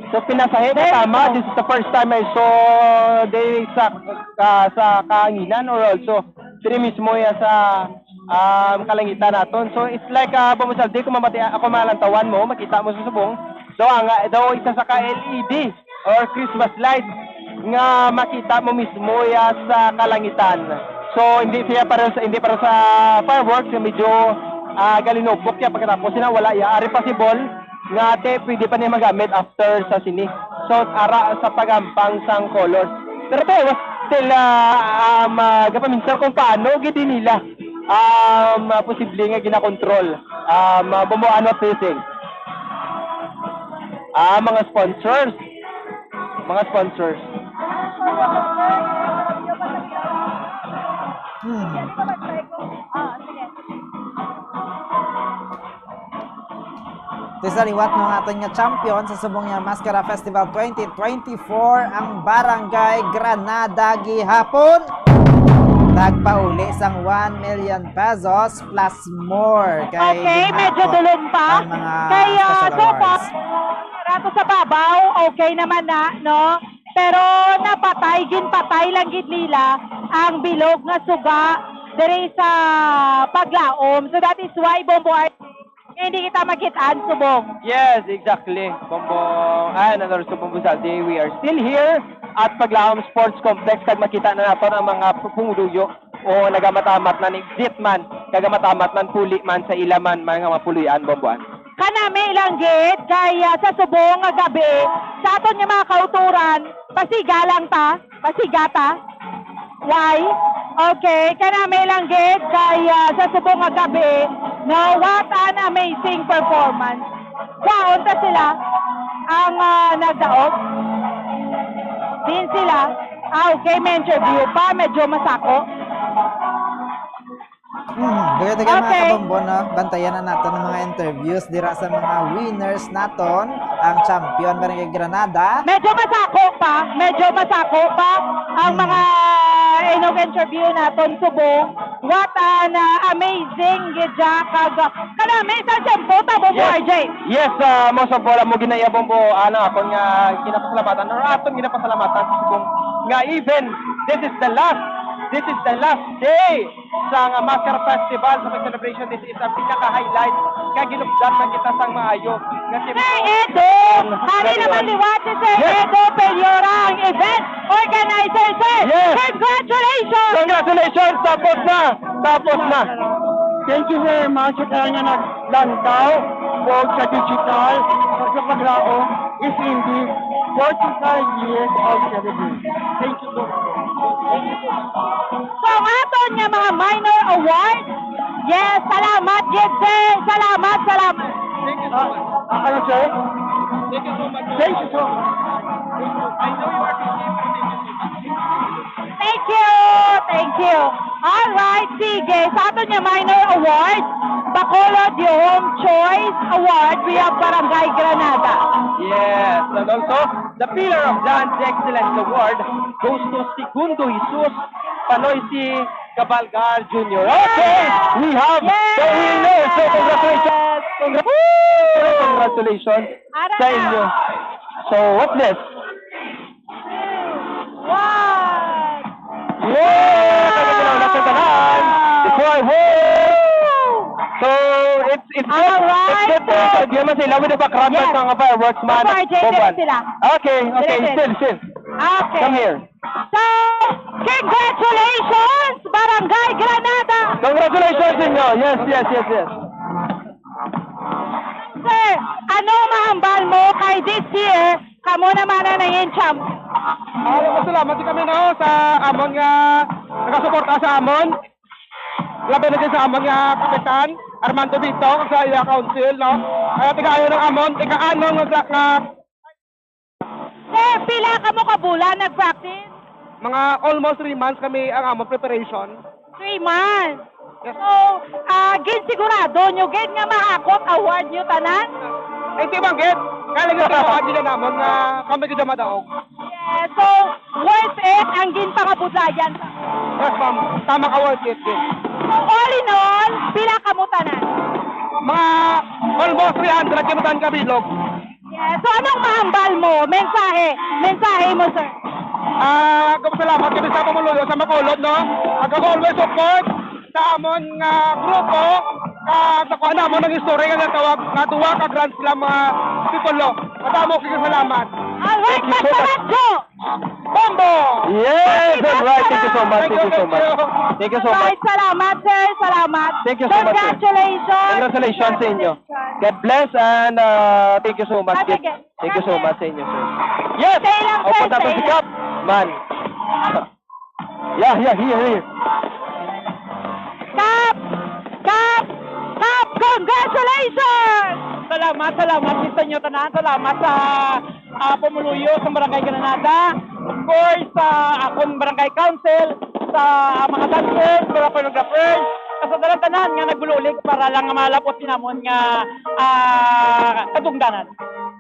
So pinasahe ka tama. This is the first time I saw they sa kaanginan or also diri mismo ya sa kalangitan naton. So it's like bumusal di ko mamati ako malantawan mo, makita mo sa subong. Daw isa sa ka LED or Christmas light nga makita mo mismo ya sa kalangitan. So hindi para sa fireworks, medyo galinobok ya pagkatapos sina wala ya ari possible nga ate pwede pa niya magamit after sa sini. So ara sa pagampang sang colors. Pero to still gapaminsan kung paano gid nila posible nga gina-control bumuan of facing. Mga sponsors. Ito sa liwat ng aton nga champion sa subong nga Mascara Festival 2024 ang Barangay Granada gihapon. Nagpauli sang 1 million pesos plus more. Okay, medyo dulong pa. Kaya so far, rato sa babaw, okay naman na, no? Pero napatay, ginpatay lang gid nila ang bilog nga suga diri sa paglaom. So that is why Bombo hindi kita makitaan subong. Yes, exactly. Bombong, another Subong Buzaldi. We are still here at Paglaom Sports Complex. Kag makita na nato ang mga pumuluyo o nagamatamat na ni exit man, kagamatamat man puli man sa ilaman mga mapuluyan, Bomboan. Kanami ilang gate, kaya sa subong nga gabi, sa aton nga mga kauturan, pasigalang ta, pasigata. Why? Okay, kanami ilang gate, kaya sa subong nga gabi, na what an amazing performance. Kwaon ta sila ang nagdaog. Din sila. Okay, may interview pa, medyo masako. Dagat mga kabombon, no? Bantayan na natin ng mga interviews dira sa mga winners naton, ang champion Barangay Granada. Medyo masako pa ang mga interview naton subong. What an amazing gidya kag kanami sa tempo ta Bombo RJ. Yes, most of all mo ginaya Bombo akon nga ginapasalamatan or aton ginapasalamatan subong nga even this is the last day sa Mascara Festival sa celebration. This is ang pinaka-highlight kaya ginugdan man kita sang maayo nga si Edo, hari naman liwat si Sir Edo Peliora ang event organizer, sir. Yes. Congratulations! Congratulations! Tapos na! Thank you very much sa kanya naglantaw both sa digital at sa paglaom is indeed 45 years of celebration. Thank you so much. So, ang aton nga mga minor awards, yes, salamat, yes, sir. Salamat. Thank you so much. Ano, sir? Thank you so much. Thank you so much. I know you are busy. Thank you. All right, sige. Sa aton nga minor awards, Bacolod Home Choice Award, we have Barangay Granada. Yes, and also the Pillar of Dance Excellence Award goes to Segundo Jesus Panoy si Cabalgar Jr. Okay, we have the winner. So congratulations. Congratulations sa inyo. So what's this? Yeah! So it's good to give us sila with the background ng mga fireworks man. Okay, still. Okay. Come here. So, congratulations, Barangay Granada! Congratulations inyo. Yes. Sir, ano mahambal mo kay this year? Kamo naman na nangin champ. Salamat din kami no sa amon nga nagasuporta sa amon. Labi na din sa amon nga kapitan Armando Vito sa ila council no. Ay tigayon ng amon, tigaan nga Sir, pila ka mo kabulan nag-practice? mga almost 3 months kami ang amon preparation. 3 months. So, sigurado nyo gid nga mahakot award nyo tanan? Hindi bang gid? Kaya lang ito award nila namon nga kami gid madaog. Yeah, so worth it ang ginpangabudlayan. Yes ma'am, tama ka worth it din. So all in all, pila ka mo tanan? Mga almost 300 kimutan kabilog. Yeah, so anong mahambal mo? Mensahe mo sir. Salamat kami sa pamuluyo sa Macolod no. Ako always support sa amon nga grupo sa kuha namon ng istorya nga tawag nga duwa ka Grand Slam mga people no. Matamo kay salamat. Alright, Pastor Bombo! Yes, right. Thank you so much. Thank you so much. Right, salamat sir, salamat. Thank you so much. Congratulations sa inyo. God bless and thank you so much. Thank you so much sa inyo, sir. Yes! Open natin si Cap. Man. Yeah, here. Cap! Congratulations! Salamat sa inyo tanan. Salamat sa pumuluyo sa Barangay Granada. Of course, sa akong Barangay Council, sa mga dancers, mga choreographers, kasadaran tanan nga nagbululig para lang malapot sinamon nga katungdanan.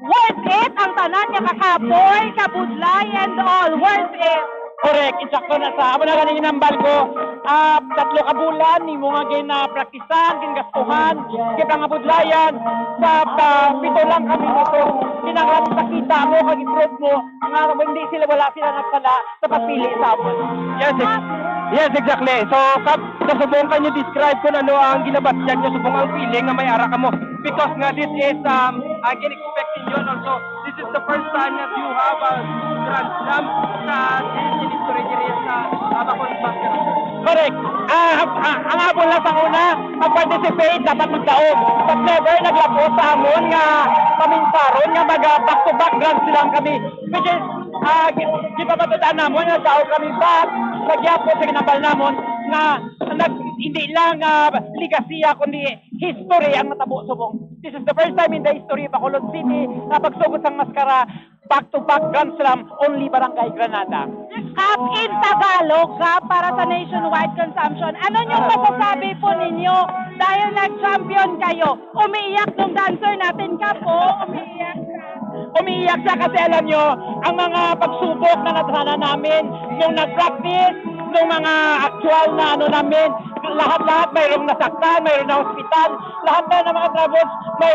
Worth it ang tanan niya kakapoy, kabudlay, and all. Worth it. Correct, insakto na sa amo na ganing inambal ko. 3 ka bulan nimo nga gina-praktisan, gingastuhan, gipangabudlayan sa 7 lang kami nito. Kinahanglan pakita mo kag i-prove mo nga hindi sila wala sila nagtala sa pagpili sa amon. Yes, exactly. So, subong kan you describe kung ano ang ginabatyan nyo, subong ang feeling nga may ara ka mo. Because nga this is, I can expect yun also, this is the first time that you have a Grand Slam sa history sa Bacolod Basketball. Correct. Ang abon lang sa una, mag-participate, dapat magdaog. But never naglapo sa amon nga paminsaron nga mag-back-to-back Grand Slam kami. Which is, gipapatutaan namon nga daog kami back, nagyapo sa ginambal namon nga hindi lang ligasiya kundi history ang natabo subong. This is the first time in the history of Bacolod City na pagsugod sang maskara back-to-back Grand Slam, only Barangay Granada. Cup in Tagalog, Cup para sa nationwide consumption. Ano yung masasabi po ninyo dahil nag-champion kayo? Umiiyak nung dancer natin ka po, umiiyak ka. Umiiyak siya kasi alam nyo, ang mga pagsubok na natana namin, nung nag-practice, nung mga actual na ano namin, lahat-lahat mayroong nasaktan, mayroong na hospital, lahat na ng mga travels, may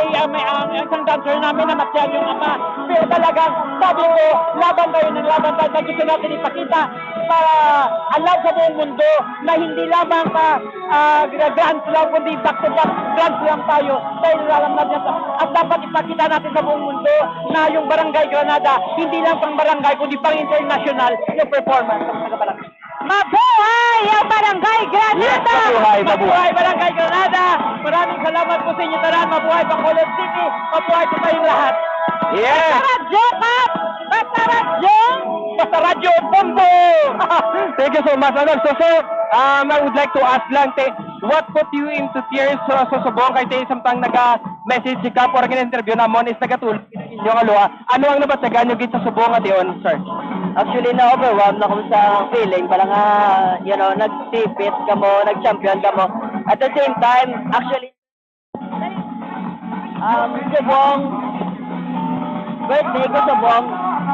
isang dancer namin na matyan yung ama. Pero talagang sabi ko, laban tayo ng laban tayo, gusto natin ipakita para alam sa buong mundo na hindi lamang Grand Slam, kundi back-to-back Grand Slam tayo. Dahil alam natin at dapat ipakita natin sa buong mundo na yung Barangay Granada, hindi lang pang barangay, kundi pang international yung performance ng mga barangay. Mabuhay ang Barangay Granada! Mabuhay Barangay Granada! Maraming salamat po sa inyo taran. Mabuhay Bacolod City! Mabuhay po tayong lahat! Yes! Basta radyo, Kap! Basta radyo! Basta radyo, bombo! Thank you so much. I would like to ask lang, what put you into tears sa subong kay samtang naga-message si Kap or gina-interview namon is nagatulog inyo nga luha. Ano ang nabatagan nyo gid sa subong nga diyon, sir? Actually, na-overwhelmed ako sa feeling. Parang, nag-tipit ka mo, nag-champion ka mo. At the same time, actually, subong, birthday ko subong.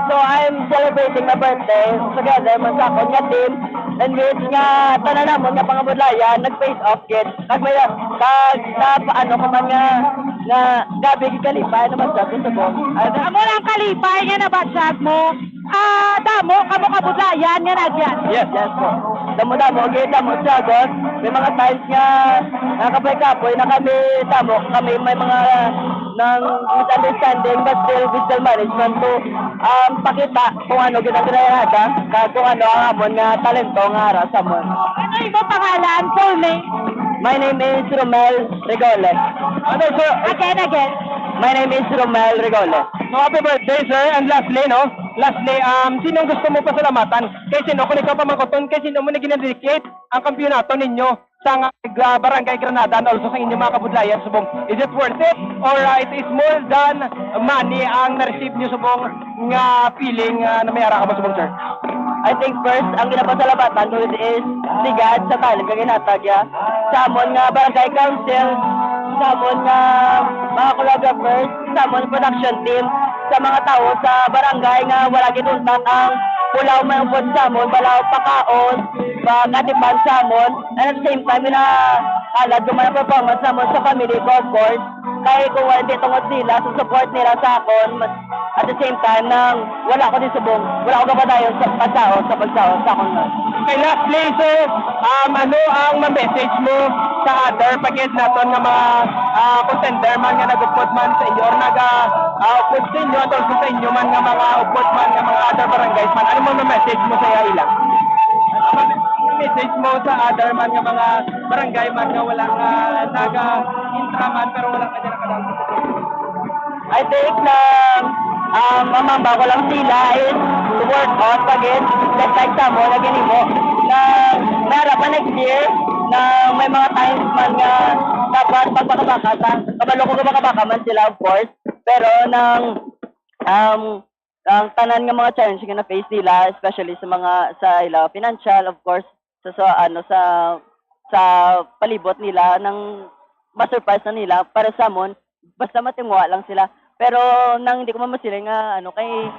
So, I'm celebrating my birthday together man sa akong nga team. And which nga, tanan namon nga pangabudlayan, nag-face off kid. Paano ko man nga gabi kalipay naman sa subong. Amo lang kalipay nga nabadsag mo. Damo, kamo kabudlayan nga nagyan. Yes po. Damo, damo sagos. May mga times nga kapoy-kapoy na kami may mga ng misunderstanding but still management to pakita kung ano ginagranada, kung ano ang amon nga talento nga ara sa amon. Ano yung pangalan, full name? My name is Romel Regole. Again. My name is Romel Regole. So, happy birthday, sir. And lastly, sinong gusto mo pasalamatan? Kay sino, kung ikaw pa makuton, kay sino mo na ginadedicate ang kampyonato ninyo sa Barangay Granada and also sa inyong mga kabudlayan, subong. Is it worth it? Or it is more than money ang na-receive nyo, subong, nga feeling na may ara ka mo, subong, sir? I think first, ang ginapasalamatan ko is sigad sa talent kang ginatagya. Sa amon nga Barangay Council, sa amon nga mga choreographers, sa amon production team, sa mga tao sa barangay nga wala gituntat ang pulaw mayungkod sa amon, balaw pakaon, katipan sa amon, and at the same time, halad yung mga performance sa amon sa family ko, of course. Kaya kung wala tungod sila, sa support nila sa akon, at the same time, nang wala ko din subong, wala ko kapadayon sa pagsahod sa akon. Okay, lastly, sir, ano ang ma-message mo sa other pag-guest naton nga mga contender man nga nag-upod man sa inyo or nag-upod sa inyo at also sa inyo man nga mga upod man nga mga other barangays man, ano mo ma-message mo sa ilang? Message mo sa other man nga mga barangay man nga wala nga naga-intra man pero wala ka dyan nakadang sa I think na mamamba ko lang sila is to work on pag-in, just like sa mo, na ginimo, na may harapan next year, na may mga times man nga dapat pagpakabaka, kabalo ko kabaka man sila, of course, pero ang tanan nga mga challenge nga na face nila, especially sa ila financial, of course, sa palibot nila ng ma-surprise na nila para sa amon basta matingwa lang sila. Pero nang hindi ko mamasiling nga kay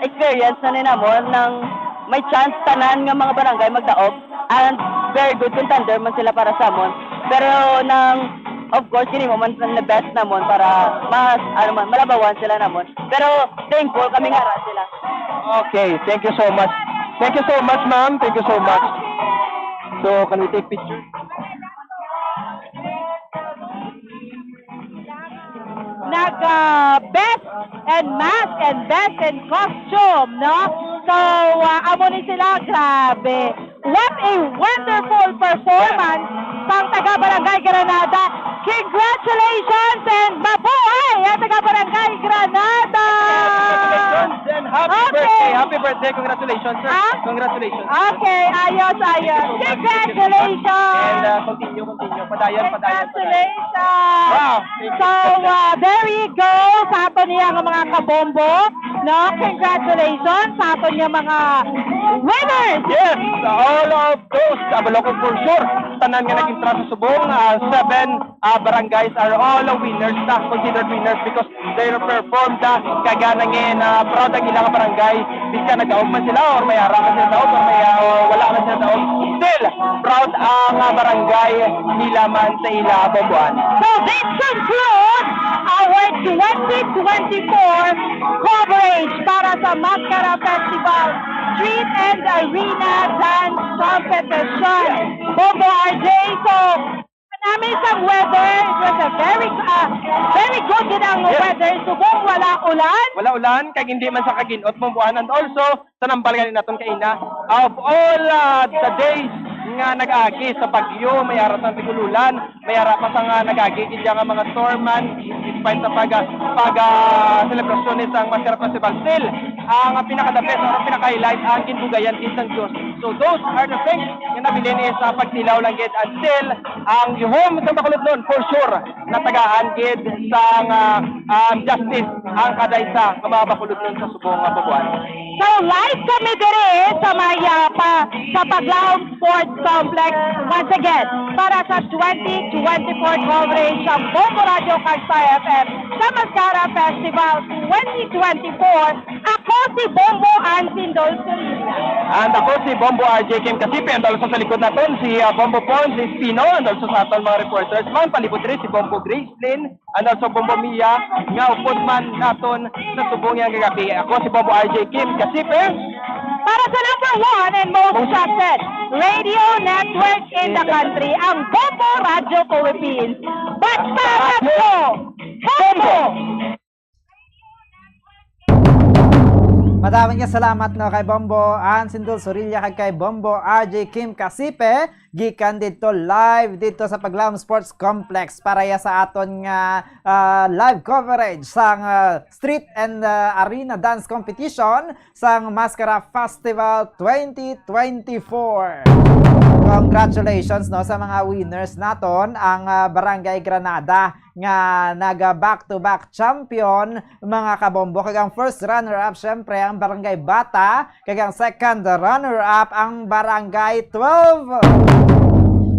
experience na ninamon nang may chance tanan nga mga barangay magdaog and very good contender man sila para sa amon. Pero nang of course kini mo man na best namon para mas malabawan sila namon. Pero thankful kami nga ra sila. Okay, thank you so much. Thank you so much, ma'am. Thank you so much. So, can we take picture? Best and mask and best in costume, no? So, amo ni sila, grabe. What a wonderful performance pang taga-Barangay Granada. Congratulations and mabuhay ang taga-Barangay Granada! And happy birthday! Happy birthday! Congratulations, sir! Congratulations! Okay, ayos. Congratulations! And continue. Padayon. Congratulations! Wow! So, there you go sa ato niya ng mga kabombo. No? Congratulations sa ato niya mga winners! Yes! All of those, Abalocos for sure. Tanan nga naging sa subong, 7 barangays are all winners na considered winners because they performed kaganangin proud ang ilang barangay. Bisa nagdaog man sila or may ara man sila daog or may wala man sila daog. Still, proud ang barangay nila man sa ila Bomboan. So this concludes our 2024 coverage para sa Mascara Festival Street and Arena Dance Competition. Bombo RJ, so namin sa weather, it was a very good din ang weather. Subong wala ulan. Wala ulan, kag hindi man sa kaginot Bomboan. And also, sa nambalgan naton kaina, of all the days nga nag-agi sa bagyo, may ara sa tigululan, may ara pa sa nga nag-agi kaya nga mga storeman, despite sa pag-celebrasyon sa Mascara Festival. Still, ang pinaka-the best or pinaka-highlight ang ginbugayan isang Diyos. So those are the things nga nabilin sa pagtilaw lang gid. And still, ang yuhom sa Bacolod nun, for sure, natagaan gid sa justice ang kadaysa nga mga Bacolod nun sa subong Bomboan. So live kami dire sa Mayapa sa Paglaom Sports Complex once again para sa 2024 coverage ng Bombo Radio Kagsay FM sa Mascara Festival 2024. Ako si Bombo Ansindol Surilla. And ako si Bombo RJ Kim Kasipe. And also sa likod natin si Bombo Pons, si Spino. And also sa aton mga reporters man palibot rin si Bombo Grace Lynn. And also Bombo Mia nga upod man naton sa subong yang gagabi. Ako si Bombo RJ Kim Kasipe. Para sa number 1 and most trusted radio network in the country, ang Bombo Radio Philippines. Basta Radyo Bombo! Madaming salamat no kay Bombo Ansindol Surilla kay Bombo RJ Kim Kasipe gikan dito live dito sa Paglaom Sports Complex para ya sa aton nga live coverage sang Street and Arena Dance Competition sang Mascara Festival 2024. Congratulations no sa mga winners naton ang Barangay Granada nga naga back-to-back champion mga kabombo. Kagang first runner-up syempre ang Barangay Bata, kagang second runner-up ang Barangay 12.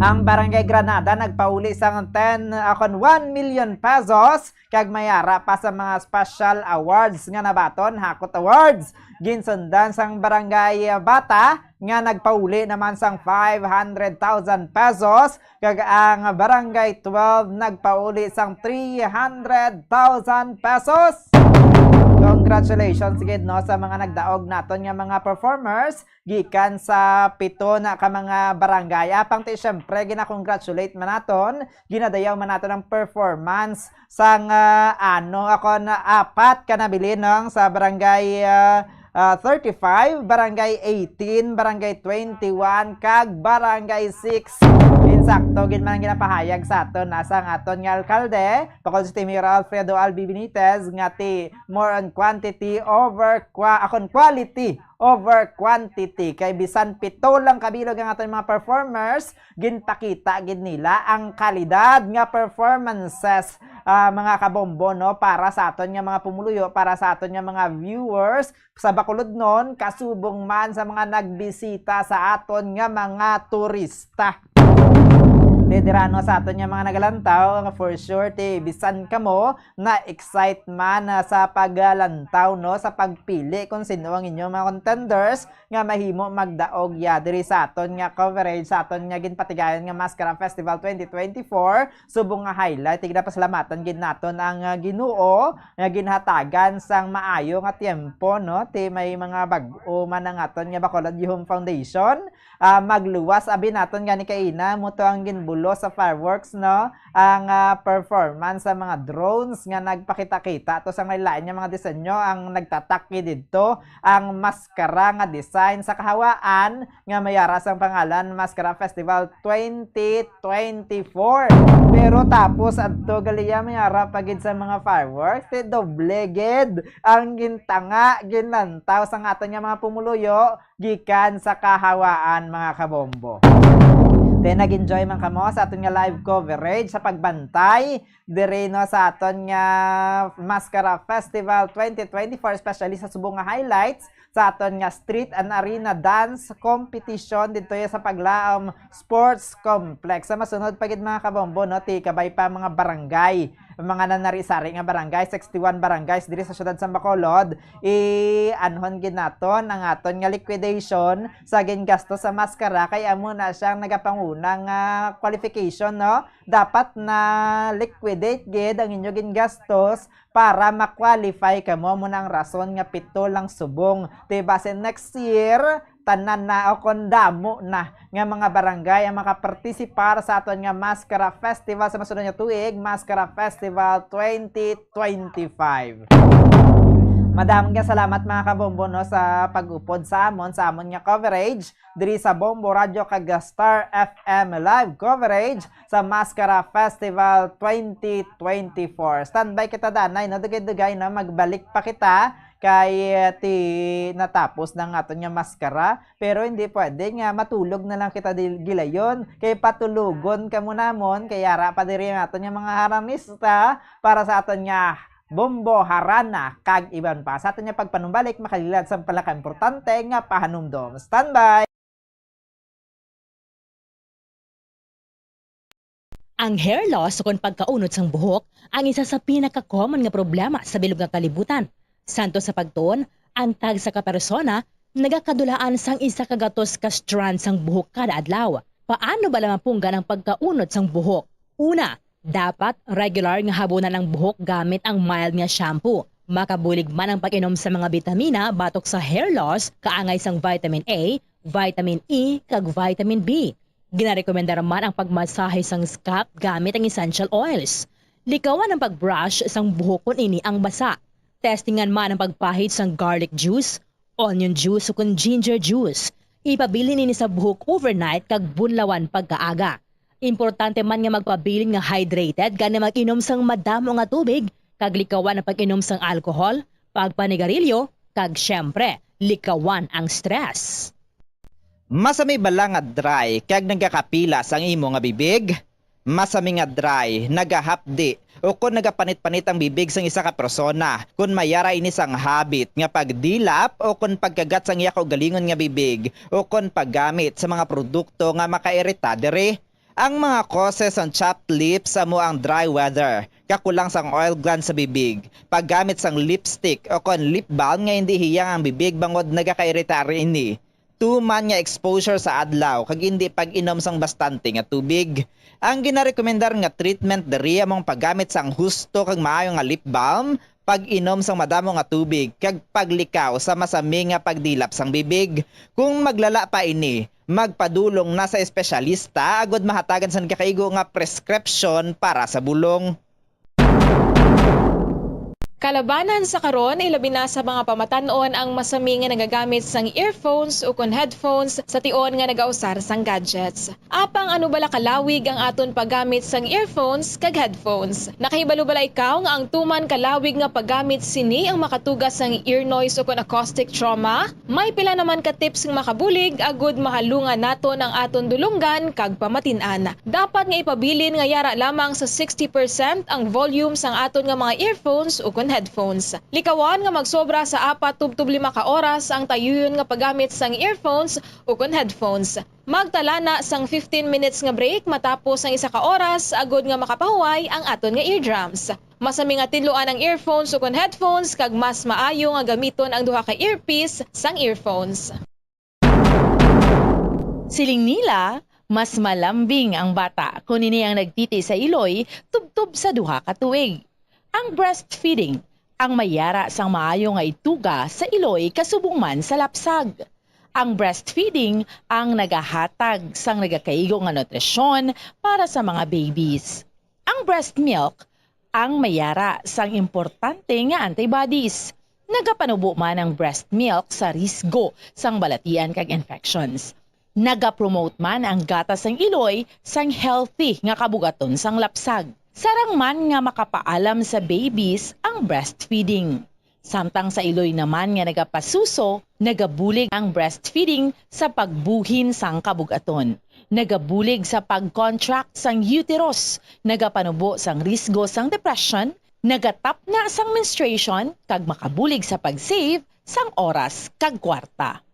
Ang Barangay Granada nagpauli sang 1 million pesos kag mayara pa sa mga special awards nga nabaton, Hakot Awards. Ginsundan sang Barangay Bata nga nagpauli naman sang 500,000 pesos kag ang Barangay 12 nagpauli sang 300,000 pesos. Congratulations gid no sa mga nagdaog naton nga mga performers gikan sa 7 na ka mga barangay. Apang ti syempre gina-congratulate man naton, ginadayaw man naton ang performance sang ako na 4 ka nabili nang sa Barangay 35, Barangay 18, Barangay 21, kag Barangay 6. Ginsakto gid man ginapahayag sa aton nasa ang aton nga alkalde pakol si Mayor Alfredo Albi Benitez nga ti more on quantity over quality over quantity kay bisan pito lang kabilog ang aton mga performers ginpakita gid nila ang kalidad nga performances mga kabombo no para sa aton nga mga pumuluyo para sa aton nga mga viewers sa bakulod nun kasubong man sa mga nagbisita sa aton nga mga turista. Liderano sa aton nga mga nagalantaw for sure bisan kamo na excite man sa paglantaw no sa pagpili kung sino ang inyong mga contenders nga mahimo magdaog diri sa aton nga coverage sa aton nga ginpatigayon nga Mascara Festival 2024 subong nga highlight tigda pasalamatan gid naton ang Ginoo nga ginhatagan sang maayo nga tiempo no may mga bag-o man ang aton nga Bacolod Home Foundation magluwas abi naton gani kaina mo to ang ginbulo sa fireworks no ang performance sa mga drones nga nagpakita-kita to sa lain nga mga disenyo ang nagtataki didto ang maskara nga design sa kahawaan nga mayara sang pangalan Mascara Festival 2024 pero tapos adto galiya mayara pagid sa mga fireworks doble gid ang gintanga ginlantaw sa aton nga mga pumuluyo gikan sa kahawaan mga kabombo. Then nag-enjoy man kamo sa aton nga live coverage sa pagbantay dire no sa aton nga Mascara Festival 2024 especially sa subong nga highlights sa aton nga street and arena dance competition dito sa Paglaom Sports Complex. Sa masunod pagid mga kabombo no kabay pa mga barangay mga nanarisari nga barangay 61 barangays diri sa syudad sa Bacolod anhon gid naton ang aton nga liquidation sa gingasto sa maskara kay amo na siyang nagapangunang qualification no dapat na liquidate gid ang inyo gingastos para ma-qualify kamo mo nang rason nga pito lang subong base next year tanan na o kondamo na nga mga barangay ang makapartisipar sa aton nga Mascara Festival sa masunod nga tuig Mascara Festival 2025. Madaming salamat mga kabombo no sa pag-upod sa amon nga coverage diri sa Bombo Radio kag Star FM live coverage sa Mascara Festival 2024. Standby kita danay no dugay-dugay na magbalik pa kita kay natapos ng aton nga maskara pero hindi pwede nga matulog na lang kita gilayon kay patulugon kamo namon kay ara pa diri ang aton nga mga haranista para sa aton nga bombo harana kag iban pa sa aton nga pagpanumbalik makalilad sa palaka importante nga pahanumdom. Standby. Ang hair loss o kung pagkaunod sang buhok ang isa sa pinaka-common nga problema sa bilog nga kalibutan. Santo sa pagtuon, ang tag sa kapersona nagakadulaan sang isa kagatos ka strand sang buhok kada adlaw. Paano ba lamang punggan ang pagkaunod sang buhok? Una, dapat regular nga habunan ang buhok gamit ang mild nga shampoo. Makabulig man ang pag-inom sa mga bitamina batok sa hair loss, kaangay sang vitamin A, vitamin E, kag vitamin B. Ginarekomendar man ang pagmasahe sang scalp gamit ang essential oils. Likawan ang pagbrush sang buhok kung ini ang basa. Testingan man ang pagpahid sang garlic juice, onion juice o kung ginger juice. Ipabilin ini sa buhok overnight kag bunlawan pagkaaga. Importante man nga magpabilin nga hydrated gani mag-inom sang madamo nga tubig, kag likawan ang pag-inom sang alcohol, pagpanigarilyo, kag syempre, likawan ang stress. Masami bala nga dry kag nagakapila sang imo nga bibig? Masami nga dry, nagahapdi o kung nagapanit-panit ang bibig sang isa ka persona, kung mayara ini sang habit nga pagdilap o kung pagkagat sang iya galingon nga bibig o kung paggamit sa mga produkto nga makairita dere. Ang mga causes ng chapped lips amo ang dry weather, kakulang sang oil gland sa bibig, paggamit sang lipstick o kung lip balm nga hindi hiyang ang bibig bangod nagakairita ini. Tuman nga exposure sa adlaw kag hindi pag-inom sang bastante nga tubig. Ang ginarekomendar nga treatment diri among paggamit sang husto kag maayo nga lip balm, pag-inom sang madamo nga tubig kag paglikaw sa masami nga pagdilap sang bibig. Kung maglala pa ini, magpadulong na sa espesyalista agod mahatagan sang kakaigo nga prescription para sa bulong. Kalabanan sa karon ilabi na sa mga pamatan-on ang masami nga nagagamit sang earphones o kon headphones sa tion nga nagausar sang gadgets. Apang ano bala kalawig ang aton paggamit sang earphones kag headphones. Nakahibalo bala ikaw nga ang tuman kalawig nga paggamit sini ang makatugas sang ear noise o kon acoustic trauma? May pila naman ka tips nga makabulig agud mahalungan naton ang aton dulunggan kag pamatin-an. Dapat nga ipabilin nga yara lamang sa 60% ang volume sang aton nga mga earphones o kon headphones. Likawan nga magsobra sa 4-5 ka oras ang tayuyon nga paggamit sang earphones o kon headphones. Magtala na sang 15 minutes nga break matapos ang 1 ka oras agud nga makapahuway ang aton nga eardrums. Masami nga tinluan ang earphones o kon headphones kag mas maayo nga gamiton ang duha ka earpiece sang earphones. Siling nila, mas malambing ang bata kung ini ang nagtiti sa iloy tubtub sa duha ka tuig. Ang breastfeeding, ang mayara sang maayo nga ituga sa iloy kasubong man sa lapsag. Ang breastfeeding ang nagahatag sang nagakaigo nga nutrisyon para sa mga babies. Ang breast milk, ang mayara sang importante nga antibodies. Nagapanubo man ang breast milk sa risgo sang balatian kag infections. Nagapromote man ang gatas sang iloy sang healthy nga kabugaton sang lapsag. Sarang man nga makapaalam sa babies ang breastfeeding. Samtang sa iloy naman nga nagapasuso, nagabulig ang breastfeeding sa pagbuhin sang kabugaton. Nagabulig sa pag-contract sang uterus, nagapanubo sang risgo sang depression, nagatap na sang menstruation, kag makabulig sa pag-save sang oras kag kwarta.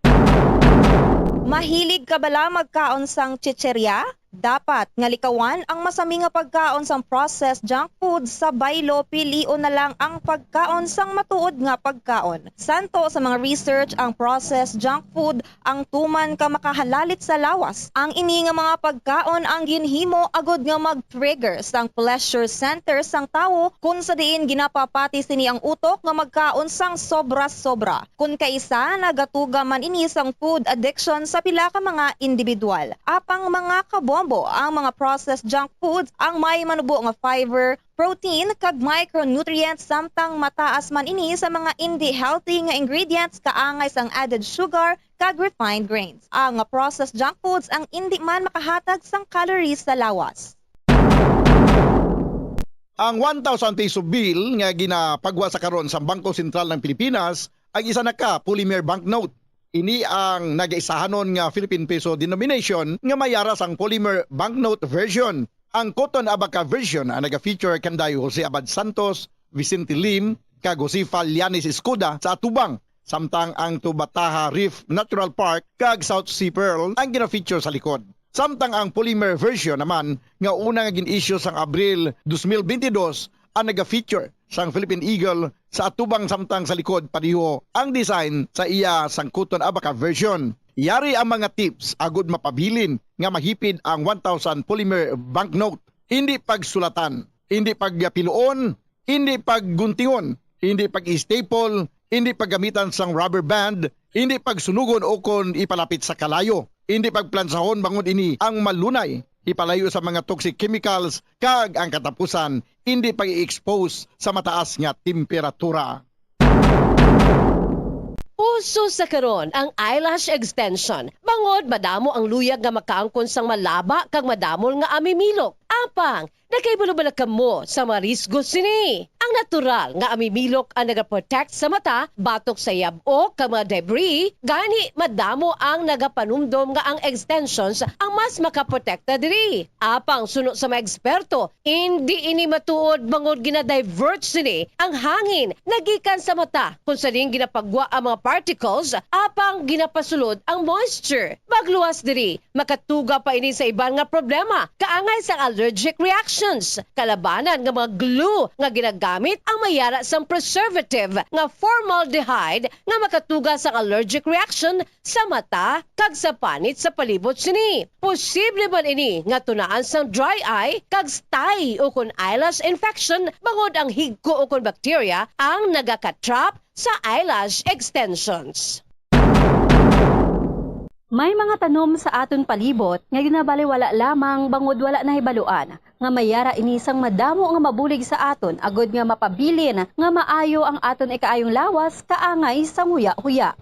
Mahilig ka bala magkaon sang chicherya? Dapat nga likawan ang masami nga pagkaon sang processed junk food sa baylo pilion na lang ang pagkaon sang matuod nga pagkaon. Santo sa mga research ang processed junk food ang tuman ka makahalalit sa lawas. Ang ini nga mga pagkaon ang ginhimo agud nga mag-trigger sang pleasure center sang tawo kung sa diin ginapapati sini ang utok nga magkaon sang sobra-sobra. Kung kaisa nagatuga man ini sang food addiction sa pila ka mga individual. Apang mga kabombo ang mga processed junk foods ang may manubo nga fiber, protein kag micronutrients samtang mataas man ini sa mga hindi healthy nga ingredients kaangay sang added sugar kag refined grains. Ang processed junk foods ang hindi man makahatag sang calories sa lawas. Ang 1,000 peso bill nga ginapagwa sa karon sa Bangko Sentral ng Pilipinas ang isa na ka polymer banknote. Ini ang nagaisahanon nga Philippine peso denomination nga mayara sang polymer banknote version. Ang cotton abaca version ang naga-feature kanday Jose Abad Santos, Vicente Lim, kag Josefa Lianis Escuda sa atubang. Samtang ang Tubataha Reef Natural Park kag South Sea Pearl ang gina-feature sa likod. Samtang ang polymer version naman nga una nga gin-issue sang Abril 2022 ang naga-feature sang Philippine Eagle sa atubang samtang sa likod padiho ang design sa iya sang cotton abaca version. Yari ang mga tips agud mapabilin nga mahipid ang 1,000 polymer banknote. Hindi pagsulatan, hindi pagpiluon, hindi pagguntingon, hindi pag-staple, hindi paggamitan sang rubber band, hindi pagsunugon o kon ipalapit sa kalayo, hindi pagplansahon bangod ini ang malunay, ipalayo sa mga toxic chemicals, kag ang katapusan, hindi pag-i-expose sa mataas nga temperatura. Uso sa karon ang eyelash extension. Bangod madamo ang luyag nga makaangkon sang malaba kag madamol nga amimilok. Apang nakaibalo-bala kamo sa mga risgo sini. Ang natural nga amimilok ang nagaprotect sa mata, batok sa yab-o kag mga debris, gani madamo ang nagapanumdom nga ang extensions ang mas makaprotekta diri. Apang suno sa mga eksperto, hindi ini matuod bangod gina-divert sini ang hangin nagikan sa mata kung saling ginapagwa ang mga particles, apang ginapasulod ang moisture. Magluwas diri, makatuga pa ini sa iban nga problema, kaangay sa allergic reactions. Kalabanan nga mga glue nga ginagamit ang mayara sang preservative nga formaldehyde nga makatuga sa allergic reaction sa mata kag sa panit sa palibot sini. Posible man ini nga tunaan sang dry eye kag stye o kon eyelash infection bangod ang higko o kon bacteria ang nagakatrap sa eyelash extensions. May mga tanom sa aton palibot nga ginabaliwala lamang bangod wala nahibaluan nga mayara ini sang madamo nga mabulig sa aton agod nga mapabilin nga maayo ang aton ikaayong lawas kaangay sang huya-huya.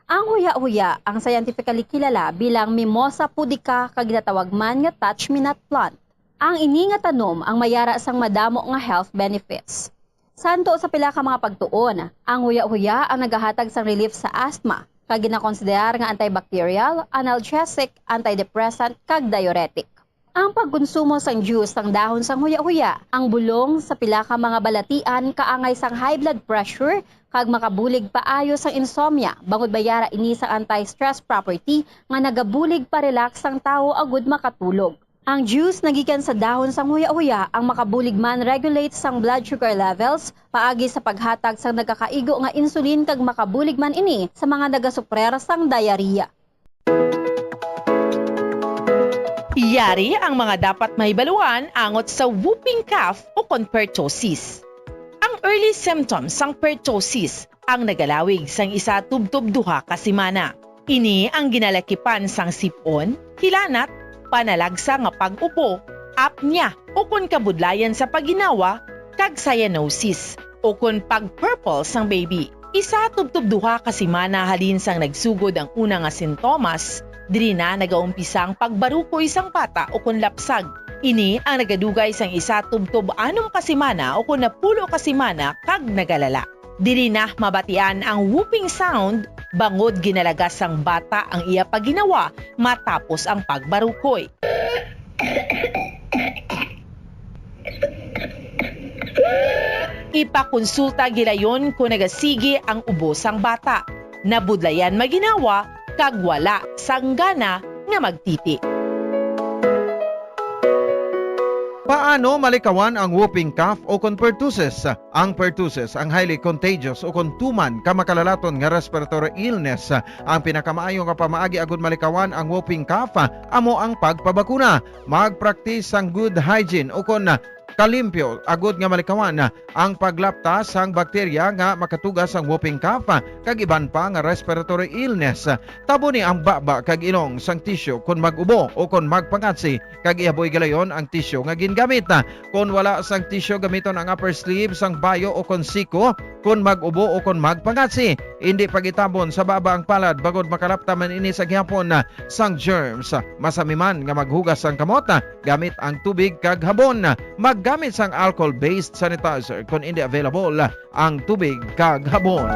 Ang huya-huya ang scientifically kilala bilang Mimosa pudica kag ginatawag man nga touch-me-not plant. Ang ini nga tanom ang mayara sang madamo nga health benefits. Santo sa pila ka mga pagtuon, ang huya-huya ang nagahatag sang relief sa asthma, kag ginakonsiderar nga antibacterial, analgesic, antidepressant, kag diuretic. Ang pagkonsumo sang juice sang dahon sang huya-huya, ang bulong sa pila ka mga balatian kaangay sang high blood pressure, kag makabulig paayo sang insomnia, bangod bayara ini sang anti-stress property nga nagabulig pa-relax sang tao agud makatulog. Ang juice nagikan sa dahon sang huya-huya ang makabulig man regulate sang blood sugar levels, paagi sa paghatag sang nagakaigo nga insulin kag makabulig man ini sa mga nagasuprer sang diarrhea. Yari ang mga dapat mahibaluan angot sa whooping cough o pertussis. Ang early symptoms sang pertussis ang nagalawig sang isa tubtub duha ka semana. Ini ang ginalakipan sang sipon, hilanat, panalagsa nga pag-upo, apnea o kun kabudlayan sa paginawa, kag cyanosis o kun pag-purple sang baby. Isa tubtub duha ka semana halin sang nagsugod ang una nga sintomas, diri na nagaumpisa ang pagbaruko isang bata o kun lapsag. Ini ang nagadugay sang isa tubtub 6 ka semana o kun 10 ka semana kag nagalala. Diri na mabatian ang whooping sound bangod ginalagas sang bata ang iya paginawa matapos ang pagbarukoy. Ipakonsulta gilayon kung nagasigi ang ubo sang bata. Nabudlayan maginawa kag wala sang gana nga magtiti. Paano malikawan ang whooping cough o pertussis? Ang pertussis ang highly contagious o tuman ka makalalaton nga respiratory illness. Ang pinakamaayo nga pamaagi agud malikawan ang whooping cough amo ang pagpabakuna. Mag-practice ang good hygiene o kalimpyo agud nga malikawan ang paglaptas sang bakterya nga makatugas ang whooping cough kag iban pa nga respiratory illness. Tabo ni ang baba kag ilong sang tissue kun mag-ubo o kun magpangatsi kag ihaboy galayon ang tissue nga gingamit. Kun wala sang tissue gamiton ang upper sleeve sang bayo o kun siko kun mag-ubo o kun magpangatsi. Hindi pagitabon sa baba ang palad bagod makalapta man ini sa gihapon sang germs. Masami man nga maghugas sang kamot gamit ang tubig kag habon. Maggamit sang alcohol-based sanitizer kung hindi available ang tubig kag habon.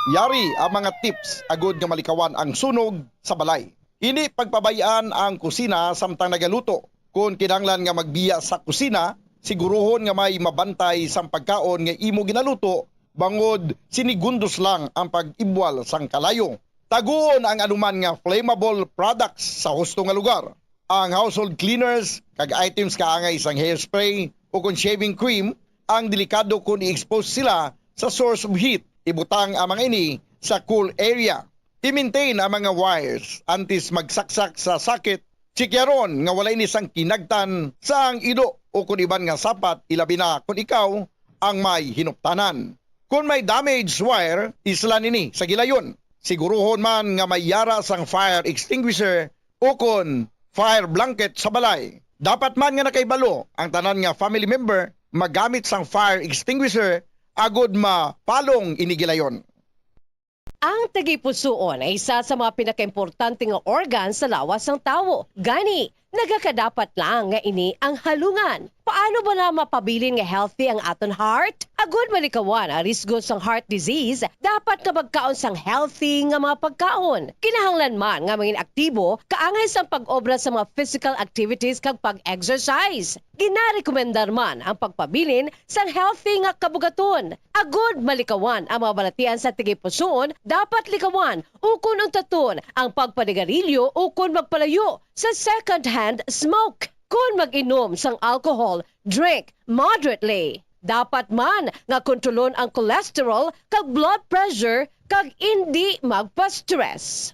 Yari ang mga tips agud nga malikawan ang sunog sa balay. Ini pagpabayaan ang kusina samtang nagaluto. Kung kinahanglan nga magbiya sa kusina, siguruhon nga may mabantay sang pagkaon nga imo ginaluto bangod sinigundos lang ang pag-ibwal sang kalayo. Taguon ang anuman nga flammable products sa husto nga lugar. Ang household cleaners kag items kaangay sang hairspray o kun shaving cream ang delikado kung i-expose sila sa source of heat. Ibutang ang mga ini sa cool area. I-maintain ang mga wires antes magsaksak sa socket. Chikyaron nga wala ini sang kinagtan sa ang ido o kung iban nga sapat ilabi na kung ikaw ang may hinuptanan. Kung may damaged wire, isla nini sa gilayon. Siguruhon man nga may yara sang fire extinguisher o kung fire blanket sa balay. Dapat man nga nakaibalo ang tanan nga family member magamit sang fire extinguisher agod mapalong inigilayon. Ang tagipusoon ay isa sa mga pinakaimportante nga organ sa lawas ng tao. Gani, nagakadapat lang nga ini ang halungan. Paano ba na mapabilin nga healthy ang aton heart? Agud malikawan ang risgo sang heart disease, dapat na magkaon sang healthy nga mga pagkaon. Kinahanglan man nga maging aktibo, kaangay sang pag-obra sa mga physical activities kag pag-exercise. Ginarekomendar man ang pagpabilin sang healthy nga kabugaton. Agud malikawan ang mga balatian sa tigipusoon, dapat likawan ukon ang taton ang pagpanigarilyo ukon magpalayo sa second-hand smoke. Kung mag-inom sang alcohol, drink moderately. Dapat man nga kontrolon ang cholesterol kag blood pressure kag hindi magpa-stress.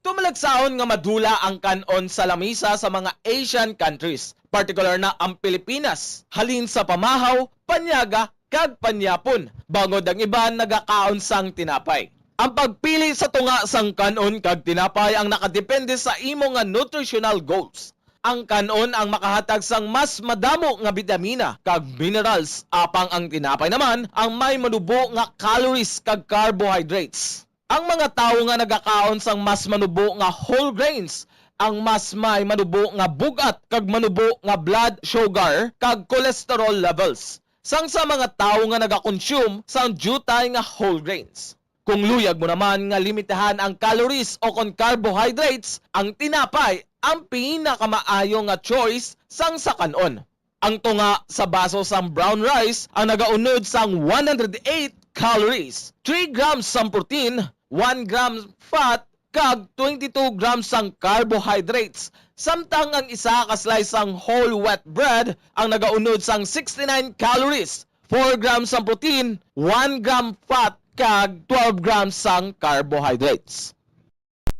Tumalagsaon nga madula ang kanon sa lamisa sa mga Asian countries. Partikular na ang Pilipinas, halin sa pamahaw, panyaga, kag panyapon, bangod ang iba nagakaon sang tinapay. Ang pagpili sa tunga sang kanon kag tinapay ang nakadepende sa imo nga nutritional goals. Ang kanon ang makahatag sang mas madamo nga vitamina kag minerals, apang ang tinapay naman ang may manubo nga calories kag carbohydrates. Ang mga tawo nga nagakaon sang mas manubo nga whole grains ang mas may manubo nga bugat kag manubo nga blood sugar kag cholesterol levels. Sang sa mga tawo nga naga-consume sang jutay nga whole grains. Kung luyag mo naman nga limitahan ang calories o kon carbohydrates, ang tinapay ang pinakamaayo nga choice sang sa kanon. Ang tunga sa baso sang brown rice ang nagaunod sang 108 calories, 3 grams sang protein, 1 gram fat, kag 22 grams sang carbohydrates. Samtang ang isa ka slice sang whole wheat bread ang nagaunod sang 69 calories, 4 grams sang protein, 1 gram fat, kag 12 grams sang carbohydrates.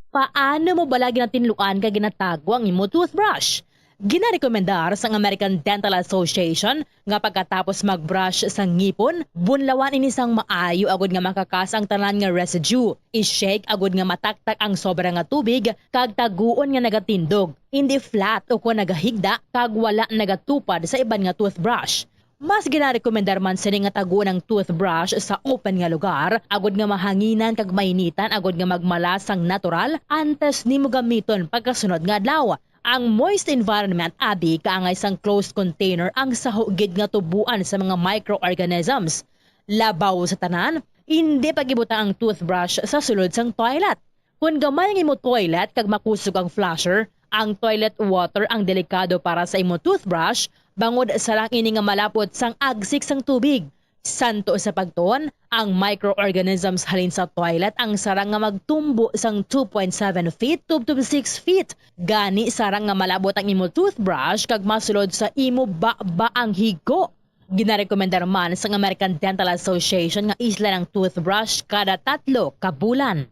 Paano mo bala ginatinluan ka ginatago ang imo toothbrush? Ginarekomendar sa American Dental Association nga pagkatapos magbrush sa ngipon, bunlawan ini sang maayo agud nga makakas ang tanan nga residue. I-shake agud nga mataktak ang sobra nga tubig kag taguon nga nagatindog. Hindi flat o kung nagahigda kag wala nagatupad sa iban nga toothbrush. Mas ginarekomendar man sini nga taguon ang toothbrush sa open nga lugar, agud nga mahanginan kag mainitan agud nga magmalasang natural antes nimo gamiton pagkasunod nga adlaw. Ang moist environment abi kaangay sang closed container ang sahugid nga tubuan sa mga microorganisms. Labaw sa tanan, hindi pagibuta ang toothbrush sa sulod sang toilet. Kung gamay ang imo toilet kag makusog ang flusher, ang toilet water ang delikado para sa imo toothbrush bangod sa lang ini nga malapot sang agsik sang tubig. Santo sa pagtuon, ang microorganisms halin sa toilet ang sarang nga magtumbo sang 2.7 feet to 6 feet. Gani sarang nga malabot ang imo toothbrush kag masulod sa imo ba ang higo. Ginarekomendar man sa American Dental Association nga isla ng toothbrush kada 3 ka bulan.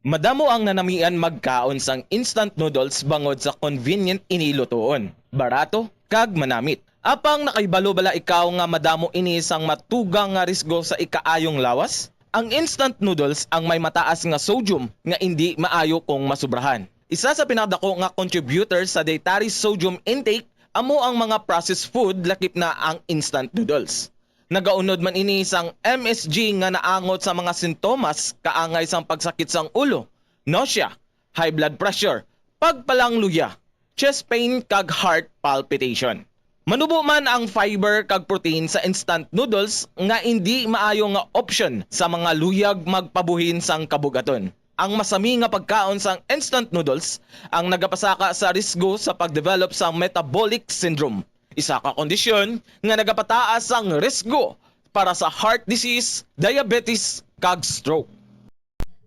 Madamo ang nanamian magkaon sang instant noodles bangod sa convenient inilutoon, barato kag manamit. Apang nakaibalo bala ikaw nga madamo ini sang matugang nga risgo sa ikaayong lawas? Ang instant noodles ang may mataas nga sodium nga hindi maayo kung masubrahan. Isa sa pinakadako nga contributor sa dietary sodium intake amo ang mga processed food lakip na ang instant noodles. Nagaunod man ini sang MSG nga naangot sa mga sintomas kaangay sang pagsakit sang ulo, nausea, high blood pressure, pagpalangluya, chest pain kag heart palpitation. Manubo man ang fiber kag protein sa instant noodles nga hindi maayo nga option sa mga luyag magpabuhin sang kabugaton. Ang masami nga pagkaon sang instant noodles ang nagapasaka sa risgo sa pagdevelop sa metabolic syndrome. Isa ka kondisyon nga nagapataas ang risgo para sa heart disease, diabetes kag stroke.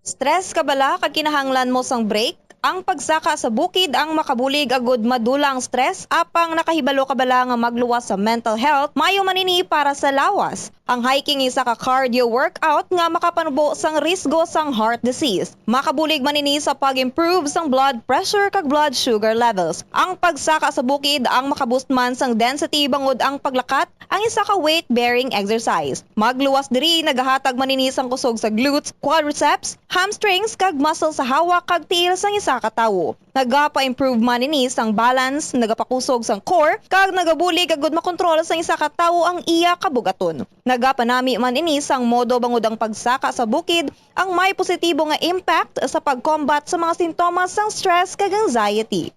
Stress ka bala kag kinahanglan mo sang break? Ang pagsaka sa bukid ang makabulig agud madulang stress apang nakahibalo ka bala nga magluwas sa mental health, mayo manini para sa lawas. Ang hiking isa ka cardio workout nga makapanubo sang risgo sang heart disease. Makabulig manini sa pag-improve sang blood pressure kag blood sugar levels. Ang pagsaka sa bukid ang makaboost man sang density bangod ang paglakat, ang isa ka weight-bearing exercise. Magluwas diri nagahatag manini sang kusog sa glutes, quadriceps, hamstrings kag muscle sa hawak kag tiil sang isa ka tawo. Nagapa-improve man ini sang balance, nagapakusog sang core kag nagabulig agud makontrol sang isa ka tawo ang iya kabugaton. Nagapanami man ini sang modo bangod ang pagsaka sa bukid ang may positibo nga impact sa pag-combat sa mga sintomas sang stress kag anxiety.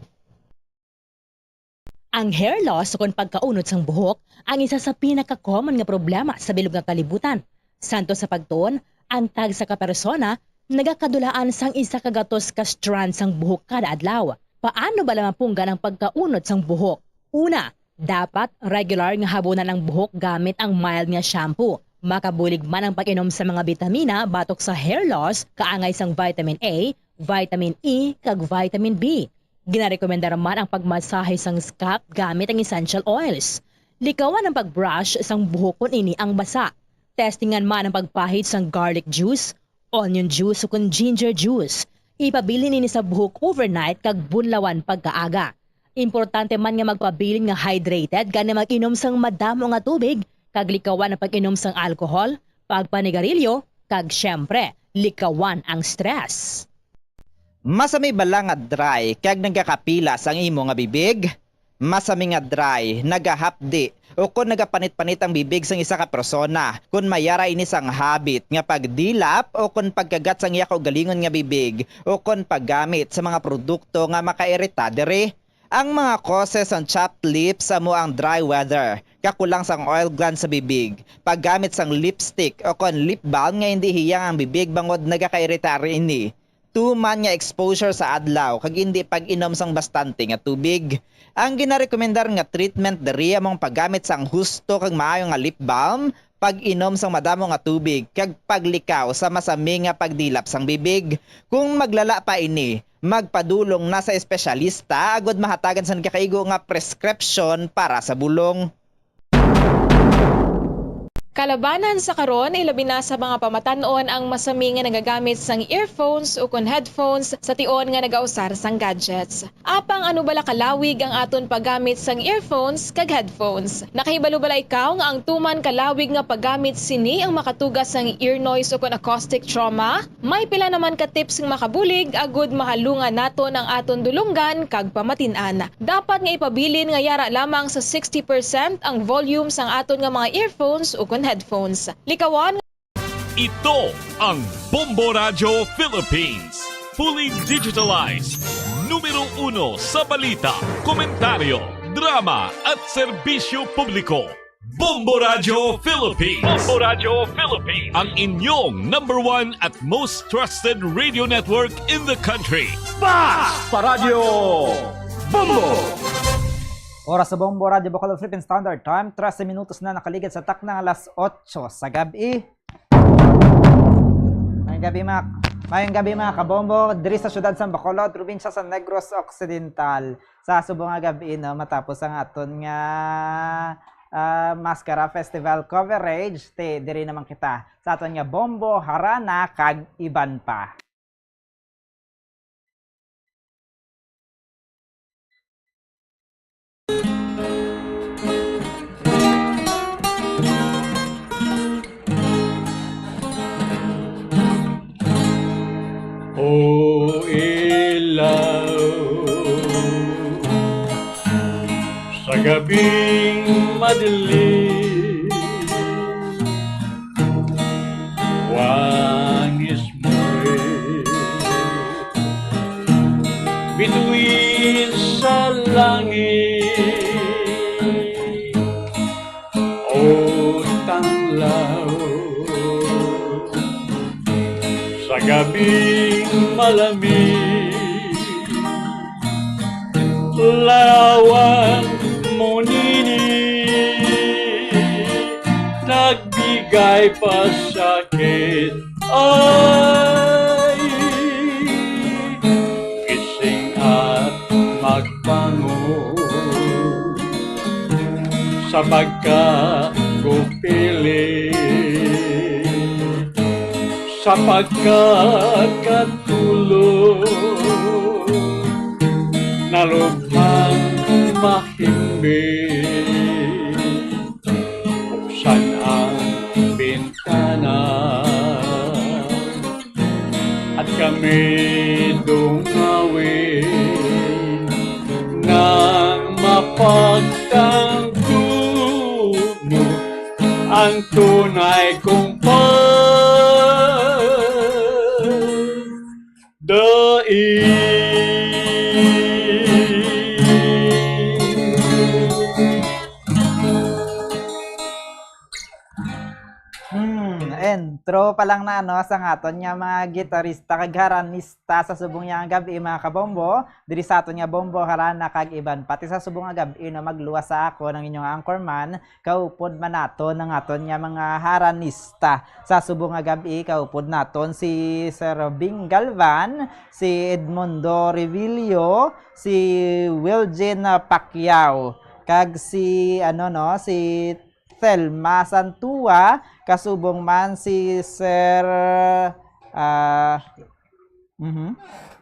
Ang hair loss o pagkaunod sang buhok ang isa sa pinaka-common nga problema sa bilog nga kalibutan. Santo sa pagtuon, ang tag sa kapersona nagakadulaan sang isa ka gatos ka strand sang buhok kada adlaw. Paano ba lamang punggan ang pagkaunod sang buhok? Una, dapat regular nga habunan ang buhok gamit ang mild nga shampoo. Makabulig man ang pag-inom sa mga bitamina batok sa hair loss kaangay sang vitamin A, vitamin E kag vitamin B. Ginarekomendar man ang pagmasahe sang scalp gamit ang essential oils. Likawan ang pagbrush sang buhok kun ini ang basa. Testingan man ang pagpahid sang garlic juice, onion juice o ginger juice. ipabilin ini sa buhok overnight kag bunlawan pagkaaga. Importante man nga magpabilin nga hydrated gani mag-inom sang madamo nga tubig kag likawan ang pag-inom sang alcohol, pagpanigarilyo kag syempre likawan ang stress. Masami bala nga dry kag nagakapilas ang imo nga bibig? Masami nga dry, nagahapdi o kung nagapanit-panit ang bibig sang isa ka persona, kung mayara ini sang habit nga pagdilap o kung pagkagat sang iya kaugalingon nga bibig o kung paggamit sa mga produkto nga makairita diri. Ang mga causes ang chapped lips amo ang dry weather, kakulang sang oil gland sa bibig, paggamit sang lipstick o kung lip balm nga hindi hiyang ang bibig bangod nagakairita ini. Tuman nga exposure sa adlaw kag hindi pag-inom sang bastante nga tubig. Ang ginarekomendar nga treatment diri among paggamit sang husto kag maayo nga lip balm, pag-inom sang madamo nga tubig kag paglikaw sa masami nga pagdilap sang bibig. Kung maglala pa ini, magpadulong na sa espesyalista agud mahatagan sa kakaigo nga prescription para sa bulong. Kalabanan sa karon, ilabi na sa mga pamatanon ang masami nga nagagamit sang earphones o kon headphones sa tion nga nagausar sang gadgets. Apang ano bala kalawig ang aton paggamit sang earphones kag headphones. Nakahibalo bala ikaw nga ang tuman kalawig nga paggamit sini ang makatugas sang ear noise o kon acoustic trauma? May pila naman ka tips nga makabulig agud mahalungan naton ang aton dulunggan kag pamatin-an. Dapat nga ipabilin nga yara lamang sa 60% ang volume sang aton nga mga earphones o kon headphones. Likawan. Ito ang Bombo Radio Philippines. Fully digitalized. Numero 1 sa balita, komentaryo, drama at serbisyo publiko. Bombo Radio Philippines. Bombo Radio Philippines. Ang inyong #1 at most trusted radio network in the country. Basta Radio Bombo! Oras sa Bombo Radio Bacolod Philippine Standard Time, 13 minutos na nakaligid sa taknang alas 8 sa gabi. Mayong gabi mga kabombo, diri sa syudad sa Bacolod, probinsya sa Negros Occidental. Sa subong nga gabi no, matapos ang aton nga Mascara Festival coverage, diri naman kita sa aton nga Bombo, Harana kag iban pa. O ilaw sa gabing madilim, wangis mo'y bituin sa langit. O tanglaw sa gabing malamig, lawang mo nini, nagbigay pa sakit ay gising at magbango sa pagkakupili, sa pagkakatulog na lubhang mahimbing. Buksan ang bintana at kami dungawin ng mapagtangguno ang tunay kong Intro pa lang na sa aton nga mga gitarista kag haranista sa subong nga gabi mga kabombo, diri sa aton nga Bombo Harana kag iban pati sa subong nga gabi no magluwas sa ako ng inyong anchorman kaupod man naton ng aton nga mga haranista sa subong nga gabi. Kaupod naton si Sir Bing Galvan, si Edmundo Revillo, si Wiljen Pacquiao kag si si Thelma Santua, kasubong man si Sir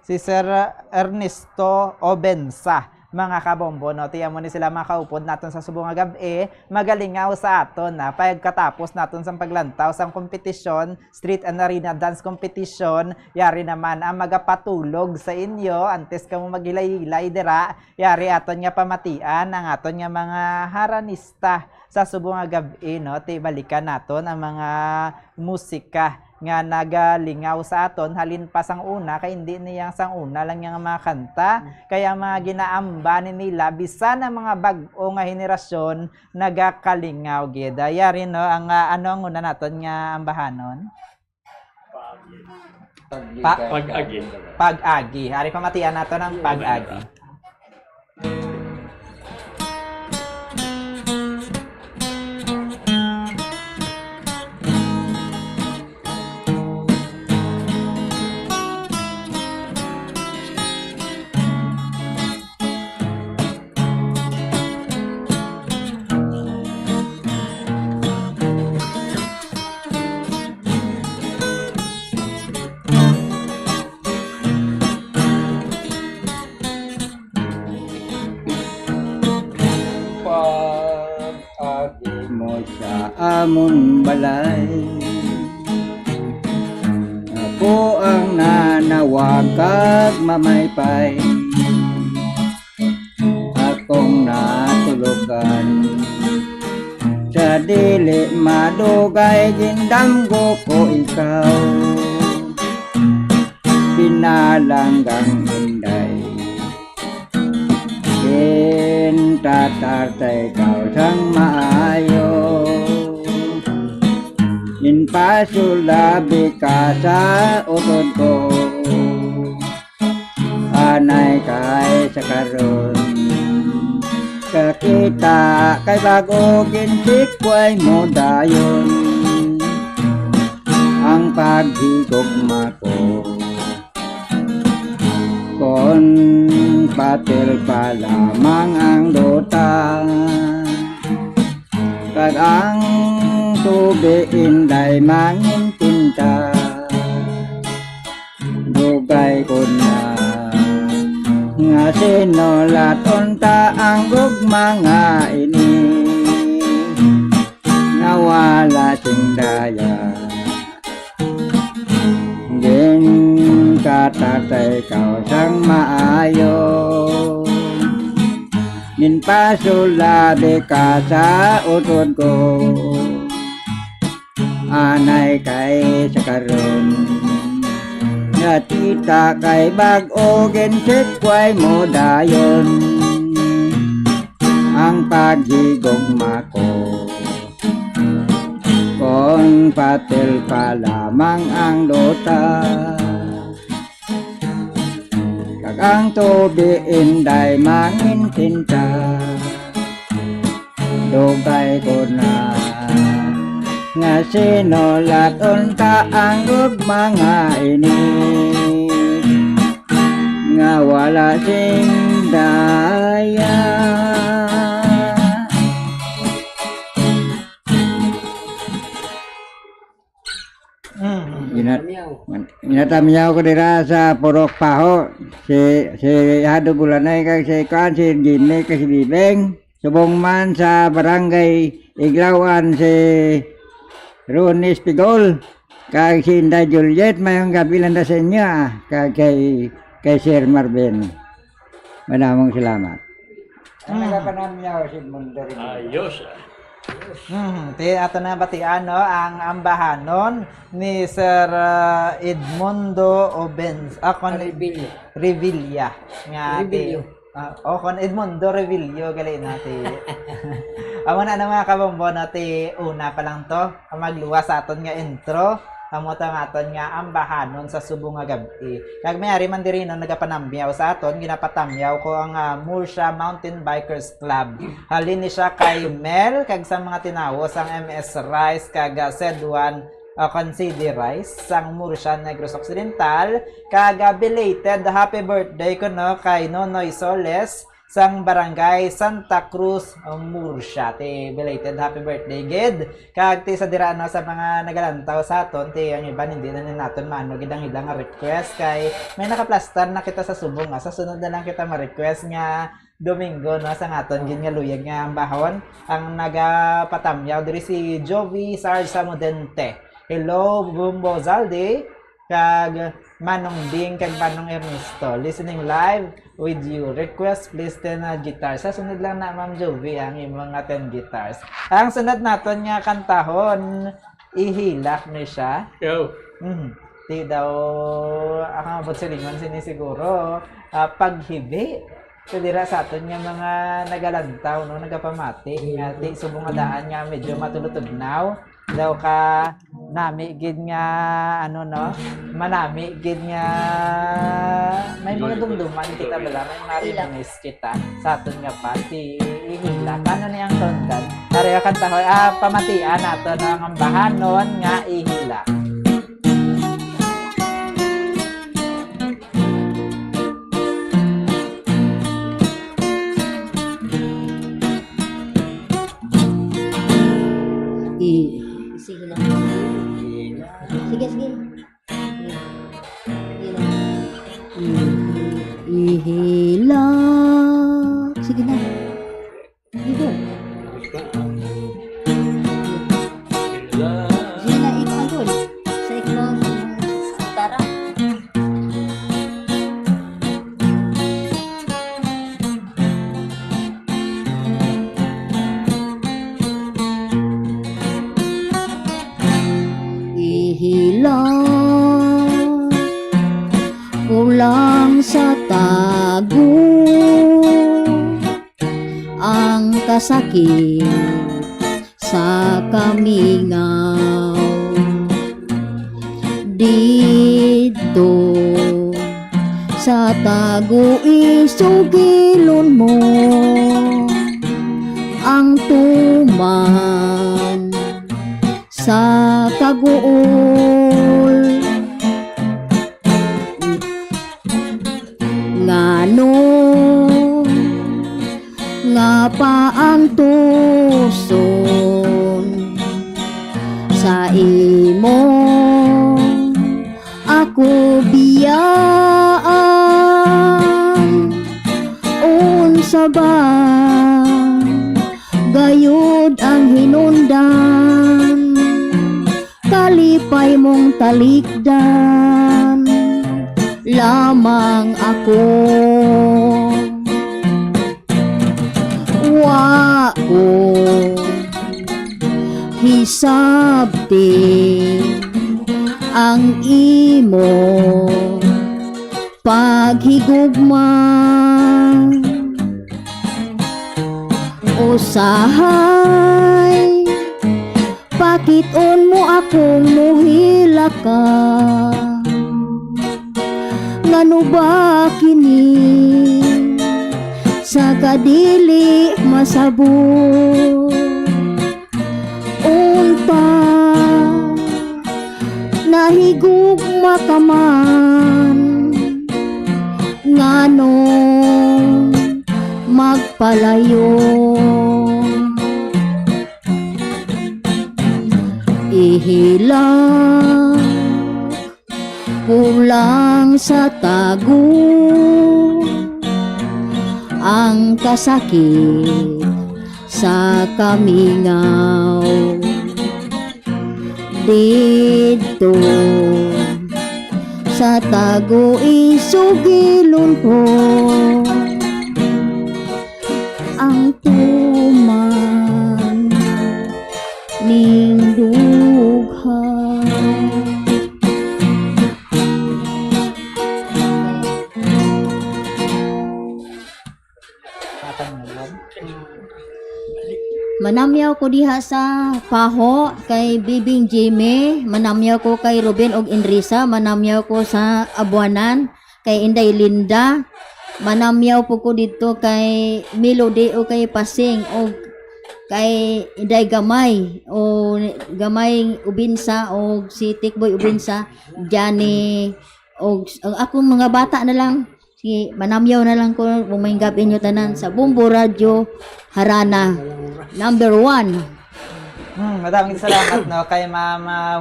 Si Sir Ernesto Obensa. Mga kabombo, no, tiyan mo ni sila makaupod naton sa subong nga gabi, magalingaw sa aton na pagkatapos naton sa paglantaw sa kompetisyon, street and arena dance competition, yari naman ang magapatulog sa inyo antes ka mo maghilay-hilay dira, yari aton nga pamatian ang aton nga mga haranista sa subong nga gabi, no, ti balikan naton ang mga musika nga nagalingaw sa aton halin pa sang una kay hindi niyang sang una lang yung mga kanta kaya mga ginaamba ni nila bisan ang mga bag-o nga henerasyon nagakalingaw gid yari no ang ano ang una naton nga ambahanon pag-agi hari pamatian naton ang pag-agi. Amon balay ako ang nanawag kag mamaypay akong natulugan sa dili madugay gindamgo ko ikaw pinalanggang hinday kintatartay ikaw sang maayo Inpasulabi ka sa utod ko Anay kay sa karon Kakita kay bago ginsik way mo dayon Ang paghigugma ko Kon patil pa lamang ang dota Kag ang tubig inday mangin tinta Dugay ko na nga sinulat unta ang gugma nga ini Nawala sing daya Gin katatay kau sang maayo Min pasulabi ka sa utod ko Anay kay sa karon Natita kay bag-o gensik way mo dayon Ang paghigugma ko Kon patil pa lamang ang dota Kag ang tubig inday mangin tinta Dugay ko na nga sinulat unta ang gugma nga ini nga wala sing daya Ginatamiyaw ko dira sa Purok Paho si Hado Bulanay kag si Kan si Gine kag si Bibeng subong man sa barangay Iglawan si Ronis Pigol kag si Inday Juliet mayong gabi lang sa inyo kay Sir Marvin. Maraming salamat. Ang nagapanamyaw si Mundo rin. Ayos. Ato na batian no ang ambahanon ni Sir Edmundo Obens akon Revilla nga kon Edmundo Revilla gali nati. Amo na mga kabombo nati una pa lang to magluwas sa aton nga intro amo ta nga aton nga ambahanon sa subong nga gabi. Kag mayari man diri no nagapanamyaw sa aton ginapatamyaw ko ang Mursha Mountain Bikers Club. Halin ni siya kay Mel kag sa mga tinawo sang MS Rice kag Sedwan Concede Rice sang Mursha Negros Occidental kag belated happy birthday ko no kay Nonoy Soles sang barangay Santa Cruz, Murcia. Ti belated happy birthday, gid. Kag ti sa dira no, sa mga nagalantaw sa aton, ti ang iban hindi na naton maano gid ang ilang request kay may nakaplastar na kita sa subong. Sa sunod na lang kita ma-request nga Domingo no sa aton gid nga luyag nga ang bahon. Ang nagapatamyaw diri si Jovi Sarge Samudente. Hello, Bumbo Zaldi, kag Manong Ding, kag Manong Ernesto. Listening live with you. Request please 10 guitars. Sa sunod lang na, Ma'am Jovi, ang imong 10 guitars. Ang sunod naton nga kantahon, ihilak ni siya. Yo. Di daw, ang abot silingon sinisiguro, paghibi. So dira sa aton nga mga nagalantaw, no, nagapamati, nga di subong adaan nga medyo matulutugnaw. Daw ka nami gid nga ano no, manami gid nga may mga dumduman kita bala, may marinis kita sa aton nga pati ihila. Ano niyang tondan? Pareha kanta hoy, pamatian nato no, ang bahanon nga ihila. Sige lang. Sige, sige. Ihilak. Sige na. Dito. Sige na, ikaw doon. Sa ikaw, tara. Ihilak kulang sa tago ang kasakit sa kamingaw dito sa tago isugilon mo ang tuman sa kaguol ngano nga pa ang tuson sa imo ako biyaan unsa ba gayud ang hinundan kalipay mong talikdan lamang ako wa ko hisabti ang imo paghigugma usahay pakiton mo akong muhila ka ngano ba kini sa kadili masabo unta nahigugma ka man ngano magpalayo ihilak kulang sa tago ang kasakit sa kamingaw dito sa tago isugilon ko ang tuman ning dughan. Manamyaw ko diha sa Paho kay Bibing Jimmy, manamyaw ko kay Ruben og Enrisa, manamyaw ko sa Abuanan kay Inday Linda, manamyaw po ko dito kay Melody o kay Pasing o kay Inday Gamay o Gamay Ubinsa o si Tikboy Ubinsa, Johnny o akong mga bata na lang Sige, manamyaw na lang ko kung may gabi nyo tanan sa Bumbo Radio Harana number 1. Maraming salamat no kay Mama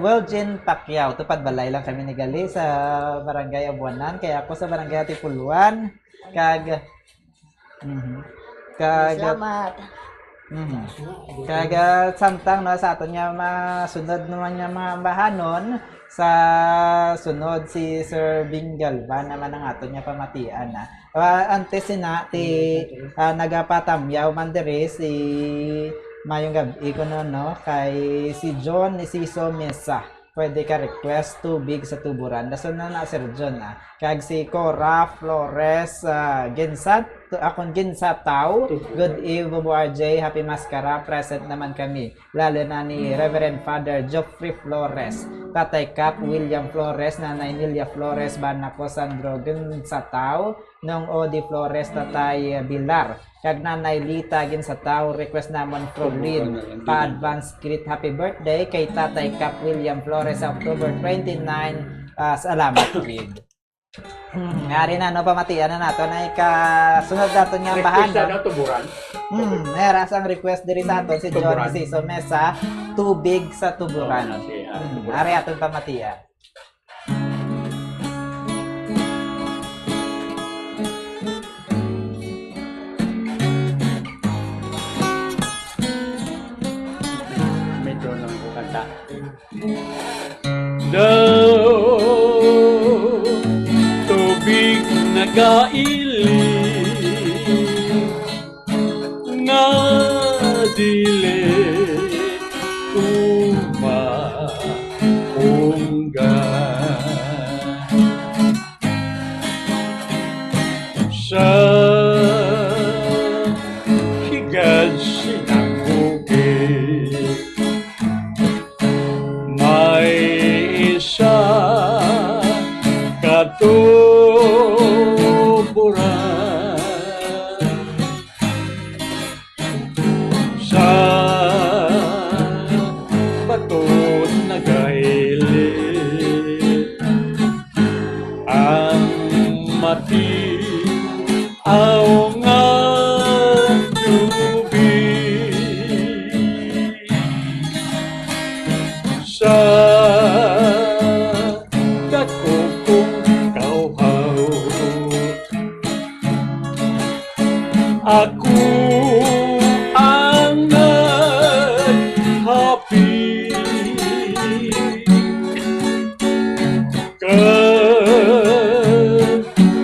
Wiljen Pacquiao. Tupad balay lang kami ni Gali sa Barangay Abuanan, kaya ako sa Barangay Atipuluan. Salamat. Kag samtang no sa aton nga masunod naman nga mga bahanon sa sunod si Sir Bingal ba naman ang aton nga pamatian na. Antes sina ti nagapatamyaw man diri si mayong gabi ko no kay si John Isiso Mesa. Pwede ka request tubig sa tuburan. Dason na Sir John Kag si Cora Flores Ginsat akong Ginsataw. Good eve Bobo RJ, happy Maskara. Present naman kami. Lalo na ni Reverend Father Geoffrey Flores, Tatay Cap William Flores, Nanay Nilia Flores, Banako Sandro Ginsataw, Nong Odi Flores, Tatay Bilar. Kag Nanay Lita Ginsataw, request namon from Lynn pa-advance greet happy birthday kay Tatay Cap William Flores sa October 29. Salamat Lynn. Ngari na no pamatian na nato na ikasunod nato nga bahan. Request na tuburan. Meras ang request diri sa aton si John Isiso Mesa, tubig sa tuburan. Ari aton pamatian. Medyo lang ko kanta. Tubig nagailing nga dili umahungga sa higad sinangugit may isa katuburan sa batot nagailit ang mati aw nga tubig sa ako ang naghapi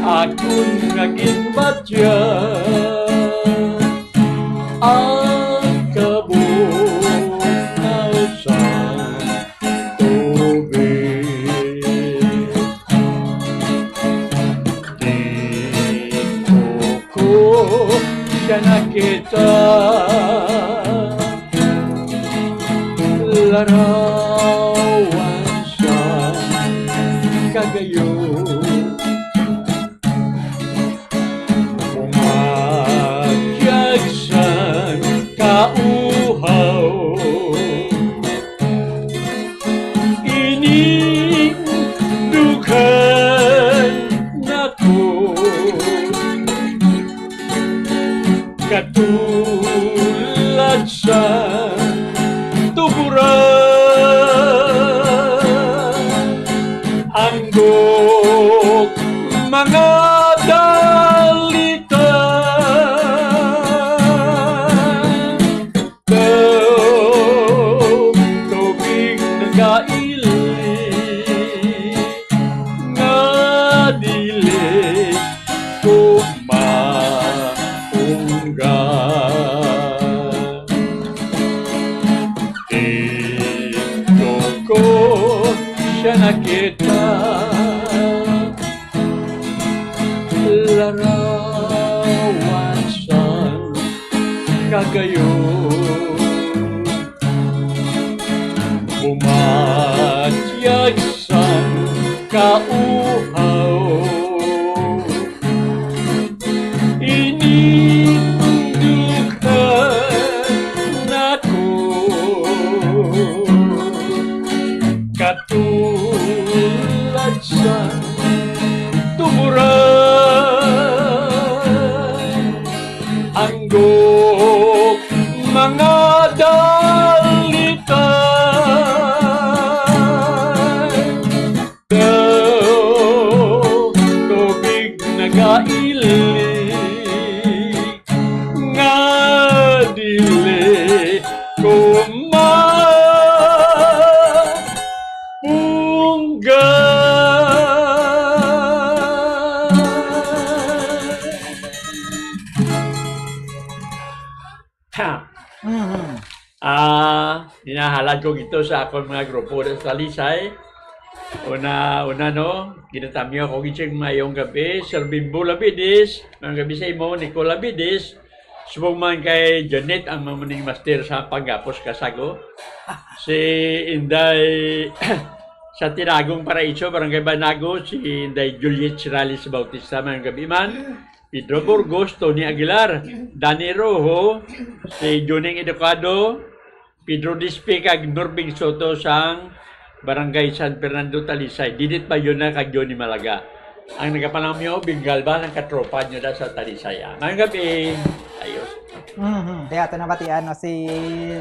akong naging batya ang kabunaw sa tubig dito ko siya nakita larawan siya kagayo umakyagsan kauhaw inindukan nako katulad sa tuburan anggok mga dalita tubig nagailit nga dili umahungga dito ko siya nakita larawan siyang kagayo umatyag siyang kauhaw inindukan ako katulad sa tuburan ko mga dalita. Tubig nagailig nga dili ko hinahalad ko ito sa akong mga grupo sa Talisay. Una no, ginatamyo ako gising mayong gabi, Sir Bimbo Labidis, mga gabi sa imo, Nico Labidis, subong man kay Janet ang mamuning master sa Pagapos Kasago. Si Inday sa Tinagong Paraiso, Barangay Banago, si Inday Juliet Chiralis Bautista, mga gabi man. Pedro Burgos, Tony Aguilar, Danny Rojo, si Juning Educado, Pedro Dispe kag Norbing Soto sang Barangay San Fernando Talisay. Didit pa yun na kag Johnny Malaga. Ang nagapanamyo, Bingalba ng katropa nyo na sa Talisay. Ngayong gabi, ayos. Kaya ito nabatian no, si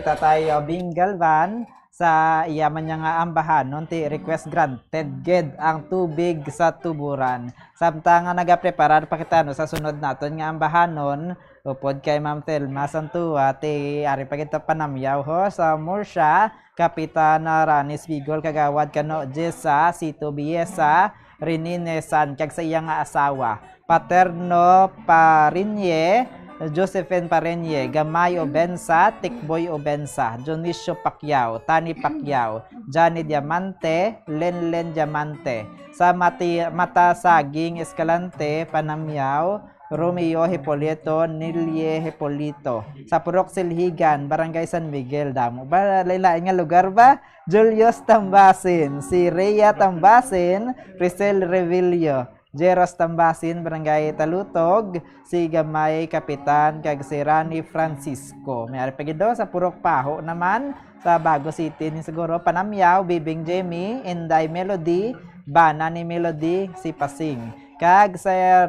Tatay Bingalban sa iyaman niya nga ambahan nun ti request granted ged ang tubig sa tuburan. Samtang nga nagapreparar pa kita no, sa sunod naton nga ambahan nun, upod kay Ma'am Telma Santua ti ari pa kita panamyaw ho sa Murcia, Kapitan Ranis Bigol kagawad kano Jessa Sito Biesa Rininesan kag sa iya nga asawa Paterno Parinye, Josephine Parenye, Gamay Obensa, Tikboy Obensa, Dionisio Pacquiao, Tani Pacquiao, Johnny Diamante, Lenlen Diamante, sa Mata Saging Escalante, Panamyaw, Romeo Hipolito, Nilye Hipolito, sa Purok Silhigan, Barangay San Miguel, damo ba laylain nga lugar ba? Julius Tambasin, si Rhea Tambasin, Priscel Revillo, Jeros Tambasin, Barangay Talutog, si Gamay Kapitan, kag si Rani Francisco. May aripagido sa Purok Paho naman, sa Bago City ni siguro, Panamyaw, Bibing Jamie, Inday Melody, Bana ni Melody, si Pasing. Kag sa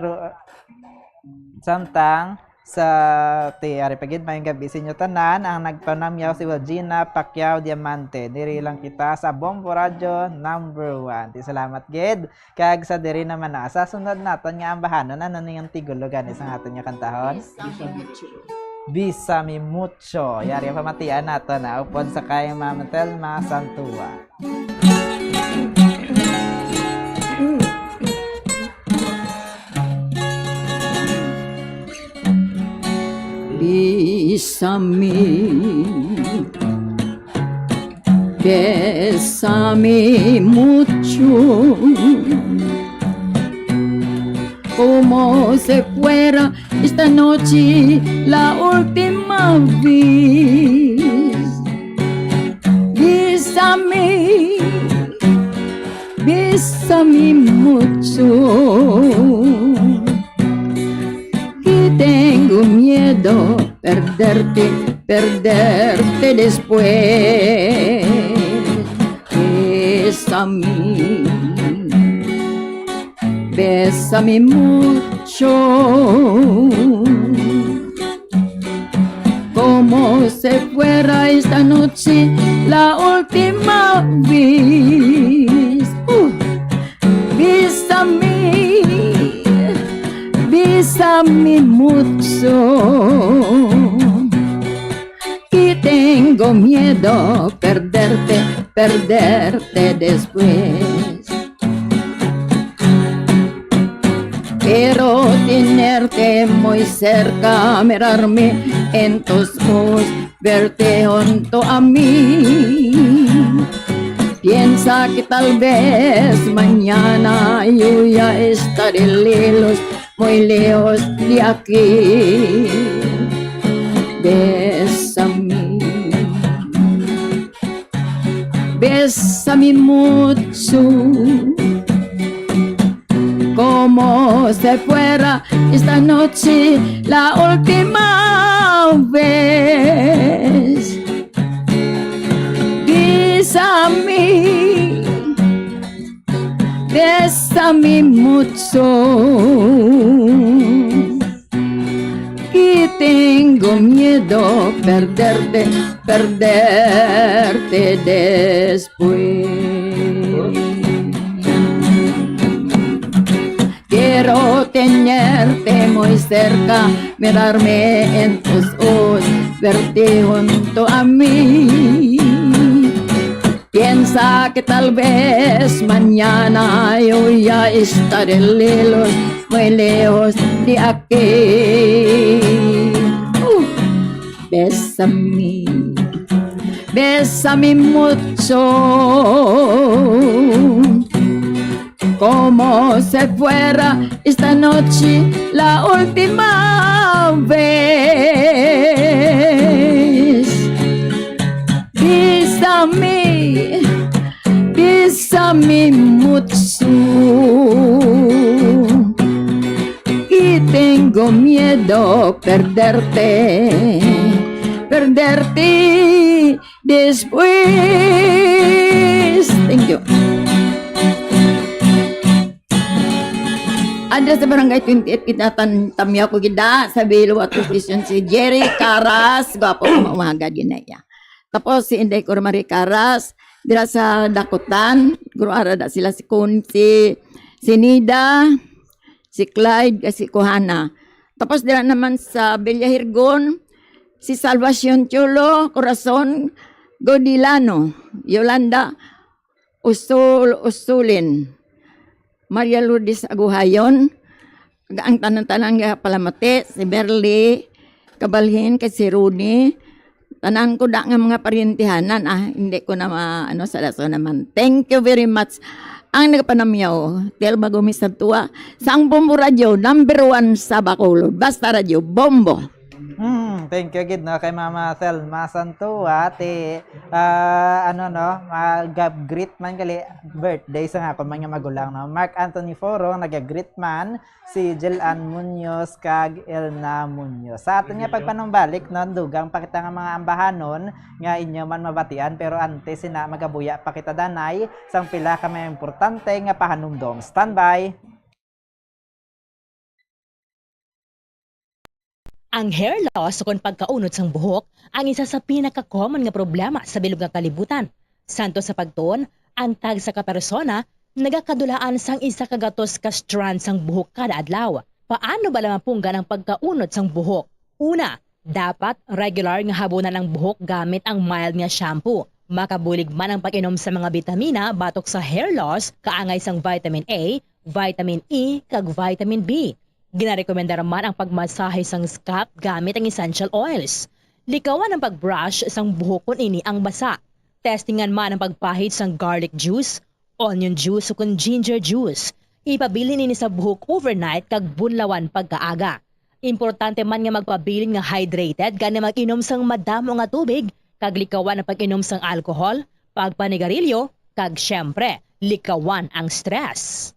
samtang sa aripagid mayong gabi sinyo tanan, ang nagpanamyaw si Wajina Pacquiao Diamante. Diri lang kita sa Bombo Radio #1. Salamat gid. Kag sa diri naman na sa sunod naton nga ambahanon ano ning tigulugan isang aton nga kantahon. Bisa mi mucho. Yari pamatian nato na upod sa kay Ma'am Telma Santua. Bésame mucho, como si fuera esta noche la última vez. Bésame mucho, que tengo miedo perderte después. Bésame mucho, como si fuera esta noche la última vez. Bésame mucho, que tengo miedo perderte después. Quiero tenerte muy cerca, mirarme en tus ojos, verte junto a mí. Piensa que tal vez mañana yo ya estaré muy lejos de aquí. Bésame mucho, como si fuera esta noche la última vez. Bésame mucho, que tengo miedo perderte, perderte después. Quiero tenerte muy cerca, mirarme en tus ojos, verte junto a mí. Piensa que tal vez mañana yo ya estaré lejos, muy lejos de aquí. Bésame, bésame mucho, como si fuera esta noche la última vez. Bésame, bésame mucho, y tengo miedo perderte, perderte después. Thank you. Ada sa barangay 28 kita tamya ko gida sa Bilo at Station si Jerry Caras, gwapo umaga ginaya. Tapos si Inday Cormari Caras, dira sa Dakutan, guro ara da sila si Nida, si Clyde, si Kohana. Tapos dira naman sa Villahirgon, si Salvacion Chulo, Corazon Godilano, Yolanda Usulin, Maria Lourdes Aguhayon, ang tanan-tanan nga palamate, si Berly Kabalhin, kay si Rooney, tanan ko da nga mga parintihanan, hindi ko na sa daso naman. Thank you very much. Ang nagpanamyaw, tel Bagumi sa tuwa, sang Bombo Radio, #1 sa Bacolod. Basta Radio, Bombo. Thank you gid no kay Mama Thelma Santua ti mag-greet man gali birthday sa nga kon mga magulang no. Mark Anthony Foro nag-greet man si Jelan Munoz kag Elna Munoz. Sa aton nga pagpanumbalik no dugang pakita nga mga ambahanon nga inyo man mabatian pero ante sina magabuya pakita danay sang pila ka may importante nga pahanumdom. Standby. Ang hair loss o kung pagkaunod sang buhok ang isa sa pinaka-common nga problema sa bilog nga kalibutan. Santo sa pagtuon, ang tag sa kapersona nagakadulaan sang isa kagatos ka strand sang buhok kada adlaw. Paano ba lamapunggan ang pagkaunod sang buhok? Una, dapat regular nga habunan ang buhok gamit ang mild nga shampoo. Makabulig man ang pag-inom sa mga bitamina batok sa hair loss, kaangay sang vitamin A, vitamin E, kag vitamin B. Ginarekomendar man ang pagmasahe sang scalp gamit ang essential oils. Likawan ang pagbrush sang buhok kung ini ang basa. Testingan man ang pagpahid sang garlic juice, onion juice o kung ginger juice. Ipabili nini sa buhok overnight kag bunlawan pagkaaga. Importante man nga magpabilin nga hydrated gani mag-inom sang madamo nga tubig kag likawan ang pag-inom sang alcohol, pagpanigarilyo kag syempre likawan ang stress.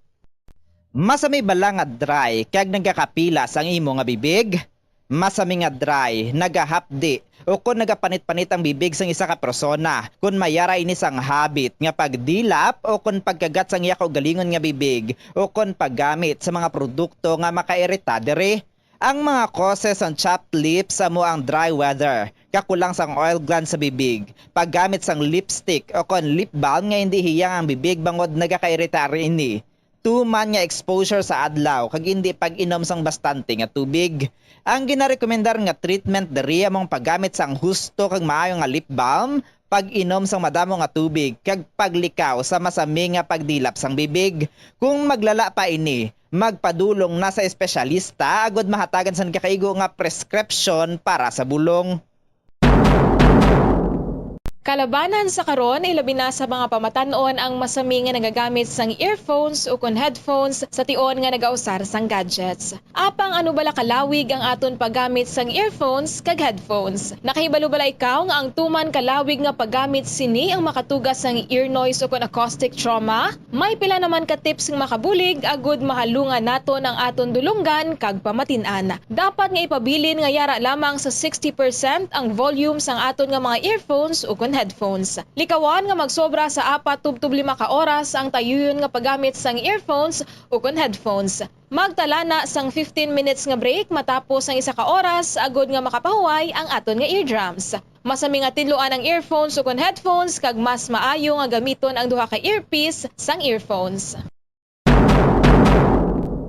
Masami bala nga dry kag nagakapilas ang imo nga bibig? Masami nga dry, nagahapdi o kung nagapanit-panit ang bibig sang isa ka persona, kung mayara ini sang habit nga pagdilap o kung pagkagat sang iya galingon nga bibig o kung paggamit sa mga produkto nga makairita dere. Ang mga causes ang chapped lips amo ang dry weather, kakulang sang oil gland sa bibig, paggamit sang lipstick o kung lip balm nga hindi hiyang ang bibig bangod nagakairita ini. Tuman nga exposure sa adlaw kag hindi pag-inom sang bastante nga tubig. Ang ginarekomendar nga treatment diri among paggamit sang husto kag maayo nga lip balm, pag-inom sang madamo nga tubig kag paglikaw sa masami nga pagdilap sang bibig. Kung maglala pa ini, magpadulong na sa espesyalista agod mahatagan sang kakaigo nga prescription para sa bulong. Kalabanan sa karon ilabi na sa mga pamatanon ang masami nga nagagamit sang earphones o kon headphones sa tion nga nagausar sang gadgets. Apang ano bala kalawig ang aton paggamit sang earphones kag headphones? Nakahibalo bala ikaw nga ang tuman kalawig nga paggamit sini ang makatugas sang ear noise o kon acoustic trauma? May pila naman ka tips nga makabulig agud mahalungan naton ang aton dulunggan kag pamatin-an. Dapat nga ipabilin nga yara lamang sa 60% ang volume sang aton nga mga earphones o kon ukon headphones. Likawan nga magsobra sa 4-5 ka oras ang tayuyon nga paggamit sang earphones ukon headphones. Magtala na sang 15 minutes nga break matapos ang 1 ka oras agod nga makapahuway ang aton nga eardrums. Masami nga tinluan ang earphones ukon headphones kag mas maayo nga gamiton ang duha ka earpiece sang earphones.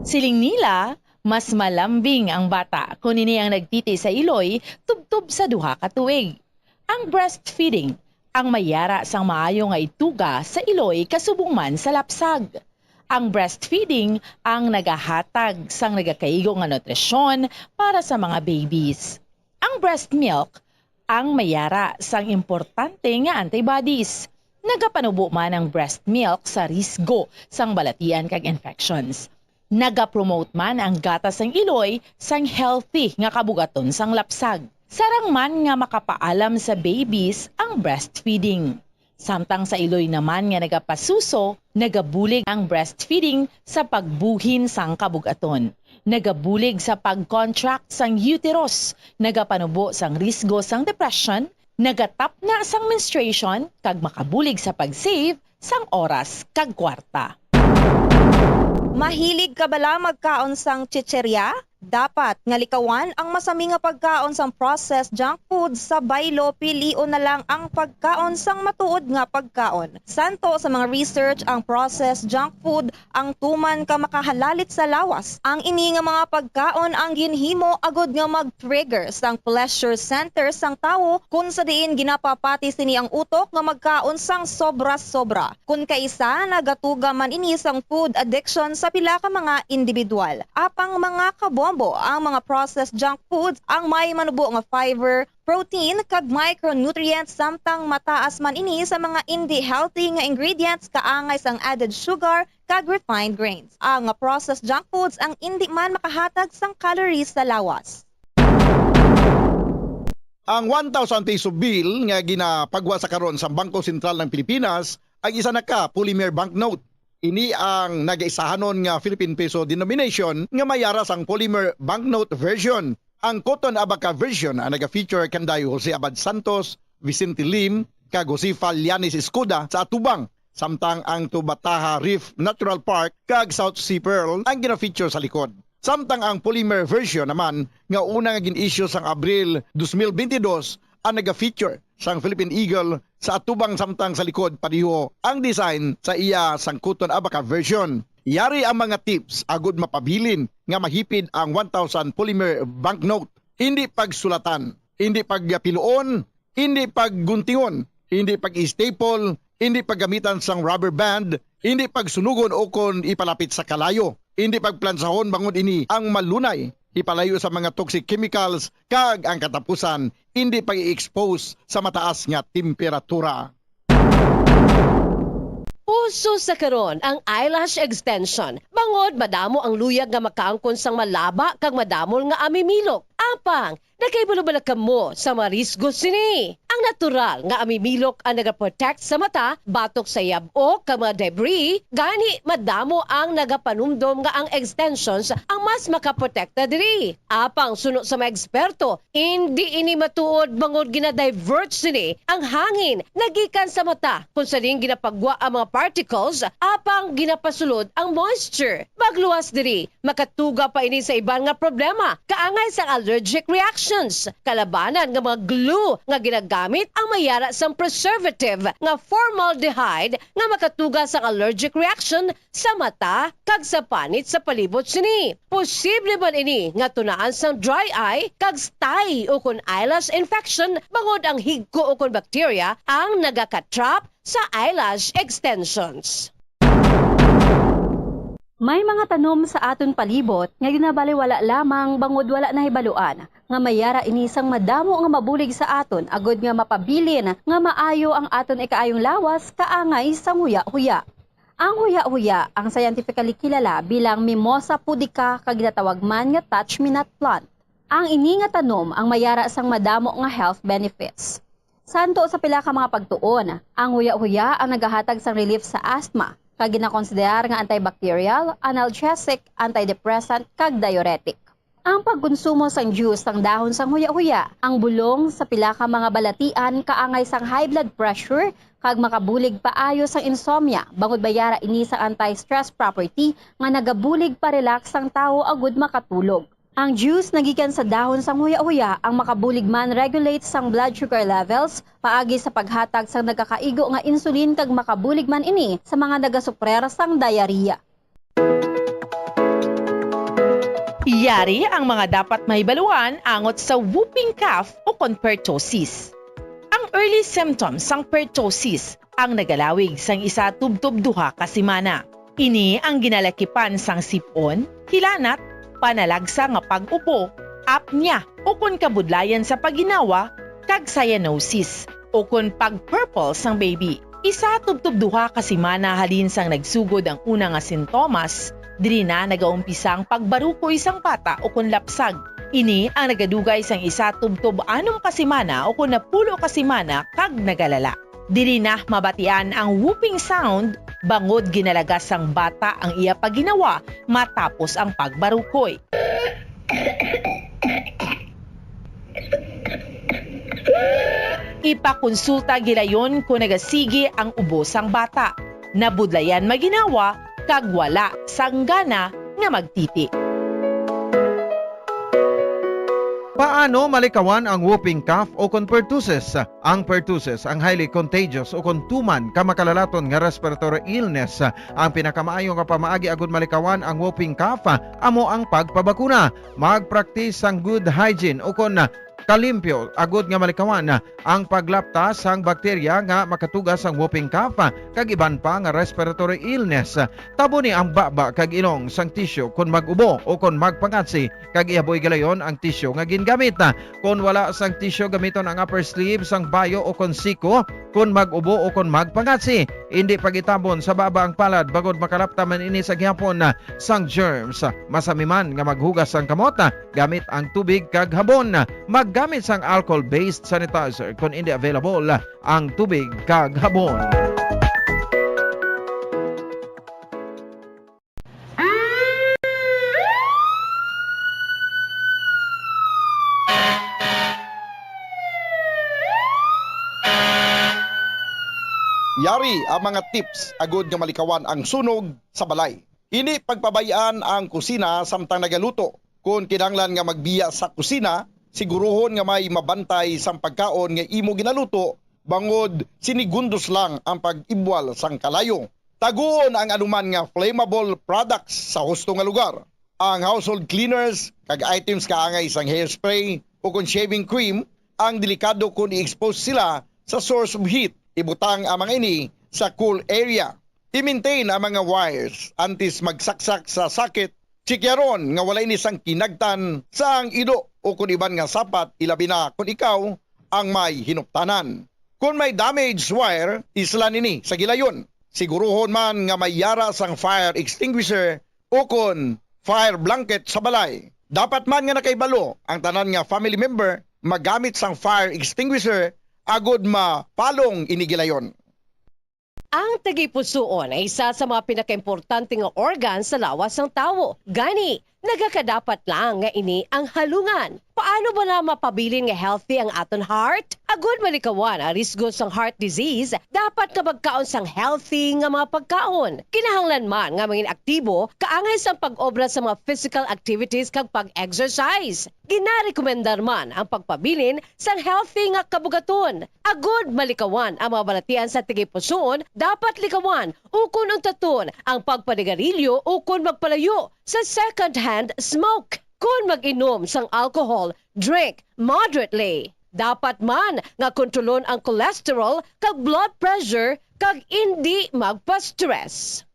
Siling nila, mas malambing ang bata kung ini ang nagtiti sa iloy tubtub sa duha ka tuig. Ang breastfeeding ang mayara sang maayo nga ituga sa iloy kasubong man sa lapsag. Ang breastfeeding ang nagahatag sang nagakaigo nga nutrisyon para sa mga babies. Ang breast milk ang mayara sang importante nga antibodies. Nagapanubo man ang breast milk sa risgo sang balatian kag infections. Nagapromote man ang gatas sang iloy sang healthy nga kabugaton sang lapsag. Sarang man nga makapaalam sa babies ang breastfeeding. Samtang sa iloy naman nga nagapasuso, nagabulig ang breastfeeding sa pagbuhin sang kabugaton. Nagabulig sa pag-contract sang uterus, nagapanubo sang risgo sang depression, nagatap na sang menstruation, kag makabulig sa pag-save sang oras kag kwarta. Mahilig ka bala magkaon sang chicherya? Dapat nga likawan ang masami nga pagkaon sang processed junk food sa baylo pilion na lang ang pagkaon sang matuod nga pagkaon. Santo sa mga research ang processed junk food ang tuman ka makahalalit sa lawas. Ang ini nga mga pagkaon ang ginhimo agod nga mag-trigger sang pleasure center sang tawo kung sa diin ginapapati sini ang utok nga magkaon sang sobra-sobra. Kung kaisa nagatuga man ini sang food addiction sa pila ka mga individual. Apang mga kabom ang mga processed junk foods ang may manubo nga fiber, protein kag micronutrients samtang mataas man ini sa mga hindi healthy nga ingredients kaangay sang added sugar kag refined grains. Ang mga processed junk foods ang hindi man makahatag sang calories sa lawas. Ang 1,000 peso bill nga ginapagwa sa karon sa Bangko Sentral ng Pilipinas ay isa na ka polymer banknote. Ini ang nagaisahanon nga Philippine Peso denomination nga mayara sang polymer banknote version. Ang Cotton Abaca version ang naga-feature kanday Jose Abad Santos, Vicente Lim, kag Jose Falianis Escuda sa Atubang. Samtang ang Tubataha Reef Natural Park kag South Sea Pearl ang gina-feature sa likod. Samtang ang polymer version naman nga una nga gin-issue sang Abril 2022 ang naga-feature sang Philippine Eagle sa atubang samtang sa likod pariho ang design sa iya sang Cotton Abaca version. Yari ang mga tips agud mapabilin nga mahipid ang 1,000 polymer banknote. Hindi pagsulatan, hindi pagpiluon, hindi pagguntingon, hindi pag-staple, hindi paggamitan sang rubber band, hindi pagsunugon o kon ipalapit sa kalayo, hindi pagplansahon bangod ini ang malunay, ipalayo sa mga toxic chemicals kag ang katapusan hindi pag-i-expose sa mataas nga temperatura. Uso sa karon ang eyelash extension. Bangod madamo ang luyag nga makaangkon sang malaba kag madamol nga amimilok. Apang nakaibalo-bala kamo sa marisgo sini. Ang natural nga amimilok ang nagaprotect sa mata, batok sa yabo kag mga debris, gani madamo ang nagapanumdom nga ang extensions ang mas makaprotekta diri. Apang suno sa mga eksperto, hindi ini matuod bangod gina-divert sini ang hangin nagikan sa mata kung saling ginapagwa ang mga particles apang ginapasulod ang moisture. Magluwas diri, makatuga pa ini sa iban nga problema, kaangay sa allergic reactions, kalabanan nga mga glue nga ginagamit ang mayara sang preservative nga formaldehyde nga makatuga sa allergic reaction sa mata kag sa panit sa palibot sini. Posible man ini nga tunaan sang dry eye kag stye o kon eyelash infection bangod ang higko o kon bacteria ang nagakatrap sa eyelash extensions. May mga tanom sa aton palibot nga ginabaliwala lamang bangod wala na hibaluan nga mayara inisang madamo nga mabulig sa aton agod nga mapabilin nga maayo ang aton ikaayong lawas kaangay sa huya-huya. Ang huya-huya ang scientifically kilala bilang Mimosa pudica kag ginatawag man nga touch-me-not plant. Ang ini nga tanom ang mayara sang madamo nga health benefits. Santo sa pila ka mga pagtuon, ang huya-huya ang nagahatag sang relief sa asthma kag ginakonsiderar nga antibacterial, analgesic, antidepressant kag diuretic. Ang pagkonsumo sang juice sang dahon sang huya-huya, ang bulong sa pila ka mga balatian kaangay sang high blood pressure kag makabulig paayo sang insomnia bangod bayara ini sa anti-stress property nga nagabulig pa relax sang tawo agud makatulog. Ang juice nagikan sa dahon sang huya-huya ang makabulig man regulate sang blood sugar levels paagi sa paghatag sang nagakaigo nga insulin kag makabulig man ini sa mga nagasuprer sang diarrhea. Yari ang mga dapat mahibaluan angot sa whooping cough o pertussis. Ang early symptoms sang pertussis ang nagalawig sang isa tubtob duha ka semana. Ini ang ginalakipan sang sipon, hilanat, panalagsa nga pag-upo, apnea o kun kabudlayan sa paginawa, kag cyanosis o kun pag-purple sang baby. Isa tubtob duha ka semana halin sang nagsugod ang una nga sintomas. Diri na nagaumpisang pagbarukoy sang bata o kun lapsag. Ini ang nagadugay sang isa tubtob 6 ka semana o kun 10 ka semana kag nagalala. Diri na mabatian ang whooping sound bangod ginalagas sang bata ang iya paginawa matapos ang pagbarukoy. Ipakonsulta gilayon kung nagasigi ang ubo sang bata. Nabudlayan maginawa kag wala sanggana nga magtiti. Paano malikawan ang whooping cough o pertussis? Ang pertussis ang highly contagious o tuman ka makalalaton nga respiratory illness. Ang pinakamaayo nga pamaagi agud malikawan ang whooping cough amo ang pagpabakuna. Mag-practice ang good hygiene o kalimpyo agud nga malikawan ang paglaptas sang bakterya nga makatugas sang whooping cough kag iban pa nga respiratory illness. Tabo ni ang baba kag ilong sang tissue kun mag-ubo o kun magpangatsi kag ihaboy galayon ang tissue nga gingamit. Kun wala sang tissue gamiton ang upper sleeve sang bayo o kun siko kun mag-ubo o kun magpangatsi. Hindi pagitabon sa baba ang palad bagod makalapta man ini sa gihapon sang germs. Masami man nga maghugas sang kamot gamit ang tubig kag habon. Gamit sang alcohol-based sanitizer kung hindi available ang tubig kag habon. Yari ang mga tips agud nga malikawan ang sunog sa balay. Ini pagpabayaan ang kusina samtang nagaluto. Kung kinahanglan nga magbiya sa kusina, siguruhon nga may mabantay sang pagkaon nga imo ginaluto bangod sinigundos lang ang pag-ibwal sang kalayo. Taguon ang anuman nga flammable products sa husto nga lugar. Ang household cleaners kag items kaangay sang hairspray o kun shaving cream ang delikado kung i-expose sila sa source of heat. Ibutang ang mga ini sa cool area. I-maintain ang mga wires antes magsaksak sa sakit. Sikyaron nga wala ini sang kinagtan sa ang ido o kung iban nga sapat, ilabi na kung ikaw ang may hinuptanan. Kung may damaged wire, islan ini sa gilayon. Siguruhon man nga may yara sang fire extinguisher o kung fire blanket sa balay. Dapat man nga nakaibalo ang tanan nga family member magamit sang fire extinguisher agod mapalong ini gilayon. Ang tagipusoon ay isa sa mga pinakaimportante nga organ sa lawas ng tawo. Gani, nagakadapat lang nga ini ang halungan. Paano ba na mapabilin nga healthy ang aton heart? Agud malikawan ang risgo sang heart disease, dapat ka magkaon sang healthy nga mga pagkaon. Kinahanglan man nga maging aktibo, kaangay sang pag-obra sa mga physical activities kag pag-exercise. Ginarekomendar man ang pagpabilin sang healthy nga kabugaton. Agud malikawan ang mga balatian sa tigipusoon, dapat likawan ukon untaton ang pagpanigarilyo ukon magpalayo sa second-hand smoke. Kung mag-inom sang alcohol, drink moderately. Dapat man nga kontrolon ang cholesterol kag blood pressure kag hindi magpa-stress.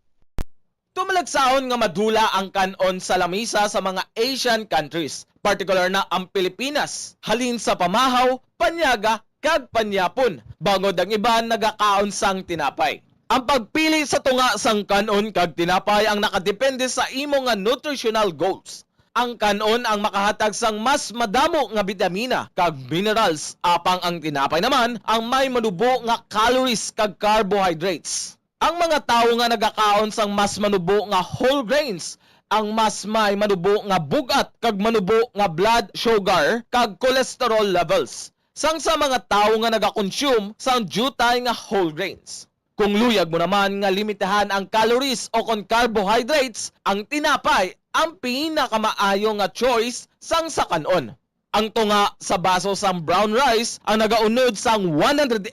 Tumalagsaon nga madula ang kanon sa lamisa sa mga Asian countries, particular na ang Pilipinas. Halin sa pamahaw, panyaga kag panyapon, bangod ang iban nagakaon sang tinapay. Ang pagpili sa tunga sang kanon kag tinapay ang nakadepende sa imo nga nutritional goals. Ang kanon ang makahatag sang mas madamo nga bitamina kag minerals, apang ang tinapay naman ang may manubo nga calories kag carbohydrates. Ang mga tawo nga nagakaon sang mas manubo nga whole grains ang mas may manubo nga bugat kag manubo nga blood sugar kag cholesterol levels sang sa mga tawo nga naga-consume sang jutay nga whole grains. Kung luyag mo naman nga limitahan ang calories o kon carbohydrates, ang tinapay ang pinakamaayo nga choice sang sa kanon. Ang tunga sa baso sang brown rice ang nagaunod sang 108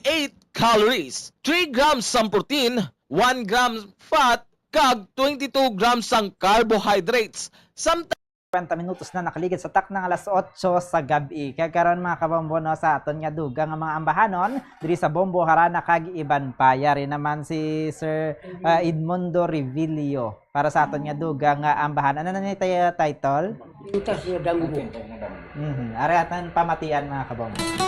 calories, 3 grams sang protein, 1 gram fat, kag 22 grams sang carbohydrates. 20 minutos na nakaligid sa tak ng alas 8 sa gabi. Kaya karon mga kabombono sa aton nga duga nga mga ambahanon diri sa Bombo Harana kag iban pa. Yari naman si Sir Edmundo Revilio para sa aton nga duga nga ambahanon. Ano na ni title? Tutas na danggo. Ari aton pamatian mga kabombono.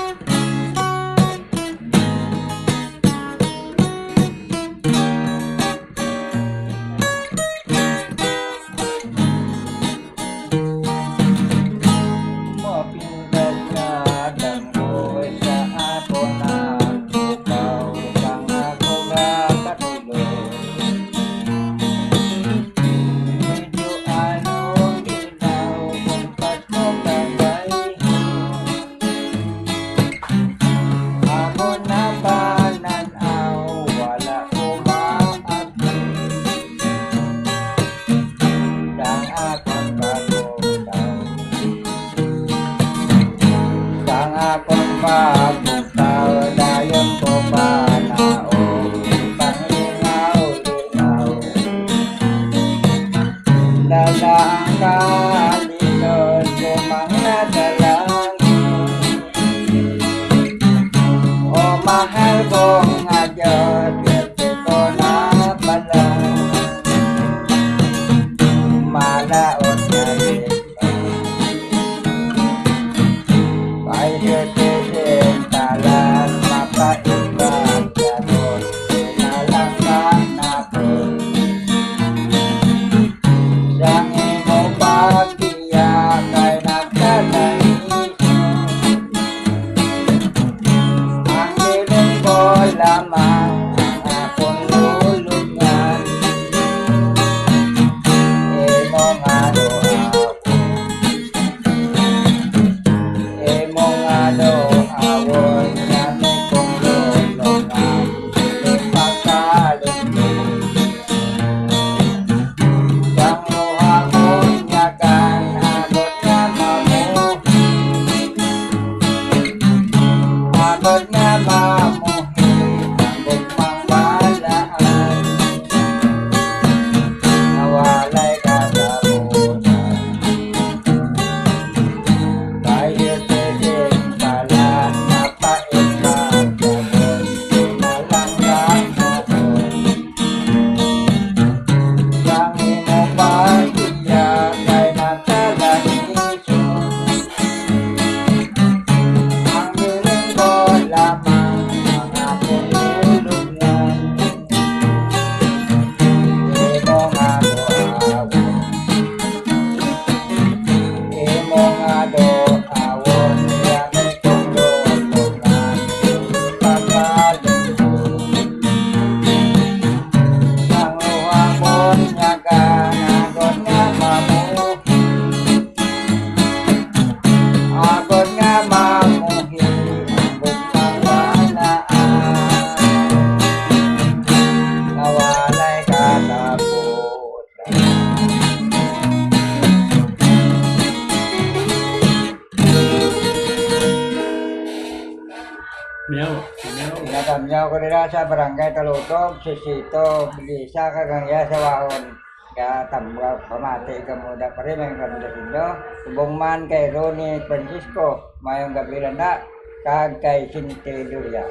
Inatamyaw ko nila sa barangay Talutog, Sisito, Bilisa, Kagangya, sa Waon. Kaya tambang pamati ka muna pa rin ang kamila sindo. Subong man kay Ronnie Francisco, mayong gabilan na, kag kay Sintiluria.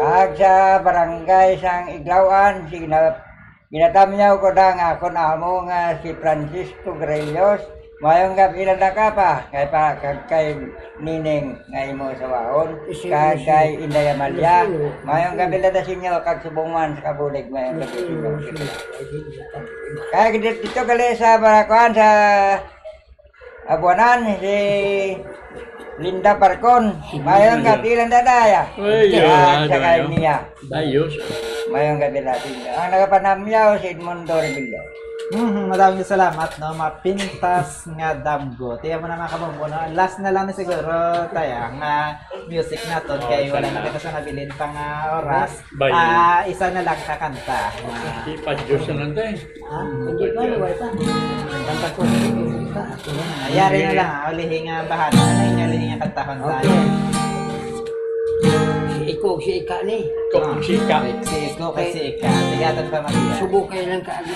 Kag sa barangay sang Iglawan, ginatamyaw ko na nga akon amo nga si Francisco Grelios, mayong gabilan na ka pa, kag kay Nining nga imo sa Waon, kag kay Inday Amalia, mayong gabilan na sinyo, kag subong man sa kabulig, mayong gabilan sinyo. Kaya dito gali sa Barakuan sa Abuanan si Linda Parcon, mayong gabilan na daya. Sa kay niya. Dayos. Mayong gabilan sinyo. Ang nagapanamyaw si Edmundo Revilio. Maraming salamat, no? Mapintas nga damgo. Tiyan mo na mga kabombo, no? Last na lang na siguro tayo nga music naton kay wala na kita sa nabilin pang oras. Isa na lang kakanta. Di pa Diyos na lang tayo. Hindi pa, luway pa. Kanta ko. Ayari na lang, ulihin nga bahan. Ano yung ulihin nga kantahon tayo? Si Ika ni. Si Iko kay si Ika. Tigatan pa Maria. Subukay lang ka mo.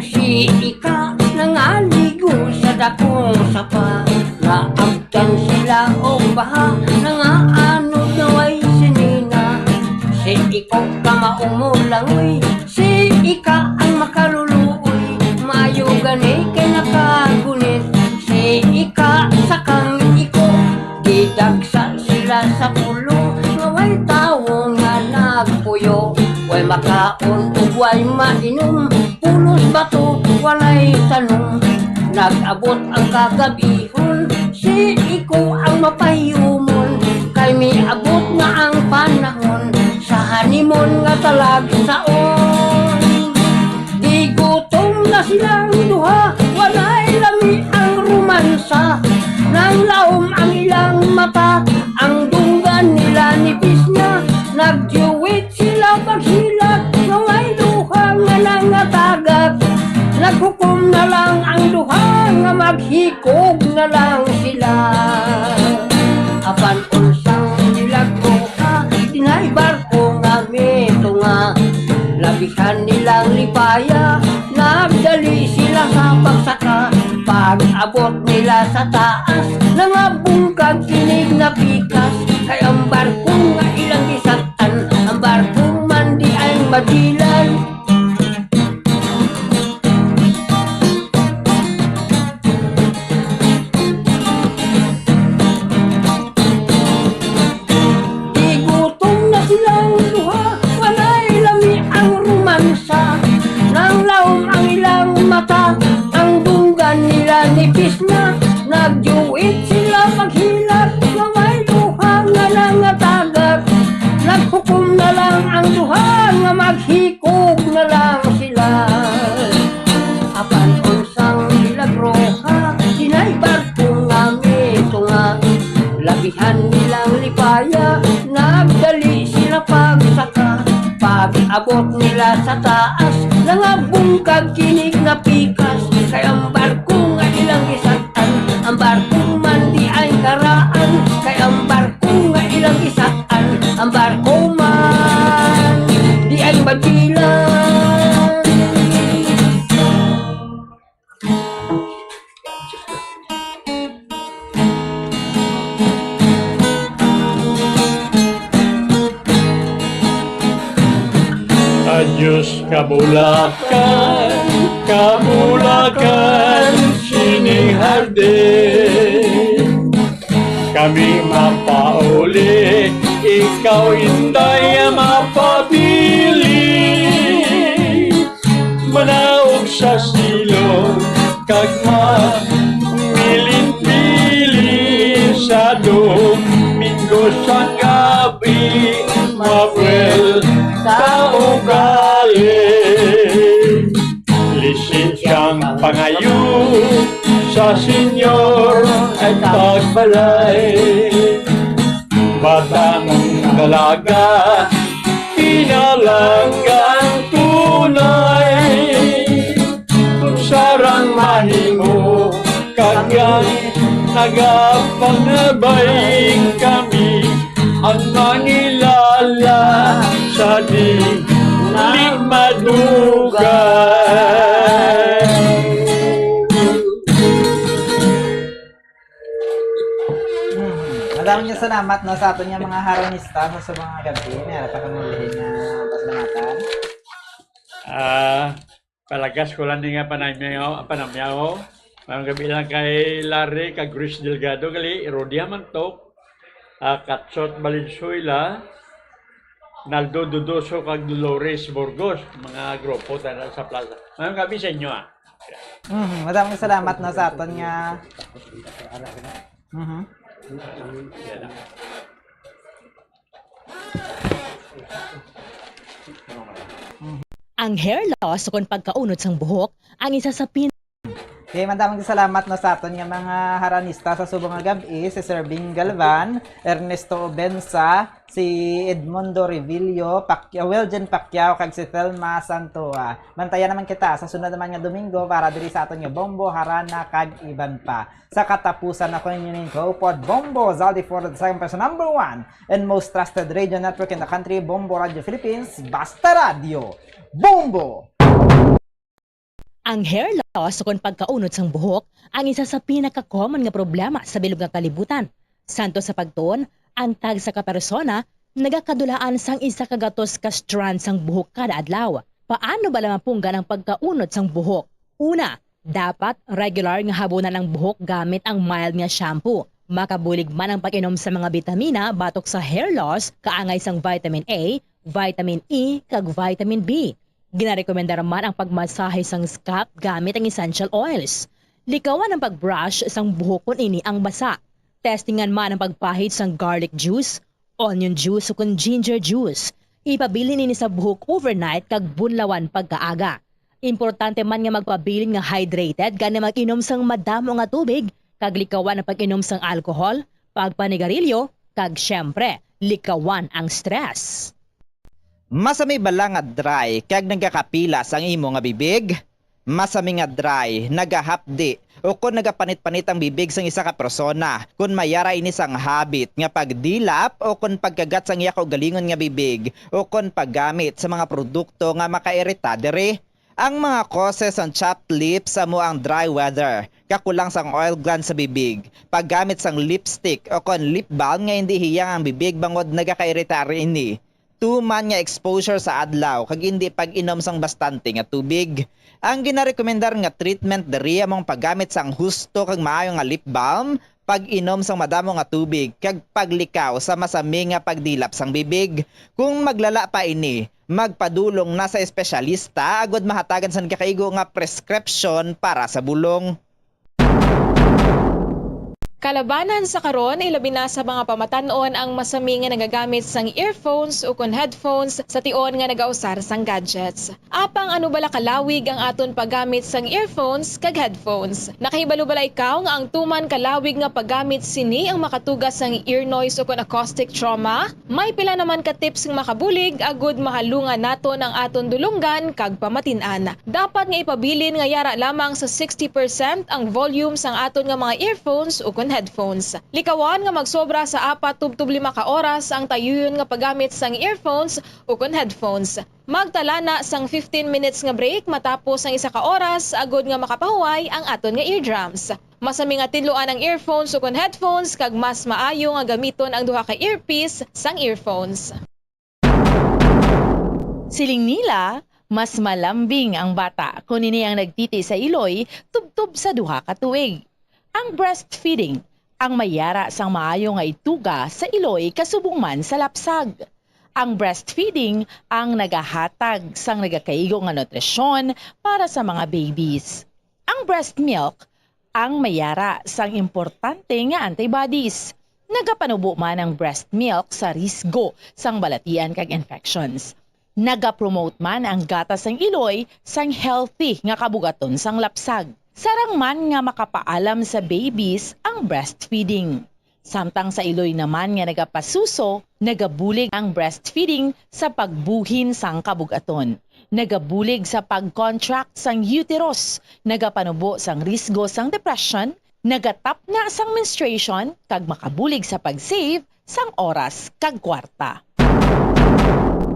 Si Ika nangaligo sa dakong sapa. Naabtan sila o baha. Nangaanod na way sinina. Si Iko ka maumulangoy. Si Ika ang makaluluoy. Maayo gani kay nakagunit. Si Ika sa kang Iko. Didagsa sila sa pulo. Ngaway tawo nga nagpuyo. Way makaon ug way mainom. Pulos bato walay tanong. Nag-abot ang kagabihon. Si Iko ang mapayumon. Kay miabot nga ang panahon. Sa hanimon nga talagsaon. Di gutom na silang duha. Walay lami ang romansa. Nang laom ang ilang mata. Ang dunggan nila nipis na. Nagjuwit sila paghilat. Ngaway duha nga nangatagak. Naghukom na lang ang duha. Nga maghikog na lang sila. Apan unsang nilagro ka. Dinay barko nga mito nga. Labihan nilang lipaya. Nagdali sila sa pagsaka. Pag-abot nila sa taas. Nangabungkag kinig na pikas. Kay ang barko nga ilang isatan. Ang barko man di ay madilan. Silang duha, walay lami ang romansa. Nang laom ang ilang mata, ang dunggan nila nipis na. Nagjuwit sila paghilak, ngaway duha nga nangatagak. Naghukom na lang ang duha, nga maghikog na lang sila. Apan unsang milagro ka, dinay barko nga mito nga. Labihan nilang lipaya, nagdali sila pagsaka. Pag-abot nila sa taas, nangabungkag kinig na pikas. Kay ang barko nga ilang isatan, ang barko man di ay karaan. Kay ang barko nga ilang isatan, ang barko man di ay madilan. Adios kabulakan, kabulakan, sining hardin. Kami mapauli, ikaw inday mapabili. Manaog sa silong, kag milin-pili sa Domingo sa gabi. Mabel sa ugali, lisensyang pangayo sa senyor at pagbalay. Batang dalaga, pinalanggang tunay. Sarang mahimo, kagang nagapanabay kami. Ang mangilala sa di madugay. Maraming salamat no, sa aton yung mga haronista sa mga gabi. Meron pa kami lihin na pasalamatan. Palagas ko lang nga panamyaw. Mga gabi lang kay Larry, kay Chris Delgado, kay Rodia Mantok. Katsot Valenzuela, Naldo Dudoso kag Dolores Burgos, mga grupo tanan sa plaza. Mayong gabi sa inyo. Maraming salamat no sa aton nga. Yan na. Ang hair loss o pagkaunod sang buhok ang isa sa Okay, madaming salamat no sa aton nga mga haranista sa subong nga gabi, si Sir Bing Galvan, Ernesto Obensa, si Edmundo Revillo, Welgen Pacquiao, kag si Thelma Santoa. Bantayan naman kita sa sunod naman nga Domingo para diri sa aton nga Bombo, Harana, kag iban pa. Sa katapusan ako ninyo ko, pod Bombo, Zaldi for the second person number 1 and most trusted radio network in the country, Bombo Radio Philippines, Basta Radio, Bombo! Ang hair loss o pagkaunod sang buhok ang isa sa pinaka-common nga problema sa bilog nga kalibutan. Santo sa pagtuon, ang tag sa kapersona nagakadulaan sang isa ka gatos ka strand sang buhok kada adlaw. Paano ba lamapunggan ang pagkaunod sang buhok? Una, dapat regular nga habunan ang buhok gamit ang mild nga shampoo. Makabulig man ang pag-inom sa mga bitamina batok sa hair loss, kaangay sang vitamin A, vitamin E, kag vitamin B. Ginarekomendar man ang pagmasahe sang scalp gamit ang essential oils. Likawan ang pagbrush sang buhok kung ini ang basa. Testingan man ang pagpahid sang garlic juice, onion juice o kung ginger juice. Ipabili nini sa buhok overnight kag bunlawan pagkaaga. Importante man nga magpabilin nga hydrated gani mag-inom sang madamo nga tubig, kag likawan ang pag-inom sang alcohol, pagpanigarilyo, kag syempre, likawan ang stress. Masami bala nga dry kag nagakapilas ang imo nga bibig? Masami nga dry, nagahapdi o kung nagapanit-panit ang bibig sang isa ka persona, kung mayara ini sang habit nga pagdilap o kung pagkagat sang iya kaugalingon nga bibig o kung paggamit sa mga produkto nga makairita diri. Ang mga causes ang chapped lips amo ang dry weather, kakulang sang oil gland sa bibig, paggamit sang lipstick o kung lip balm nga hindi hiyang ang bibig bangod nagakairita ini. Tuman nga exposure sa adlaw kag hindi pag-inom sang bastante nga tubig. Ang ginarekomendar nga treatment diri among paggamit sang husto kag maayo nga lip balm, pag-inom sang madamo nga tubig kag paglikaw sa masami nga pagdilap sang bibig. Kung maglala pa ini, magpadulong na sa espesyalista agod mahatagan sang kakaigo nga prescription para sa bulong. Kalabanan sa karon ilabi na sa mga pamatanon ang masami nga nagagamit sang earphones o kon headphones sa tion nga nagausar sang gadgets. Apang ano bala kalawig ang aton paggamit sang earphones kag headphones. Nakahibalo bala ikaw nga ang tuman kalawig nga paggamit sini ang makatugas sang ear noise o kon acoustic trauma? May pila naman ka tips nga makabulig agud mahalungan naton ang aton dulunggan kag pamatin-an. Dapat nga ipabilin nga yara lamang sa 60% ang volume sang aton nga mga earphones o kon headphones. Likawan nga magsobra sa 4-5 ka oras ang tayuyon nga paggamit sang earphones o kon headphones. Magtala na sang 15 minutes nga break matapos ang 1 ka oras agod nga makapahuway ang aton nga eardrums. Masami nga tinluan ang earphones o kon headphones kag mas maayo nga gamiton ang duha ka earpiece sang earphones. Siling nila, mas malambing ang bata kung ini ang nagtiti sa iloy tubtub sa duha ka tuig. Ang breastfeeding, ang mayara sang maayo nga ituga sa iloy kasubong man sa lapsag. Ang breastfeeding ang nagahatag sang nagakaigo nga nutrisyon para sa mga babies. Ang breast milk, ang mayara sang importante nga antibodies. Nagapanubo man ang breast milk sa risgo sang balatian kag infections. Nagapromote man ang gatas sang iloy sang healthy nga kabugaton sang lapsag. Sarang man nga makapaalam sa babies ang breastfeeding. Samtang sa iloy naman nga nagapasuso, nagabulig ang breastfeeding sa pagbuhin sang kabugaton. Nagabulig sa pag-contract sang uterus, nagapanubo sang risgo sang depression, nagatap na sang menstruation, kag makabulig sa pag-save sang oras kag kwarta.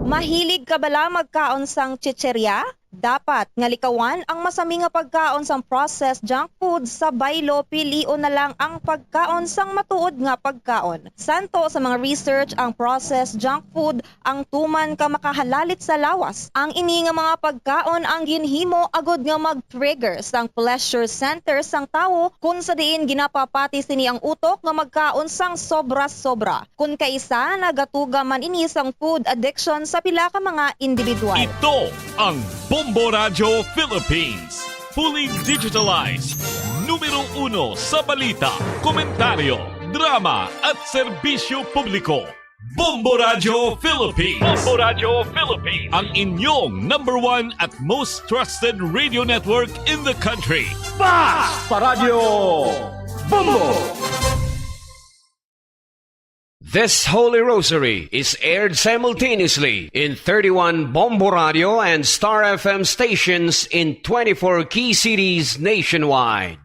Mahilig ka bala magkaon sang chicherya? Dapat nga likawan ang masami nga pagkaon sang processed junk food sa baylo pilion na lang ang pagkaon sang matuod nga pagkaon. Santo sa mga research ang processed junk food ang tuman ka makahalalit sa lawas. Ang ini nga mga pagkaon ang ginhimo agod nga mag-trigger sang pleasure center sang tawo kung sa diin ginapapati sini ang utok nga magkaon sang sobra-sobra. Kung kaisa nagatuga man ini sang food addiction sa pila ka mga individual. Ito ang Bombo Radio Philippines. Fully digitalized. Numero 1 sa balita, komentaryo, drama at serbisyo publiko. Bombo Radio Philippines. Bombo Radio Philippines. Ang inyong #1 at most trusted radio network in the country. Sa Radio Bombo! This Holy Rosary is aired simultaneously in 31 Bombo Radio and Star FM stations in 24 key cities nationwide.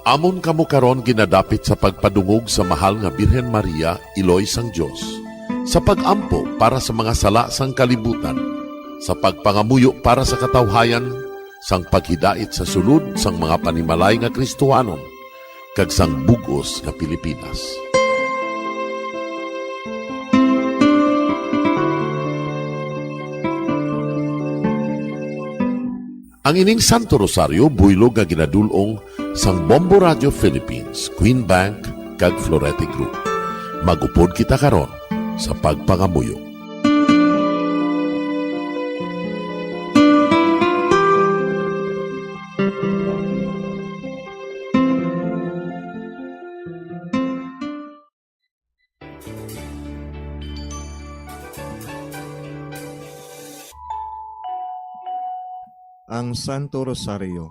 Amon kamo karon ginadapit sa pagpadungog sa mahal nga Birhen Maria, Iloy sang Dios, sa pagampo para sa mga sala sang kalibutan, sa pagpangamuyo para sa katawhayan, sang paghidait sa sulod sang mga panimalay nga Kristohanon, kag sang bugos nga Pilipinas. Ang ining Santo Rosario buylog nga ginadulong sang Bombo Radio Philippines, Queen Bank kag Florete Group. Magupod kita karon sa pagpangamuyo. Ang Santo Rosario.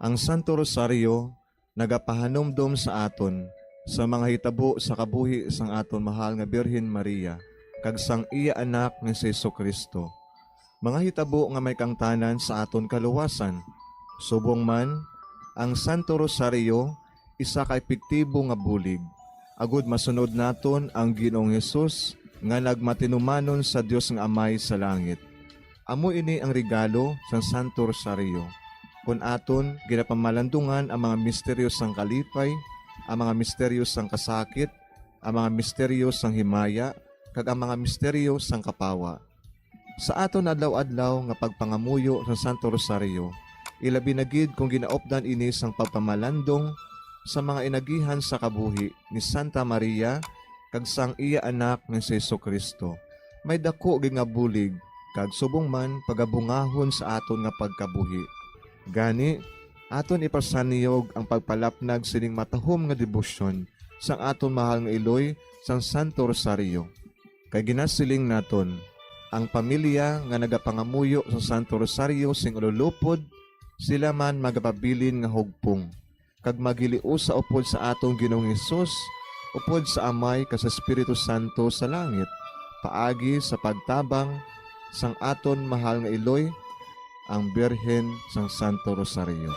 Ang Santo Rosario nagapahanumdum sa aton sa mga hitabo sa kabuhi sang aton mahal nga Birhen Maria kag sang iya anak nga si Jesucristo. Mga hitabo nga may kangtanan sa aton kaluwasan. Subong man, ang Santo Rosario isa ka epektibo nga bulig. Agud masunod naton ang Ginoong Hesus nga nagmatinumanon sa Dios nga Amay sa langit. Amo ini ang regalo sa Santo Rosario. Kung aton ginapamalandungan ang mga misteryo sang kalipay, ang mga misteryo sang kasakit, ang mga misteryo sang himaya, kag ang mga misteryo sang kapawa. Sa aton adlaw-adlaw nga pagpangamuyo sa Santo Rosario, ilabi na gid kung ginaopdan ini sang pagpamalandong sa mga inagihan sa kabuhi ni Santa Maria kag sang iya anak nga si Jesucristo. May dako gid nga bulig kag subong man pagabungahon sa aton nga pagkabuhi. Gani, aton ipasaniyog ang pagpalapnag sining matahom nga debosyon sang aton mahal nga Iloy sang Santo Rosario. Kay ginasiling naton, ang pamilya nga nagapangamuyo sa Santo Rosario sing ululupod, sila man magapabilin nga hugpong. Kag magiliu sa upod sa atong Ginoong Hesus, upod sa Amay kas Espiritu Santo sa langit, paagi sa pagtabang sang aton mahal nga Iloy, ang Birhen sang Santo Rosario.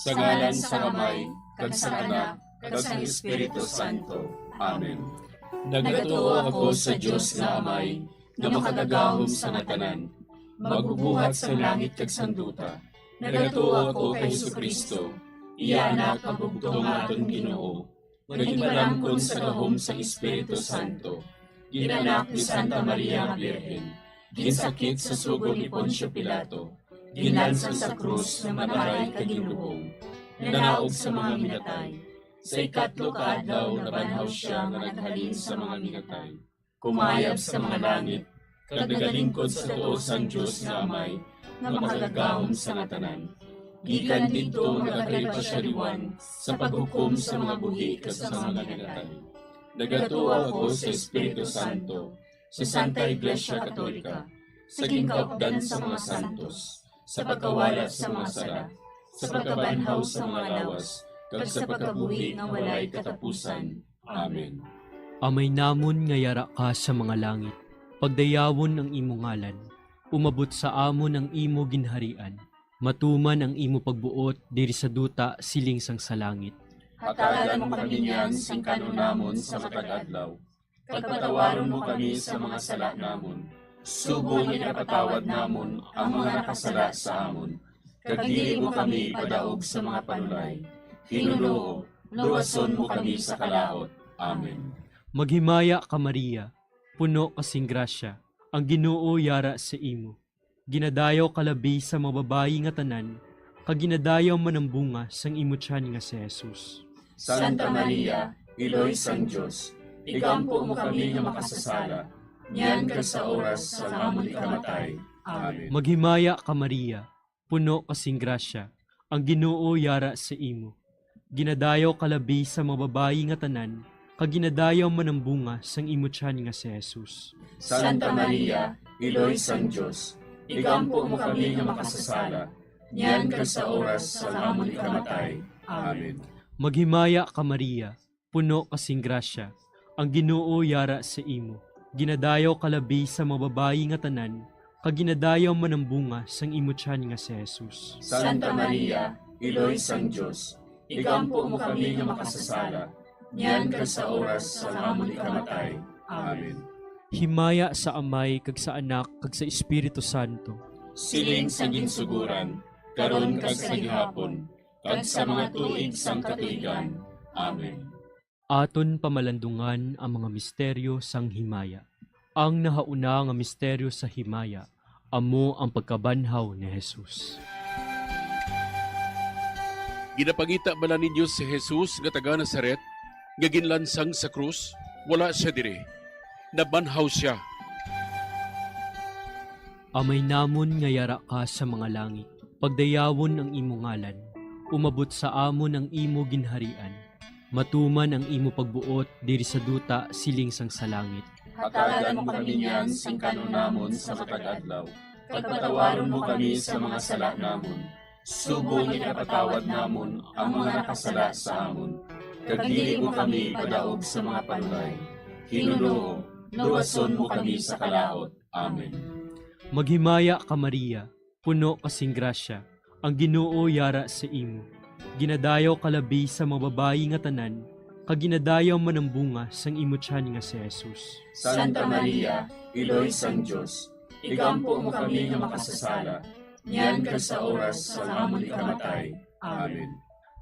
Sa ngalan sa Amay, kag sa Anak, kag sa Espiritu Santo. Amen. Nagatuo ako sa Dios nga Amay, nga makagagahom sa natanan, magbubuhat sa langit kag sanduta. Nagatuo ako kay Jesucristo, iya anak ang bugtong aton Ginoo. Nagimalangkon sa gahom sa Espiritu Santo, ginanak ni Santa Maria nga Birhen, ginsakit sa sugod ni Poncio Pilato, ginlansang sa krus na manaray kag ginlubong, nanaog sa mga minatay. Sa ikatlo ka adlaw nabanhaw siya nga naghalin sa mga minatay, kumayab sa mga langit, kag nagalingkod sa tuo sang Dios nga Amay, nga makagagahom sa ngatanan. Gikan dito nagakalipasyariwan sa paghukom sa mga buhi kas sa mga minatay. Nagatuwa ako sa Espiritu Santo, sa Santa Iglesia Katolika, sa gingkaupdan sa mga santos, sa pagkawalat sa mga sala, sa pagkabanhaw sa mga lawas, kag sa pagkabuhi nga walay katapusan. Amen. Amay namon nga yara ka sa mga langit, pagdayawon ang imo ngalan, umabot sa amon ang imo ginharian, matuman ang imo pagbuot diri sa duta siling sang sa langit. Hatagan mo kami niyan sing kanunamon sa matag adlaw. Pagpatawaron mo kami sa mga sala namon. Subong ipatawad namon ang mga nakasala sa amon. Kag dili mo kami padaog sa mga panulay. Hinunoo, luwason mo kami sa kalaot. Amen. Maghimaya ka Maria, puno kasing grasya, ang Ginoo yara sa imo. Ginadayaw kalabi sa mga babayi nga tanan, kag ginadayaw man ang bunga sang imo tiyan nga si Jesus. Santa Maria, Iloy sang Diyos, igampo mo kami nga makasasala, niyan ka sa oras sa amon ikamatay. Amen. Maghimaya ka Maria, puno kasing grasya, ang Ginoo yara sa imo. Ginadayaw kalabi sa mga babayi nga tanan, kag ginadayaw man ang bunga sang imo tiyan nga si Jesus. Santa Maria, Iloy sang Diyos, igampo mo kami nga makasasala, niyan ka sa oras sa amon ikamatay. Amen. Maghimaya ka Maria, puno kasing grasya, ang Ginoo yara sa imo. Ginadayaw kalabi sa mga babayi nga tanan, kag ginadayaw man ang bunga sang imo tiyan nga si Jesus. Santa Maria, Iloy sang Diyos, igampo mo kami nga makasasala, niyan ka sa oras sa amon ikamatay. Amen. Himaya sa Amay kag sa Anak kag sa Espiritu Santo. Siling sa ginsuguran, karon kag sa gihapon, kag sa mga tuig sang katuigan. Amen. Aton pamalandungan ang mga misteryo sang himaya. Ang nahauna nga misteryo sa himaya, amo ang pagkabanhaw ni Jesus. Ginapangita bala ninyo si Jesus nga taga Nazaret, nga ginlansang sa krus, wala siya dire. Nabanhaw siya. Amay namon nga yara ka sa mga langit, pagdayawon ang imo ngalan, umabot sa amon ang imo ginharian, matuman ang imo pagbuot diri sa duta siling sang sa langit. Hatagan mo kami niyan sing kanunamon sa matag adlaw. Pagpatawaron mo kami sa mga sala namon. Subong ipatawad namon ang mga nakasala sa amon. Kag dili mo kami padaog sa mga panulay. Hinunoo, luwason mo kami sa kalaot. Amen. Maghimaya ka Maria, puno kasing grasya, ang Ginoo yara sa imo. Ginadayaw kalabi sa mga babayi nga tanan, kag ginadayaw man ang bunga sang imo tiyan nga si Jesus. Santa Maria, Iloy sang Diyos, igampo mo kami nga makasasala, niyan ka sa oras sa amon ikamatay. Amen.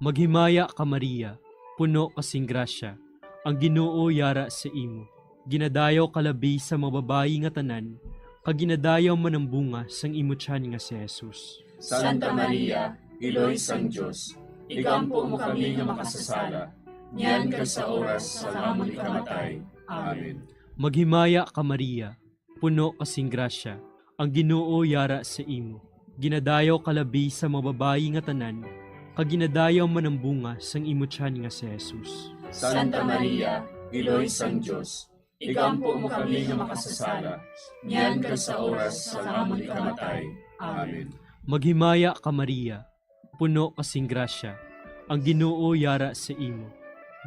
Maghimaya ka Maria, puno kasing grasya, ang Ginoo yara sa imo. Ginadayaw kalabi sa mga babayi nga tanan, kag ginadayaw man ang bunga sang imo tiyan nga si Jesus. Santa Maria, Iloy sang Diyos, igampo mo kami nga makasasala, niyan ka sa oras sa amon ikamatay. Amen. Maghimaya ka Maria, puno kasing grasya, ang Ginoo yara sa imo. Ginadayaw kalabi sa mga babayi nga tanan, kag ginadayaw man ang bunga sang imo tiyan nga si Jesus. Santa Maria, Iloy sang Diyos, igampo mo kami nga makasasala, niyan ka sa oras sa amon ikamatay. Amen. Maghimaya ka Maria, puno kasing grasya, ang Ginoo yara sa imo.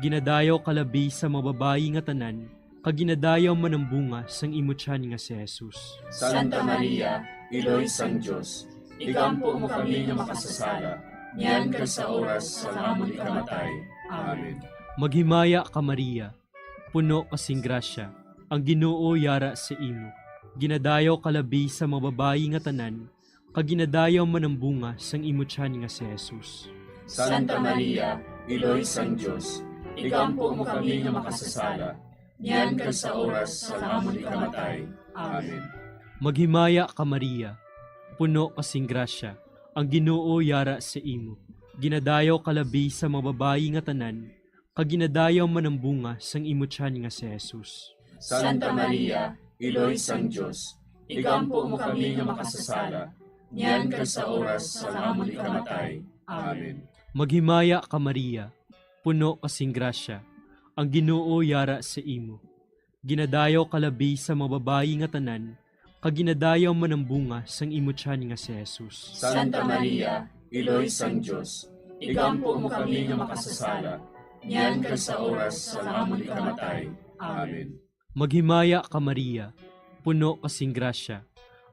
Ginadayaw kalabi sa mga babayi nga tanan, kag ginadayaw man ang bunga sang imo tiyan nga si Jesus. Santa Maria, Iloy sang Diyos, igampo mo kami nga makasasala, niyan ka sa oras sa amon ikamatay. Amen. Maghimaya ka Maria, puno kasing grasya, ang Ginoo yara sa imo. Ginadayaw kalabi sa mga babayi nga tanan, kag ginadayaw man ang bunga sang imo tiyan nga si Jesus. Santa Maria, Iloy sang Diyos, igampo mo kami nga makasasala, niyan ka sa oras sa amon ikamatay. Amen. Maghimaya ka Maria, puno kasing grasya, ang Ginoo yara sa imo. Ginadayaw kalabi sa mga babayi nga tanan, kag ginadayaw man ang bunga sang imo tiyan nga si Jesus. Santa Maria, Iloy sang Diyos, igampo mo kami nga makasasala, niyan ka sa oras sa amon ikamatay. Amen. Maghimaya ka Maria, puno kasing grasya, ang Ginoo yara sa imo. Ginadayaw kalabi sa mga babayi nga tanan, kag ginadayaw man ang bunga sang imo tiyan nga si Jesus. Santa Maria, Iloy sang Diyos, igampo mo kami nga makasasala, niyan ka sa oras sa amon ikamatay. Amen. Maghimaya ka Maria, puno kasing grasya,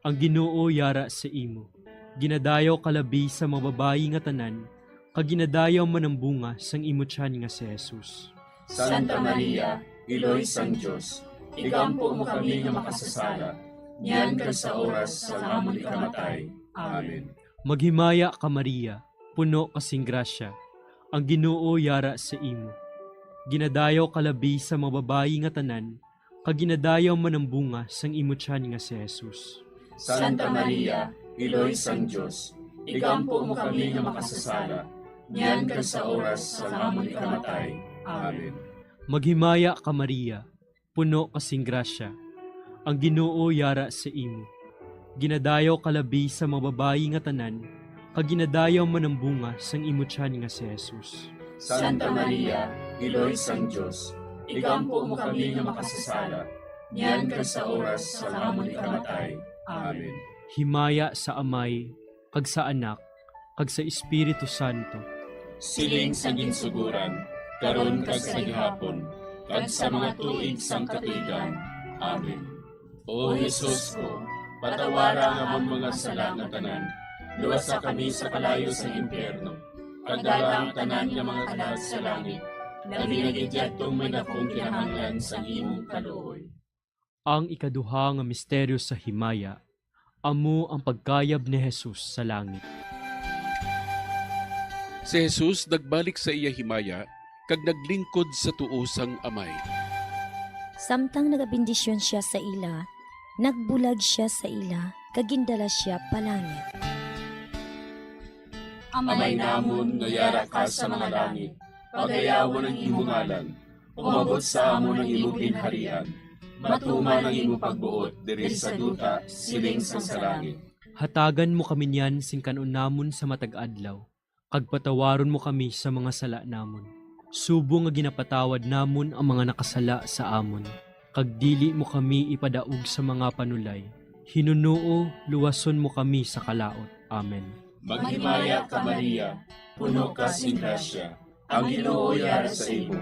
ang Ginoo yara sa imo. Ginadayaw kalabi sa mga babayi nga tanan, kaginadayaw man ang bunga sang imo tiyan nga si Jesus. Santa Maria, Iloy sang Diyos, igampo mo kami nga makasasala, niyan ka sa oras sa amon ikamatay. Amen. Maghimaya ka Maria, puno kasing grasya, ang Ginoo yara sa imo. Ginadayaw kalabi sa mga babayi nga tanan, kaginadayaw man ang bunga sang imo tiyan nga si Jesus. Santa Maria, Iloy sang Diyos, igampo mo kami nga makasasala, niyan ka sa oras sa amon ikamatay. Amen. Maghimaya ka Maria, puno kasing grasya, ang Ginoo yara sa imo. Ginadayaw kalabi sa mga babayi nga tanan, kaginadayaw man ang bunga sang imo tiyan nga si Jesus. Santa Maria, Iloy sang Diyos, igampo mo kami nga makasasala, niyan ka sa oras sa amon ikamatay. Amen. Himaya sa Amay, kag sa Anak, kag sa Espiritu Santo. Siling sa ginsuguran, karon kag sa gihapon, kag sa mga tuig sang katuigan. Amen. O Jesus ko, patawara nga among mga sala nga tanan, luwasa kami sa kalayo sa impyerno, kagdala ang tanan nga mga kalag sa langit, naginagidyatong may dakong kinahanglan sa imong kaluoy. Ang ikaduha nga misteryo sa himaya, amo ang pagkayab ni Jesus sa langit. Si Jesus nagbalik sa iya himaya, kag naglingkod sa tuosang amay. Samtang nagabindisyon siya sa ila, nagbulag siya sa ila, kagindala siya palangit. Amay namon nga yara ka sa mga langit, pagayawan ang imong ngalan, umabot sa amon ang imong ginharian, matuman ang imong pagbuot diri sa duta siling sa langit. Hatagan mo kami niyan sing kanon namon sa matag adlaw, kag patawaron mo kami sa mga sala namon. Subo nga ginapatawad namon ang mga nakasala sa amon, kag dili mo kami ipadaog sa mga panulay. Hinunuo, luwason mo kami sa kalaot. Amen. Maghimaya ka Maria, puno ka sing grasya, ang Ginoo yara sa imo.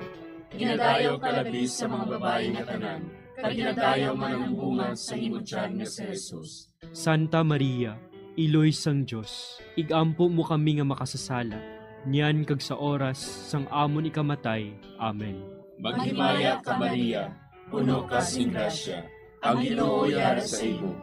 Ginadayaw ka labis sa mga babayi nga tanan, kag ginadayaw man ang bunga sa imo tiyan nga si Jesus. Santa Maria, Iloy sang Diyos, igampo mo kami nga makasasala, niyan kag sa oras sang amon ikamatay. Amen. Maghimaya ka Maria, puno ka sing grasya, ang Ginoo yara sa imo.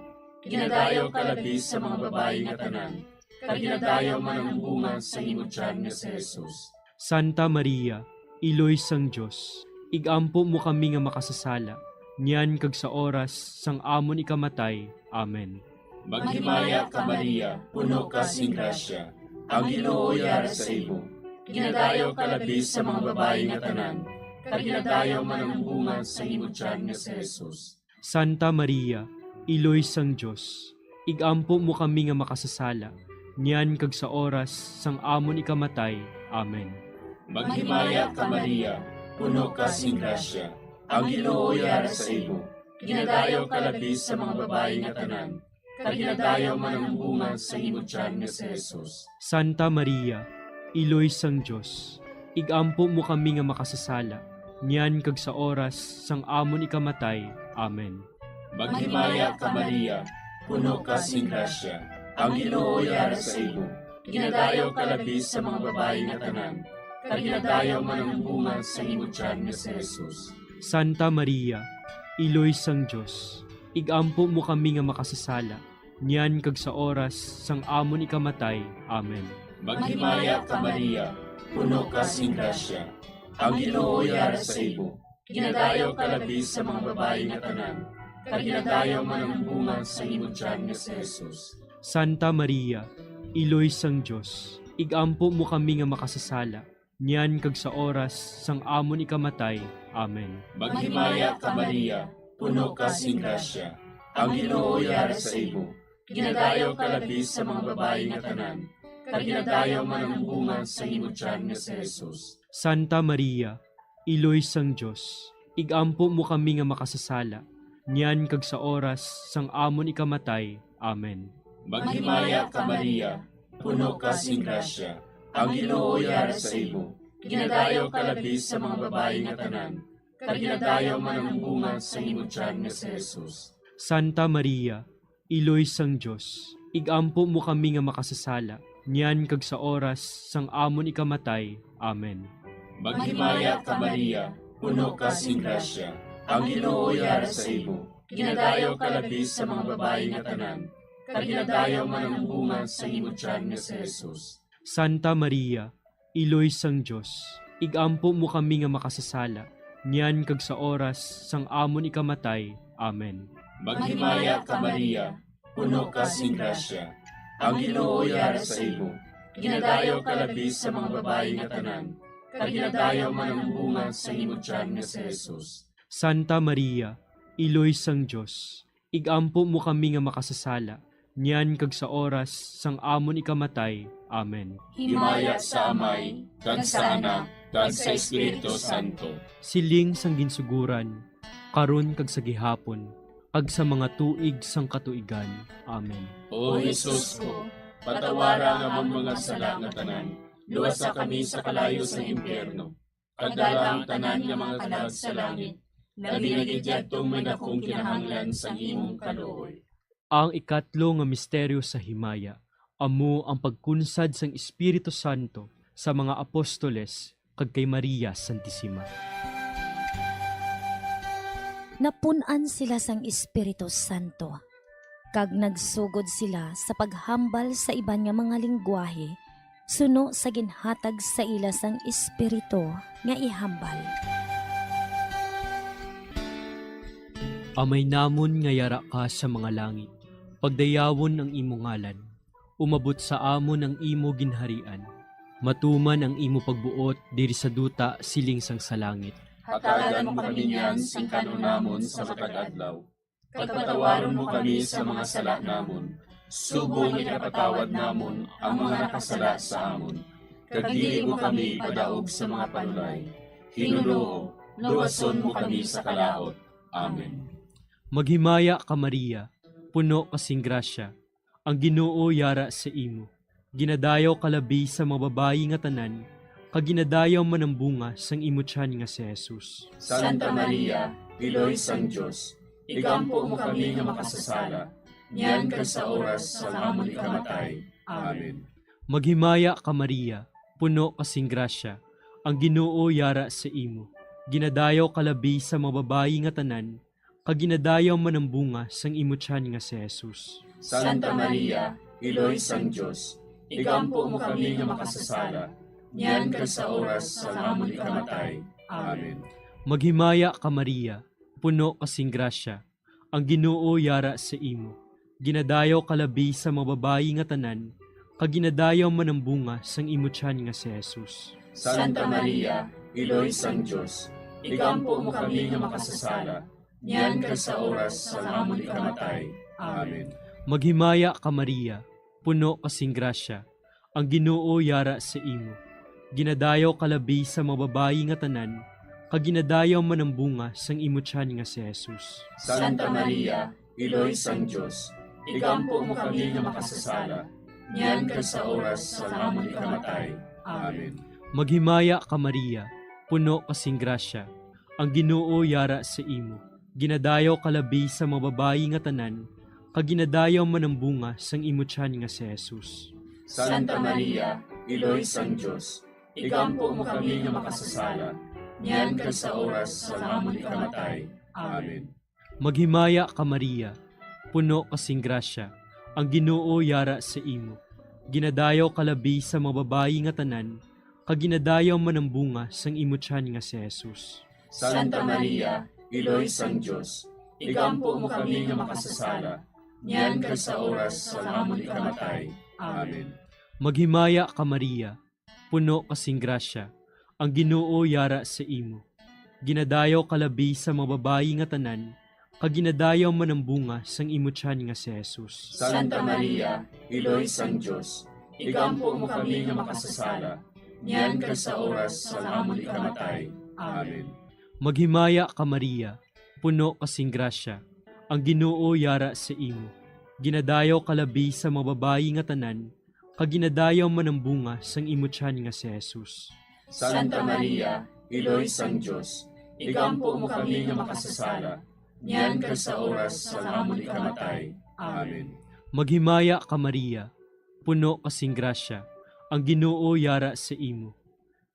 Ginadayaw ka labis sa mga babayi nga tanan, kag ginadayaw man ang bunga sa imo tiyan nga si Jesus. Santa Maria, Iloy sang Diyos, igampo mo kami nga makasasala, niyan kag sa oras sang amon ikamatay. Amen. Maghimaya ka Maria, puno ka sing grasya, ang Ginoo yara sa imo. Ginadayaw ka labis sa mga babayi nga tanan, kag ginadayaw man ang bunga sa imo tiyan nga si Jesus. Santa Maria, Iloy sang Diyos, igampo mo kami nga makasasala, niyan kag sa oras sang amon ikamatay. Amen. Maghimaya ka Maria, puno ka sing grasya, ang Ginoo yara sa imo. Ginadayaw ka labis sa mga babayi nga tanan, kag ginadayaw man ang bunga sa imo tiyan nga si Jesus. Santa Maria, Iloy sang Diyos, igampo mo kami nga makasasala, niyan kag sa oras sang amon ikamatay. Amen. Maghimaya ka Maria, puno ka sing grasya, ang Ginoo yara sa imo. Ginadayaw ka labis sa mga babayi nga tanan, kag ginadayaw man ang bunga sa imo tiyan nga si Jesus. Santa Maria, Iloy sang Diyos, igampo mo kami nga makasasala, niyan kag sa oras sang amon ikamatay. Amen. Maghimaya ka Maria, puno ka sing grasya, ang Ginoo yara sa imo. Ginadayaw ka labis sa mga babayi nga tanan, kag ginadayaw man ang bunga sa imo tiyan nga si Jesus. Santa Maria, Iloy sang Diyos, igampo mo kami nga makasasala, niyan kag sa oras sang amon ikamatay. Amen. Maghimaya ka Maria, puno ka sing grasya, ang Ginoo yara sa imo. Ginadayaw ka labis sa mga babayi nga tanan, kag ginadayaw man ang bunga sa imo tiyan nga si Jesus. Santa Maria, Iloy sang Diyos, igampo mo kami nga makasasala, niyan kag sa oras sang amon ikamatay. Amen. Maghimaya ka Maria, puno ka sing grasya, ang Ginoo yara sa imo. Ginadayaw ka labis sa mga babayi nga tanan, kag ginadayaw man ang bunga sa imong tiyan nga si Jesus. Santa Maria, Iloy sang Dios, igampo mo kami nga makasasala, niyan kag sa oras sang amon ikamatay. Amen. Maghimaya ka Maria, puno ka sing grasya, ang Ginoo yara sa imo. Ginadayaw ka labi sa mga babae nga tanan, kag ginadayaw man ang bunga sa imong tiyan nga si Jesus. Santa Maria, Iloy sang Dios, igampo mo kami nga makasasala, niyan kag sa oras sang amon ikamatay. Amen. Maghimaya ka Maria, puno ka sing grasya, ang Ginoo yara sa imo. Ginadayaw ka labi sa mga babae nga tanan, kag ginadayaw man ang bunga sa imong tiyan nga si Jesus. Santa Maria, Iloy sang Dios, igampo mo kami nga makasasala, niyan kag sa oras sang amon ikamatay. Amen. Himaya sa Amay, kag sa Anak, kag sa Espiritu Santo. Siling sang ginsuguran, karon kag sa gihapon, kag sa mga tuig sang katuigan. Amen. O Jesus ko, patawara nga among mga sala nga tanan, luwasa kami sa kalayo sa impyerno. Kagdala ang tanan nga mga kalag sa langit, nagigidjadtong may dakong kinahanglan sa imong kaluoy. Ang ikatlo nga misteryo sa himaya, amo ang pagkunsad sang Espiritu Santo sa mga apostoles kag kay Maria Santissima. Napunan sila sang Espiritu Santo, kag nagsugod sila sa paghambal sa iban nga mga lingwahe, suno sa ginhatag sa ila sang Espiritu nga ihambal. Amay namon nga yara ka sa mga langit, pagdayawon ang imo ngalan, umabot sa amon ang imo ginharian, matuman ang imo pagbuot diri sa duta siling sang sa langit. Hatagan mo kami niyan sing kanon namon sa matag adlaw. Pagpatawaron mo kami sa mga sala namon, subong ikapatawad namon ang mga nakasala sa amon. Kag dili mo kami padaog sa mga panulay. Hinuluo, luwason mo kami sa kalaot. Amen. Maghimaya ka Maria, puno kasing grasya, ang Ginoo yara sa imo. Ginadayaw kalabi sa mga babayi nga tanan, kag ginadayaw man ang bunga sang imo tiyan nga si Jesus. Santa Maria, Iloy sang Dios, igampo mo kami nga makasasala, niyan kag sa oras sa amon ikamatay. Amen. Maghimaya ka Maria, puno kasing grasya, ang Ginoo yara sa imo. Ginadayaw kalabi sa mga babayi nga tanan, kag ginadayaw man ang bunga sang imo tiyan nga si Jesus. Santa Maria, Iloy sang Dios, igampo mo kami nga makasasala, niyan kag sa oras sa amon ikamatay. Amen. Maghimaya ka Maria, puno kasing grasya, ang Ginoo yara sa imo. Ginadayaw kalabi sa mga babayi nga tanan, kag ginadayaw man ang bunga sang imo tiyan nga si Jesus. Santa Maria, Iloy sang Dios, igampo mo kami nga makasasala, niyan kag sa oras sa amon ikamatay. Amen. Maghimaya ka Maria, puno kasing grasya, ang Ginoo yara sa imo. Ginadayaw kalabi sa mga babayi nga tanan, kag ginadayaw man ang bunga sang imo tiyan nga si Jesus. Santa Maria, Iloy sang Dios, igampo mo kami nga makasasala, niyan kag sa oras sa amon ikamatay. Amen. Maghimaya ka Maria, puno kasing grasya, ang Ginoo yara sa imo. Ginadayaw kalabi sa mga babayi nga tanan, kag ginadayaw man ang bunga sang imo tiyan nga si Jesus. Santa Maria, Iloy sang Dios, igampo mo kami nga makasasala, niyan kag sa oras sa amon ikamatay. Amen. Maghimaya ka Maria, puno kasing grasya, ang Ginoo yara sa imo. Ginadayaw kalabi sa mga babayi nga tanan, kag ginadayaw man ang bunga sang imo tiyan nga si Jesus. Santa Maria, Iloy sang Dios, igampo mo kami nga makasasala, niyan kag sa oras sa amon ikamatay. Amen. Maghimaya ka Maria, puno kasing grasya, ang Ginoo yara sa imo. Ginadayaw kalabi sa mga babayi nga tanan, kag ginadayaw man ang bunga sang imo tiyan nga si Jesus. Santa Maria, Iloy sang Dios, igampo mo kami nga makasasala, niyan kag sa oras sa amon ikamatay. Amen. Maghimaya ka Maria, puno kasing grasya, ang Ginoo yara sa imo. Ginadayaw kalabi sa mga babayi nga tanan, kag ginadayaw man ang bunga sang imo tiyan nga si Jesus. Santa Maria, Iloy sang Dios, igampo mo kami nga makasasala, niyan kag sa oras sa amon ikamatay. Amen. Maghimaya ka Maria, puno kasing grasya, ang Ginoo yara sa imo.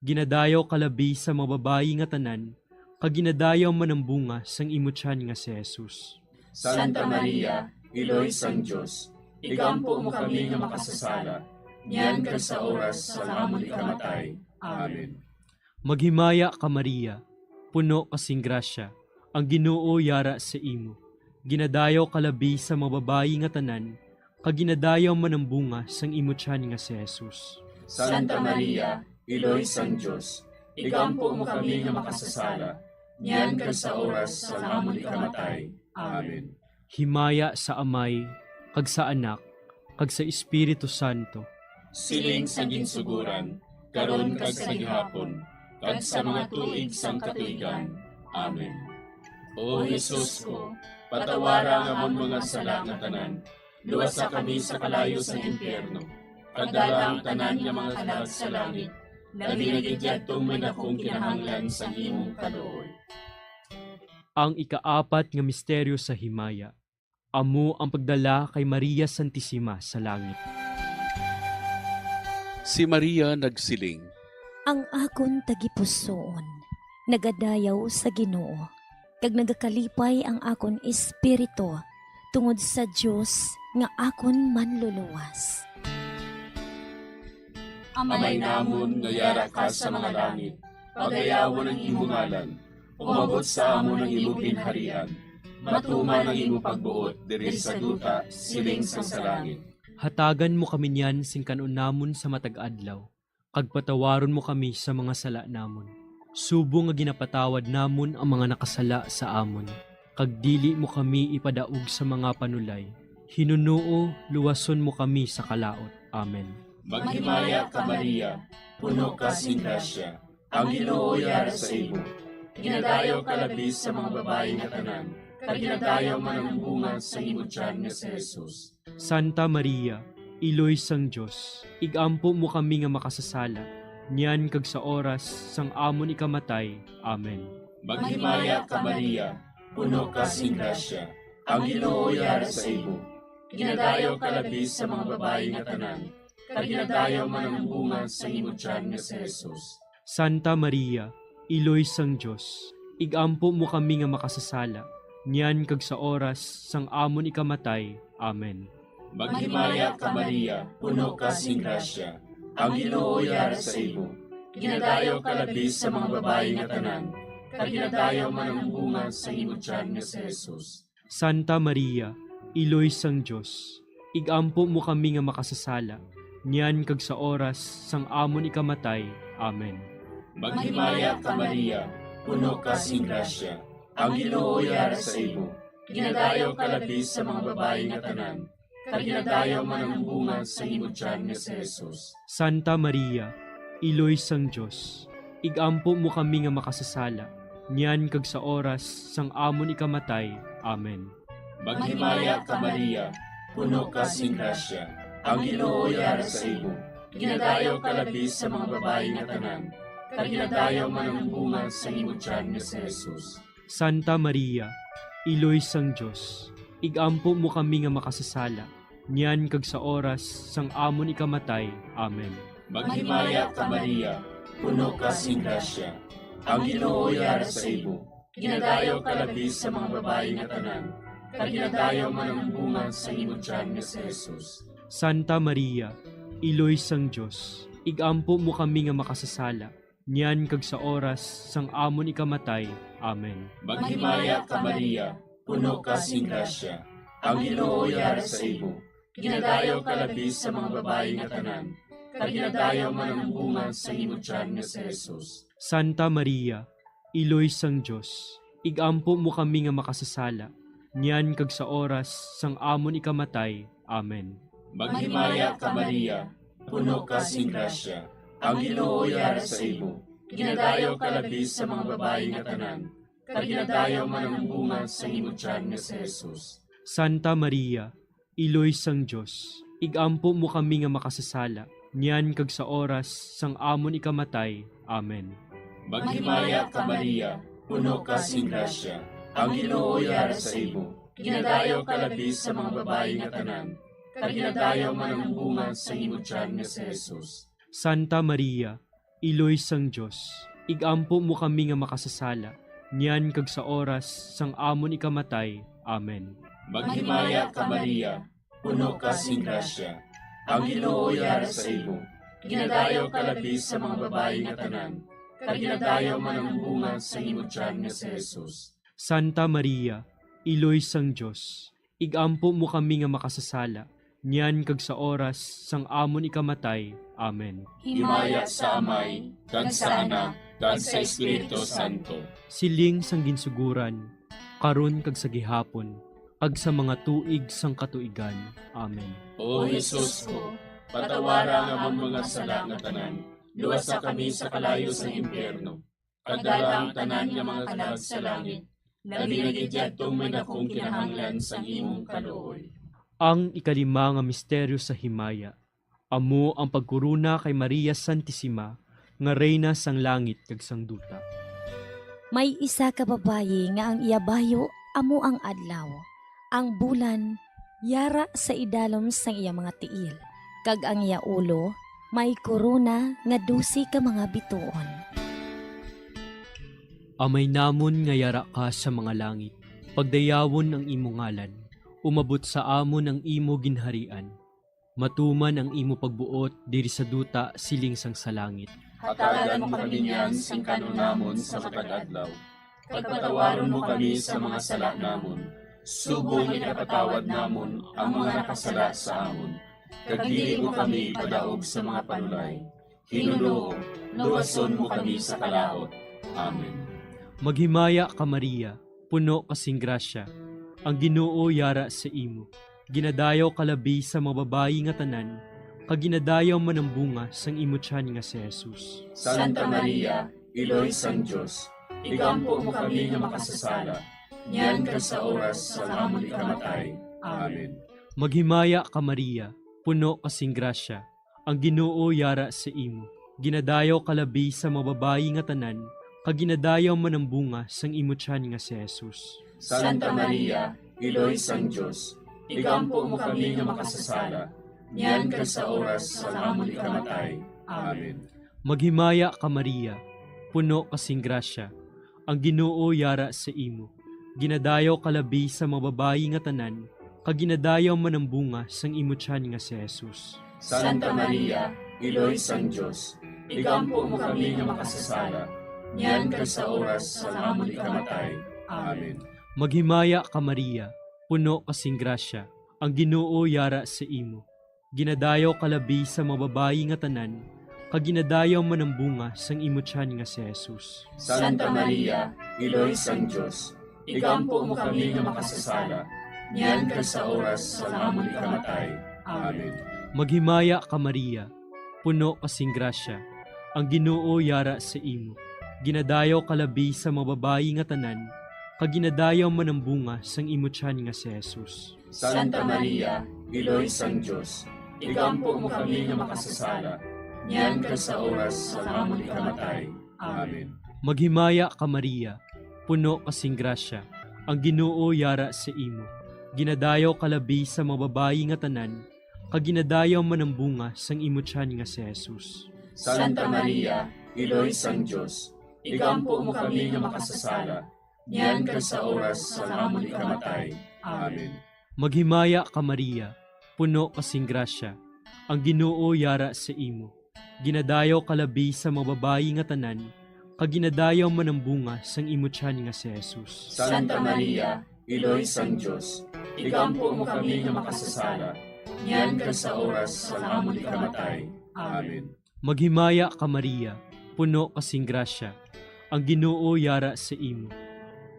Ginadayaw kalabi sa mga babayi nga tanan, kag ginadayaw man ang bunga sang imo tiyan nga si Jesus. Santa Maria, Iloy sang Dios, igampo mo kami nga makasasala, niyan kag sa oras sa amon ikamatay. Amen. Maghimaya ka Maria, puno kasing grasya, ang Ginoo yara sa imo. Ginadayaw kalabi sa mga babayi nga tanan, kag ginadayaw man ang bunga sang imo tiyan nga si Jesus. Santa Maria, Iloy sang Dios, igampo mo kami nga makasasala, niyan kag sa oras sa amon ikamatay. Amen. Himaya sa Amay, kag sa Anak, kag sa Espiritu Santo. Siling sa ginsuguran, karon kag sa gihapon, kag sa mga tuig sang katuigan. Amen. O Jesus ko, patawara nga amon mga sala nga tanan, luwasa kami sa kalayo sa impyerno, pagdala ang tanan nga mga kalag sa langit, labi na gidyadtong may nakong kinahanglan sa imong kaluoy. Ang ikaapat nga misteryo sa himaya, amo ang pagdala kay Maria Santissima sa langit. Si Maria nagsiling, Ang akon tagipusoon, nagadayaw sa Ginoo, kag nagakalipay ang akon espiritu tungod sa Dios nga akon manluluwas. Amay namon nga yara ka sa mga langit, pagayawon ang imong ngalan, umabot sa amon ang imong ginharian, matuman ang imong pagbuot diri sa duta siling sa langit. Hatagan mo kami niyan sing kanon namon sa matag adlaw, kag patawaron mo kami sa mga sala namon. Subo nga ginapatawad namon ang mga nakasala sa amon, kag dili mo kami ipadaog sa mga panulay. Hinunuo, luwason mo kami sa kalaot. Amen. Maghimaya ka Maria, puno ka sing grasya, ang Ginoo yara sa imo. Ginadayaw ka labis sa mga babayi nga tanan, kag ginadayaw man ang bunga sa imo tiyan nga si Jesus. Santa Maria, Iloy sang Dios, igampo mo kami nga makasasala, niyan kag sa oras sang amon ikamatay. Amen. Maghimaya ka Maria, puno ka sing grasya, ang Ginoo yara sa imo. Ginadayaw ka labis sa mga babayi nga tanan, kag ginadayaw man ang bunga sa imo tiyan nga si Jesus. Santa Maria, Iloy sang Dios, igampo mo kami nga makasasala, niyan kag sa oras sang amon ikamatay. Amen. Maghimaya ka Maria, puno ka sing grasya, ang Ginoo yara sa imo. Ginadayaw ka labis sa mga babayi nga tanan, kag ginadayaw man ang bunga sa imo tiyan nga si Jesus. Santa Maria, Iloy sang Dios, igampo mo kami nga makasasala, niyan kag sa oras sang amon ikamatay. Amen. Maghimaya ka Maria, puno ka sing grasya, ang Ginoo yara sa imo. Ginadayaw ka labis sa mga babayi nga tanan, kag ginadayaw man ang bunga sa imo tiyan nga si Jesus. Santa Maria, Iloy sang Dios, igampo mo kami nga makasasala, niyan kag sa oras sang amon ikamatay. Amen. Maghimaya ka Maria, puno ka sing grasya, ang Ginoo yara sa imo. Ginadayaw ka labis sa mga babayi nga tanan, kag ginadayaw man ang bunga sa imo tiyan nga si Jesus. Santa Maria, Iloy sang Dios, igampo mo kami nga makasasala, niyan kag sa oras sang amon ikamatay. Amen. Maghimaya ka Maria, puno ka sing grasya, ang Ginoo yara sa imo. Ginadayaw ka labis sa mga babayi nga tanan, kag ginadayaw man ang bunga sa imo tiyan nga si Jesus. Santa Maria, Iloy sang Dios, igampo mo kami nga makasasala, niyan kag sa oras sang amon ikamatay. Amen. Maghimaya ka Maria, puno ka sing grasya, ang Ginoo yara sa imo. Ginadayaw ka labis sa mga babayi nga tanan, kag ginadayaw man ang bunga sa imo tiyan nga si Jesus. Santa Maria, Iloy sang Dios, igampo mo kami nga makasasala, niyan kag sa oras sang amon ikamatay. Amen. Maghimaya ka Maria, puno ka sing grasya, ang Ginoo yara sa imo. Ginadayaw ka labis sa mga babayi nga tanan, kag ginadayaw man ang bunga sa imo tiyan nga si Jesus. Santa Maria, Iloy sang Dios, igampo mo kami nga makasasala, niyan kag sa oras sang amon ikamatay. Amen. Maghimaya ka Maria, puno ka sing grasya. Ang Ginoo yara sa imo. Ginadayaw ka labi sa mga babayi nga tanan. Kag ginadayaw man ang bunga sa imong tiyan nga si Jesus. Santa Maria, iloy sang Diyos, igampo mo kami nga makasasala, niyan kag sa oras sang amon ikamatay. Amen. Maghimaya ka Maria, puno ka sing grasya. Ang Ginoo yara sa imo. Ginadayaw ka labi sa mga babayi nga tanan. Kag ginadayaw man ang bunga sa imong tiyan nga si Jesus. Santa Maria, iloy sang Diyos, igampo mo kami nga makasasala, niyan kag sa oras sang amon ikamatay. Amen. Himaya sa Amay, kag sa Anak, kag sa Espiritu Santo. Siling sang ginsuguran, karon kag sa gihapon, kag sa mga tuig sang katuigan. Amen. O Jesus ko, patawara nga among mga sala nga tanan, luwasa kami sa kalayo sa impyerno. Kagdala ang tanan nga mga kalag sa langit, labi na gidyadtong may dakong kinahanglan sa imong kaluoy. Ang ikalima nga misteryo sa himaya, amo ang pagkuruna kay Maria Santissima, nga reyna sang langit kag sang duta. May isa ka babayi nga ang iyabayo amo ang adlaw. Ang bulan yara sa idalom sang iya mga tiil. Kag ang iya ulo may korona nga 12 ka mga bituon. Amay namon nga yara ka sa mga langit, pagdayawon ang imo ngalan, umabot sa amon ang imo ginharian. Matuman ang imo pagbuot diri sa duta siling sang sa langit. Hatagan mo kami niyan sing kanon namon sa matag adlaw. Pagpatawaron mo kami sa mga sala namon. Subong ikapatawad namon ang mga nakasala sa amon. Kag dili mo kami padaog sa mga panulay. Hinuloo, luwason mo kami sa kalaot. Amen. Maghimaya ka Maria, puno kasing grasya, ang Ginoo yara sa imo. Ginadayaw kalabi sa mga babayi nga tanan, kag ginadayaw man ang bunga sang imo tiyan nga si Jesus. Santa Maria, iloy sang Diyos, igampo mo kami nga makasasala, niyan ka sa oras sa amon ikamatay. Amen. Maghimaya ka Maria, puno kasing grasya, ang Ginoo yara sa imo. Ginadayaw kalabi sa mga babayi nga tanan, kag ginadayaw man ang bunga sang imo tiyan nga si Jesus. Santa Maria, iloy sang Diyos, igampo mo kami nga makasasala, niyan ka sa oras sa amon ikamatay. Amen. Maghimaya ka Maria, puno kasing grasya, ang Ginoo yara sa imo. Ginadayaw kalabi sa mga babayi nga tanan, kag ginadayaw man ang bunga sang imo tiyan nga si Jesus. Santa Maria, iloy sang Diyos, igampo mo kami nga makasasala, niyan ka sa oras sa amon ikamatay. Amen. Maghimaya ka Maria, puno kasing grasya, ang Ginoo yara sa imo. Ginadayaw kalabi sa mga babayi nga tanan, kag ginadayaw man ang bunga sang imo tiyan nga si Jesus. Santa Maria, iloy sang Diyos, igampo mo kami nga makasasala, niyan ka sa oras sa amon ikamatay. Amen. Maghimaya ka Maria, puno kasing grasya, ang Ginoo yara sa imo. Ginadayaw kalabi sa mga babayi nga tanan, kag ginadayaw man ang bunga sang imo tiyan nga si Jesus. Santa Maria, iloy sang Diyos, igampo mo kami nga makasasala, niyan ka sa oras sa amon ikamatay. Amen. Maghimaya ka Maria, puno kasing grasya, ang Ginoo yara sa imo. Ginadayaw kalabi sa mga babayi nga tanan, kag ginadayaw man ang bunga sang imo tiyan nga si Jesus. Santa Maria, iloy sang Diyos, igampo mo kami nga makasasala, niyan ka sa oras sa amon ikamatay. Amen. Maghimaya ka Maria, puno kasing grasya, ang Ginoo yara sa imo. Ginadayaw kalabi sa mga babayi nga tanan, kag ginadayaw man ang bunga sang imo tiyan nga si Jesus. Santa Maria, iloy sang Diyos, igampo mo kami nga makasasala, niyan ka sa oras sa amon ikamatay. Amen. Maghimaya ka Maria, puno kasing grasya, ang Ginoo yara sa imo.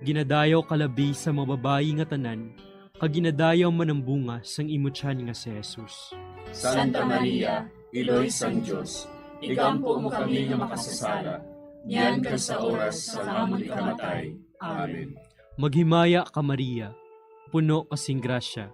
Ginadayaw kalabi sa mga babayi nga tanan, kag ginadayaw man ang bunga sang imo tiyan nga si Jesus. Santa Maria, iloy sang Diyos, igampo mo kami nga makasasala, niyan ka sa oras sa amon ikamatay. Amen. Maghimaya ka Maria, puno kasing grasya,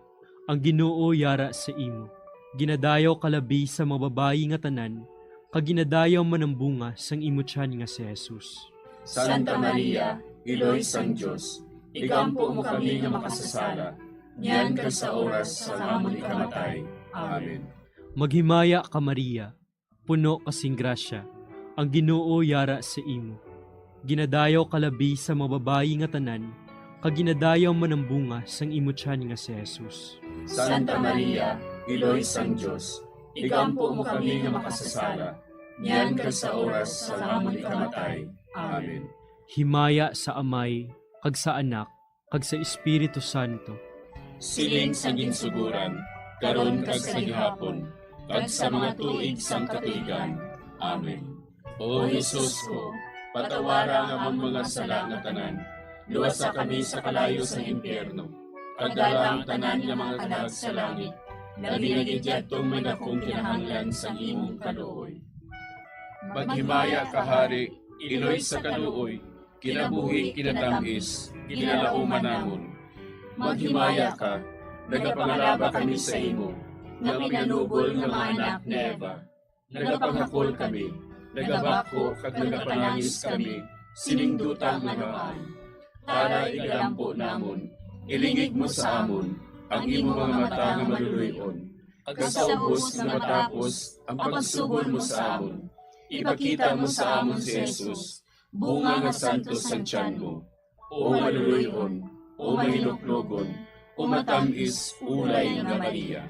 ang Ginoo yara sa imo. Ginadayaw kalabi sa mga babayi nga tanan, kag ginadayaw man ang bunga sang imo tiyan nga si Jesus. Santa Maria, Iloy sang Diyos, igampo mo kami nga makasasala, niyan ka sa oras sa amon ikamatay. Amen. Maghimaya ka Maria, puno kasing grasya, ang Ginoo yara sa imo. Ginadayaw kalabi sa mga babayi nga tanan, kaginadayaw man ang bunga sang imo tiyan nga si Jesus. Santa Maria, Iloy sang Diyos, igampo mo kami nga makasasala, niyan ka sa oras sa amon ikamatay. Amen. Himaya sa Amay, kag sa Anak, kag sa Espiritu Santo. Siling sa ginsuguran, karon kag sa gihapon, kag sa mga tuig sang katuigan. Amen. O Jesus ko, patawara nga among mga sala nga tanan, luwasa kami sa kalayo sa impyerno, kag dalang tanan nga mga kalag sa langit, nabinagidyaktong may dakong kinahanglan sa imong kaluoy. Maghimaya ka, Hari, Iloy sa kaluoy, kinabuhi kinatamis, kinalauman namon. Maghimaya ka, nagapangalaba kami sa imo, nga pinanubol nga mga anak ni Eva. Nagapangakol kami, nagabako kag nagapanangis kami, siningdutang nagaan. Para igalampo namon, ilingig mo sa amon, ang imo mga mata nga maluluyon. Kag sa ubos na matapos, ang pagsugod mo sa amon, ipakita mo sa amon si Jesus, bunga nga santos ang tiyan mo, o maluluyon, o mahinuklogon, o matamis ulay nga Maria.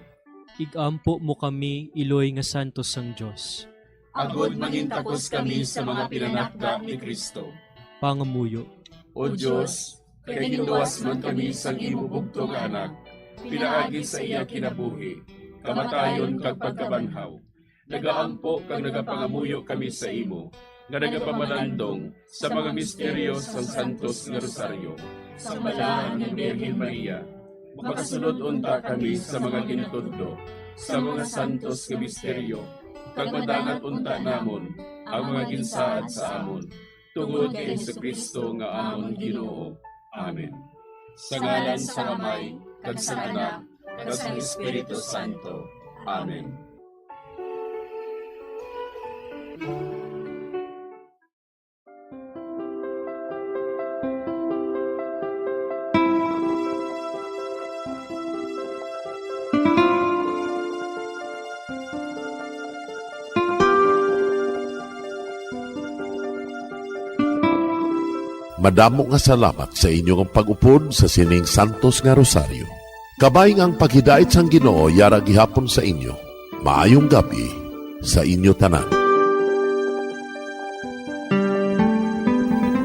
Igampo mo kami, Iloy nga santos sang Diyos. Agod mangintapos kami sa mga pinanakda ni Kristo. Pangamuyo. O Diyos, kay ginuwas man kami sang imo bugtong nga anak, pinaagi sa iya kinabuhi, kamatayon kag pagkabanhaw. Nagaampo kag nagapangamuyo kami sa imo, nga nagapamalandong sa mga misteryo sang Santos nga Rosaryo, sa balaan ng Birhen Maria, makasunod unta kami sa mga ginutudlo, sa mga santos nga misteryo, kag madangat unta namon ang mga ginsaad sa amon, tungod kay Jesucristo nga amon Ginoo. Amen. Sa ngalan sa Amay, kag sa Anak, kag sa Espiritu Santo. Amen. Madamo nga salamat sa inyong pag-upod sa sining Santos nga Rosaryo. Kabayng ang paghidait sang Ginoo yara gihapon sa inyo. Maayong gabi sa inyo tanan.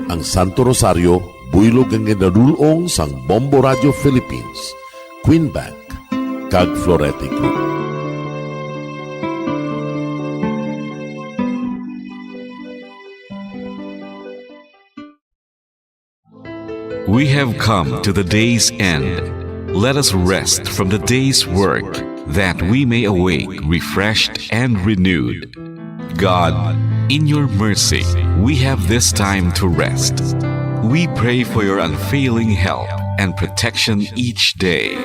Ang Santo Rosario buylog ang ginadulong sang Bombo Radio Philippines, Queen Bank, kag Florete Group. We have come to the day's end. Let us rest from the day's work, that we may awake refreshed and renewed. God, in your mercy, we have this time to rest. We pray for your unfailing help and protection each day.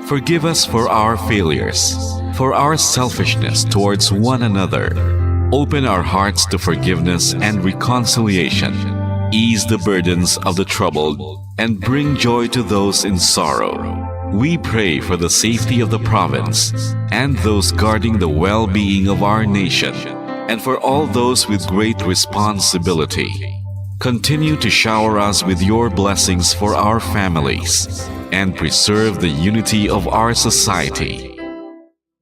Forgive us for our failures, for our selfishness towards one another. Open our hearts to forgiveness and reconciliation. Ease the burdens of the troubled and bring joy to those in sorrow. We pray for the safety of the province and those guarding the well-being of our nation, and for all those with great responsibility. Continue to shower us with your blessings for our families and preserve the unity of our society.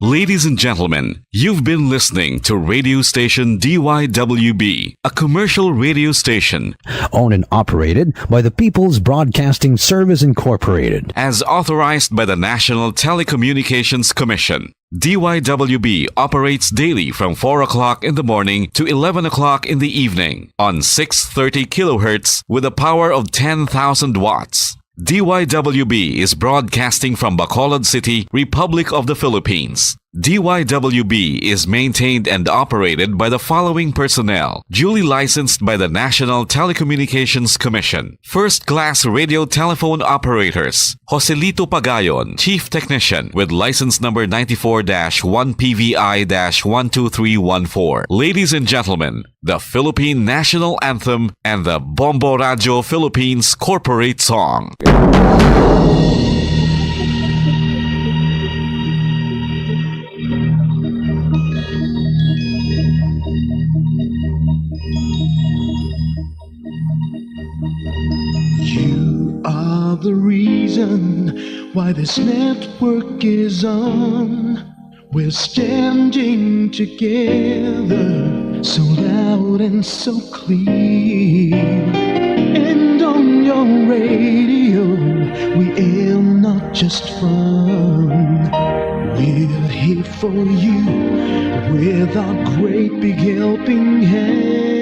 Ladies and gentlemen, you've been listening to radio station DYWB, a commercial radio station owned and operated by the People's Broadcasting Service Incorporated, as authorized by the National Telecommunications Commission. DYWB operates daily from 4 o'clock in the morning to 11 o'clock in the evening on 630 kilohertz with a power of 10,000 watts. DYWB is broadcasting from Bacolod City, Republic of the Philippines. DYWB is maintained and operated by the following personnel, duly licensed by the National Telecommunications Commission. First-class radio telephone operators, Joselito Pagayon, Chief Technician with license number 94-1PVI-12314. Ladies and gentlemen, the Philippine National Anthem and the Bombo Radio Philippines Corporate Song. You are the reason why this network is on. We're standing together, so loud and so clear. And on your radio, we aim not just fun. We're here for you with our great big helping hand.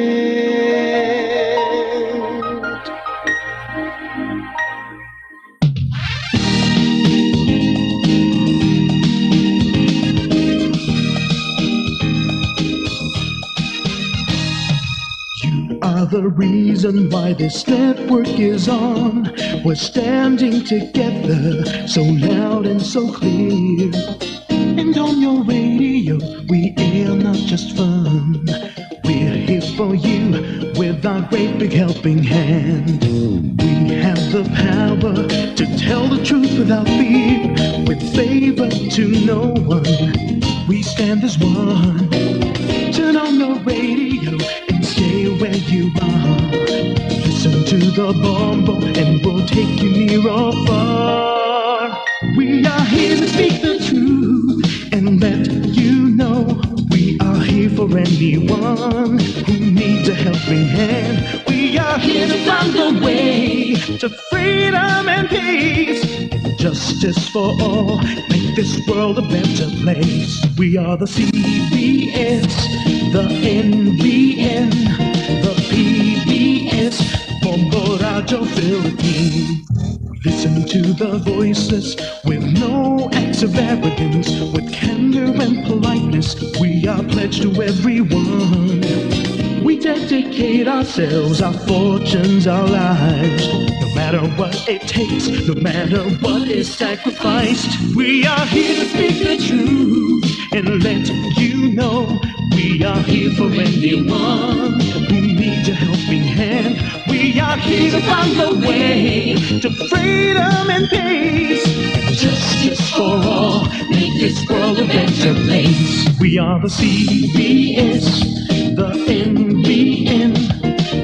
The reason why this network is on. We're standing together, so loud and so clear. And on your radio, we air not just fun. We're here for you with our great big helping hand. We have the power to tell the truth without fear, with favor to no one. We stand as one. Turn on the radio and stay where you are. Listen to the Bombo and we'll take you near or far. We are here to speak the truth and let you know. We are here for anyone who needs a helping hand. We are here to find the way to freedom and peace. Justice for all, make this world a better place. We are the CBS, the NBN, the PBS, Bombo Radio Philippines. Listen to the voices with no acts of arrogance, with candor and politeness. We are pledged to everyone. We dedicate ourselves, our fortunes, our lives. No matter what it takes, no matter what is sacrificed. We are here to speak the truth and let you know. We are here for anyone who needs a helping hand. We are here to find the way to freedom and peace. Justice for all, make this world a better place. We are the CBS, the NBN,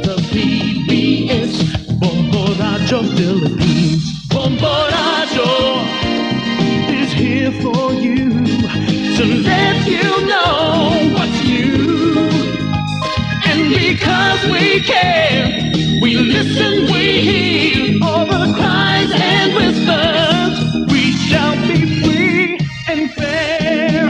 the PBS, Bombo Radio Philippines. Bombo Radio is here for you to let you know what's new. And because we care, we listen, we hear all the cries and whispers. We shall be free and fair.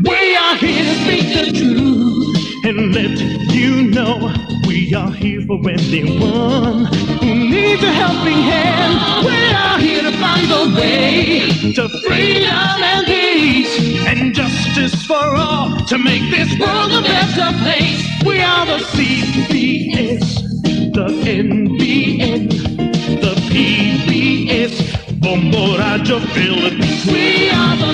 We are here to speak the truth and let you know. We are here for anyone who needs a helping hand. We are here to find the way to freedom and peace and justice for all, to make this world a better place. We are the CBS, the NBN, the PBS, Bombo Radio Philippines. We are the